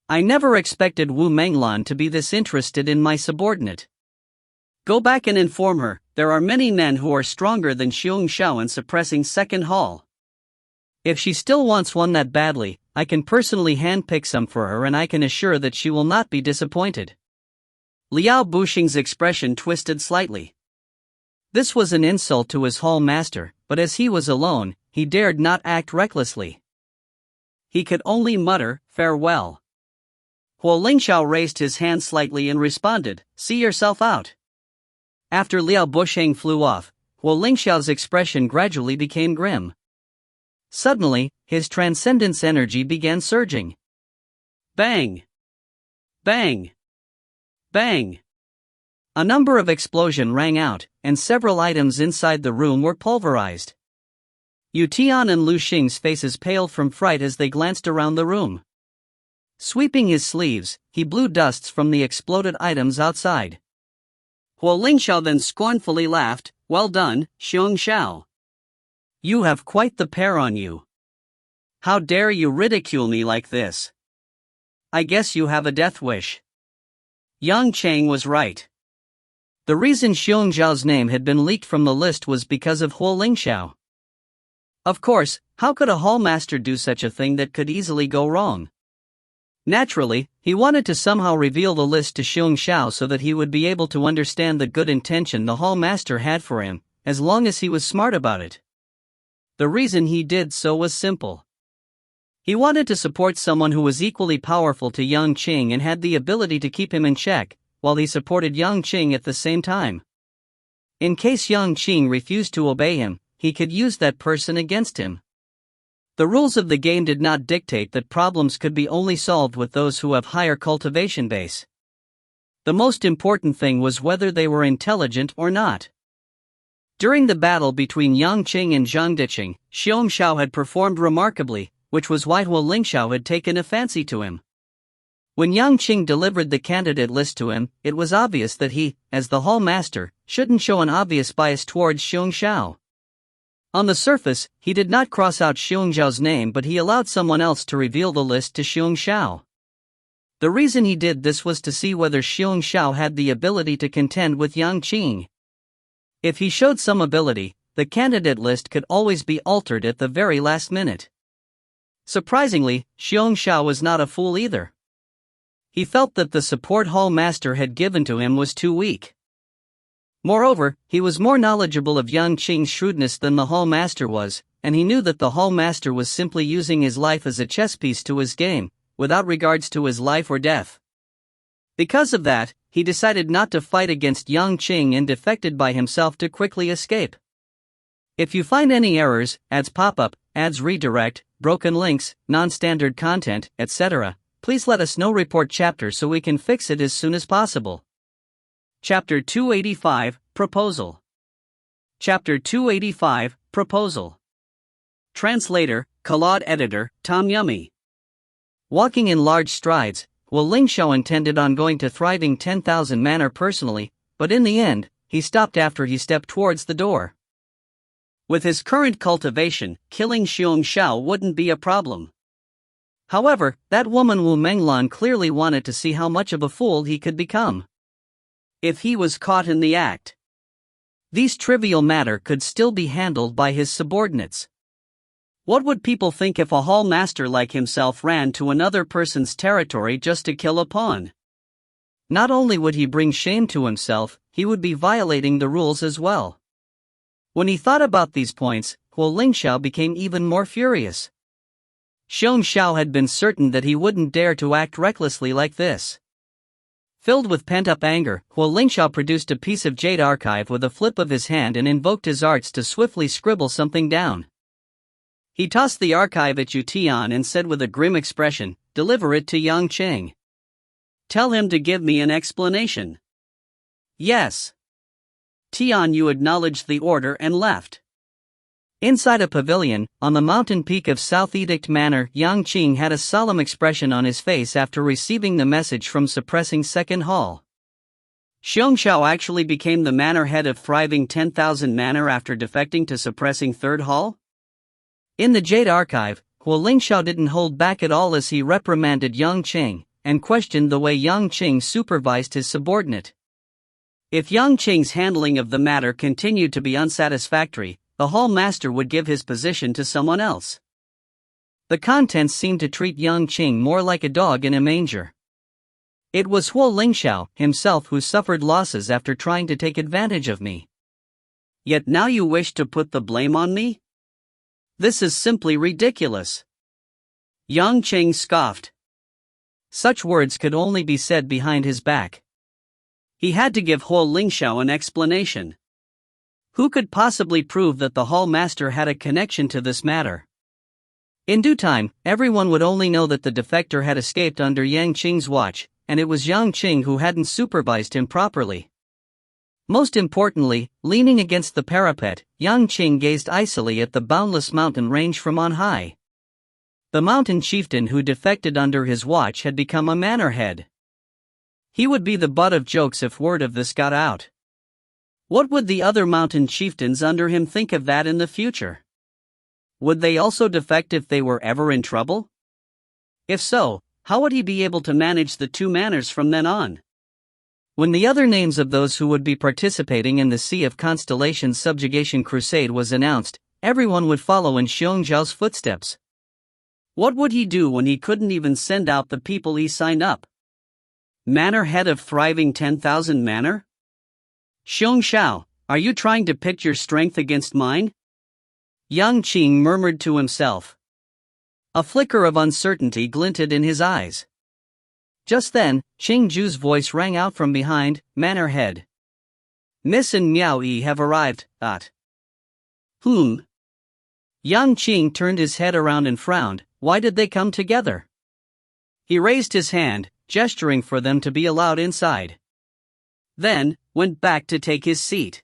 "I never expected Wu Menglan to be this interested in my subordinate. Go back and inform her, there are many men who are stronger than Xiong Xiao in suppressing second hall. If she still wants one that badly, I can personally handpick some for her and I can assure that she will not be disappointed." Liao Busheng's expression twisted slightly. This was an insult to his hall master, but as he was alone, he dared not act recklessly. He could only mutter, "Farewell." Wu Lingxiao raised his hand slightly and responded, "See yourself out." After Liao Busheng flew off, Wu Lingxiao's expression gradually became grim. Suddenly, his transcendence energy began surging. Bang! Bang! Bang! A number of explosions rang out, and several items inside the room were pulverized. Yu Tian and Lu Xing's faces paled from fright as they glanced around the room. Sweeping his sleeves, he blew dusts from the exploded items outside. Huo Lingxiao then scornfully laughed, "Well done, Xiong Xiao. You have quite the pair on you. How dare you ridicule me like this? I guess you have a death wish." Yang Cheng was right. The reason Xiong Xiao's name had been leaked from the list was because of Huo Lingxiao. Of course, how could a hall master do such a thing that could easily go wrong? Naturally, he wanted to somehow reveal the list to Xiong Xiao so that he would be able to understand the good intention the hall master had for him, as long as he was smart about it. The reason he did so was simple. He wanted to support someone who was equally powerful to Yang Qing and had the ability to keep him in check, while he supported Yang Qing at the same time. In case Yang Qing refused to obey him, he could use that person against him. The rules of the game did not dictate that problems could be only solved with those who have higher cultivation base. The most important thing was whether they were intelligent or not. During the battle between Yang Qing and Zhang Diqing, Xiong Xiao had performed remarkably, which was why Huo Lingxiao had taken a fancy to him. When Yang Qing delivered the candidate list to him, it was obvious that he, as the hall master, shouldn't show an obvious bias towards Xiong Xiao. On the surface, he did not cross out Xiong Xiao's name, but he allowed someone else to reveal the list to Xiong Xiao. The reason he did this was to see whether Xiong Xiao had the ability to contend with Yang Qing. If he showed some ability, the candidate list could always be altered at the very last minute. Surprisingly, Xiong Xiao was not a fool either. He felt that the support hall master had given to him was too weak. Moreover, he was more knowledgeable of Yang Qing's shrewdness than the hall master was, and he knew that the hall master was simply using his life as a chess piece to his game, without regards to his life or death. Because of that, he decided not to fight against Yang Qing and defected by himself to quickly escape. If you find any errors, ads pop up, ads redirect, broken links, non-standard content, etc., please let us know. Report chapter so we can fix it as soon as possible. Chapter 285, Proposal. Chapter 285, Proposal. Translator, Claude Editor, Tom Yummy. Walking in large strides, Wu Lingxiao intended on going to thriving 10,000 manor personally, but in the end, he stopped after he stepped towards the door. With his current cultivation, killing Xiong Xiao wouldn't be a problem. However, that woman Wu Menglan clearly wanted to see how much of a fool he could become. If he was caught in the act, these trivial matter could still be handled by his subordinates. What would people think if a hall master like himself ran to another person's territory just to kill a pawn? Not only would he bring shame to himself, he would be violating the rules as well. When he thought about these points, Huo Lingxiao became even more furious. Xiong Xiao had been certain that he wouldn't dare to act recklessly like this. Filled with pent-up anger, Huo Lingxiao produced a piece of jade archive with a flip of his hand and invoked his arts to swiftly scribble something down. He tossed the archive at Yu Tian and said with a grim expression, "Deliver it to Yang Qing. Tell him to give me an explanation." Yes. Tian Yu acknowledged the order and left. Inside a pavilion, on the mountain peak of South Edict Manor, Yang Qing had a solemn expression on his face after receiving the message from suppressing Second Hall. Xiong Xiao actually became the manor head of thriving 10,000 manor after defecting to suppressing Third Hall? In the Jade Archive, Huo Lingxiao didn't hold back at all as he reprimanded Yang Qing, and questioned the way Yang Qing supervised his subordinate. If Yang Qing's handling of the matter continued to be unsatisfactory, the hall master would give his position to someone else. The contents seemed to treat Yang Qing more like a dog in a manger. It was Huo Lingxiao himself who suffered losses after trying to take advantage of me. Yet now you wish to put the blame on me? This is simply ridiculous. Yang Qing scoffed. Such words could only be said behind his back. He had to give Huo Lingxiao an explanation. Who could possibly prove that the hall master had a connection to this matter? In due time, everyone would only know that the defector had escaped under Yang Qing's watch, and it was Yang Qing who hadn't supervised him properly. Most importantly, leaning against the parapet, Yang Qing gazed icily at the boundless mountain range from on high. The mountain chieftain who defected under his watch had become a manor head. He would be the butt of jokes if word of this got out. What would the other mountain chieftains under him think of that in the future? Would they also defect if they were ever in trouble? If so, how would he be able to manage the two manors from then on? When the other names of those who would be participating in the Sea of Constellations subjugation crusade was announced, everyone would follow in Xiong Zhao's footsteps. What would he do when he couldn't even send out the people he signed up? Manor head of thriving 10,000 manor? Xiong Xiao, are you trying to pit your strength against mine? Yang Qing murmured to himself. A flicker of uncertainty glinted in his eyes. Just then, Qing Zhu's voice rang out from behind, Manor Head. Miss and Miao Yi have arrived, Whom? Yang Qing turned his head around and frowned. Why did they come together? He raised his hand, gesturing for them to be allowed inside. Then, went back to take his seat.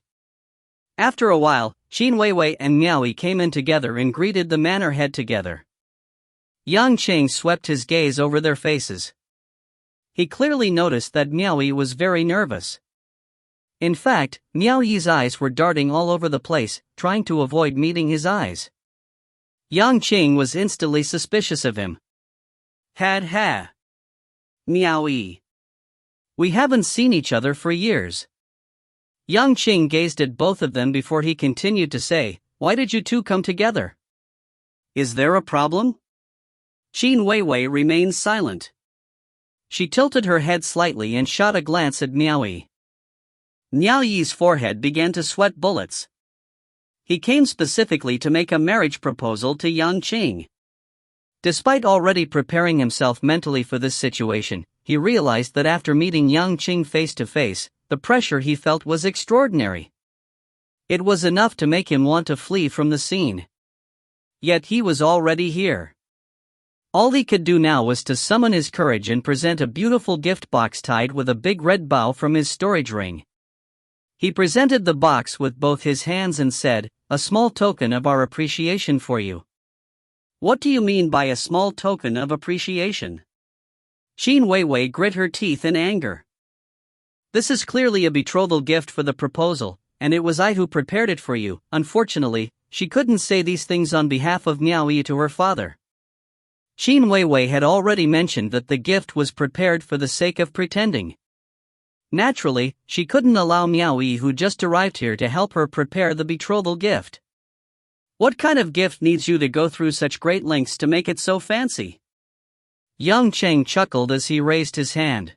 After a while, Qin Weiwei and Miao Yi came in together and greeted the manor head together. Yang Qing swept his gaze over their faces. He clearly noticed that Miao Yi was very nervous. In fact, Miao Yi's eyes were darting all over the place, trying to avoid meeting his eyes. Yang Qing was instantly suspicious of him. Ha. Miao Yi. We haven't seen each other for years. Yang Qing gazed at both of them before he continued to say, Why did you two come together? Is there a problem? Qin Weiwei remained silent. She tilted her head slightly and shot a glance at Miao Yi. Miao Yi's forehead began to sweat bullets. He came specifically to make a marriage proposal to Yang Qing. Despite already preparing himself mentally for this situation, he realized that after meeting Yang Qing face to face, the pressure he felt was extraordinary. It was enough to make him want to flee from the scene. Yet he was already here. All he could do now was to summon his courage and present a beautiful gift box tied with a big red bow from his storage ring. He presented the box with both his hands and said, A small token of our appreciation for you. What do you mean by a small token of appreciation? Qin Weiwei grit her teeth in anger. This is clearly a betrothal gift for the proposal, and it was I who prepared it for you. Unfortunately, she couldn't say these things on behalf of Miao Yi to her father. Qin Weiwei had already mentioned that the gift was prepared for the sake of pretending. Naturally, she couldn't allow Miao Yi, who just arrived here, to help her prepare the betrothal gift. What kind of gift needs you to go through such great lengths to make it so fancy? Yang Qing chuckled as he raised his hand.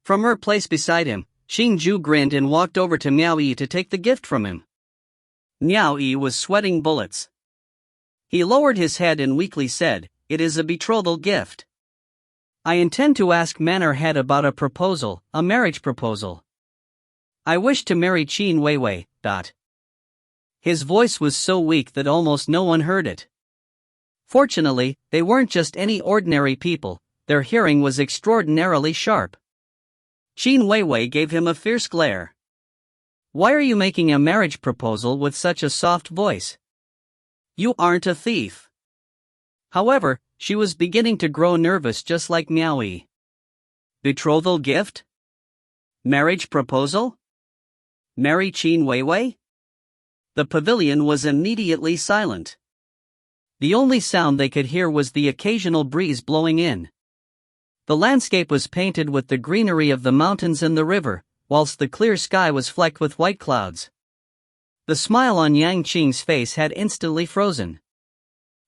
From her place beside him, Qing Zhu grinned and walked over to Miao Yi to take the gift from him. Miao Yi was sweating bullets. He lowered his head and weakly said, It is a betrothal gift. I intend to ask Manor Head about a proposal, a marriage proposal. I wish to marry Qin Weiwei. His voice was so weak that almost no one heard it. Fortunately, they weren't just any ordinary people, their hearing was extraordinarily sharp. Qin Weiwei gave him a fierce glare. Why are you making a marriage proposal with such a soft voice? You aren't a thief. However, she was beginning to grow nervous just like Miao Yi. Betrothal gift? Marriage proposal? Marry Qin Weiwei? The pavilion was immediately silent. The only sound they could hear was the occasional breeze blowing in. The landscape was painted with the greenery of the mountains and the river, whilst the clear sky was flecked with white clouds. The smile on Yang Qing's face had instantly frozen.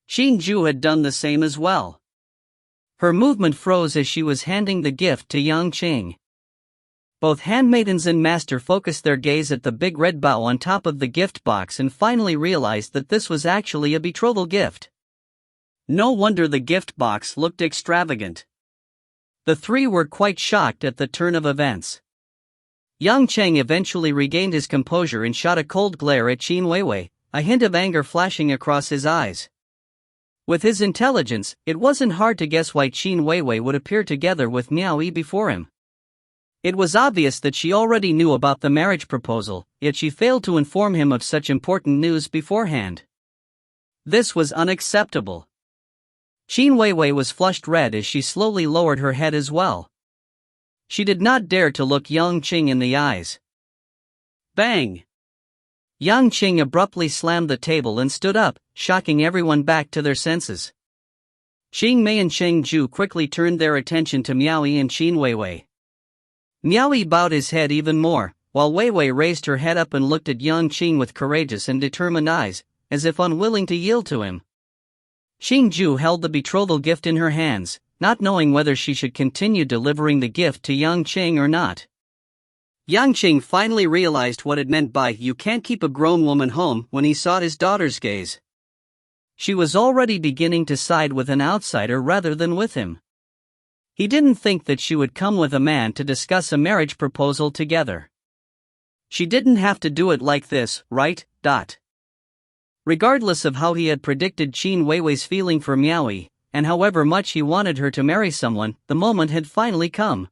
Qin Zhu had done the same as well. Her movement froze as she was handing the gift to Yang Qing. Both handmaidens and master focused their gaze at the big red bow on top of the gift box and finally realized that this was actually a betrothal gift. No wonder the gift box looked extravagant. The three were quite shocked at the turn of events. Yang Qing eventually regained his composure and shot a cold glare at Qin Weiwei, a hint of anger flashing across his eyes. With his intelligence, it wasn't hard to guess why Qin Weiwei would appear together with Miao Yi before him. It was obvious that she already knew about the marriage proposal, yet she failed to inform him of such important news beforehand. This was unacceptable. Qin Weiwei was flushed red as she slowly lowered her head as well. She did not dare to look Yang Qing in the eyes. Bang! Yang Qing abruptly slammed the table and stood up, shocking everyone back to their senses. Qing Mei and Cheng Ju quickly turned their attention to Miao Yi and Qin Weiwei. Miao Yi bowed his head even more, while Weiwei raised her head up and looked at Yang Qing with courageous and determined eyes, as if unwilling to yield to him. Cheng Ju held the betrothal gift in her hands, not knowing whether she should continue delivering the gift to Yang Qing or not. Yang Qing finally realized what it meant by "you can't keep a grown woman home" when he saw his daughter's gaze. She was already beginning to side with an outsider rather than with him. He didn't think that she would come with a man to discuss a marriage proposal together. She didn't have to do it like this, right? Regardless of how he had predicted Qin Weiwei's feeling for Miao Yi, and however much he wanted her to marry someone, the moment had finally come.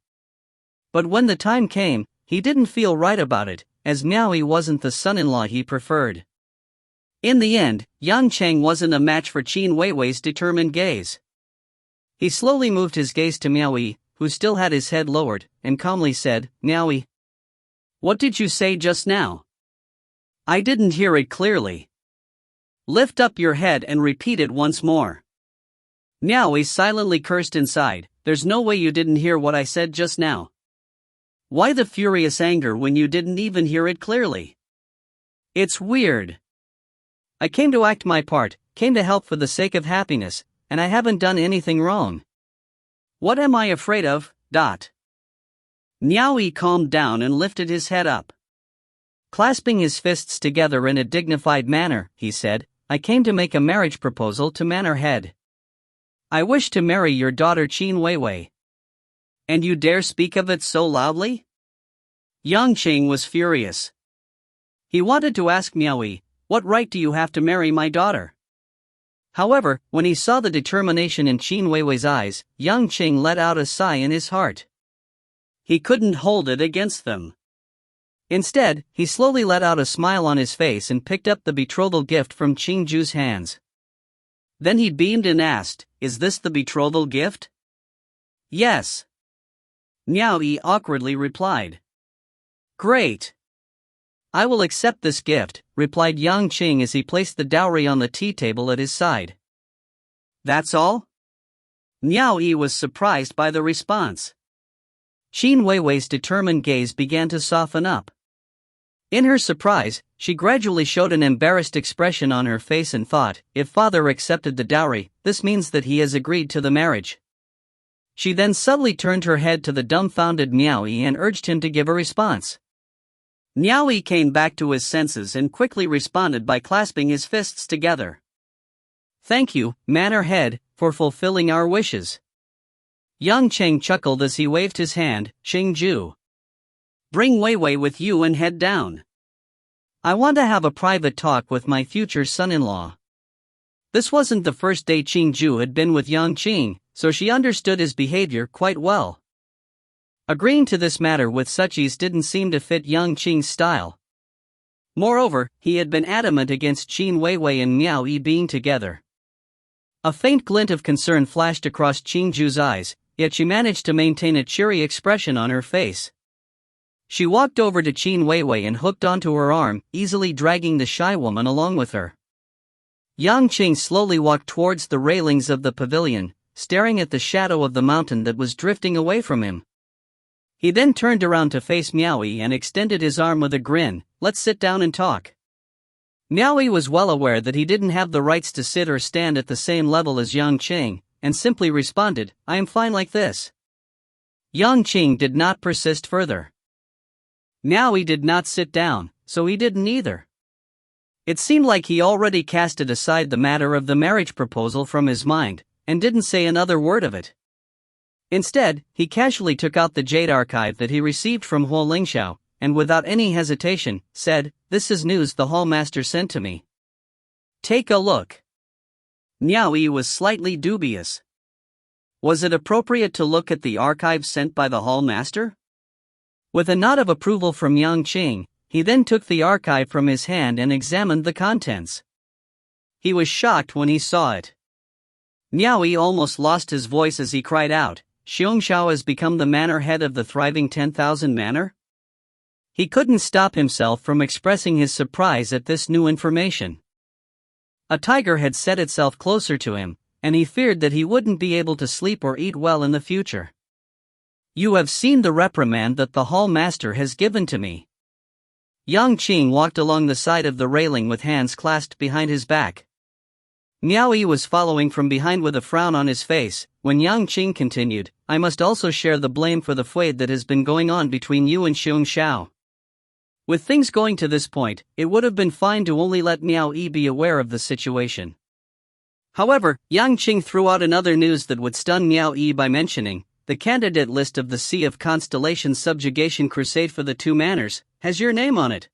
But when the time came, he didn't feel right about it, as Miao Yi wasn't the son-in-law he preferred. In the end, Yang Cheng wasn't a match for Qin Weiwei's determined gaze. He slowly moved his gaze to Miao Yi, who still had his head lowered, and calmly said, "Miao Yi, what did you say just now? I didn't hear it clearly. Lift up your head and repeat it once more." Miao Yi silently cursed inside. "There's no way you didn't hear what I said just now. Why the furious anger when you didn't even hear it clearly? It's weird. I came to act my part, came to help for the sake of happiness, and I haven't done anything wrong. What am I afraid of?" Miao Yi calmed down and lifted his head up. Clasping his fists together in a dignified manner, he said, "I came to make a marriage proposal to Manor Head. I wish to marry your daughter Qin Weiwei. And you dare speak of it so loudly?" Yang Qing was furious. He wanted to ask Miao Yi, "What right do you have to marry my daughter?" However, when he saw the determination in Qin Weiwei's eyes, Yang Qing let out a sigh in his heart. He couldn't hold it against them. Instead, he slowly let out a smile on his face and picked up the betrothal gift from Qing Ju's hands. Then he beamed and asked, "Is this the betrothal gift?" "Yes." Miao Yi awkwardly replied. "Great. I will accept this gift," replied Yang Qing as he placed the dowry on the tea table at his side. "That's all?" Miao Yi was surprised by the response. Qin Weiwei's determined gaze began to soften up. In her surprise, she gradually showed an embarrassed expression on her face and thought, "If father accepted the dowry, this means that he has agreed to the marriage." She then subtly turned her head to the dumbfounded Miao Yi and urged him to give a response. Miao Yi came back to his senses and quickly responded by clasping his fists together. "Thank you, Manor Head, for fulfilling our wishes." Yang Cheng chuckled as he waved his hand. "Cheng Ju, bring Weiwei with you and head down. I want to have a private talk with my future son-in-law." This wasn't the first day Cheng Ju had been with Yang Qing, so she understood his behavior quite well. Agreeing to this matter with such ease didn't seem to fit Yang Qing's style. Moreover, he had been adamant against Qin Weiwei and Miao Yi being together. A faint glint of concern flashed across Cheng Ju's eyes, yet she managed to maintain a cheery expression on her face. She walked over to Qin Weiwei and hooked onto her arm, easily dragging the shy woman along with her. Yang Qing slowly walked towards the railings of the pavilion, staring at the shadow of the mountain that was drifting away from him. He then turned around to face Miao Yi and extended his arm with a grin. "Let's sit down and talk." Miao Yi was well aware that he didn't have the rights to sit or stand at the same level as Yang Qing, and simply responded, "I am fine like this." Yang Qing did not persist further. Miao Yi did not sit down, so he didn't either. It seemed like he already casted aside the matter of the marriage proposal from his mind, and didn't say another word of it. Instead, he casually took out the jade archive that he received from Huo Lingxiao, and without any hesitation, said, "This is news the hall master sent to me. Take a look." Miao Yi was slightly dubious. Was it appropriate to look at the archive sent by the hall master? With a nod of approval from Yang Qing, he then took the archive from his hand and examined the contents. He was shocked when he saw it. Miao Yi almost lost his voice as he cried out, "Xiong Xiao has become the manor head of the thriving 10,000 manor?" He couldn't stop himself from expressing his surprise at this new information. A tiger had set itself closer to him, and he feared that he wouldn't be able to sleep or eat well in the future. "You have seen the reprimand that the hall master has given to me." Yang Qing walked along the side of the railing with hands clasped behind his back. Miao Yi was following from behind with a frown on his face, when Yang Qing continued, "I must also share the blame for the feud that has been going on between you and Xiong Xiao. With things going to this point, it would have been fine to only let Miao Yi be aware of the situation." However, Yang Qing threw out another news that would stun Miao Yi by mentioning, "The candidate list of the Sea of Constellations Subjugation Crusade for the two manors has your name on it."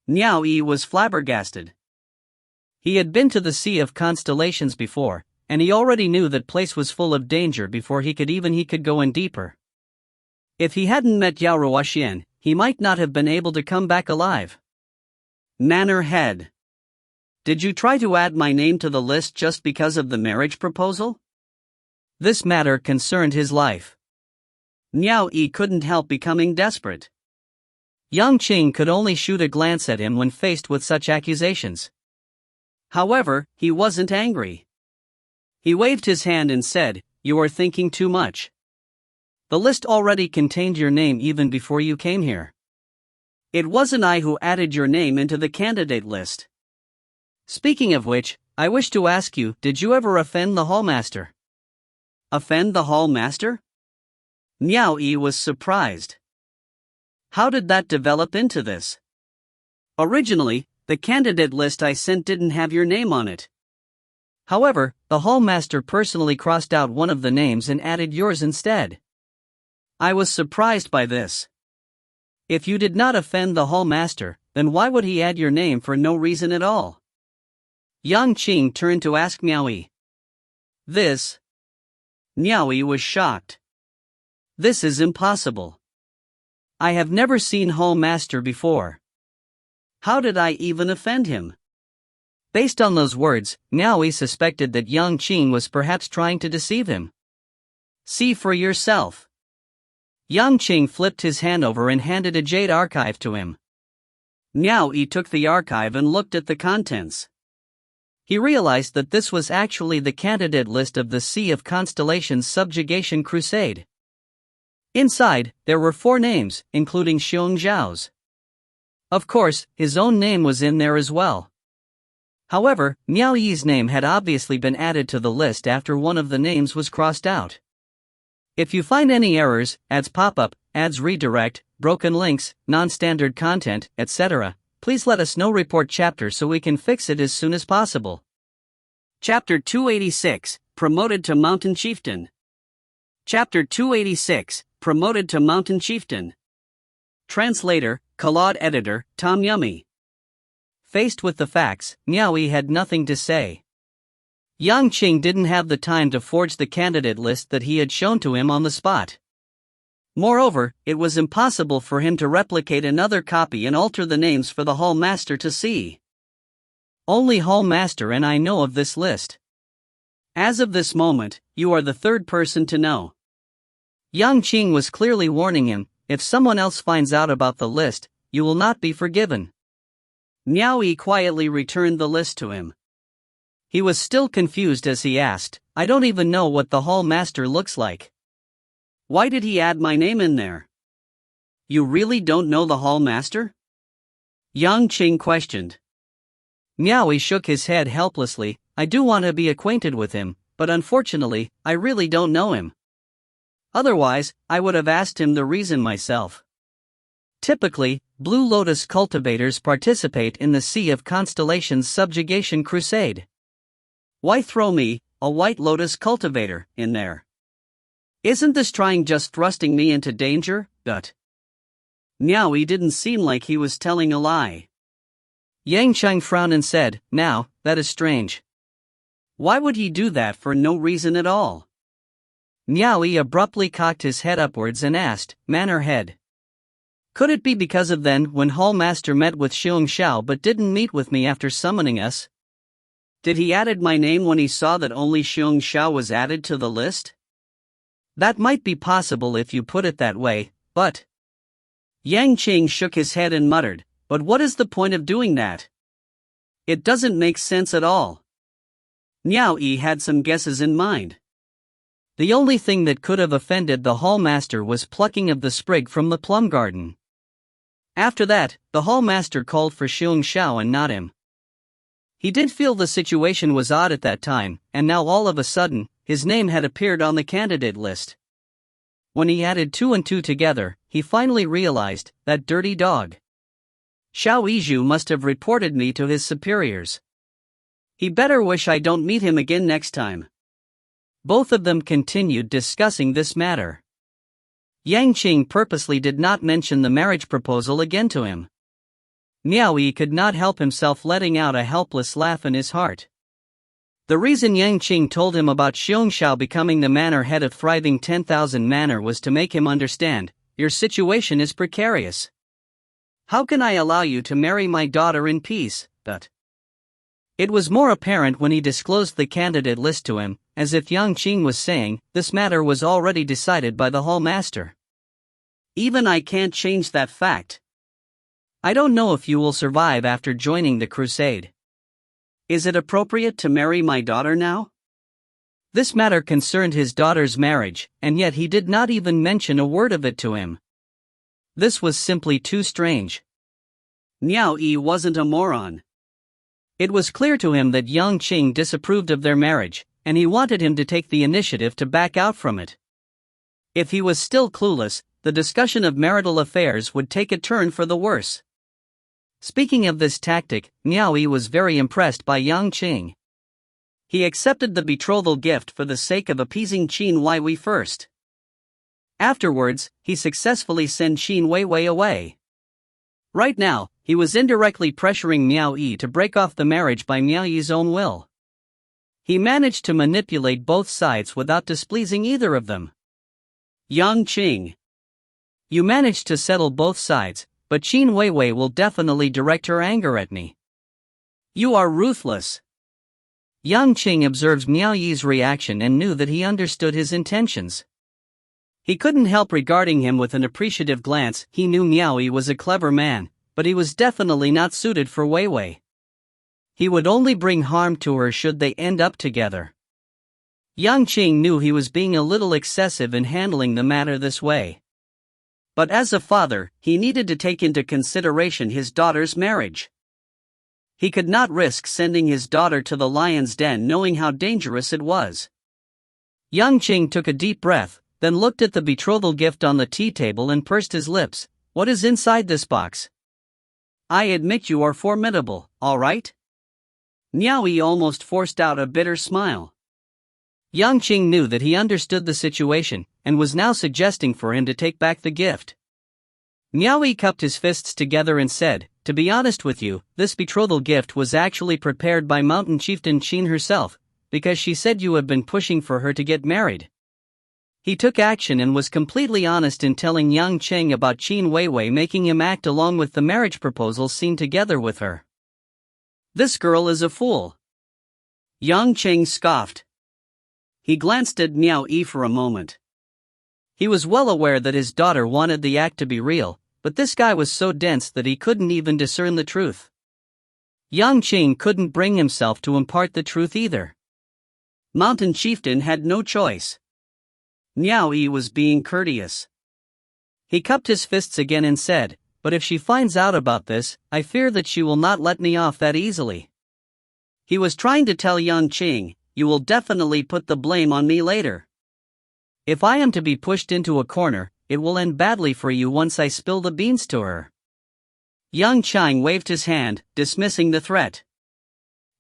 Miao Yi was flabbergasted. He had been to the Sea of Constellations before, and he already knew that place was full of danger before he could go in deeper. If he hadn't met Yao Ruoxian, he might not have been able to come back alive. Manor head. Did you try to add my name to the list just because of the marriage proposal? This matter concerned his life. Miao Yi couldn't help becoming desperate. Yang Qing could only shoot a glance at him when faced with such accusations. However, he wasn't angry. He waved his hand and said, "You are thinking too much. The list already contained your name even before you came here. It wasn't I who added your name into the candidate list. Speaking of which, I wish to ask you, did you ever offend the hallmaster?" Offend the hallmaster? Miao Yi was surprised. How did that develop into this? Originally, the candidate list I sent didn't have your name on it. However, the hallmaster personally crossed out one of the names and added yours instead. I was surprised by this. If you did not offend the hallmaster, then why would he add your name for no reason at all? Yang Qing turned to ask Miao Yi. This? Miao Yi was shocked. This is impossible. I have never seen hallmaster before. How did I even offend him? Based on those words, Miao Yi suspected that Yang Qing was perhaps trying to deceive him. See for yourself. Yang Qing flipped his hand over and handed a jade archive to him. Miao Yi took the archive and looked at the contents. He realized that this was actually the candidate list of the Sea of Constellations Subjugation Crusade. Inside, there were 4 names, including Xiong Xiao's. Of course, his own name was in there as well. However, Miao Yi's name had obviously been added to the list after one of the names was crossed out. If you find any errors, ads pop-up, ads redirect, broken links, non-standard content, etc., please let us know. Report chapter so we can fix it as soon as possible. Chapter 286, Promoted to Mountain Chieftain. Chapter 286, Promoted to Mountain Chieftain. Translator, Claude Editor, Tom Yummy. Faced with the facts, Miao Yi had nothing to say. Yang Qing didn't have the time to forge the candidate list that he had shown to him on the spot. Moreover, it was impossible for him to replicate another copy and alter the names for the hall master to see. Only hall master and I know of this list. As of this moment, you are the third person to know. Yang Qing was clearly warning him, if someone else finds out about the list, you will not be forgiven. Miao Yi quietly returned the list to him. He was still confused as he asked, I don't even know what the hall master looks like. Why did he add my name in there? You really don't know the hall master? Yang Qing questioned. Miao Yi shook his head helplessly, I do want to be acquainted with him, but unfortunately, I really don't know him. Otherwise, I would have asked him the reason myself. Typically, Blue Lotus cultivators participate in the Sea of Constellations Subjugation Crusade. Why throw me, a White Lotus cultivator, in there? Isn't this trying just thrusting me into danger? Miao Yi didn't seem like he was telling a lie. Yang Cheng frowned and said, Now, that is strange. Why would he do that for no reason at all? Miao Yi abruptly cocked his head upwards and asked, "Manor head. Could it be because of then when Hall Master met with Xiong Xiao but didn't meet with me after summoning us? Did he added my name when he saw that only Xiong Xiao was added to the list? That might be possible if you put it that way, but..." Yang Qing shook his head and muttered, "But what is the point of doing that? It doesn't make sense at all." Miao Yi had some guesses in mind. The only thing that could have offended the hall master was plucking of the sprig from the plum garden. After that, the hall master called for Xiong Xiao and not him. He did feel the situation was odd at that time, and now all of a sudden, his name had appeared on the candidate list. When he added 2 and 2 together, he finally realized, that dirty dog. Xiao Yizhu must have reported me to his superiors. He better wish I don't meet him again next time. Both of them continued discussing this matter. Yang Qing purposely did not mention the marriage proposal again to him. Miao Yi could not help himself letting out a helpless laugh in his heart. The reason Yang Qing told him about Xiong Xiao becoming the manor head of thriving 10,000 manor was to make him understand, your situation is precarious. How can I allow you to marry my daughter in peace? But it was more apparent when he disclosed the candidate list to him, as if Yang Qing was saying, this matter was already decided by the hall master. Even I can't change that fact. I don't know if you will survive after joining the crusade. Is it appropriate to marry my daughter now? This matter concerned his daughter's marriage, and yet he did not even mention a word of it to him. This was simply too strange. Miao Yi wasn't a moron. It was clear to him that Yang Qing disapproved of their marriage, and he wanted him to take the initiative to back out from it. If he was still clueless, the discussion of marital affairs would take a turn for the worse. Speaking of this tactic, Miao Yi was very impressed by Yang Qing. He accepted the betrothal gift for the sake of appeasing Qin Weiwei first. Afterwards, he successfully sent Qin Weiwei away. Right now, he was indirectly pressuring Miao Yi to break off the marriage by Miao Yi's own will. He managed to manipulate both sides without displeasing either of them. Yang Qing. You managed to settle both sides, but Qin Weiwei will definitely direct her anger at me. You are ruthless. Yang Qing observed Miao Yi's reaction and knew that he understood his intentions. He couldn't help regarding him with an appreciative glance. He knew Miao Yi was a clever man, but he was definitely not suited for Weiwei. He would only bring harm to her should they end up together. Yang Qing knew he was being a little excessive in handling the matter this way. But as a father, he needed to take into consideration his daughter's marriage. He could not risk sending his daughter to the lion's den knowing how dangerous it was. Yang Qing took a deep breath, then looked at the betrothal gift on the tea table and pursed his lips. What is inside this box? I admit you are formidable, all right? Miao Yi almost forced out a bitter smile. Yang Qing knew that he understood the situation, and was now suggesting for him to take back the gift. Miao Yi cupped his fists together and said, to be honest with you, this betrothal gift was actually prepared by Mountain Chieftain Qin herself, because she said you have been pushing for her to get married. He took action and was completely honest in telling Yang Qing about Qin Weiwei making him act along with the marriage proposal seen together with her. This girl is a fool. Yang Qing scoffed. He glanced at Miao Yi for a moment. He was well aware that his daughter wanted the act to be real, but this guy was so dense that he couldn't even discern the truth. Yang Qing couldn't bring himself to impart the truth either. Mountain Chieftain had no choice. Miao Yi was being courteous. He cupped his fists again and said, but if she finds out about this, I fear that she will not let me off that easily. He was trying to tell Yang Qing, you will definitely put the blame on me later. If I am to be pushed into a corner, it will end badly for you once I spill the beans to her. Yang Qing waved his hand, dismissing the threat.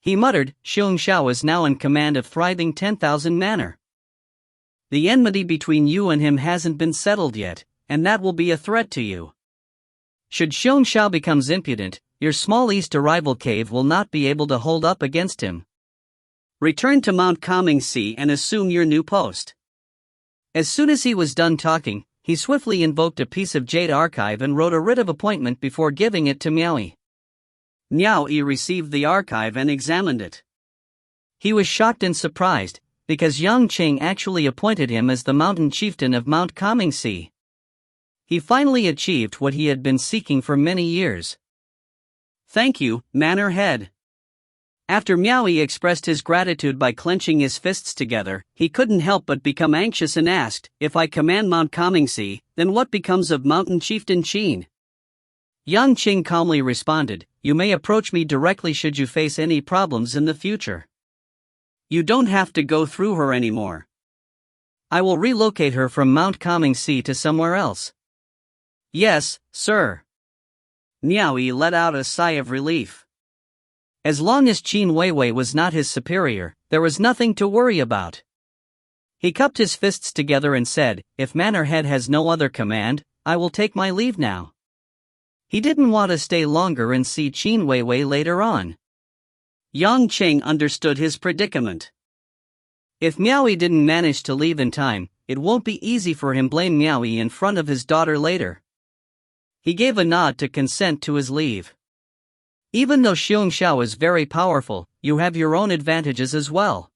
He muttered, Xiong Xiao is now in command of thriving 10,000 manor. The enmity between you and him hasn't been settled yet, and that will be a threat to you. Should Xiong Xiao becomes impudent, your small east arrival cave will not be able to hold up against him. Return to Mount Comingsi and assume your new post. As soon as he was done talking, he swiftly invoked a piece of jade archive and wrote a writ of appointment before giving it to Miao Yi. Miao Yi received the archive and examined it. He was shocked and surprised, because Yang Qing actually appointed him as the mountain chieftain of Mount Comingsi. He finally achieved what he had been seeking for many years. Thank you, Manor Head. After Miao Yi expressed his gratitude by clenching his fists together, he couldn't help but become anxious and asked, if I command Mount Comingsi, then what becomes of Mountain Chieftain Qin? Yang Qing calmly responded, you may approach me directly should you face any problems in the future. You don't have to go through her anymore. I will relocate her from Mount Comingsi to somewhere else. Yes, sir. Miao Yi let out a sigh of relief. As long as Qin Weiwei was not his superior, there was nothing to worry about. He cupped his fists together and said, if Manor Head has no other command, I will take my leave now. He didn't want to stay longer and see Qin Weiwei later on. Yang Qing understood his predicament. If Miao Yi didn't manage to leave in time, it won't be easy for him to blame Miao Yi in front of his daughter later. He gave a nod to consent to his leave. Even though Xiong Xiao is very powerful, you have your own advantages as well.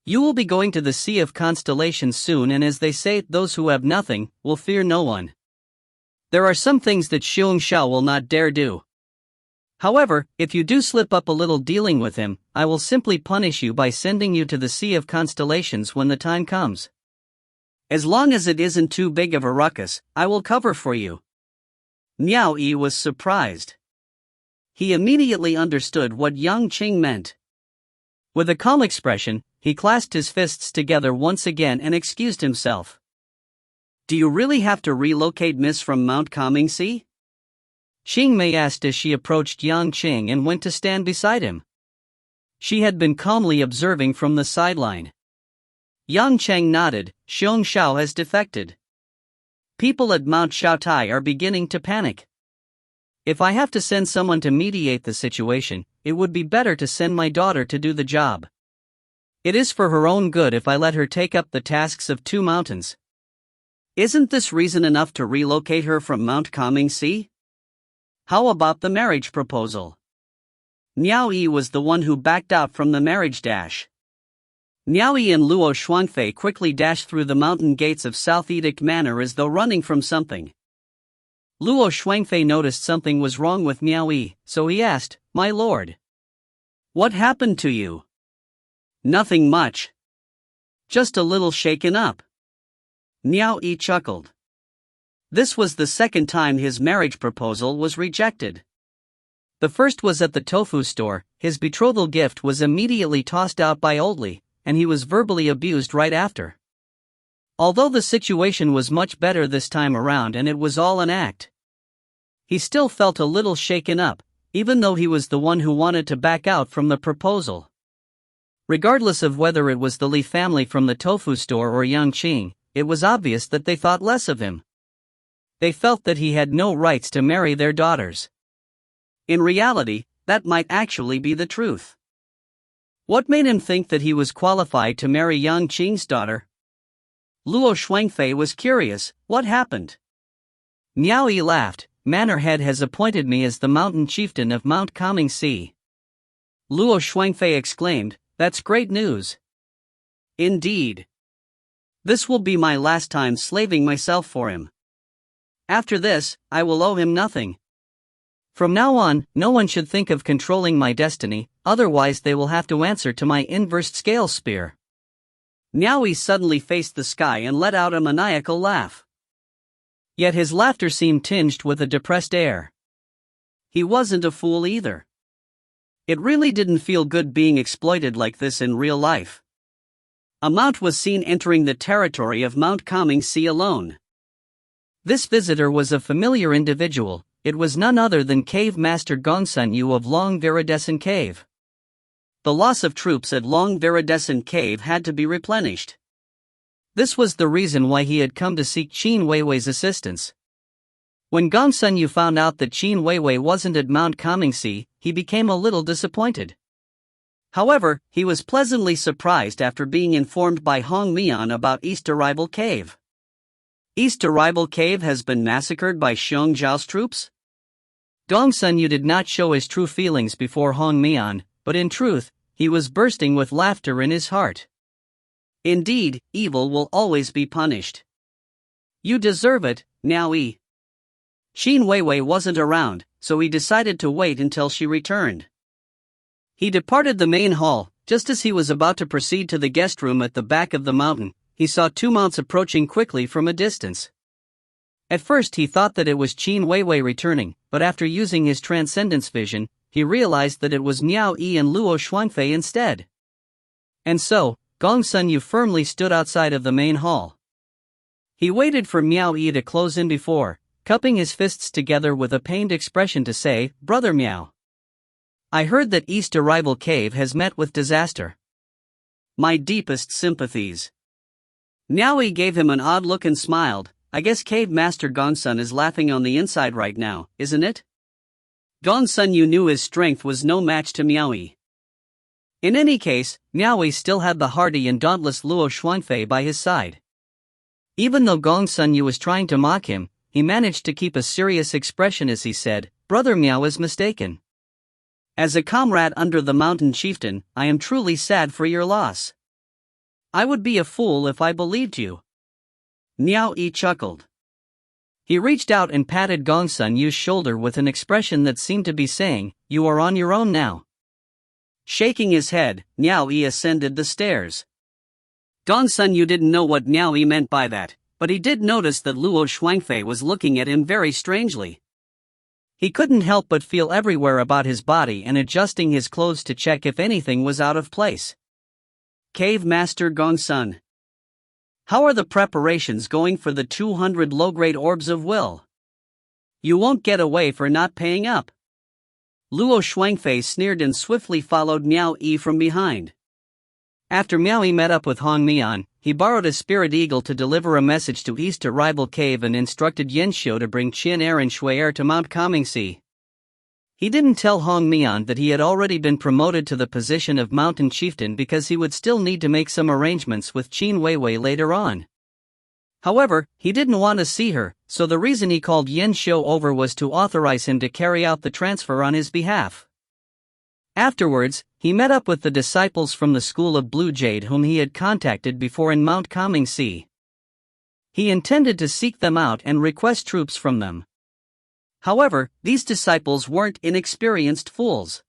You will be going to the Sea of Constellations soon, and as they say, those who have nothing will fear no one. There are some things that Xiong Xiao will not dare do. However, if you do slip up a little dealing with him, I will simply punish you by sending you to the Sea of Constellations when the time comes. As long as it isn't too big of a ruckus, I will cover for you. Miao Yi was surprised. He immediately understood what Yang Qing meant. With a calm expression, he clasped his fists together once again and excused himself. Do you really have to relocate Miss from Mount Comingsi? Xing Mei asked as she approached Yang Qing and went to stand beside him. She had been calmly observing from the sideline. Yang Qing nodded, Xiong Xiao has defected. People at Mount Shaotai are beginning to panic. If I have to send someone to mediate the situation, it would be better to send my daughter to do the job. It is for her own good if I let her take up the tasks of two mountains. Isn't this reason enough to relocate her from Mount Comingsi? How about the marriage proposal? Miao Yi was the one who backed out from the marriage dash. Miao Yi and Luo Xuanfei quickly dashed through the mountain gates of South Edict Manor as though running from something. Luo Xuanfei noticed something was wrong with Miao Yi, so he asked, My lord, what happened to you? Nothing much. Just a little shaken up. Miao Yi chuckled. This was the second time his marriage proposal was rejected. The first was at the tofu store. His betrothal gift was immediately tossed out by Oldly, and he was verbally abused right after. Although the situation was much better this time around and it was all an act, he still felt a little shaken up, even though he was the one who wanted to back out from the proposal. Regardless of whether it was the Li family from the tofu store or Yang Qing, it was obvious that they thought less of him. They felt that he had no rights to marry their daughters. In reality, that might actually be the truth. What made him think that he was qualified to marry Yang Qing's daughter? Luo Xuanfei was curious, what happened? Miao Yi laughed, Manor Head has appointed me as the mountain chieftain of Mount Comingsi. Luo Xuanfei exclaimed, that's great news. Indeed. This will be my last time slaving myself for him. After this, I will owe him nothing. From now on, no one should think of controlling my destiny, otherwise they will have to answer to my inversed scale spear. Miao Yi suddenly faced the sky and let out a maniacal laugh. Yet his laughter seemed tinged with a depressed air. He wasn't a fool either. It really didn't feel good being exploited like this in real life. A mount was seen entering the territory of Mount Comingsi alone. This visitor was a familiar individual. It was none other than Cave Master Gongsun Yu of Long Viridescent Cave. The loss of troops at Long Viridescent Cave had to be replenished. This was the reason why he had come to seek Qin Weiwei's assistance. When Gongsun Yu found out that Qin Weiwei wasn't at Mount Comingsi, he became a little disappointed. However, he was pleasantly surprised after being informed by Hong Mian about East Arrival Cave. East Arrival Cave has been massacred by Xiong Zhao's troops? Gongsun Yu did not show his true feelings before Hong Mian, but in truth, he was bursting with laughter in his heart. Indeed, evil will always be punished. You deserve it, Miao Yi. Qin Weiwei wasn't around, so he decided to wait until she returned. He departed the main hall. Just as he was about to proceed to the guest room at the back of the mountain, he saw two mounts approaching quickly from a distance. At first he thought that it was Qin Weiwei returning, but after using his transcendence vision, he realized that it was Miao Yi and Luo Xuanfei instead. And so, Gongsun Yu firmly stood outside of the main hall. He waited for Miao Yi to close in before, cupping his fists together with a pained expression to say, "Brother Miao, I heard that East Arrival Cave has met with disaster. My deepest sympathies." Miao Yi gave him an odd look and smiled. "I guess Cave Master Gongsun is laughing on the inside right now, isn't it?" Gongsun Yu knew his strength was no match to Miao Yi. In any case, Miao Yi still had the hardy and dauntless Luo Xuanfei by his side. Even though Gongsun Yu was trying to mock him, he managed to keep a serious expression as he said, "Brother Miao is mistaken. As a comrade under the mountain chieftain, I am truly sad for your loss. I would be a fool if I believed you." Miao Yi chuckled. He reached out and patted Gongsun Yu's shoulder with an expression that seemed to be saying, "You are on your own now." Shaking his head, Miao Yi ascended the stairs. Gongsun Yu didn't know what Miao Yi meant by that, but he did notice that Luo Xuanfei was looking at him very strangely. He couldn't help but feel everywhere about his body and adjusting his clothes to check if anything was out of place. Cave Master Gongsun, how are the preparations going for the 200 low-grade orbs of will? You won't get away for not paying up. Luo Xuanfei sneered and swiftly followed Miao Yi from behind. After Miao Yi met up with Hong Mian, he borrowed a spirit eagle to deliver a message to East Arrival Cave and instructed Yan Xiu to bring Qin Er and Shui Er to Mount Comingxi. He didn't tell Hong Mian that he had already been promoted to the position of mountain chieftain because he would still need to make some arrangements with Qin Weiwei later on. However, he didn't want to see her, so the reason he called Yan Xiu over was to authorize him to carry out the transfer on his behalf. Afterwards, he met up with the disciples from the School of Blue Jade whom he had contacted before in Mount Comingxi. He intended to seek them out and request troops from them. However, these disciples weren't inexperienced fools.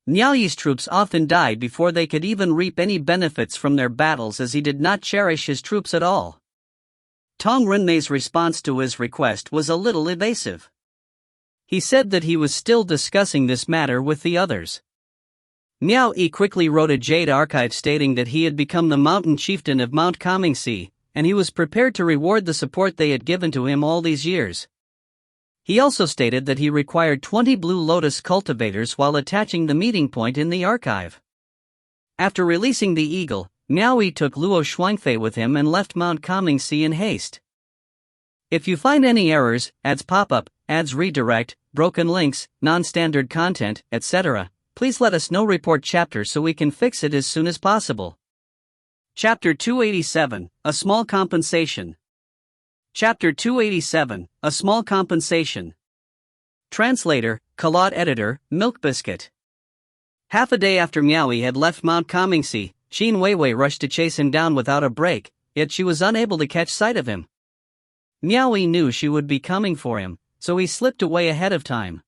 Miao Yi's troops often died before they could even reap any benefits from their battles, as he did not cherish his troops at all. Tong Renmei's response to his request was a little evasive. He said that he was still discussing this matter with the others. Miao Yi quickly wrote a jade archive stating that he had become the mountain chieftain of Mount Comingxi, and he was prepared to reward the support they had given to him all these years. He also stated that he required 20 Blue Lotus cultivators while attaching the meeting point in the archive. After releasing the eagle, Miao Yi took Luo Xuanfei with him and left Mount Comingxi in haste. If you find any errors, ads pop-up, ads redirect, broken links, non-standard content, etc., please let us know. Report chapter so we can fix it as soon as possible. Chapter 287, A Small Compensation. Chapter 287, A Small Compensation. Translator, Kalot Editor, Milk Biscuit. Half a day after Miao Yi had left Mount Comingxi, Qin Weiwei rushed to chase him down without a break, yet she was unable to catch sight of him. Miao Yi knew she would be coming for him, so he slipped away ahead of time.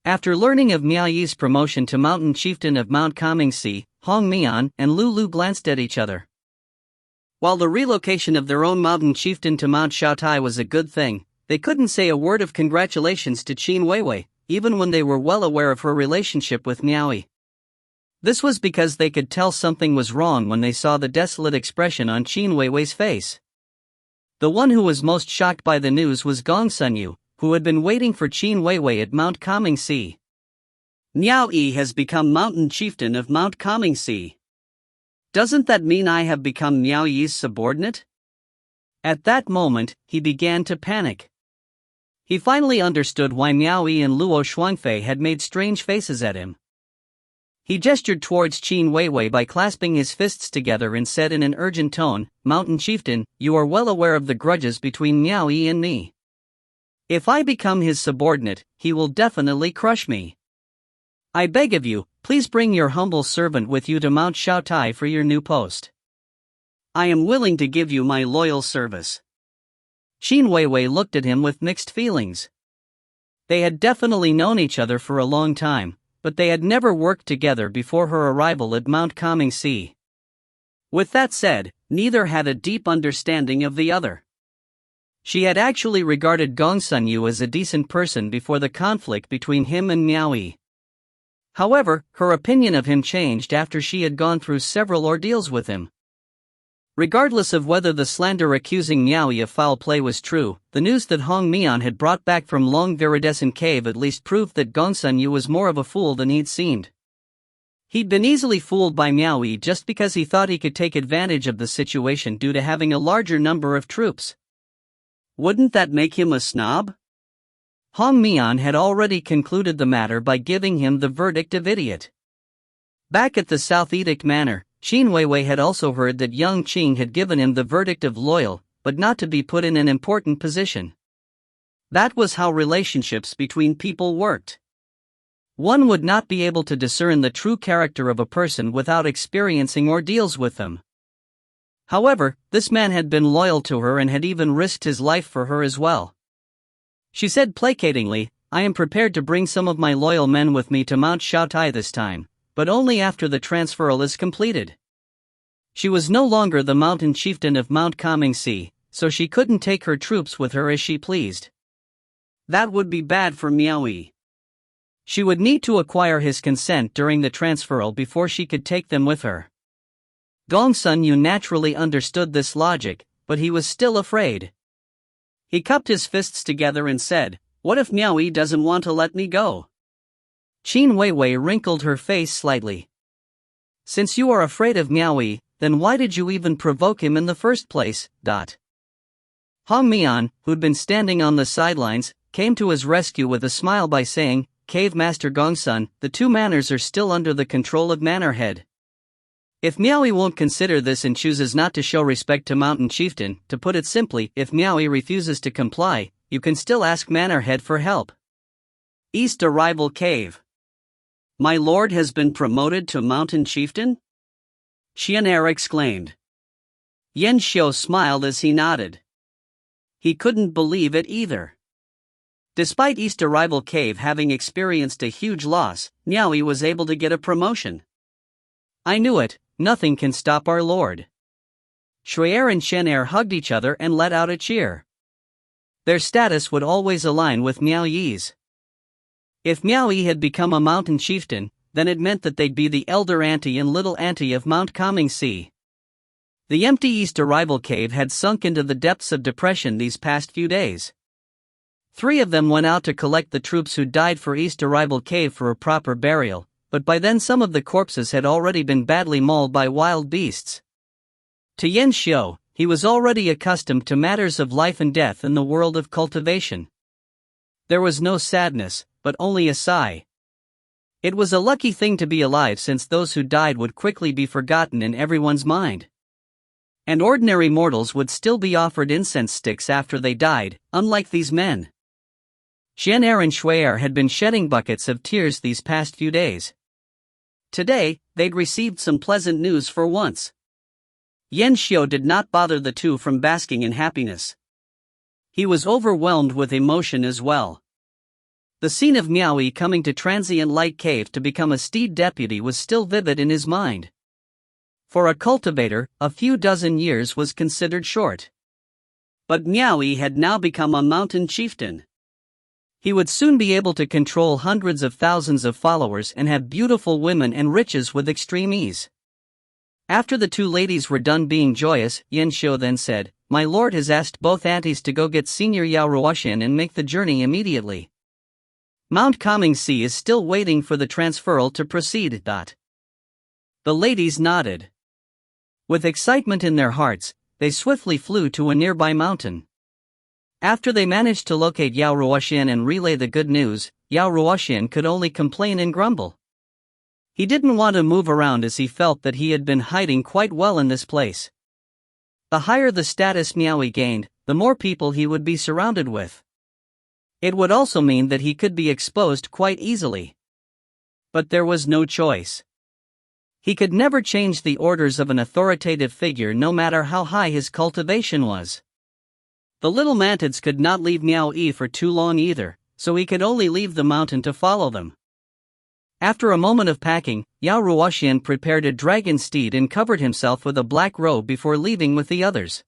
After learning of Miao Yi's promotion to mountain chieftain of Mount Comingxi, Hong Mian and Lu glanced at each other. While the relocation of their own mountain chieftain to Mount Shaotai was a good thing, they couldn't say a word of congratulations to Qin Weiwei, even when they were well aware of her relationship with Miao Yi. This was because they could tell something was wrong when they saw the desolate expression on Qin Weiwei's face. The one who was most shocked by the news was Gongsun Yu, who had been waiting for Qin Weiwei at Mount Comingxi. Miao Yi has become mountain chieftain of Mount Comingxi. Doesn't that mean I have become Miao Yi's subordinate? At that moment, he began to panic. He finally understood why Miao Yi and Luo Xuanfei had made strange faces at him. He gestured towards Qin Weiwei by clasping his fists together and said in an urgent tone, "Mountain Chieftain, you are well aware of the grudges between Miao Yi and me. If I become his subordinate, he will definitely crush me. I beg of you, please bring your humble servant with you to Mount Shaotai for your new post. I am willing to give you my loyal service." Qin Weiwei looked at him with mixed feelings. They had definitely known each other for a long time, but they had never worked together before her arrival at Mount Kangxi. With that said, neither had a deep understanding of the other. She had actually regarded Gongsun Yu as a decent person before the conflict between him and Miao Yi. However, her opinion of him changed after she had gone through several ordeals with him. Regardless of whether the slander accusing Miao Yi of foul play was true, the news that Hong Mian had brought back from Long Viridescent Cave at least proved that Gongsun Yu was more of a fool than he'd seemed. He'd been easily fooled by Miao Yi just because he thought he could take advantage of the situation due to having a larger number of troops. Wouldn't that make him a snob? Hong Mian had already concluded the matter by giving him the verdict of idiot. Back at the South Edict Manor, Qin Weiwei had also heard that young Qing had given him the verdict of loyal, but not to be put in an important position. That was how relationships between people worked. One would not be able to discern the true character of a person without experiencing ordeals with them. However, this man had been loyal to her and had even risked his life for her as well. She said placatingly, "I am prepared to bring some of my loyal men with me to Mount Shaotai this time, but only after the transferal is completed." She was no longer the mountain chieftain of Mount Kangxi, so she couldn't take her troops with her as she pleased. That would be bad for Miao Yi. She would need to acquire his consent during the transferal before she could take them with her. Gongsun Yu naturally understood this logic, but he was still afraid. He cupped his fists together and said, "What if Miao Yi doesn't want to let me go?" Qin Weiwei wrinkled her face slightly. "Since you are afraid of Miao Yi, then why did you even provoke him in the first place?" Hong Mian, who'd been standing on the sidelines, came to his rescue with a smile by saying, "Cave Master Gongsun, the two manors are still under the control of Manor Head. If Miao Yi won't consider this and chooses not to show respect to Mountain Chieftain, to put it simply, if Miao Yi refuses to comply, you can still ask Manor Head for help." East Arrival Cave. "My lord has been promoted to Mountain Chieftain?" Xian'er exclaimed. Yan Xiu smiled as he nodded. He couldn't believe it either. Despite East Arrival Cave having experienced a huge loss, Miao Yi was able to get a promotion. "I knew it, nothing can stop our lord." Shui'er and Xian'er hugged each other and let out a cheer. Their status would always align with Miao Yi's. If Miao Yi had become a mountain chieftain, then it meant that they'd be the elder auntie and little auntie of Mount Kangxi. The empty East Arrival Cave had sunk into the depths of depression these past few days. 3 of them went out to collect the troops who died for East Arrival Cave for a proper burial, but by then some of the corpses had already been badly mauled by wild beasts. To Yan Xiu, he was already accustomed to matters of life and death in the world of cultivation. There was no sadness, but only a sigh. It was a lucky thing to be alive since those who died would quickly be forgotten in everyone's mind. And ordinary mortals would still be offered incense sticks after they died, unlike these men. Xian'er and Shui'er had been shedding buckets of tears these past few days. Today, they'd received some pleasant news for once. Yan Xiu did not bother the two from basking in happiness. He was overwhelmed with emotion as well. The scene of Miao Yi coming to Transient Light Cave to become a steed deputy was still vivid in his mind. For a cultivator, a few dozen years was considered short. But Miao Yi had now become a mountain chieftain. He would soon be able to control hundreds of thousands of followers and have beautiful women and riches with extreme ease. After the 2 ladies were done being joyous, Yan Xiu then said, "My lord has asked both aunties to go get Senior Yao Ruoxian and make the journey immediately. Mount Kangxi is still waiting for the transferal to proceed." The ladies nodded. With excitement in their hearts, they swiftly flew to a nearby mountain. After they managed to locate Yao Ruoxian and relay the good news, Yao Ruoxian could only complain and grumble. He didn't want to move around as he felt that he had been hiding quite well in this place. The higher the status Miao Yi gained, the more people he would be surrounded with. It would also mean that he could be exposed quite easily. But there was no choice. He could never change the orders of an authoritative figure no matter how high his cultivation was. The little mantids could not leave Miao Yi for too long either, so he could only leave the mountain to follow them. After a moment of packing, Yao Ruoxian prepared a dragon steed and covered himself with a black robe before leaving with the others.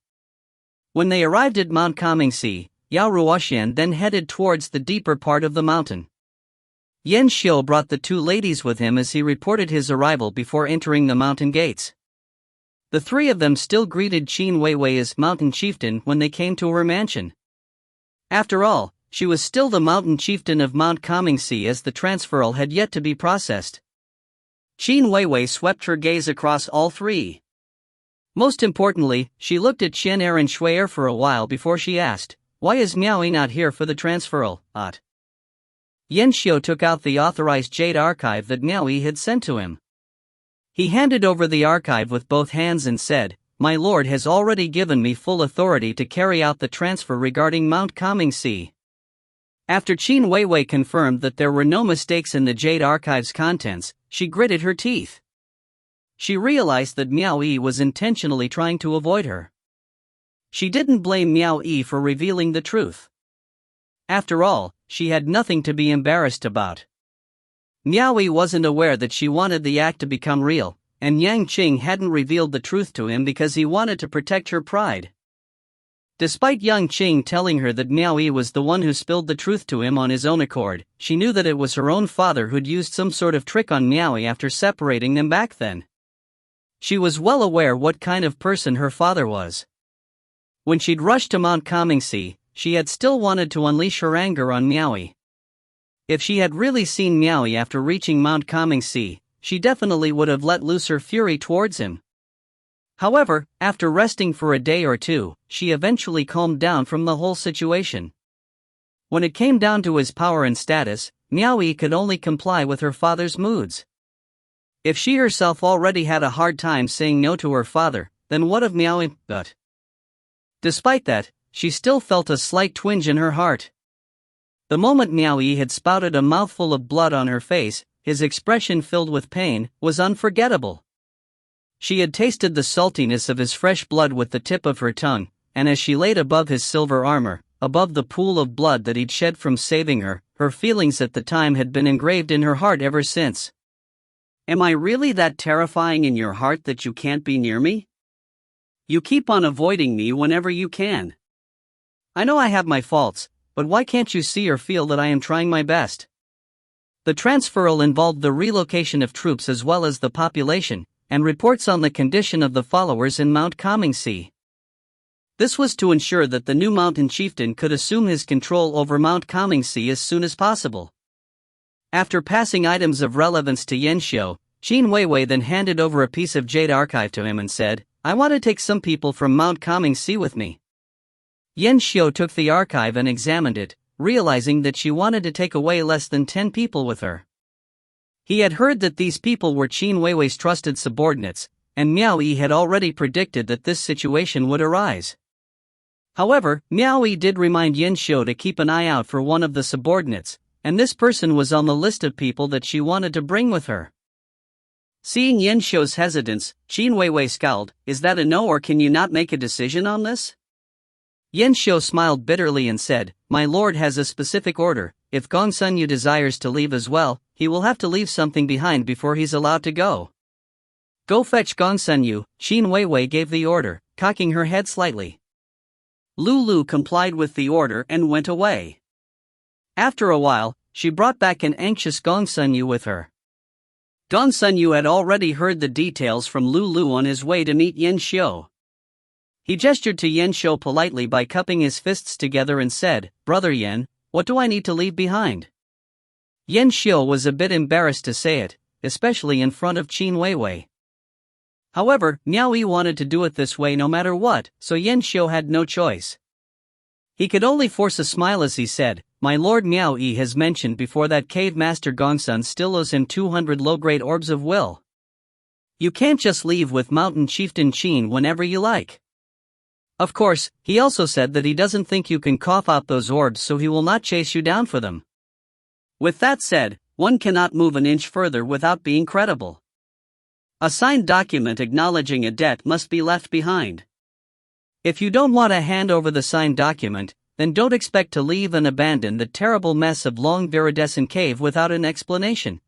When they arrived at Mount Kangxi, Yao Ruoxian then headed towards the deeper part of the mountain. Yan Xiu brought the two ladies with him as he reported his arrival before entering the mountain gates. The three of them still greeted Qin Weiwei as mountain chieftain when they came to her mansion. After all, she was still the mountain chieftain of Mount Kangxi as the transferal had yet to be processed. Qin Weiwei swept her gaze across all three. Most importantly, she looked at Chen Er and Shui Er for a while before she asked, "Why is Miao Yi not here for the transferal, Aunt?" Yan Xiu took out the authorized jade archive that Miao Yi had sent to him. He handed over the archive with both hands and said, "My lord has already given me full authority to carry out the transfer regarding Mount Kangxi." After Qin Weiwei confirmed that there were no mistakes in the jade archive's contents, she gritted her teeth. She realized that Miao Yi was intentionally trying to avoid her. She didn't blame Miao Yi for revealing the truth. After all, she had nothing to be embarrassed about. Miao Yi wasn't aware that she wanted the act to become real, and Yang Qing hadn't revealed the truth to him because he wanted to protect her pride. Despite Yang Qing telling her that Miao Yi was the one who spilled the truth to him on his own accord, she knew that it was her own father who'd used some sort of trick on Miao Yi after separating them back then. She was well aware what kind of person her father was. When she'd rushed to Mount Kangxi, she had still wanted to unleash her anger on Miao Yi. If she had really seen Miao Yi after reaching Mount Kangxi, she definitely would have let loose her fury towards him. However, after resting for a day or two, she eventually calmed down from the whole situation. When it came down to his power and status, Miao Yi could only comply with her father's moods. If she herself already had a hard time saying no to her father, then what of Miao Yi? But despite that, she still felt a slight twinge in her heart. The moment Miao Yi had spouted a mouthful of blood on her face, his expression filled with pain, was unforgettable. She had tasted the saltiness of his fresh blood with the tip of her tongue, and as she laid above his silver armor, above the pool of blood that he'd shed from saving her, her feelings at the time had been engraved in her heart ever since. "Am I really that terrifying in your heart that you can't be near me? You keep on avoiding me whenever you can. I know I have my faults, but why can't you see or feel that I am trying my best?" The transferal involved the relocation of troops as well as the population, and reports on the condition of the followers in Mount Kangxi. This was to ensure that the new mountain chieftain could assume his control over Mount Kangxi as soon as possible. After passing items of relevance to Yan Xiu, Qin Weiwei then handed over a piece of jade archive to him and said, "I want to take some people from Mount Kangxi with me." Yan Xiu took the archive and examined it, realizing that she wanted to take away less than 10 people with her. He had heard that these people were Qin Weiwei's trusted subordinates, and Miao Yi had already predicted that this situation would arise. However, Miao Yi did remind Yan Xiu to keep an eye out for one of the subordinates, and this person was on the list of people that she wanted to bring with her. Seeing Yan Xiu's hesitance, Qin Weiwei scowled, "Is that a no, or can you not make a decision on this?" Yan Xiu smiled bitterly and said, "My lord has a specific order. If Gongsun Yu desires to leave as well, he will have to leave something behind before he's allowed to go." "Go fetch Gongsun Yu," Qin Weiwei gave the order, cocking her head slightly. Lulu complied with the order and went away. After a while, she brought back an anxious Gongsun Yu with her. Gongsun Yu had already heard the details from Lulu on his way to meet Yan Xiu. He gestured to Yan Xiu politely by cupping his fists together and said, "Brother Yan, what do I need to leave behind?" Yan Xiu was a bit embarrassed to say it, especially in front of Qin Weiwei. However, Miao Yi wanted to do it this way no matter what, so Yan Xiu had no choice. He could only force a smile as he said, my lord Miao Yi has mentioned before that Cave Master Gongsun still owes him 200 low-grade orbs of will. You can't just leave with Mountain Chieftain Qin whenever you like. Of course, he also said that he doesn't think you can cough out those orbs, so he will not chase you down for them. With that said, one cannot move an inch further without being credible. A signed document acknowledging a debt must be left behind. If you don't want to hand over the signed document, then don't expect to leave and abandon the terrible mess of Long Viridescent Cave without an explanation.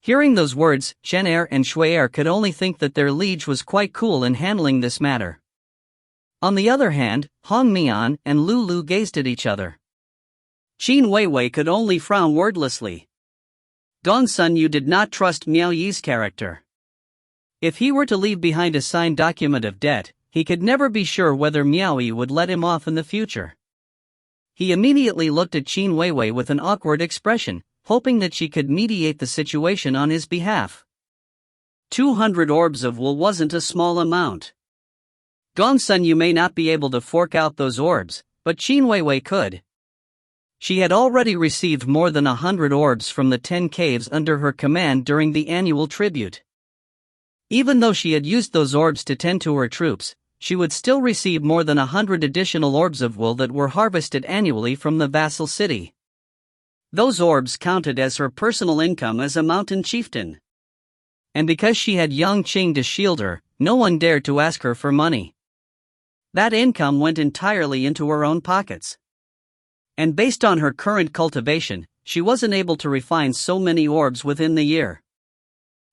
Hearing those words, Shen Er and Shui Er could only think that their liege was quite cool in handling this matter. On the other hand, Hong Mian and Lu Lu gazed at each other. Qin Weiwei could only frown wordlessly. Gongsun Yu did not trust Miao Yi's character. If he were to leave behind a signed document of debt, he could never be sure whether Miao Yi would let him off in the future. He immediately looked at Qin Weiwei with an awkward expression, hoping that she could mediate the situation on his behalf. 200 orbs of wool wasn't a small amount. Gongsun Yu may not be able to fork out those orbs, but Qin Weiwei could. She had already received more than 100 orbs from the 10 caves under her command during the annual tribute. Even though she had used those orbs to tend to her troops, she would still receive more than 100 additional orbs of wool that were harvested annually from the vassal city. Those orbs counted as her personal income as a mountain chieftain. And because she had Yang Qing to shield her, no one dared to ask her for money. That income went entirely into her own pockets. And based on her current cultivation, she wasn't able to refine so many orbs within the year.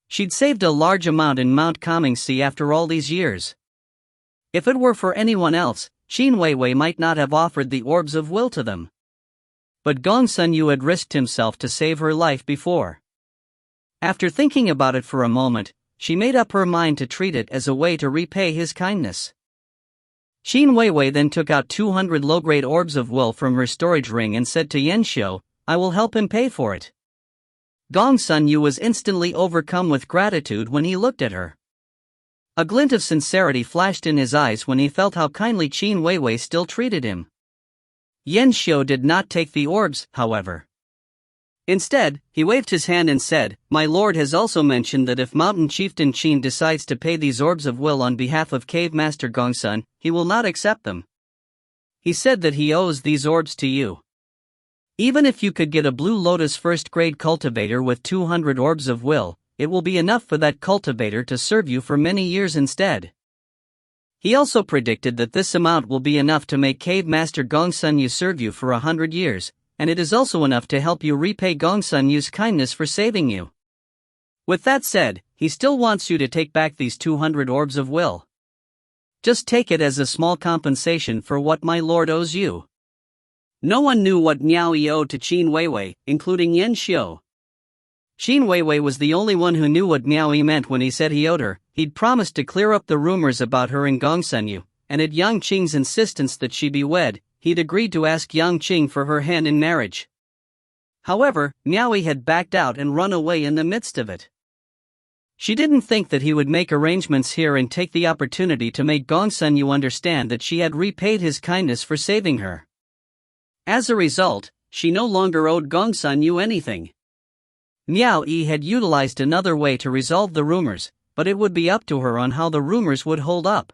She'd saved a large amount in Mount Kangxi after all these years. If it were for anyone else, Qin Weiwei might not have offered the orbs of will to them. But Gongsun Yu had risked himself to save her life before. After thinking about it for a moment, she made up her mind to treat it as a way to repay his kindness. Qin Weiwei then took out 200 low-grade orbs of wool from her storage ring and said to Yan Xiu, "I will help him pay for it." Gongsun Yu was instantly overcome with gratitude when he looked at her. A glint of sincerity flashed in his eyes when he felt how kindly Qin Weiwei still treated him. Yan Xiu did not take the orbs, however. Instead, he waved his hand and said, "My lord has also mentioned that if Mountain Chieftain Qin decides to pay these orbs of will on behalf of Cave Master Gongsun, he will not accept them. He said that he owes these orbs to you. Even if you could get a Blue Lotus first-grade cultivator with 200 orbs of will, it will be enough for that cultivator to serve you for many years instead." He also predicted that this amount will be enough to make Cave Master Gongsun Yu serve you for 100 years, and it is also enough to help you repay Gongsun Yu's kindness for saving you. With that said, he still wants you to take back these 200 orbs of will. Just take it as a small compensation for what my lord owes you. No one knew what Miao Yi owed to Qin Weiwei, including Yan Xiu. Qin Weiwei was the only one who knew what Miao Yi meant when he said he owed her. He'd promised to clear up the rumors about her and Gongsun Yu, and at Yang Qing's insistence that she be wed, he'd agreed to ask Yang Qing for her hand in marriage. However, Miao Yi had backed out and run away in the midst of it. She didn't think that he would make arrangements here and take the opportunity to make Gongsun Yu understand that she had repaid his kindness for saving her. As a result, she no longer owed Gongsun Yu anything. Miao Yi had utilized another way to resolve the rumors, but it would be up to her on how the rumors would hold up.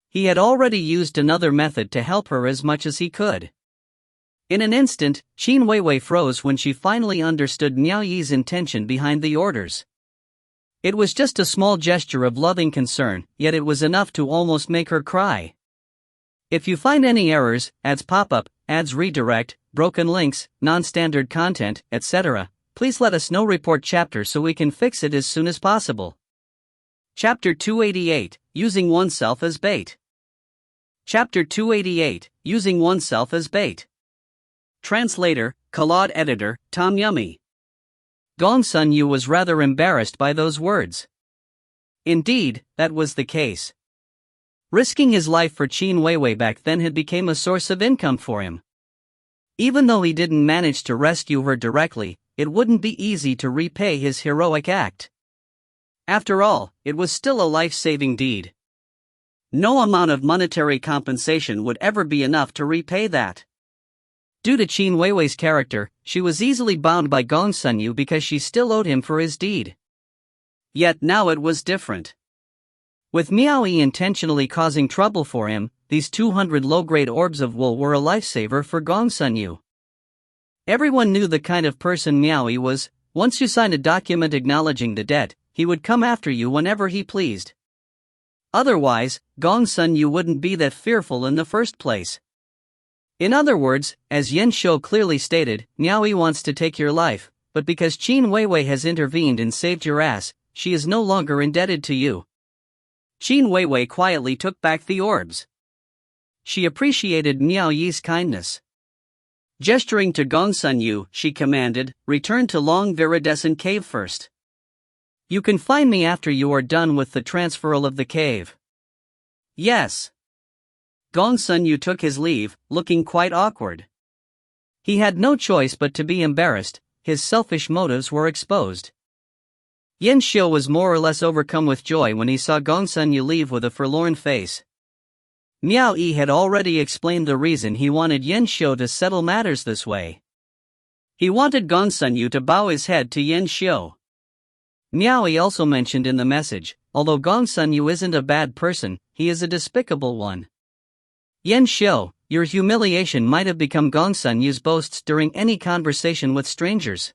He had already used another method to help her as much as he could. In an instant, Qin Weiwei froze when she finally understood Miao Yi's intention behind the orders. It was just a small gesture of loving concern, yet it was enough to almost make her cry. If you find any errors, ads pop up, ads redirect, broken links, non-standard content, etc., please let us know. Report chapter so we can fix it as soon as possible. Chapter 288, Using Oneself as Bait. Chapter 288, Using Oneself as Bait. Translator, Claude Editor, Tom Yummy. Gongsun Yu was rather embarrassed by those words. Indeed, that was the case. Risking his life for Qin Weiwei back then had become a source of income for him. Even though he didn't manage to rescue her directly, it wouldn't be easy to repay his heroic act. After all, it was still a life-saving deed. No amount of monetary compensation would ever be enough to repay that. Due to Qin Weiwei's character, she was easily bound by Gong Sunyu because she still owed him for his deed. Yet now it was different. With Miao Yi intentionally causing trouble for him, these 200 low-grade orbs of wool were a lifesaver for Gong Sunyu. Everyone knew the kind of person Miao Yi was. Once you signed a document acknowledging the debt, he would come after you whenever he pleased. Otherwise, Gong Sunyu wouldn't be that fearful in the first place. In other words, as Yan Shou clearly stated, Miao Yi wants to take your life, but because Qin Weiwei has intervened and saved your ass, she is no longer indebted to you. Qin Weiwei quietly took back the orbs. She appreciated Miao Yi's kindness. Gesturing to Gong Sunyu, she commanded, "Return to Long Viridescent Cave first. You can find me after you are done with the transferal of the cave." "Yes." Gong Sunyu took his leave, looking quite awkward. He had no choice but to be embarrassed. His selfish motives were exposed. Yan Shou was more or less overcome with joy when he saw Gong Sunyu leave with a forlorn face. Miao Yi had already explained the reason he wanted Yan Shou to settle matters this way. He wanted Gong Sunyu to bow his head to Yan Shou. Miao Yi also mentioned in the message, although Gong Sunyu isn't a bad person, he is a despicable one. Yan Shou, your humiliation might have become Gong Sunyu's boasts during any conversation with strangers.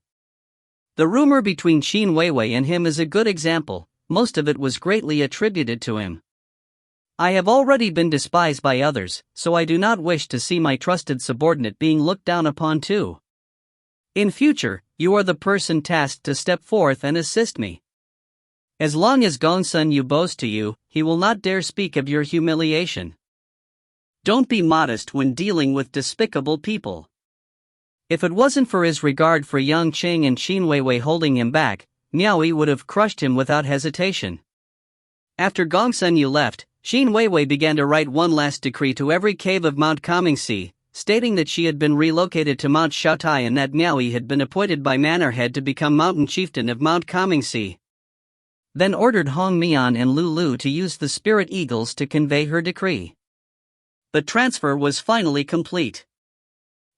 The rumor between Qin Weiwei and him is a good example. Most of it was greatly attributed to him. I have already been despised by others, so I do not wish to see my trusted subordinate being looked down upon too. In future, you are the person tasked to step forth and assist me. As long as Gong Sunyu bows to you, he will not dare speak of your humiliation. Don't be modest when dealing with despicable people. If it wasn't for his regard for Yang Qing and Qin Weiwei holding him back, Miao Yi would have crushed him without hesitation. After Gong Sunyu left, Qin Weiwei began to write one last decree to every cave of Mount Comingxi, stating that she had been relocated to Mount Shaotai and that Miao Yi had been appointed by Manorhead to become mountain chieftain of Mount Comingxi. Then ordered Hong Mian and Lu Lu to use the spirit eagles to convey her decree. The transfer was finally complete.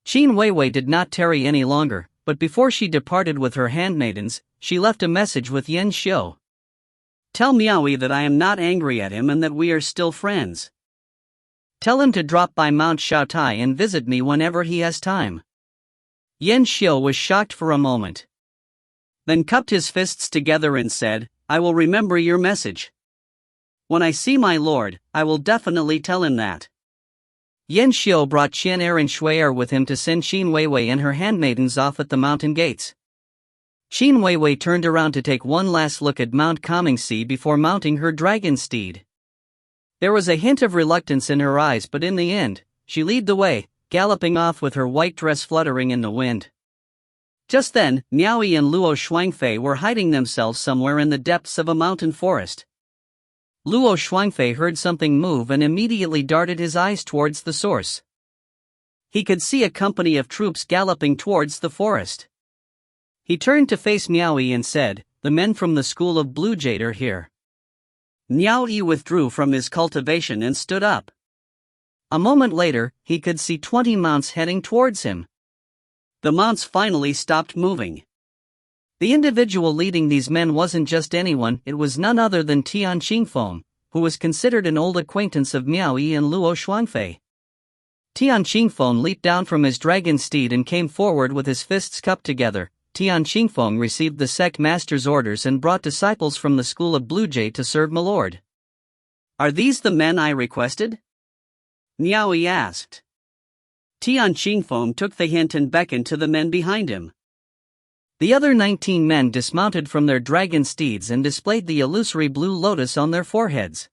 Qin Weiwei did not tarry any longer, but before she departed with her handmaidens, she left a message with Yan Shou. Tell Miao Yi that I am not angry at him and that we are still friends. Tell him to drop by Mount Shaotai and visit me whenever he has time. Yan Shou was shocked for a moment. Then cupped his fists together and said, I will remember your message. When I see my lord, I will definitely tell him that. Yan Shou brought Qian Er and Shui Er with him to send Qin Weiwei and her handmaidens off at the mountain gates. Qin Weiwei turned around to take one last look at Mount Comingxi before mounting her dragon steed. There was a hint of reluctance in her eyes, but in the end, she led the way, galloping off with her white dress fluttering in the wind. Just then, Miao Yi and Luo Shuangfei were hiding themselves somewhere in the depths of a mountain forest. Luo Shuangfei heard something move and immediately darted his eyes towards the source. He could see a company of troops galloping towards the forest. He turned to face Miao Yi and said, The men from the school of Blue Jade are here. Miao Yi withdrew from his cultivation and stood up. A moment later, he could see 20 mounts heading towards him. The mounts finally stopped moving. The individual leading these men wasn't just anyone, it was none other than Tian Qingfeng, who was considered an old acquaintance of Miao Yi and Luo Shuangfei. Tian Qingfeng leaped down from his dragon steed and came forward with his fists cupped together. Tian Qingfeng received the sect master's orders and brought disciples from the school of Blue Jay to serve my lord. Are these the men I requested? Miao Yi asked. Tian Qingfeng took the hint and beckoned to the men behind him. The other 19 men dismounted from their dragon steeds and displayed the illusory blue lotus on their foreheads.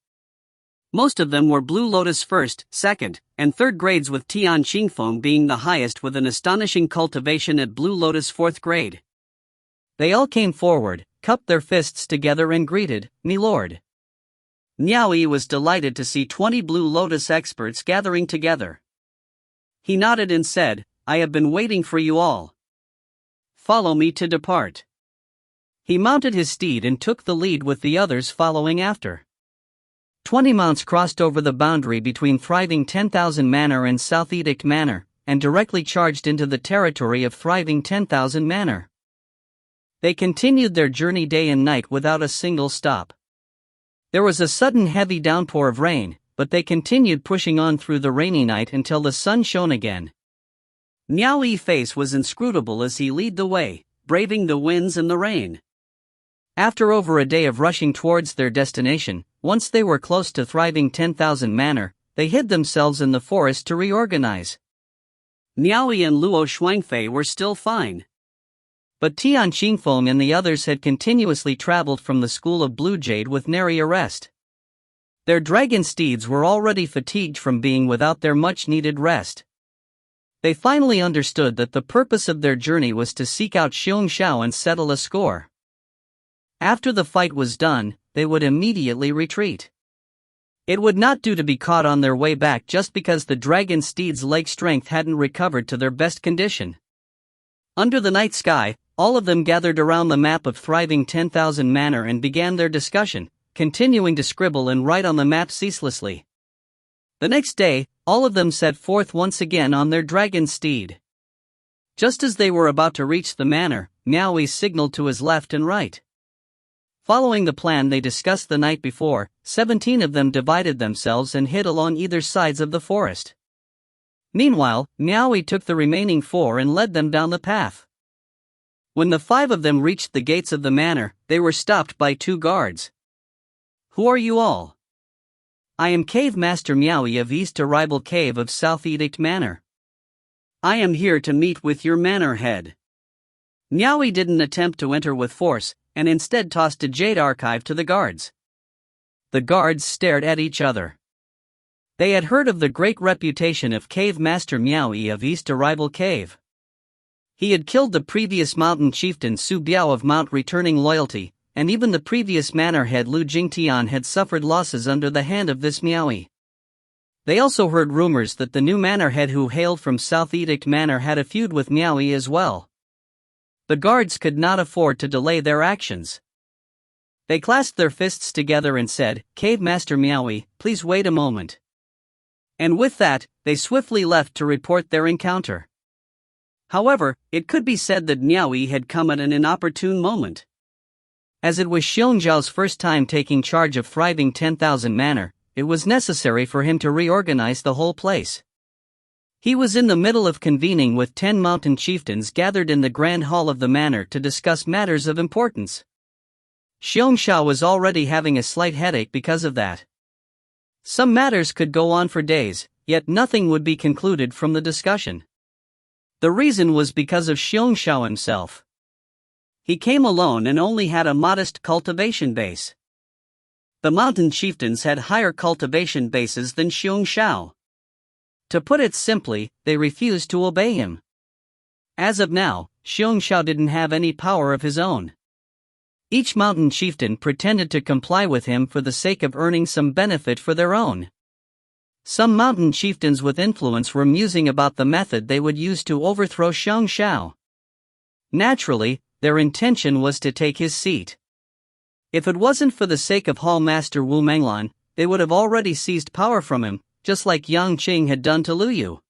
Most of them were Blue Lotus first, second, and third grades, with Tian Qingfeng being the highest with an astonishing cultivation at Blue Lotus 4th grade. They all came forward, cupped their fists together and greeted, "Me lord." Miao Yi was delighted to see 20 Blue Lotus experts gathering together. He nodded and said, I have been waiting for you all. Follow me to depart. He mounted his steed and took the lead with the others following after. 20 mounts crossed over the boundary between thriving 10,000 Manor and South Edict Manor, and directly charged into the territory of thriving 10,000 manor. They continued their journey day and night without a single stop. There was a sudden heavy downpour of rain, but they continued pushing on through the rainy night until the sun shone again. Miao Yi's face was inscrutable as he led the way, braving the winds and the rain. After over a day of rushing towards their destination, once they were close to thriving 10,000 manor, they hid themselves in the forest to reorganize. Miao Yi and Luo Shuangfei were still fine. But Tian Qingfeng and the others had continuously traveled from the school of Blue Jade with nary a rest. Their dragon steeds were already fatigued from being without their much-needed rest. They finally understood that the purpose of their journey was to seek out Xiong Xiao and settle a score. After the fight was done, they would immediately retreat. It would not do to be caught on their way back just because the dragon steeds' leg strength hadn't recovered to their best condition. Under the night sky, all of them gathered around the map of thriving 10,000 manor and began their discussion, continuing to scribble and write on the map ceaselessly. The next day, all of them set forth once again on their dragon steed. Just as they were about to reach the manor, Miao Yi signaled to his left and right. Following the plan they discussed the night before, 17 of them divided themselves and hid along either sides of the forest. Meanwhile, Miao Yi took the remaining 4 and led them down the path. When the 5 of them reached the gates of the manor, they were stopped by 2 guards. "Who are you all?" "I am Cave Master Miao Yi of East Arrival Cave of South Edict Manor. I am here to meet with your manor head." Miao Yi didn't attempt to enter with force, and instead tossed a jade archive to the guards. The guards stared at each other. They had heard of the great reputation of Cave Master Miao Yi of East Arrival Cave. He had killed the previous mountain chieftain Su Biao of Mount Returning Loyalty, and even the previous manor head Lu Jingtian had suffered losses under the hand of this Miao Yi. They also heard rumors that the new manor head who hailed from South Edict Manor had a feud with Miao Yi as well. The guards could not afford to delay their actions. They clasped their fists together and said, "Cave Master Miao Yi, please wait a moment." And with that, they swiftly left to report their encounter. However, it could be said that Miao Yi had come at an inopportune moment. As it was Xiong Zhao's first time taking charge of thriving 10,000 manor, it was necessary for him to reorganize the whole place. He was in the middle of convening with 10 mountain chieftains gathered in the grand hall of the manor to discuss matters of importance. Xiong Xiao was already having a slight headache because of that. Some matters could go on for days, yet nothing would be concluded from the discussion. The reason was because of Xiong Xiao himself. He came alone and only had a modest cultivation base. The mountain chieftains had higher cultivation bases than Xiong Xiao. To put it simply, they refused to obey him. As of now, Xiong Xiao didn't have any power of his own. Each mountain chieftain pretended to comply with him for the sake of earning some benefit for their own. Some mountain chieftains with influence were musing about the method they would use to overthrow Xiong Xiao. Naturally, their intention was to take his seat. If it wasn't for the sake of Hall Master Wu Menglan, they would have already seized power from him, just like Yang Qing had done to Lu Yu.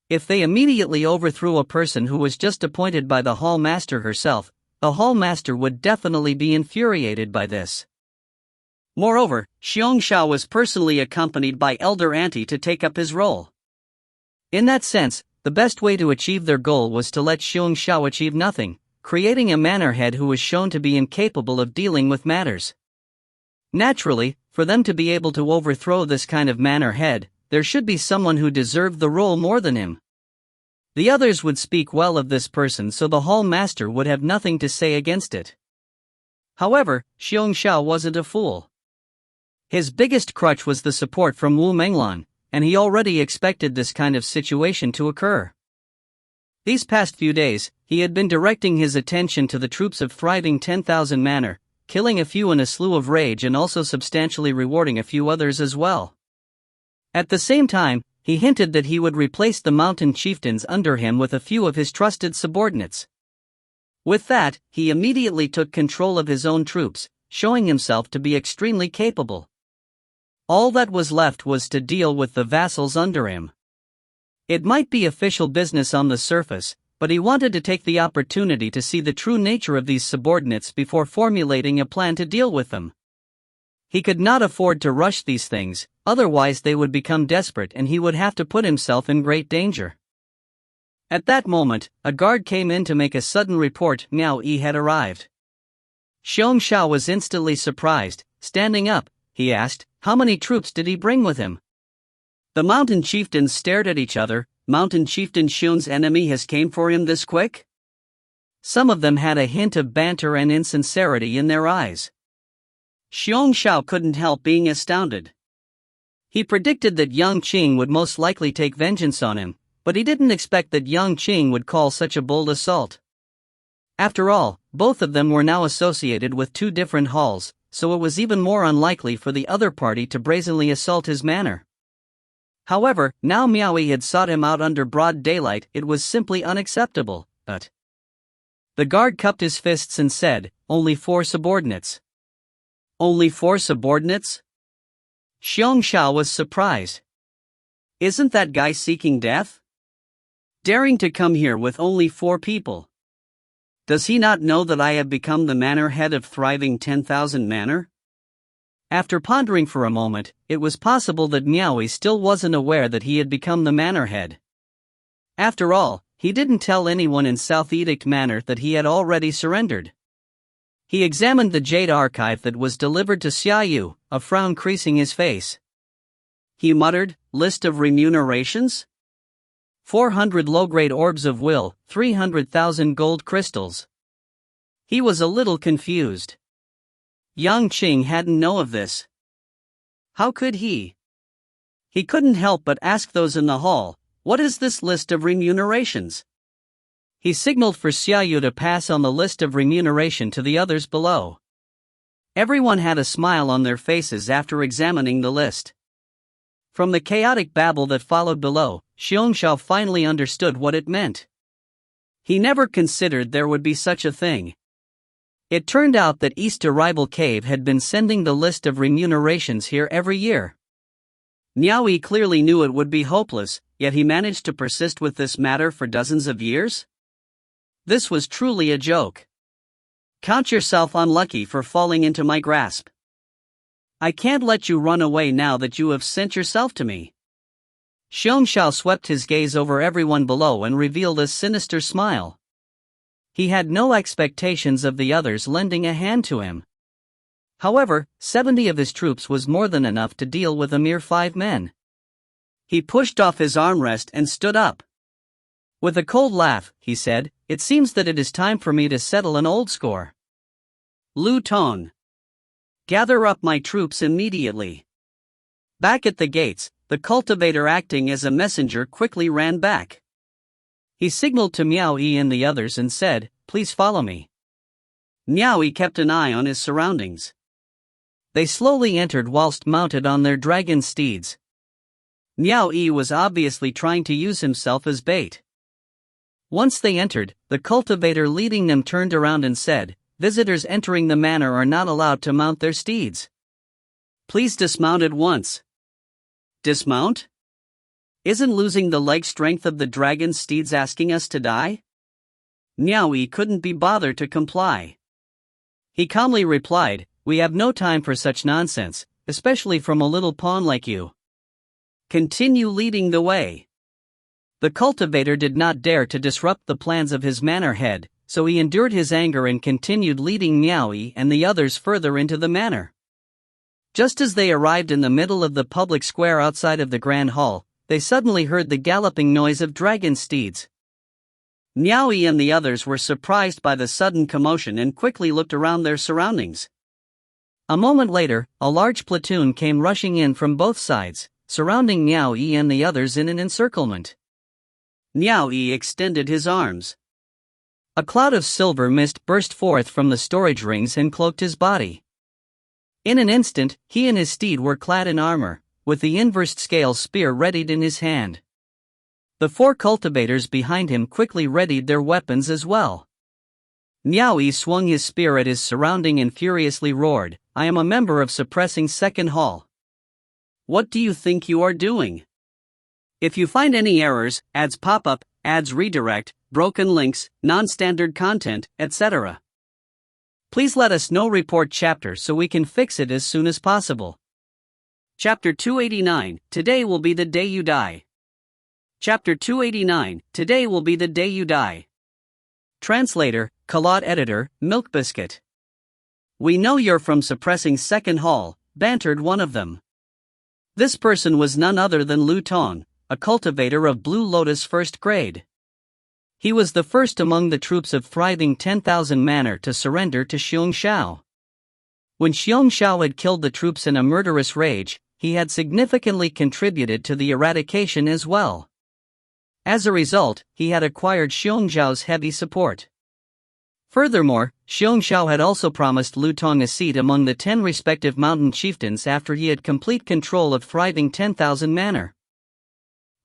If they immediately overthrew a person who was just appointed by the Hall Master herself, the Hall Master would definitely be infuriated by this. Moreover, Xiong Xiao was personally accompanied by Elder Auntie to take up his role. In that sense, the best way to achieve their goal was to let Xiong Xiao achieve nothing, creating a manor head who was shown to be incapable of dealing with matters. Naturally, for them to be able to overthrow this kind of manor head, there should be someone who deserved the role more than him. The others would speak well of this person, so the Hall Master would have nothing to say against it. However, Xiong Xiao wasn't a fool. His biggest crutch was the support from Wu Menglan, and he already expected this kind of situation to occur. These past few days, he had been directing his attention to the troops of thriving 10,000 manor, killing a few in a slew of rage and also substantially rewarding a few others as well. At the same time, he hinted that he would replace the mountain chieftains under him with a few of his trusted subordinates. With that, he immediately took control of his own troops, showing himself to be extremely capable. All that was left was to deal with the vassals under him. It might be official business on the surface, but he wanted to take the opportunity to see the true nature of these subordinates before formulating a plan to deal with them. He could not afford to rush these things, otherwise they would become desperate and he would have to put himself in great danger. At that moment, a guard came in to make a sudden report. Miao Yi had arrived. Xiong Shao was instantly surprised. Standing up, he asked, how many troops did he bring with him? The mountain chieftains stared at each other. Mountain chieftain Xun's enemy has came for him this quick? Some of them had a hint of banter and insincerity in their eyes. Xiong Shao couldn't help being astounded. He predicted that Yang Qing would most likely take vengeance on him, but he didn't expect that Yang Qing would call such a bold assault. After all, both of them were now associated with two different halls, so it was even more unlikely for the other party to brazenly assault his manor. However, now Miao Yi had sought him out under broad daylight. It was simply unacceptable. But the guard cupped his fists and said, only 4 subordinates. Only 4 subordinates? Xiong Shao was surprised. Isn't that guy seeking death? Daring to come here with only 4 people. Does he not know that I have become the manor head of thriving 10,000 manor? After pondering for a moment, it was possible that Miao Yi still wasn't aware that he had become the manor head. After all, he didn't tell anyone in South Edict Manor that he had already surrendered. He examined the jade archive that was delivered to Xia Yu, a frown creasing his face. He muttered, list of remunerations? 400 low-grade orbs of will, 300,000 gold crystals. He was a little confused. Yang Qing hadn't known of this. How could he? He couldn't help but ask those in the hall, what is this list of remunerations? He signaled for Xia Yu to pass on the list of remuneration to the others below. Everyone had a smile on their faces after examining the list. From the chaotic babble that followed below, Xiong Shao finally understood what it meant. He never considered there would be such a thing. It turned out that East Arrival Cave had been sending the list of remunerations here every year. Miao Yi clearly knew it would be hopeless, yet he managed to persist with this matter for dozens of years? This was truly a joke. Count yourself unlucky for falling into my grasp. I can't let you run away now that you have sent yourself to me. Xiong Shao swept his gaze over everyone below and revealed a sinister smile. He had no expectations of the others lending a hand to him. However, 70 of his troops was more than enough to deal with a mere 5 men. He pushed off his armrest and stood up. With a cold laugh, he said, it seems that it is time for me to settle an old score. Lu Tong. Gather up my troops immediately. Back at the gates, the cultivator acting as a messenger quickly ran back. He signaled to Miao Yi and the others and said, please follow me. Miao Yi kept an eye on his surroundings. They slowly entered whilst mounted on their dragon steeds. Miao Yi was obviously trying to use himself as bait. Once they entered, the cultivator leading them turned around and said, visitors entering the manor are not allowed to mount their steeds. Please dismount at once. Dismount? Isn't losing the leg strength of the dragon steeds asking us to die? Miao Yi couldn't be bothered to comply. He calmly replied, we have no time for such nonsense, especially from a little pawn like you. Continue leading the way. The cultivator did not dare to disrupt the plans of his manor head, so he endured his anger and continued leading Miao Yi and the others further into the manor. Just as they arrived in the middle of the public square outside of the grand hall, they suddenly heard the galloping noise of dragon steeds. Miao Yi and the others were surprised by the sudden commotion and quickly looked around their surroundings. A moment later, a large platoon came rushing in from both sides, surrounding Miao Yi and the others in an encirclement. Miao Yi extended his arms. A cloud of silver mist burst forth from the storage rings and cloaked his body. In an instant, he and his steed were clad in armor, with the inversed scale spear readied in his hand. The 4 cultivators behind him quickly readied their weapons as well. Miao Yi swung his spear at his surrounding and furiously roared, I am a member of Suppressing Second Hall. What do you think you are doing? If you find any errors, ads pop up, ads redirect, broken links, non-standard content, etc., please let us know. Report chapter so we can fix it as soon as possible. Chapter 289, Today will be the day you die. Chapter 289, Today will be the day you die. Translator, Kalot Editor, Milk Biscuit. We know you're from suppressing second hall, bantered one of them. This person was none other than Lu Tong, a cultivator of Blue Lotus first grade. He was the first among the troops of thriving 10,000 manor to surrender to Xiong Xiao. When Xiong Xiao had killed the troops in a murderous rage, he had significantly contributed to the eradication as well. As a result, he had acquired Xiong Xiao's heavy support. Furthermore, Xiong Xiao had also promised Lu Tong a seat among the 10 respective mountain chieftains after he had complete control of thriving 10,000 manor.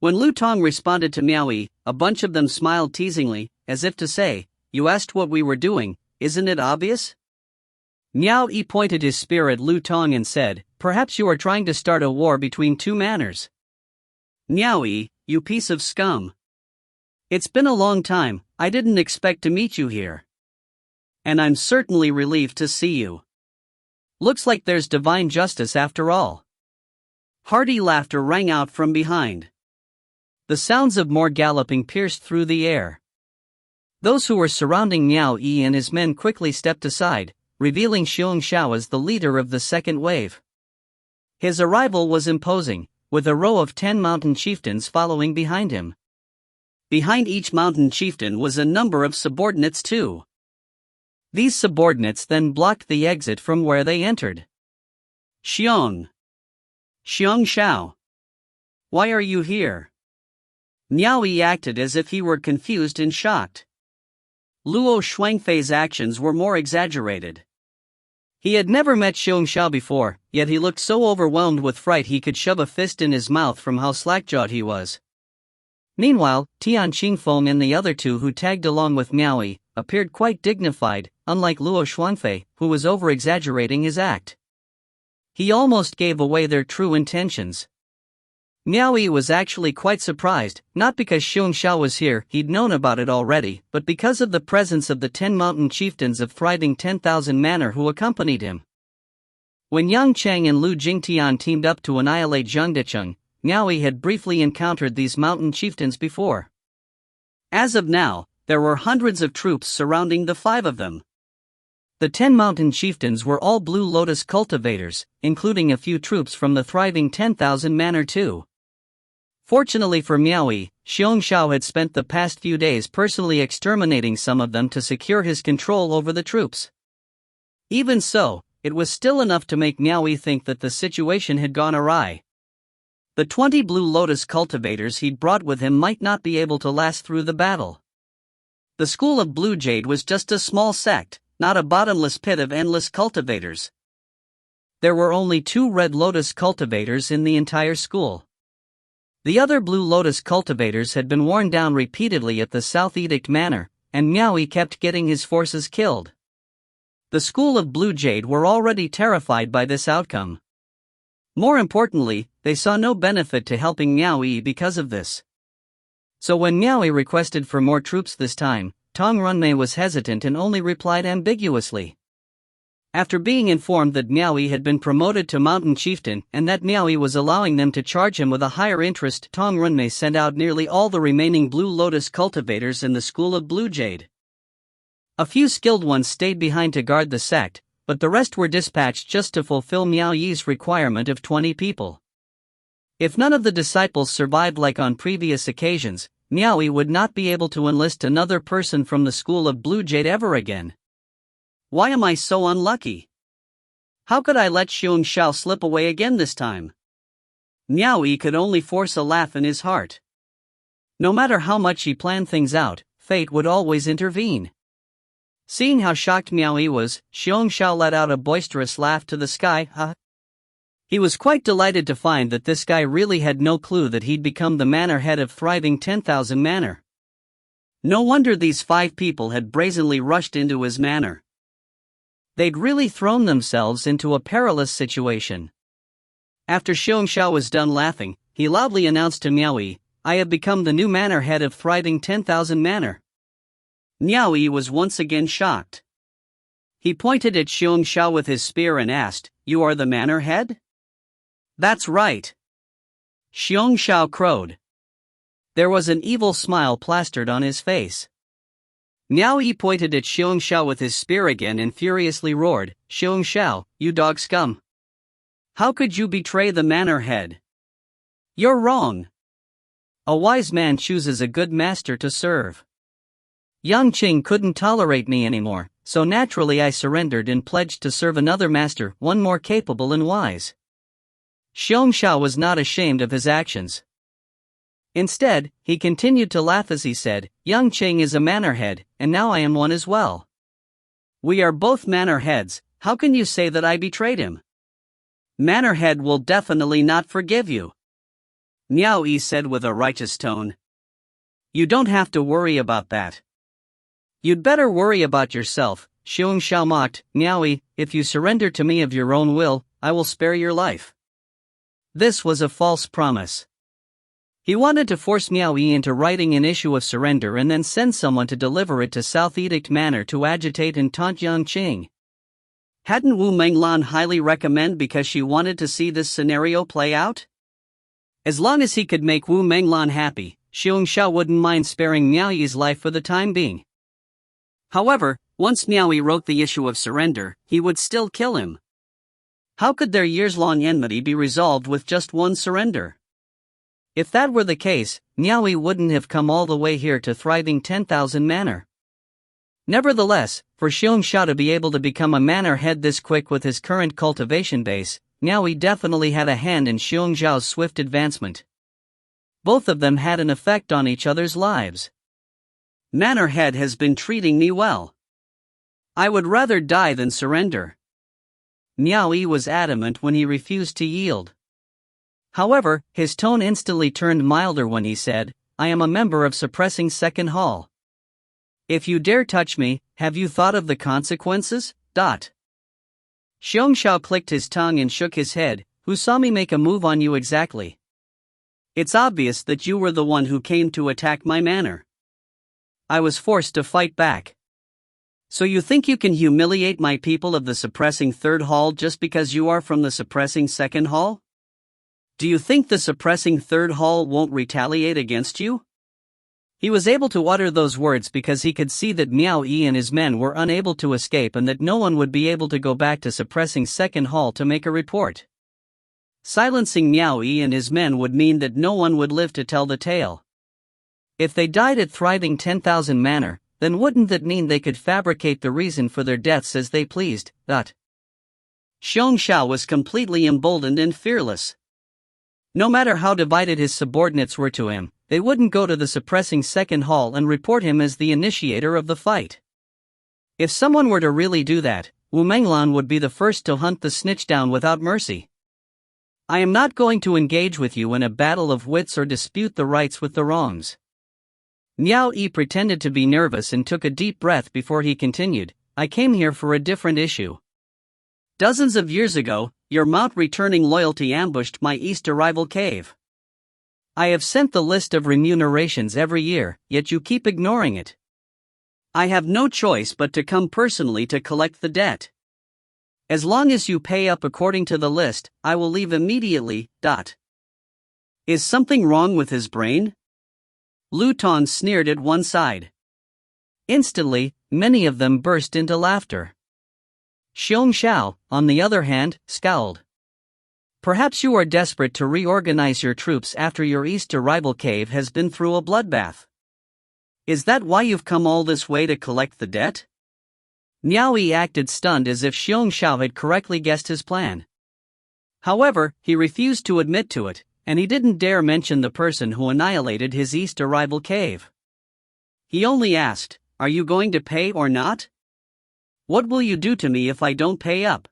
When Lu Tong responded to Miao Yi, a bunch of them smiled teasingly, as if to say, "You asked what we were doing, isn't it obvious?" Miao Yi pointed his spear at Lu Tong and said, "Perhaps you are trying to start a war between two manors." "Miao Yi, you piece of scum. It's been a long time, I didn't expect to meet you here. And I'm certainly relieved to see you. Looks like there's divine justice after all." Hearty laughter rang out from behind. The sounds of more galloping pierced through the air. Those who were surrounding Miao Yi and his men quickly stepped aside, revealing Xiong Xiao as the leader of the second wave. His arrival was imposing, with a row of 10 mountain chieftains following behind him. Behind each mountain chieftain was a number of subordinates too. These subordinates then blocked the exit from where they entered. Xiong Xiao. Why are you here?" Miao Yi acted as if he were confused and shocked. Luo Shuangfei's actions were more exaggerated. He had never met Xiong Xiao before, yet he looked so overwhelmed with fright he could shove a fist in his mouth from how slack-jawed he was. Meanwhile, Tian Qingfeng and the other two who tagged along with Miao Yi appeared quite dignified, unlike Luo Shuangfei, who was over-exaggerating his act. He almost gave away their true intentions. Miao Yi was actually quite surprised, not because Xiong Xiao was here, he'd known about it already, but because of the presence of the 10 mountain chieftains of thriving 10,000 manor who accompanied him. When Yang Cheng and Lu Jingtian teamed up to annihilate Zhang Decheng, Miao Yi had briefly encountered these mountain chieftains before. As of now, there were hundreds of troops surrounding the 5 of them. The 10 mountain chieftains were all Blue Lotus cultivators, including a few troops from the thriving 10,000 manor too. Fortunately for Miao Yi, Xiong Xiao had spent the past few days personally exterminating some of them to secure his control over the troops. Even so, it was still enough to make Miao Yi think that the situation had gone awry. The 20 Blue Lotus cultivators he'd brought with him might not be able to last through the battle. The school of Blue Jade was just a small sect, not a bottomless pit of endless cultivators. There were only 2 Red Lotus cultivators in the entire school. The other Blue Lotus cultivators had been worn down repeatedly at the South Edict Manor, and Miao Yi kept getting his forces killed. The school of Blue Jade were already terrified by this outcome. More importantly, they saw no benefit to helping Miao Yi because of this. So when Miao Yi requested for more troops this time, Tong Runmei was hesitant and only replied ambiguously. After being informed that Miao Yi had been promoted to mountain chieftain and that Miao Yi was allowing them to charge him with a higher interest, Tong Runmei sent out nearly all the remaining Blue Lotus cultivators in the school of Blue Jade. A few skilled ones stayed behind to guard the sect, but the rest were dispatched just to fulfill Miao Yi's requirement of 20 people. If none of the disciples survived like on previous occasions, Miao Yi would not be able to enlist another person from the school of Blue Jade ever again. Why am I so unlucky? How could I let Xiong Xiao slip away again this time? Miao Yi could only force a laugh in his heart. No matter how much he planned things out, fate would always intervene. Seeing how shocked Miao Yi was, Xiong Xiao let out a boisterous laugh to the sky. He was quite delighted to find that this guy really had no clue that he'd become the manor head of thriving 10,000 manor. No wonder these 5 people had brazenly rushed into his manor. They'd really thrown themselves into a perilous situation. After Xiong Xiao was done laughing, he loudly announced to Miao Yi, I have become the new manor head of thriving 10,000 manor. Miao Yi was once again shocked. He pointed at Xiong Xiao with his spear and asked, "You are the manor head?" "That's right." Xiong Xiao crowed. There was an evil smile plastered on his face. Miao Yi pointed at Xiong Xiao with his spear again and furiously roared, "Xiong Xiao, you dog scum! How could you betray the manor head? You're wrong. A wise man chooses a good master to serve. Yang Qing couldn't tolerate me anymore, so naturally I surrendered and pledged to serve another master, one more capable and wise." Xiong Xiao was not ashamed of his actions. Instead, he continued to laugh as he said, "Yang Qing is a manor head, and now I am one as well. We are both manor heads, how can you say that I betrayed him? Manor head will definitely not forgive you." Miao Yi said with a righteous tone. "You don't have to worry about that. You'd better worry about yourself," Xiong Xiao mocked. "Miao Yi, if you surrender to me of your own will, I will spare your life." This was a false promise. He wanted to force Miao Yi into writing an issue of surrender and then send someone to deliver it to South Edict Manor to agitate and taunt Yang Qing. Hadn't Wu Menglan highly recommend because she wanted to see this scenario play out? As long as he could make Wu Menglan happy, Xiong Xiao wouldn't mind sparing Miao Yi's life for the time being. However, once Miao Yi wrote the issue of surrender, he would still kill him. How could their years-long enmity be resolved with just one surrender? If that were the case, Miao Yi wouldn't have come all the way here to thriving 10,000 manor. Nevertheless, for Xiong Xiao to be able to become a manor head this quick with his current cultivation base, Miao Yi definitely had a hand in Xiong Xiao's swift advancement. Both of them had an effect on each other's lives. Manor head has been treating me well. I would rather die than surrender. Miao Yi was adamant when he refused to yield. However, his tone instantly turned milder when he said, "I am a member of Suppressing Second Hall. If you dare touch me, have you thought of the consequences?" Xiong Xiao clicked his tongue and shook his head. "Who saw me make a move on you exactly? It's obvious that you were the one who came to attack my manor. I was forced to fight back. So you think you can humiliate my people of the Suppressing Third Hall just because you are from the Suppressing Second Hall? Do you think the Suppressing Third Hall won't retaliate against you?" He was able to utter those words because he could see that Miao Yi and his men were unable to escape and that no one would be able to go back to Suppressing Second Hall to make a report. Silencing Miao Yi and his men would mean that no one would live to tell the tale. If they died at thriving 10,000 manor, then wouldn't that mean they could fabricate the reason for their deaths as they pleased? Xiong Xiao was completely emboldened and fearless. No matter how divided his subordinates were to him, they wouldn't go to the Suppressing Second Hall and report him as the initiator of the fight. If someone were to really do that, Wu Menglan would be the first to hunt the snitch down without mercy. "I am not going to engage with you in a battle of wits or dispute the rights with the wrongs." Miao Yi pretended to be nervous and took a deep breath before he continued, "I came here for a different issue. Dozens of years ago, your mount-returning loyalty ambushed my east arrival cave. I have sent the list of remunerations every year, yet you keep ignoring it. I have no choice but to come personally to collect the debt. As long as you pay up according to the list, I will leave immediately. Is something wrong with his brain?" Lu Tong sneered at one side. Instantly, many of them burst into laughter. Xiong Xiao, on the other hand, scowled. "Perhaps you are desperate to reorganize your troops after your east arrival cave has been through a bloodbath. Is that why you've come all this way to collect the debt?" Miao Yi acted stunned as if Xiong Xiao had correctly guessed his plan. However, he refused to admit to it, and he didn't dare mention the person who annihilated his east arrival cave. He only asked, "Are you going to pay or not? What will you do to me if I don't pay up?"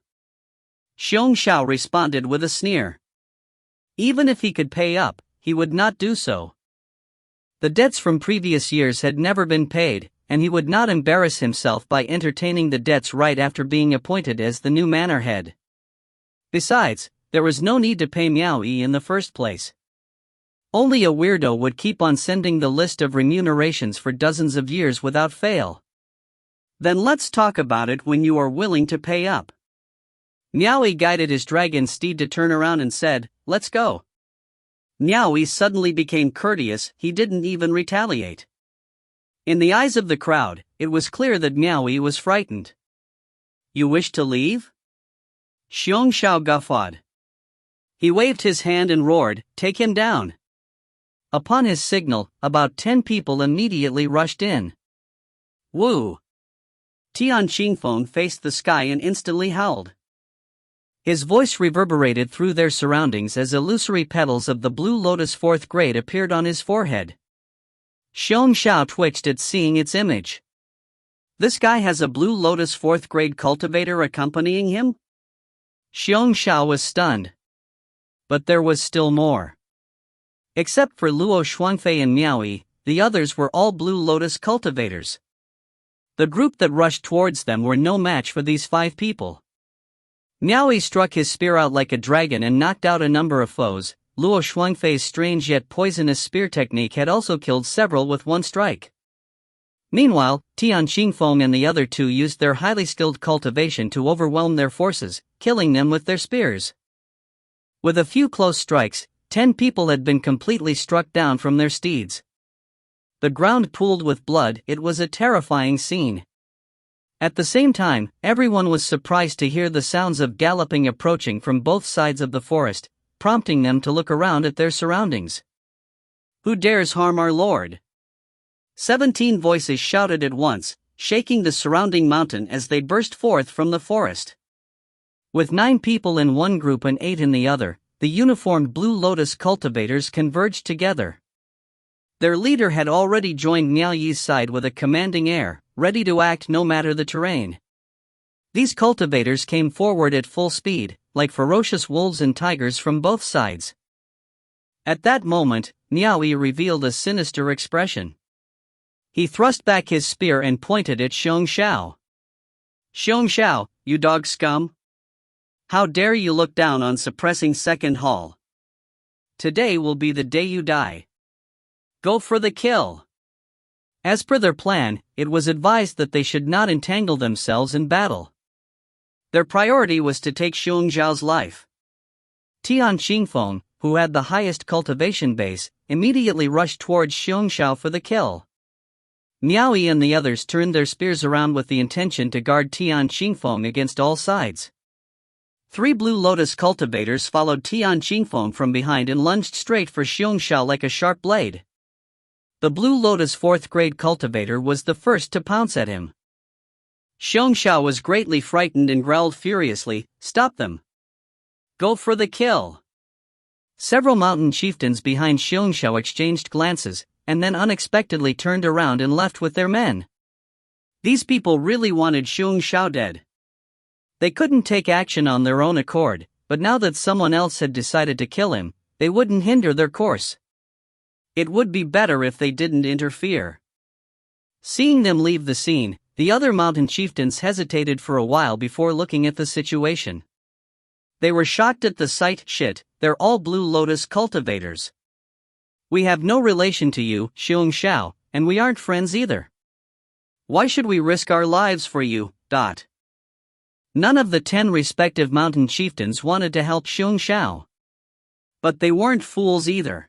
Xiong Xiao responded with a sneer. Even if he could pay up, he would not do so. The debts from previous years had never been paid, and he would not embarrass himself by entertaining the debts right after being appointed as the new manor head. Besides, there was no need to pay Miao Yi in the first place. Only a weirdo would keep on sending the list of remunerations for dozens of years without fail. Then let's talk about it when you are willing to pay up. Miao Yi guided his dragon steed to turn around and said, "Let's go." Miao Yi suddenly became courteous, he didn't even retaliate. In the eyes of the crowd, it was clear that Miao Yi was frightened. "You wish to leave?" Xiong Xiao guffawed. He waved his hand and roared, "Take him down." Upon his signal, about 10 people immediately rushed in. Wu Tian Qingfeng faced the sky and instantly howled. His voice reverberated through their surroundings as illusory petals of the Blue Lotus 4th grade appeared on his forehead. Xiong Xiao twitched at seeing its image. This guy has a Blue Lotus 4th grade cultivator accompanying him? Xiong Xiao was stunned. But there was still more. Except for Luo Xuanfei and Miao Yi, the others were all Blue Lotus cultivators. The group that rushed towards them were no match for these 5 people. Miao Yi struck his spear out like a dragon and knocked out a number of foes. Luo Xuanfei's strange yet poisonous spear technique had also killed several with one strike. Meanwhile, Tian Qingfeng and the other 2 used their highly skilled cultivation to overwhelm their forces, killing them with their spears. With a few close strikes, 10 people had been completely struck down from their steeds. The ground pooled with blood, it was a terrifying scene. At the same time, everyone was surprised to hear the sounds of galloping approaching from both sides of the forest, prompting them to look around at their surroundings. "Who dares harm our lord?" 17 voices shouted at once, shaking the surrounding mountain as they burst forth from the forest. With 9 people in one group and 8 in the other, the uniformed Blue Lotus cultivators converged together. Their leader had already joined Miao Yi's side with a commanding air, ready to act no matter the terrain. These cultivators came forward at full speed, like ferocious wolves and tigers from both sides. At that moment, Miao Yi revealed a sinister expression. He thrust back his spear and pointed at Xiong Xiao. "Xiong Xiao, you dog scum! How dare you look down on suppressing Second Hall? Today will be the day you die. Go for the kill." As per their plan, it was advised that they should not entangle themselves in battle. Their priority was to take Xiong Xiao's life. Tian Qingfeng, who had the highest cultivation base, immediately rushed towards Xiong Xiao for the kill. Miao Yi and the others turned their spears around with the intention to guard Tian Qingfeng against all sides. 3 Blue Lotus cultivators followed Tian Qingfeng from behind and lunged straight for Xiong Xiao like a sharp blade. The Blue Lotus 4th grade cultivator was the first to pounce at him. Xiong Xiao was greatly frightened and growled furiously, "Stop them! Go for the kill!" Several mountain chieftains behind Xiong Xiao exchanged glances, and then unexpectedly turned around and left with their men. These people really wanted Xiong Xiao dead. They couldn't take action on their own accord, but now that someone else had decided to kill him, they wouldn't hinder their course. It would be better if they didn't interfere. Seeing them leave the scene, the other mountain chieftains hesitated for a while before looking at the situation. They were shocked at the sight. "Shit, they're all Blue Lotus cultivators. We have no relation to you, Xiong Xiao, and we aren't friends either. Why should we risk our lives for you?" None of the 10 respective mountain chieftains wanted to help Xiong Xiao. But they weren't fools either.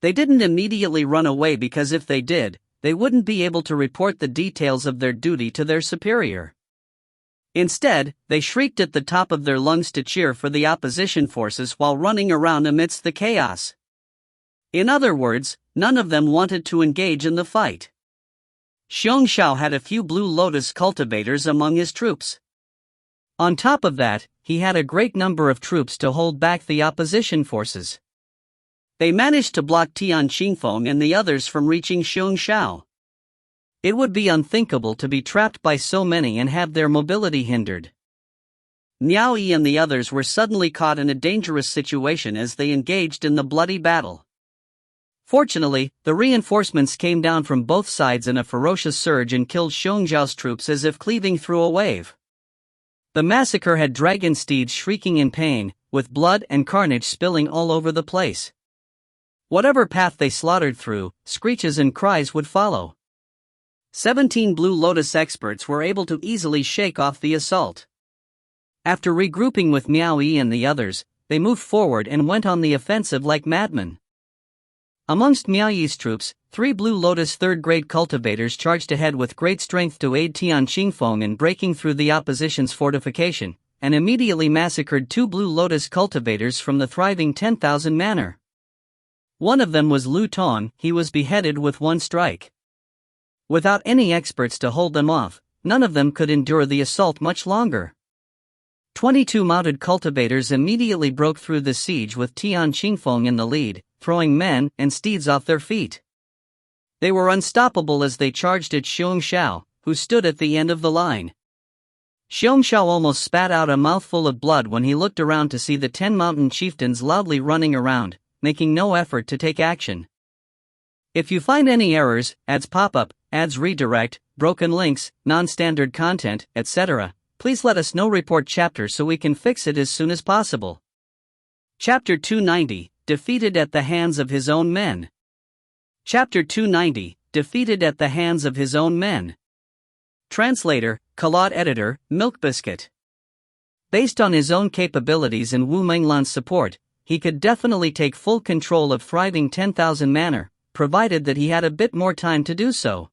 They didn't immediately run away because if they did, they wouldn't be able to report the details of their duty to their superior. Instead, they shrieked at the top of their lungs to cheer for the opposition forces while running around amidst the chaos. In other words, none of them wanted to engage in the fight. Xiong Xiao had a few Blue Lotus cultivators among his troops. On top of that, he had a great number of troops to hold back the opposition forces. They managed to block Tian Qingfeng and the others from reaching Xiong Xiao. It would be unthinkable to be trapped by so many and have their mobility hindered. Miao Yi and the others were suddenly caught in a dangerous situation as they engaged in the bloody battle. Fortunately, the reinforcements came down from both sides in a ferocious surge and killed Xiong Xiao's troops as if cleaving through a wave. The massacre had dragon steeds shrieking in pain, with blood and carnage spilling all over the place. Whatever path they slaughtered through, screeches and cries would follow. 17 Blue Lotus experts were able to easily shake off the assault. After regrouping with Miao Yi and the others, they moved forward and went on the offensive like madmen. Amongst Miao Yi's troops, 3 Blue Lotus third-grade cultivators charged ahead with great strength to aid Tian Qingfeng in breaking through the opposition's fortification, and immediately massacred 2 Blue Lotus cultivators from the thriving 10,000 manor. One of them was Lu Tong. He was beheaded with one strike. Without any experts to hold them off, none of them could endure the assault much longer. 22 mounted cultivators immediately broke through the siege with Tian Qingfeng in the lead, throwing men and steeds off their feet. They were unstoppable as they charged at Xiong Xiao, who stood at the end of the line. Xiong Xiao almost spat out a mouthful of blood when he looked around to see the 10 mountain chieftains loudly running around, making no effort to take action. If you find any errors, ads pop up, ads redirect, broken links, non-standard content, etc., please let us know. Report chapter so we can fix it as soon as possible. Chapter 290, Defeated at the hands of his own men. Chapter 290, Defeated at the hands of his own men. Translator, Kalot Editor, Milk Biscuit. Based on his own capabilities and Wu Menglan's support, he could definitely take full control of thriving 10,000 manor, provided that he had a bit more time to do so.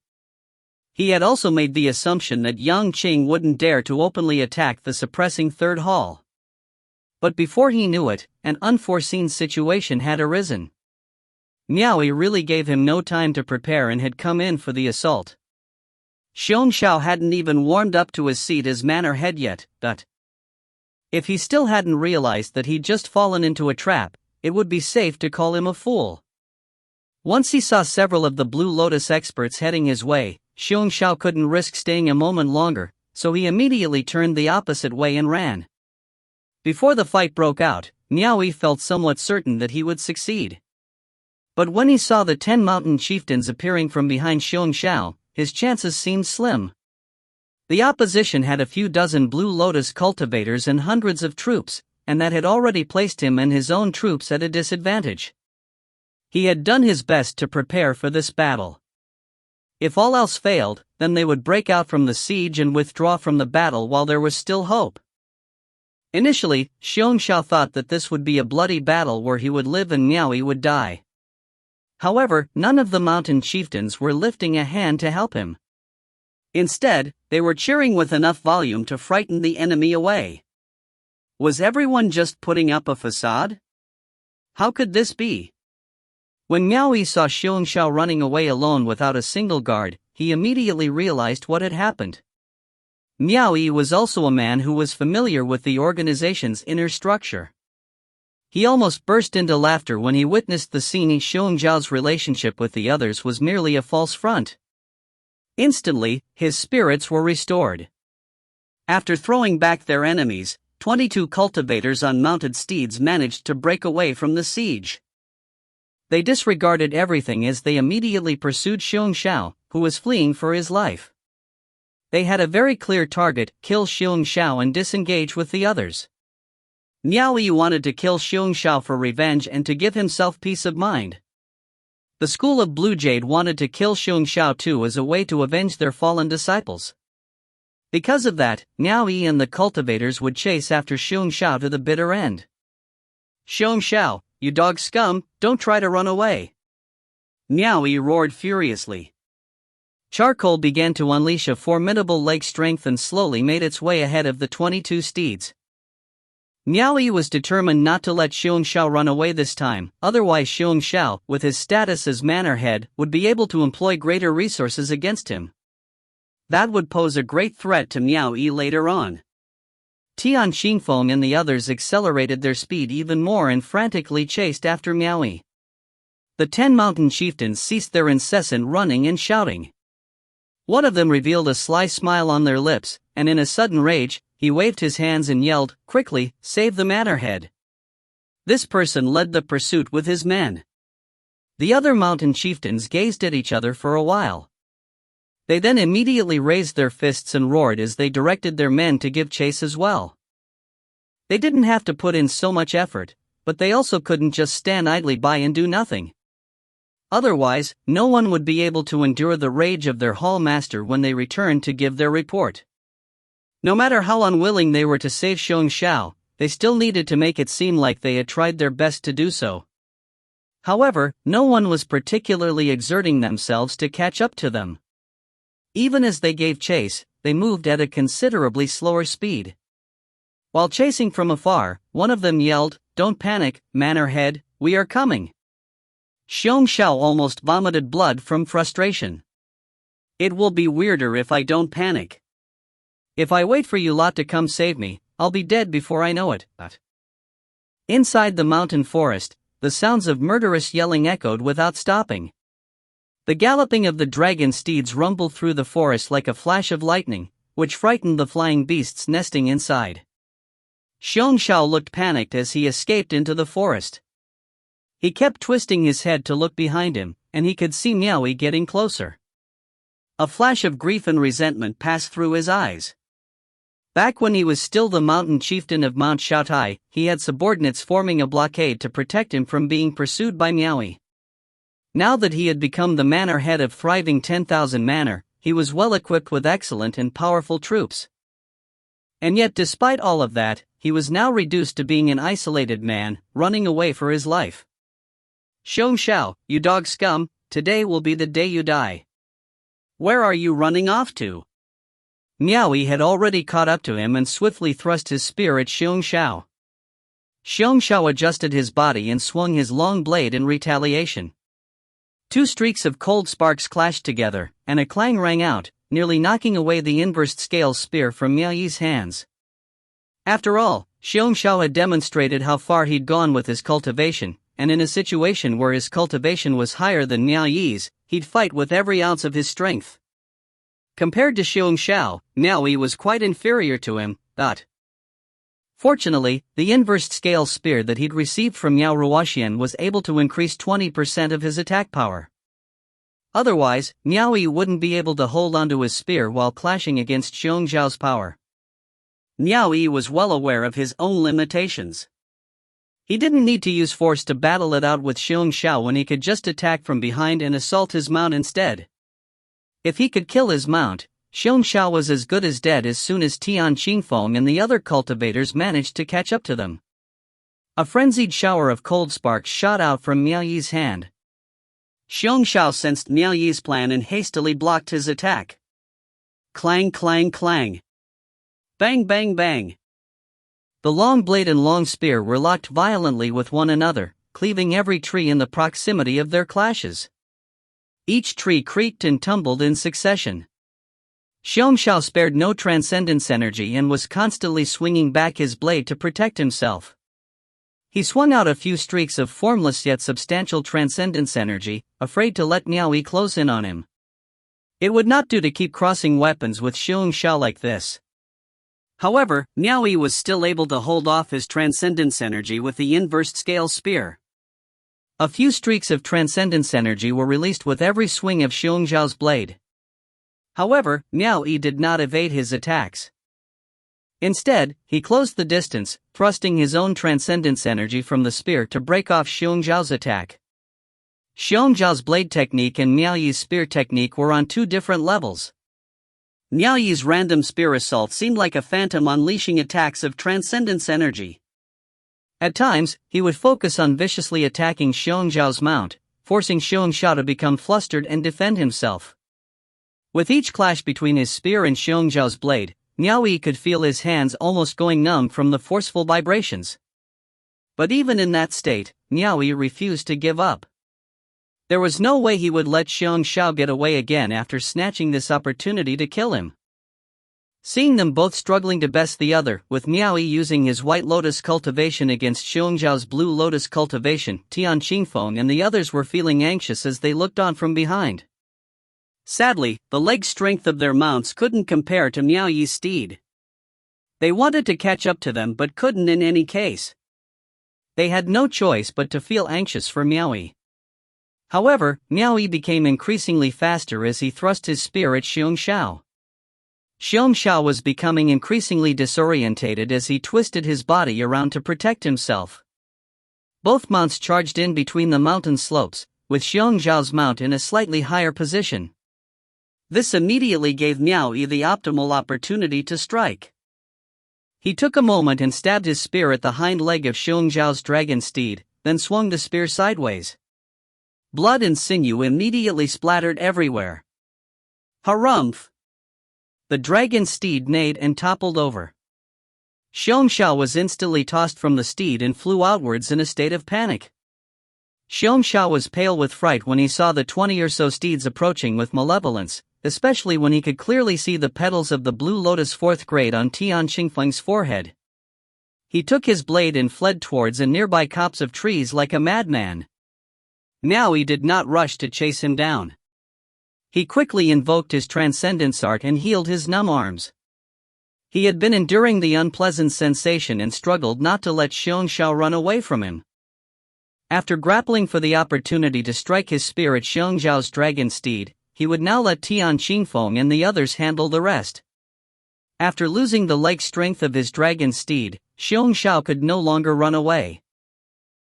He had also made the assumption that Yang Qing wouldn't dare to openly attack the suppressing third hall. But before he knew it, an unforeseen situation had arisen. Miao Yi really gave him no time to prepare and had come in for the assault. Xiong Xiao hadn't even warmed up to his seat as manor head yet, but if he still hadn't realized that he'd just fallen into a trap, it would be safe to call him a fool. Once he saw several of the Blue Lotus experts heading his way, Xiong Xiao couldn't risk staying a moment longer, so he immediately turned the opposite way and ran. Before the fight broke out, Miao Yi felt somewhat certain that he would succeed. But when he saw the 10 mountain chieftains appearing from behind Xiong Xiao, his chances seemed slim. The opposition had a few dozen Blue Lotus cultivators and hundreds of troops, and that had already placed him and his own troops at a disadvantage. He had done his best to prepare for this battle. If all else failed, then they would break out from the siege and withdraw from the battle while there was still hope. Initially, Xiong Xiao thought that this would be a bloody battle where he would live and Miao Yi would die. However, none of the mountain chieftains were lifting a hand to help him. Instead, they were cheering with enough volume to frighten the enemy away. Was everyone just putting up a facade? How could this be? When Miao Yi saw Xiong Xiao running away alone without a single guard, he immediately realized what had happened. Miao Yi was also a man who was familiar with the organization's inner structure. He almost burst into laughter when he witnessed the scene. Xiong Xiao's relationship with the others was merely a false front. Instantly, his spirits were restored. After throwing back their enemies, 22 cultivators on mounted steeds managed to break away from the siege. They disregarded everything as they immediately pursued Xiong Xiao, who was fleeing for his life. They had a very clear target: kill Xiong Xiao and disengage with the others. Miao Yi wanted to kill Xiong Xiao for revenge and to give himself peace of mind. The school of Blue Jade wanted to kill Xiong Xiao too as a way to avenge their fallen disciples. Because of that, Miao Yi and the cultivators would chase after Xiong Xiao to the bitter end. "Xiong Xiao, you dog scum, don't try to run away!" Miao Yi roared furiously. Charcoal began to unleash a formidable leg strength and slowly made its way ahead of the 22 steeds. Miao Yi was determined not to let Xiong Xiao run away this time, otherwise Xiong Xiao, with his status as manor head, would be able to employ greater resources against him. That would pose a great threat to Miao Yi later on. Tian Qingfeng and the others accelerated their speed even more and frantically chased after Miao Yi. The 10 mountain chieftains ceased their incessant running and shouting. One of them revealed a sly smile on their lips, and in a sudden rage, he waved his hands and yelled, "Quickly, save the manor head!" This person led the pursuit with his men. The other mountain chieftains gazed at each other for a while. They then immediately raised their fists and roared as they directed their men to give chase as well. They didn't have to put in so much effort, but they also couldn't just stand idly by and do nothing. Otherwise, no one would be able to endure the rage of their hall master when they returned to give their report. No matter how unwilling they were to save Xiong Xiao, they still needed to make it seem like they had tried their best to do so. However, no one was particularly exerting themselves to catch up to them. Even as they gave chase, they moved at a considerably slower speed. While chasing from afar, one of them yelled, "Don't panic, Mannerhead, we are coming." Xiong Xiao almost vomited blood from frustration. "It will be weirder if I don't panic. If I wait for you lot to come save me, I'll be dead before I know it." Inside the mountain forest, the sounds of murderous yelling echoed without stopping. The galloping of the dragon steeds rumbled through the forest like a flash of lightning, which frightened the flying beasts nesting inside. Xiong Xiao looked panicked as he escaped into the forest. He kept twisting his head to look behind him, and he could see Miao Yi getting closer. A flash of grief and resentment passed through his eyes. Back when he was still the mountain chieftain of Mount Shaotai, he had subordinates forming a blockade to protect him from being pursued by Miao Yi. Now that he had become the manor head of thriving 10,000 manor, he was well equipped with excellent and powerful troops. And yet despite all of that, he was now reduced to being an isolated man, running away for his life. "Xiong Xiao, you dog scum, today will be the day you die. Where are you running off to?" Miao Yi had already caught up to him and swiftly thrust his spear at Xiong Xiao. Xiong Xiao adjusted his body and swung his long blade in retaliation. Two streaks of cold sparks clashed together, and a clang rang out, nearly knocking away the inversed scale spear from Miao Yi's hands. After all, Xiong Xiao had demonstrated how far he'd gone with his cultivation, and in a situation where his cultivation was higher than Miao Yi's, he'd fight with every ounce of his strength. Compared to Xiong Xiao, Miao Yi was quite inferior to him. Fortunately, the inversed scale spear that he'd received from Yao Ruoxian was able to increase 20% of his attack power. Otherwise, Miao Yi wouldn't be able to hold onto his spear while clashing against Xiong Xiao's power. Miao Yi was well aware of his own limitations. He didn't need to use force to battle it out with Xiong Xiao when he could just attack from behind and assault his mount instead. If he could kill his mount, Xiong Xiao was as good as dead as soon as Tian Qingfeng and the other cultivators managed to catch up to them. A frenzied shower of cold sparks shot out from Miao Yi's hand. Xiong Xiao sensed Miao Yi's plan and hastily blocked his attack. Clang clang clang. Bang bang bang. The long blade and long spear were locked violently with one another, cleaving every tree in the proximity of their clashes. Each tree creaked and tumbled in succession. Xiong Xiao spared no transcendence energy and was constantly swinging back his blade to protect himself. He swung out a few streaks of formless yet substantial transcendence energy, afraid to let Miao Yi close in on him. It would not do to keep crossing weapons with Xiong Xiao like this. However, Miao Yi was still able to hold off his transcendence energy with the inversed scale spear. A few streaks of transcendence energy were released with every swing of Xiong Xiao's blade. However, Miao Yi did not evade his attacks. Instead, he closed the distance, thrusting his own transcendence energy from the spear to break off Xiong Xiao's attack. Xiong Xiao's blade technique and Miao Yi's spear technique were on two different levels. Miao Yi's random spear assault seemed like a phantom unleashing attacks of transcendence energy. At times, he would focus on viciously attacking Xiong Xiao's mount, forcing Xiong Xiao to become flustered and defend himself. With each clash between his spear and Xiong Xiao's blade, Miao Yi could feel his hands almost going numb from the forceful vibrations. But even in that state, Miao Yi refused to give up. There was no way he would let Xiong Xiao get away again after snatching this opportunity to kill him. Seeing them both struggling to best the other, with Miao Yi using his White Lotus cultivation against Xiong Xiao's Blue Lotus cultivation, Tian Qingfeng and the others were feeling anxious as they looked on from behind. Sadly, the leg strength of their mounts couldn't compare to Miao Yi's steed. They wanted to catch up to them but couldn't in any case. They had no choice but to feel anxious for Miao Yi. However, Miao Yi became increasingly faster as he thrust his spear at Xiong Xiao. Xiong Xiao was becoming increasingly disorientated as he twisted his body around to protect himself. Both mounts charged in between the mountain slopes, with Xiong Zhao's mount in a slightly higher position. This immediately gave Miao Yi the optimal opportunity to strike. He took a moment and stabbed his spear at the hind leg of Xiong Zhao's dragon steed, then swung the spear sideways. Blood and sinew immediately splattered everywhere. Harumph! The dragon steed neighed and toppled over. Xiong Zhao was instantly tossed from the steed and flew outwards in a state of panic. Xiong Zhao was pale with fright when he saw the 20 or so steeds approaching with malevolence, especially when he could clearly see the petals of the blue lotus 4th grade on Tian Qingfeng's forehead. He took his blade and fled towards a nearby copse of trees like a madman. Miao Yi did not rush to chase him down. He quickly invoked his transcendence art and healed his numb arms. He had been enduring the unpleasant sensation and struggled not to let Xiong Zhao run away from him. After grappling for the opportunity to strike his spear at Xiong Zhao's dragon steed, he would now let Tian Qingfeng and the others handle the rest. After losing the leg strength of his dragon steed, Xiong Zhao could no longer run away.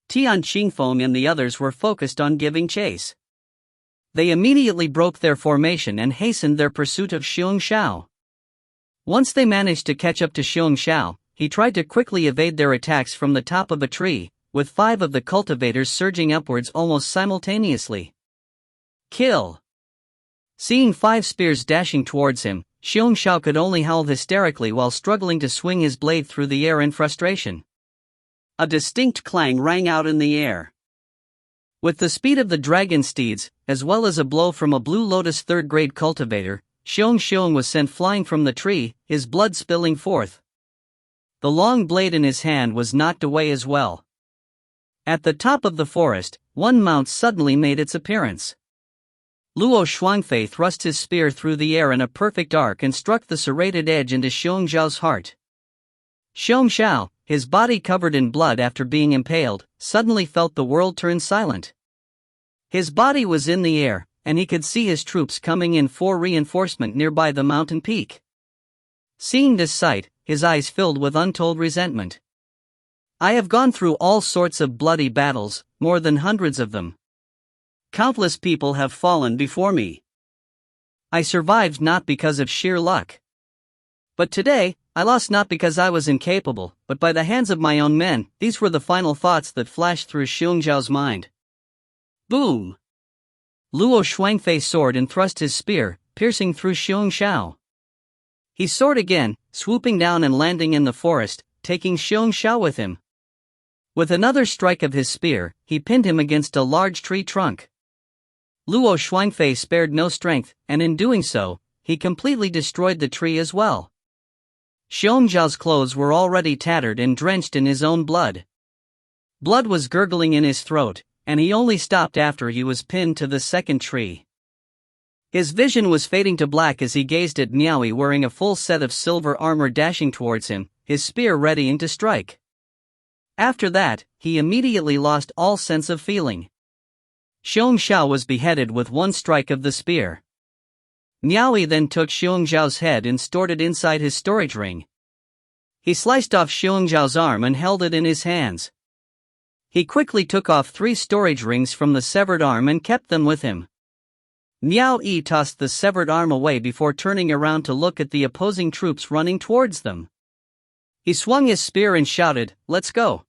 Tian Qingfeng and the others were focused on giving chase. They immediately broke their formation and hastened their pursuit of Xiong Zhao. Once they managed to catch up to Xiong Zhao, he tried to quickly evade their attacks from the top of a tree, with 5 of the cultivators surging upwards almost simultaneously. Kill! Seeing 5 spears dashing towards him, Xiong Zhao could only howl hysterically while struggling to swing his blade through the air in frustration. A distinct clang rang out in the air. With the speed of the dragon steeds, as well as a blow from a Blue Lotus 3rd grade cultivator, Xiong was sent flying from the tree, his blood spilling forth. The long blade in his hand was knocked away as well. At the top of the forest, one mount suddenly made its appearance. Luo Shuangfei thrust his spear through the air in a perfect arc and struck the serrated edge into Xiong Zhao's heart. Xiong Zhao, his body covered in blood after being impaled, suddenly felt the world turn silent. His body was in the air, and he could see his troops coming in for reinforcement nearby the mountain peak. Seeing this sight, his eyes filled with untold resentment. I have gone through all sorts of bloody battles, more than hundreds of them. Countless people have fallen before me. I survived not because of sheer luck. But today, I lost not because I was incapable, but by the hands of my own men. These were the final thoughts that flashed through Xiong Zhao's mind. Boom! Luo Shuangfei soared and thrust his spear, piercing through Xiong Zhao. He soared again, swooping down and landing in the forest, taking Xiong Zhao with him. With another strike of his spear, he pinned him against a large tree trunk. Luo Shuangfei spared no strength, and in doing so, he completely destroyed the tree as well. Xiong Zhao's clothes were already tattered and drenched in his own blood. Blood was gurgling in his throat, and he only stopped after he was pinned to the second tree. His vision was fading to black as he gazed at Miao Yi wearing a full set of silver armor dashing towards him, his spear readying to strike. After that, he immediately lost all sense of feeling. Xiong Zhao was beheaded with one strike of the spear. Miao Yi then took Xiong Zhao's head and stored it inside his storage ring. He sliced off Xiong Zhao's arm and held it in his hands. He quickly took off 3 storage rings from the severed arm and kept them with him. Miao Yi tossed the severed arm away before turning around to look at the opposing troops running towards them. He swung his spear and shouted, "Let's go!"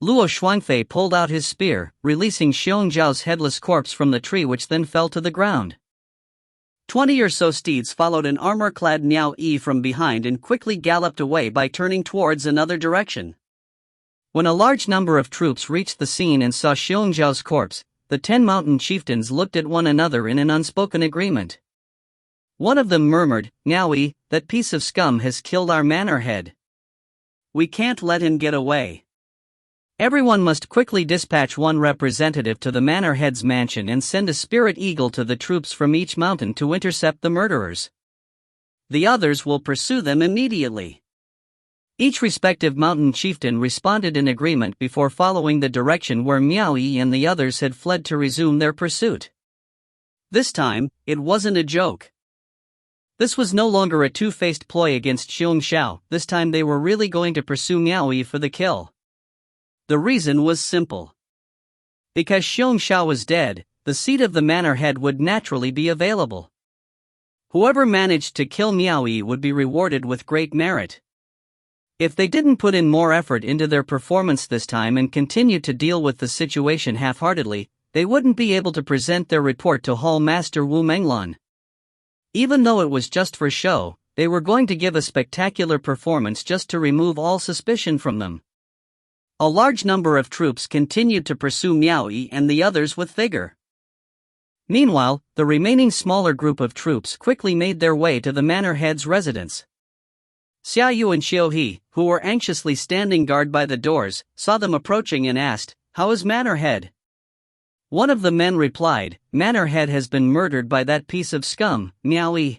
Luo Shuangfei pulled out his spear, releasing Xiong Zhao's headless corpse from the tree, which then fell to the ground. 20 or so steeds followed an armor-clad Miao Yi from behind and quickly galloped away by turning towards another direction. When a large number of troops reached the scene and saw Xiong Zhao's corpse, the 10 mountain chieftains looked at one another in an unspoken agreement. One of them murmured, "Miao Yi, that piece of scum has killed our manor head. We can't let him get away. Everyone must quickly dispatch one representative to the manor head's mansion and send a spirit eagle to the troops from each mountain to intercept the murderers. The others will pursue them immediately." Each respective mountain chieftain responded in agreement before following the direction where Miao Yi and the others had fled to resume their pursuit. This time, it wasn't a joke. This was no longer a two-faced ploy against Xiong Zhao. This time they were really going to pursue Miao Yi for the kill. The reason was simple. Because Xiong Xiao was dead, the seat of the manor head would naturally be available. Whoever managed to kill Miao Yi would be rewarded with great merit. If they didn't put in more effort into their performance this time and continued to deal with the situation half-heartedly, they wouldn't be able to present their report to Hall Master Wu Menglan. Even though it was just for show, they were going to give a spectacular performance just to remove all suspicion from them. A large number of troops continued to pursue Miao Yi and the others with vigor. Meanwhile, the remaining smaller group of troops quickly made their way to the manor head's residence. Xia Yu and Xiao He, who were anxiously standing guard by the doors, saw them approaching and asked, "How is manor head?" One of the men replied, "Manor head has been murdered by that piece of scum, Miao Yi.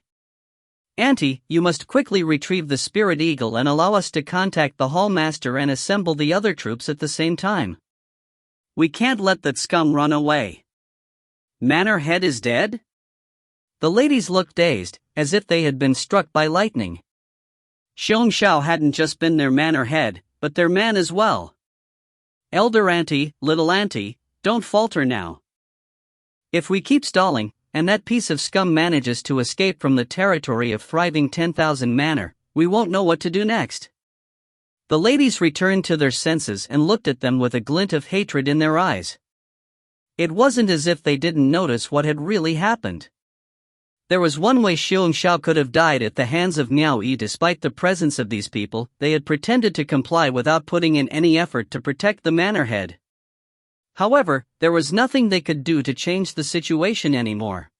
Auntie, you must quickly retrieve the spirit eagle and allow us to contact the hall master and assemble the other troops at the same time. We can't let that scum run away." Manor head is dead? The ladies looked dazed, as if they had been struck by lightning. Xiong Xiao hadn't just been their manor head, but their man as well. Elder auntie, little auntie, don't falter now. If we keep stalling, and that piece of scum manages to escape from the territory of thriving 10,000 manor, we won't know what to do next. The ladies returned to their senses and looked at them with a glint of hatred in their eyes. It wasn't as if they didn't notice what had really happened. There was one way Xiong Xiao could have died at the hands of Miao Yi. Despite the presence of these people, they had pretended to comply without putting in any effort to protect the manor head. However, there was nothing they could do to change the situation anymore.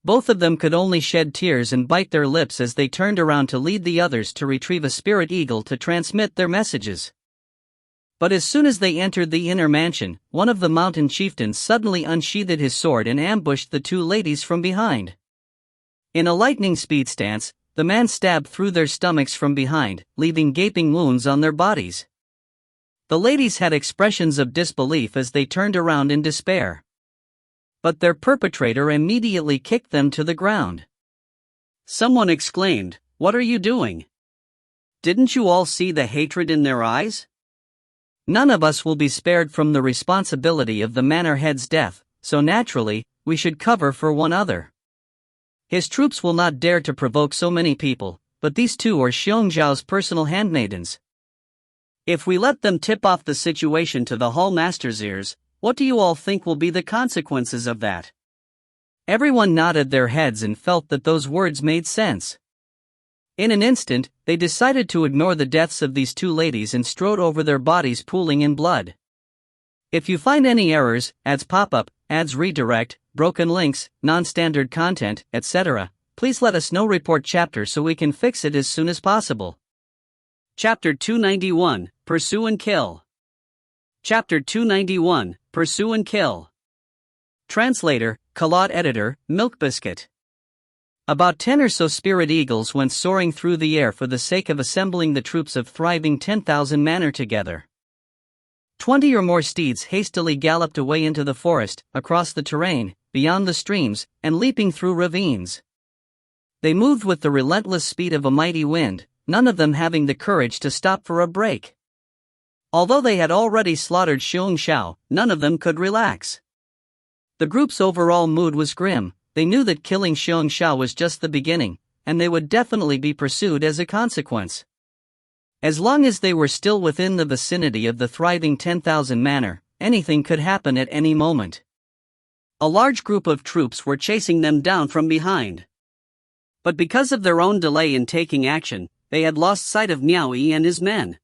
Both of them could only shed tears and bite their lips as they turned around to lead the others to retrieve a spirit eagle to transmit their messages. But as soon as they entered the inner mansion, one of the mountain chieftains suddenly unsheathed his sword and ambushed the two ladies from behind. In a lightning speed stance, the man stabbed through their stomachs from behind, leaving gaping wounds on their bodies. The ladies had expressions of disbelief as they turned around in despair. But their perpetrator immediately kicked them to the ground. Someone exclaimed, "What are you doing? Didn't you all see the hatred in their eyes? None of us will be spared from the responsibility of the manor head's death, so naturally, we should cover for one another. His troops will not dare to provoke so many people, but these two are Xiong Zhao's personal handmaidens. If we let them tip off the situation to the hall master's ears, what do you all think will be the consequences of that?" Everyone nodded their heads and felt that those words made sense. In an instant, they decided to ignore the deaths of these two ladies and strode over their bodies pooling in blood. If you find any errors, ads pop up, ads redirect, broken links, non-standard content, etc., please let us know. Report chapter so we can fix it as soon as possible. Chapter 291, Pursue and Kill. Chapter 291, Pursue and Kill. Translator, Kalad Editor, Milk Biscuit. About 10 or so spirit eagles went soaring through the air for the sake of assembling the troops of thriving 10,000 manor together. 20 or more steeds hastily galloped away into the forest, across the terrain, beyond the streams, and leaping through ravines. They moved with the relentless speed of a mighty wind, none of them having the courage to stop for a break. Although they had already slaughtered Xiong Xiao, none of them could relax. The group's overall mood was grim. They knew that killing Xiong Xiao was just the beginning, and they would definitely be pursued as a consequence. As long as they were still within the vicinity of the thriving 10,000 manor, anything could happen at any moment. A large group of troops were chasing them down from behind. But because of their own delay in taking action, they had lost sight of Miao Yi and his men.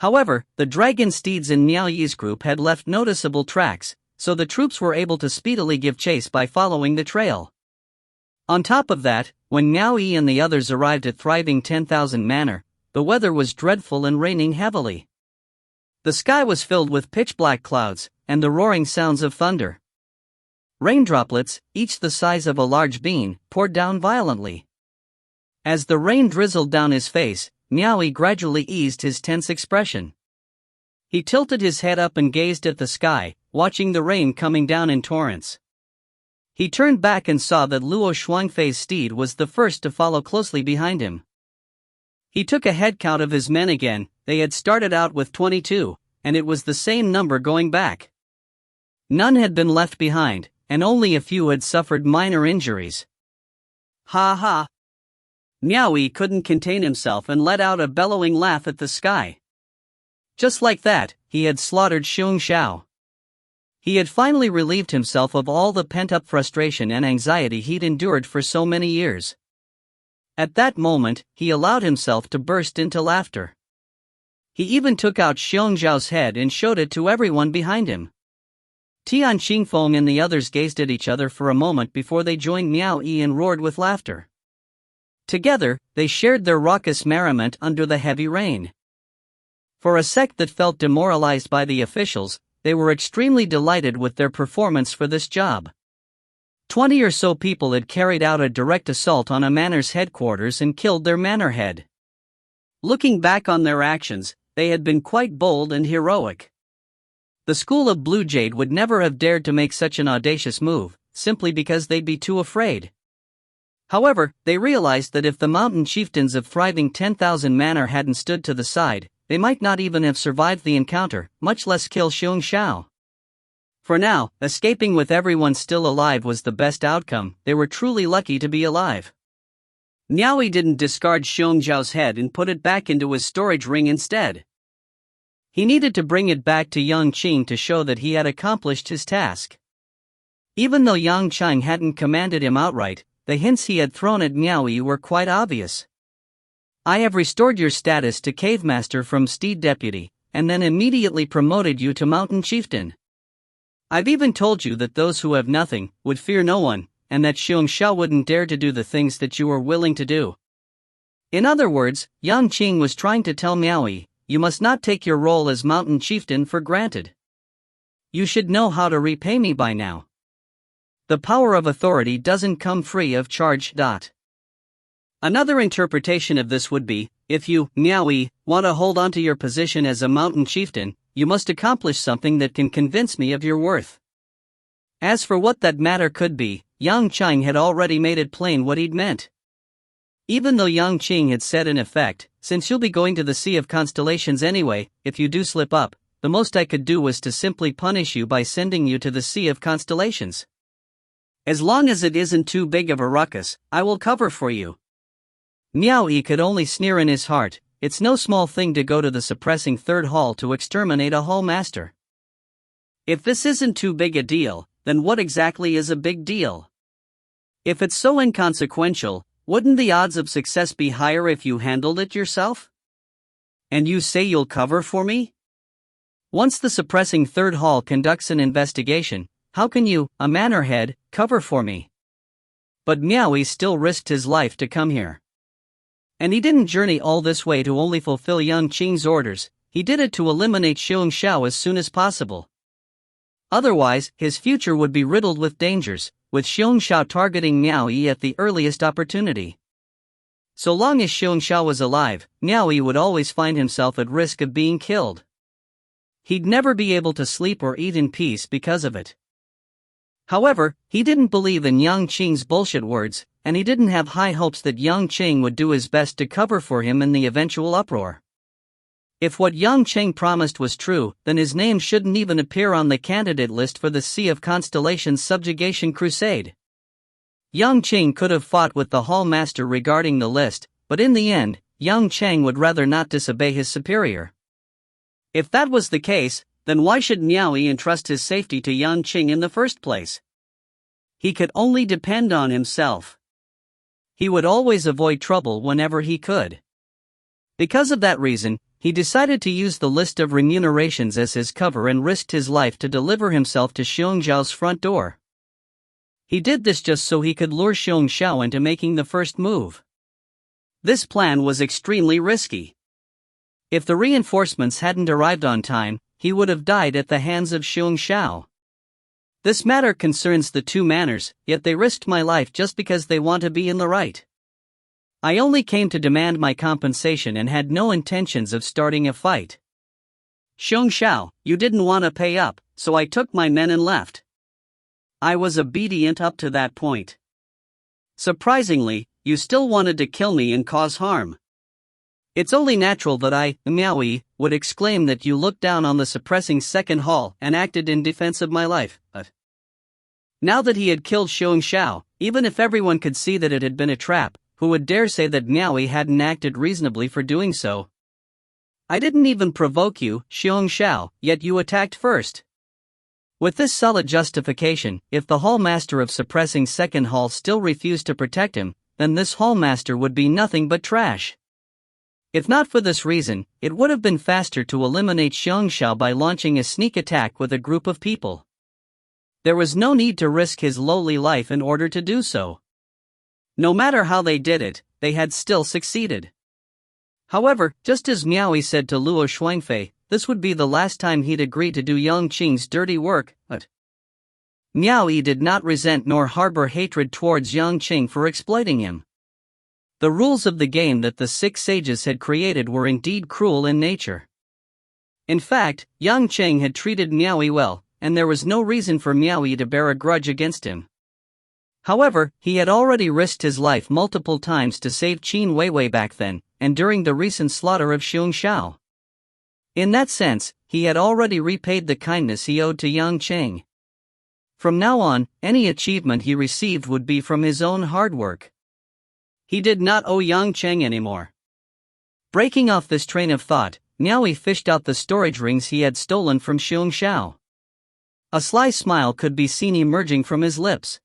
However, the dragon steeds in Miao Yi's group had left noticeable tracks, so the troops were able to speedily give chase by following the trail. On top of that, when Miao Yi and the others arrived at thriving 10,000 manor, the weather was dreadful and raining heavily. The sky was filled with pitch-black clouds, and the roaring sounds of thunder. Rain droplets, each the size of a large bean, poured down violently. As the rain drizzled down his face, Miao Yi gradually eased his tense expression. He tilted his head up and gazed at the sky, watching the rain coming down in torrents. He turned back and saw that Luo Shuangfei's steed was the first to follow closely behind him. He took a head count of his men again. They had started out with 22, and it was the same number going back. None had been left behind, and only a few had suffered minor injuries. Ha ha! Miao Yi couldn't contain himself and let out a bellowing laugh at the sky. Just like that, he had slaughtered Xiong Xiao. He had finally relieved himself of all the pent-up frustration and anxiety he'd endured for so many years. At that moment, he allowed himself to burst into laughter. He even took out Xiong Xiao's head and showed it to everyone behind him. Tian Qingfeng and the others gazed at each other for a moment before they joined Miao Yi and roared with laughter. Together, they shared their raucous merriment under the heavy rain. For a sect that felt demoralized by the officials, they were extremely delighted with their performance for this job. 20 or so people had carried out a direct assault on a manor's headquarters and killed their manor head. Looking back on their actions, they had been quite bold and heroic. The school of Blue Jade would never have dared to make such an audacious move, simply because they'd be too afraid. However, they realized that if the mountain chieftains of thriving 10,000 manor hadn't stood to the side, they might not even have survived the encounter, much less kill Xiong Xiao. For now, escaping with everyone still alive was the best outcome. They were truly lucky to be alive. Miao Yi didn't discard Xiong Xiao's head and put it back into his storage ring instead. He needed to bring it back to Yang Qing to show that he had accomplished his task. Even though Yang Qing hadn't commanded him outright, the hints he had thrown at Miao Yi were quite obvious. I have restored your status to Cave Master from Steed Deputy, and then immediately promoted you to Mountain Chieftain. I've even told you that those who have nothing would fear no one, and that Xiong Xiao wouldn't dare to do the things that you were willing to do. In other words, Yang Qing was trying to tell Miao Yi, you must not take your role as Mountain Chieftain for granted. You should know how to repay me by now. The power of authority doesn't come free of charge. Another interpretation of this would be, if you, Miao Yi, want to hold onto your position as a Mountain Chieftain, you must accomplish something that can convince me of your worth. As for what that matter could be, Yang Qing had already made it plain what he'd meant. Even though Yang Qing had said in effect, since you'll be going to the Sea of Constellations anyway, if you do slip up, the most I could do was to simply punish you by sending you to the Sea of Constellations. As long as it isn't too big of a ruckus, I will cover for you. Miao Yi could only sneer in his heart. It's no small thing to go to the suppressing third hall to exterminate a hall master. If this isn't too big a deal, then what exactly is a big deal? If it's so inconsequential, wouldn't the odds of success be higher if you handled it yourself? And you say you'll cover for me? Once the suppressing third hall conducts an investigation, how can you, a manor head, cover for me? But Miao Yi still risked his life to come here. And he didn't journey all this way to only fulfill Yang Qing's orders, he did it to eliminate Xiong Xiao as soon as possible. Otherwise, his future would be riddled with dangers, with Xiong Xiao targeting Miao Yi at the earliest opportunity. So long as Xiong Xiao was alive, Miao Yi would always find himself at risk of being killed. He'd never be able to sleep or eat in peace because of it. However, he didn't believe in Yang Qing's bullshit words, and he didn't have high hopes that Yang Qing would do his best to cover for him in the eventual uproar. If what Yang Qing promised was true, then his name shouldn't even appear on the candidate list for the Sea of Constellations subjugation crusade. Yang Qing could have fought with the hall master regarding the list, but in the end, Yang Qing would rather not disobey his superior. If that was the case, then why should Miao Yi entrust his safety to Yang Qing in the first place? He could only depend on himself. He would always avoid trouble whenever he could. Because of that reason, he decided to use the list of remunerations as his cover and risked his life to deliver himself to Xiong Xiao's front door. He did this just so he could lure Xiong Xiao into making the first move. This plan was extremely risky. If the reinforcements hadn't arrived on time, he would have died at the hands of Xiong Xiao. This matter concerns the two manors, yet they risked my life just because they want to be in the right. I only came to demand my compensation and had no intentions of starting a fight. Xiong Xiao, you didn't want to pay up, so I took my men and left. I was obedient up to that point. Surprisingly, you still wanted to kill me and cause harm. It's only natural that I, Miao Yi, would exclaim that you looked down on the suppressing second hall and acted in defense of my life. Now that he had killed Xiong Xiao, even if everyone could see that it had been a trap, who would dare say that Miao Yi hadn't acted reasonably for doing so? I didn't even provoke you, Xiong Xiao, yet you attacked first. With this solid justification, if the hallmaster of suppressing second hall still refused to protect him, then this hallmaster would be nothing but trash. If not for this reason, it would have been faster to eliminate Xiong Xiao by launching a sneak attack with a group of people. There was no need to risk his lowly life in order to do so. No matter how they did it, they had still succeeded. However, just as Miao Yi said to Luo Shuangfei, this would be the last time he'd agree to do Yang Qing's dirty work, but Miao Yi did not resent nor harbor hatred towards Yang Qing for exploiting him. The rules of the game that the six sages had created were indeed cruel in nature. In fact, Yang Qing had treated Miao Yi well, and there was no reason for Miao Yi to bear a grudge against him. However, he had already risked his life multiple times to save Qin Weiwei back then, and during the recent slaughter of Xiong Xiao. In that sense, he had already repaid the kindness he owed to Yang Qing. From now on, any achievement he received would be from his own hard work. He did not owe Yang Qing anymore. Breaking off this train of thought, Miao Yi fished out the storage rings he had stolen from Xiong Xiao. A sly smile could be seen emerging from his lips.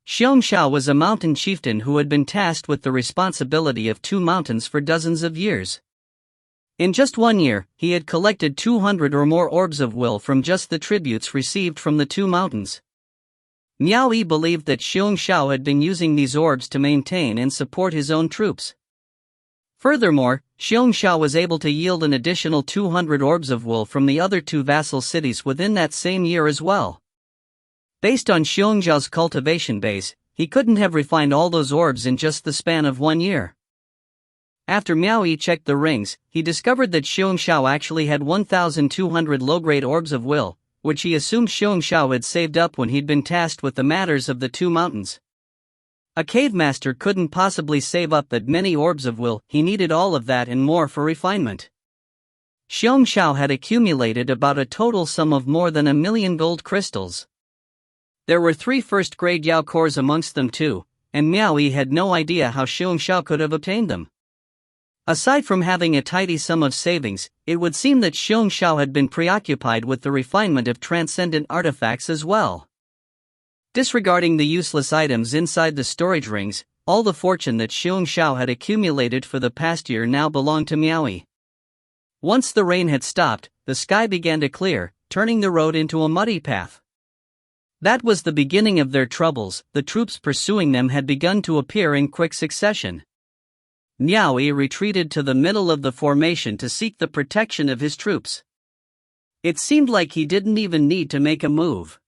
Xiong Xiao was a mountain chieftain who had been tasked with the responsibility of 2 mountains for dozens of years. In just 1 year, he had collected 200 or more orbs of will from just the tributes received from the 2 mountains. Miao Yi believed that Xiong Xiao had been using these orbs to maintain and support his own troops. Furthermore, Xiong Xiao was able to yield an additional 200 orbs of will from the other 2 vassal cities within that same year as well. Based on Xiong Xiao's cultivation base, he couldn't have refined all those orbs in just the span of 1 year. After Miao Yi checked the rings, he discovered that Xiong Xiao actually had 1,200 low-grade orbs of will, which he assumed Xiong Xiao had saved up when he'd been tasked with the matters of the 2 mountains. A cave master couldn't possibly save up that many orbs of will, he needed all of that and more for refinement. Xiong Xiao had accumulated about a total sum of more than 1,000,000 gold crystals. There were 3 first-grade Yao cores amongst them too, and Miao Yi had no idea how Xiong Xiao could have obtained them. Aside from having a tidy sum of savings, it would seem that Xiong Xiao had been preoccupied with the refinement of transcendent artifacts as well. Disregarding the useless items inside the storage rings, all the fortune that Xiong Xiao had accumulated for the past year now belonged to Miao Yi. Once the rain had stopped, the sky began to clear, turning the road into a muddy path. That was the beginning of their troubles. The troops pursuing them had begun to appear in quick succession. Miao Yi retreated to the middle of the formation to seek the protection of his troops. It seemed like he didn't even need to make a move.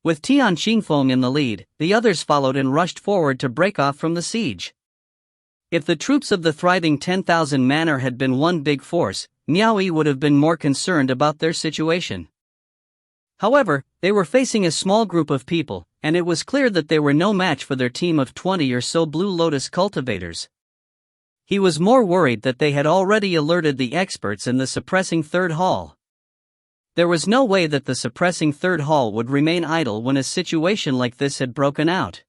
With Tian Xingfeng in the lead, the others followed and rushed forward to break off from the siege. If the troops of the thriving 10,000 manor had been one big force, Miao Yi would have been more concerned about their situation. However, they were facing a small group of people, and it was clear that they were no match for their team of 20 or so Blue Lotus cultivators. He was more worried that they had already alerted the experts in the suppressing third hall. There was no way that the suppressing third hall would remain idle when a situation like this had broken out.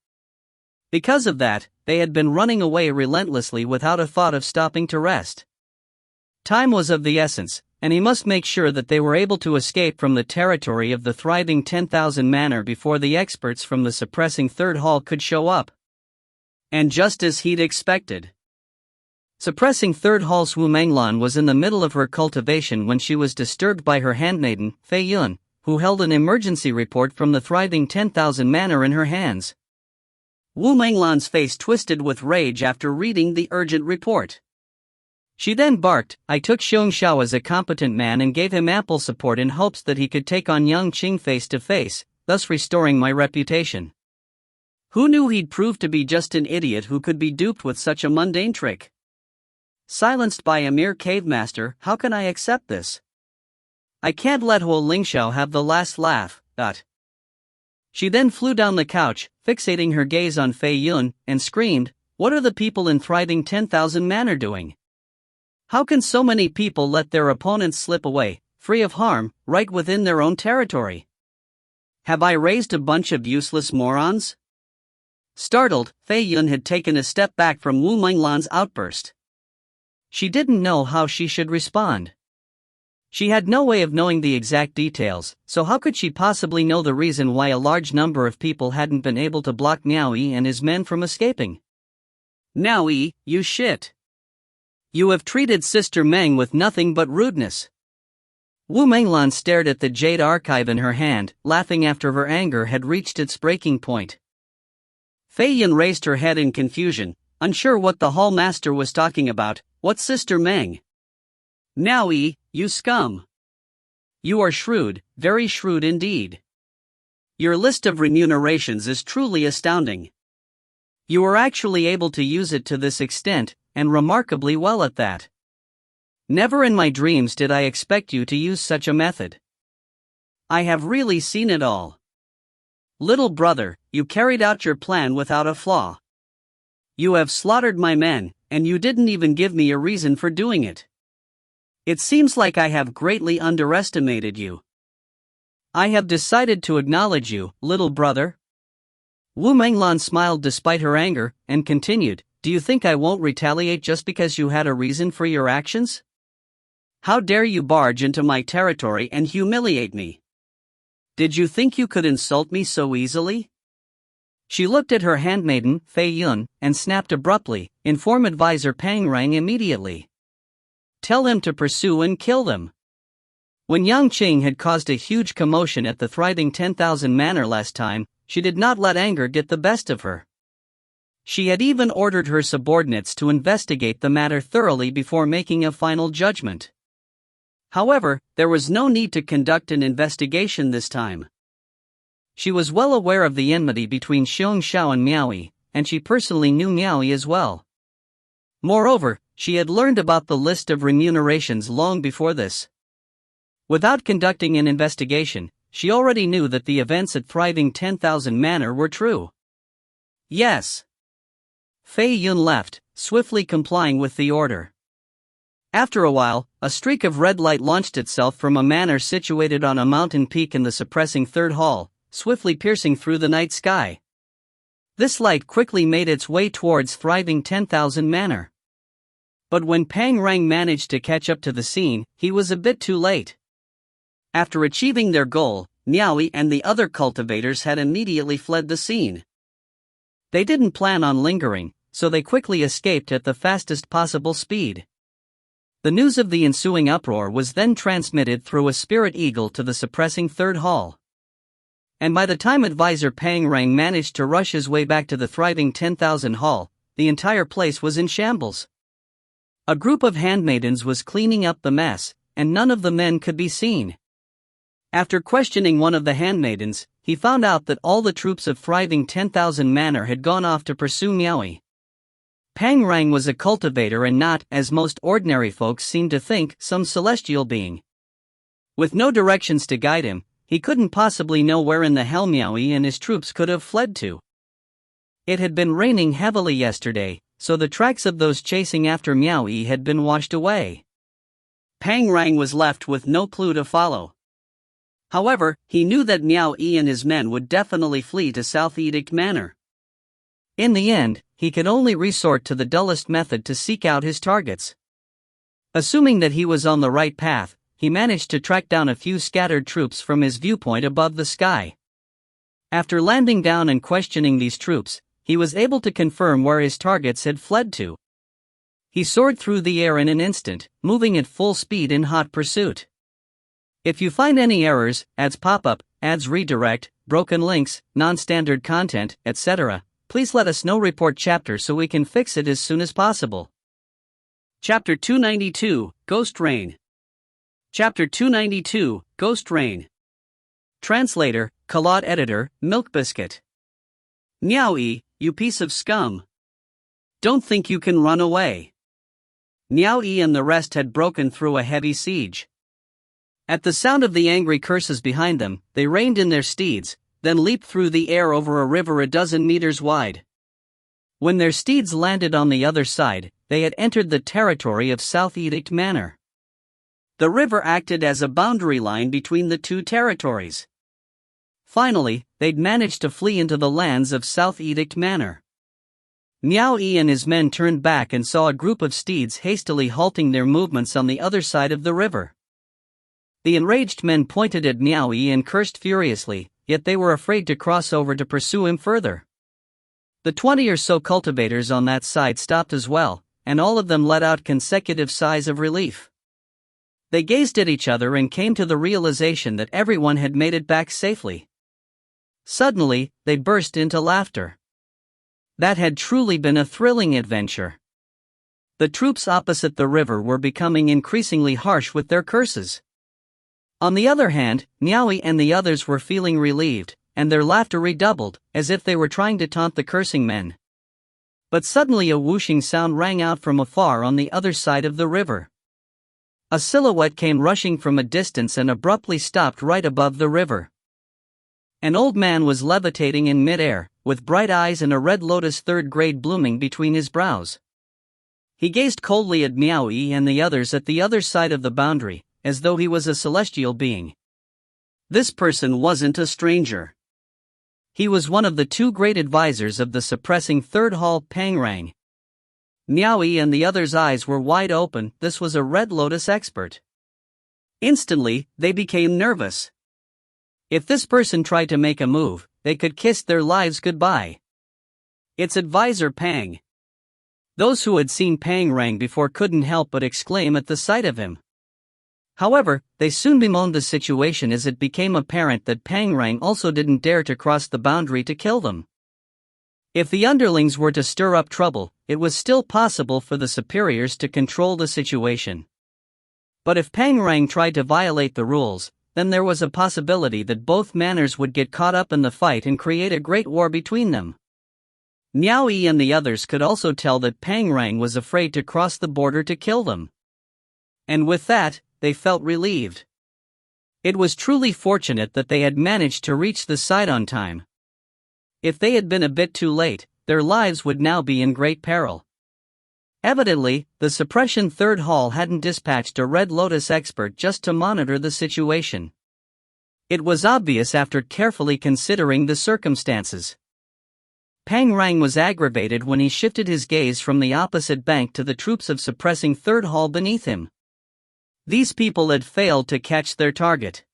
Because of that, they had been running away relentlessly without a thought of stopping to rest. Time was of the essence, and he must make sure that they were able to escape from the territory of the thriving 10,000 manor before the experts from the suppressing third hall could show up. And just as he'd expected, suppressing third hall's Wu Menglan was in the middle of her cultivation when she was disturbed by her handmaiden, Fei Yun, who held an emergency report from the thriving 10,000 manor in her hands. Wu Menglan's face twisted with rage after reading the urgent report. She then barked, "I took Xiong Xiao as a competent man and gave him ample support in hopes that he could take on Yang Qing face to face, thus restoring my reputation. Who knew he'd prove to be just an idiot who could be duped with such a mundane trick? Silenced by a mere cave master, how can I accept this? I can't let Huo Lingxiao have the last laugh." She then flew down the couch, fixating her gaze on Fei Yun, and screamed, "What are the people in thriving 10,000 manor doing? How can so many people let their opponents slip away, free of harm, right within their own territory? Have I raised a bunch of useless morons? Startled, Fei Yun had taken a step back from Wu Menglan's outburst. She didn't know how she should respond. She had no way of knowing the exact details, so how could she possibly know the reason why a large number of people hadn't been able to block Miao Yi and his men from escaping? Miao Yi, you shit. You have treated Sister Meng with nothing but rudeness. Wu Menglan stared at the jade archive in her hand, laughing after her anger had reached its breaking point. Fei Yun raised her head in confusion, unsure what the hall master was talking about. What Sister Meng? Miao Yi, you scum. You are shrewd, very shrewd indeed. Your list of remunerations is truly astounding. You are actually able to use it to this extent, and remarkably well at that. Never in my dreams did I expect you to use such a method. I have really seen it all. Little brother, you carried out your plan without a flaw. You have slaughtered my men, and you didn't even give me a reason for doing it. It seems like I have greatly underestimated you. I have decided to acknowledge you, little brother. Wu Menglan smiled despite her anger, and continued, do you think I won't retaliate just because you had a reason for your actions? How dare you barge into my territory and humiliate me? Did you think you could insult me so easily? She looked at her handmaiden, Fei Yun, and snapped abruptly, inform advisor Pang Rang immediately. Tell him to pursue and kill them. When Yang Qing had caused a huge commotion at the thriving 10,000 manor last time, she did not let anger get the best of her. She had even ordered her subordinates to investigate the matter thoroughly before making a final judgment. However, there was no need to conduct an investigation this time. She was well aware of the enmity between Xiong Xiao and Miao Yi, and she personally knew Miao Yi as well. Moreover, she had learned about the list of remunerations long before this. Without conducting an investigation, she already knew that the events at thriving 10,000 manor were true. Yes. Fei Yun left, swiftly complying with the order. After a while, a streak of red light launched itself from a manor situated on a mountain peak in the suppressing third hall, swiftly piercing through the night sky. This light quickly made its way towards thriving 10,000 manor. But when Pang Rang managed to catch up to the scene, he was a bit too late. After achieving their goal, Miao Yi and the other cultivators had immediately fled the scene. They didn't plan on lingering, so they quickly escaped at the fastest possible speed. The news of the ensuing uproar was then transmitted through a spirit eagle to the suppressing third hall. And by the time advisor Pang Rang managed to rush his way back to the thriving 10,000 hall, the entire place was in shambles. A group of handmaidens was cleaning up the mess, and none of the men could be seen. After questioning one of the handmaidens, he found out that all the troops of thriving 10,000 manor had gone off to pursue Miao Yi. Pang Rang was a cultivator and not, as most ordinary folks seem to think, some celestial being. With no directions to guide him, he couldn't possibly know where in the hell Miao Yi and his troops could have fled to. It had been raining heavily yesterday, so the tracks of those chasing after Miao Yi had been washed away. Pang Rang was left with no clue to follow. However, he knew that Miao Yi and his men would definitely flee to South Edict Manor. In the end, he could only resort to the dullest method to seek out his targets. Assuming that he was on the right path, he managed to track down a few scattered troops from his viewpoint above the sky. After landing down and questioning these troops, he was able to confirm where his targets had fled to. He soared through the air in an instant, moving at full speed in hot pursuit. If you find any errors, ads pop up, ads redirect, broken links, non-standard content, etc., please let us know. Report chapter so we can fix it as soon as possible. Chapter 292, Ghost Rain. Chapter 292, Ghost Rain. Translator, Kalot Editor, Milk Biscuit. Miao Yi, you piece of scum. Don't think you can run away. Miao Yi and the rest had broken through a heavy siege. At the sound of the angry curses behind them, they reined in their steeds, then leaped through the air over a river a dozen meters wide. When their steeds landed on the other side, they had entered the territory of South Edict Manor. The river acted as a boundary line between the two territories. Finally, they'd managed to flee into the lands of South Edict Manor. Miao Yi and his men turned back and saw a group of steeds hastily halting their movements on the other side of the river. The enraged men pointed at Miao Yi and cursed furiously, yet they were afraid to cross over to pursue him further. The 20 or so cultivators on that side stopped as well, and all of them let out consecutive sighs of relief. They gazed at each other and came to the realization that everyone had made it back safely. Suddenly, they burst into laughter. That had truly been a thrilling adventure. The troops opposite the river were becoming increasingly harsh with their curses. On the other hand, Miao Yi and the others were feeling relieved, and their laughter redoubled, as if they were trying to taunt the cursing men. But suddenly a whooshing sound rang out from afar on the other side of the river. A silhouette came rushing from a distance and abruptly stopped right above the river. An old man was levitating in midair, with bright eyes and a red lotus third grade blooming between his brows. He gazed coldly at Miao Yi and the others at the other side of the boundary, as though he was a celestial being. This person wasn't a stranger. He was one of the two great advisors of the suppressing third hall Pang Rang. Miao Yi and the others' eyes were wide open. This was a Red Lotus expert. Instantly, they became nervous. If this person tried to make a move, they could kiss their lives goodbye. It's advisor Pang. Those who had seen Pang Rang before couldn't help but exclaim at the sight of him. However, they soon bemoaned the situation as it became apparent that Pang Rang also didn't dare to cross the boundary to kill them. If the underlings were to stir up trouble, it was still possible for the superiors to control the situation. But if Pang Rang tried to violate the rules, then there was a possibility that both manors would get caught up in the fight and create a great war between them. Miao Yi and the others could also tell that Pang Rang was afraid to cross the border to kill them. And with that, they felt relieved. It was truly fortunate that they had managed to reach the site on time. If they had been a bit too late, their lives would now be in great peril. Evidently, the suppression third hall hadn't dispatched a Red Lotus expert just to monitor the situation. It was obvious after carefully considering the circumstances. Pang Rang was aggravated when he shifted his gaze from the opposite bank to the troops of suppressing third hall beneath him. These people had failed to catch their target.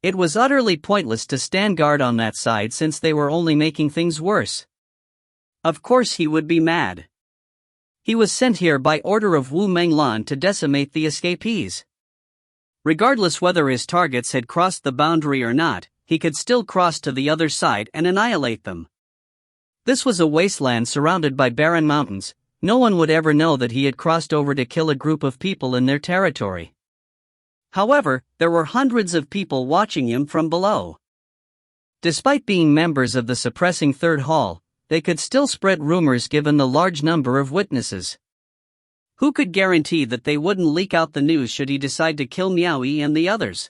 It was utterly pointless to stand guard on that side since they were only making things worse. Of course he would be mad. He was sent here by order of Wu Menglan to decimate the escapees. Regardless whether his targets had crossed the boundary or not, he could still cross to the other side and annihilate them. This was a wasteland surrounded by barren mountains. No one would ever know that he had crossed over to kill a group of people in their territory. However, there were hundreds of people watching him from below. Despite being members of the suppressing third hall, they could still spread rumors given the large number of witnesses. Who could guarantee that they wouldn't leak out the news should he decide to kill Miao Yi and the others?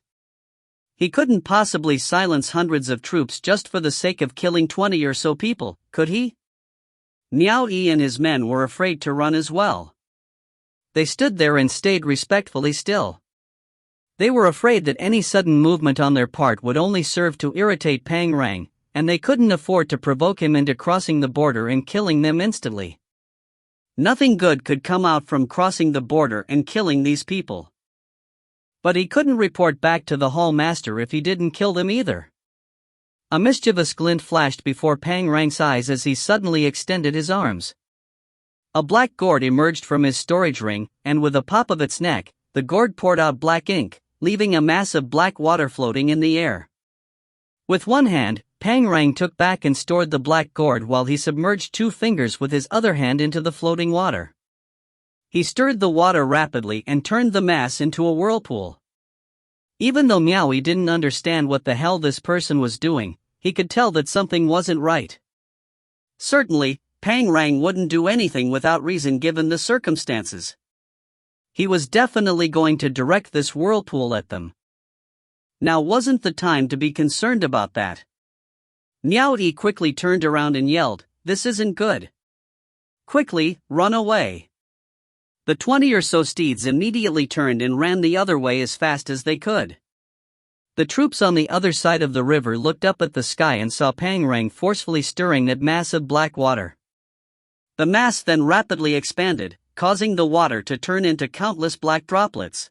He couldn't possibly silence hundreds of troops just for the sake of killing 20 or so people, could he? Miao Yi and his men were afraid to run as well. They stood there and stayed respectfully still. They were afraid that any sudden movement on their part would only serve to irritate Pang Rang, and they couldn't afford to provoke him into crossing the border and killing them instantly. Nothing good could come out from crossing the border and killing these people. But he couldn't report back to the hall master if he didn't kill them either. A mischievous glint flashed before Pang Rang's eyes as he suddenly extended his arms. A black gourd emerged from his storage ring, and with a pop of its neck, the gourd poured out black ink, leaving a mass of black water floating in the air. With one hand, Pang Rang took back and stored the black gourd while he submerged 2 fingers with his other hand into the floating water. He stirred the water rapidly and turned the mass into a whirlpool. Even though Miao Yi didn't understand what the hell this person was doing, he could tell that something wasn't right. Certainly, Pang Rang wouldn't do anything without reason given the circumstances. He was definitely going to direct this whirlpool at them. Now wasn't the time to be concerned about that. Miao Yi quickly turned around and yelled, "This isn't good. Quickly, run away." The 20 or so steeds immediately turned and ran the other way as fast as they could. The troops on the other side of the river looked up at the sky and saw Pang Rang forcefully stirring that mass of black water. The mass then rapidly expanded, causing the water to turn into countless black droplets.